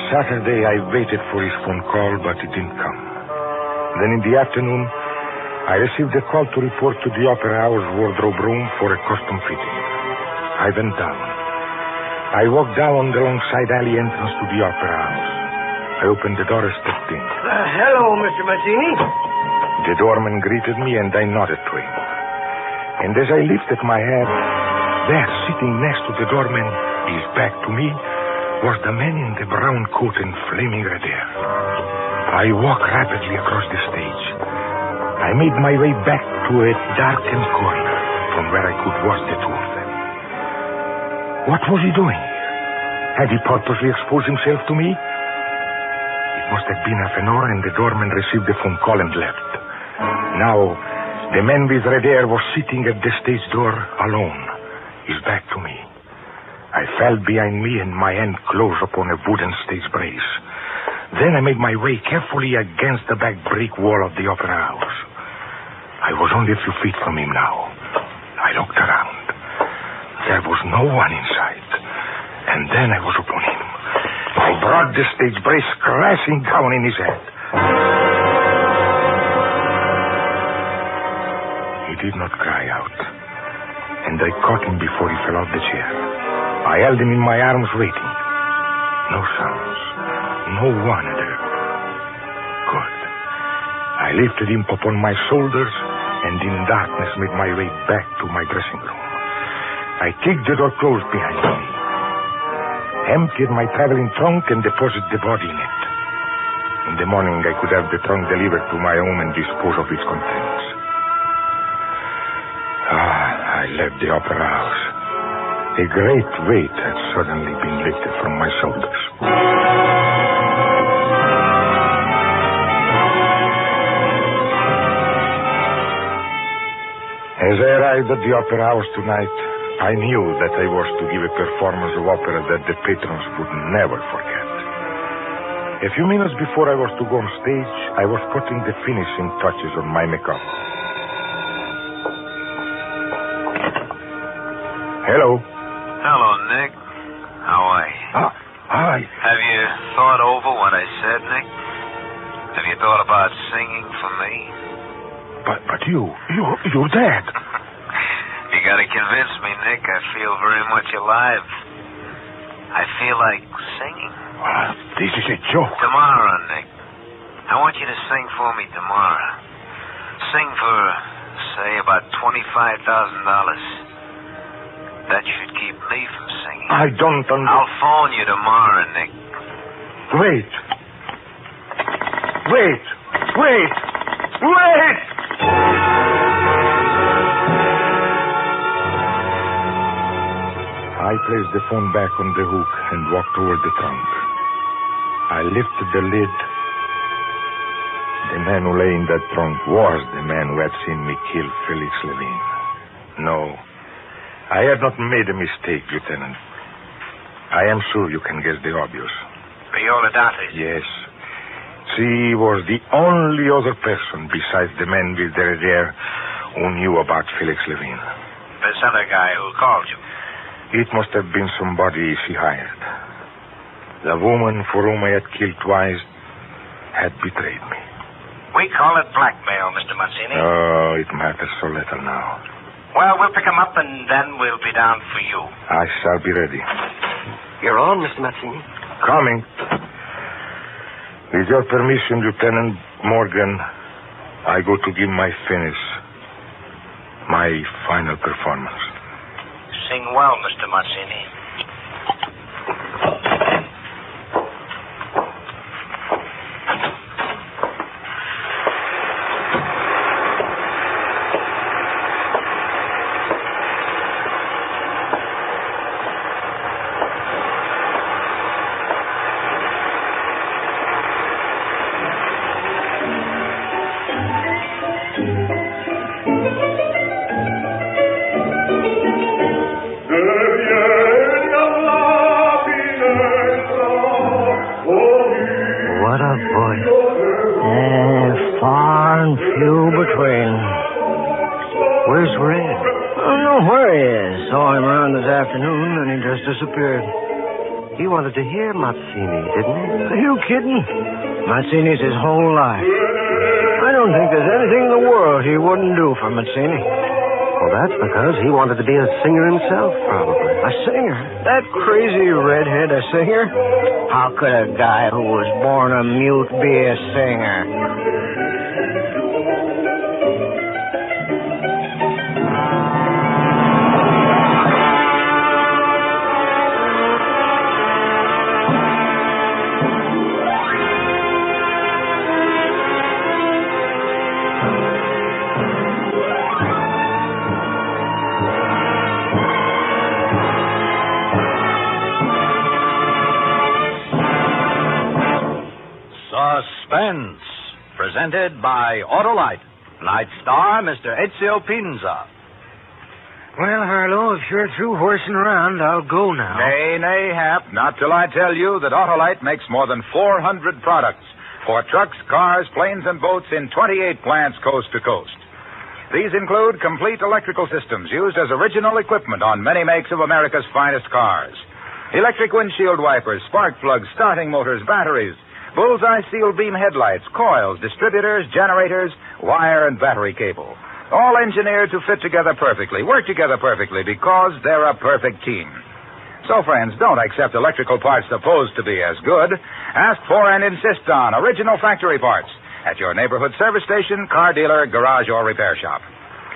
Saturday, I waited for his phone call, but it didn't come. Then in the afternoon, I received a call to report to the Opera House wardrobe room for a costume fitting. I went down. I walked down the long side alley entrance to the Opera House. I opened the door and stepped in. Hello, Mr. Mazzini. The doorman greeted me, and I nodded to him. And as I lifted my head, there, sitting next to the doorman, his back to me, was the man in the brown coat and flaming red hair. I walked rapidly across the stage. I made my way back to a darkened corner from where I could watch the two of them. What was he doing? Had he purposely exposed himself to me? It must have been half an hour, and the doorman received the phone call and left. Now, the man with red hair was sitting at the stage door alone, his back to me. I felt behind me, and my hand closed upon a wooden stage brace. Then I made my way carefully against the back brick wall of the Opera House. I was only a few feet from him now. I looked around. There was no one in sight. And then I was upon him. I brought the stage brace crashing down in his head. He did not cry out. And I caught him before he fell off the chair. I held him in my arms, waiting. No sounds. No one had heard. Good. I lifted him upon my shoulders and in darkness made my way back to my dressing room. I kicked the door closed behind me, emptied my traveling trunk and deposited the body in it. In the morning, I could have the trunk delivered to my home and dispose of its contents. I left the Opera House. A great weight had suddenly been lifted from my shoulders. As I arrived at the Opera House tonight, I knew that I was to give a performance of opera that the patrons would never forget. A few minutes before I was to go on stage, I was putting the finishing touches on my makeup. Hello. Hello, Nick. How are you? Hi. Have you thought over what I said, Nick? Have you thought about singing for me? But you're dead. You gotta convince me, Nick. I feel very much alive. I feel like singing. This is a joke. Tomorrow, Nick. I want you to sing for me tomorrow. Sing for, say, about $25,000. That should keep me from singing. I don't understand. I'll phone you tomorrow, Nick. Wait. I placed the phone back on the hook and walked toward the trunk. I lifted the lid. The man who lay in that trunk was the man who had seen me kill Felix Levine. No, I had not made a mistake, Lieutenant. I am sure you can guess the obvious. Viola Dante? Yes. She was the only other person besides the man with the red hair who knew about Felix Levine. This other guy who called you? It must have been somebody she hired. The woman for whom I had killed twice had betrayed me. We call it blackmail, Mr. Mazzini. Oh, it matters so little now. Well, we'll pick him up and then we'll be down for you. I shall be ready. You're on, Mr. Mazzini. Coming. With your permission, Lieutenant Morgan, I go to give my finish. My final performance. Sing well, Mr. Mazzini. What a voice. Far and few between. Where's Red? I don't know where he is. Saw him around this afternoon, and he just disappeared. He wanted to hear Mazzini, didn't he? Are you kidding? Mazzini's his whole life. I don't think there's anything in the world he wouldn't do for Mazzini. Well, that's because he wanted to be a singer himself, probably. A singer? That crazy redhead a singer? How could a guy who was born a mute be a singer? Suspense, presented by Autolite. Night star, Mr. Ezio Pinza. Well, Harlow, if you're through horsing around, I'll go now. Nay, Hap. Not till I tell you that Autolite makes more than 400 products for trucks, cars, planes, and boats in 28 plants coast to coast. These include complete electrical systems used as original equipment on many makes of America's finest cars. Electric windshield wipers, spark plugs, starting motors, batteries, bullseye steel beam headlights, coils, distributors, generators, wire, and battery cable. All engineered to fit together perfectly, work together perfectly, because they're a perfect team. So, friends, don't accept electrical parts supposed to be as good. Ask for and insist on original factory parts at your neighborhood service station, car dealer, garage, or repair shop.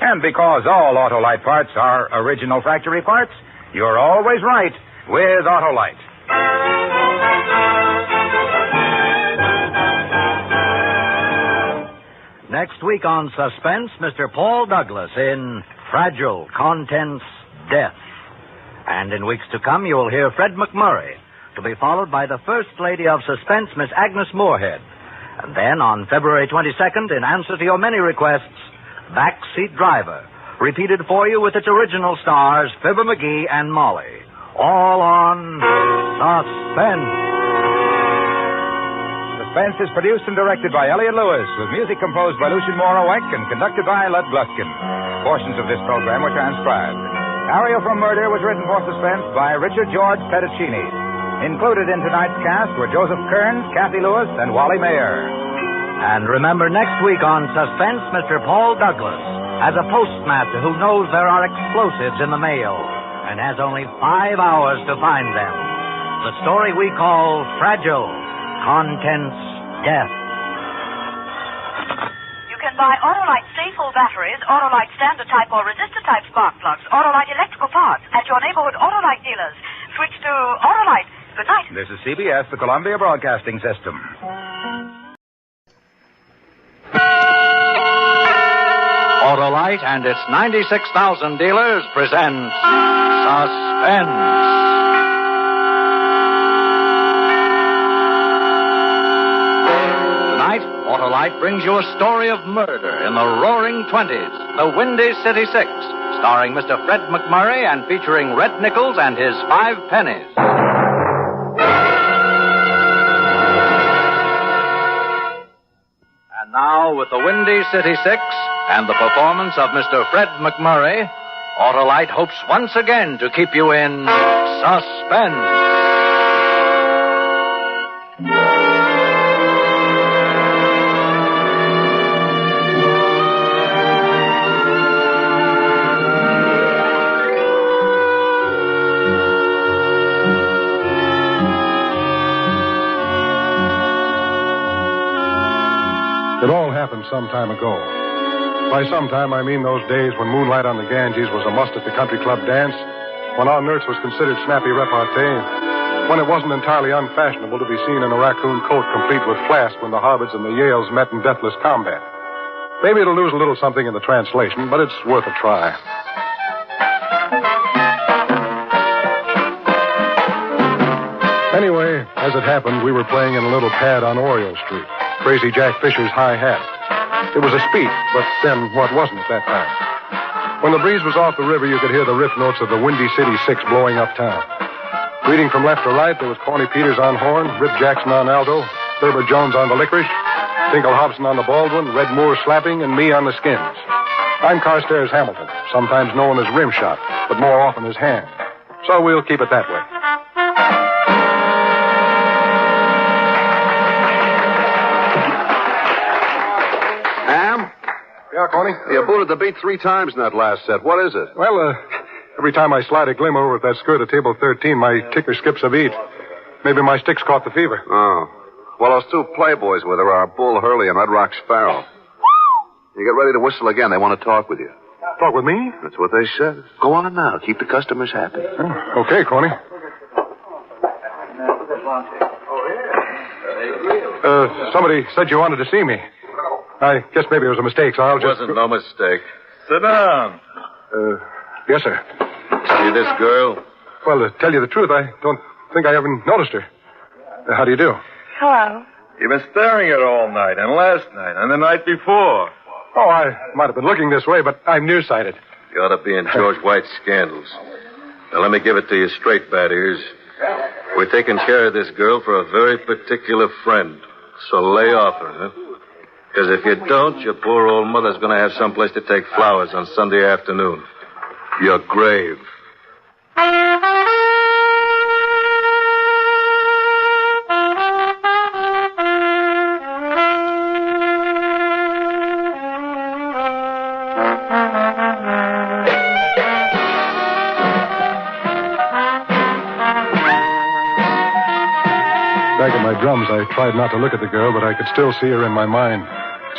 And because all Autolite parts are original factory parts, you're always right with Autolite. Next week on Suspense, Mr. Paul Douglas in Fragile Contents Death. And in weeks to come, you will hear Fred McMurray, to be followed by the First Lady of Suspense, Miss Agnes Moorehead. And then on February 22nd, in answer to your many requests, Backseat Driver, repeated for you with its original stars, Fibber McGee and Molly. All on Suspense. Suspense is produced and directed by Elliot Lewis, with music composed by Lucien Moraweck and conducted by Lud Gluskin. Portions of this program were transcribed. Aria from Murder was written for Suspense by Richard George Pedicini. Included in tonight's cast were Joseph Kearns, Kathy Lewis, and Wally Mayer. And remember, next week on Suspense, Mr. Paul Douglas, as a postmaster who knows there are explosives in the mail and has only 5 hours to find them. The story we call Fragile Contents Death. You can buy Autolite stay-full batteries, Autolite standard type or resistor type spark plugs, Autolite electrical parts at your neighborhood Autolite dealers. Switch to Autolite. Good night. This is CBS, the Columbia Broadcasting System. Autolite and its 96,000 dealers presents Suspense. Tonight, Autolite brings you a story of murder in the roaring 20s, the Windy City Six, starring Mr. Fred McMurray and featuring Red Nichols and his 5 pennies. And now, with the Windy City Six and the performance of Mr. Fred McMurray, Autolite hopes once again to keep you in suspense. It all happened some time ago. By some time, I mean those days when moonlight on the Ganges was a must at the country club dance, when our nurse was considered snappy repartee, when it wasn't entirely unfashionable to be seen in a raccoon coat complete with flask when the Harvards and the Yales met in deathless combat. Maybe it'll lose a little something in the translation, but it's worth a try. Anyway, as it happened, we were playing in a little pad on Oriole Street, Crazy Jack Fisher's High Hat. It was a speech, but then what wasn't at that time? When the breeze was off the river, you could hear the riff notes of the Windy City Six blowing uptown. Reading from left to right, there was Corny Peters on horn, Rip Jackson on alto, Thurber Jones on the licorice, Tinkle Hobson on the Baldwin, Red Moore slapping, and me on the skins. I'm Carstairs Hamilton, sometimes known as Rimshot, but more often as Ham. So we'll keep it that way. Ham? Yeah, Corny? You booted the beat 3 times in that last set. What is it? Well, every time I slide a glimmer over at that skirt of table 13, my ticker skips a beat. Maybe my sticks caught the fever. Oh. Well, those 2 playboys with her are Bull Hurley and Red Rock Sparrow. You get ready to whistle again. They want to talk with you. Talk with me? That's what they said. Go on now. Keep the customers happy. Oh, okay, Corny. Somebody said you wanted to see me. I guess maybe it was a mistake, so I'll just... Wasn't no mistake. Sit down. Yes, sir. See this girl? Well, to tell you the truth, I don't think I ever noticed her. How do you do? Hello. You've been staring at her all night, and last night, and the night before. Oh, I might have been looking this way, but I'm nearsighted. You ought to be in George White's scandals. Now, let me give it to you straight, bad ears. We're taking care of this girl for a very particular friend. So lay off her, huh? Because if you don't, your poor old mother's going to have someplace to take flowers on Sunday afternoon. Your grave. Back at my drums, I tried not to look at the girl, but I could still see her in my mind.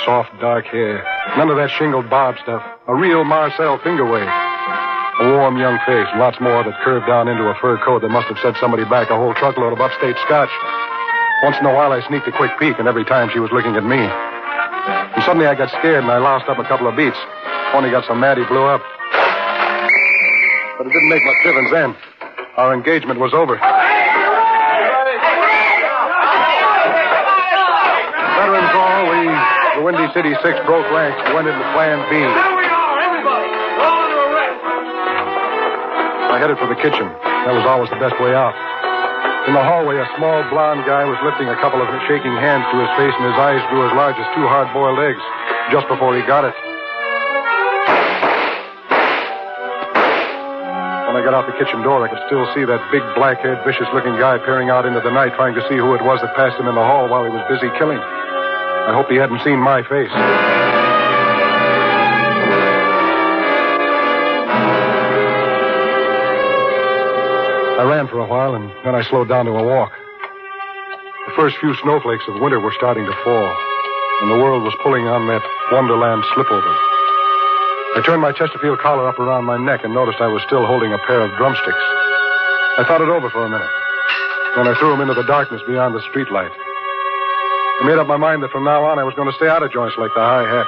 Soft, dark hair. None of that shingled bob stuff. A real Marcel finger wave. A warm, young face. Lots more that curved down into a fur coat that must have set somebody back a whole truckload of upstate scotch. Once in a while, I sneaked a quick peek, and every time she was looking at me. And suddenly I got scared, and I lost up a couple of beats. Only got so mad he blew up. But it didn't make much difference then. Our engagement was over. Veterans all, the Windy City Six broke ranks and went into Plan B. I headed for the kitchen. That was always the best way out. In the hallway, a small blonde guy was lifting a couple of shaking hands to his face, and his eyes grew as large as 2 hard-boiled eggs just before he got it. When I got out the kitchen door, I could still see that big, black-haired, vicious-looking guy peering out into the night, trying to see who it was that passed him in the hall while he was busy killing. I hope he hadn't seen my face. I ran for a while, and then I slowed down to a walk. The first few snowflakes of winter were starting to fall, and the world was pulling on that Wonderland slipover. I turned my Chesterfield collar up around my neck and noticed I was still holding a pair of drumsticks. I thought it over for a minute. Then I threw them into the darkness beyond the streetlight. I made up my mind that from now on I was going to stay out of joints like the High Hat.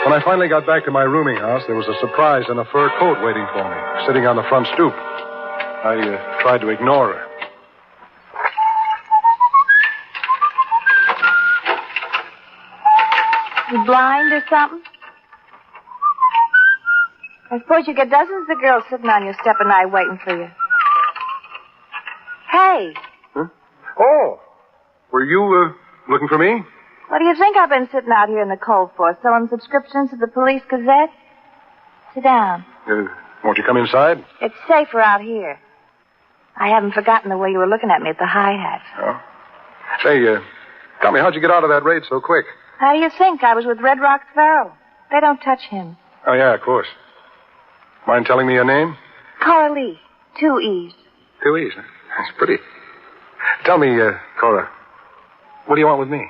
When I finally got back to my rooming house, there was a surprise in a fur coat waiting for me, sitting on the front stoop. I tried to ignore her. You blind or something? I suppose you get dozens of girls sitting on your step and I waiting for you. Hey. Huh? Oh, were you looking for me? What do you think I've been sitting out here in the cold for? Selling subscriptions to the Police Gazette? Sit down. Won't you come inside? It's safer out here. I haven't forgotten the way you were looking at me at the High Hat. Oh. Say, tell me, how'd you get out of that raid so quick? How do you think? I was with Red Rock Sparrow. They don't touch him. Oh, yeah, of course. Mind telling me your name? Cora Lee. 2 E's. 2 E's. That's pretty. Tell me, Cora, what do you want with me?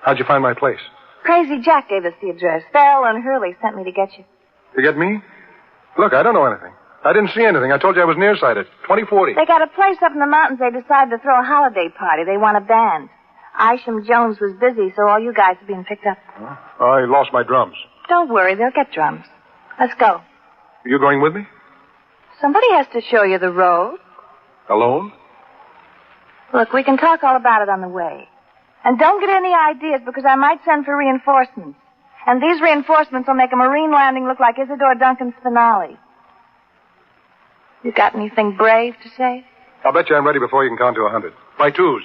How'd you find my place? Crazy Jack gave us the address. Farrell and Hurley sent me to get you. To get me? Look, I don't know anything. I didn't see anything. I told you I was nearsighted. 2040. They got a place up in the mountains. They decided to throw a holiday party. They want a band. Isham Jones was busy, so all you guys are being picked up. I lost my drums. Don't worry, they'll get drums. Let's go. Are you going with me? Somebody has to show you the road. Alone? Look, we can talk all about it on the way. And don't get any ideas, because I might send for reinforcements. And these reinforcements will make a marine landing look like Isadore Duncan's finale. You got anything brave to say? I'll bet you I'm ready before you can count to 100. By twos.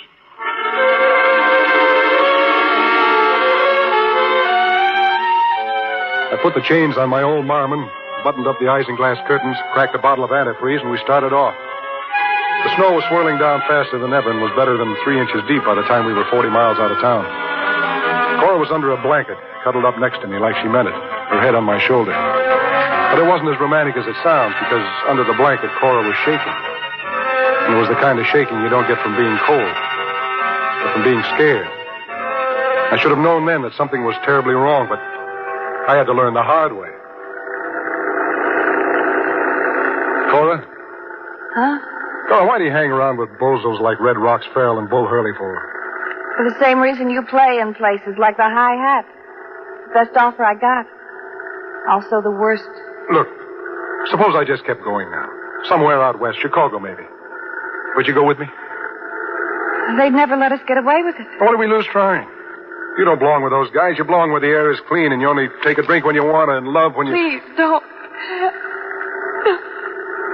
I put the chains on my old Marmon, buttoned up the isinglass curtains, cracked a bottle of antifreeze, and we started off. The snow was swirling down faster than ever and was better than 3 inches deep by the time we were 40 miles out of town. Cora was under a blanket, cuddled up next to me like she meant it, her head on my shoulder. But it wasn't as romantic as it sounds, because under the blanket, Cora was shaking. And it was the kind of shaking you don't get from being cold, but from being scared. I should have known then that something was terribly wrong, but I had to learn the hard way. Cora? Huh? Cora, why do you hang around with bozos like Red Rocks, Farrell, and Bull Hurley for? For the same reason you play in places like the High Hat. The best offer I got. Also the worst. Look, suppose I just kept going now. Somewhere out west, Chicago maybe. Would you go with me? They'd never let us get away with it. What do we lose trying? You don't belong with those guys. You belong where the air is clean and you only take a drink when you want and love when you... Please, don't.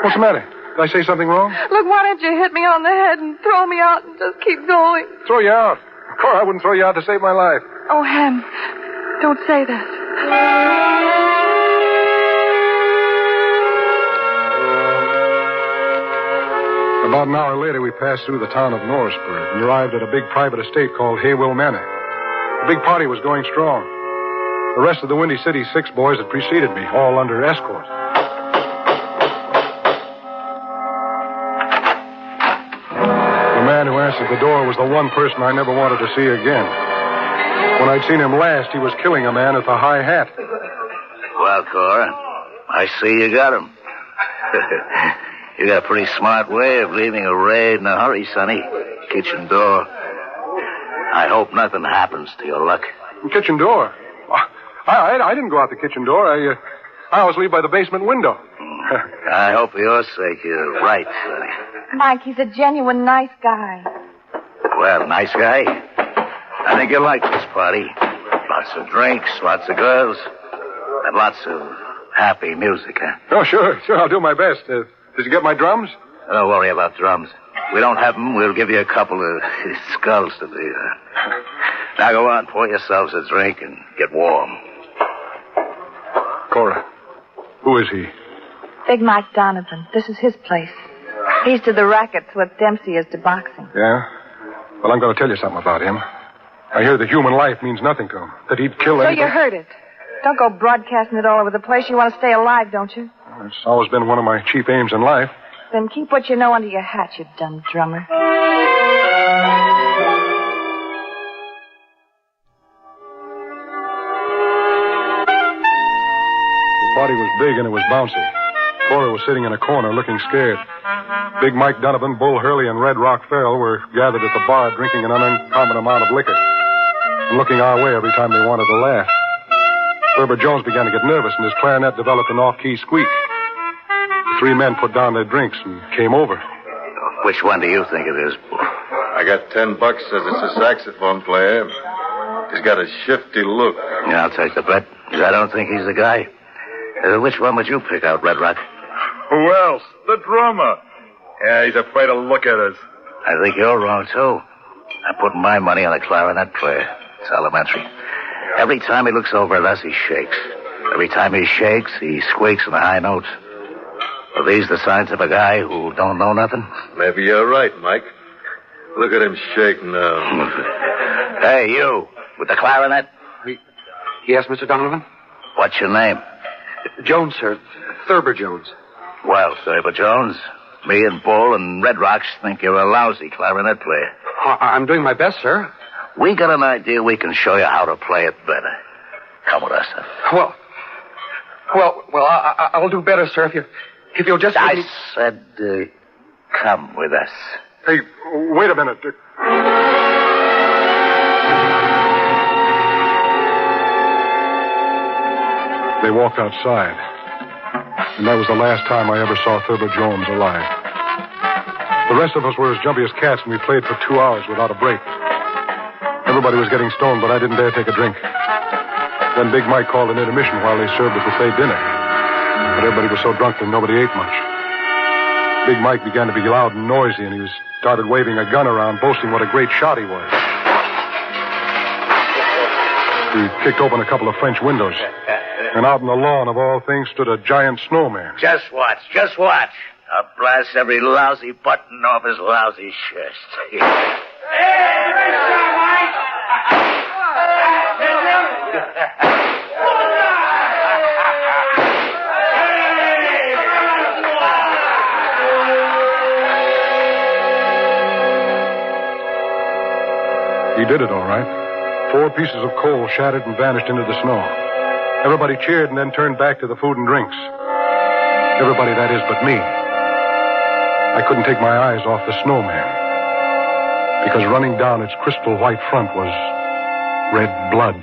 What's the matter? Did I say something wrong? Look, why don't you hit me on the head and throw me out and just keep going? Throw you out? Cora, I wouldn't throw you out to save my life. Oh, Ham, don't say that. About an hour later, we passed through the town of Norrisburg and arrived at a big private estate called Haywill Manor. The big party was going strong. The rest of the Windy City 6 boys had preceded me, all under escort. The man who answered the door was the one person I never wanted to see again. When I'd seen him last, he was killing a man at the High Hat. Well, Cora, I see you got him. You got a pretty smart way of leaving a raid in a hurry, Sonny. Kitchen door. I hope nothing happens to your luck. Kitchen door? I didn't go out the kitchen door. I always leave by the basement window. I hope for your sake you're right, Sonny. Mike, he's a genuine nice guy. Well, nice guy. I think you'll like this party. Lots of drinks, lots of girls, and lots of happy music, huh? Oh, sure. I'll do my best. Did you get my drums? Don't worry about drums. We don't have them. We'll give you a couple of skulls to be. Now go on, pour yourselves a drink and get warm. Cora, who is he? Big Mike Donovan. This is his place. He's to the rackets what Dempsey is to boxing. Yeah? Well, I'm going to tell you something about him. I hear that human life means nothing to him. That he'd kill So anybody. you heard it. Don't go broadcasting it all over the place. You want to stay alive, don't you? It's always been one of my chief aims in life. Then keep what you know under your hat, you dumb drummer. The party was big and it was bouncy. Cora was sitting in a corner looking scared. Big Mike Donovan, Bull Hurley, and Red Rock Farrell were gathered at the bar drinking an uncommon amount of liquor and looking our way every time they wanted to laugh. Herbert Jones began to get nervous, and his clarinet developed an off-key squeak. The 3 men put down their drinks and came over. Which one do you think it is? I got $10 says it's a saxophone player. He's got a shifty look. Yeah, I'll take the bet, because I don't think he's the guy. Which one would you pick out, Red Rock? Who else? The drummer. Yeah, he's afraid to look at us. I think you're wrong, too. I'm putting my money on a clarinet player. It's elementary. Every time he looks over at us, he shakes. Every time he shakes, he squeaks in the high notes. Are these the signs of a guy who don't know nothing? Maybe you're right, Mike. Look at him shake now. Hey, you, with the clarinet? Yes, Mr. Donovan? What's your name? Jones, sir. Thurber Jones. Well, Thurber Jones, me and Bull and Red Rocks think you're a lousy clarinet player. I'm doing my best, sir. We got an idea we can show you how to play it better. Come with us, sir. I'll do better, sir, if you'll just... I said, come with us. Hey, wait a minute. They walked outside. And that was the last time I ever saw Thurber Jones alive. The rest of us were as jumpy as cats, and we played for 2 hours without a break. Everybody was getting stoned, but I didn't dare take a drink. Then Big Mike called an intermission while they served a buffet dinner. But everybody was so drunk that nobody ate much. Big Mike began to be loud and noisy, and he started waving a gun around, boasting what a great shot he was. He kicked open a couple of French windows. And out on the lawn, of all things, stood a giant snowman. Just watch. I'll blast every lousy button off his lousy shirt. He did it all right. 4 pieces of coal shattered and vanished into the snow. Everybody cheered and then turned back to the food and drinks. Everybody, that is, but me. I couldn't take my eyes off the snowman, because running down its crystal white front was red blood.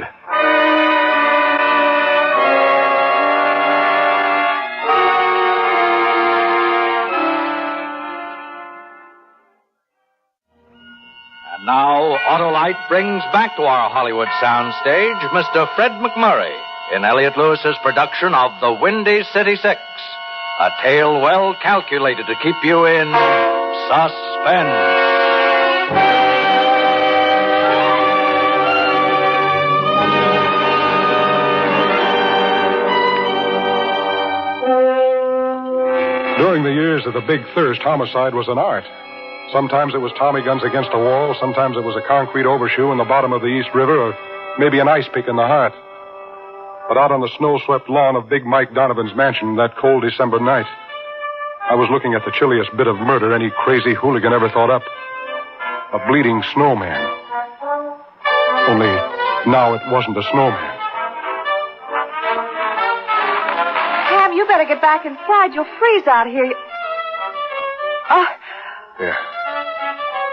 And now, Autolite brings back to our Hollywood soundstage Mr. Fred McMurray in Elliot Lewis's production of The Windy City Six, a tale well calculated to keep you in suspense. During the years of the Big Thirst, homicide was an art. Sometimes it was Tommy guns against a wall, sometimes it was a concrete overshoe in the bottom of the East River, or maybe an ice pick in the heart. But out on the snow-swept lawn of Big Mike Donovan's mansion that cold December night, I was looking at the chilliest bit of murder any crazy hooligan ever thought up. A bleeding snowman. Only now it wasn't a snowman. Ham, you better get back inside. You'll freeze out here. Yeah.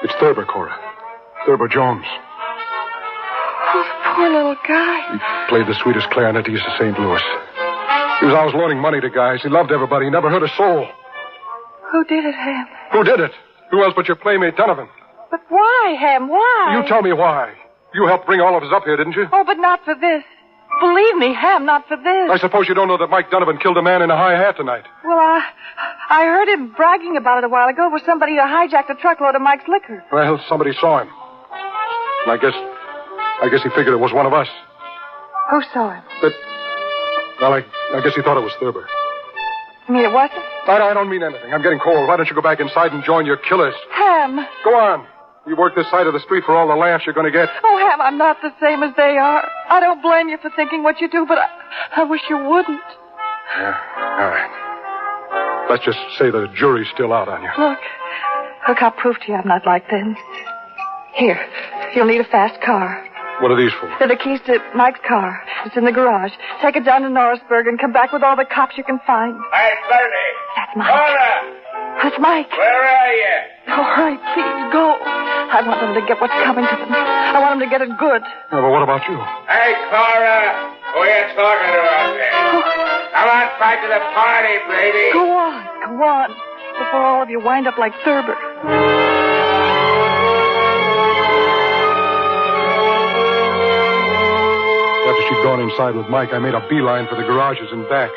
It's Thurber, Cora. Thurber Jones. Oh, the poor little guy. He played the sweetest clarinet east of St. Louis. He was always loaning money to guys. He loved everybody. He never hurt a soul. Who did it, Ham? Who did it? Who else but your playmate, Donovan? But why, Ham? Why? You tell me why. You helped bring all of us up here, didn't you? Oh, but not for this. Believe me, Ham, not for this. I suppose you don't know that Mike Donovan killed a man in a high hat tonight. Well, I heard him bragging about it a while ago with somebody who hijacked a truckload of Mike's liquor. Well, somebody saw him. And I guess he figured it was one of us. Who saw him? I guess he thought it was Thurber. You mean it wasn't? I don't mean anything. I'm getting cold. Why don't you go back inside and join your killers? Ham. Go on. You work this side of the street for all the laughs you're going to get. Oh, Ham, I'm not the same as they are. I don't blame you for thinking what you do, but I wish you wouldn't. Yeah, all right. Let's just say the jury's still out on you. Look, I'll prove to you I'm not like them. Here, you'll need a fast car. What are these for? They're the keys to Mike's car. It's in the garage. Take it down to Norrisburg and come back with all the cops you can find. Hey, Bertie. That's Mike. Cora. That's Mike. Where are you? All right, please, go. I want them to get what's coming to them. I want them to get it good. Yeah, but what about you? Hey, Cora. Who are you talking to out there? Come on back to the party, baby. Go on. Before all of you wind up like Thurber. After she'd gone inside with Mike, I made a beeline for the garages and back.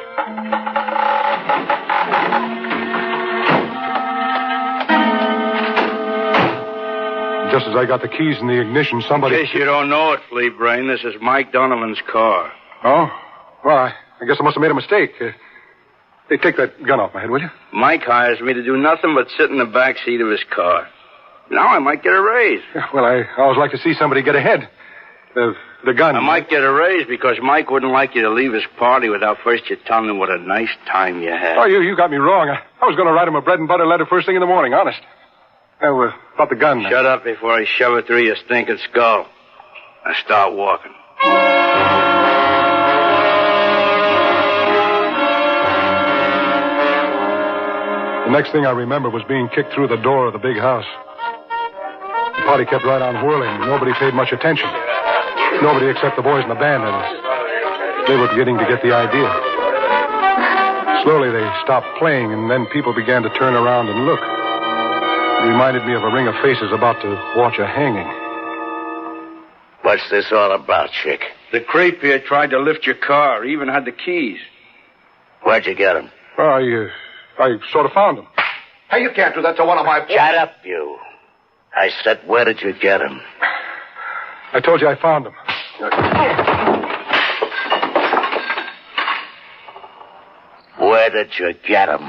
Just as I got the keys in the ignition, somebody... In case you don't know it, Flea Brain, this is Mike Donovan's car. Oh? Well, I guess I must have made a mistake. Hey, take that gun off my head, will you? Mike hires me to do nothing but sit in the back seat of his car. Now I might get a raise. Yeah, well, I always like to see somebody get ahead. The gun. I might get a raise because Mike wouldn't like you to leave his party without first you telling him what a nice time you had. Oh, you got me wrong. I was going to write him a bread and butter letter first thing in the morning, honest. About the gun. Shut up before I shove it through your stinking skull. and start walking. The next thing I remember was being kicked through the door of the big house. The party kept right on whirling. Nobody paid much attention. Nobody except the boys in the band. And they were beginning to get the idea. Slowly they stopped playing, and then people began to turn around and look. It reminded me of a ring of faces about to watch a hanging. What's this all about, Chick? The creep here tried to lift your car. He even had the keys. Where'd you get him? I sort of found him. Hey, you can't do that to one of my boys. Shut up, you. I said, where did you get him? I told you I found him. Where did you get him?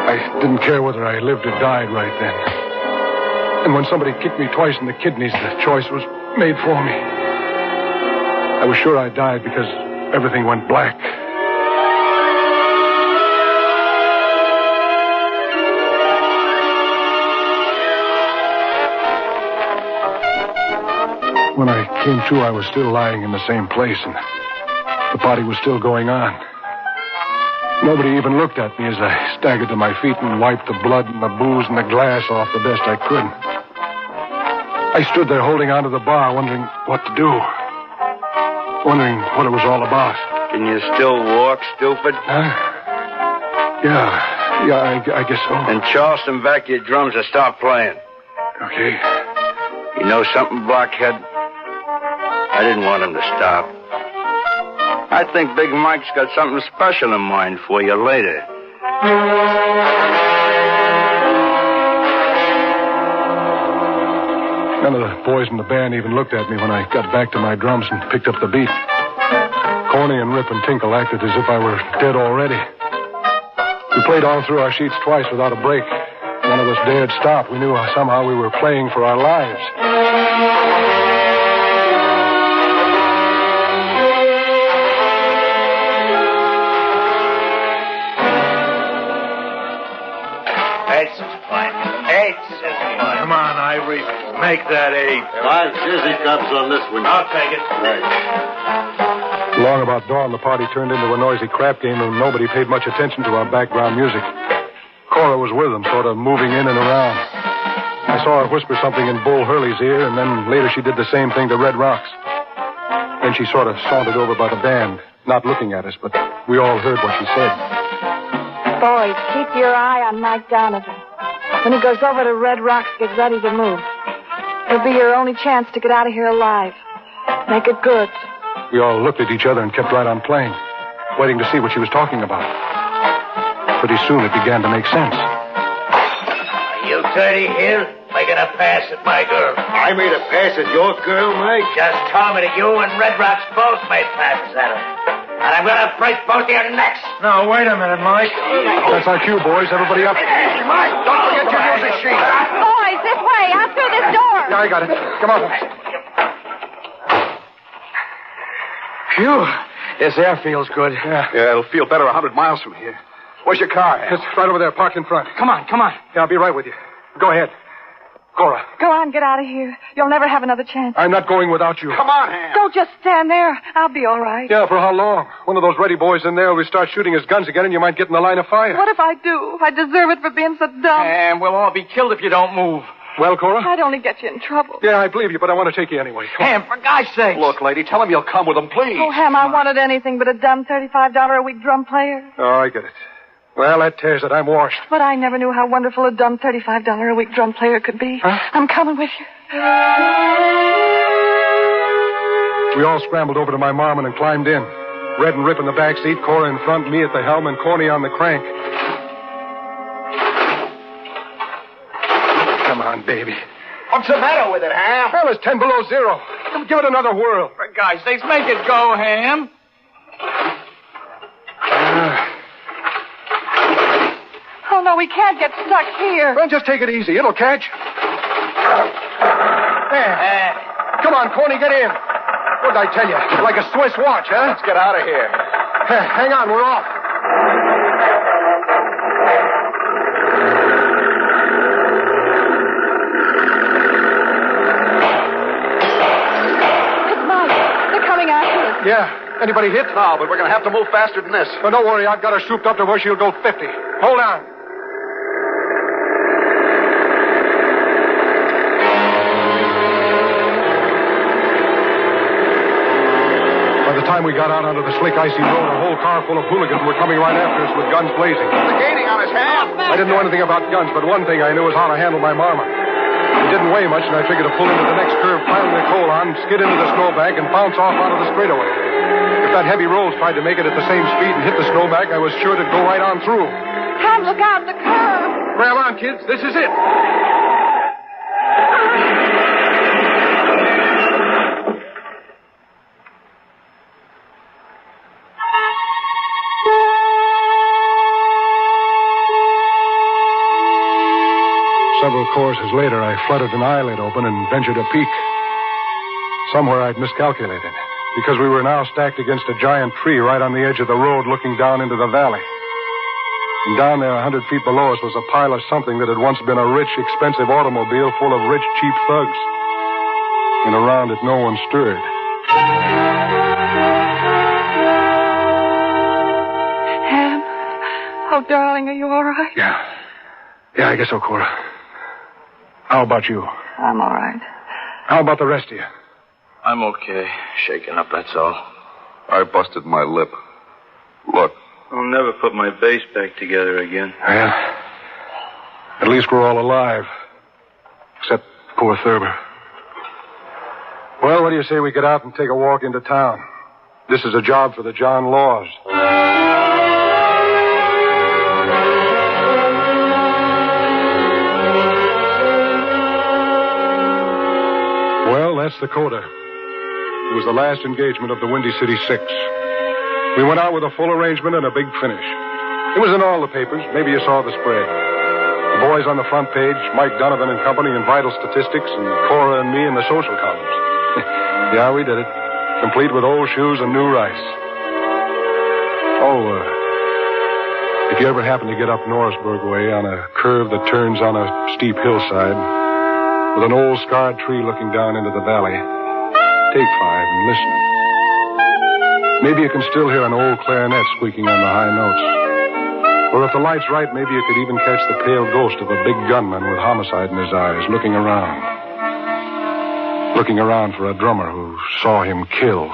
I didn't care whether I lived or died right then. And when somebody kicked me twice in the kidneys, the choice was made for me. I was sure I died because everything went black. When I came to, I was still lying in the same place, and the party was still going on. Nobody even looked at me as I staggered to my feet and wiped the blood and the booze and the glass off the best I could. I stood there holding onto the bar, wondering what to do. Wondering what it was all about. Can you still walk, stupid? Yeah, I guess so. And Charleston, back your drums and start playing. Okay. You know something, blockhead? I didn't want him to stop. I think Big Mike's got something special in mind for you later. None of the boys in the band even looked at me when I got back to my drums and picked up the beat. Corny and Rip and Tinkle acted as if I were dead already. We played all through our sheets twice without a break. None of us dared stop. We knew somehow we were playing for our lives. Eight's fine. Eight's fine. Come on, Ivory. Make that 8. Five Jersey cups on this one. I'll take it. Right. Long about dawn, the party turned into a noisy crap game, and nobody paid much attention to our background music. Cora was with them, sort of moving in and around. I saw her whisper something in Bull Hurley's ear, and then later she did the same thing to Red Rocks. Then she sort of sauntered over by the band, not looking at us, but we all heard what she said. Boys, keep your eye on Mike Donovan. When he goes over to Red Rocks, get ready to move. It'll be your only chance to get out of here alive. Make it good. We all looked at each other and kept right on playing, waiting to see what she was talking about. Pretty soon it began to make sense. Are you dirty here? Making a pass at my girl. I made a pass at your girl, Mike? Just told me that you and Red Rocks both made passes at her. And I'm going to break both of your necks. No, wait a minute, Mike. That's our cue, boys. Everybody up. Hey, Mike, don't forget your music sheet. Boys, this way, out through this door. Yeah, I got it. Come on. Phew. This air feels good. Yeah, it'll feel better 100 miles from here. Where's your car, Ham? It's right over there, parked in front. Come on. Yeah, I'll be right with you. Go ahead. Cora. Go on, get out of here. You'll never have another chance. I'm not going without you. Come on, Ham. Don't just stand there. I'll be all right. Yeah, for how long? One of those ready boys in there will start shooting his guns again and you might get in the line of fire. What if I do? I deserve it for being so dumb. And we'll all be killed if you don't move. Well, Cora? I'd only get you in trouble. Yeah, I believe you, but I want to take you anyway. Come on. Ham, for God's sake. Look, lady, tell him you'll come with him, please. Oh, Ham, I wanted anything but a dumb $35 a week drum player. Oh, I get it. Well, that tears it. I'm washed. But I never knew how wonderful a dumb $35 a week drum player could be. Huh? I'm coming with you. We all scrambled over to my marmon and climbed in. Red and Rip in the back seat, Cora in front, me at the helm, and Corny on the crank. Come on, baby. What's the matter with it, Ham? Well, it's 10 below zero. Give it another whirl. For God's sakes, make it go, Ham. Oh, no, we can't get stuck here. Well, just take it easy. It'll catch. There. Come on, Corny, get in. What did I tell you? Like a Swiss watch, huh? Let's get out of here. Hang on, we're off. Yeah. Anybody hit? No, but we're going to have to move faster than this. But don't worry, I've got her souped up to where she'll go 50. Hold on. By the time we got out onto the slick, icy road, a whole car full of hooligans were coming right after us with guns blazing. The gaining on his hand. I didn't know anything about guns, but one thing I knew was how to handle my marmot. It didn't weigh much, and I figured to pull into the next curve, pile the coal on, skid into the snowbank, and bounce off onto the straightaway. If that heavy rolls tried to make it at the same speed and hit the snowbank, I was sure to go right on through. Ham, look out, the curve. Grab on, kids. This is it. Several courses later, I fluttered an eyelid open and ventured a peek. Somewhere I'd miscalculated, because we were now stacked against a giant tree right on the edge of the road looking down into the valley. And down there, 100 feet below us, was a pile of something that had once been a rich, expensive automobile full of rich, cheap thugs. And around it, no one stirred. Ham, oh, darling, are you all right? Yeah, I guess so, Cora. How about you? I'm all right. How about the rest of you? I'm okay. Shaken up, that's all. I busted my lip. Look. I'll never put my bass back together again. Well, at least we're all alive. Except poor Thurber. Well, what do you say we get out and take a walk into town? This is a job for the John Laws. Well, that's the coda. It was the last engagement of the Windy City Six. We went out with a full arrangement and a big finish. It was in all the papers. Maybe you saw the spread. The boys on the front page, Mike Donovan and company in Vital Statistics, and Cora and me in the social columns. Yeah, we did it. Complete with old shoes and new rice. If you ever happen to get up Norrisburg way on a curve that turns on a steep hillside, with an old scarred tree looking down into the valley, take 5 and listen. Maybe you can still hear an old clarinet squeaking on the high notes. Or if the light's right, maybe you could even catch the pale ghost of a big gunman with homicide in his eyes, looking around. Looking around for a drummer who saw him kill.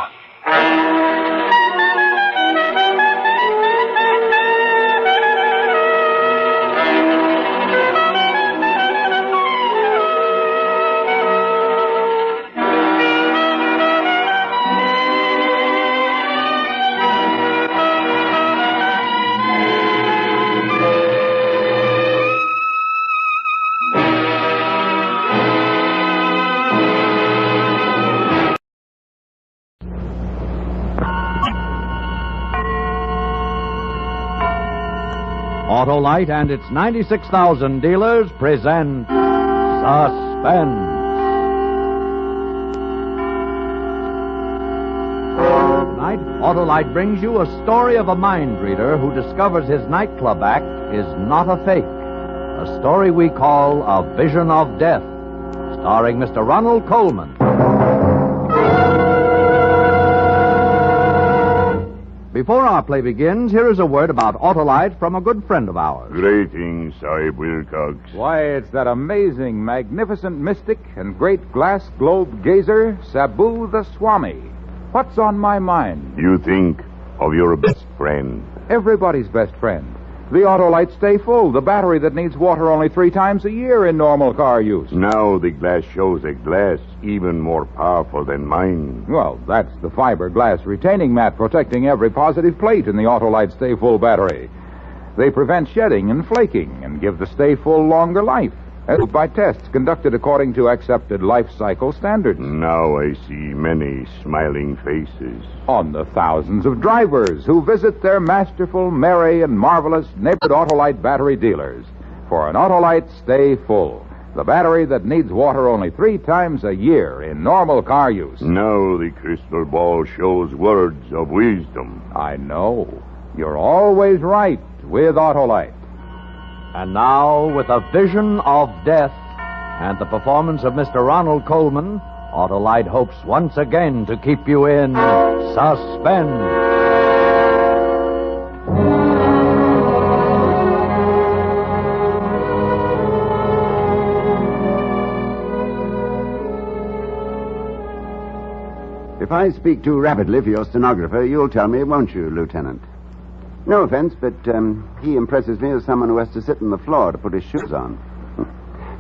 Autolite and its 96,000 dealers present Suspense. Tonight, Autolite brings you a story of a mind reader who discovers his nightclub act is not a fake. A story we call A Vision of Death, starring Mr. Ronald Colman. Before our play begins, here is a word about Autolite from a good friend of ours. Greetings, Sahib Wilcox. Why, it's that amazing, magnificent mystic and great glass globe gazer, Sabu the Swami. What's on my mind? You think of your best friend. Everybody's best friend. The Autolite Stay Full, the battery that needs water only 3 times a year in normal car use. Now the glass shows a glass even more powerful than mine. Well, that's the fiberglass retaining mat protecting every positive plate in the Autolite Stay Full battery. They prevent shedding and flaking and give the Stay Full longer life, as by tests conducted according to accepted life cycle standards. Now I see many smiling faces. On the thousands of drivers who visit their masterful, merry, and marvelous neighborhood Autolite battery dealers for an Autolite Stay Full, the battery that needs water only 3 times a year in normal car use. Now the crystal ball shows words of wisdom. I know. You're always right with Autolite. And now, with A Vision of Death and the performance of Mr. Ronald Colman, Autolite hopes once again to keep you in suspense. If I speak too rapidly for your stenographer, you'll tell me, won't you, Lieutenant? No offense, but he impresses me as someone who has to sit on the floor to put his shoes on.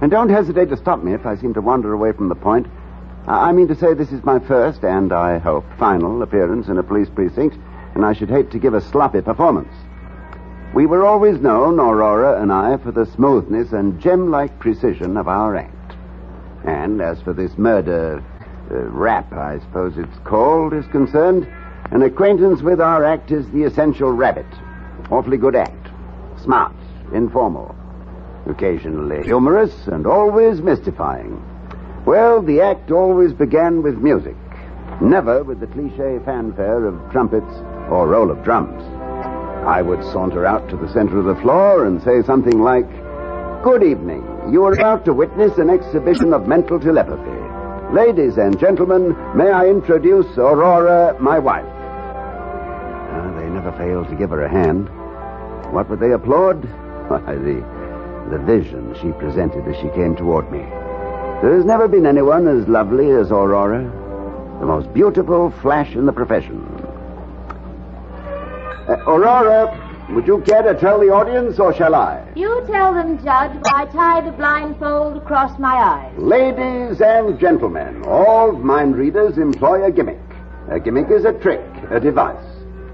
And don't hesitate to stop me if I seem to wander away from the point. I mean to say this is my first, and I hope final, appearance in a police precinct, and I should hate to give a sloppy performance. We were always known, Aurora and I, for the smoothness and gem-like precision of our act. And as for this murder rap, I suppose it's called, is concerned, an acquaintance with our act is the essential rabbit. Awfully good act. Smart, informal, occasionally humorous, and always mystifying. Well, the act always began with music, never with the cliché fanfare of trumpets or roll of drums. I would saunter out to the center of the floor and say something like, "Good evening. You are about to witness an exhibition of mental telepathy. Ladies and gentlemen, may I introduce Aurora, my wife." They never failed to give her a hand. What would they applaud? Why, the vision she presented as she came toward me. There has never been anyone as lovely as Aurora, the most beautiful flash in the profession. Aurora, would you care to tell the audience, or shall I? You tell them, Judge, while I tie the blindfold across my eyes. Ladies and gentlemen, all mind readers employ a gimmick. A gimmick is a trick, a device.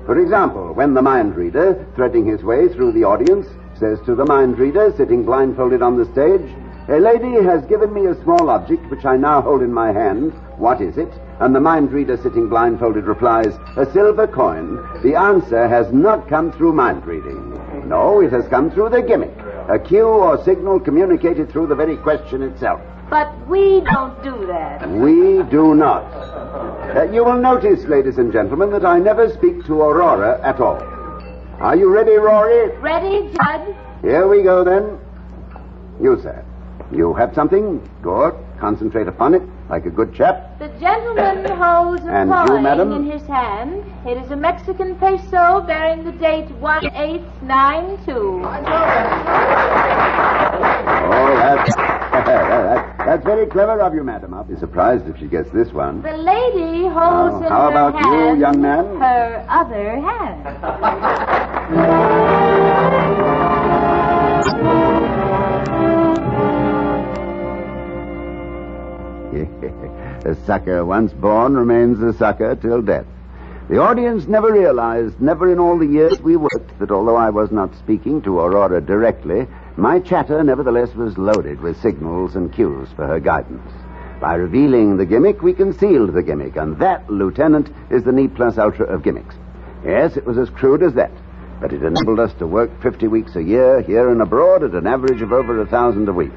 For example, when the mind reader, threading his way through the audience, says to the mind reader sitting blindfolded on the stage, "A lady has given me a small object which I now hold in my hand. What is it?" And the mind reader sitting blindfolded replies, "A silver coin." The answer has not come through mind reading. No, it has come through the gimmick. A cue or signal communicated through the very question itself. But we don't do that. We do not. You will notice, ladies and gentlemen, that I never speak to Aurora at all. Are you ready, Rory? Ready, Judge? Here we go, then. You, sir. You have something? Good. Concentrate upon it, like a good chap. The gentleman holds a And you, coin madam? in his hand. It is a Mexican peso bearing the date 1892. That's very clever of you, madam. I'll be surprised if she gets this one. The lady holds in how her about hand you, young man? her other hand. A sucker once born remains a sucker till death. The audience never realized, never in all the years we worked, that although I was not speaking to Aurora directly, my chatter nevertheless was loaded with signals and cues for her guidance. By revealing the gimmick, we concealed the gimmick, and that, Lieutenant, is the ne plus ultra of gimmicks. Yes, it was as crude as that, but it enabled us to work 50 weeks a year, here and abroad, at an average of over 1,000 a week.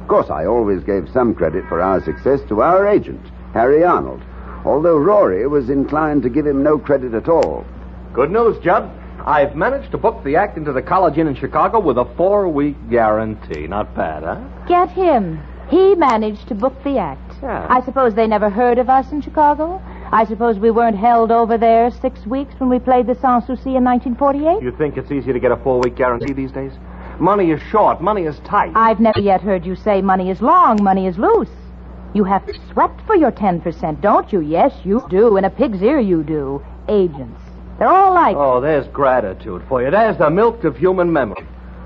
Of course, I always gave some credit for our success to our agent, Harry Arnold, although Rory was inclined to give him no credit at all. Good news, Judd. I've managed to book the act into the College Inn in Chicago with a 4-week guarantee. Not bad, huh? Get him. He managed to book the act. Yeah. I suppose they never heard of us in Chicago? I suppose we weren't held over there 6 weeks when we played the Sanssouci in 1948? You think it's easy to get a 4-week guarantee these days? Money is short. Money is tight. I've never yet heard you say money is long, money is loose. You have to sweat for your 10%, don't you? Yes, you do. In a pig's ear, you do. Agents. They're all like... Oh, there's gratitude for you. There's the milk of human memory.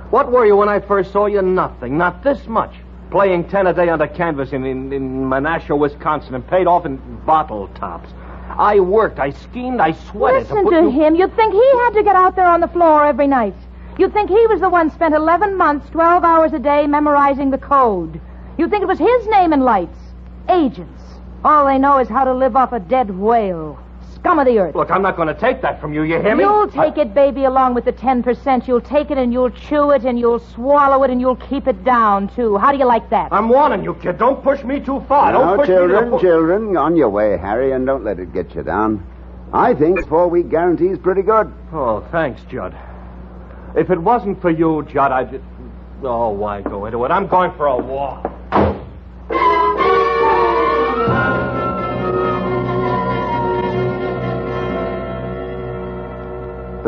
What were you when I first saw you? Nothing. Not this much. Playing 10 a day under canvas in Menasha, Wisconsin, and paid off in bottle tops. I worked. I schemed. I sweated. Listen to him. You'd think he had to get out there on the floor every night. You'd think he was the one spent 11 months, 12 hours a day memorizing the code. You'd think it was his name in lights. Agents. All they know is how to live off a dead whale. Scum of the earth. Look, I'm not going to take that from you. You hear me? You'll take it, baby, along with the 10%. You'll take it and you'll chew it and you'll swallow it and you'll keep it down, too. How do you like that? I'm warning you, kid. Don't push me too far. Now, Don't push children, me to... children, on your way, Harry, and don't let it get you down. I think 4-week guarantee is pretty good. Oh, thanks, Judd. If it wasn't for you, Judd, I'd... Oh, why go into it? I'm going for a walk.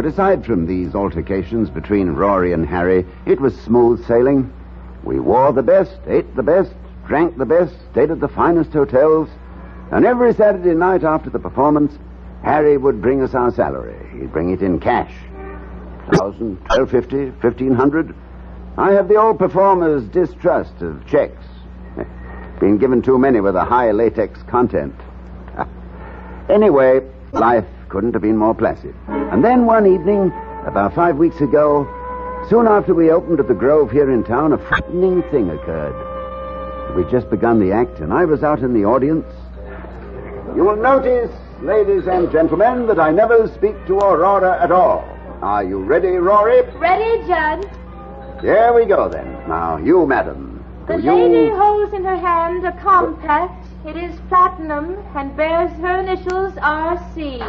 But aside from these altercations between Rory and Harry, it was smooth sailing. We wore the best, ate the best, drank the best, stayed at the finest hotels. And every Saturday night after the performance, Harry would bring us our salary. He'd bring it in cash. 1,000, 1,250, 1,500. I have the old performer's distrust of checks. Been given too many with a high latex content. Anyway, life couldn't have been more placid. And then one evening, about 5 weeks ago, soon after we opened at the Grove here in town, a frightening thing occurred. We'd just begun the act, and I was out in the audience. You will notice, ladies and gentlemen, that I never speak to Aurora at all. Are you ready, Rory? Ready, Judd. Here we go, then. Now, you, madam. The lady holds in her hand a compact. It is platinum and bears her initials R.C. You,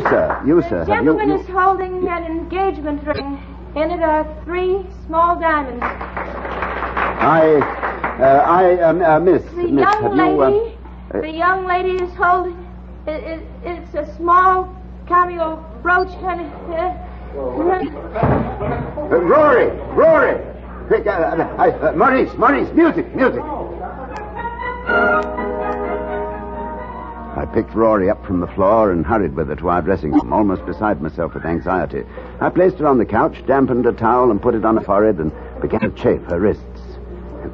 sir. You, sir. The gentleman is holding an engagement ring. In it are 3 small diamonds. Miss. The young lady is holding... It's a small cameo brooch and... Rory! Quick, Maurice, music! I picked Rory up from the floor and hurried with her to our dressing room, almost beside myself with anxiety. I placed her on the couch, dampened a towel, and put it on her forehead, and began to chafe her wrists.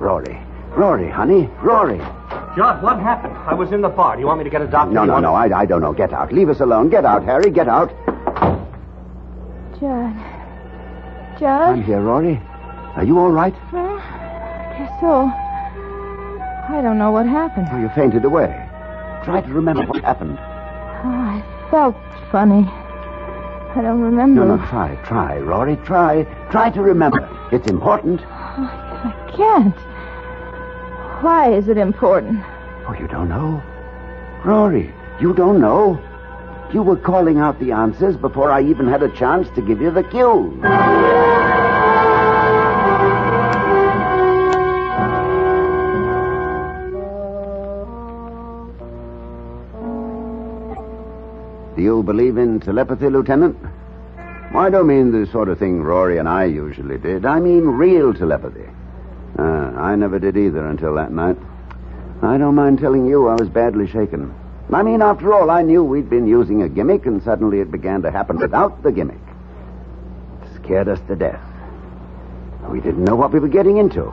Rory, honey, Rory. Judd, what happened? I was in the bar. Do you want me to get a doctor? No, I don't know. Get out. Leave us alone. Get out, Harry, get out. Judd? I'm here, Rory. Are you all right? Well, I guess so. I don't know what happened. Oh, you fainted away. Try to remember what happened. Oh, I felt funny. I don't remember. No, try, Rory, try. Try to remember. It's important. I can't. Why is it important? Oh, you don't know? Rory, you don't know? You were calling out the answers before I even had a chance to give you the cue. Do you believe in telepathy, Lieutenant? Well, I don't mean the sort of thing Rory and I usually did. I mean real telepathy. I never did either until that night. I don't mind telling you I was badly shaken. I mean, after all, I knew we'd been using a gimmick, and suddenly it began to happen without the gimmick. It scared us to death. We didn't know what we were getting into.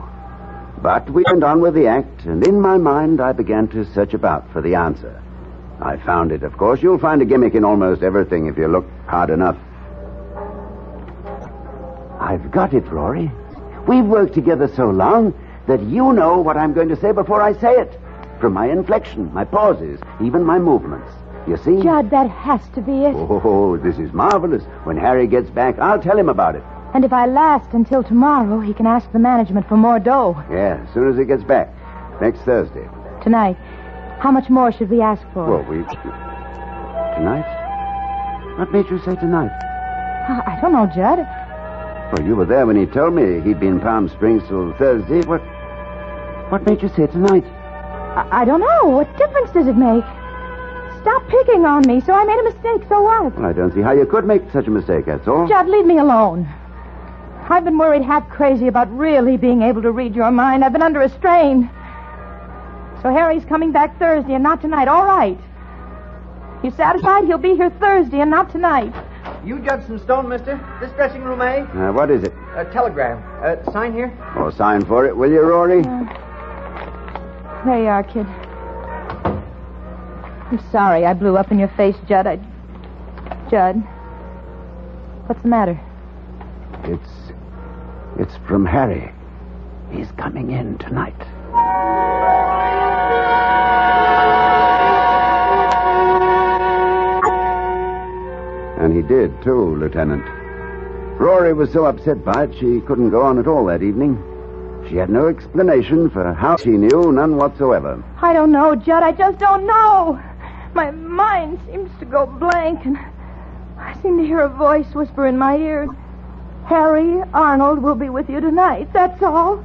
But we went on with the act, and in my mind, I began to search about for the answer. I found it, of course. You'll find a gimmick in almost everything if you look hard enough. I've got it, Rory. We've worked together so long that you know what I'm going to say before I say it. From my inflection, my pauses, even my movements. You see? Judd, that has to be it. Oh, this is marvelous. When Harry gets back, I'll tell him about it. And if I last until tomorrow, he can ask the management for more dough. Yeah, as soon as he gets back. Next Thursday. Tonight. How much more should we ask for? Well, Tonight? What made you say tonight? I don't know, Judd. Well, you were there when he told me he'd be in Palm Springs till Thursday. What made you say tonight? I don't know. What difference does it make? Stop picking on me. So I made a mistake. So what? Well, I don't see how you could make such a mistake, that's all. Judd, leave me alone. I've been worried half crazy about really being able to read your mind. I've been under a strain. So Harry's coming back Thursday and not tonight. All right. You satisfied? He'll be here Thursday and not tonight. You Judson Stone, mister? This dressing room, eh? What is it? A telegram. Sign here? Oh, sign for it, will you, Rory? There you are, kid. I'm sorry I blew up in your face, Judd. Judd, what's the matter? It's from Harry. He's coming in tonight. And he did, too, Lieutenant. Rory was so upset by it, she couldn't go on at all that evening. She had no explanation for how she knew, none whatsoever. I don't know, Judd. I just don't know. My mind seems to go blank, and I seem to hear a voice whisper in my ear, Harry Arnold will be with you tonight. That's all.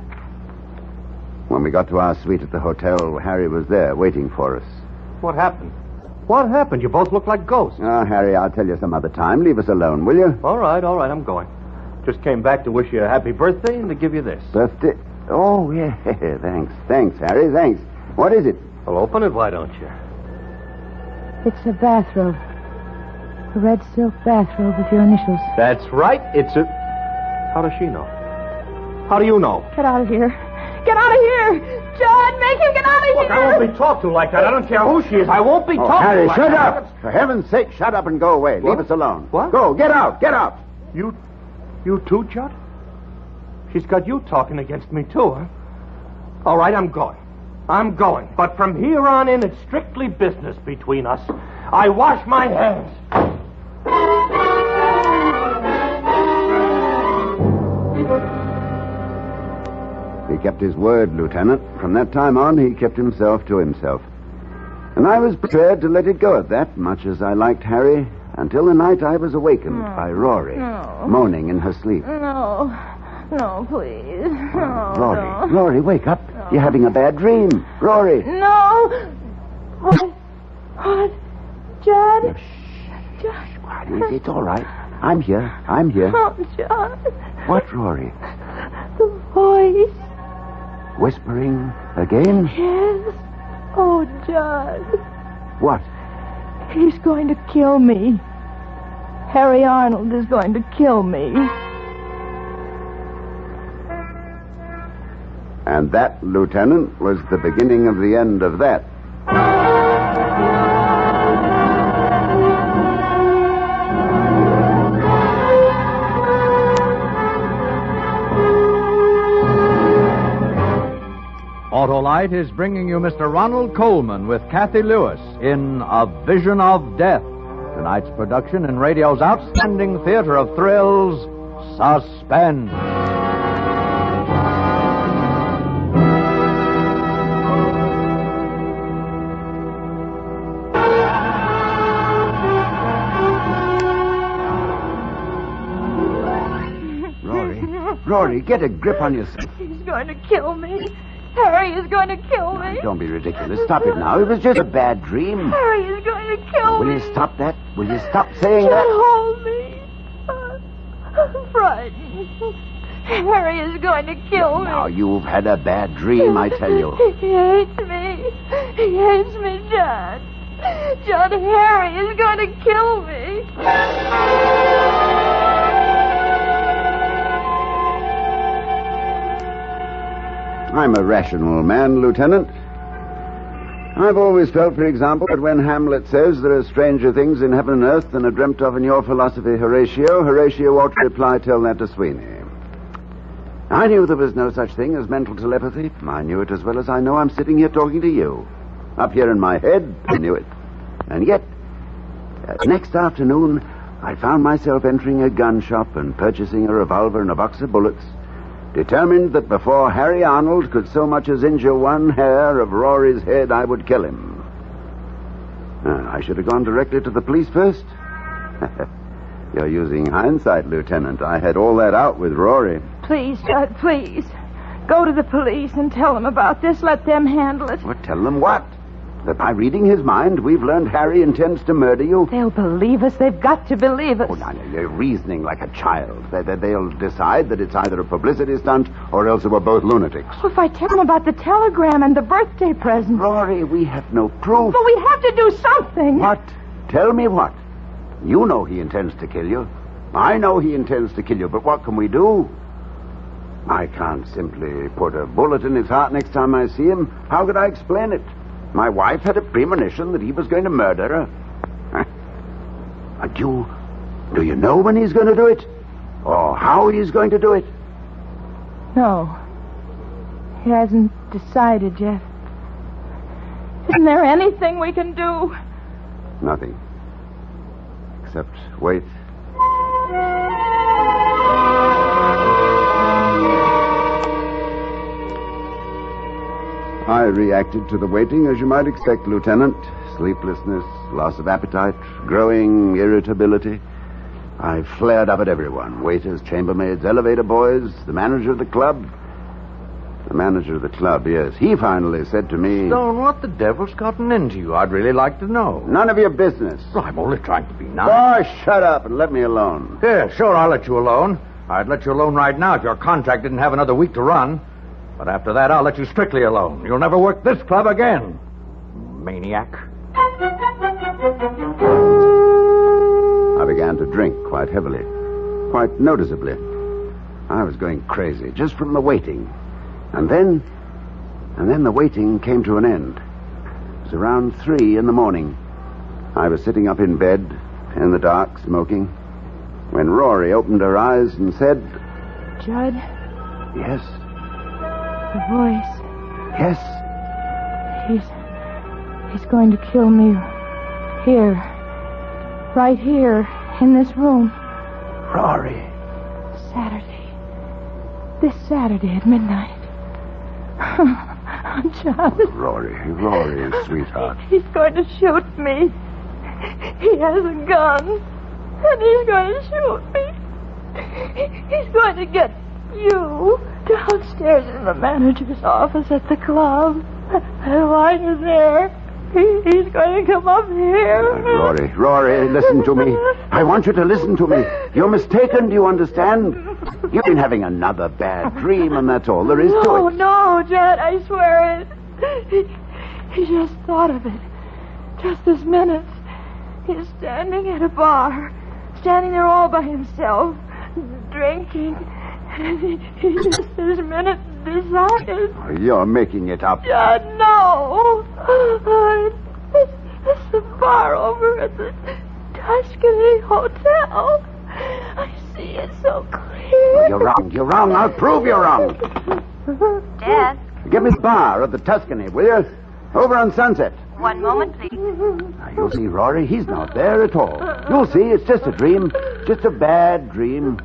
When we got to our suite at the hotel, Harry was there waiting for us. What happened? What happened? You both look like ghosts. Oh, Harry, I'll tell you some other time. Leave us alone, will you? All right, I'm going. Just came back to wish you a happy birthday and to give you this. Birthday? Oh, yeah. Thanks, Harry, thanks. What is it? Well, open it, why don't you? It's a bathrobe. A red silk bathrobe with your initials. That's right. It's a... How does she know? How do you know? Get out of here. Get out of here! John, make him get out of here! Look, I won't be talked to like that. I don't care who she is. I won't be talked Harry, to like shut that. up! For heaven's sake, shut up and go away. What? Leave us alone. What? Go, get out, get out! You too, Judd? She's got you talking against me, too, huh? All right, I'm going. But from here on in, it's strictly business between us. I wash my hands. He kept his word, Lieutenant. From that time on, he kept himself to himself. And I was prepared to let it go at that, much as I liked Harry, until the night I was awakened by Rory, moaning in her sleep. No, please. No, Rory, wake up. You're having a bad dream. Rory. No. What? Judd? Shh. It's all right. I'm here. Oh, Judd. What, Rory? The voice. Whispering again? Yes. Oh, Judd. What? He's going to kill me. Harry Arnold is going to kill me. And that, Lieutenant, was the beginning of the end of that. Autolite is bringing you Mr. Ronald Coleman with Kathy Lewis in A Vision of Death. Tonight's production in radio's outstanding theater of thrills, Suspense. Rory, get a grip on yourself. He's going to kill me. Harry is going to kill me. Don't be ridiculous. Stop it now. It was just a bad dream. Harry is going to kill me. Will you stop that? Will you stop saying that? Hold me. I'm frightened. Harry is going to kill me. Now, you've had a bad dream, I tell you. He hates me. He hates me, John. John, Harry is going to kill me. I'm a rational man, Lieutenant. I've always felt, for example, that when Hamlet says there are stranger things in heaven and earth than are dreamt of in your philosophy, Horatio ought to reply, tell that to Sweeney. I knew there was no such thing as mental telepathy. I knew it as well as I know I'm sitting here talking to you. Up here in my head, I knew it. And yet, next afternoon, I found myself entering a gun shop and purchasing a revolver and a box of bullets, determined that before Harry Arnold could so much as injure one hair of Rory's head, I would kill him. I should have gone directly to the police first. You're using hindsight, Lieutenant. I had all that out with Rory. Please, Judd, please. Go to the police and tell them about this. Let them handle it. What? Tell them what? That by reading his mind, we've learned Harry intends to murder you? They'll believe us. They've got to believe us. Oh, now, you're reasoning like a child. They'll decide that it's either a publicity stunt or else that we're both lunatics. Well, if I tell them about the telegram and the birthday present... Rory, we have no proof. But we have to do something. What? Tell me what? You know he intends to kill you. I know he intends to kill you, but what can we do? I can't simply put a bullet in his heart next time I see him. How could I explain it? My wife had a premonition that he was going to murder her. Do you know when he's going to do it? Or how he's going to do it? No. He hasn't decided yet. Isn't there anything we can do? Nothing. Except wait. I reacted to the waiting as you might expect, Lieutenant. Sleeplessness, loss of appetite, growing irritability. I flared up at everyone. Waiters, chambermaids, elevator boys, the manager of the club. The manager of the club, yes. He finally said to me... Stone, what the devil's gotten into you? I'd really like to know. None of your business. Well, I'm only trying to be nice. Oh, shut up and let me alone. Yeah, sure, I'll let you alone. I'd let you alone right now if your contract didn't have another week to run. But after that, I'll let you strictly alone. You'll never work this club again. Maniac. I began to drink quite heavily, quite noticeably. I was going crazy just from the waiting. And then the waiting came to an end. It was around 3 a.m. I was sitting up in bed, in the dark, smoking, when Rory opened her eyes and said... Judd? Yes? The voice. Yes? He's going to kill me. Here. Right here, in this room. Rory. Saturday. This Saturday at midnight. John. Rory, sweetheart. He's going to shoot me. He has a gun. And he's going to shoot me. He's going to get you downstairs in the manager's office at the club. And while you're there, he's going to come up here. Rory, listen to me. I want you to listen to me. You're mistaken, do you understand? You've been having another bad dream, and that's all there is to it. No, Judd, I swear it. He just thought of it. Just this minute. He's standing at a bar. Standing there all by himself. Drinking. And he just this minute decided. You're making it up. Judd, no. It's the bar over at the Tuscany Hotel. I see it so clear. You're wrong. I'll prove you're wrong. Dad. Give me the bar at the Tuscany, will you? Over on Sunset. One moment, please. Now, you'll see, Rory, he's not there at all. You'll see, it's just a dream. Just a bad dream.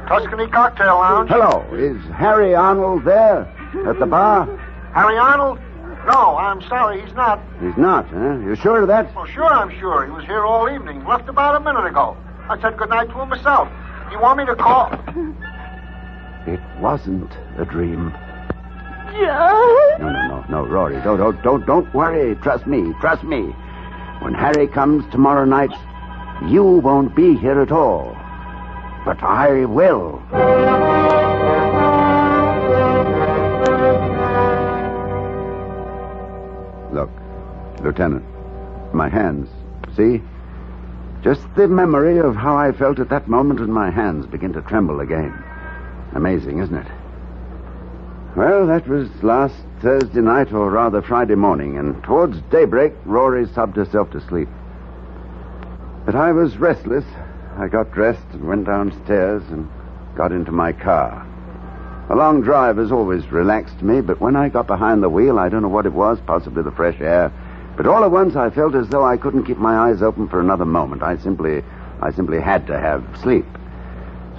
Tuscany Cocktail Lounge. Hello, is Harry Arnold there at the bar? Harry Arnold? No, I'm sorry, he's not. He's not, huh? You sure of that? Well, sure I'm sure. He was here all evening. Left about a minute ago. I said goodnight to him myself. You want me to call? It wasn't a dream. John. No, Rory. Don't worry. Trust me. When Harry comes tomorrow night, you won't be here at all. But I will. Look, Lieutenant, my hands, see? Just the memory of how I felt at that moment, and my hands begin to tremble again. Amazing, isn't it? Well, that was last Thursday night, or rather Friday morning, and towards daybreak, Rory sobbed herself to sleep. But I was restless. I got dressed and went downstairs and got into my car. A long drive has always relaxed me, but when I got behind the wheel, I don't know what it was, possibly the fresh air, but all at once I felt as though I couldn't keep my eyes open for another moment. I simply had to have sleep.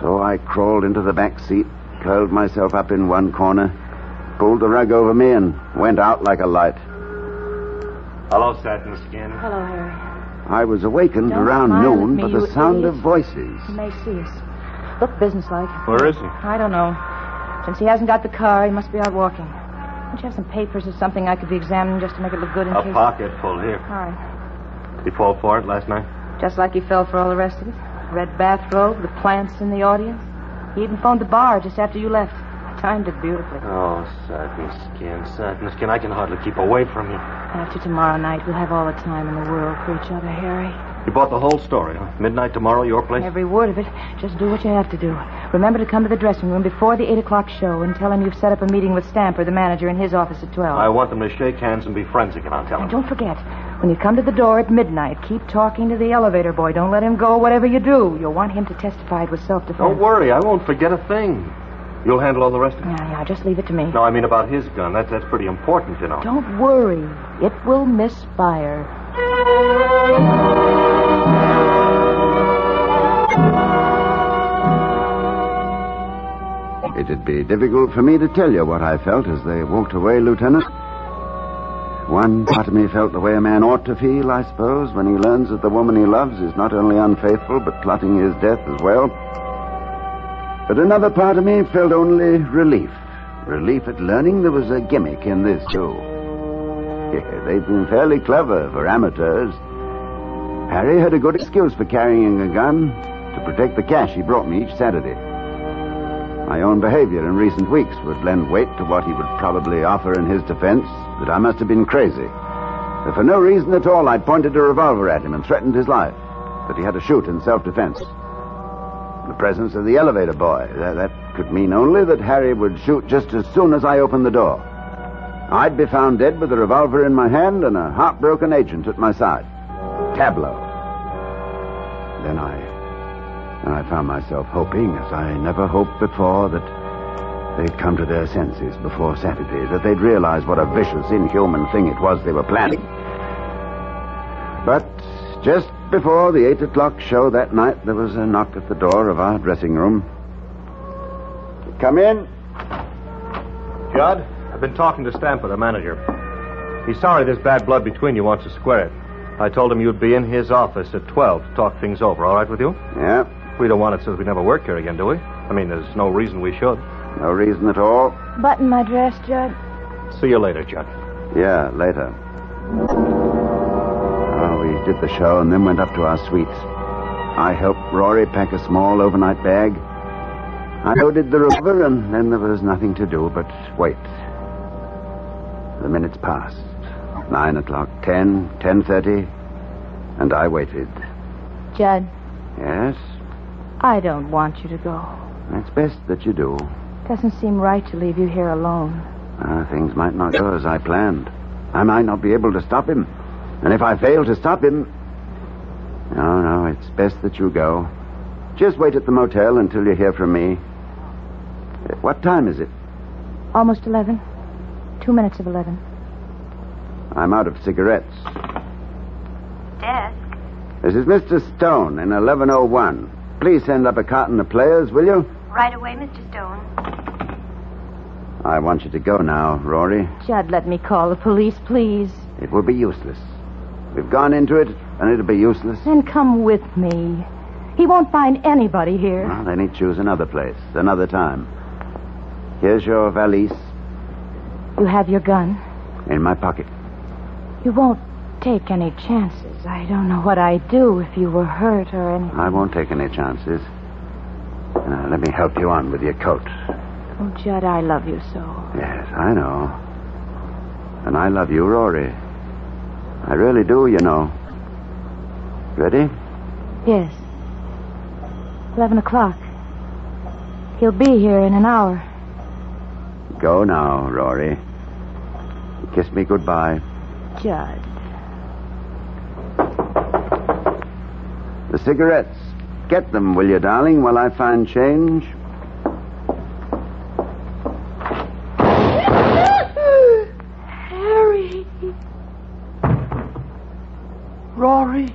So I crawled into the back seat, curled myself up in one corner, pulled the rug over me, and went out like a light. Hello, Satin Skin. Hello, Harry. I was awakened Don't around smile noon at me, by the you sound idiot. of voices. He may see us. Look businesslike. Where is he? I don't know. Since he hasn't got the car, he must be out walking. Don't you have some papers or something I could be examining just to make it look good in A case? pocket full here. All right. He fall for it last night? Just like he fell for all the rest of it. Red bathrobe, the plants in the audience. He even phoned the bar just after you left. Timed it beautifully. Oh, Satin Skin. I can hardly keep away from you. After tomorrow night, we'll have all the time in the world for each other, Harry. You bought the whole story, huh? Midnight tomorrow, your place? Every word of it. Just do what you have to do. Remember to come to the dressing room before the 8 o'clock show and tell him you've set up a meeting with Stamper, the manager, in his office at 12. I want them to shake hands and be friends again, I'll tell And them. don't forget, when you come to the door at midnight, keep talking to the elevator boy. Don't let him go, whatever you do. You'll want him to testify it was self-defense. Don't worry, I won't forget a thing. You'll handle all the rest of it? Yeah, just leave it to me. No, I mean about his gun. That's pretty important, you know. Don't worry. It will misfire. It'd be difficult for me to tell you what I felt as they walked away, Lieutenant. One part of me felt the way a man ought to feel, I suppose, when he learns that the woman he loves is not only unfaithful, but plotting his death as well. But another part of me felt only relief. relief at learning there was a gimmick in this, too. Yeah, they've been fairly clever for amateurs. Harry had a good excuse for carrying a gun to protect the cash he brought me each Saturday. My own behavior in recent weeks would lend weight to what he would probably offer in his defense, that I must have been crazy. That for no reason at all, I'd pointed a revolver at him and threatened his life, that he had to shoot in self-defense. The presence of the elevator boy, that could mean only that Harry would shoot just as soon as I opened the door. I'd be found dead with a revolver in my hand and a heartbroken agent at my side. Tableau. Then I found myself hoping, as I never hoped before, that they'd come to their senses before Saturday, that they'd realize what a vicious, inhuman thing it was they were planning. But just before the 8 o'clock show that night, there was a knock at the door of our dressing room. Come in. Judd, I've been talking to Stamper, the manager. He's sorry there's bad blood between you, wants to square it. I told him you'd be in his office at 12 to talk things over. All right with you? Yeah. We don't want it so we never work here again, do we? I mean, there's no reason we should. No reason at all. Button my dress, Judd. See you later, Judd. Yeah, later. We did the show and then went up to our suites. I helped Rory pack a small overnight bag. I loaded the revolver, and then there was nothing to do but wait. The minutes passed. 9 o'clock, 10, 10:30, and I waited. Judd, Yes? I don't want you to go. It's best that you do. Doesn't seem right to leave you here alone. Things might not go as I planned. I might not be able to stop him. And if I fail to stop him... No, it's best that you go. Just wait at the motel until you hear from me. What time is it? Almost 11. 2 minutes of 11. I'm out of cigarettes. Desk. This is Mr. Stone in 1101. Please send up a carton of players, will you? Right away, Mr. Stone. I want you to go now, Rory. Judd, let me call the police, please. It will be useless. We've gone into it, and it'll be useless. Then come with me. He won't find anybody here. Well, then he'd choose another place, another time. Here's your valise. You have your gun? In my pocket. You won't take any chances. I don't know what I'd do if you were hurt or anything. I won't take any chances. Let me help you on with your coat. Oh, Judd, I love you so. Yes, I know. And I love you, Rory. I really do, you know. Ready? Yes. 11 o'clock. He'll be here in an hour. Go now, Rory. Kiss me goodbye. Judd. The cigarettes. Get them, will you, darling, while I find change? Harry.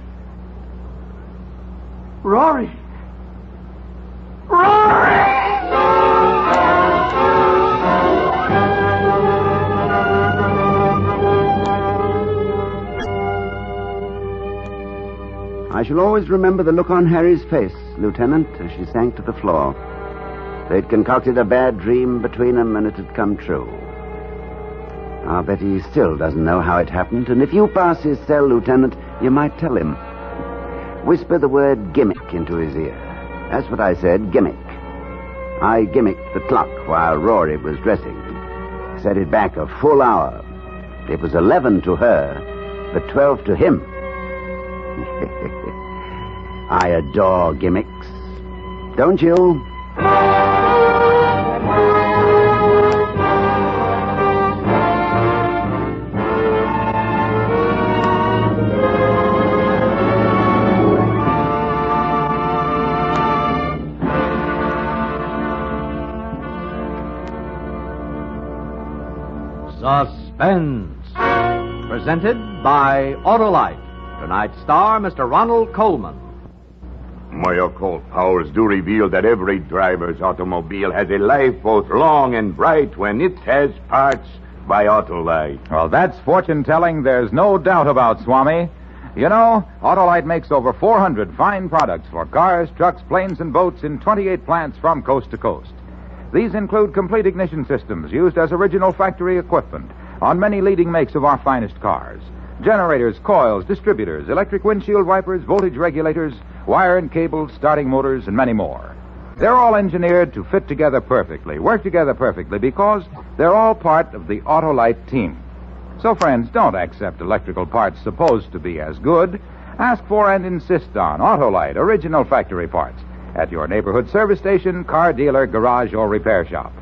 Rory. I shall always remember the look on Harry's face, Lieutenant, as she sank to the floor. They'd concocted a bad dream between them, and it had come true. I'll bet he still doesn't know how it happened, and if you pass his cell, Lieutenant, you might tell him. Whisper the word gimmick into his ear. That's what I said, gimmick. I gimmicked the clock while Rory was dressing. Set it back a full hour. It was 11 to her, but 12 to him. I adore gimmicks. Don't you? Suspense. Presented by Autolite. Tonight's star, Mr. Ronald Coleman. My occult powers do reveal that every driver's automobile has a life both long and bright when it has parts by Autolite. Well, that's fortune-telling there's no doubt about, Swami. You know, Autolite makes over 400 fine products for cars, trucks, planes, and boats in 28 plants from coast to coast. These include complete ignition systems used as original factory equipment on many leading makes of our finest cars. Generators, coils, distributors, electric windshield wipers, voltage regulators, wire and cables, starting motors, and many more. They're all engineered to fit together perfectly, work together perfectly, because they're all part of the Autolite team. So, friends, don't accept electrical parts supposed to be as good. Ask for and insist on Autolite original factory parts at your neighborhood service station, car dealer, garage, or repair shop.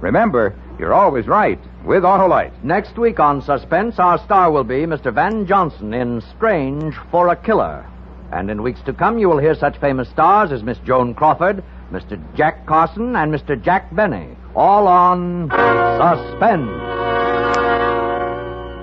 Remember, you're always right with Autolite. Next week on Suspense, our star will be Mr. Van Johnson in Strange for a Killer. And in weeks to come, you will hear such famous stars as Miss Joan Crawford, Mr. Jack Carson, and Mr. Jack Benny, all on Suspense.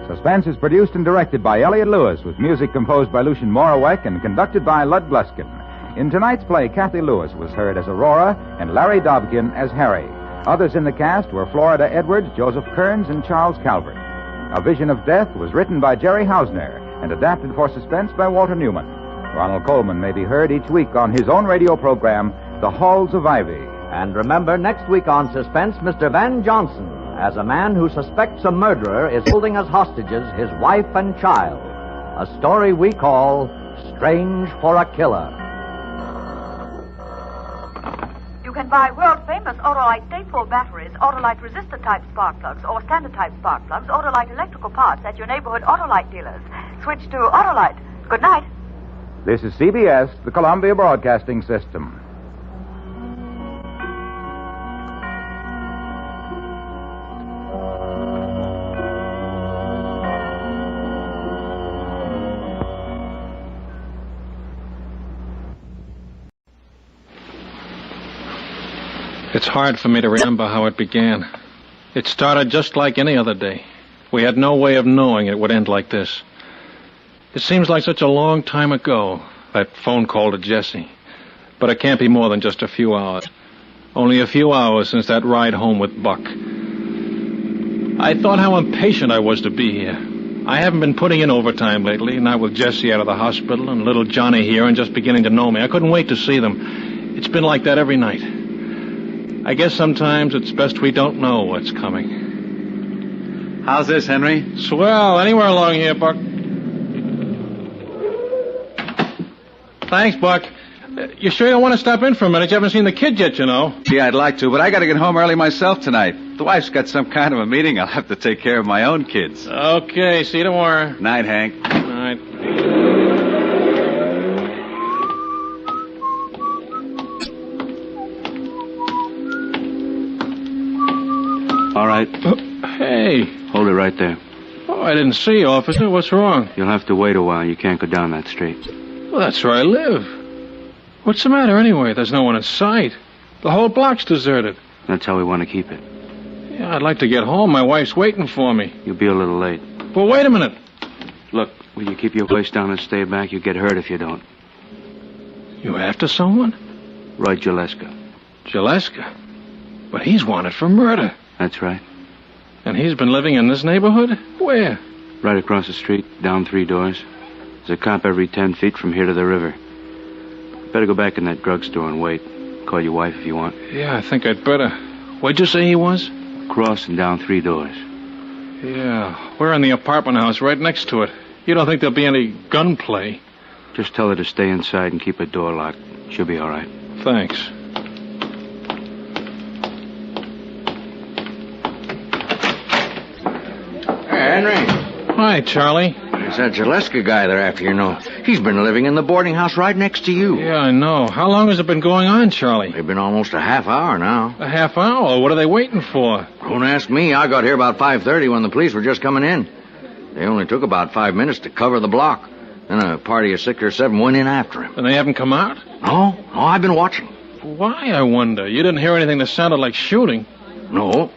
Suspense is produced and directed by Elliott Lewis, with music composed by Lucien Morawek and conducted by Lud Gluskin. In tonight's play, Kathy Lewis was heard as Aurora and Larry Dobkin as Harry. Others in the cast were Florida Edwards, Joseph Kearns, and Charles Calvert. A Vision of Death was written by Jerry Hausner and adapted for Suspense by Walter Newman. Ronald Coleman may be heard each week on his own radio program, The Halls of Ivy. And remember, next week on Suspense, Mr. Van Johnson, as a man who suspects a murderer is holding as hostages his wife and child. A story we call Strange for a Killer. You can buy world-famous Autolite stateful batteries, Autolite resistor-type spark plugs, or standard-type spark plugs, Autolite electrical parts at your neighborhood Autolite dealers. Switch to Autolite. Good night. This is CBS, the Columbia Broadcasting System. It's hard for me to remember how it began. It started just like any other day. We had no way of knowing it would end like this. It seems like such a long time ago, that phone call to Jesse. But it can't be more than just a few hours. Only a few hours since that ride home with Buck. I thought how impatient I was to be here. I haven't been putting in overtime lately, not with Jesse out of the hospital and little Johnny here and just beginning to know me. I couldn't wait to see them. It's been like that every night. I guess sometimes it's best we don't know what's coming. How's this, Henry? Swell. Anywhere along here, Buck. Thanks, Buck. You sure you don't want to stop in for a minute? You haven't seen the kid yet, you know. Yeah, I'd like to, but I got to get home early myself tonight. The wife's got some kind of a meeting. I'll have to take care of my own kids. Okay, see you tomorrow. Night, Hank. Night. All right. Hey. Hold it right there. Oh, I didn't see you, officer. What's wrong? You'll have to wait a while. You can't go down that street. Well, that's where I live. What's the matter anyway? There's no one in sight. The whole block's deserted. That's how we want to keep it. Yeah, I'd like to get home. My wife's waiting for me. You'll be a little late. Well, wait a minute. Look, will you keep your voice down and stay back? You get hurt if you don't. You after someone? Roy Jaleska. Jaleska? But he's wanted for murder. That's right. And he's been living in this neighborhood? Where? Right across the street, down 3 doors. There's a cop every 10 feet from here to the river. Better go back in that drugstore and wait. Call your wife if you want. Yeah, I think I'd better. Where'd you say he was? Across and down 3 doors. Yeah, we're in the apartment house right next to it. You don't think there'll be any gunplay? Just tell her to stay inside and keep her door locked. She'll be all right. Thanks. Henry. Hi, Charlie. It's that Jaleska guy they're after, you know. He's been living in the boarding house right next to you. Yeah, I know. How long has it been going on, Charlie? They've been almost a half hour now. A half hour? What are they waiting for? Don't ask me. I got here about 5:30 when the police were just coming in. They only took about 5 minutes to cover the block. Then a party of 6 or 7 went in after him. And they haven't come out? No, I've been watching. Why, I wonder? You didn't hear anything that sounded like shooting. No.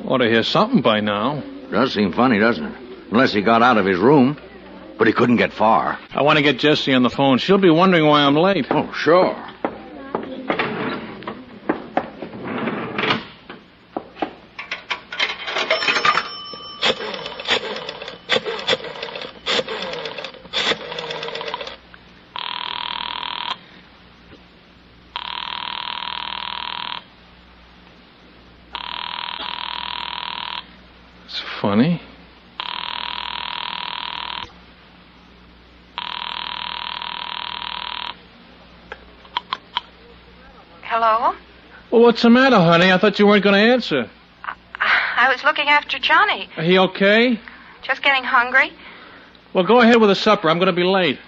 Ought to hear something by now. Does seem funny, doesn't it? Unless he got out of his room. But he couldn't get far. I want to get Jessie on the phone. She'll be wondering why I'm late. Oh, sure. funny. Hello? Well, what's the matter, honey? I thought you weren't going to answer. I was looking after Johnny. Are he okay? Just getting hungry. Well, go ahead with the supper. I'm going to be late.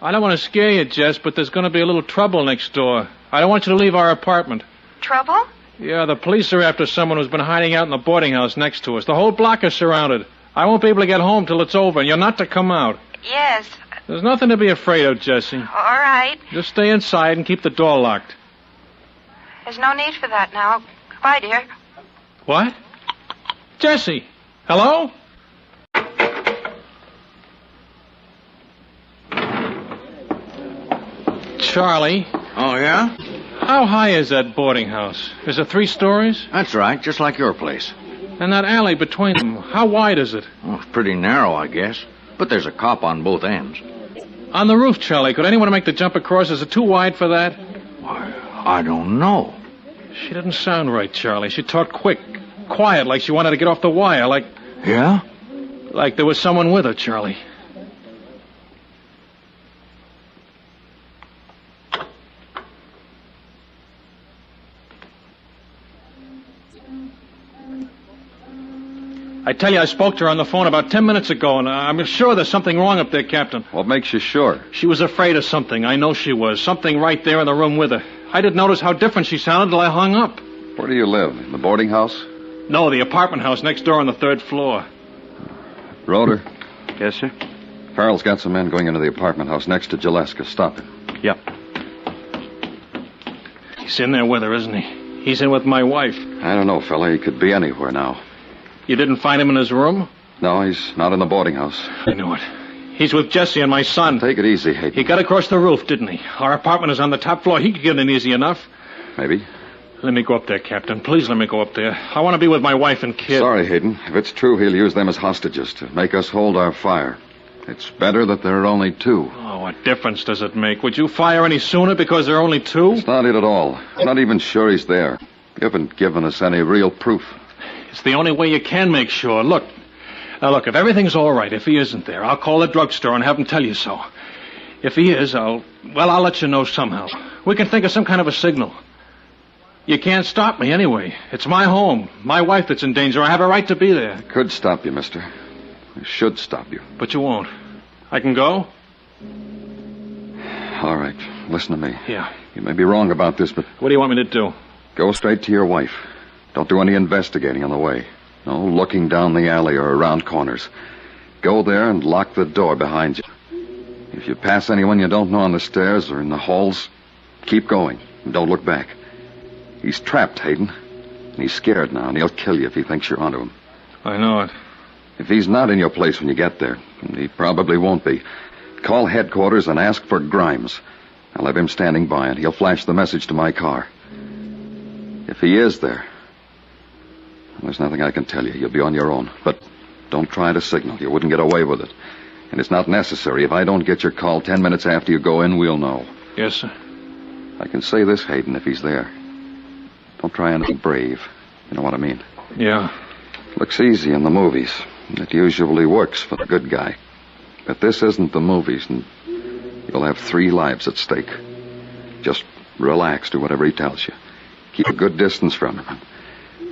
I don't want to scare you, Jess, but there's going to be a little trouble next door. I don't want you to leave our apartment. Trouble? Yeah, the police are after someone who's been hiding out in the boarding house next to us. The whole block is surrounded. I won't be able to get home till it's over, and you're not to come out. Yes. There's nothing to be afraid of, Jessie. All right. Just stay inside and keep the door locked. There's no need for that now. Goodbye, dear. What? Jessie! Hello? Charlie. Oh, yeah? How high is that boarding house? Is it 3 stories? That's right, just like your place. And that alley between them, how wide is it? Oh, it's pretty narrow, I guess. But there's a cop on both ends. On the roof, Charlie, could anyone make the jump across? Is it too wide for that? I don't know. She didn't sound right, Charlie. She talked quick, quiet, like she wanted to get off the wire, like... Yeah? Like there was someone with her, Charlie. I tell you, I spoke to her on the phone about 10 minutes ago, and I'm sure there's something wrong up there, Captain. What makes you sure? She was afraid of something. I know she was. Something right there in the room with her. I didn't notice how different she sounded till I hung up. Where do you live? In the boarding house? No, the apartment house next door on the 3rd floor. Roeder. Yes, sir? Carl's got some men going into the apartment house next to Jaleska. Stop him. Yep. He's in there with her, isn't he? He's in with my wife. I don't know, fella. He could be anywhere now. You didn't find him in his room? No, he's not in the boarding house. I knew it. He's with Jesse and my son. Take it easy, Hayden. He got across the roof, didn't he? Our apartment is on the top floor. He could get in easy enough. Maybe. Let me go up there, Captain. Please let me go up there. I want to be with my wife and kid. Sorry, Hayden. If it's true, he'll use them as hostages to make us hold our fire. It's better that there are only 2. Oh, what difference does it make? Would you fire any sooner because there are only 2? It's not it at all. I'm not even sure he's there. You haven't given us any real proof. It's the only way you can make sure. Look, if everything's all right, if he isn't there, I'll call the drugstore and have him tell you so. If he is, I'll let you know somehow. We can think of some kind of a signal. You can't stop me anyway. It's my home. My wife that's in danger. I have a right to be there. I could stop you, mister. I should stop you. But you won't. I can go? All right. Listen to me. Yeah. You may be wrong about this, but... What do you want me to do? Go straight to your wife. Don't do any investigating on the way. No looking down the alley or around corners. Go there and lock the door behind you. If you pass anyone you don't know on the stairs or in the halls, keep going and don't look back. He's trapped, Hayden. And he's scared now, and he'll kill you if he thinks you're onto him. I know it. If he's not in your place when you get there, and he probably won't be, call headquarters and ask for Grimes. I'll have him standing by, and he'll flash the message to my car. If he is there, there's nothing I can tell you. You'll be on your own. But don't try to signal. You wouldn't get away with it. And it's not necessary. If I don't get your call 10 minutes after you go in, we'll know. Yes, sir. I can say this, Hayden, if he's there. Don't try anything brave. You know what I mean? Yeah. Looks easy in the movies. It usually works for the good guy. But this isn't the movies, and you'll have 3 lives at stake. Just relax, do whatever he tells you. Keep a good distance from him.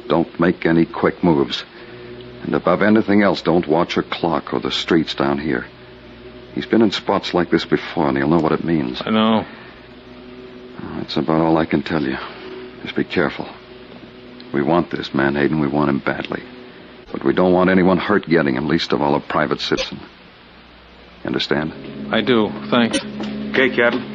Don't make any quick moves. And above anything else, don't watch a clock or the streets down here. He's been in spots like this before, and he'll know what it means. I know. That's about all I can tell you. Just be careful. We want this man, Hayden. We want him badly. But we don't want anyone hurt getting him, least of all a private citizen. You understand? I do. Thanks. Okay, Captain.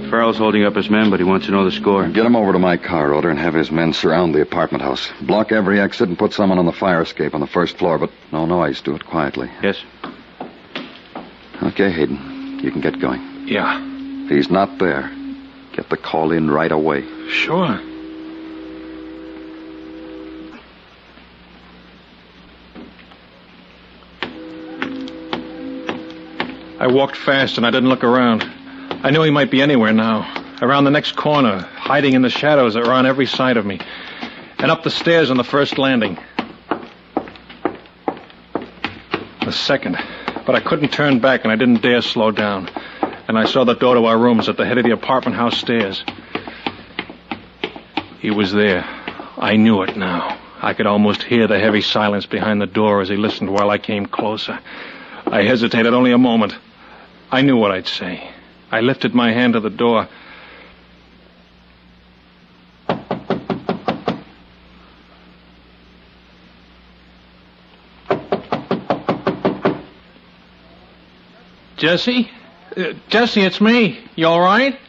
Farrell's holding up his men, but he wants to know the score. Get him over to my car, Roeder, and have his men surround the apartment house. Block every exit and put someone on the fire escape on the 1st floor, but no noise. Do it quietly. Yes. Okay, Hayden. You can get going. Yeah. If he's not there, get the call in right away. Sure. I walked fast and I didn't look around. I knew he might be anywhere now. Around the next corner, hiding in the shadows that were on every side of me. And up the stairs on the 1st landing. the second. But I couldn't turn back, and I didn't dare slow down. And I saw the door to our rooms at the head of the apartment house stairs. He was there. I knew it now. I could almost hear the heavy silence behind the door as he listened while I came closer. I hesitated only a moment. I knew what I'd say. I lifted my hand to the door. Jesse? Jesse, it's me. You all right?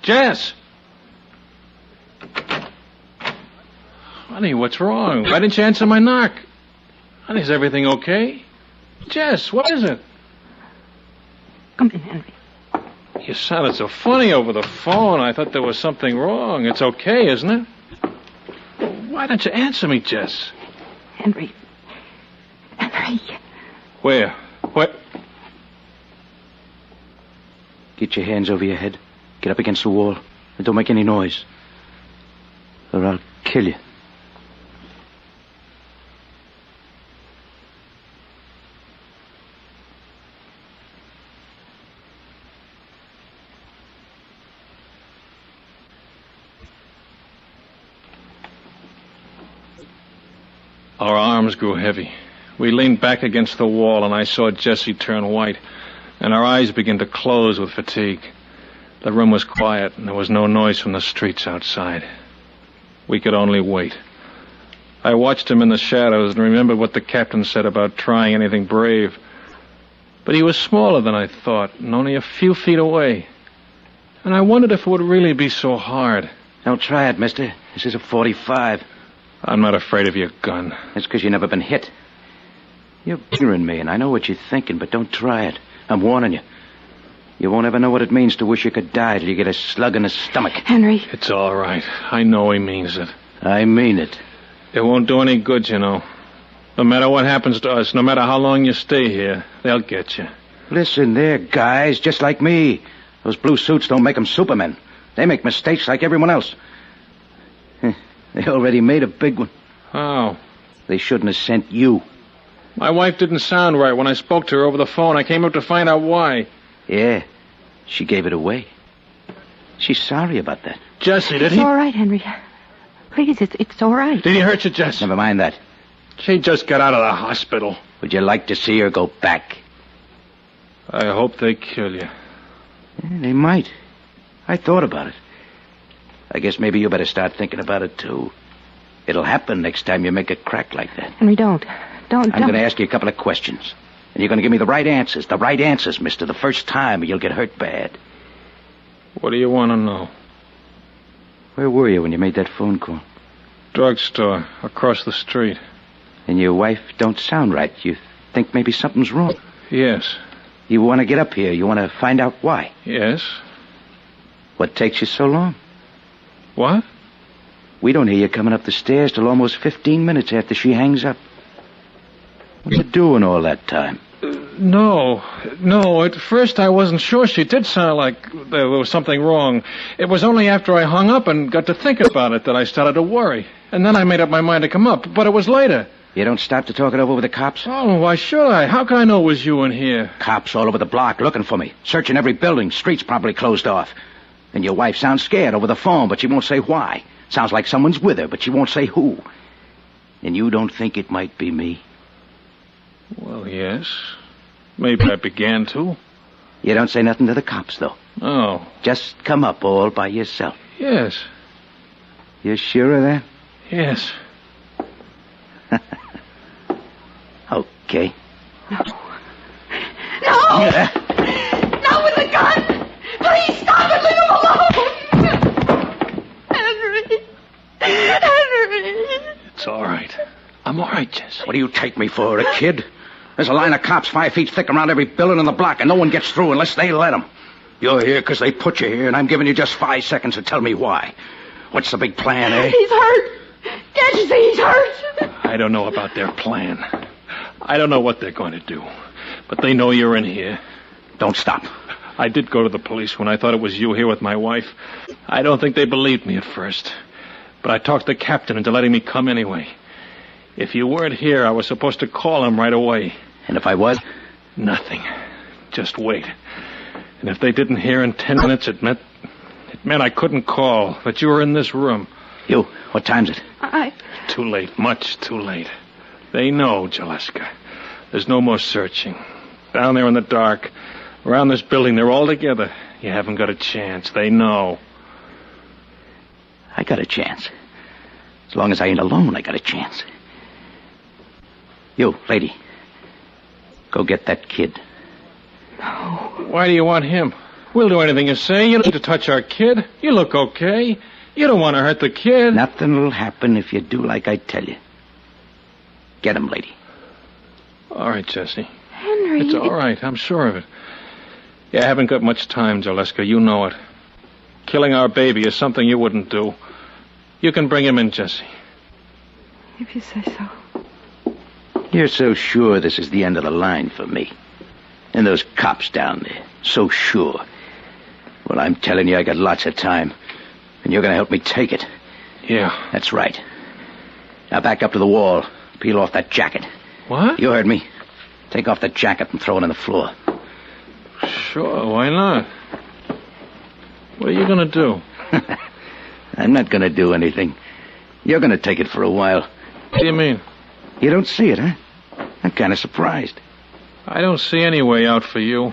Jess! Honey, what's wrong? Why didn't you answer my knock? Honey, is everything okay? Jess, what is it? Come in, Henry. You sounded so funny over the phone. I thought there was something wrong. It's okay, isn't it? Why don't you answer me, Jess? Henry. Henry. Where? What? Get your hands over your head. Get up against the wall. And don't make any noise. Or I'll kill you. Our arms grew heavy. We leaned back against the wall, and I saw Jessie turn white, and our eyes began to close with fatigue. The room was quiet, and there was no noise from the streets outside. We could only wait. I watched him in the shadows and remembered what the captain said about trying anything brave. But he was smaller than I thought, and only a few feet away. And I wondered if it would really be so hard. Don't try it, mister. This is a .45. I'm not afraid of your gun. That's because you've never been hit. You're bigger than me, and I know what you're thinking, but don't try it. I'm warning you. You won't ever know what it means to wish you could die till you get a slug in the stomach. Henry. It's all right. I know he means it. I mean it. It won't do any good, you know. No matter what happens to us, no matter how long you stay here, they'll get you. Listen, they're guys just like me. Those blue suits don't make them supermen. They make mistakes like everyone else. They already made a big one. How? They shouldn't have sent you. My wife didn't sound right when I spoke to her over the phone. I came up to find out why. Yeah, she gave it away. She's sorry about that. Jesse, did It's all right, Henry. Please, it's all right. Did he hurt you, Jess? Never mind that. She just got out of the hospital. Would you like to see her go back? I hope they kill you. Yeah, they might. I thought about it. I guess maybe you better start thinking about it, too. It'll happen next time you make a crack like that. Henry, don't. I'm going to ask you a couple of questions. And you're going to give me the right answers. The right answers, mister. The first time, or you'll get hurt bad. What do you want to know? Where were you when you made that phone call? Drugstore, across the street. And your wife don't sound right. You think maybe something's wrong? Yes. You want to get up here. You want to find out why? Yes. What takes you so long? What? We don't hear you coming up the stairs till almost 15 minutes after she hangs up. What you doing all that time? No. At first I wasn't sure. She did sound like there was something wrong. It was only after I hung up and got to thinking about it that I started to worry. And then I made up my mind to come up, but it was later. You don't stop to talk it over with the cops? Oh, why should I? How could I know it was you in here? Cops all over the block looking for me. Searching every building. Streets probably closed off. And your wife sounds scared over the phone, but she won't say why. Sounds like someone's with her, but she won't say who. And you don't think it might be me? Well, yes. Maybe I began to. You don't say nothing to the cops, though? Oh. Just come up all by yourself? Yes. You sure of that? Yes. Okay. No! Not with the gun! Please stop it! Leave him alone! Henry! It's all right. I'm all right, Jess. What do you take me for, a kid? There's a line of cops 5 feet thick around every building in the block, and no one gets through unless they let them. You're here because they put you here, and I'm giving you just 5 seconds to tell me why. What's the big plan, eh? He's hurt! Can't you see he's hurt? I don't know about their plan. I don't know what they're going to do. But they know you're in here. Don't stop. I did go to the police when I thought it was you here with my wife. I don't think they believed me at first. But I talked the captain into letting me come anyway. If you weren't here, I was supposed to call him right away. And if I was? Nothing. Just wait. And if they didn't hear in 10 minutes, it meant I couldn't call, that you were in this room. You, what time's it? Too late, much too late. They know, Jaleska. There's no more searching. Down there in the dark, around this building, they're all together. You haven't got a chance. They know. I got a chance. As long as I ain't alone, I got a chance. You, lady, go get that kid. No. Why do you want him? We'll do anything you say. You don't need to touch our kid. You look okay. You don't want to hurt the kid. Nothing'll happen if you do like I tell you. Get him, lady. All right, Jesse. Henry. It's all right. I'm sure of it. You haven't got much time, Jaleska. You know it. Killing our baby is something you wouldn't do. You can bring him in, Jesse. If you say so. You're so sure this is the end of the line for me. And those cops down there, so sure. Well, I'm telling you, I got lots of time. And you're going to help me take it. Yeah. That's right. Now back up to the wall. Peel off that jacket. What? You heard me. Take off that jacket and throw it on the floor. Sure, why not? What are you going to do? I'm not going to do anything. You're going to take it for a while. What do you mean? You don't see it, huh? I'm kind of surprised. I don't see any way out for you,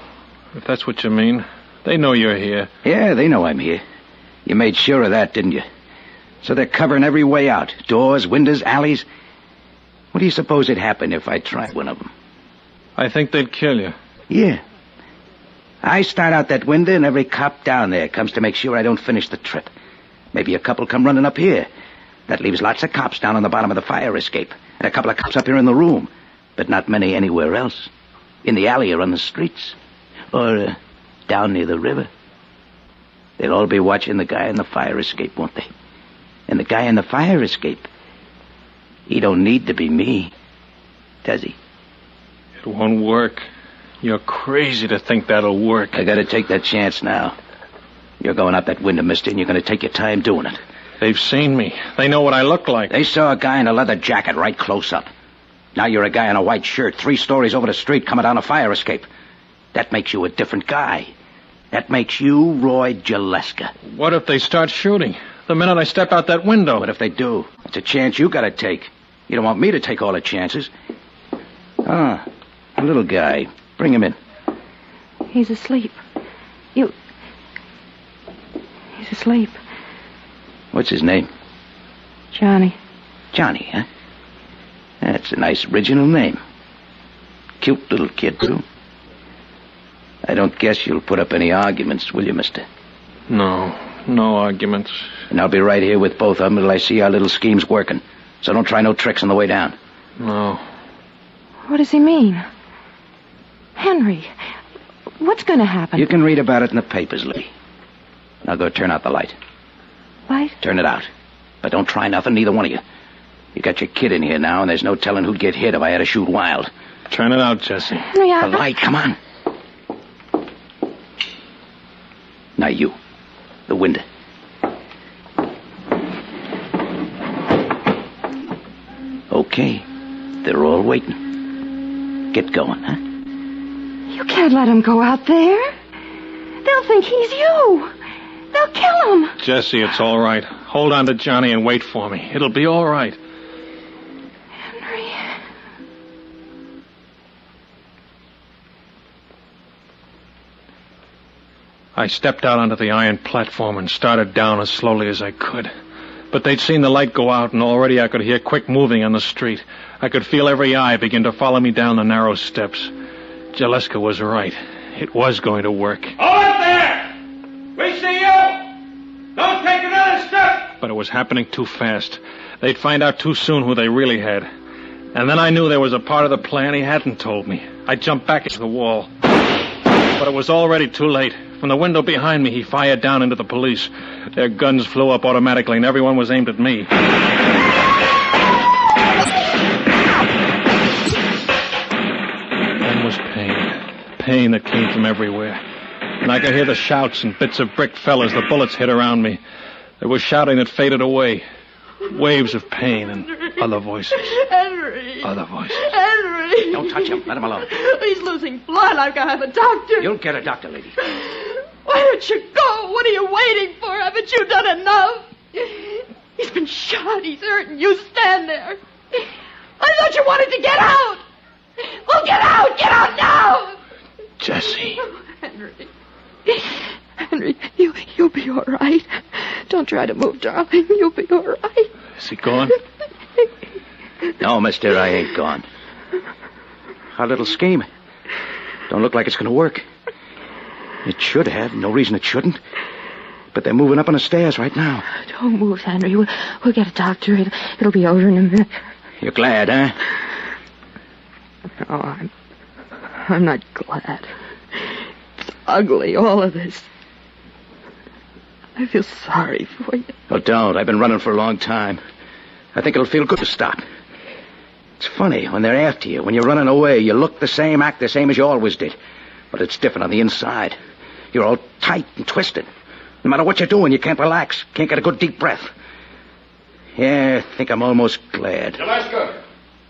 if that's what you mean. They know you're here. Yeah, they know I'm here. You made sure of that, didn't you? So they're covering every way out. Doors, windows, alleys. What do you suppose would happen if I tried one of them? I think they'd kill you. Yeah. I start out that window and every cop down there comes to make sure I don't finish the trip. Maybe a couple come running up here. That leaves lots of cops down on the bottom of the fire escape. And a couple of cops up here in the room. But not many anywhere else. In the alley or on the streets. Or down near the river. They'll all be watching the guy in the fire escape, won't they? And the guy in the fire escape, he don't need to be me, does he? It won't work. You're crazy to think that'll work. I gotta take that chance now. You're going out that window, mister, and you're gonna take your time doing it. They've seen me. They know what I look like. They saw a guy in a leather jacket right close up. Now you're a guy in a white shirt 3 stories over the street coming down a fire escape. That makes you a different guy. That makes you Roy Jaleska. What if they start shooting? The minute I step out that window. What if they do? It's a chance you gotta take. You don't want me to take all the chances. Ah, a little guy. Bring him in. He's asleep. He's asleep. What's his name? Johnny. Johnny, huh? That's a nice original name. Cute little kid, too. I don't guess you'll put up any arguments, will you, mister? No arguments. And I'll be right here with both of them till I see our little scheme's working. So don't try no tricks on the way down. No. What does he mean? Henry, what's going to happen? You can read about it in the papers, Lee. Now go turn out the light. Light? Turn it out. But don't try nothing, neither one of you. You got your kid in here now, and there's no telling who'd get hit if I had to shoot wild. Turn it out, Jesse. Henry, The light, come on. Now you. The window. Okay. They're all waiting. Get going, huh? You can't let him go out there. They'll think he's you. They'll kill him. Jesse, it's all right. Hold on to Johnny and wait for me. It'll be all right. Henry. I stepped out onto the iron platform and started down as slowly as I could. But they'd seen the light go out, and already I could hear quick moving on the street. I could feel every eye begin to follow me down the narrow steps. Jaleska was right. It was going to work. Hold up there! We see you! Don't take another step! But it was happening too fast. They'd find out too soon who they really had. And then I knew there was a part of the plan he hadn't told me. I jumped back into the wall. But it was already too late. From the window behind me, he fired down into the police. Their guns flew up automatically, and everyone was aimed at me. Then was pain. Pain that came from everywhere. And I could hear the shouts and bits of brick fell as the bullets hit around me. There was shouting that faded away. Waves of pain and other voices. Henry. Other voices. Henry. Don't touch him. Let him alone. He's losing blood. I've got to have a doctor. You'll get a doctor, lady. Why don't you go? What are you waiting for? Haven't you done enough? He's been shot. He's hurt, and you stand there. I thought you wanted to get out. Well, get out. Get out now. Jesse. Henry, you'll be all right. Don't try to move, darling. You'll be all right. Is he gone? No, mister, I ain't gone. Our little scheme. Don't look like it's going to work. It should have. No reason it shouldn't. But they're moving up on the stairs right now. Don't move, Henry. We'll get a doctor. It'll be over in a minute. You're glad, huh? No, I'm not glad. It's ugly, all of this. I feel sorry for you. Oh, don't. I've been running for a long time. I think it'll feel good to stop. It's funny, when they're after you, when you're running away, you look the same, act the same as you always did. But it's different on the inside. You're all tight and twisted. No matter what you're doing, you can't relax. Can't get a good deep breath. Yeah, I think I'm almost glad. Gillespie!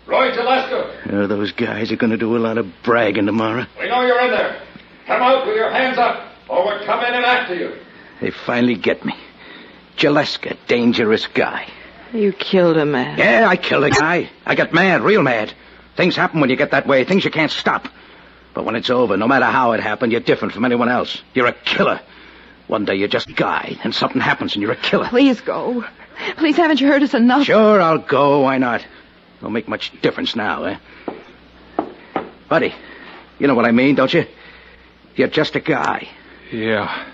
Roy Gillespie! Oh, those guys are going to do a lot of bragging tomorrow. We know you're in there. Come out with your hands up, or we'll come in and after you. They finally get me. Gillespie, dangerous guy. You killed a man. Yeah, I killed a guy. I got mad, real mad. Things happen when you get that way, things you can't stop. But when it's over, no matter how it happened, you're different from anyone else. You're a killer. One day you're just a guy, and something happens and you're a killer. Please go. Please, haven't you heard us enough? Sure, I'll go. Why not? Don't make much difference now, eh? Buddy, you know what I mean, don't you? You're just a guy. Yeah.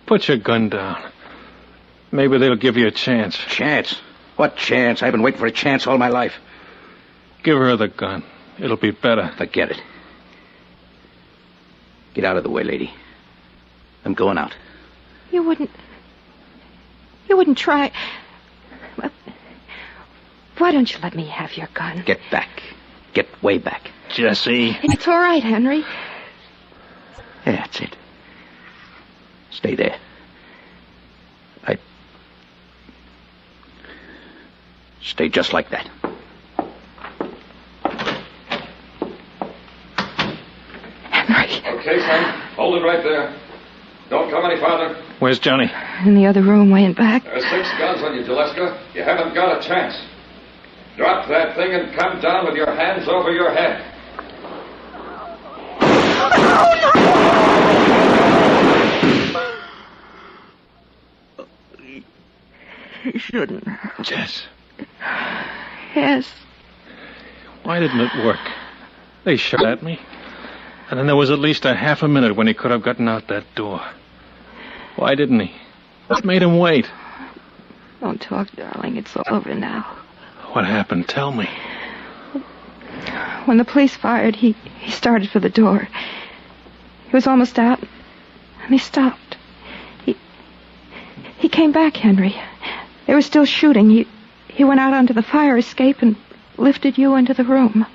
Put your gun down. Maybe they'll give you a chance. Chance? What chance? I've been waiting for a chance all my life. Give her the gun. It'll be better. Forget it. Get out of the way, lady. I'm going out. You wouldn't try. Why don't you let me have your gun? Get back. Get way back. Jesse. It's all right, Henry. Yeah, that's it. Stay there. Stay just like that. Henry. Okay, son. Hold it right there. Don't come any farther. Where's Johnny? In the other room, way in back. There's 6 guns on you, Gillespie. You haven't got a chance. Drop that thing and come down with your hands over your head. He shouldn't have. Jess. Yes. Why didn't it work? They shot at me. And then there was at least a half a minute when he could have gotten out that door. Why didn't he? What made him wait? Don't talk, darling. It's all over now. What happened? Tell me. When the police fired, he started for the door. He was almost out, and he stopped. He came back, Henry. They were still shooting. He went out onto the fire escape and lifted you into the room.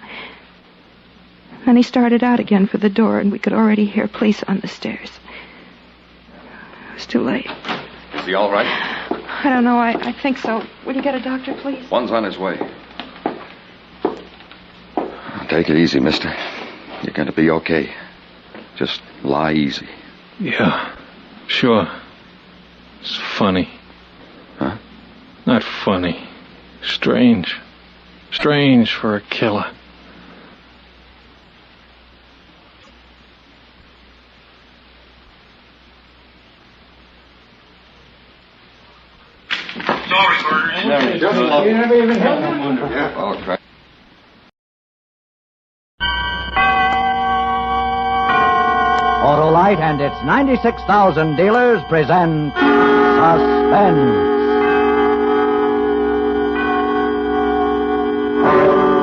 Then he started out again for the door, and we could already hear police on the stairs. It was too late. Is he all right? I don't know. I think so. Will you get a doctor, please? One's on his way. Take it easy, mister. You're going to be okay. Just lie easy. Yeah, sure. It's funny. Huh? Not funny. Strange. Strange for a killer. Sorry, Burger. You never even had one. Oh, crap. Autolite and its 96,000 dealers present Suspense.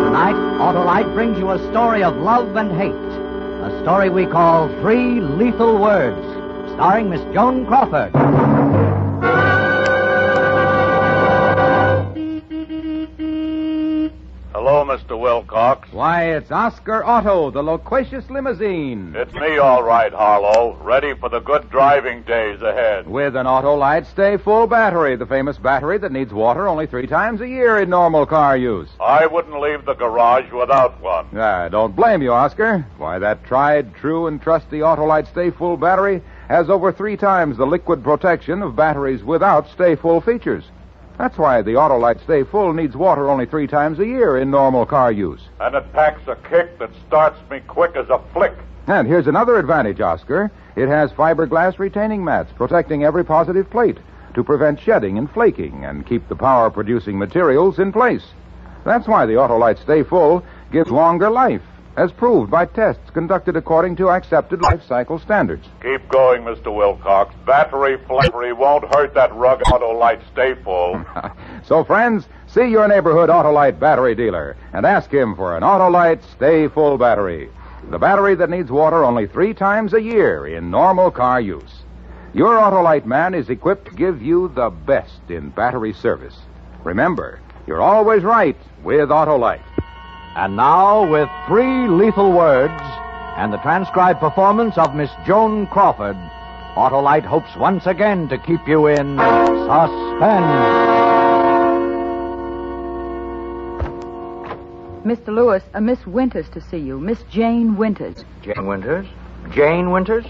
Tonight, Autolite brings you a story of love and hate. A story we call 3 Lethal Words, starring Miss Joan Crawford. Hello, Mr. Wilcox. Why, it's Oscar Otto, the loquacious limousine. It's me, all right, Harlow. Ready for the good driving days ahead. With an Autolite Stay Full battery, the famous battery that needs water only 3 times a year in normal car use. I wouldn't leave the garage without one. I don't blame you, Oscar. Why, that tried, true, and trusty Autolite Stay Full battery has over 3 times the liquid protection of batteries without Stay Full features. That's why the Autolite Stay Full needs water only 3 times a year in normal car use. And it packs a kick that starts me quick as a flick. And here's another advantage, Oscar. It has fiberglass retaining mats protecting every positive plate to prevent shedding and flaking and keep the power-producing materials in place. That's why the Autolite Stay Full gives longer life, as proved by tests conducted according to accepted life cycle standards. Keep going, Mr. Wilcox. Battery flattery won't hurt that rugged Autolite Stay Full. So, friends, see your neighborhood Autolite battery dealer and ask him for an Autolite Stay Full battery. The battery that needs water only 3 times a year in normal car use. Your Autolite man is equipped to give you the best in battery service. Remember, you're always right with Autolite. And now, with 3 lethal words and the transcribed performance of Miss Joan Crawford, Autolite hopes once again to keep you in suspense. Mr. Lewis, Miss Winters to see you. Miss Jane Winters. Jane Winters? Jane Winters?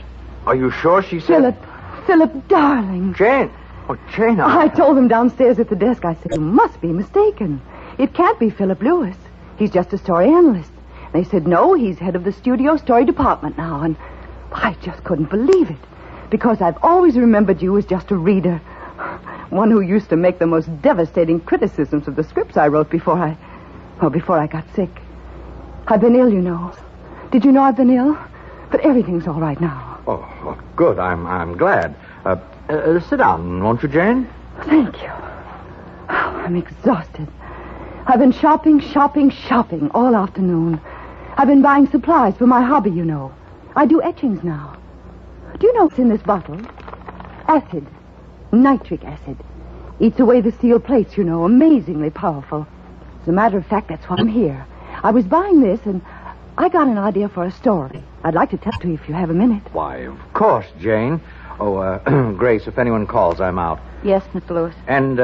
Are you sure she said... Philip, darling. Jane? Oh, Jane, I told him downstairs at the desk. I said, you must be mistaken. It can't be Philip Lewis. He's just a story analyst. They said, no, he's head of the studio story department now. And I just couldn't believe it. Because I've always remembered you as just a reader. One who used to make the most devastating criticisms of the scripts I wrote before I got sick. I've been ill, you know. Did you know I've been ill? But everything's all right now. Oh, good. I'm glad. Sit down, won't you, Jane? Thank you. Oh, I'm exhausted. I've been shopping all afternoon. I've been buying supplies for my hobby, you know. I do etchings now. Do you know what's in this bottle? Acid. Nitric acid. Eats away the steel plates, you know. Amazingly powerful. As a matter of fact, that's why I'm here. I was buying this, and I got an idea for a story. I'd like to tell it to you if you have a minute. Why, of course, Jane. Oh, Grace, if anyone calls, I'm out. Yes, Mr. Lewis. And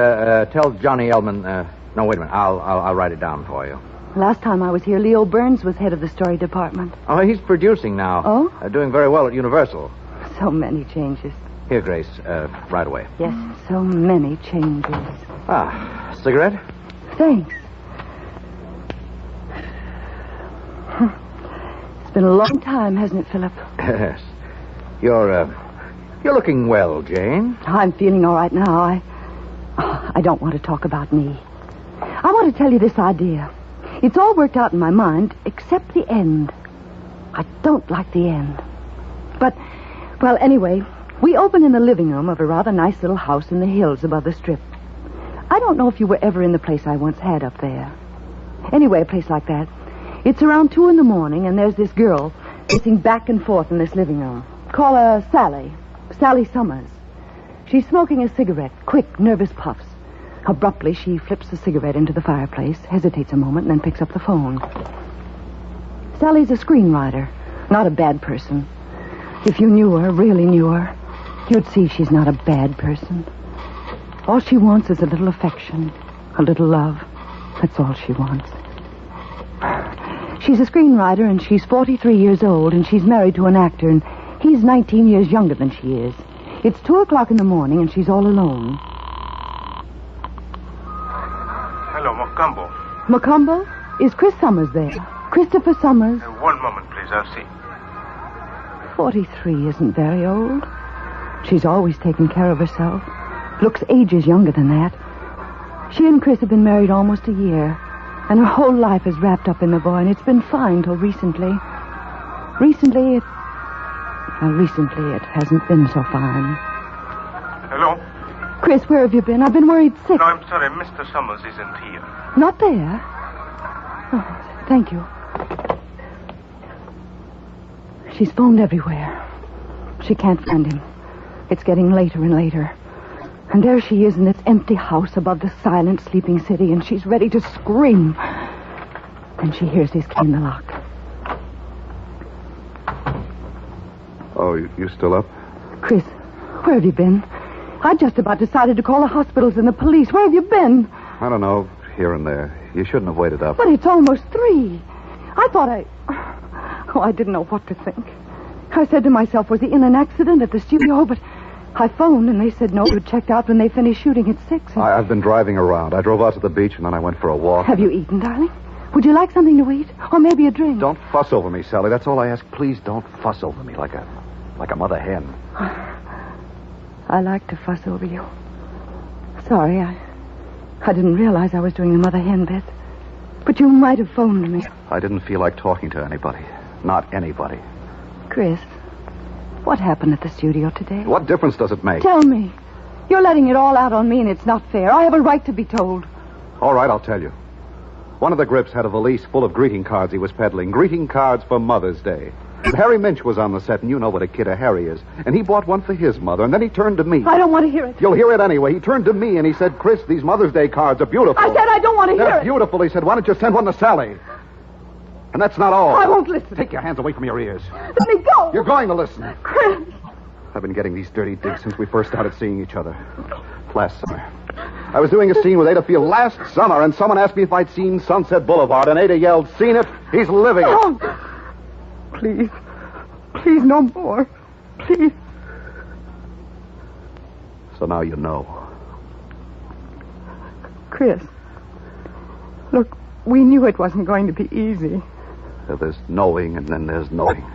tell Johnny Elman... No, wait a minute. I'll write it down for you. Last time I was here, Leo Burns was head of the story department. Oh, he's producing now. Oh? Doing very well at Universal. So many changes. Here, Grace, right away. Yes, so many changes. Ah, cigarette? Thanks. It's been a long time, hasn't it, Philip? Yes. You're looking well, Jane. I'm feeling all right now. I don't want to talk about me. I want to tell you this idea. It's all worked out in my mind, except the end. I don't like the end. But, well, anyway, we open in the living room of a rather nice little house in the hills above the Strip. I don't know if you were ever in the place I once had up there. Anyway, a place like that. It's around 2 a.m, and there's this girl pacing back and forth in this living room. Call her Sally. Sally Summers. She's smoking a cigarette, quick, nervous puffs. Abruptly, she flips the cigarette into the fireplace, hesitates a moment, and then picks up the phone. Sally's a screenwriter, not a bad person. If you knew her, really knew her, you'd see she's not a bad person. All she wants is a little affection, a little love. That's all she wants. She's a screenwriter, and she's 43 years old, and she's married to an actor, and he's 19 years younger than she is. It's 2:00 a.m, and she's all alone. Hello, Macumbo. Macumbo? Is Chris Summers there? Christopher Summers? One moment, please. I'll see. 43 isn't very old. She's always taken care of herself. Looks ages younger than that. She and Chris have been married almost a year, and her whole life is wrapped up in the boy, and it's been fine till recently. Recently, it hasn't been so fine. Hello? Chris, where have you been? I've been worried sick. No, I'm sorry. Mr. Summers isn't here. Not there? Oh, thank you. She's phoned everywhere. She can't find him. It's getting later and later. And there she is in this empty house above the silent, sleeping city, and she's ready to scream. Then she hears his key in the lock. Oh, you still up? Chris, where have you been? I just about decided to call the hospitals and the police. Where have you been? I don't know. Here and there. You shouldn't have waited up. But it's almost 3. I thought I didn't know what to think. I said to myself, was he in an accident at the studio? But I phoned, and they said no, you'd checked out when they finished shooting at 6. I've been driving around. I drove out to the beach, and then I went for a walk. Have you eaten, darling? Would you like something to eat? Or maybe a drink? Don't fuss over me, Sally. That's all I ask. Please don't fuss over me like a mother hen. I like to fuss over you. Sorry, I didn't realize I was doing the mother hen bit. But you might have phoned me. I didn't feel like talking to anybody. Not anybody. Chris, what happened at the studio today? What difference does it make? Tell me. You're letting it all out on me, and it's not fair. I have a right to be told. All right, I'll tell you. One of the grips had a valise full of greeting cards he was peddling. Greeting cards for Mother's Day. And Harry Minch was on the set, and you know what a kid of Harry is. And he bought one for his mother, and then he turned to me. I don't want to hear it. You'll hear it anyway. He turned to me, and he said, Chris, these Mother's Day cards are beautiful. I said I don't want to hear it. They're beautiful. He said, why don't you send one to Sally? And that's not all. I won't listen. Take your hands away from your ears. Let me go. You're going to listen. Chris. I've been getting these dirty digs since we first started seeing each other. Last summer. I was doing a scene with Ada Field last summer, and someone asked me if I'd seen Sunset Boulevard, and Ada yelled, seen it? He's living it. Oh. Please. Please, no more. Please. So now you know. Chris. Look, we knew it wasn't going to be easy. There's knowing, and then there's knowing.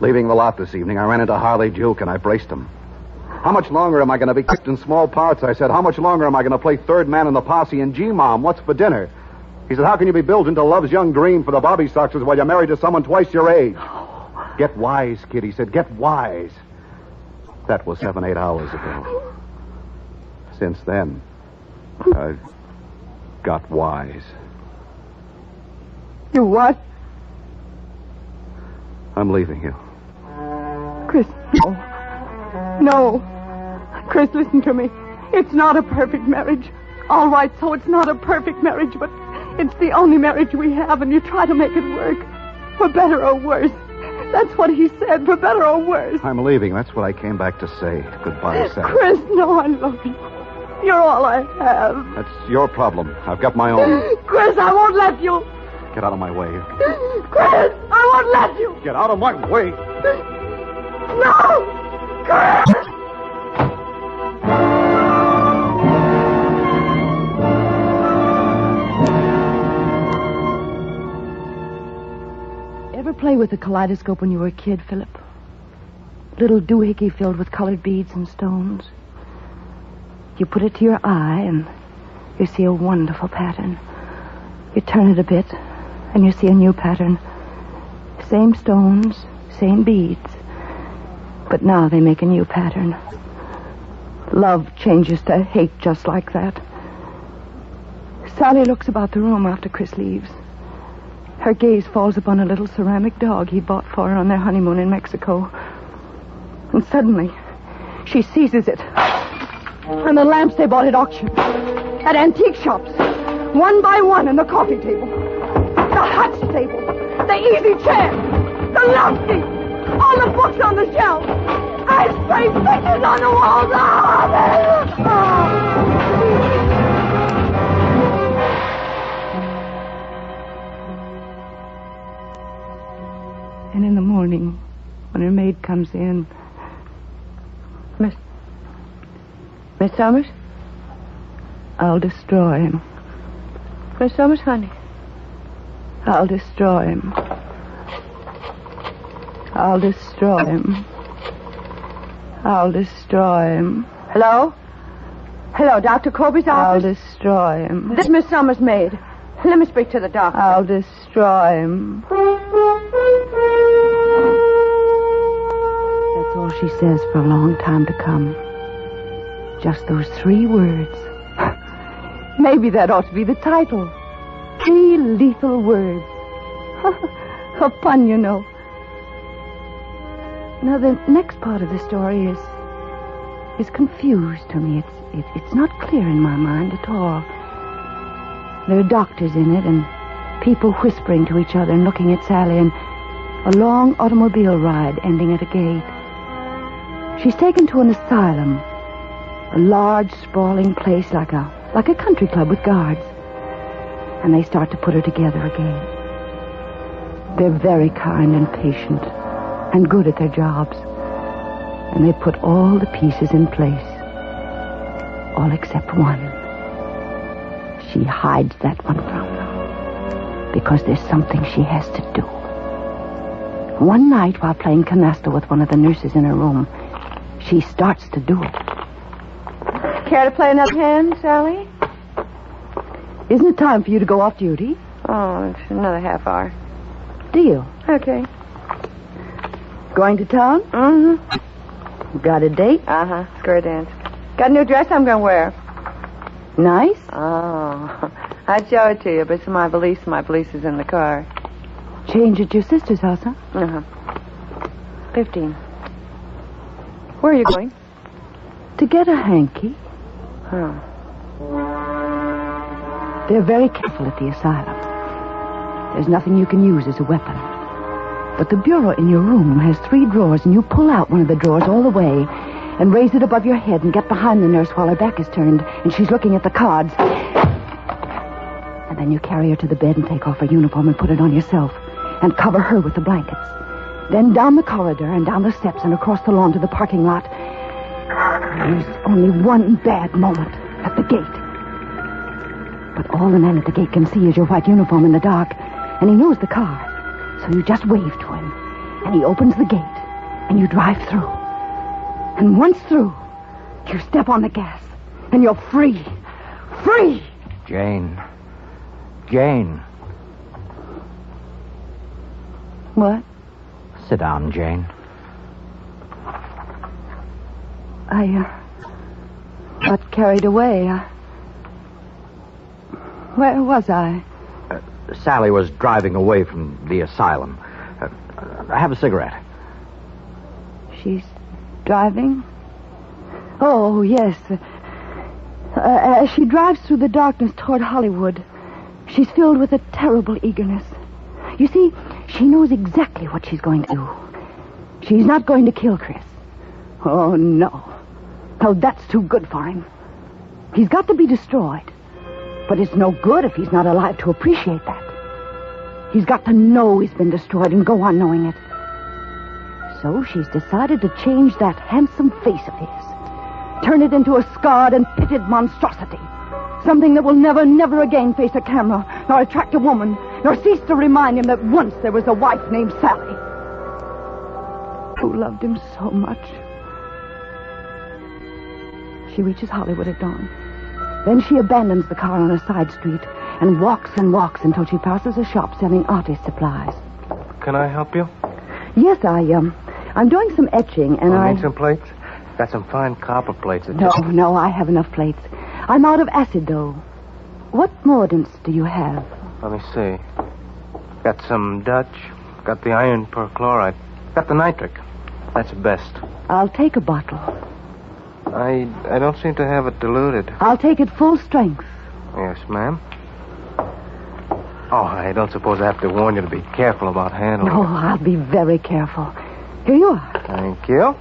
Leaving the lot this evening, I ran into Harley Juke, and I braced him. How much longer am I going to be kicked in small parts? I said, how much longer am I going to play third man in the posse and G-Mom? What's for dinner? He said, how can you be billed into Love's Young Dream for the Bobby Soxers while you're married to someone twice your age? Get wise, kid, he said, get wise. That was 7-8 hours ago. Since then, I've got wise. You what? I'm leaving you. Chris, no. No. Chris, listen to me. It's not a perfect marriage. All right, so it's not a perfect marriage, but it's the only marriage we have, and you try to make it work. For better or worse. That's what he said, for better or worse. I'm leaving. That's what I came back to say. Goodbye, Sally. Chris, no, I love you. You're all I have. That's your problem. I've got my own. Chris, I won't let you. Get out of my way. Chris, I won't let you. Get out of my way. No! Chris! Ever play with a kaleidoscope when you were a kid, Philip? Little doohickey filled with colored beads and stones. You put it to your eye and you see a wonderful pattern. You turn it a bit and you see a new pattern. Same stones, same beads. But now they make a new pattern. Love changes to hate just like that. Sally looks about the room after Chris leaves. Her gaze falls upon a little ceramic dog he bought for her on their honeymoon in Mexico. And suddenly, she seizes it. And the lamps they bought at auction. At antique shops. One by one, and the coffee table. The hutch table. The easy chair. The love seat. All the books on the shelf. Ice cream pictures on the walls. And in the morning, when her maid comes in, Miss Summers? I'll destroy him. Miss Summers, honey? I'll destroy him. I'll destroy him. I'll destroy him. Hello? Hello, Dr. Colby's office? I'll destroy him. This is Miss Summers' maid. Let me speak to the doctor. I'll destroy him. That's all she says for a long time to come. Just those 3 words. Maybe that ought to be the title. 3 lethal words. A pun, you know. Now, the next part of the story is confused to me. It's not clear in my mind at all. There are doctors in it, and People whispering to each other and looking at Sally, and a long automobile ride ending at a gate. She's taken to an asylum, a large, sprawling place like a country club with guards. And they start to put her together again. They're very kind and patient and good at their jobs. And they put all the pieces in place. All except one. She hides that one from them because there's something she has to do. One night, while playing canasta with one of the nurses in her room, she starts to do it. Care to play another hand, Sally? Isn't it time for you to go off duty? Oh, it's another half hour. Deal. Okay. Going to town? Mm-hmm. Got a date? Uh-huh. Square dance. Got a new dress I'm going to wear. Nice? Oh, I'd show it to you, but it's my valise. My valise is in the car. Change at your sister's house, huh? Uh-huh. 15. Where are you going? To get a hanky. Oh. They're very careful at the asylum. There's nothing you can use as a weapon. But the bureau in your room has 3 drawers, and you pull out one of the drawers all the way and raise it above your head and get behind the nurse while her back is turned and she's looking at the cards. And then you carry her to the bed and take off her uniform and put it on yourself and cover her with the blankets. Then down the corridor and down the steps and across the lawn to the parking lot. There's only one bad moment at the gate. But all the man at the gate can see is your white uniform in the dark, and he knows the car. So you just wave to him, and he opens the gate, and you drive through. And once through, you step on the gas, and you're free. Free! Jane. What? Sit down, Jane. I got carried away. Where was I? Sally was driving away from the asylum. Have a cigarette. She's driving? Oh, yes. As she drives through the darkness toward Hollywood, she's filled with a terrible eagerness. You see, she knows exactly what she's going to do. She's not going to kill Chris. Oh, no. Oh, that's too good for him. He's got to be destroyed. But it's no good if he's not alive to appreciate that. He's got to know he's been destroyed and go on knowing it. So she's decided to change that handsome face of his. Turn it into a scarred and pitted monstrosity. Something that will never, never again face a camera, nor attract a woman, nor cease to remind him that once there was a wife named Sally, who loved him so much. She reaches Hollywood at dawn. Then she abandons the car on a side street and walks until she passes a shop selling artist supplies. Can I help you? Yes, I'm doing some etching, and I need some plates? Got some fine copper plates. No, I have enough plates. I'm out of acid, though. What mordants do you have? Let me see. Got some Dutch. Got the iron perchloride. Got the nitric. That's the best. I'll take a bottle. I don't seem to have it diluted. I'll take it full strength. Yes, ma'am. Oh, I don't suppose I have to warn you to be careful about handling No, it. I'll be very careful. Here you are. Thank you.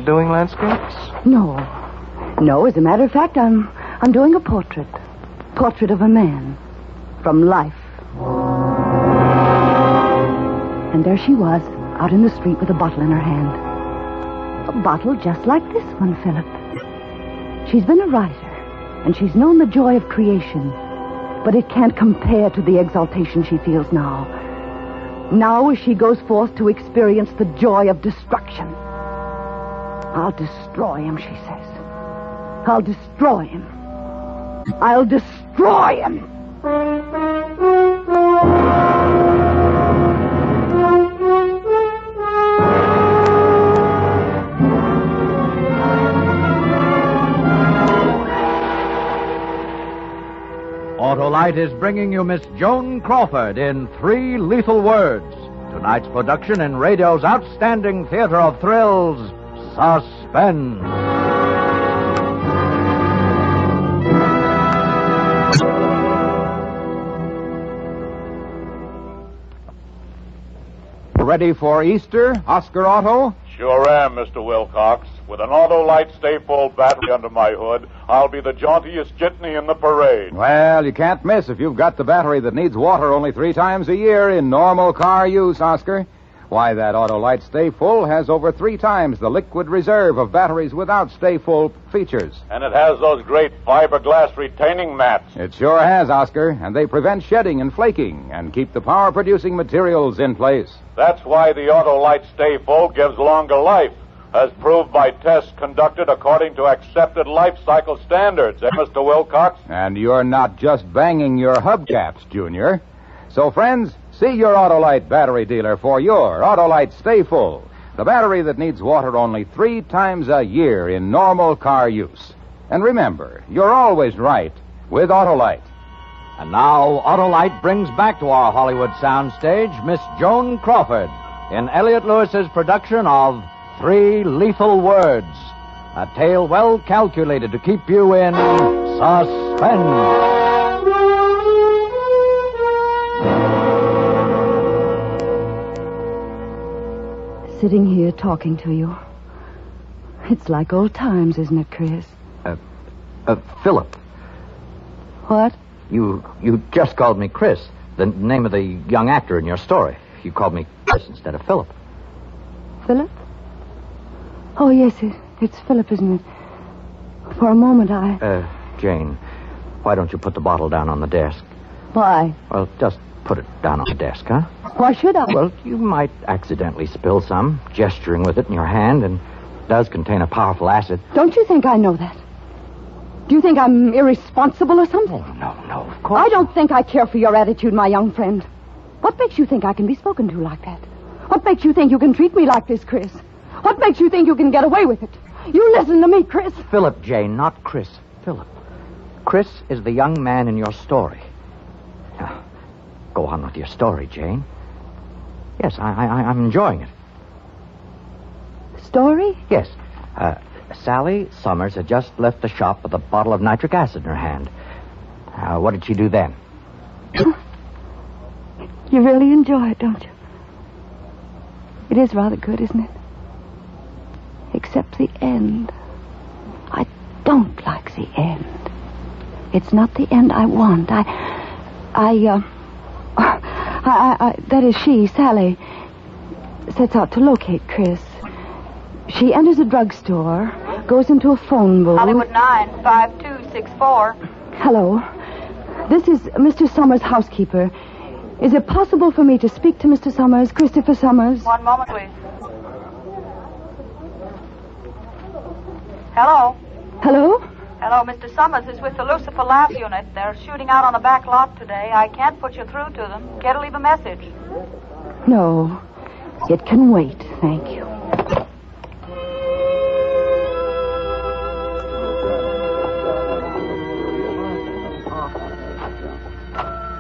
Doing landscapes? No, as a matter of fact, I'm doing a portrait. Portrait of a man. From life. And there she was, out in the street with a bottle in her hand. A bottle just like this one, Philip. She's been a writer, and she's known the joy of creation, but it can't compare to the exaltation she feels now. Now as she goes forth to experience the joy of destruction. I'll destroy him, she says. I'll destroy him. I'll destroy him. Autolite is bringing you Miss Joan Crawford in 3 Lethal Words. Tonight's production in radio's outstanding theater of thrills, Suspense. ready for Easter, Oscar Auto? Sure am, Mr. Wilcox. With an Autolite Stay Full battery under my hood, I'll be the jauntiest jitney in the parade. Well, you can't miss if you've got the battery that needs water only 3 times a year in normal car use, Oscar. Why, that Autolite Stay Full has over 3 times the liquid reserve of batteries without Stay Full features. And it has those great fiberglass retaining mats. It sure has, Oscar, and they prevent shedding and flaking and keep the power-producing materials in place. That's why the Autolite Stay Full gives longer life, as proved by tests conducted according to accepted life cycle standards, Mr. Wilcox? And you're not just banging your hubcaps, Junior. So, friends, see your Autolite battery dealer for your Autolite Stay Full, the battery that needs water only 3 times a year in normal car use. And remember, you're always right with Autolite. And now, Autolite brings back to our Hollywood soundstage Miss Joan Crawford in Elliot Lewis's production of 3 Lethal Words, a tale well calculated to keep you in suspense. Sitting here talking to you. It's like old times, isn't it, Chris? Philip. What? You just called me Chris, the name of the young actor in your story. You called me Chris instead of Philip. Philip? Oh, yes, it's Philip, isn't it? For a moment, Jane, why don't you put the bottle down on the desk? Why? Well, just put it down on the desk, huh? Why should I? Well, you might accidentally spill some, gesturing with it in your hand, and it does contain a powerful acid. Don't you think I know that? Do you think I'm irresponsible or something? Oh, no, of course. I don't think I care for your attitude, my young friend. What makes you think I can be spoken to like that? What makes you think you can treat me like this, Chris? What makes you think you can get away with it? You listen to me, Chris. Philip, Jane, not Chris. Philip. Chris is the young man in your story. Now, go on with your story, Jane. Yes, I'm enjoying it. Story? Yes. Sally Summers had just left the shop with a bottle of nitric acid in her hand. What did she do then? You really enjoy it, don't you? It is rather good, isn't it? Except the end. I don't like the end. It's not the end I want. That is she, Sally, sets out to locate Chris. She enters a drugstore, goes into a phone booth. Hollywood 95264. Hello. This is Mr. Summers' housekeeper. Is it possible for me to speak to Mr. Summers, Christopher Summers? One moment, please. Hello? Hello? Hello, Mr. Summers is with the Lucifer Labs unit. They're shooting out on the back lot today. I can't put you through to them. Care to leave a message? No. It can wait, thank you.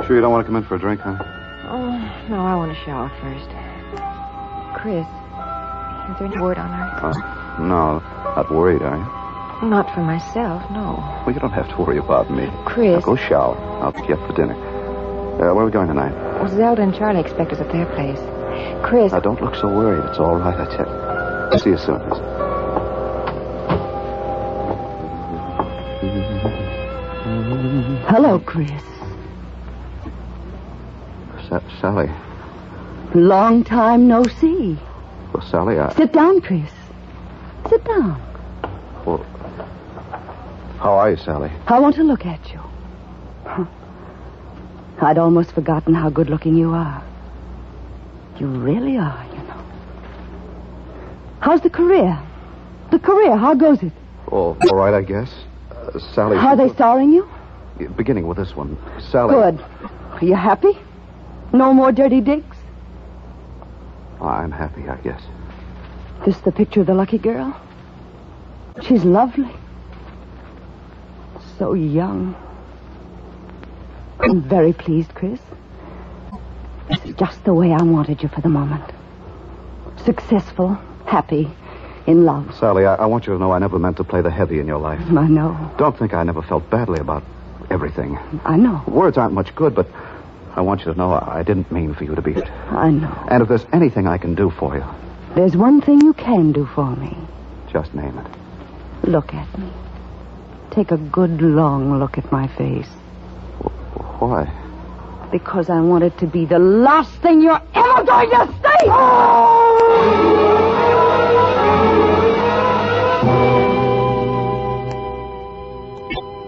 Sure you don't want to come in for a drink, huh? Oh, no, I want to shower first. Chris, is there any word on her? No, not worried, are you? Not for myself, no. Well, you don't have to worry about me. Chris. Now go shower. I'll pick you up for dinner. Where are we going tonight? Well, Zelda and Charlie expect us at their place. Chris. Now, don't look so worried. It's all right, I tell you. I'll see you soon. Hello, Chris. Sally. Long time no see. Well, Sally, Sit down, Chris. Sit down. Well, how are you, Sally? I want to look at you. I'd almost forgotten how good-looking you are. You really are, you know. How's the career? The career, how goes it? Oh, all right, I guess. Sally... Are they starring you? Beginning with this one. Sally... Good. Are you happy? No more dirty digs? I'm happy, I guess. This the picture of the lucky girl? She's lovely. So young. I'm very pleased, Chris. This is just the way I wanted you for the moment. Successful, happy, in love. Sally, I want you to know I never meant to play the heavy in your life. I know. Don't think I never felt badly about everything. I know. Words aren't much good, but I want you to know I didn't mean for you to be... I know. And if there's anything I can do for you... There's one thing you can do for me. Just name it. Look at me. Take a good, long look at my face. Why? Because I want it to be the last thing you're ever going to say!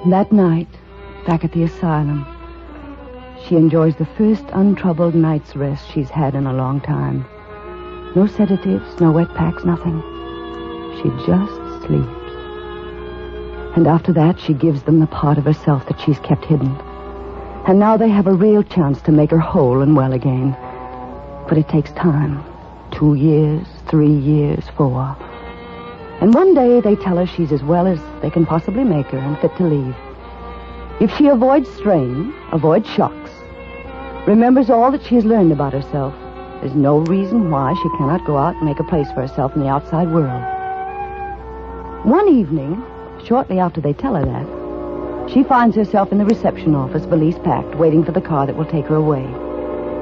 That night, back at the asylum, she enjoys the first untroubled night's rest she's had in a long time. No sedatives, no wet packs, nothing. She just sleeps. And after that, she gives them the part of herself that she's kept hidden. And now they have a real chance to make her whole and well again. But it takes time. 2 years, 3 years, 4. And one day they tell her she's as well as they can possibly make her and fit to leave. If she avoids strain, avoids shocks, remembers all that she has learned about herself, there's no reason why she cannot go out and make a place for herself in the outside world. One evening, shortly after they tell her that, she finds herself in the reception office, valise packed, waiting for the car that will take her away.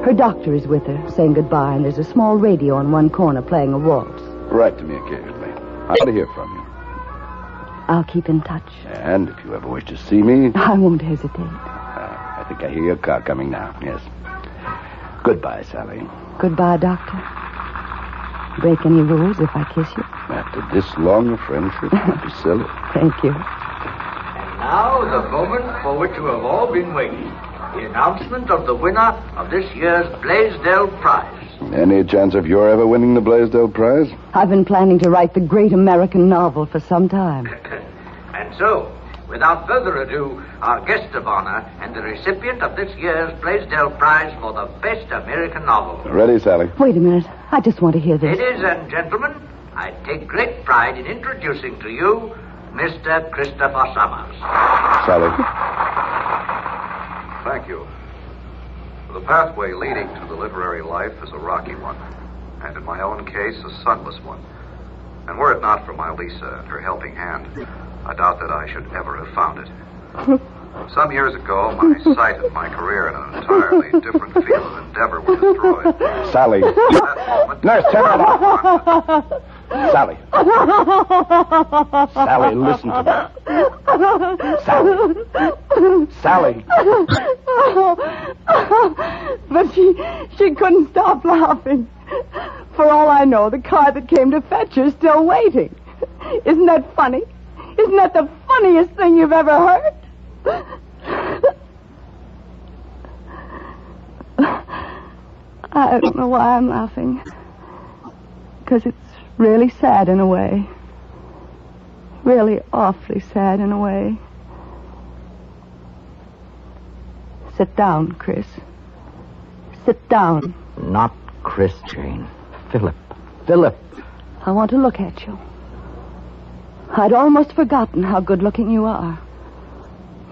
Her doctor is with her, saying goodbye, and there's a small radio in one corner playing a waltz. Write to me occasionally. I want to hear from you. I'll keep in touch. And if you ever wish to see me... I won't hesitate. I think I hear your car coming now. Yes. Goodbye, Sally. Goodbye, Doctor. Break any rules if I kiss you? After this long a friendship, don't be silly. Thank you. Now, the moment for which you have all been waiting. The announcement of the winner of this year's Blaisdell Prize. Any chance of your ever winning the Blaisdell Prize? I've been planning to write the great American novel for some time. And so, without further ado, our guest of honor and the recipient of this year's Blaisdell Prize for the best American novel. Ready, Sally? Wait a minute. I just want to hear this. Ladies and gentlemen, I take great pride in introducing to you Mr. Christopher Summers. Sally. Thank you. The pathway leading to the literary life is a rocky one, and in my own case, a sunless one. And were it not for my Lisa and her helping hand, I doubt that I should ever have found it. Some years ago, my sight and my career in an entirely different field of endeavor were destroyed. Sally. Nurse, turn her off. Sally. Sally, listen to me. Sally. Sally. But she couldn't stop laughing. For all I know, the car that came to fetch her is still waiting. Isn't that funny? Isn't that the funniest thing you've ever heard? I don't know why I'm laughing. Because it's really sad in a way. Really awfully sad in a way. Sit down, Chris. Sit down. Not Chris, Jane. Philip. Philip. I want to look at you. I'd almost forgotten how good-looking you are.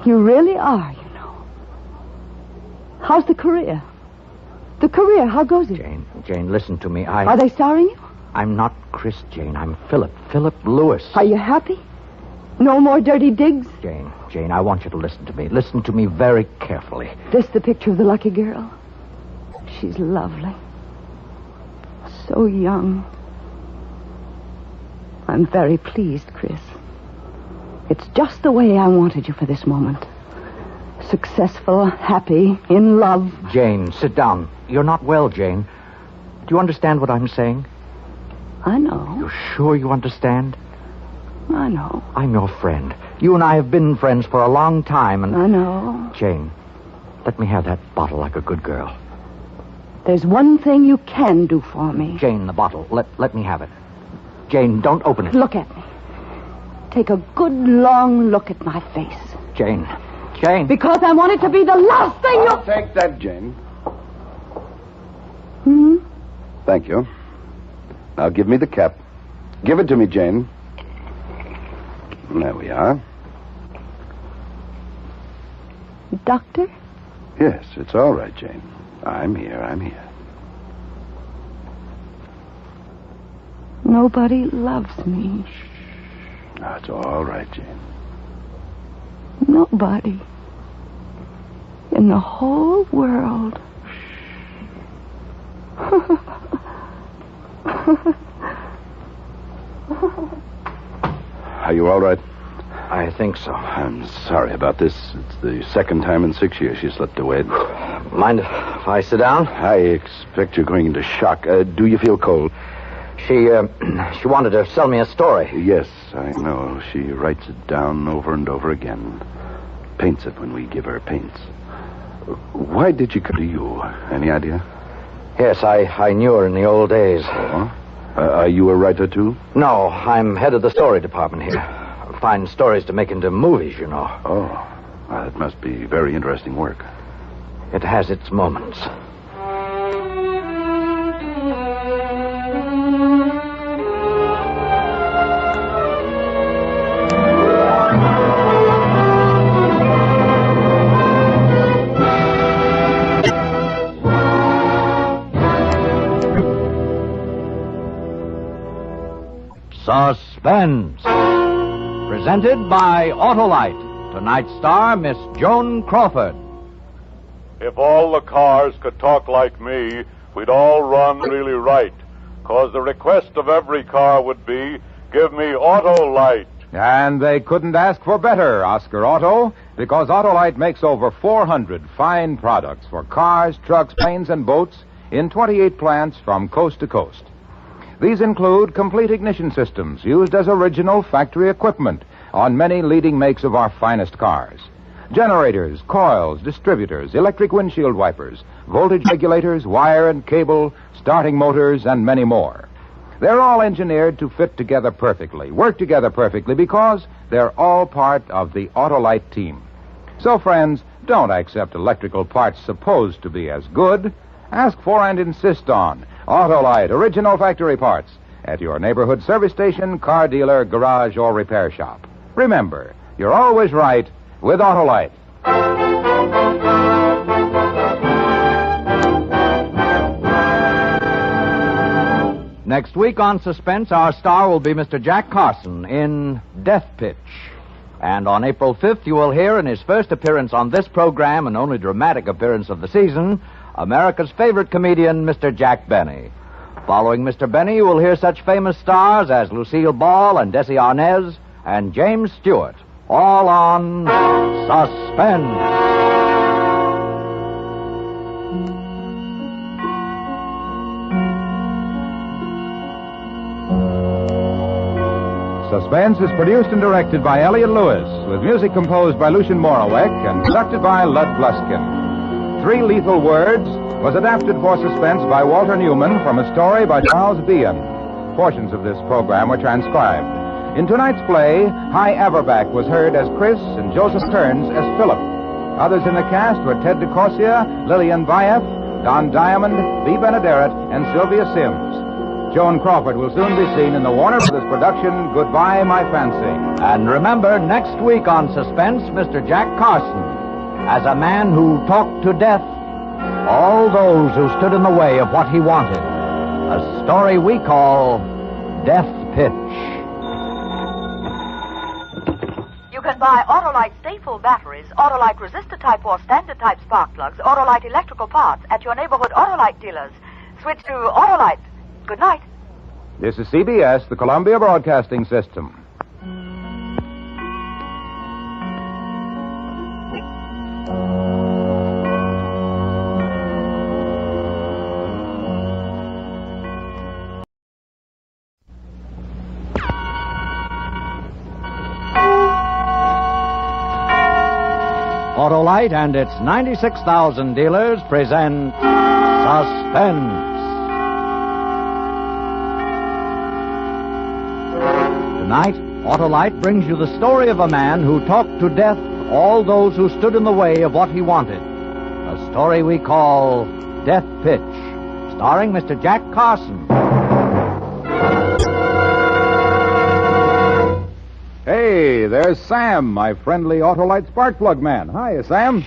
You really are, you know. How's the career? The career, how goes it? Jane, listen to me. Are they starring you? I'm not Chris, Jane. I'm Philip. Philip Lewis. Are you happy? No more dirty digs? Jane, I want you to listen to me. Listen to me very carefully. This the picture of the lucky girl? She's lovely. So young. I'm very pleased, Chris. It's just the way I wanted you for this moment. Successful, happy, in love. Jane, sit down. You're not well, Jane. Do you understand what I'm saying? I know. You're sure you understand? I know. I'm your friend. You and I have been friends for a long time, and... I know. Jane, let me have that bottle like a good girl. There's one thing you can do for me. Jane, the bottle. Let me have it. Jane, don't open it. Look at me. Take a good, long look at my face. Jane. Because I want it to be the last thing I'll take that, Jane. Thank you. Now give me the cap. Give it to me, Jane. There we are. Doctor? Yes, it's all right, Jane. I'm here. Nobody loves me. No, it's all right, Jane. Nobody. in the whole world. Are you all right? I think so. I'm sorry about this. It's the second time in 6 years she slipped away. Mind if I sit down? I expect you're going into shock. Do you feel cold? She wanted to sell me a story. Yes, I know. She writes it down over and over again. Paints it when we give her paints. Why did she come to you? Any idea? Yes, I knew her in the old days. Oh? Are you a writer, too? No, I'm head of the story department here. Find stories to make into movies, you know. Oh, well, it must be very interesting work. It has its moments. Suspense. Presented by Autolite. Tonight's star, Miss Joan Crawford. If all the cars could talk like me, we'd all run really right. 'Cause the request of every car would be, give me Autolite. And they couldn't ask for better, Oscar Auto, because Autolite makes over 400 fine products for cars, trucks, planes, and boats in 28 plants from coast to coast. These include complete ignition systems used as original factory equipment on many leading makes of our finest cars. Generators, coils, distributors, electric windshield wipers, voltage regulators, wire and cable, starting motors, and many more. They're all engineered to fit together perfectly, work together perfectly, because they're all part of the Autolite team. So, friends, don't accept electrical parts supposed to be as good. Ask for and insist on Autolite original factory parts at your neighborhood service station, car dealer, garage, or repair shop. Remember, you're always right with Autolite. Next week on Suspense, our star will be Mr. Jack Carson in Death Pitch. And on April 5th, you will hear in his first appearance on this program, and only dramatic appearance of the season, America's favorite comedian, Mr. Jack Benny. Following Mr. Benny, you will hear such famous stars as Lucille Ball and Desi Arnaz and James Stewart, all on Suspense. Suspense is produced and directed by Elliot Lewis, with music composed by Lucien Moraweck and conducted by Lud Gluskin. 3 Lethal Words was adapted for Suspense by Walter Newman from a story by Charles Bean. Portions of this program were transcribed. In tonight's play, High Averback was heard as Chris and Joseph Kearns as Philip. Others in the cast were Ted DeCorsia, Lillian Baeff, Don Diamond, Bea Benaderet, and Sylvia Sims. Joan Crawford will soon be seen in the Warner Brothers production, Goodbye, My Fancy. And remember, next week on Suspense, Mr. Jack Carson, as a man who talked to death all those who stood in the way of what he wanted. A story we call Death Pitch. You can buy Autolite Stay-Full batteries, Autolite Resistor Type or Standard Type spark plugs, Autolite electrical parts at your neighborhood Autolite dealers. Switch to Autolite. Good night. This is CBS, the Columbia Broadcasting System. Autolite and its 96,000 dealers present Suspense. Tonight, Autolite brings you the story of a man who talked to death all those who stood in the way of what he wanted. A story we call Death Pitch, starring Mr. Jack Carson. Hey, there's Sam, my friendly Autolite spark plug man. Hi, Sam.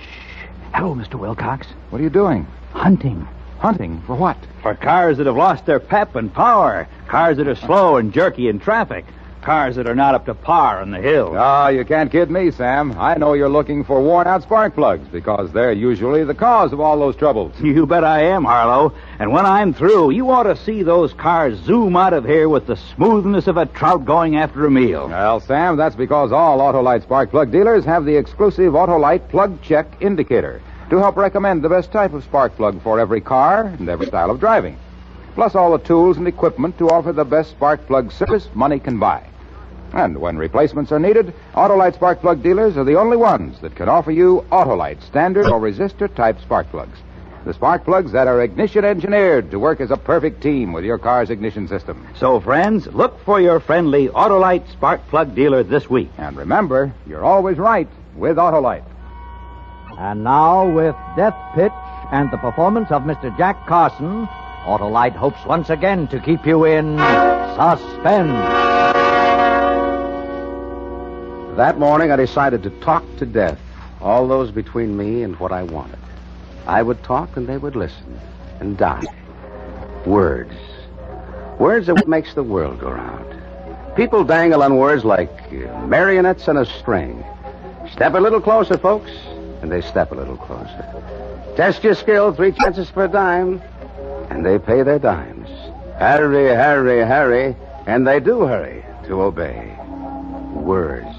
Hello, Mr. Wilcox. What are you doing? Hunting. Hunting? For what? For cars that have lost their pep and power. Cars that are slow and jerky in traffic. cars that are not up to par on the hill. Oh, you can't kid me, Sam. I know you're looking for worn-out spark plugs because they're usually the cause of all those troubles. You bet I am, Harlow. And when I'm through, you ought to see those cars zoom out of here with the smoothness of a trout going after a meal. Well, Sam, that's because all Autolite spark plug dealers have the exclusive Autolite Plug Check Indicator to help recommend the best type of spark plug for every car and every style of driving. Plus all the tools and equipment to offer the best spark plug service money can buy. And when replacements are needed, Autolite spark plug dealers are the only ones that can offer you Autolite standard or resistor type spark plugs. The spark plugs that are ignition engineered to work as a perfect team with your car's ignition system. So, friends, look for your friendly Autolite spark plug dealer this week. And remember, you're always right with Autolite. And now, with Death Pitch and the performance of Mr. Jack Carson, Autolite hopes once again to keep you in suspense. That morning, I decided to talk to death. All those between me and what I wanted. I would talk and they would listen and die. Words. Words are what makes the world go round. People dangle on words like marionettes on a string. Step a little closer, folks, and they step a little closer. Test your skill, 3 chances for a dime, and they pay their dimes. Hurry, hurry, hurry, and they do hurry to obey. Words.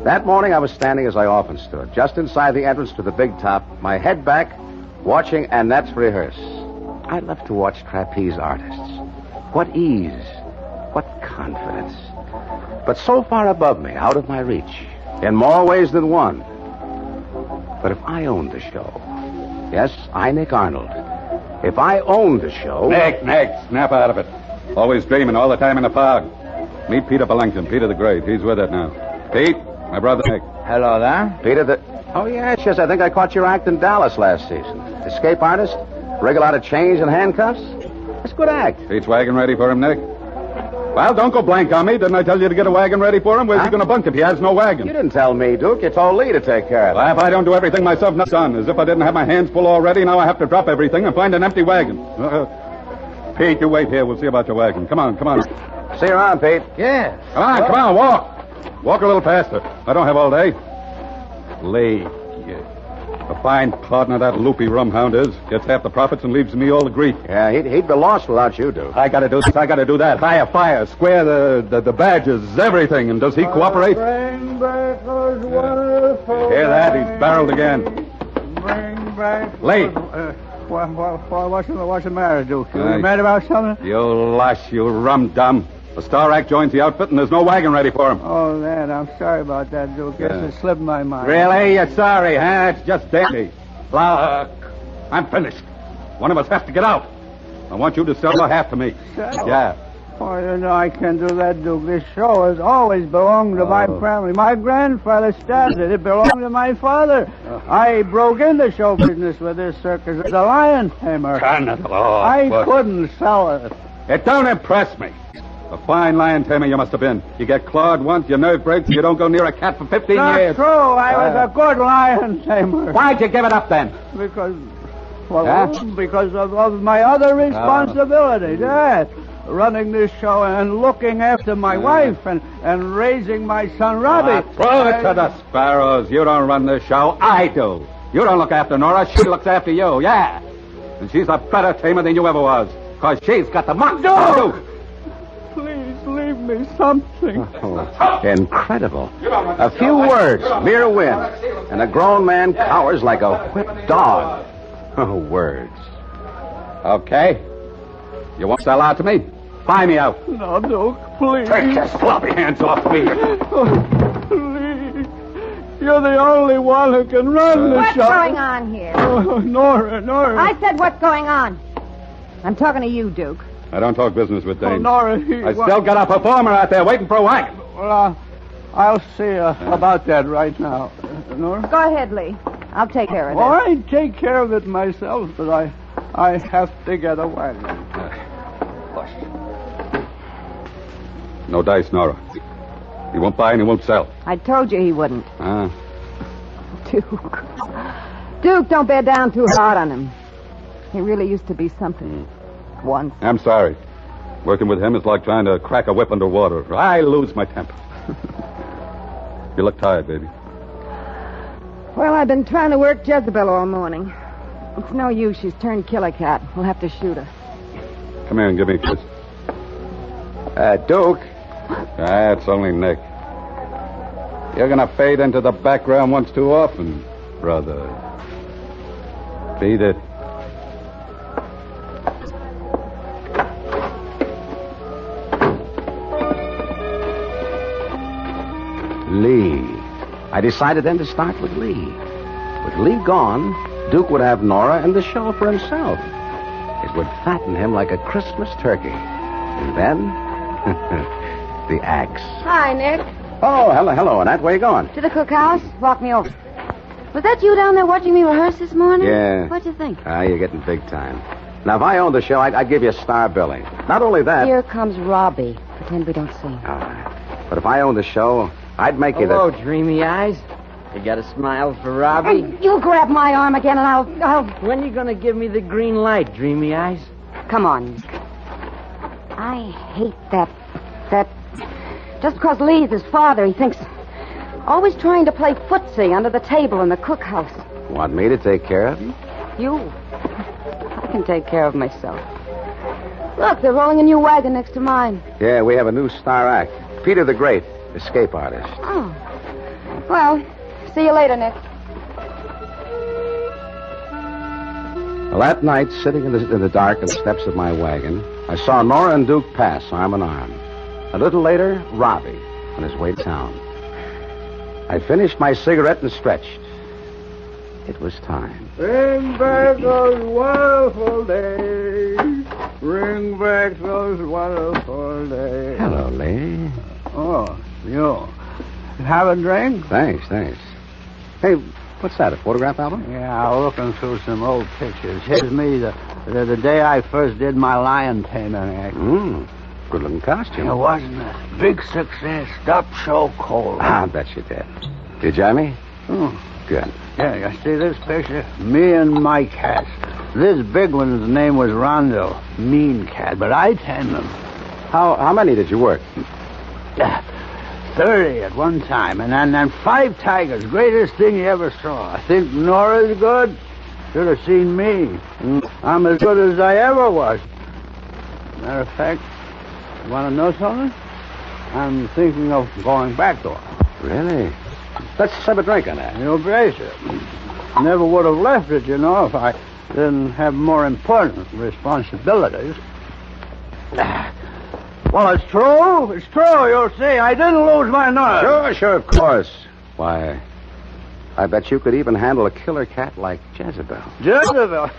That morning I was standing as I often stood, just inside the entrance to the big top, my head back, watching Annette rehearse. I love to watch trapeze artists. What ease, what confidence. But so far above me, out of my reach, in more ways than one. But if I owned the show, yes, I, Nick Arnold, if I owned the show... Nick, snap out of it. Always dreaming all the time in the fog. Meet Peter Bellington, Peter the Great. He's with it now. Pete, my brother Nick. Hello there. Peter the... Oh, yes, I think I caught your act in Dallas last season. Escape artist, wriggle out of chains and handcuffs. That's a good act. Pete's wagon ready for him, Nick? Well, don't go blank on me. Didn't I tell you to get a wagon ready for him? Where's he going to bunk if he has no wagon? You didn't tell me, Duke. You told Lee to take care of it. Well, if I don't do everything myself, no, son. As if I didn't have my hands full already, now I have to drop everything and find an empty wagon. Pete, you wait here. We'll see about your wagon. Come on. See you around, Pete. Yeah. Come on, walk. Walk a little faster. I don't have all day. Lee, a fine partner that loopy rumhound is. Gets half the profits and leaves me all the grief. Yeah, he'd be lost without you, Duke. I gotta do this, I gotta do that. Hire fire, square the badges, everything. And does he cooperate? Bring back those wonderful... Hear that? He's barreled again. Bring back... Lee. What's the matter, Duke? You mad about something? You lush, you rum-dum. The Star Act joins the outfit, and there's no wagon ready for him. Oh, that. I'm sorry about that, Duke. Guess it slipped my mind. Really? You're sorry, huh? It's just dandy. Look, I'm finished. One of us has to get out. I want you to sell the half to me. Sell? Yeah. Oh, I can't do that, Duke. This show has always belonged to my family. My grandfather started it. It belonged to my father. I broke into show business with this circus as a lion tamer. I couldn't sell it. It don't impress me. A fine lion tamer you must have been. You get clawed once, your nerve breaks, and you don't go near a cat for 15 years. Not true. I was a good lion tamer. Why'd you give it up then? Because of my other responsibilities. Yes. Running this show and looking after my wife and raising my son Robbie. Throw it to the sparrows. You don't run this show. I do. You don't look after Nora. She looks after you. Yeah. And she's a better tamer than you ever was. Because she's got the muck. No! Please leave me something. Incredible. A few words, mere wind, and a grown man cowers like a whipped dog. Oh, words. Okay. You won't sell out to me? Buy me out. No, Duke, please. Take your sloppy hands off me. Please. You're the only one who can run this show. What's going on here? Oh, Nora. I said what's going on. I'm talking to you, Duke. I don't talk business with dames. Nora, I still got a performer out there waiting for a wagon. Well, I'll see about that right now. Nora? Go ahead, Lee. I'll take care of it. All right, take care of it myself, but I have to get a wagon. No dice, Nora. He won't buy and he won't sell. I told you he wouldn't. Ah. Duke, don't bear down too hard on him. He really used to be something once. I'm sorry. Working with him is like trying to crack a whip underwater. I lose my temper. You look tired, baby. Well, I've been trying to work Jezebel all morning. It's no use. She's turned killer cat. We'll have to shoot her. Come here and give me a kiss. Duke. That's only Nick. You're gonna fade into the background once too often, brother. Beat it. Lee. I decided then to start with Lee. With Lee gone, Duke would have Nora and the show for himself. It would fatten him like a Christmas turkey. And then, the axe. Hi, Nick. Oh, hello, Annette. Where you going? To the cookhouse. Walk me over. Was that you down there watching me rehearse this morning? Yeah. What'd you think? You're getting big time. Now, if I owned the show, I'd give you a star billing. Not only that... Here comes Robbie. Pretend we don't see him. All right. But if I owned the show, I'd make you the... Hello, dreamy eyes. You got a smile for Robbie? You grab my arm again and I'll... When you gonna give me the green light, dreamy eyes? Come on, Nick. I hate that... Just because Lee's his father, he thinks... Always trying to play footsie under the table in the cookhouse. Want me to take care of you? You? I can take care of myself. Look, they're rolling a new wagon next to mine. Yeah, we have a new star act. Peter the Great, escape artist. Oh. Well, see you later, Nick. Well, that night, sitting in the dark on the steps of my wagon, I saw Nora and Duke pass arm in arm. A little later, Robbie on his way to town. I finished my cigarette and stretched. It was time. Bring back those wonderful days. Bring back those wonderful days. Hello, Lee. Oh, you. Have a drink? Thanks. Hey, what's that, a photograph album? Yeah, looking through some old pictures. Here's me the day I first did my lion taming act. Good-looking costume. It wasn't a big success. Stopped so cold. I bet you did. Did you, Jamie? Good. Yeah, you see this picture? Me and my cats. This big one's name was Rondo. Mean cat, but I tamed him. How many did you work? 30 at one time, and then 5 tigers. Greatest thing you ever saw. I think Nora's good. Should have seen me. I'm as good as I ever was. Matter of fact, you want to know something? I'm thinking of going back to her. Really? Let's have a drink on that. You brace it. Never would have left it, you know, if I didn't have more important responsibilities. Well, it's true. It's true, you'll see. I didn't lose my nerve. Sure, of course. Why, I bet you could even handle a killer cat like Jezebel. Jezebel?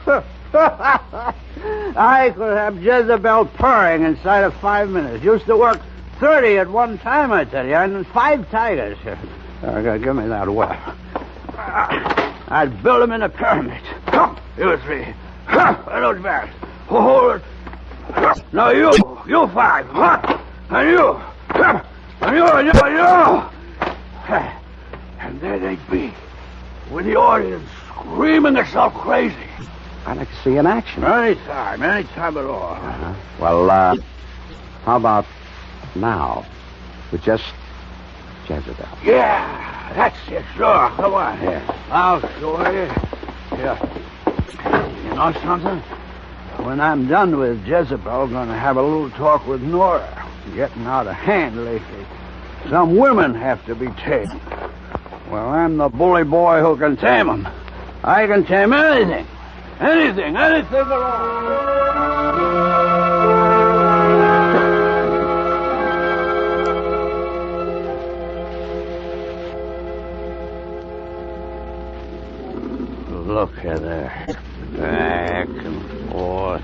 I could have Jezebel purring inside of 5 minutes. Used to work 30 at one time, I tell you, and 5 tigers. Give me that whip. I'd build them in a pyramid. You 3. Those back. Hold it. Now you 5. And you. And you. And there they'd be, with the audience screaming themselves crazy. I'd like to see in action. Anytime at all. Well, how about now? With just Jezebel. Yeah, that's it, sure. Come on. Yeah. I'll show you. Yeah. You know something? When I'm done with Jezebel, I'm going to have a little talk with Nora. Getting out of hand lately. Some women have to be tamed. Well, I'm the bully boy who can tame them. I can tame anything. Anything at all. Look at her. Back and forth.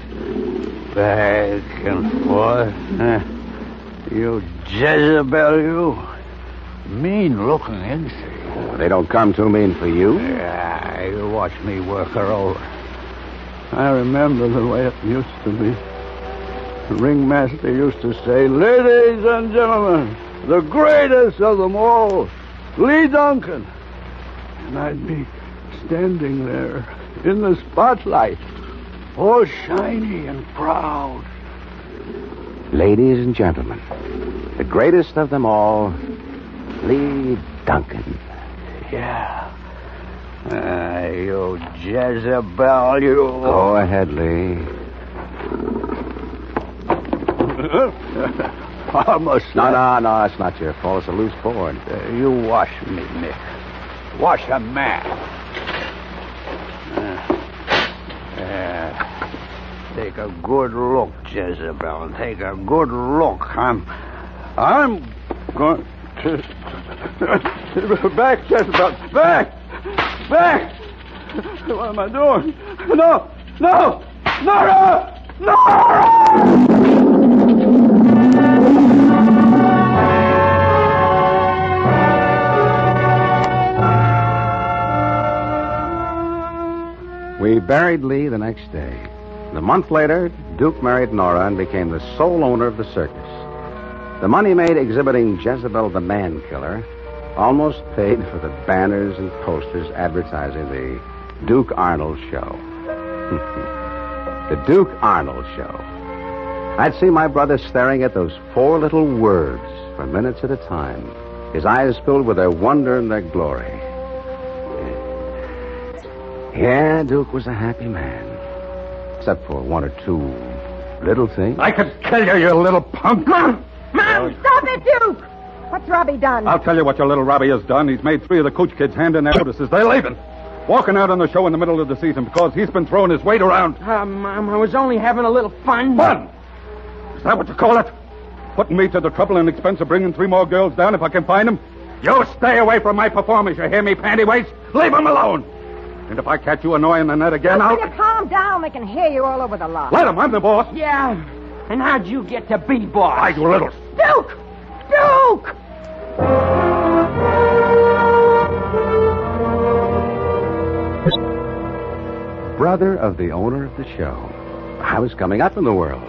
Back and forth. You Jezebel, you. Mean-looking, isn't she? They don't come too mean for you. Yeah, you watch me work her over. I remember the way it used to be. The ringmaster used to say, "Ladies and gentlemen, the greatest of them all, Lee Duncan." And I'd be standing there in the spotlight, all shiny and proud. Ladies and gentlemen, the greatest of them all, Lee Duncan. Yeah. You Jezebel, you... Go ahead, Lee. I must... No, it's not your fault. It's a loose board. You wash me, Nick. Wash a man. Take a good look, Jezebel. Take a good look. I'm going to... Back, Jezebel. Back! What am I doing? No! Nora! We buried Lee the next day. A month later, Duke married Nora and became the sole owner of the circus. The money made exhibiting Jezebel the Man Killer almost paid for the banners and posters advertising the Duke Arnold Show. The Duke Arnold Show. I'd see my brother staring at those four little words for minutes at a time, his eyes filled with their wonder and their glory. Yeah, Duke was a happy man. Except for one or two little things. I could kill you, you little punk. Mom, stop it, Duke! What's Robbie done? I'll tell you what your little Robbie has done. He's made 3 of the Cooch kids hand in their notices. They're leaving. Walking out on the show in the middle of the season because he's been throwing his weight around. Mom, I was only having a little fun. Fun? Is that what you call it? Putting me to the trouble and expense of bringing 3 more girls down if I can find them? You stay away from my performance, you hear me, pantywaist? Leave them alone. And if I catch you annoying Annette again, I'll... Will you calm down? They can hear you all over the lot. Let him. I'm the boss. Yeah. And how'd you get to be boss? I, you little... Duke! Duke! Brother of the owner of the show. I was coming up in the world.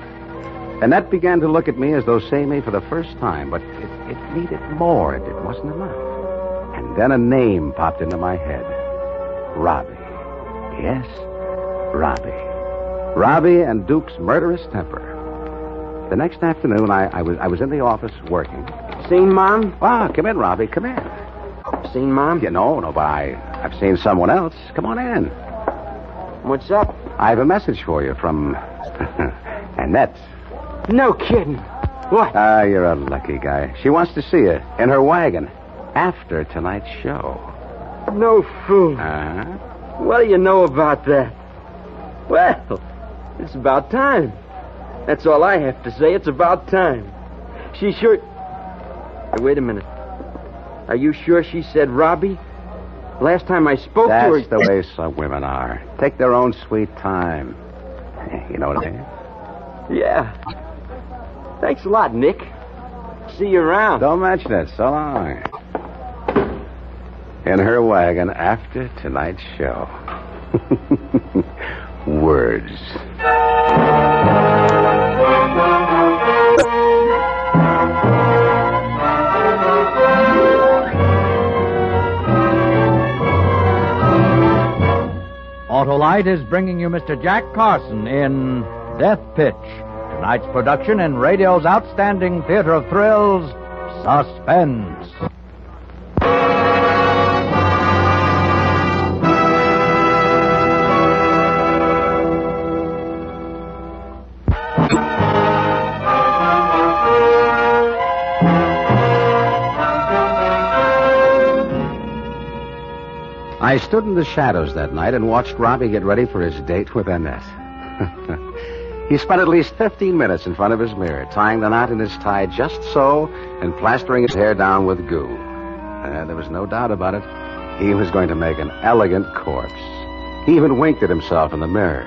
Annette began to look at me as though seeing me for the first time, but it needed more. It wasn't enough. And then a name popped into my head. Robbie. Yes, Robbie. Robbie and Duke's murderous temper. The next afternoon, I was in the office working. Seen Mom? Ah, come in, Robbie. Come in. Seen Mom? Yeah, no, but I've seen someone else. Come on in. What's up? I have a message for you from Annette. No kidding. What? Ah, you're a lucky guy. She wants to see you in her wagon after tonight's show. No fool. Uh-huh. What do you know about that? Well, it's about time. That's all I have to say. It's about time. She sure... Hey, wait a minute. Are you sure she said Robbie? Last time I spoke to her... That's the way some women are. Take their own sweet time. You know what I mean? Yeah. Thanks a lot, Nick. See you around. Don't mention it. So long. In her wagon after tonight's show. Words. Autolite is bringing you Mr. Jack Carson in Death Pitch, tonight's production in radio's outstanding theater of thrills, Suspense. I stood in the shadows that night and watched Robbie get ready for his date with Annette. He spent at least 15 minutes in front of his mirror, tying the knot in his tie just so and plastering his hair down with goo. There was no doubt about it. He was going to make an elegant corpse. He even winked at himself in the mirror.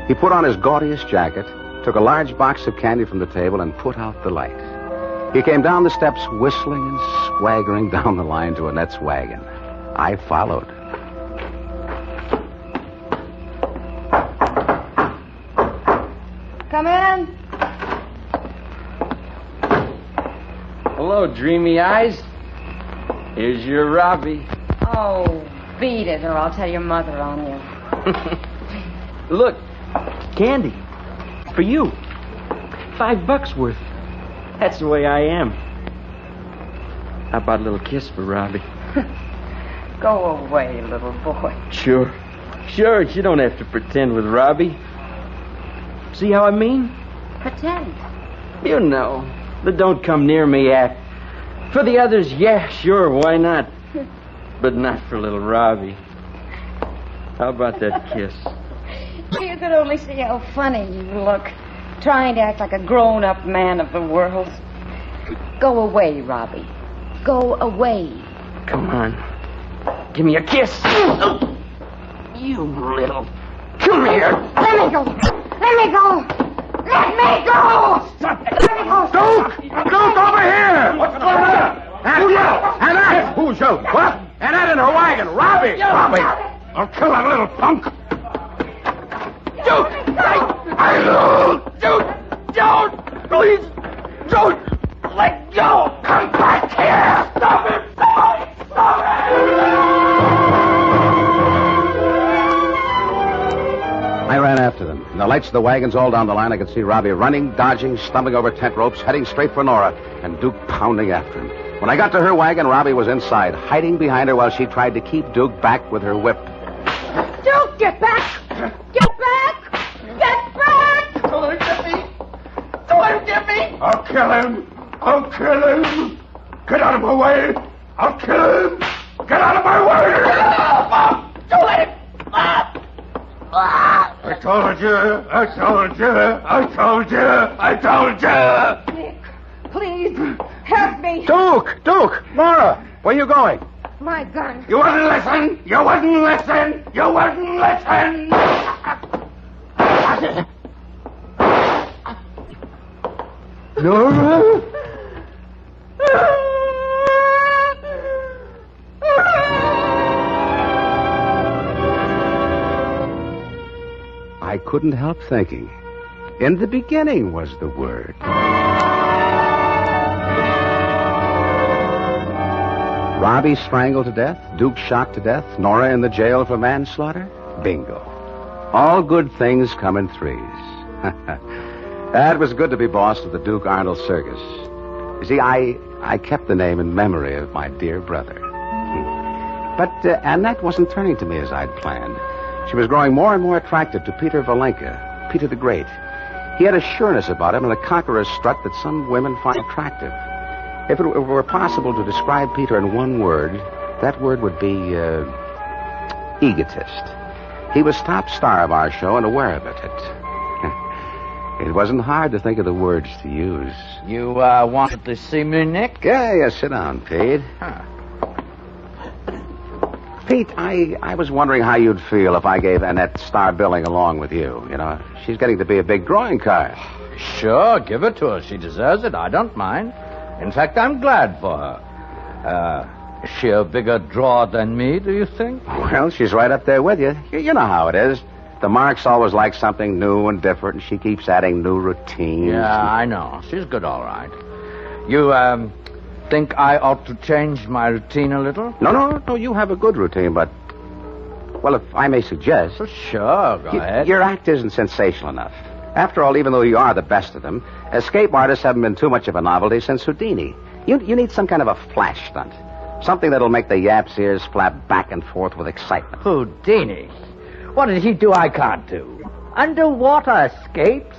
He put on his gaudiest jacket, took a large box of candy from the table, and put out the light. He came down the steps whistling and swaggering down the line to Annette's wagon. I followed. Come in. Hello, dreamy eyes. Here's your Robbie. Oh, beat it, or I'll tell your mother on you. Look, candy. For you. $5 worth. That's the way I am. How about a little kiss for Robbie? Go away, little boy. Sure. Sure, you don't have to pretend with Robbie. See how I mean? Pretend. You know, the don't come near me act. For the others, yeah, sure, why not? But not for little Robbie. How about that kiss? You could only see how funny you look, trying to act like a grown-up man of the world. Go away, Robbie. Go away. Come on. Give me a kiss. You little... Come here. Let me go. Let me go. Let me go. Stop it. Let me go. Duke, over here. What's going on? Annette! Who showed? What? Annette in her wagon. Robbie. I'll kill that little punk. Duke! Duke! Don't! Please! Don't! Let go! Come back here! Stop it! Stop it! I ran after them. In the lights of the wagons all down the line, I could see Robbie running, dodging, stumbling over tent ropes, heading straight for Nora, and Duke pounding after him. When I got to her wagon, Robbie was inside, hiding behind her while she tried to keep Duke back with her whip. Duke, get back! Get back! Get back! Don't let him get me! Don't let him get me! I'll kill him! I'll kill him! Get out of my way! I'll kill him! Get out of my way! Don't let him! I told you! I told you! I told you! I told you! Nick, please, help me. Duke! Nora! Where are you going? My gun. You wouldn't listen! You wouldn't listen! You wouldn't listen! Nora? I couldn't help thinking. In the beginning was the word. Robbie strangled to death, Duke shot to death, Nora in the jail for manslaughter. Bingo. All good things come in threes. That was good to be boss of the Duke Arnold Circus. You see, I kept the name in memory of my dear brother. But Annette wasn't turning to me as I'd planned. She was growing more and more attractive to Peter Valenka, Peter the Great. He had a sureness about him and a conqueror's strut that some women find attractive. If it were possible to describe Peter in one word, that word would be egotist. He was top star of our show and aware of it. It wasn't hard to think of the words to use. You wanted to see me, Nick? Yeah, sit down, Pete. Huh. Pete, I was wondering how you'd feel if I gave Annette star billing along with you. You know, she's getting to be a big drawing card. Sure, give it to her. She deserves it. I don't mind. In fact, I'm glad for her. Is she a bigger draw than me, do you think? Well, she's right up there with you. You know how it is. The Marks always like something new and different, and she keeps adding new routines. Yeah, I know. She's good, all right. You, think I ought to change my routine a little? No, you have a good routine, but... Well, if I may suggest... Well, sure, go ahead. Your act isn't sensational enough. After all, even though you are the best of them, escape artists haven't been too much of a novelty since Houdini. You need some kind of a flash stunt. Something that'll make the yap's ears flap back and forth with excitement. Houdini? What did he do I can't do? Underwater escapes?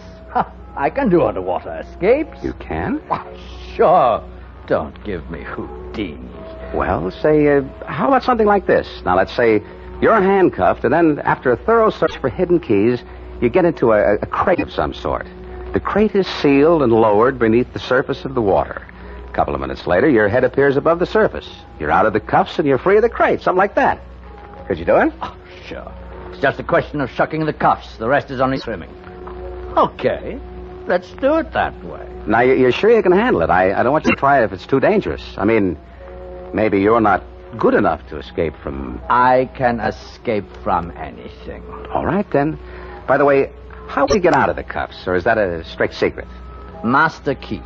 I can do underwater escapes. You can? Sure. Don't give me Houdini. Well, say, how about something like this? Now, let's say you're handcuffed, and then after a thorough search for hidden keys, you get into a crate of some sort. The crate is sealed and lowered beneath the surface of the water. A couple of minutes later, your head appears above the surface. You're out of the cuffs and you're free of the crate, something like that. Could you do it? Oh, sure. It's just a question of shucking the cuffs. The rest is only swimming. Okay. Let's do it that way. Now, you're sure you can handle it? I don't want you to try it if it's too dangerous. I mean, maybe you're not good enough to escape from... I can escape from anything. All right, then. By the way, how do you get out of the cuffs? Or is that a strict secret? Master key.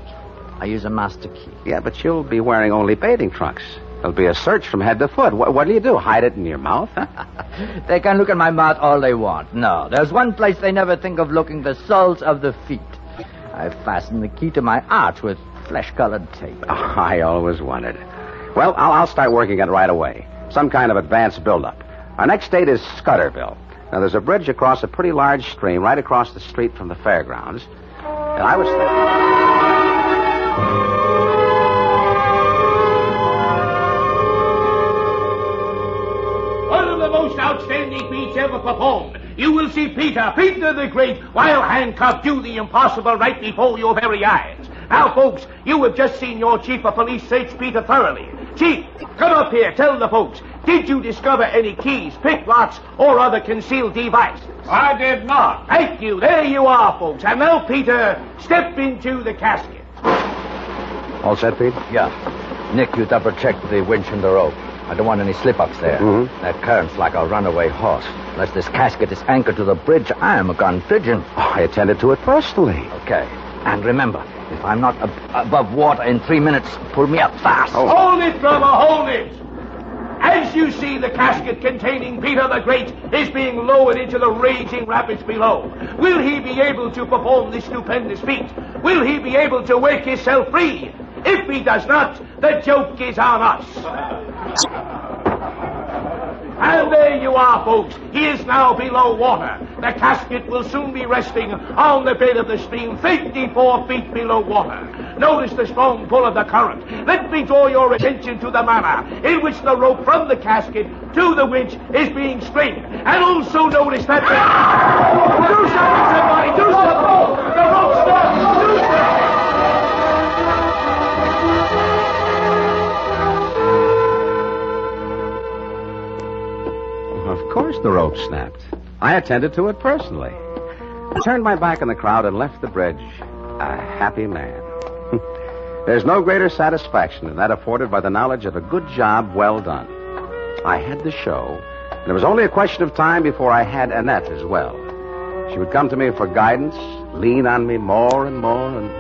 I use a master key. Yeah, but you'll be wearing only bathing trunks. There'll be a search from head to foot. What do you do? Hide it in your mouth? They can look at my mouth all they want. No, there's one place they never think of looking, the soles of the feet. I fastened the key to my arch with flesh-colored tape. Oh, I always wondered. Well, I'll start working it right away. Some kind of advanced build-up. Our next date is Scudderville. Now, there's a bridge across a pretty large stream right across the street from the fairgrounds. And I was One of the most outstanding feats ever performed. You will see Peter the Great, while handcuffed, do the impossible right before your very eyes. Now, folks, you have just seen your chief of police search Peter thoroughly. Chief, come up here, tell the folks. Did you discover any keys, picklocks, or other concealed devices? I did not. Thank you. There you are, folks. And now, Peter, step into the casket. All set, Pete? Yeah. Nick, you double-check the winch and the rope. I don't want any slip-ups there. Mm-hmm. That current's like a runaway horse. Unless this casket is anchored to the bridge, I am a gone pigeon. Oh, I attended to it personally. Okay. And remember, if I'm not above water in 3 minutes, pull me up fast. Oh. Hold it, brother, hold it. As you see, the casket containing Peter the Great is being lowered into the raging rapids below. Will he be able to perform this stupendous feat? Will he be able to wake himself free? If he does not, the joke is on us. And there you are, folks. He is now below water. The casket will soon be resting on the bed of the stream, 54 feet below water. Notice the strong pull of the current. Let me draw your attention to the manner in which the rope from the casket to the winch is being strained. And also notice that... Do something, somebody! Do something! The rope stops! Do something! Of course the rope snapped. I attended to it personally. I turned my back on the crowd and left the bridge a happy man. There's no greater satisfaction than that afforded by the knowledge of a good job well done. I had the show, and it was only a question of time before I had Annette as well. She would come to me for guidance, lean on me more and more, and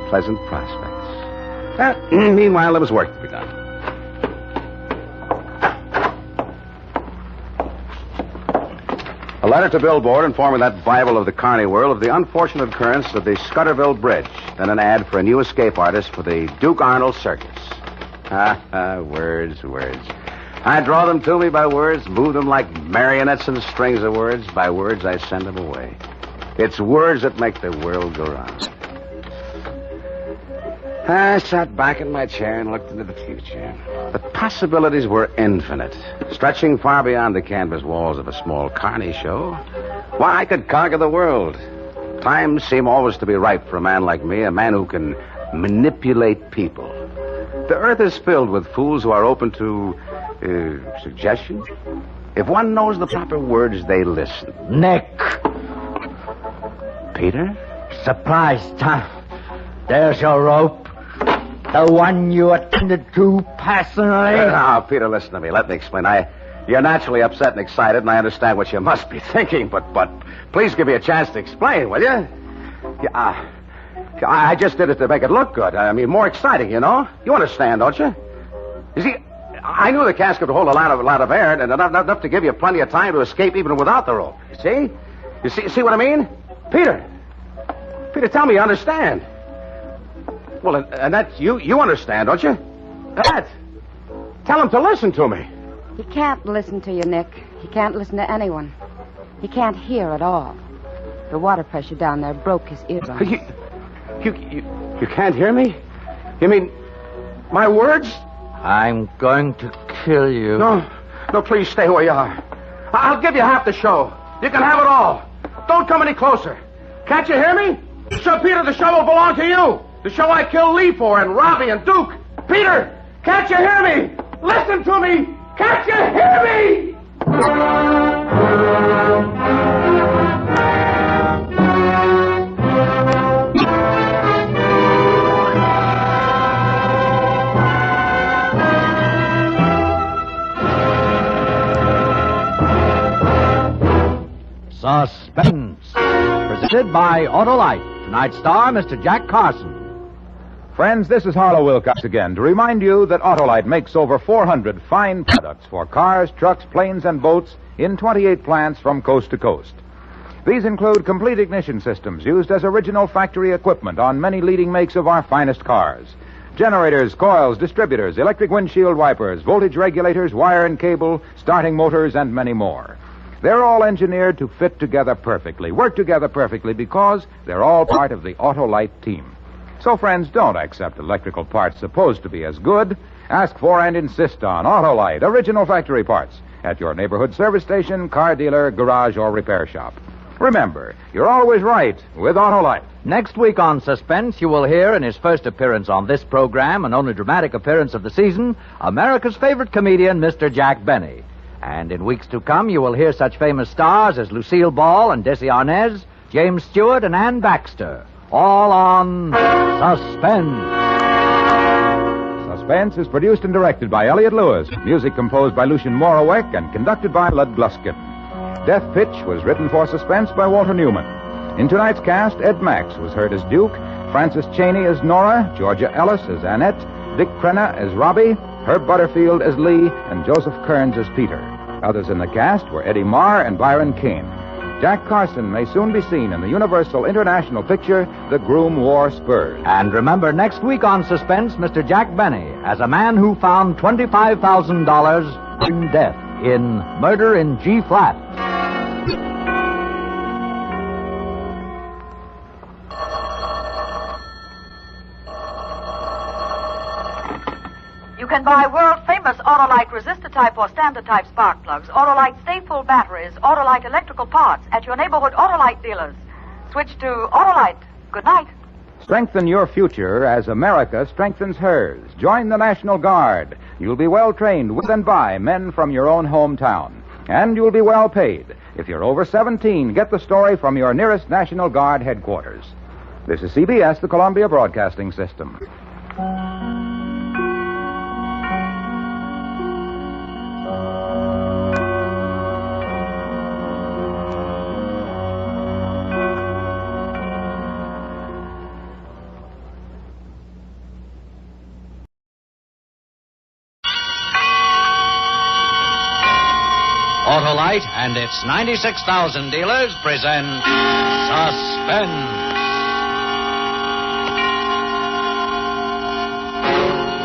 pleasant prospects. Meanwhile, there was work to be done. A letter to Billboard informing that Bible of the Carney world of the unfortunate occurrence of the Scudderville Bridge, then an ad for a new escape artist for the Duke Arnold Circus. Words. I draw them to me by words, move them like marionettes and strings of words. By words, I send them away. It's words that make the world go round. I sat back in my chair and looked into the future. The possibilities were infinite, stretching far beyond the canvas walls of a small Carney show. Why, I could conquer the world. Times seem always to be ripe for a man like me, a man who can manipulate people. The earth is filled with fools who are open to suggestion. If one knows the proper words, they listen. Nick! Peter? Surprise time. There's your rope. The one you attended to personally. Now, Peter, listen to me. Let me explain. You're naturally upset and excited, and I understand what you must be thinking, but please give me a chance to explain, will you? Yeah, I just did it to make it look good. I mean, more exciting, you know? You understand, don't you? You see, I knew the casket would hold a lot of air, and enough to give you plenty of time to escape even without the rope. You see? You see what I mean? Peter, tell me you understand. Well, and that's you understand, don't you? Annette, tell him to listen to me. He can't listen to you, Nick. He can't listen to anyone. He can't hear at all. The water pressure down there broke his eardrums. You can't hear me? You mean my words? I'm going to kill you. No, please stay where you are. I'll give you half the show. You can have it all. Don't come any closer. Can't you hear me? Sir Peter, the show will belong to you. The show I killed Lee for, and Robbie and Duke. Peter, can't you hear me? Listen to me. Can't you hear me? Suspense. Presented by Autolite. Tonight's star, Mr. Jack Carson. Friends, this is Harlow Wilcox again to remind you that Autolite makes over 400 fine products for cars, trucks, planes, and boats in 28 plants from coast to coast. These include complete ignition systems used as original factory equipment on many leading makes of our finest cars. Generators, coils, distributors, electric windshield wipers, voltage regulators, wire and cable, starting motors, and many more. They're all engineered to fit together perfectly, work together perfectly, because they're all part of the Autolite team. So, friends, don't accept electrical parts supposed to be as good. Ask for and insist on Autolite, original factory parts, at your neighborhood service station, car dealer, garage, or repair shop. Remember, you're always right with Autolite. Next week on Suspense, you will hear in his first appearance on this program, and only dramatic appearance of the season, America's favorite comedian, Mr. Jack Benny. And in weeks to come, you will hear such famous stars as Lucille Ball and Desi Arnaz, James Stewart and Ann Baxter, all on Suspense. Suspense is produced and directed by Elliott Lewis, music composed by Lucien Moraweck and conducted by Lud Gluskin. Death Pitch was written for Suspense by Walter Newman. In tonight's cast, Ed Max was heard as Duke, Frances Cheney as Nora, Georgia Ellis as Annette, Dick Crenna as Robbie, Herb Butterfield as Lee, and Joseph Kearns as Peter. Others in the cast were Eddie Marr and Byron Kane. Jack Carson may soon be seen in the Universal International picture, The Groom Wore Spurs. And remember, next week on Suspense, Mr. Jack Benny as a man who found $25,000 in death in Murder in G-Flat. You can buy world-famous Autolite resistor-type or standard-type spark plugs, Autolite stay-full batteries, Autolite electrical parts at your neighborhood Autolite dealers. Switch to Autolite. Good night. Strengthen your future as America strengthens hers. Join the National Guard. You'll be well trained with and by men from your own hometown. And you'll be well paid. If you're over 17, get the story from your nearest National Guard headquarters. This is CBS, the Columbia Broadcasting System. Autolite and its 96,000 dealers present Suspense.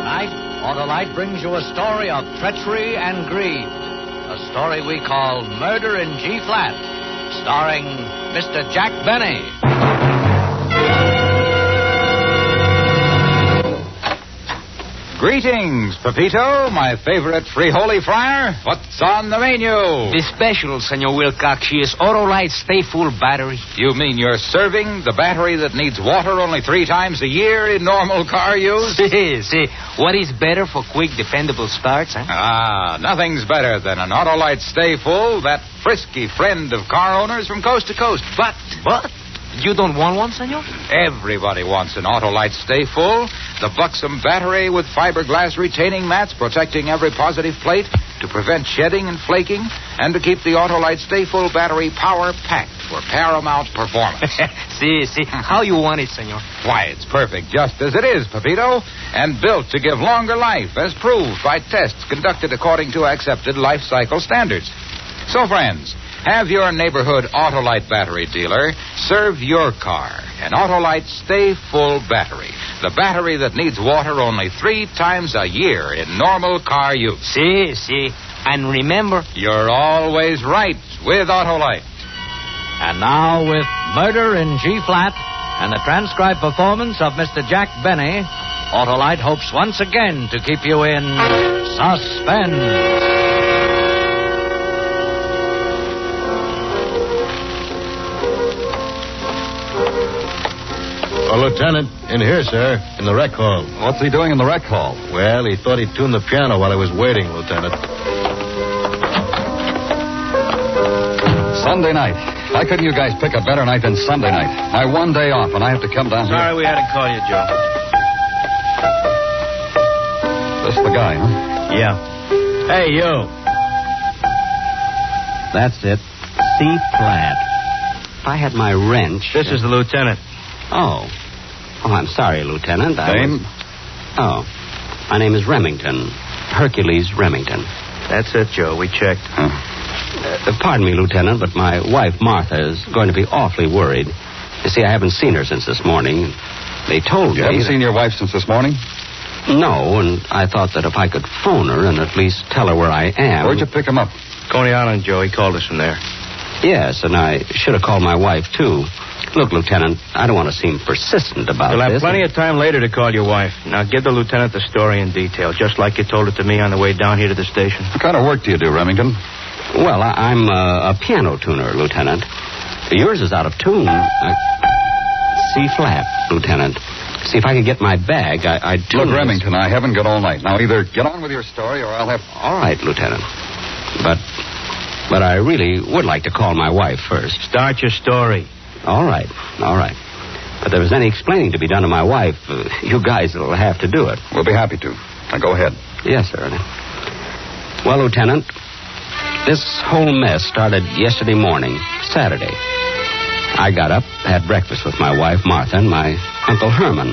Tonight, Autolite brings you a story of treachery and greed. A story we call Murder in G-Flat, starring Mr. Jack Benny. Greetings, Pepito, my favorite free holy friar. What's on the menu? The special, Senor Wilcox, is Autolite Stay Full Battery. You mean you're serving the battery that needs water only 3 times a year in normal car use? See. What is better for quick, dependable starts, huh? Ah, nothing's better than an Autolite Stay Full, that frisky friend of car owners from coast to coast. But... You don't want one, senor? Everybody wants an Autolite Stay Full. The buxom battery with fiberglass retaining mats protecting every positive plate to prevent shedding and flaking, and to keep the Autolite Stay Full battery power-packed for paramount performance. See. How you want it, senor? Why, it's perfect just as it is, Pepito, and built to give longer life, as proved by tests conducted according to accepted life cycle standards. So, friends, have your neighborhood Autolite battery dealer serve your car an Autolite Stay Full battery. The battery that needs water only 3 times a year in normal car use. See. And remember, you're always right with Autolite. And now with Murder in G-Flat and the transcribed performance of Mr. Jack Benny, Autolite hopes once again to keep you in suspense. Lieutenant, in here, sir, in the rec hall. What's he doing in the rec hall? Well, he thought he'd tune the piano while I was waiting, Lieutenant. Sunday night. Why couldn't you guys pick a better night than Sunday night? My one day off, and I have to come down Sorry we had to call you, Joe. This the guy, huh? Yeah. Hey, you. That's it. C-flat. If I had my wrench... This is the lieutenant. Oh, I'm sorry, Lieutenant. Name? My name is Remington. Hercules Remington. That's it, Joe. We checked. Pardon me, Lieutenant, but my wife, Martha, is going to be awfully worried. You see, I haven't seen her since this morning. They told me... You haven't seen your wife since this morning? No, and I thought that if I could phone her and at least tell her where I am... Where'd you pick him up? Coney Island, Joe. He called us from there. Yes, and I should have called my wife, too. Look, Lieutenant, I don't want to seem persistent about You'll this. have plenty of time later to call your wife. Now, give the lieutenant the story in detail, just like you told it to me on the way down here to the station. What kind of work do you do, Remington? Well, I'm a piano tuner, Lieutenant. Yours is out of tune. C flat, Lieutenant. See, if I could get my bag, I'd tune Look, Remington, I haven't got all night. Now, either get on with your story or I'll have... All right, Lieutenant. But I really would like to call my wife first. Start your story. All right. But if there's any explaining to be done to my wife, you guys will have to do it. We'll be happy to. Now, go ahead. Yes, sir. Well, Lieutenant, this whole mess started yesterday morning, Saturday. I got up, had breakfast with my wife, Martha, and my Uncle Herman.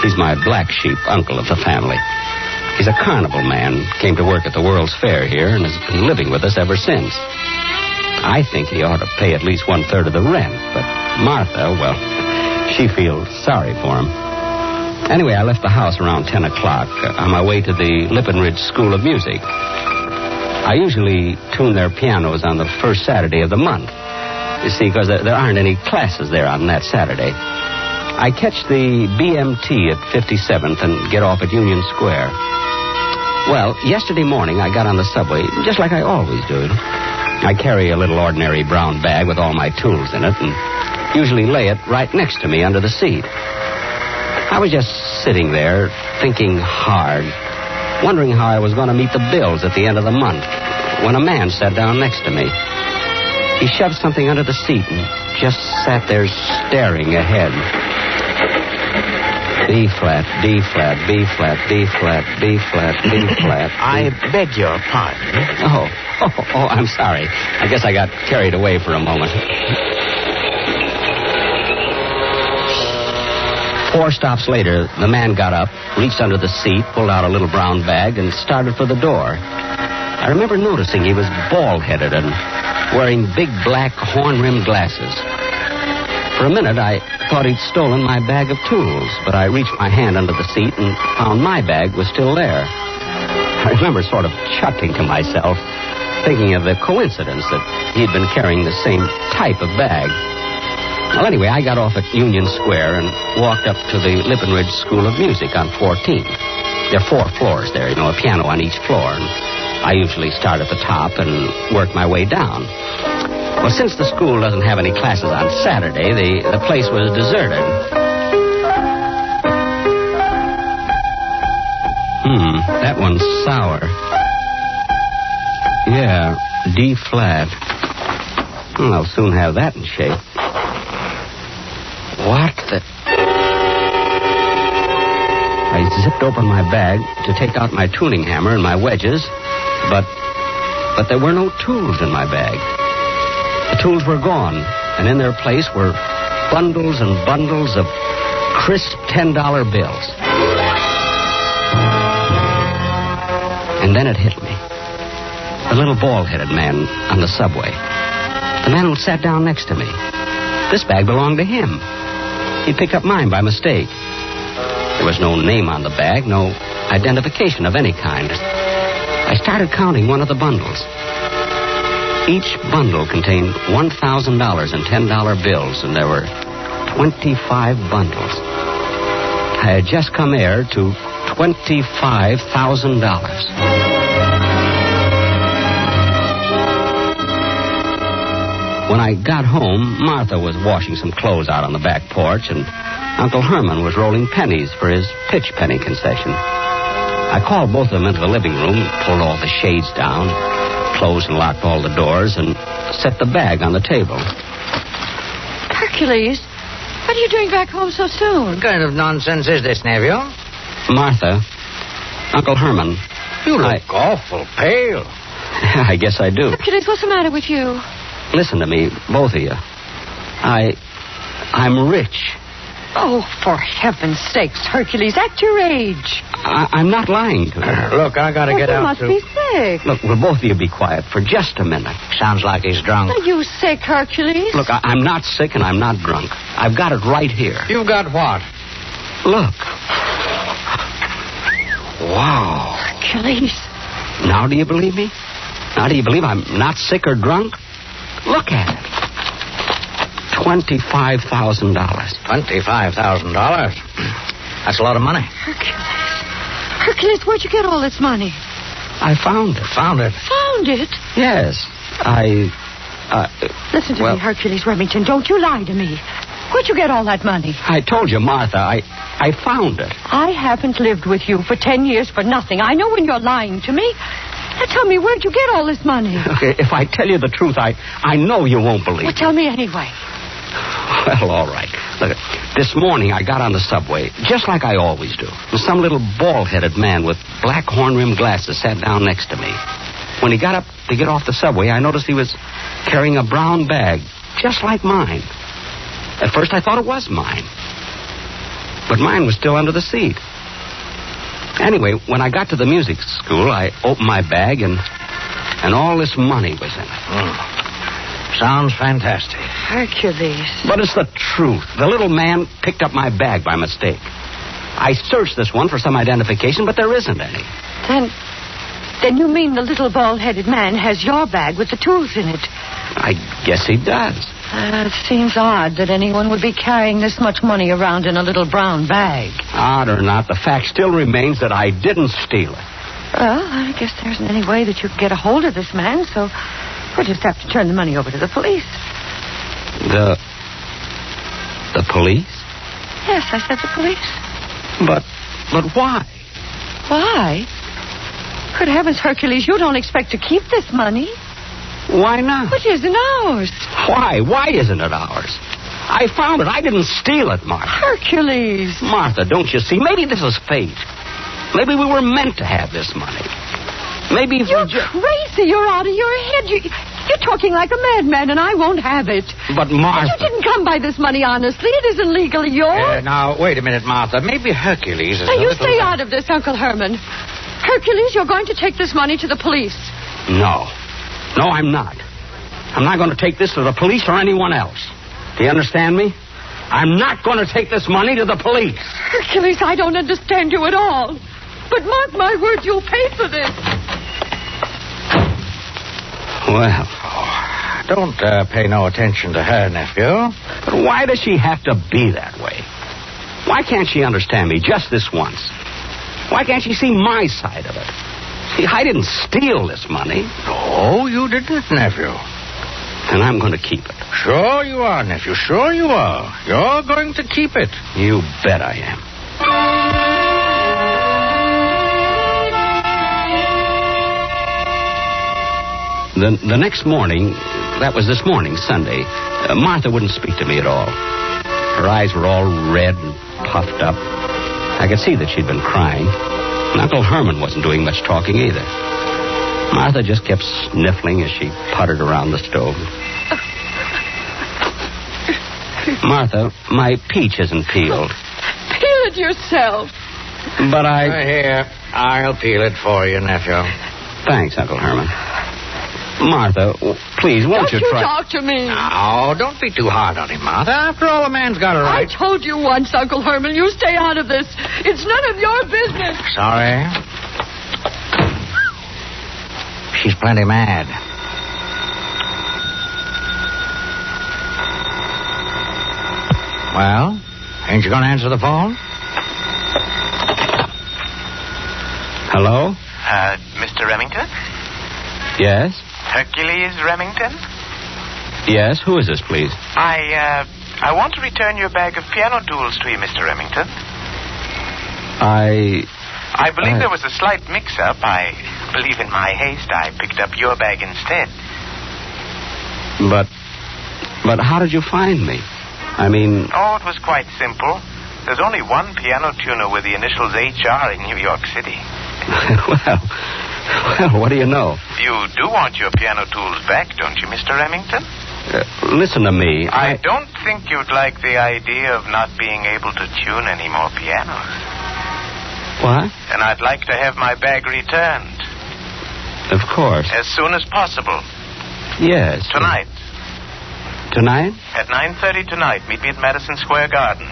He's my black sheep uncle of the family. He's a carnival man, came to work at the World's Fair here, and has been living with us ever since. I think he ought to pay at least 1/3 of the rent, but Martha, well, she feels sorry for him. Anyway, I left the house around 10 o'clock on my way to the Lippenridge School of Music. I usually tune their pianos on the first Saturday of the month. You see, because there aren't any classes there on that Saturday. I catch the BMT at 57th and get off at Union Square. Well, yesterday morning I got on the subway, just like I always do. I carry a little ordinary brown bag with all my tools in it and usually lay it right next to me under the seat. I was just sitting there, thinking hard, wondering how I was going to meet the bills at the end of the month, when a man sat down next to me. He shoved something under the seat and just sat there staring ahead. B flat, D flat, B flat, D flat, B flat, D flat. I beg your pardon. Oh, I'm sorry. I guess I got carried away for a moment. 4 stops later, the man got up, reached under the seat, pulled out a little brown bag, and started for the door. I remember noticing he was bald-headed and wearing big black horn-rimmed glasses. For a minute, I thought he'd stolen my bag of tools, but I reached my hand under the seat and found my bag was still there. I remember sort of chuckling to myself, thinking of the coincidence that he'd been carrying the same type of bag. Well, anyway, I got off at Union Square and walked up to the Lippenridge School of Music on 14th. There are 4 floors there, a piano on each floor, and I usually start at the top and work my way down. Well, since the school doesn't have any classes on Saturday, the place was deserted. That one's sour. Yeah, D flat. Well, I'll soon have that in shape. What the... I zipped open my bag to take out my tuning hammer and my wedges, but there were no tools in my bag. The tools were gone, and in their place were bundles and bundles of crisp $10 bills. And then it hit me. The little bald-headed man on the subway. The man who sat down next to me. This bag belonged to him. He picked up mine by mistake. There was no name on the bag, no identification of any kind. I started counting one of the bundles. Each bundle contained $1,000 in $10 bills, and there were 25 bundles. I had just come heir to $25,000. When I got home, Martha was washing some clothes out on the back porch, and Uncle Herman was rolling pennies for his pitch penny concession. I called both of them into the living room, pulled all the shades down, closed and locked all the doors, and set the bag on the table. Hercules, what are you doing back home so soon? What kind of nonsense is this, nephew? Martha, Uncle Herman. You look awful pale. I guess I do. Hercules, what's the matter with you? Listen to me, both of you. I'm rich. Oh, for heaven's sakes, Hercules, at your age. I'm not lying to you. Look, I gotta get You out must to... be sick. Look, will both of you be quiet for just a minute? Sounds like he's drunk. Are you sick, Hercules? Look, I'm not sick and I'm not drunk. I've got it right here. You've got what? Look. Wow. Hercules. Now do you believe me? Now do you believe I'm not sick or drunk? Look at it. $25,000. $25,000? That's a lot of money. Hercules, where'd you get all this money? I found it. Found it? Found it? Yes. Listen to me, Hercules Remington. Don't you lie to me. Where'd you get all that money? I told you, Martha. I found it. I haven't lived with you for 10 years for nothing. I know when you're lying to me. Now tell me, where'd you get all this money? Okay, if I tell you the truth, I know you won't believe Well, tell me anyway. Well, all right. Look, this morning I got on the subway, just like I always do. And some little bald-headed man with black horn-rimmed glasses sat down next to me. When he got up to get off the subway, I noticed he was carrying a brown bag, just like mine. At first I thought it was mine. But mine was still under the seat. Anyway, when I got to the music school, I opened my bag, and all this money was in it. Sounds fantastic. Hercules. But it's the truth. The little man picked up my bag by mistake. I searched this one for some identification, but there isn't any. Then you mean the little bald-headed man has your bag with the tools in it? I guess he does. It seems odd that anyone would be carrying this much money around in a little brown bag. Odd or not, the fact still remains that I didn't steal it. Well, I guess there isn't any way that you can get a hold of this man, so we'll just have to turn the money over to the police. The police? Yes, I said the police. But why? Why? Good heavens, Hercules, you don't expect to keep this money. Why not? It isn't ours. Why? Why isn't it ours? I found it. I didn't steal it, Martha. Hercules. Martha, don't you see? Maybe this is fate. Maybe we were meant to have this money. Maybe if You're crazy. You're out of your head. You're talking like a madman, and I won't have it. But, Martha... You didn't come by this money honestly. It isn't legally yours. Now, wait a minute, Martha. Maybe Hercules is Now, you little... stay out of this, Uncle Herman. Hercules, you're going to take this money to the police. No. No, I'm not. I'm not going to take this to the police or anyone else. Do you understand me? I'm not going to take this money to the police. Hercules, I don't understand you at all. But mark my words, you'll pay for this. Well... Don't pay no attention to her, nephew. But why does she have to be that way? Why can't she understand me just this once? Why can't she see my side of it? See, I didn't steal this money. No, you didn't, nephew. And I'm going to keep it. Sure you are, nephew. Sure you are. You're going to keep it. You bet I am. The next morning, that was this morning, Sunday, Martha wouldn't speak to me at all. Her eyes were all red and puffed up. I could see that she'd been crying. And Uncle Herman wasn't doing much talking either. Martha just kept sniffling as she puttered around the stove. Martha, my peach isn't peeled. Peel it yourself. But Here, I'll peel it for you, nephew. Thanks, Uncle Herman. Martha, please, won't Don't you try... talk to me. Oh, don't be too hard on him, Martha. After all, a man's got a right. I told you once, Uncle Herman, you stay out of this. It's none of your business. Sorry. She's plenty mad. Well, ain't you going to answer the phone? Hello? Mr. Remington? Yes? Hercules Remington? Yes, who is this, please? I want to return your bag of piano tools to you, Mr. Remington. I believe there was a slight mix-up. I believe in my haste I picked up your bag instead. But how did you find me? I mean... Oh, it was quite simple. There's only one piano tuner with the initials HR in New York City. Well, what do you know? You do want your piano tools back, don't you, Mr. Remington? Listen to me. I don't think you'd like the idea of not being able to tune any more pianos. What? And I'd like to have my bag returned. Of course. As soon as possible. Yes. Tonight. Tonight? At 9:30 tonight. Meet me at Madison Square Garden.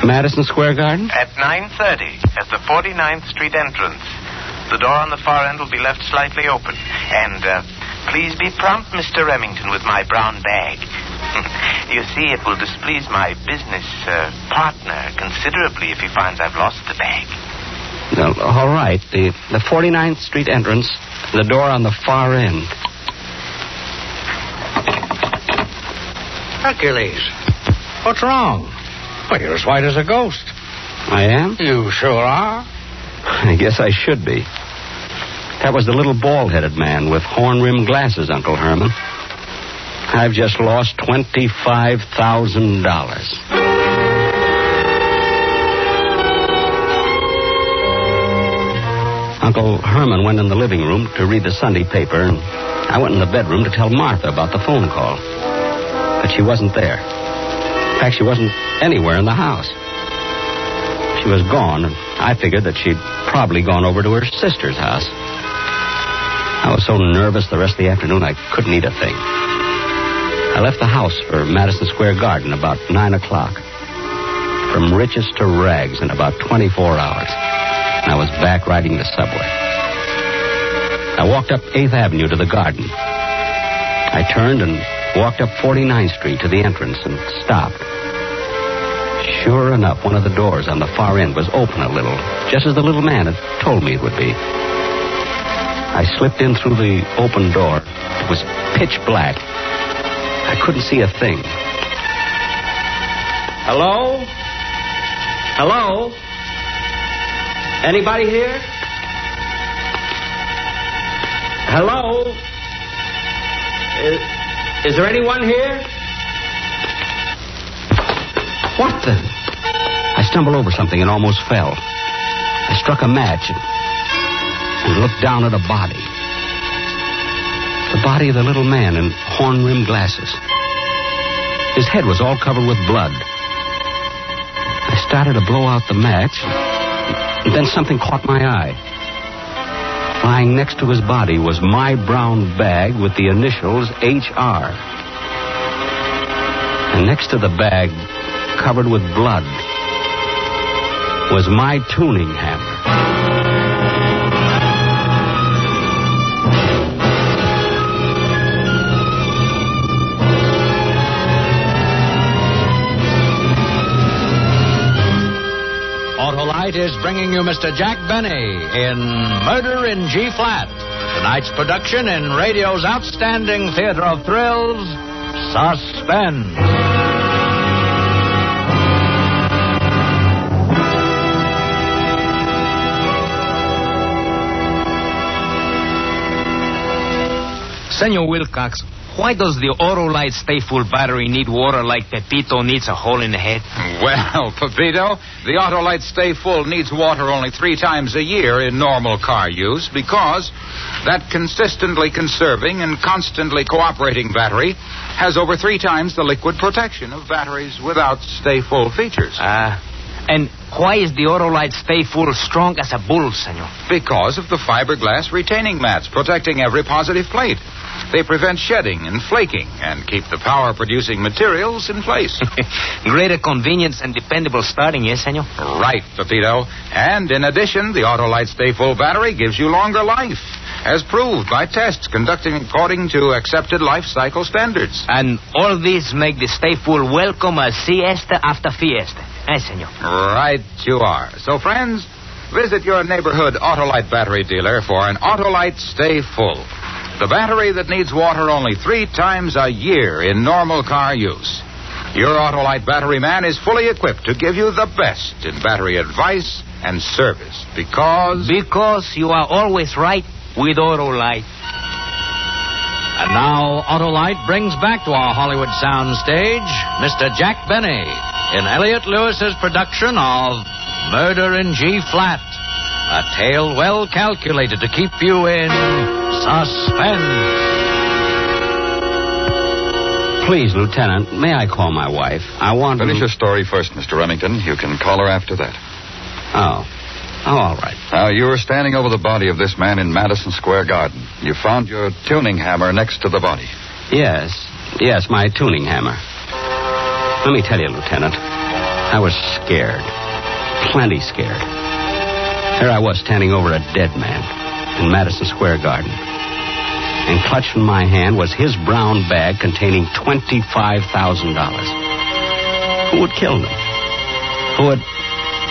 Madison Square Garden? At 9:30 at the 49th Street entrance. The door on the far end will be left slightly open. And, please be prompt, Mr. Remington, with my brown bag. You see, it will displease my business partner considerably if he finds I've lost the bag. No, all right. The 49th Street entrance, the door on the far end. Hercules, what's wrong? Well, you're as white as a ghost. I am? You sure are. I guess I should be. That was the little bald-headed man with horn-rimmed glasses, Uncle Herman. I've just lost $25,000. Uncle Herman went in the living room to read the Sunday paper, and I went in the bedroom to tell Martha about the phone call. But she wasn't there. In fact, she wasn't anywhere in the house. She was gone, and I figured that she'd probably gone over to her sister's house. I was so nervous the rest of the afternoon I couldn't eat a thing. I left the house for Madison Square Garden about 9 o'clock. From riches to rags in about 24 hours. And I was back riding the subway. I walked up 8th Avenue to the garden. I turned and walked up 49th Street to the entrance and stopped. Sure enough, one of the doors on the far end was open a little, just as the little man had told me it would be. I slipped in through the open door. It was pitch black. I couldn't see a thing. Hello? Hello? Anybody here? Hello? Is there anyone here? What the? I stumbled over something and almost fell. I struck a match and looked down at a body. The body of the little man in horn-rimmed glasses. His head was all covered with blood. I started to blow out the match, and then something caught my eye. Lying next to his body was my brown bag with the initials HR. And next to the bag, covered with blood, was my tuning hammer. Autolite is bringing you Mr. Jack Benny in Murder in G-Flat. Tonight's production in radio's outstanding theater of thrills, Suspense. Senor Wilcox, why does the Autolite Stay Full battery need water like Pepito needs a hole in the head? Well, Pepito, the Autolite Stay Full needs water only 3 times a year in normal car use because that consistently conserving and constantly cooperating battery has over 3 times the liquid protection of batteries without Stay Full features. And why is the Autolite Stay Full strong as a bull, senor? Because of the fiberglass retaining mats protecting every positive plate. They prevent shedding and flaking and keep the power-producing materials in place. Greater convenience and dependable starting, yes, senor? Right, Pepito. And in addition, the Autolite Stay Full battery gives you longer life, as proved by tests conducted according to accepted life cycle standards. And all these make the Stay Full welcome a siesta after fiesta. Eh, senor? Right you are. So, friends, visit your neighborhood Autolite battery dealer for an Autolite Stay Full. The battery that needs water only 3 times a year in normal car use. Your Autolite battery man is fully equipped to give you the best in battery advice and service because you are always right with Autolite. And now Autolite brings back to our Hollywood soundstage Mr. Jack Benny in Elliot Lewis's production of Murder in G-Flat, a tale well calculated to keep you in suspense. Please, Lieutenant, may I call my wife? I want Finish to... your story first, Mr. Remington. You can call her after that. Oh, all right. Now, you were standing over the body of this man in Madison Square Garden. You found your tuning hammer next to the body. Yes, my tuning hammer. Let me tell you, Lieutenant, I was scared. Plenty scared. Here I was standing over a dead man in Madison Square Garden. And clutched in my hand was his brown bag containing $25,000. Who would kill me? Who would...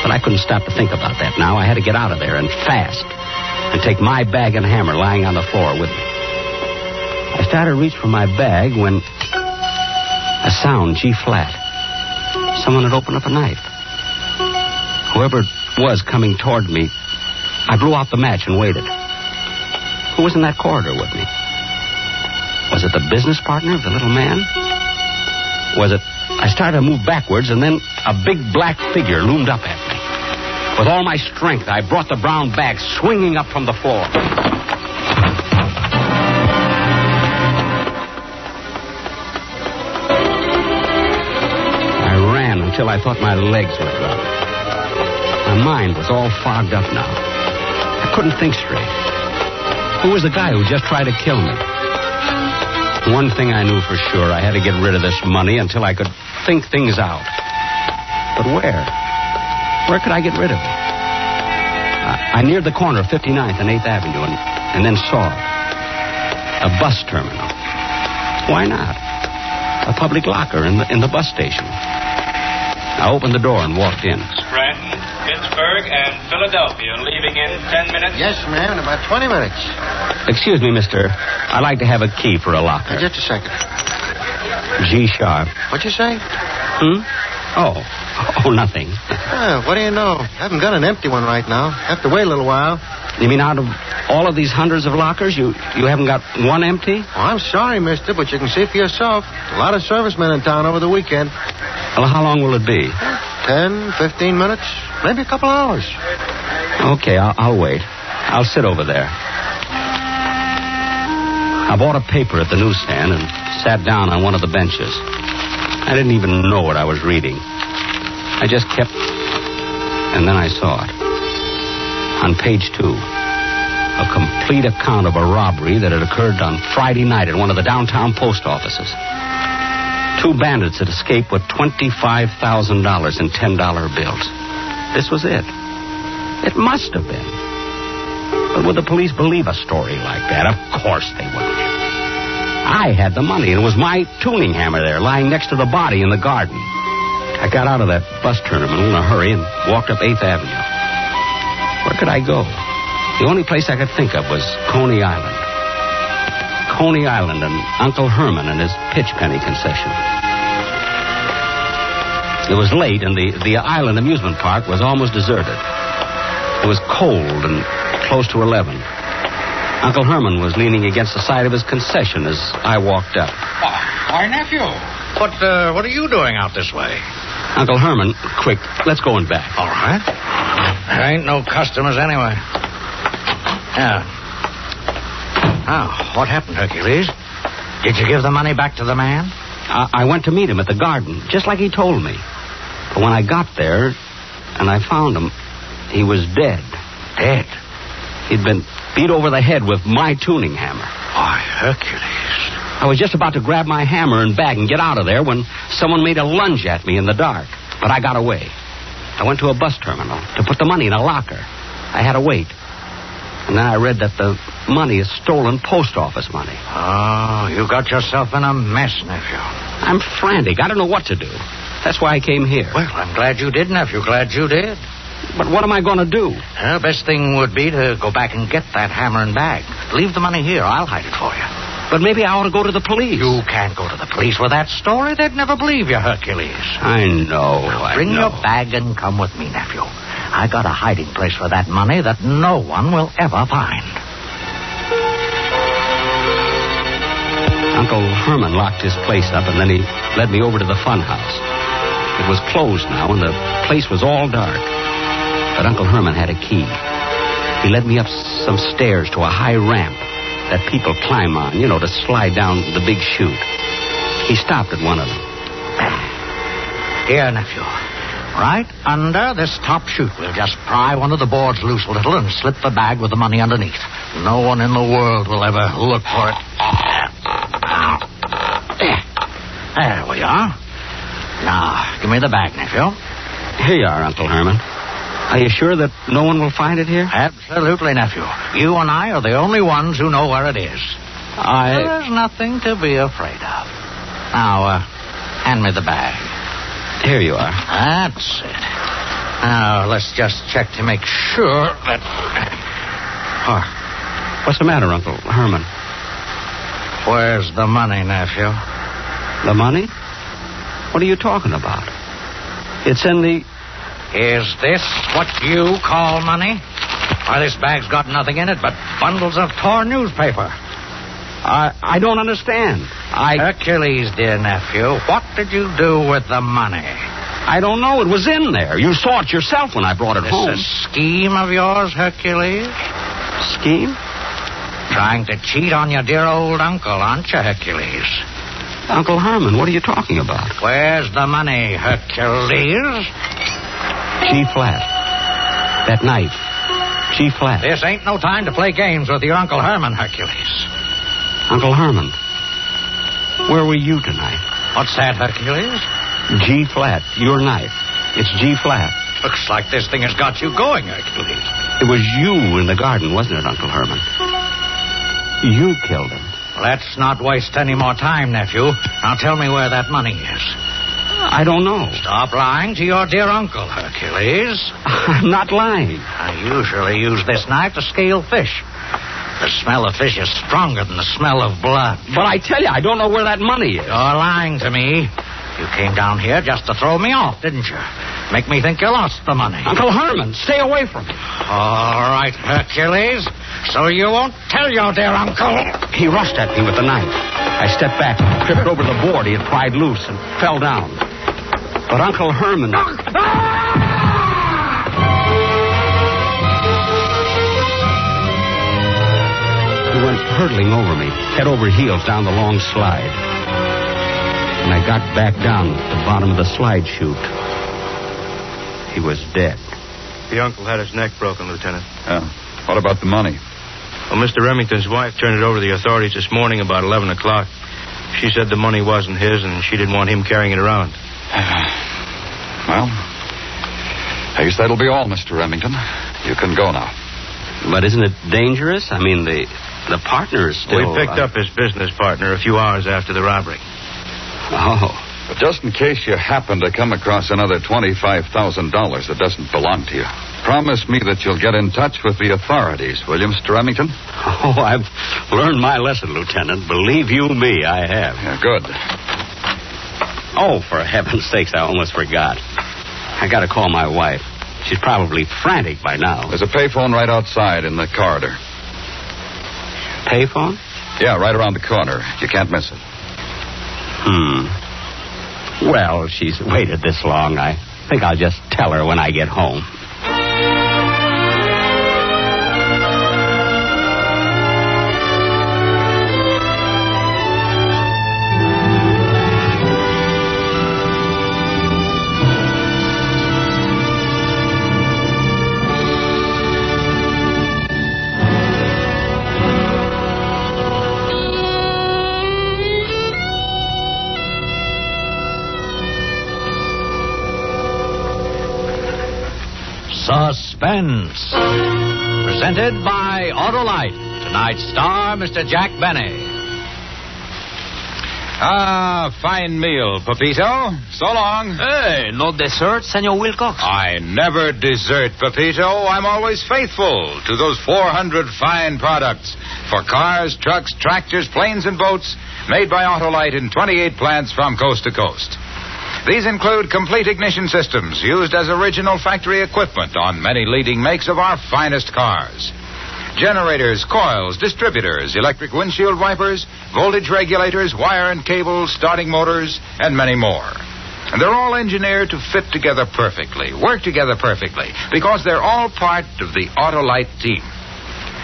But I couldn't stop to think about that now. I had to get out of there, and fast, and take my bag and hammer lying on the floor with me. I started to reach for my bag when a sound, G-flat. Someone had opened up a knife. Whoever it was coming toward me, I blew out the match and waited. Who was in that corridor with me? Was it the business partner of the little man? Was it... I started to move backwards, and then a big black figure loomed up at me. With all my strength, I brought the brown bag swinging up from the floor. I ran until I thought my legs would drop. My mind was all fogged up now. I couldn't think straight. Who was the guy who just tried to kill me? One thing I knew for sure, I had to get rid of this money until I could think things out. But where? Where could I get rid of it? I neared the corner of 59th and 8th Avenue and then saw it. A bus terminal. Why not? A public locker in the bus station. I opened the door and walked in. Scranton, Pittsburgh, and Philadelphia leaving in 10 minutes? Yes, ma'am, in about 20 minutes. Excuse me, mister. I'd like to have a key for a locker. Just a second. G-sharp. What'd you say? Oh, nothing. What do you know? I haven't got an empty one right now. Have to wait a little while. You mean out of all of these hundreds of lockers, you haven't got one empty? Oh, I'm sorry, mister, but you can see for yourself. A lot of servicemen in town over the weekend. Well, how long will it be? 10, 15 minutes, maybe a couple hours. Okay, I'll wait. I'll sit over there. I bought a paper at the newsstand and sat down on one of the benches. I didn't even know what I was reading. I just kept... And then I saw it. On page 2. A complete account of a robbery that had occurred on Friday night at one of the downtown post offices. 2 bandits had escaped with $25,000 in $10 bills. This was it. It must have been. But would the police believe a story like that? Of course they wouldn't. I had the money, and it was my tuning hammer there, lying next to the body in the garden. I got out of that bus terminal in a hurry and walked up 8th Avenue. Where could I go? The only place I could think of was Coney Island. Coney Island and Uncle Herman and his pitch penny concession. It was late, and the island amusement park was almost deserted. It was cold and close to 11. Uncle Herman was leaning against the side of his concession as I walked up. Why, nephew, what are you doing out this way? Uncle Herman, quick, let's go in back. All right. There ain't no customers anyway. Yeah. Oh, what happened, Hercules? Did you give the money back to the man? I went to meet him at the garden, just like he told me. But when I got there and I found him, he was dead. Dead? He'd been beat over the head with my tuning hammer. Why, Hercules. I was just about to grab my hammer and bag and get out of there when someone made a lunge at me in the dark. But I got away. I went to a bus terminal to put the money in a locker. I had to wait. And then I read that the money is stolen post office money. Oh, you got yourself in a mess, nephew. I'm frantic. I don't know what to do. That's why I came here. Well, I'm glad you did, nephew. Glad you did. But what am I going to do? Well, best thing would be to go back and get that hammer and bag. Leave the money here. I'll hide it for you. But maybe I ought to go to the police. You can't go to the police with that story. They'd never believe you, Hercules. I know. Bring your bag and come with me, nephew. I got a hiding place for that money that no one will ever find. Uncle Herman locked his place up, and then he led me over to the fun house. It was closed now, and the place was all dark. But Uncle Herman had a key. He led me up some stairs to a high ramp that people climb on, to slide down the big chute. He stopped at one of them. Here, nephew. Right under this top chute. We'll just pry one of the boards loose a little and slip the bag with the money underneath. No one in the world will ever look for it. There we are. Now, give me the bag, nephew. Here you are, Uncle Herman. Are you sure that no one will find it here? Absolutely, nephew. You and I are the only ones who know where it is. There's nothing to be afraid of. Now, hand me the bag. Here you are. That's it. Now, let's just check to make sure that... What's the matter, Uncle Herman? Where's the money, nephew? The money? What are you talking about? It's in the... Is this what you call money? Why, this bag's got nothing in it but bundles of torn newspaper. I don't understand. Hercules, dear nephew, what did you do with the money? I don't know. It was in there. You saw it yourself when I brought it home. This a scheme of yours, Hercules? Scheme? Trying to cheat on your dear old uncle, aren't you, Hercules? Uncle Herman, what are you talking about? Where's the money, Hercules? G-flat. That knife. G-flat. This ain't no time to play games with your Uncle Herman, Hercules. Uncle Herman, where were you tonight? What's that, Hercules? G-flat. Your knife. It's G-flat. Looks like this thing has got you going, Hercules. It was you in the garden, wasn't it, Uncle Herman? You killed him. Let's not waste any more time, nephew. Now tell me where that money is. I don't know. Stop lying to your dear uncle, Hercules. I'm not lying. I usually use this knife to scale fish. The smell of fish is stronger than the smell of blood. But I tell you, I don't know where that money is. You're lying to me. You came down here just to throw me off, didn't you? Make me think you lost the money. Uncle Herman, stay away from me. All right, Hercules. So you won't tell your dear uncle. He rushed at me with the knife. I stepped back, tripped over the board he had pried loose, and fell down. But Uncle Herman... He went hurtling over me, head over heels down the long slide. When I got back down at the bottom of the slide chute, he was dead. The uncle had his neck broken, Lieutenant. What about the money? Well, Mr. Remington's wife turned it over to the authorities this morning about 11 o'clock. She said the money wasn't his, and she didn't want him carrying it around. Well, I guess that'll be all, Mr. Remington. You can go now. But isn't it dangerous? I mean, the partner is still... We picked up his business partner a few hours after the robbery. Oh. But just in case you happen to come across another $25,000 that doesn't belong to you, promise me that you'll get in touch with the authorities, will you, Mr. Remington? Oh, I've learned my lesson, Lieutenant. Believe you me, I have. Yeah, good. Oh, for heaven's sakes, I almost forgot. I got to call my wife. She's probably frantic by now. There's a payphone right outside in the corridor. Payphone? Yeah, right around the corner. You can't miss it. Well, she's waited this long. I think I'll just tell her when I get home. Suspense. Presented by Autolite. Tonight's star, Mr. Jack Benny. Fine meal, Pepito. So long. Hey, no dessert, Senor Wilcox? I never desert, Pepito. I'm always faithful to those 400 fine products for cars, trucks, tractors, planes, and boats made by Autolite in 28 plants from coast to coast. These include complete ignition systems used as original factory equipment on many leading makes of our finest cars. Generators, coils, distributors, electric windshield wipers, voltage regulators, wire and cable, starting motors, and many more. And they're all engineered to fit together perfectly, work together perfectly, because they're all part of the Autolite team.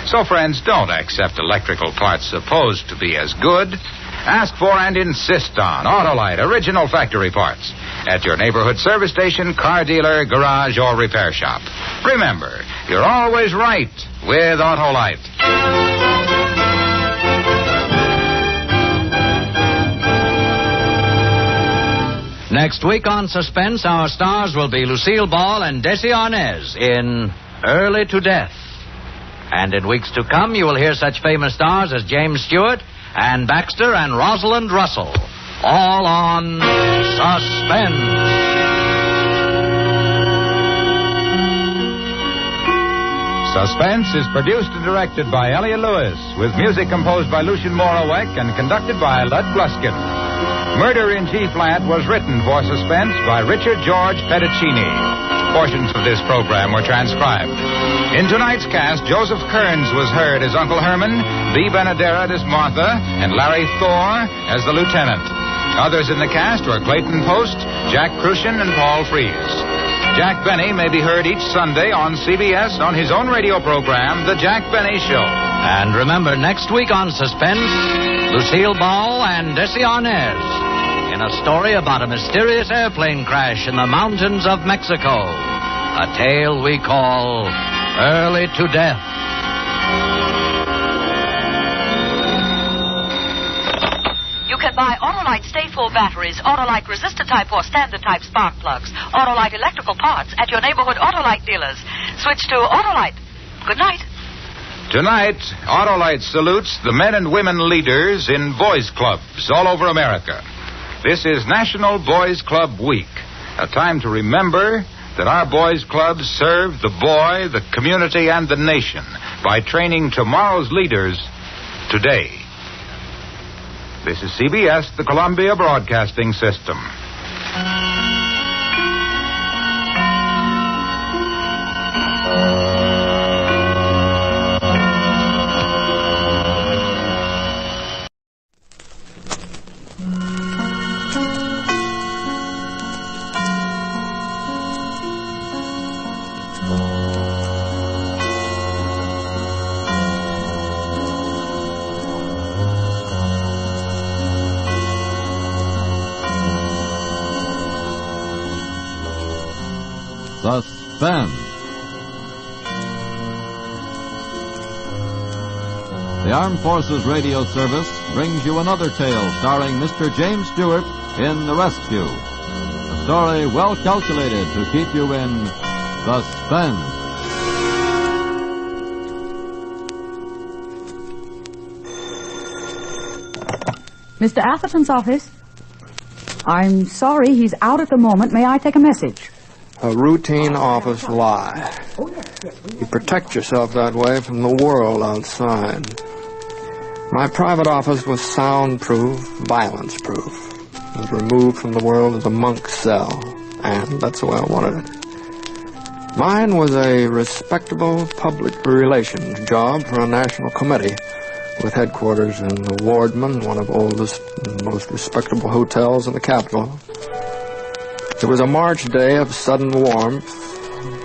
So, friends, don't accept electrical parts supposed to be as good Ask for and insist on Autolite original factory parts at your neighborhood service station, car dealer, garage, or repair shop. Remember, you're always right with Autolite. Next week on Suspense, our stars will be Lucille Ball and Desi Arnaz in Early to Death. And in weeks to come, you will hear such famous stars as James Stewart, Ann Baxter, and Rosalind Russell. All on Suspense. Suspense is produced and directed by Elliot Lewis, with music composed by Lucien Moraweck and conducted by Lud Gluskin. Murder in G Flat was written for Suspense by Richard George Petticini. Portions of this program were transcribed. In tonight's cast, Joseph Kearns was heard as Uncle Herman, Bea Benaderet as Martha, and Larry Thor as the Lieutenant. Others in the cast were Clayton Post, Jack Crucian, and Paul Frees. Jack Benny may be heard each Sunday on CBS on his own radio program, The Jack Benny Show. And remember, next week on Suspense, Lucille Ball and Desi Arnaz in a story about a mysterious airplane crash in the mountains of Mexico. A tale we call Early to Death. You can buy Autolite Stay-Full batteries, Autolite resistor type or standard type spark plugs, Autolite electrical parts at your neighborhood Autolite dealers. Switch to Autolite. Good night. Tonight, Autolite salutes the men and women leaders in boys' clubs all over America. This is National Boys Club Week, a time to remember that our boys' clubs serve the boy, the community, and the nation by training tomorrow's leaders today. This is CBS, the Columbia Broadcasting System. Suspense. The Armed Forces Radio Service brings you another tale starring Mr. James Stewart in The Rescue. A story well calculated to keep you in suspense. Mr. Atherton's office? I'm sorry, he's out at the moment. May I take a message? A routine office lie. You protect yourself that way from the world outside. My private office was soundproof, violence-proof. It was removed from the world as a monk's cell, and that's the way I wanted it. Mine was a respectable public relations job for a national committee, with headquarters in the Wardman, one of the oldest and most respectable hotels in the capital. It was a March day of sudden warmth,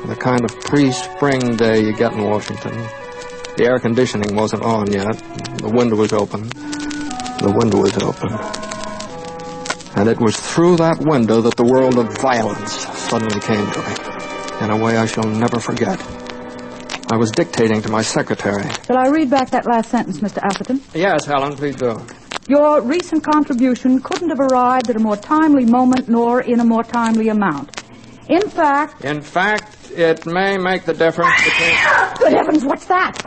the kind of pre-spring day you get in Washington. The air conditioning wasn't on yet. The window was open. The window was open. And it was through that window that the world of violence suddenly came to me, in a way I shall never forget. I was dictating to my secretary. Shall I read back that last sentence, Mr. Atherton? Yes, Helen, please do. Your recent contribution couldn't have arrived at a more timely moment nor in a more timely amount. In fact, it may make the difference between... Good heavens, what's that?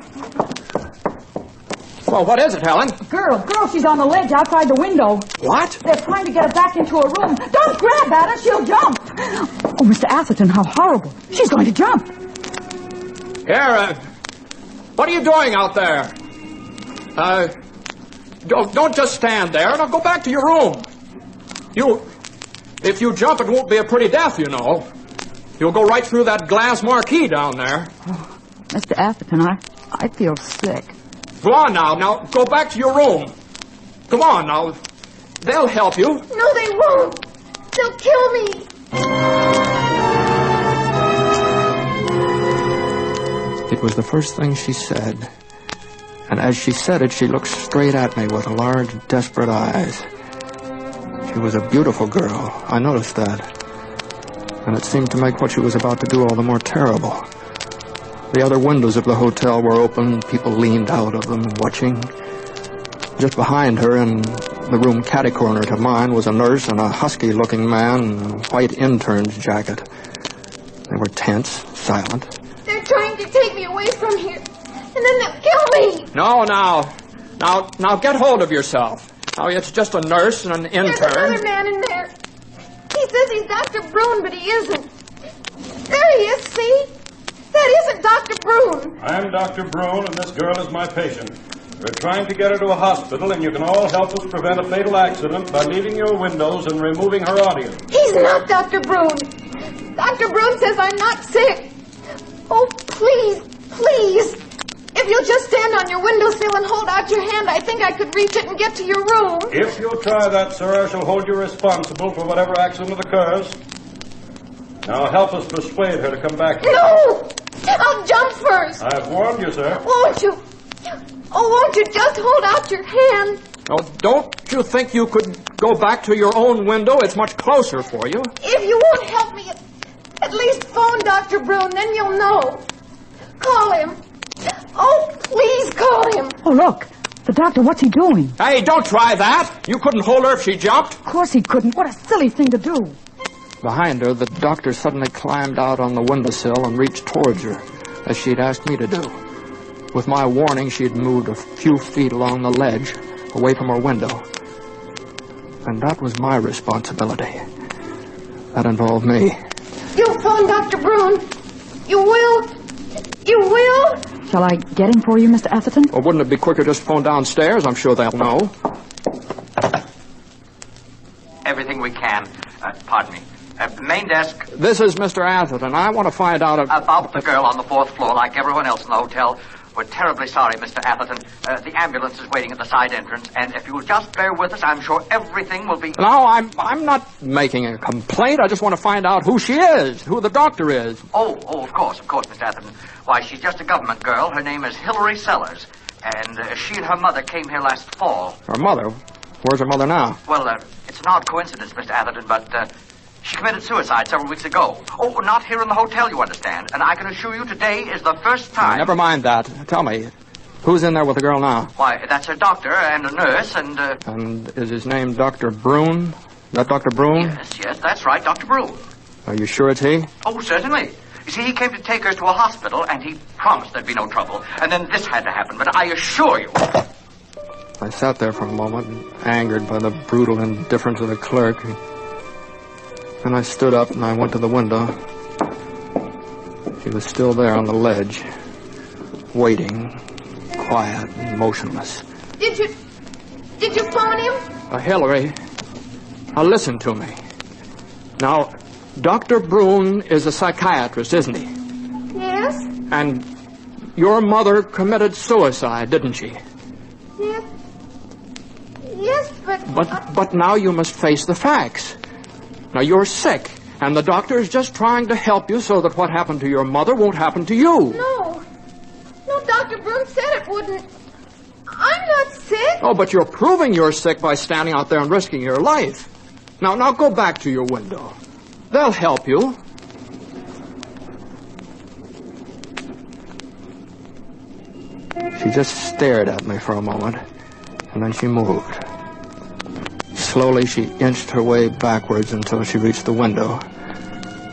Well, what is it, Helen? Girl, she's on the ledge outside the window. What? They're trying to get her back into her room. Don't grab at her, she'll jump. Oh, Mr. Atherton, how horrible. She's going to jump. Here, what are you doing out there? Don't just stand there. Now go back to your room. If you jump, it won't be a pretty death, you know. You'll go right through that glass marquee down there. Oh, Mr. Atherton, I feel sick. Go on now go back to your room. Come on now. They'll help you. No, they won't. They'll kill me. It was the first thing she said. And as she said it, she looked straight at me with large, desperate eyes. She was a beautiful girl. I noticed that. And it seemed to make what she was about to do all the more terrible. The other windows of the hotel were open. People leaned out of them, watching. Just behind her, in the room catty-corner to mine, was a nurse and a husky-looking man in a white intern's jacket. They were tense, silent. They're trying to take me away from here, and then they'll kill me. No, now get hold of yourself. Now, it's just a nurse and an intern. There's another man in there. He says he's Dr. Brune, but he isn't. There he is, see? That isn't Dr. Brune. I'm Dr. Brune, and this girl is my patient. We're trying to get her to a hospital, and you can all help us prevent a fatal accident by leaving your windows and removing her audio. He's not Dr. Brune. Dr. Brune says I'm not sick. Oh, please, please. If you'll just stand on your windowsill and hold out your hand, I think I could reach it and get to your room. If you'll try that, sir, I shall hold you responsible for whatever accident occurs. Now help us persuade her to come back here. No! I'll jump first. I've warned you, sir. Won't you? Oh, won't you just hold out your hand? Oh, don't you think you could go back to your own window? It's much closer for you. If you won't help me, at least phone Dr. Brune, then you'll know. Call him. Oh, please call him. Oh, look. The doctor, what's he doing? Hey, don't try that. You couldn't hold her if she jumped. Of course he couldn't. What a silly thing to do. Behind her, the doctor suddenly climbed out on the windowsill and reached towards her, as she'd asked me to do. With my warning, she'd moved a few feet along the ledge, away from her window. And that was my responsibility. That involved me. You'll phone Dr. Brune. You will? You will? Shall I get him for you, Mr. Atherton? Or wouldn't it be quicker just to phone downstairs? I'm sure they'll know. Everything we can. Pardon me. Main desk. This is Mr. Atherton. I want to find out about the girl on the 4th floor, like everyone else in the hotel. We're terribly sorry, Mr. Atherton. The ambulance is waiting at the side entrance, and if you'll just bear with us, I'm sure everything will be... No, I'm not making a complaint. I just want to find out who she is, who the doctor is. Oh, of course, Mr. Atherton. Why, she's just a government girl. Her name is Hilary Sellers, and she and her mother came here last fall. Her mother? Where's her mother now? Well, it's an odd coincidence, Mr. Atherton, but she committed suicide several weeks ago. Oh, not here in the hotel, you understand. And I can assure you today is the first time... Never mind that. Tell me, who's in there with the girl now? Why, that's her doctor and a nurse and... And is his name Dr. Brune? That Dr. Brune? Yes, that's right, Dr. Brune. Are you sure it's he? Oh, certainly. You see, he came to take her to a hospital, and he promised there'd be no trouble. And then this had to happen, but I assure you... I sat there for a moment, angered by the brutal indifference of the clerk. Then I stood up and I went to the window. She was still there on the ledge, waiting, quiet and motionless. Did you phone him? Hillary, now listen to me. Now, Dr. Brune is a psychiatrist, isn't he? Yes. And your mother committed suicide, didn't she? Yes. Yes, But now you must face the facts. Now, you're sick, and the doctor is just trying to help you so that what happened to your mother won't happen to you. No, Dr. Brune said it wouldn't. I'm not sick. Oh, but you're proving you're sick by standing out there and risking your life. Now go back to your window. They'll help you. She just stared at me for a moment, and then she moved. Slowly, she inched her way backwards until she reached the window.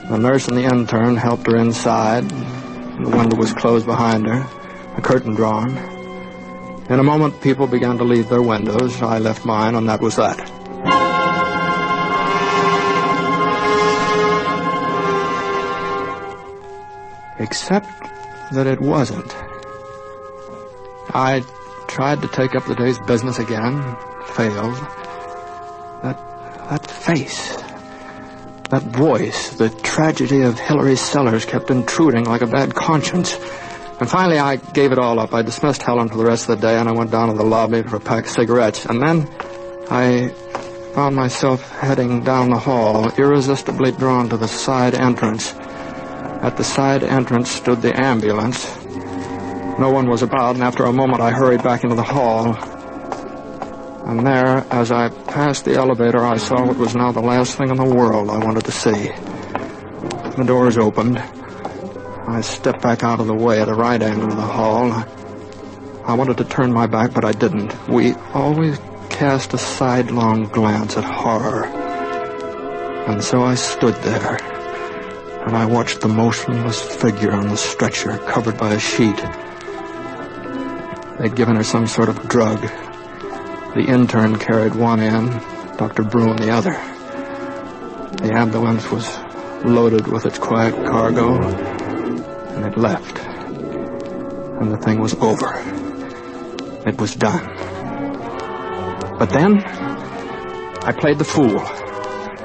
The nurse and the intern helped her inside. The window was closed behind her, a curtain drawn. In a moment, people began to leave their windows. I left mine, and that was that. Except that it wasn't. I tried to take up the day's business again, failed. That face, that voice, the tragedy of Hilary Sellers kept intruding like a bad conscience. And finally, I gave it all up. I dismissed Helen for the rest of the day, and I went down to the lobby for a pack of cigarettes. And then I found myself heading down the hall, irresistibly drawn to the side entrance. At the side entrance stood the ambulance, No one was about, and after a moment I hurried back into the hall. And there, as I passed the elevator, I saw what was now the last thing in the world I wanted to see. The doors opened. I stepped back out of the way at a right angle of the hall. I wanted to turn my back, but I didn't. We always cast a sidelong glance at horror. And so I stood there, and I watched the motionless figure on the stretcher, covered by a sheet. They'd given her some sort of drug. The intern carried one end, Dr. Broom the other. The ambulance was loaded with its quiet cargo, and it left. And the thing was over. It was done. But then, I played the fool.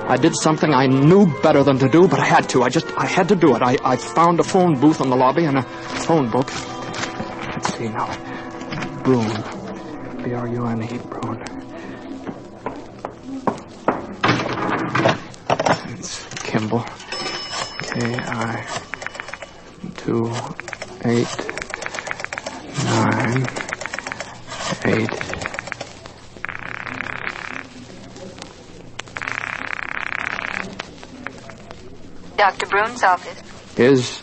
I did something I knew better than to do, but I had to. I had to do it. I found a phone booth in the lobby and a phone book. Let's see now. Broom. B-R-U-N-E, Broom. It's Kimball. K-I-2-8-9-8. Dr. Broom's office. Is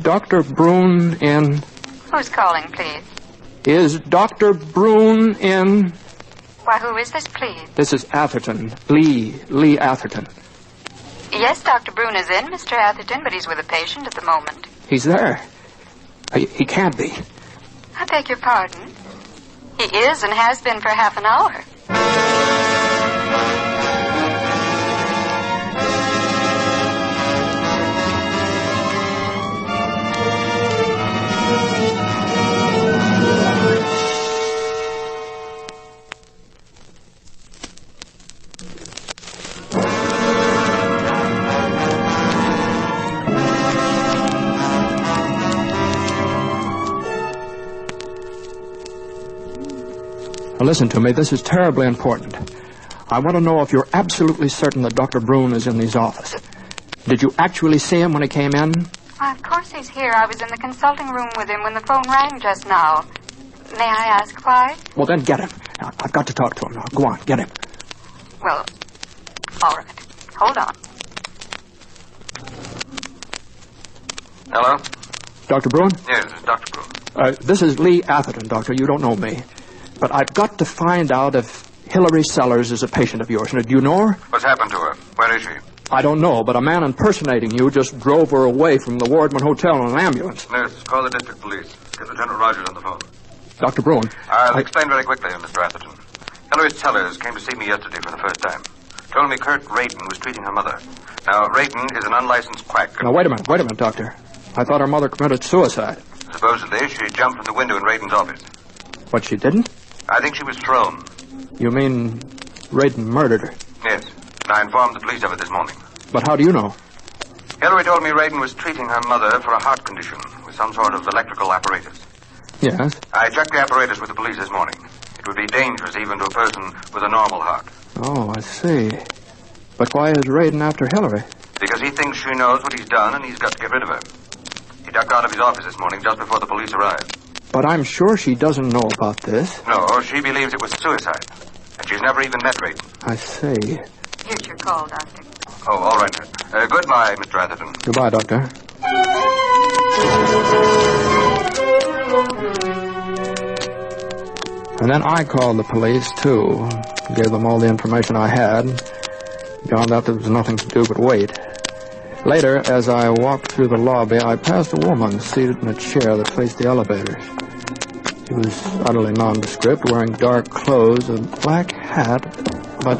Dr. Broom in? Who's calling, please? Is Dr. Broom in? Why, who is this, please? This is Atherton. Lee Atherton. Yes, Dr. Broom is in, Mr. Atherton, but he's with a patient at the moment. He's there. He can't be. I beg your pardon. He is and has been for half an hour. Now listen to me. This is terribly important. I want to know if you're absolutely certain that Dr. Broom is in his office. Did you actually see him when he came in? Why, of course he's here. I was in the consulting room with him when the phone rang just now. May I ask why? Well, then get him. Now, I've got to talk to him now. Go on, get him. Well, all right. Hold on. Hello? Dr. Broom? Yes, it's Dr. Broom. This is Lee Atherton, Doctor. You don't know me. But I've got to find out if Hillary Sellers is a patient of yours. Now, do you know her? What's happened to her? Where is she? I don't know, but a man impersonating you just drove her away from the Wardman Hotel in an ambulance. Nurse, call the district police. Get Lieutenant Rogers on the phone. Dr. Broom. I'll explain very quickly, Mr. Atherton. Hillary Sellers came to see me yesterday for the first time. Told me Kurt Radin was treating her mother. Now, Radin is an unlicensed quack. Now, wait a minute, Doctor. I thought her mother committed suicide. Supposedly, she jumped from the window in Radin's office. But she didn't? I think she was thrown. You mean Radin murdered her? Yes, and I informed the police of it this morning. But how do you know? Hillary told me Radin was treating her mother for a heart condition with some sort of electrical apparatus. Yes? I checked the apparatus with the police this morning. It would be dangerous even to a person with a normal heart. Oh, I see. But why is Radin after Hillary? Because he thinks she knows what he's done and he's got to get rid of her. He ducked out of his office this morning just before the police arrived. But I'm sure she doesn't know about this. No, she believes it was suicide. And she's never even met Radin. I see. Here's your call, Doctor. Oh, all right. Goodbye, Mr. Atherton. Goodbye, Doctor. And then I called the police, too. Gave them all the information I had. Found out there was nothing to do but wait. Later, as I walked through the lobby, I passed a woman seated in a chair that faced the elevators. She was utterly nondescript, wearing dark clothes, a black hat, but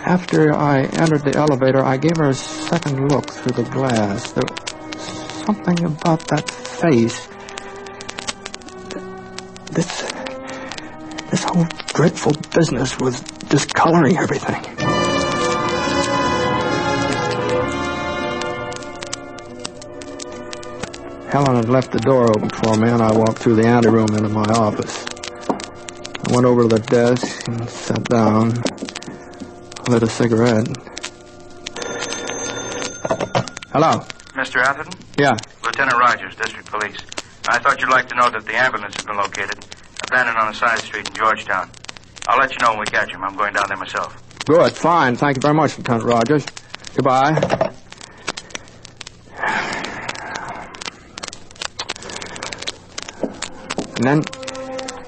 after I entered the elevator, I gave her a second look through the glass. There was something about that face. This whole dreadful business was discoloring everything. Helen had left the door open for me, and I walked through the anteroom into my office. I went over to the desk and sat down, lit a cigarette. Hello? Mr. Atherton? Yeah. Lieutenant Rogers, District Police. I thought you'd like to know that the ambulance has been located, abandoned on a side street in Georgetown. I'll let you know when we catch him. I'm going down there myself. Good, fine. Thank you very much, Lieutenant Rogers. Goodbye. And then,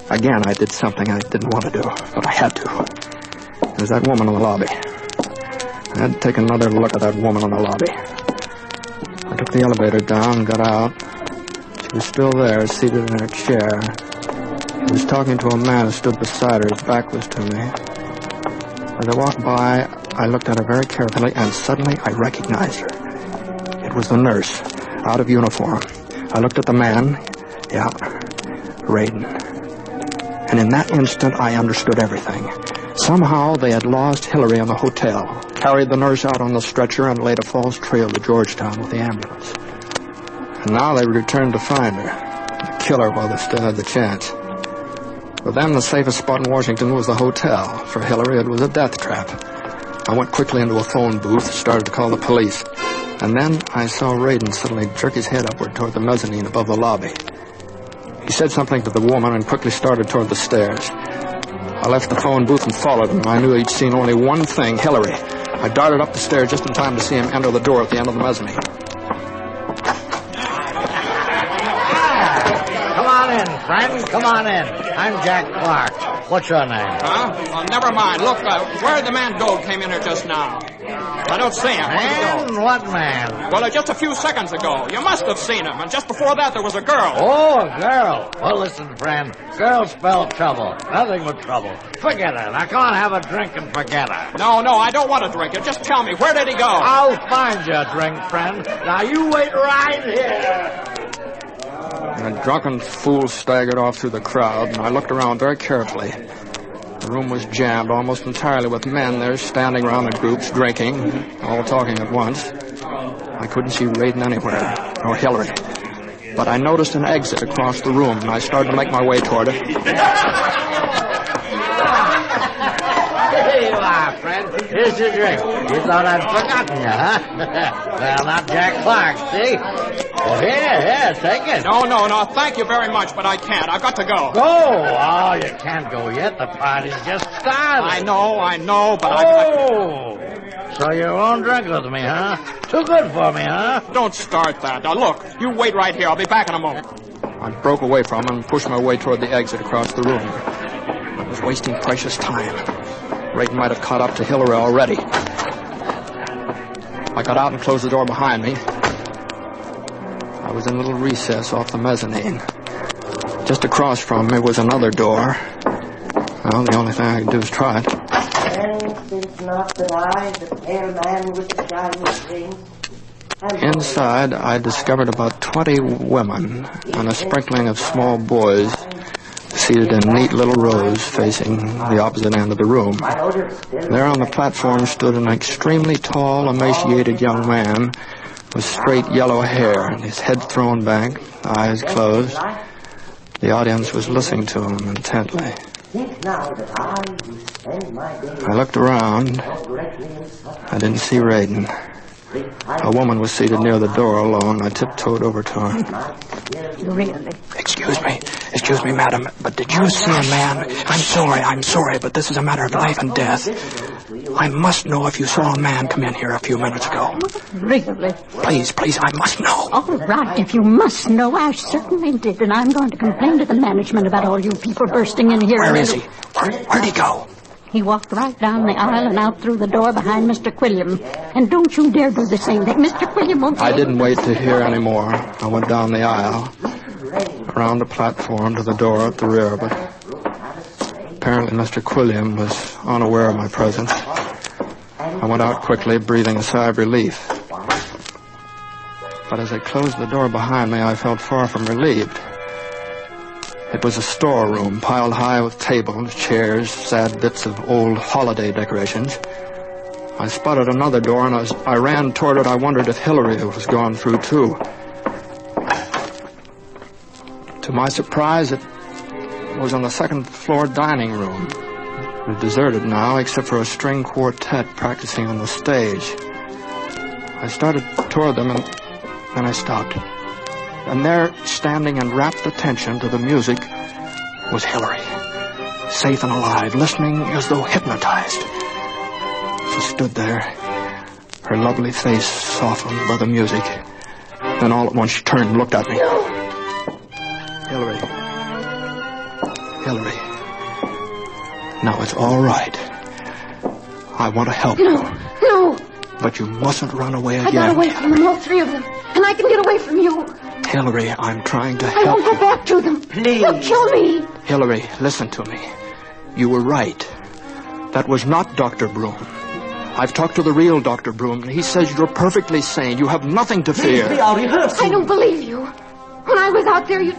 again, I did something I didn't want to do, but I had to. There was that woman in the lobby. I had to take another look at that woman in the lobby. I took the elevator down and got out. She was still there, seated in her chair. She was talking to a man who stood beside her. His back was to me. As I walked by, I looked at her very carefully, and suddenly I recognized her. It was the nurse, out of uniform. I looked at the man. Yeah, Raiden. And in that instant, I understood everything. Somehow, they had lost Hillary in the hotel, carried the nurse out on the stretcher, and laid a false trail to Georgetown with the ambulance. And now they returned to find her, to kill her while they still had the chance. For them, the safest spot in Washington was the hotel. For Hillary, it was a death trap. I went quickly into a phone booth, started to call the police. And then I saw Raiden suddenly jerk his head upward toward the mezzanine above the lobby. He said something to the woman and quickly started toward the stairs. I left the phone booth and followed him. I knew he'd seen only one thing, Hillary. I darted up the stairs just in time to see him enter the door at the end of the mezzanine. Come on in, friend. Come on in. I'm Jack Clark. What's your name? Huh? Well, never mind. Look, where did the man go came in here just now? I don't see him. Man? What man? Well, just a few seconds ago. You must have seen him. And just before that, there was a girl. Oh, a girl. Well, listen, friend. Girls spell trouble. Nothing but trouble. Forget her. Now, go on, have a drink and forget her. No, I don't want to drink it. Just tell me, where did he go? I'll find you a drink, friend. Now, you wait right here. And a drunken fool staggered off through the crowd, and I looked around very carefully. The room was jammed almost entirely with men there standing around in groups, drinking, all talking at once. I couldn't see Raiden anywhere, nor Hillary. But I noticed an exit across the room, and I started to make my way toward it. Here you are, friend. Here's your drink. You thought I'd forgotten you, huh? Well, not Jack Clark, see? Well, here, take it. No, thank you very much, but I can't. I've got to go. Go? Oh, you can't go yet. The party's just started. I know, but So you won't drink with me, huh? Too good for me, huh? Don't start that. Now, look, you wait right here. I'll be back in a moment. I broke away from him and pushed my way toward the exit across the room. I was wasting precious time. Raiden might have caught up to Hillary already. I got out and closed the door behind me. I was in a little recess off the mezzanine. Just across from me was another door. Well, the only thing I could do is try it. And since not that I, the pale man with the shining rings. Inside, I discovered about 20 women and a sprinkling of small boys seated in neat little rows facing the opposite end of the room. There on the platform stood an extremely tall, emaciated young man with straight yellow hair, his head thrown back, eyes closed. The audience was listening to him intently. I looked around. I didn't see Raiden. A woman was seated near the door alone. I tiptoed over to her. Really? Excuse me, madam, but did you see a man? I'm sorry, but this is a matter of life and death. I must know if you saw a man come in here a few minutes ago. Really? Please, I must know. All right, if you must know, I certainly did, and I'm going to complain to the management about all you people bursting in here. Where is he? Where'd he go? He walked right down the aisle and out through the door behind Mr. Quilliam. And don't you dare do the same thing. Mr. Quilliam won't... I didn't wait to hear any more. I went down the aisle, around the platform to the door at the rear, but apparently Mr. Quilliam was unaware of my presence. I went out quickly, breathing a sigh of relief. But as I closed the door behind me, I felt far from relieved. It was a storeroom, piled high with tables, chairs, sad bits of old holiday decorations. I spotted another door, and as I ran toward it, I wondered if Hillary was gone through, too. To my surprise, it was on the second-floor dining room. It was deserted now, except for a string quartet practicing on the stage. I started toward them, and then I stopped. And there, standing in rapt attention to the music, was Hillary, safe and alive, listening as though hypnotized. She stood there, her lovely face softened by the music. Then all at once she turned and looked at me. No. Hillary. Hillary. Now it's all right. I want to help you. No. But you mustn't run away again. I got away from them, all three of them. And I can get away from you. Hillary, I'm trying to help I won't you. go back to them. Please. They'll kill me. Hillary, listen to me. You were right. That was not Dr. Broom. I've talked to the real Dr. Broom, and he says you're perfectly sane. You have nothing to fear. I don't believe you. When I was out there, you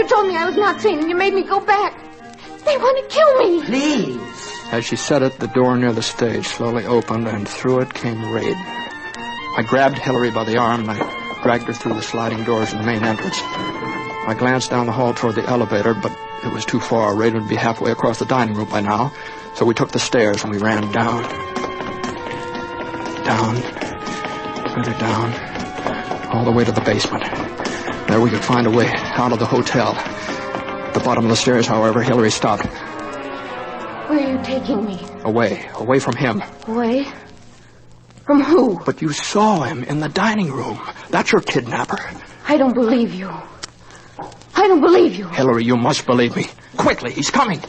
told me I was not sane, and you made me go back. They want to kill me. Please. As she said it, the door near the stage slowly opened, and through it came Raiden. I grabbed Hillary by the arm, and I dragged her through the sliding doors in the main entrance. I glanced down the hall toward the elevator, but it was too far. Raiden would be halfway across the dining room by now. So we took the stairs, and we ran down. Down. Further down. All the way to the basement. There we could find a way out of the hotel. At the bottom of the stairs, however, Hillary stopped. Where are you taking me? Away from him. Away? From who? But you saw him in the dining room. That's your kidnapper. I don't believe you. I don't believe you. Hillary, you must believe me. Quickly, he's coming.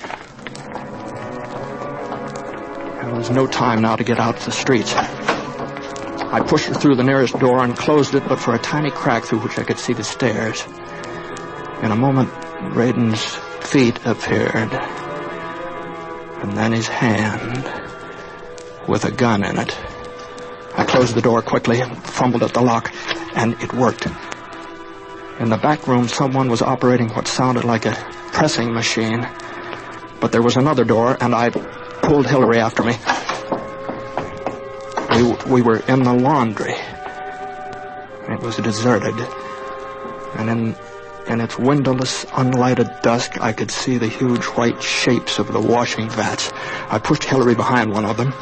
There was no time now to get out to the streets. I pushed her through the nearest door and closed it, but for a tiny crack through which I could see the stairs. In a moment, Raiden's feet appeared. And then his hand, with a gun in it. I closed the door quickly and fumbled at the lock, and it worked. In the back room, someone was operating what sounded like a pressing machine. But there was another door, and I pulled Hillary after me. We were in the laundry. It was deserted. And in its windowless, unlighted dusk, I could see the huge white shapes of the washing vats. I pushed Hillary behind one of them.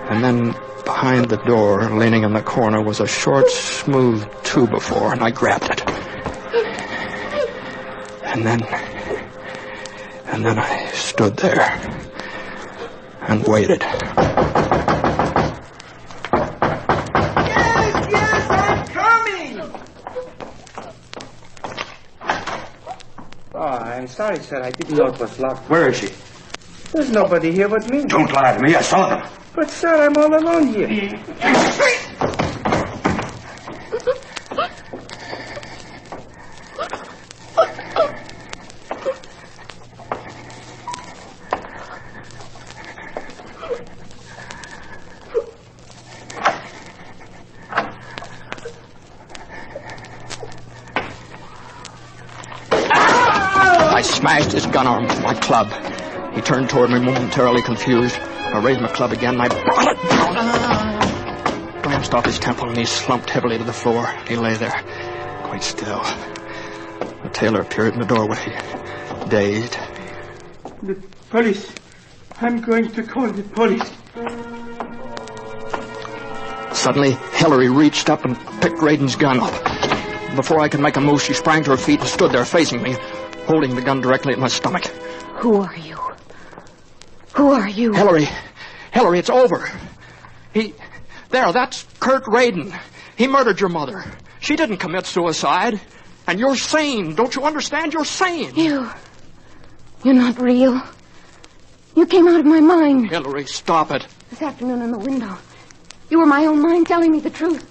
And then behind the door, leaning in the corner, was a short, smooth two-by-four, and I grabbed it. And then I stood there and waited. Yes, I'm coming! Oh, I'm sorry, sir. I didn't know it was locked. Where is she? There's nobody here but me. Don't lie to me. I saw them. But, sir, I'm all alone here. I smashed his gun arm with my club. He turned toward me momentarily confused. I raised my club again, and I brought it down. Glanced off his temple, and he slumped heavily to the floor. He lay there, quite still. The tailor appeared in the doorway, dazed. The police. I'm going to call the police. Suddenly, Hillary reached up and picked Raiden's gun up. Before I could make a move, she sprang to her feet and stood there facing me, holding the gun directly at my stomach. Who are you? Who are you? Hillary, it's over. That's Kurt Raiden. He murdered your mother. She didn't commit suicide. And you're sane. Don't you understand? You're sane. You're not real. You came out of my mind. Hillary, stop it. This afternoon in the window. You were my own mind telling me the truth.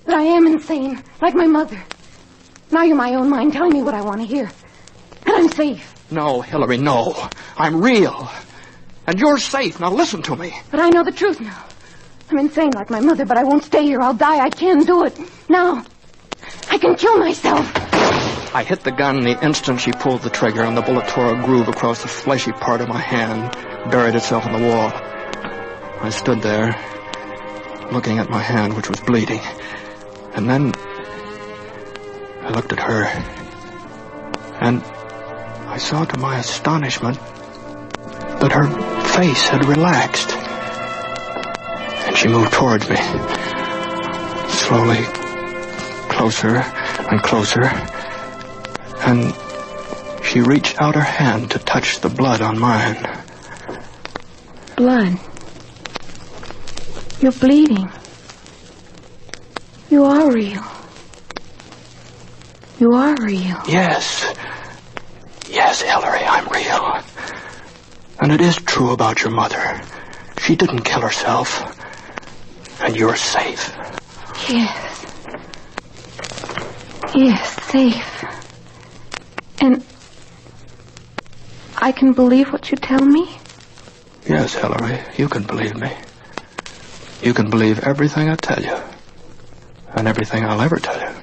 That I am insane, like my mother. Now you're my own mind telling me what I want to hear. That I'm safe. No, Hillary, no. I'm real. And you're safe. Now listen to me. But I know the truth now. I'm insane like my mother, but I won't stay here. I'll die. I can do it. Now. I can kill myself. I hit the gun the instant she pulled the trigger, and the bullet tore a groove across the fleshy part of my hand, buried itself in the wall. I stood there, looking at my hand, which was bleeding. And then I looked at her, and I saw to my astonishment that her face had relaxed. And she moved towards me, slowly closer and closer. And she reached out her hand to touch the blood on mine. Blood. You're bleeding. You are real. You are real. Yes. Yes, Hillary, I'm real. And it is true about your mother. She didn't kill herself. And you're safe. Yes. Yes, safe. And I can believe what you tell me? Yes, Hillary, you can believe me. You can believe everything I tell you. And everything I'll ever tell you.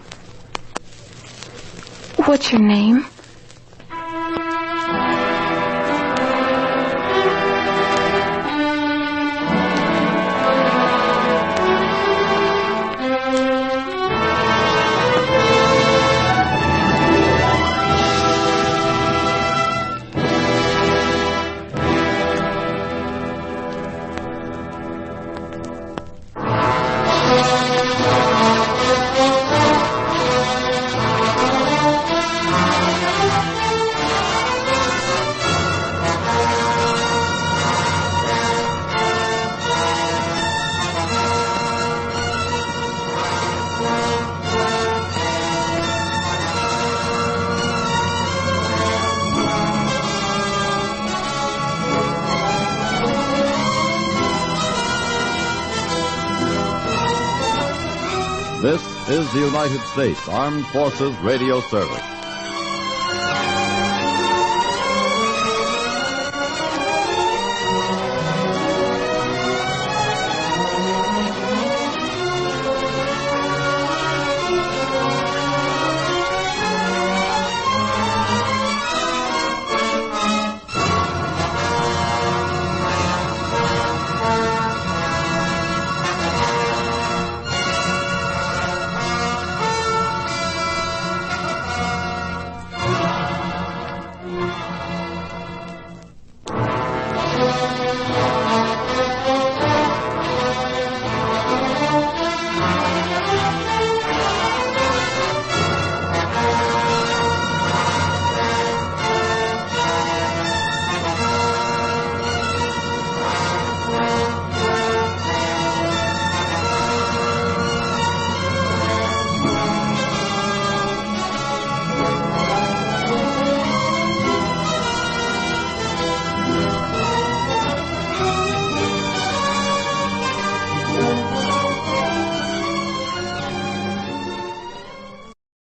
What's your name? This is the United States Armed Forces Radio Service.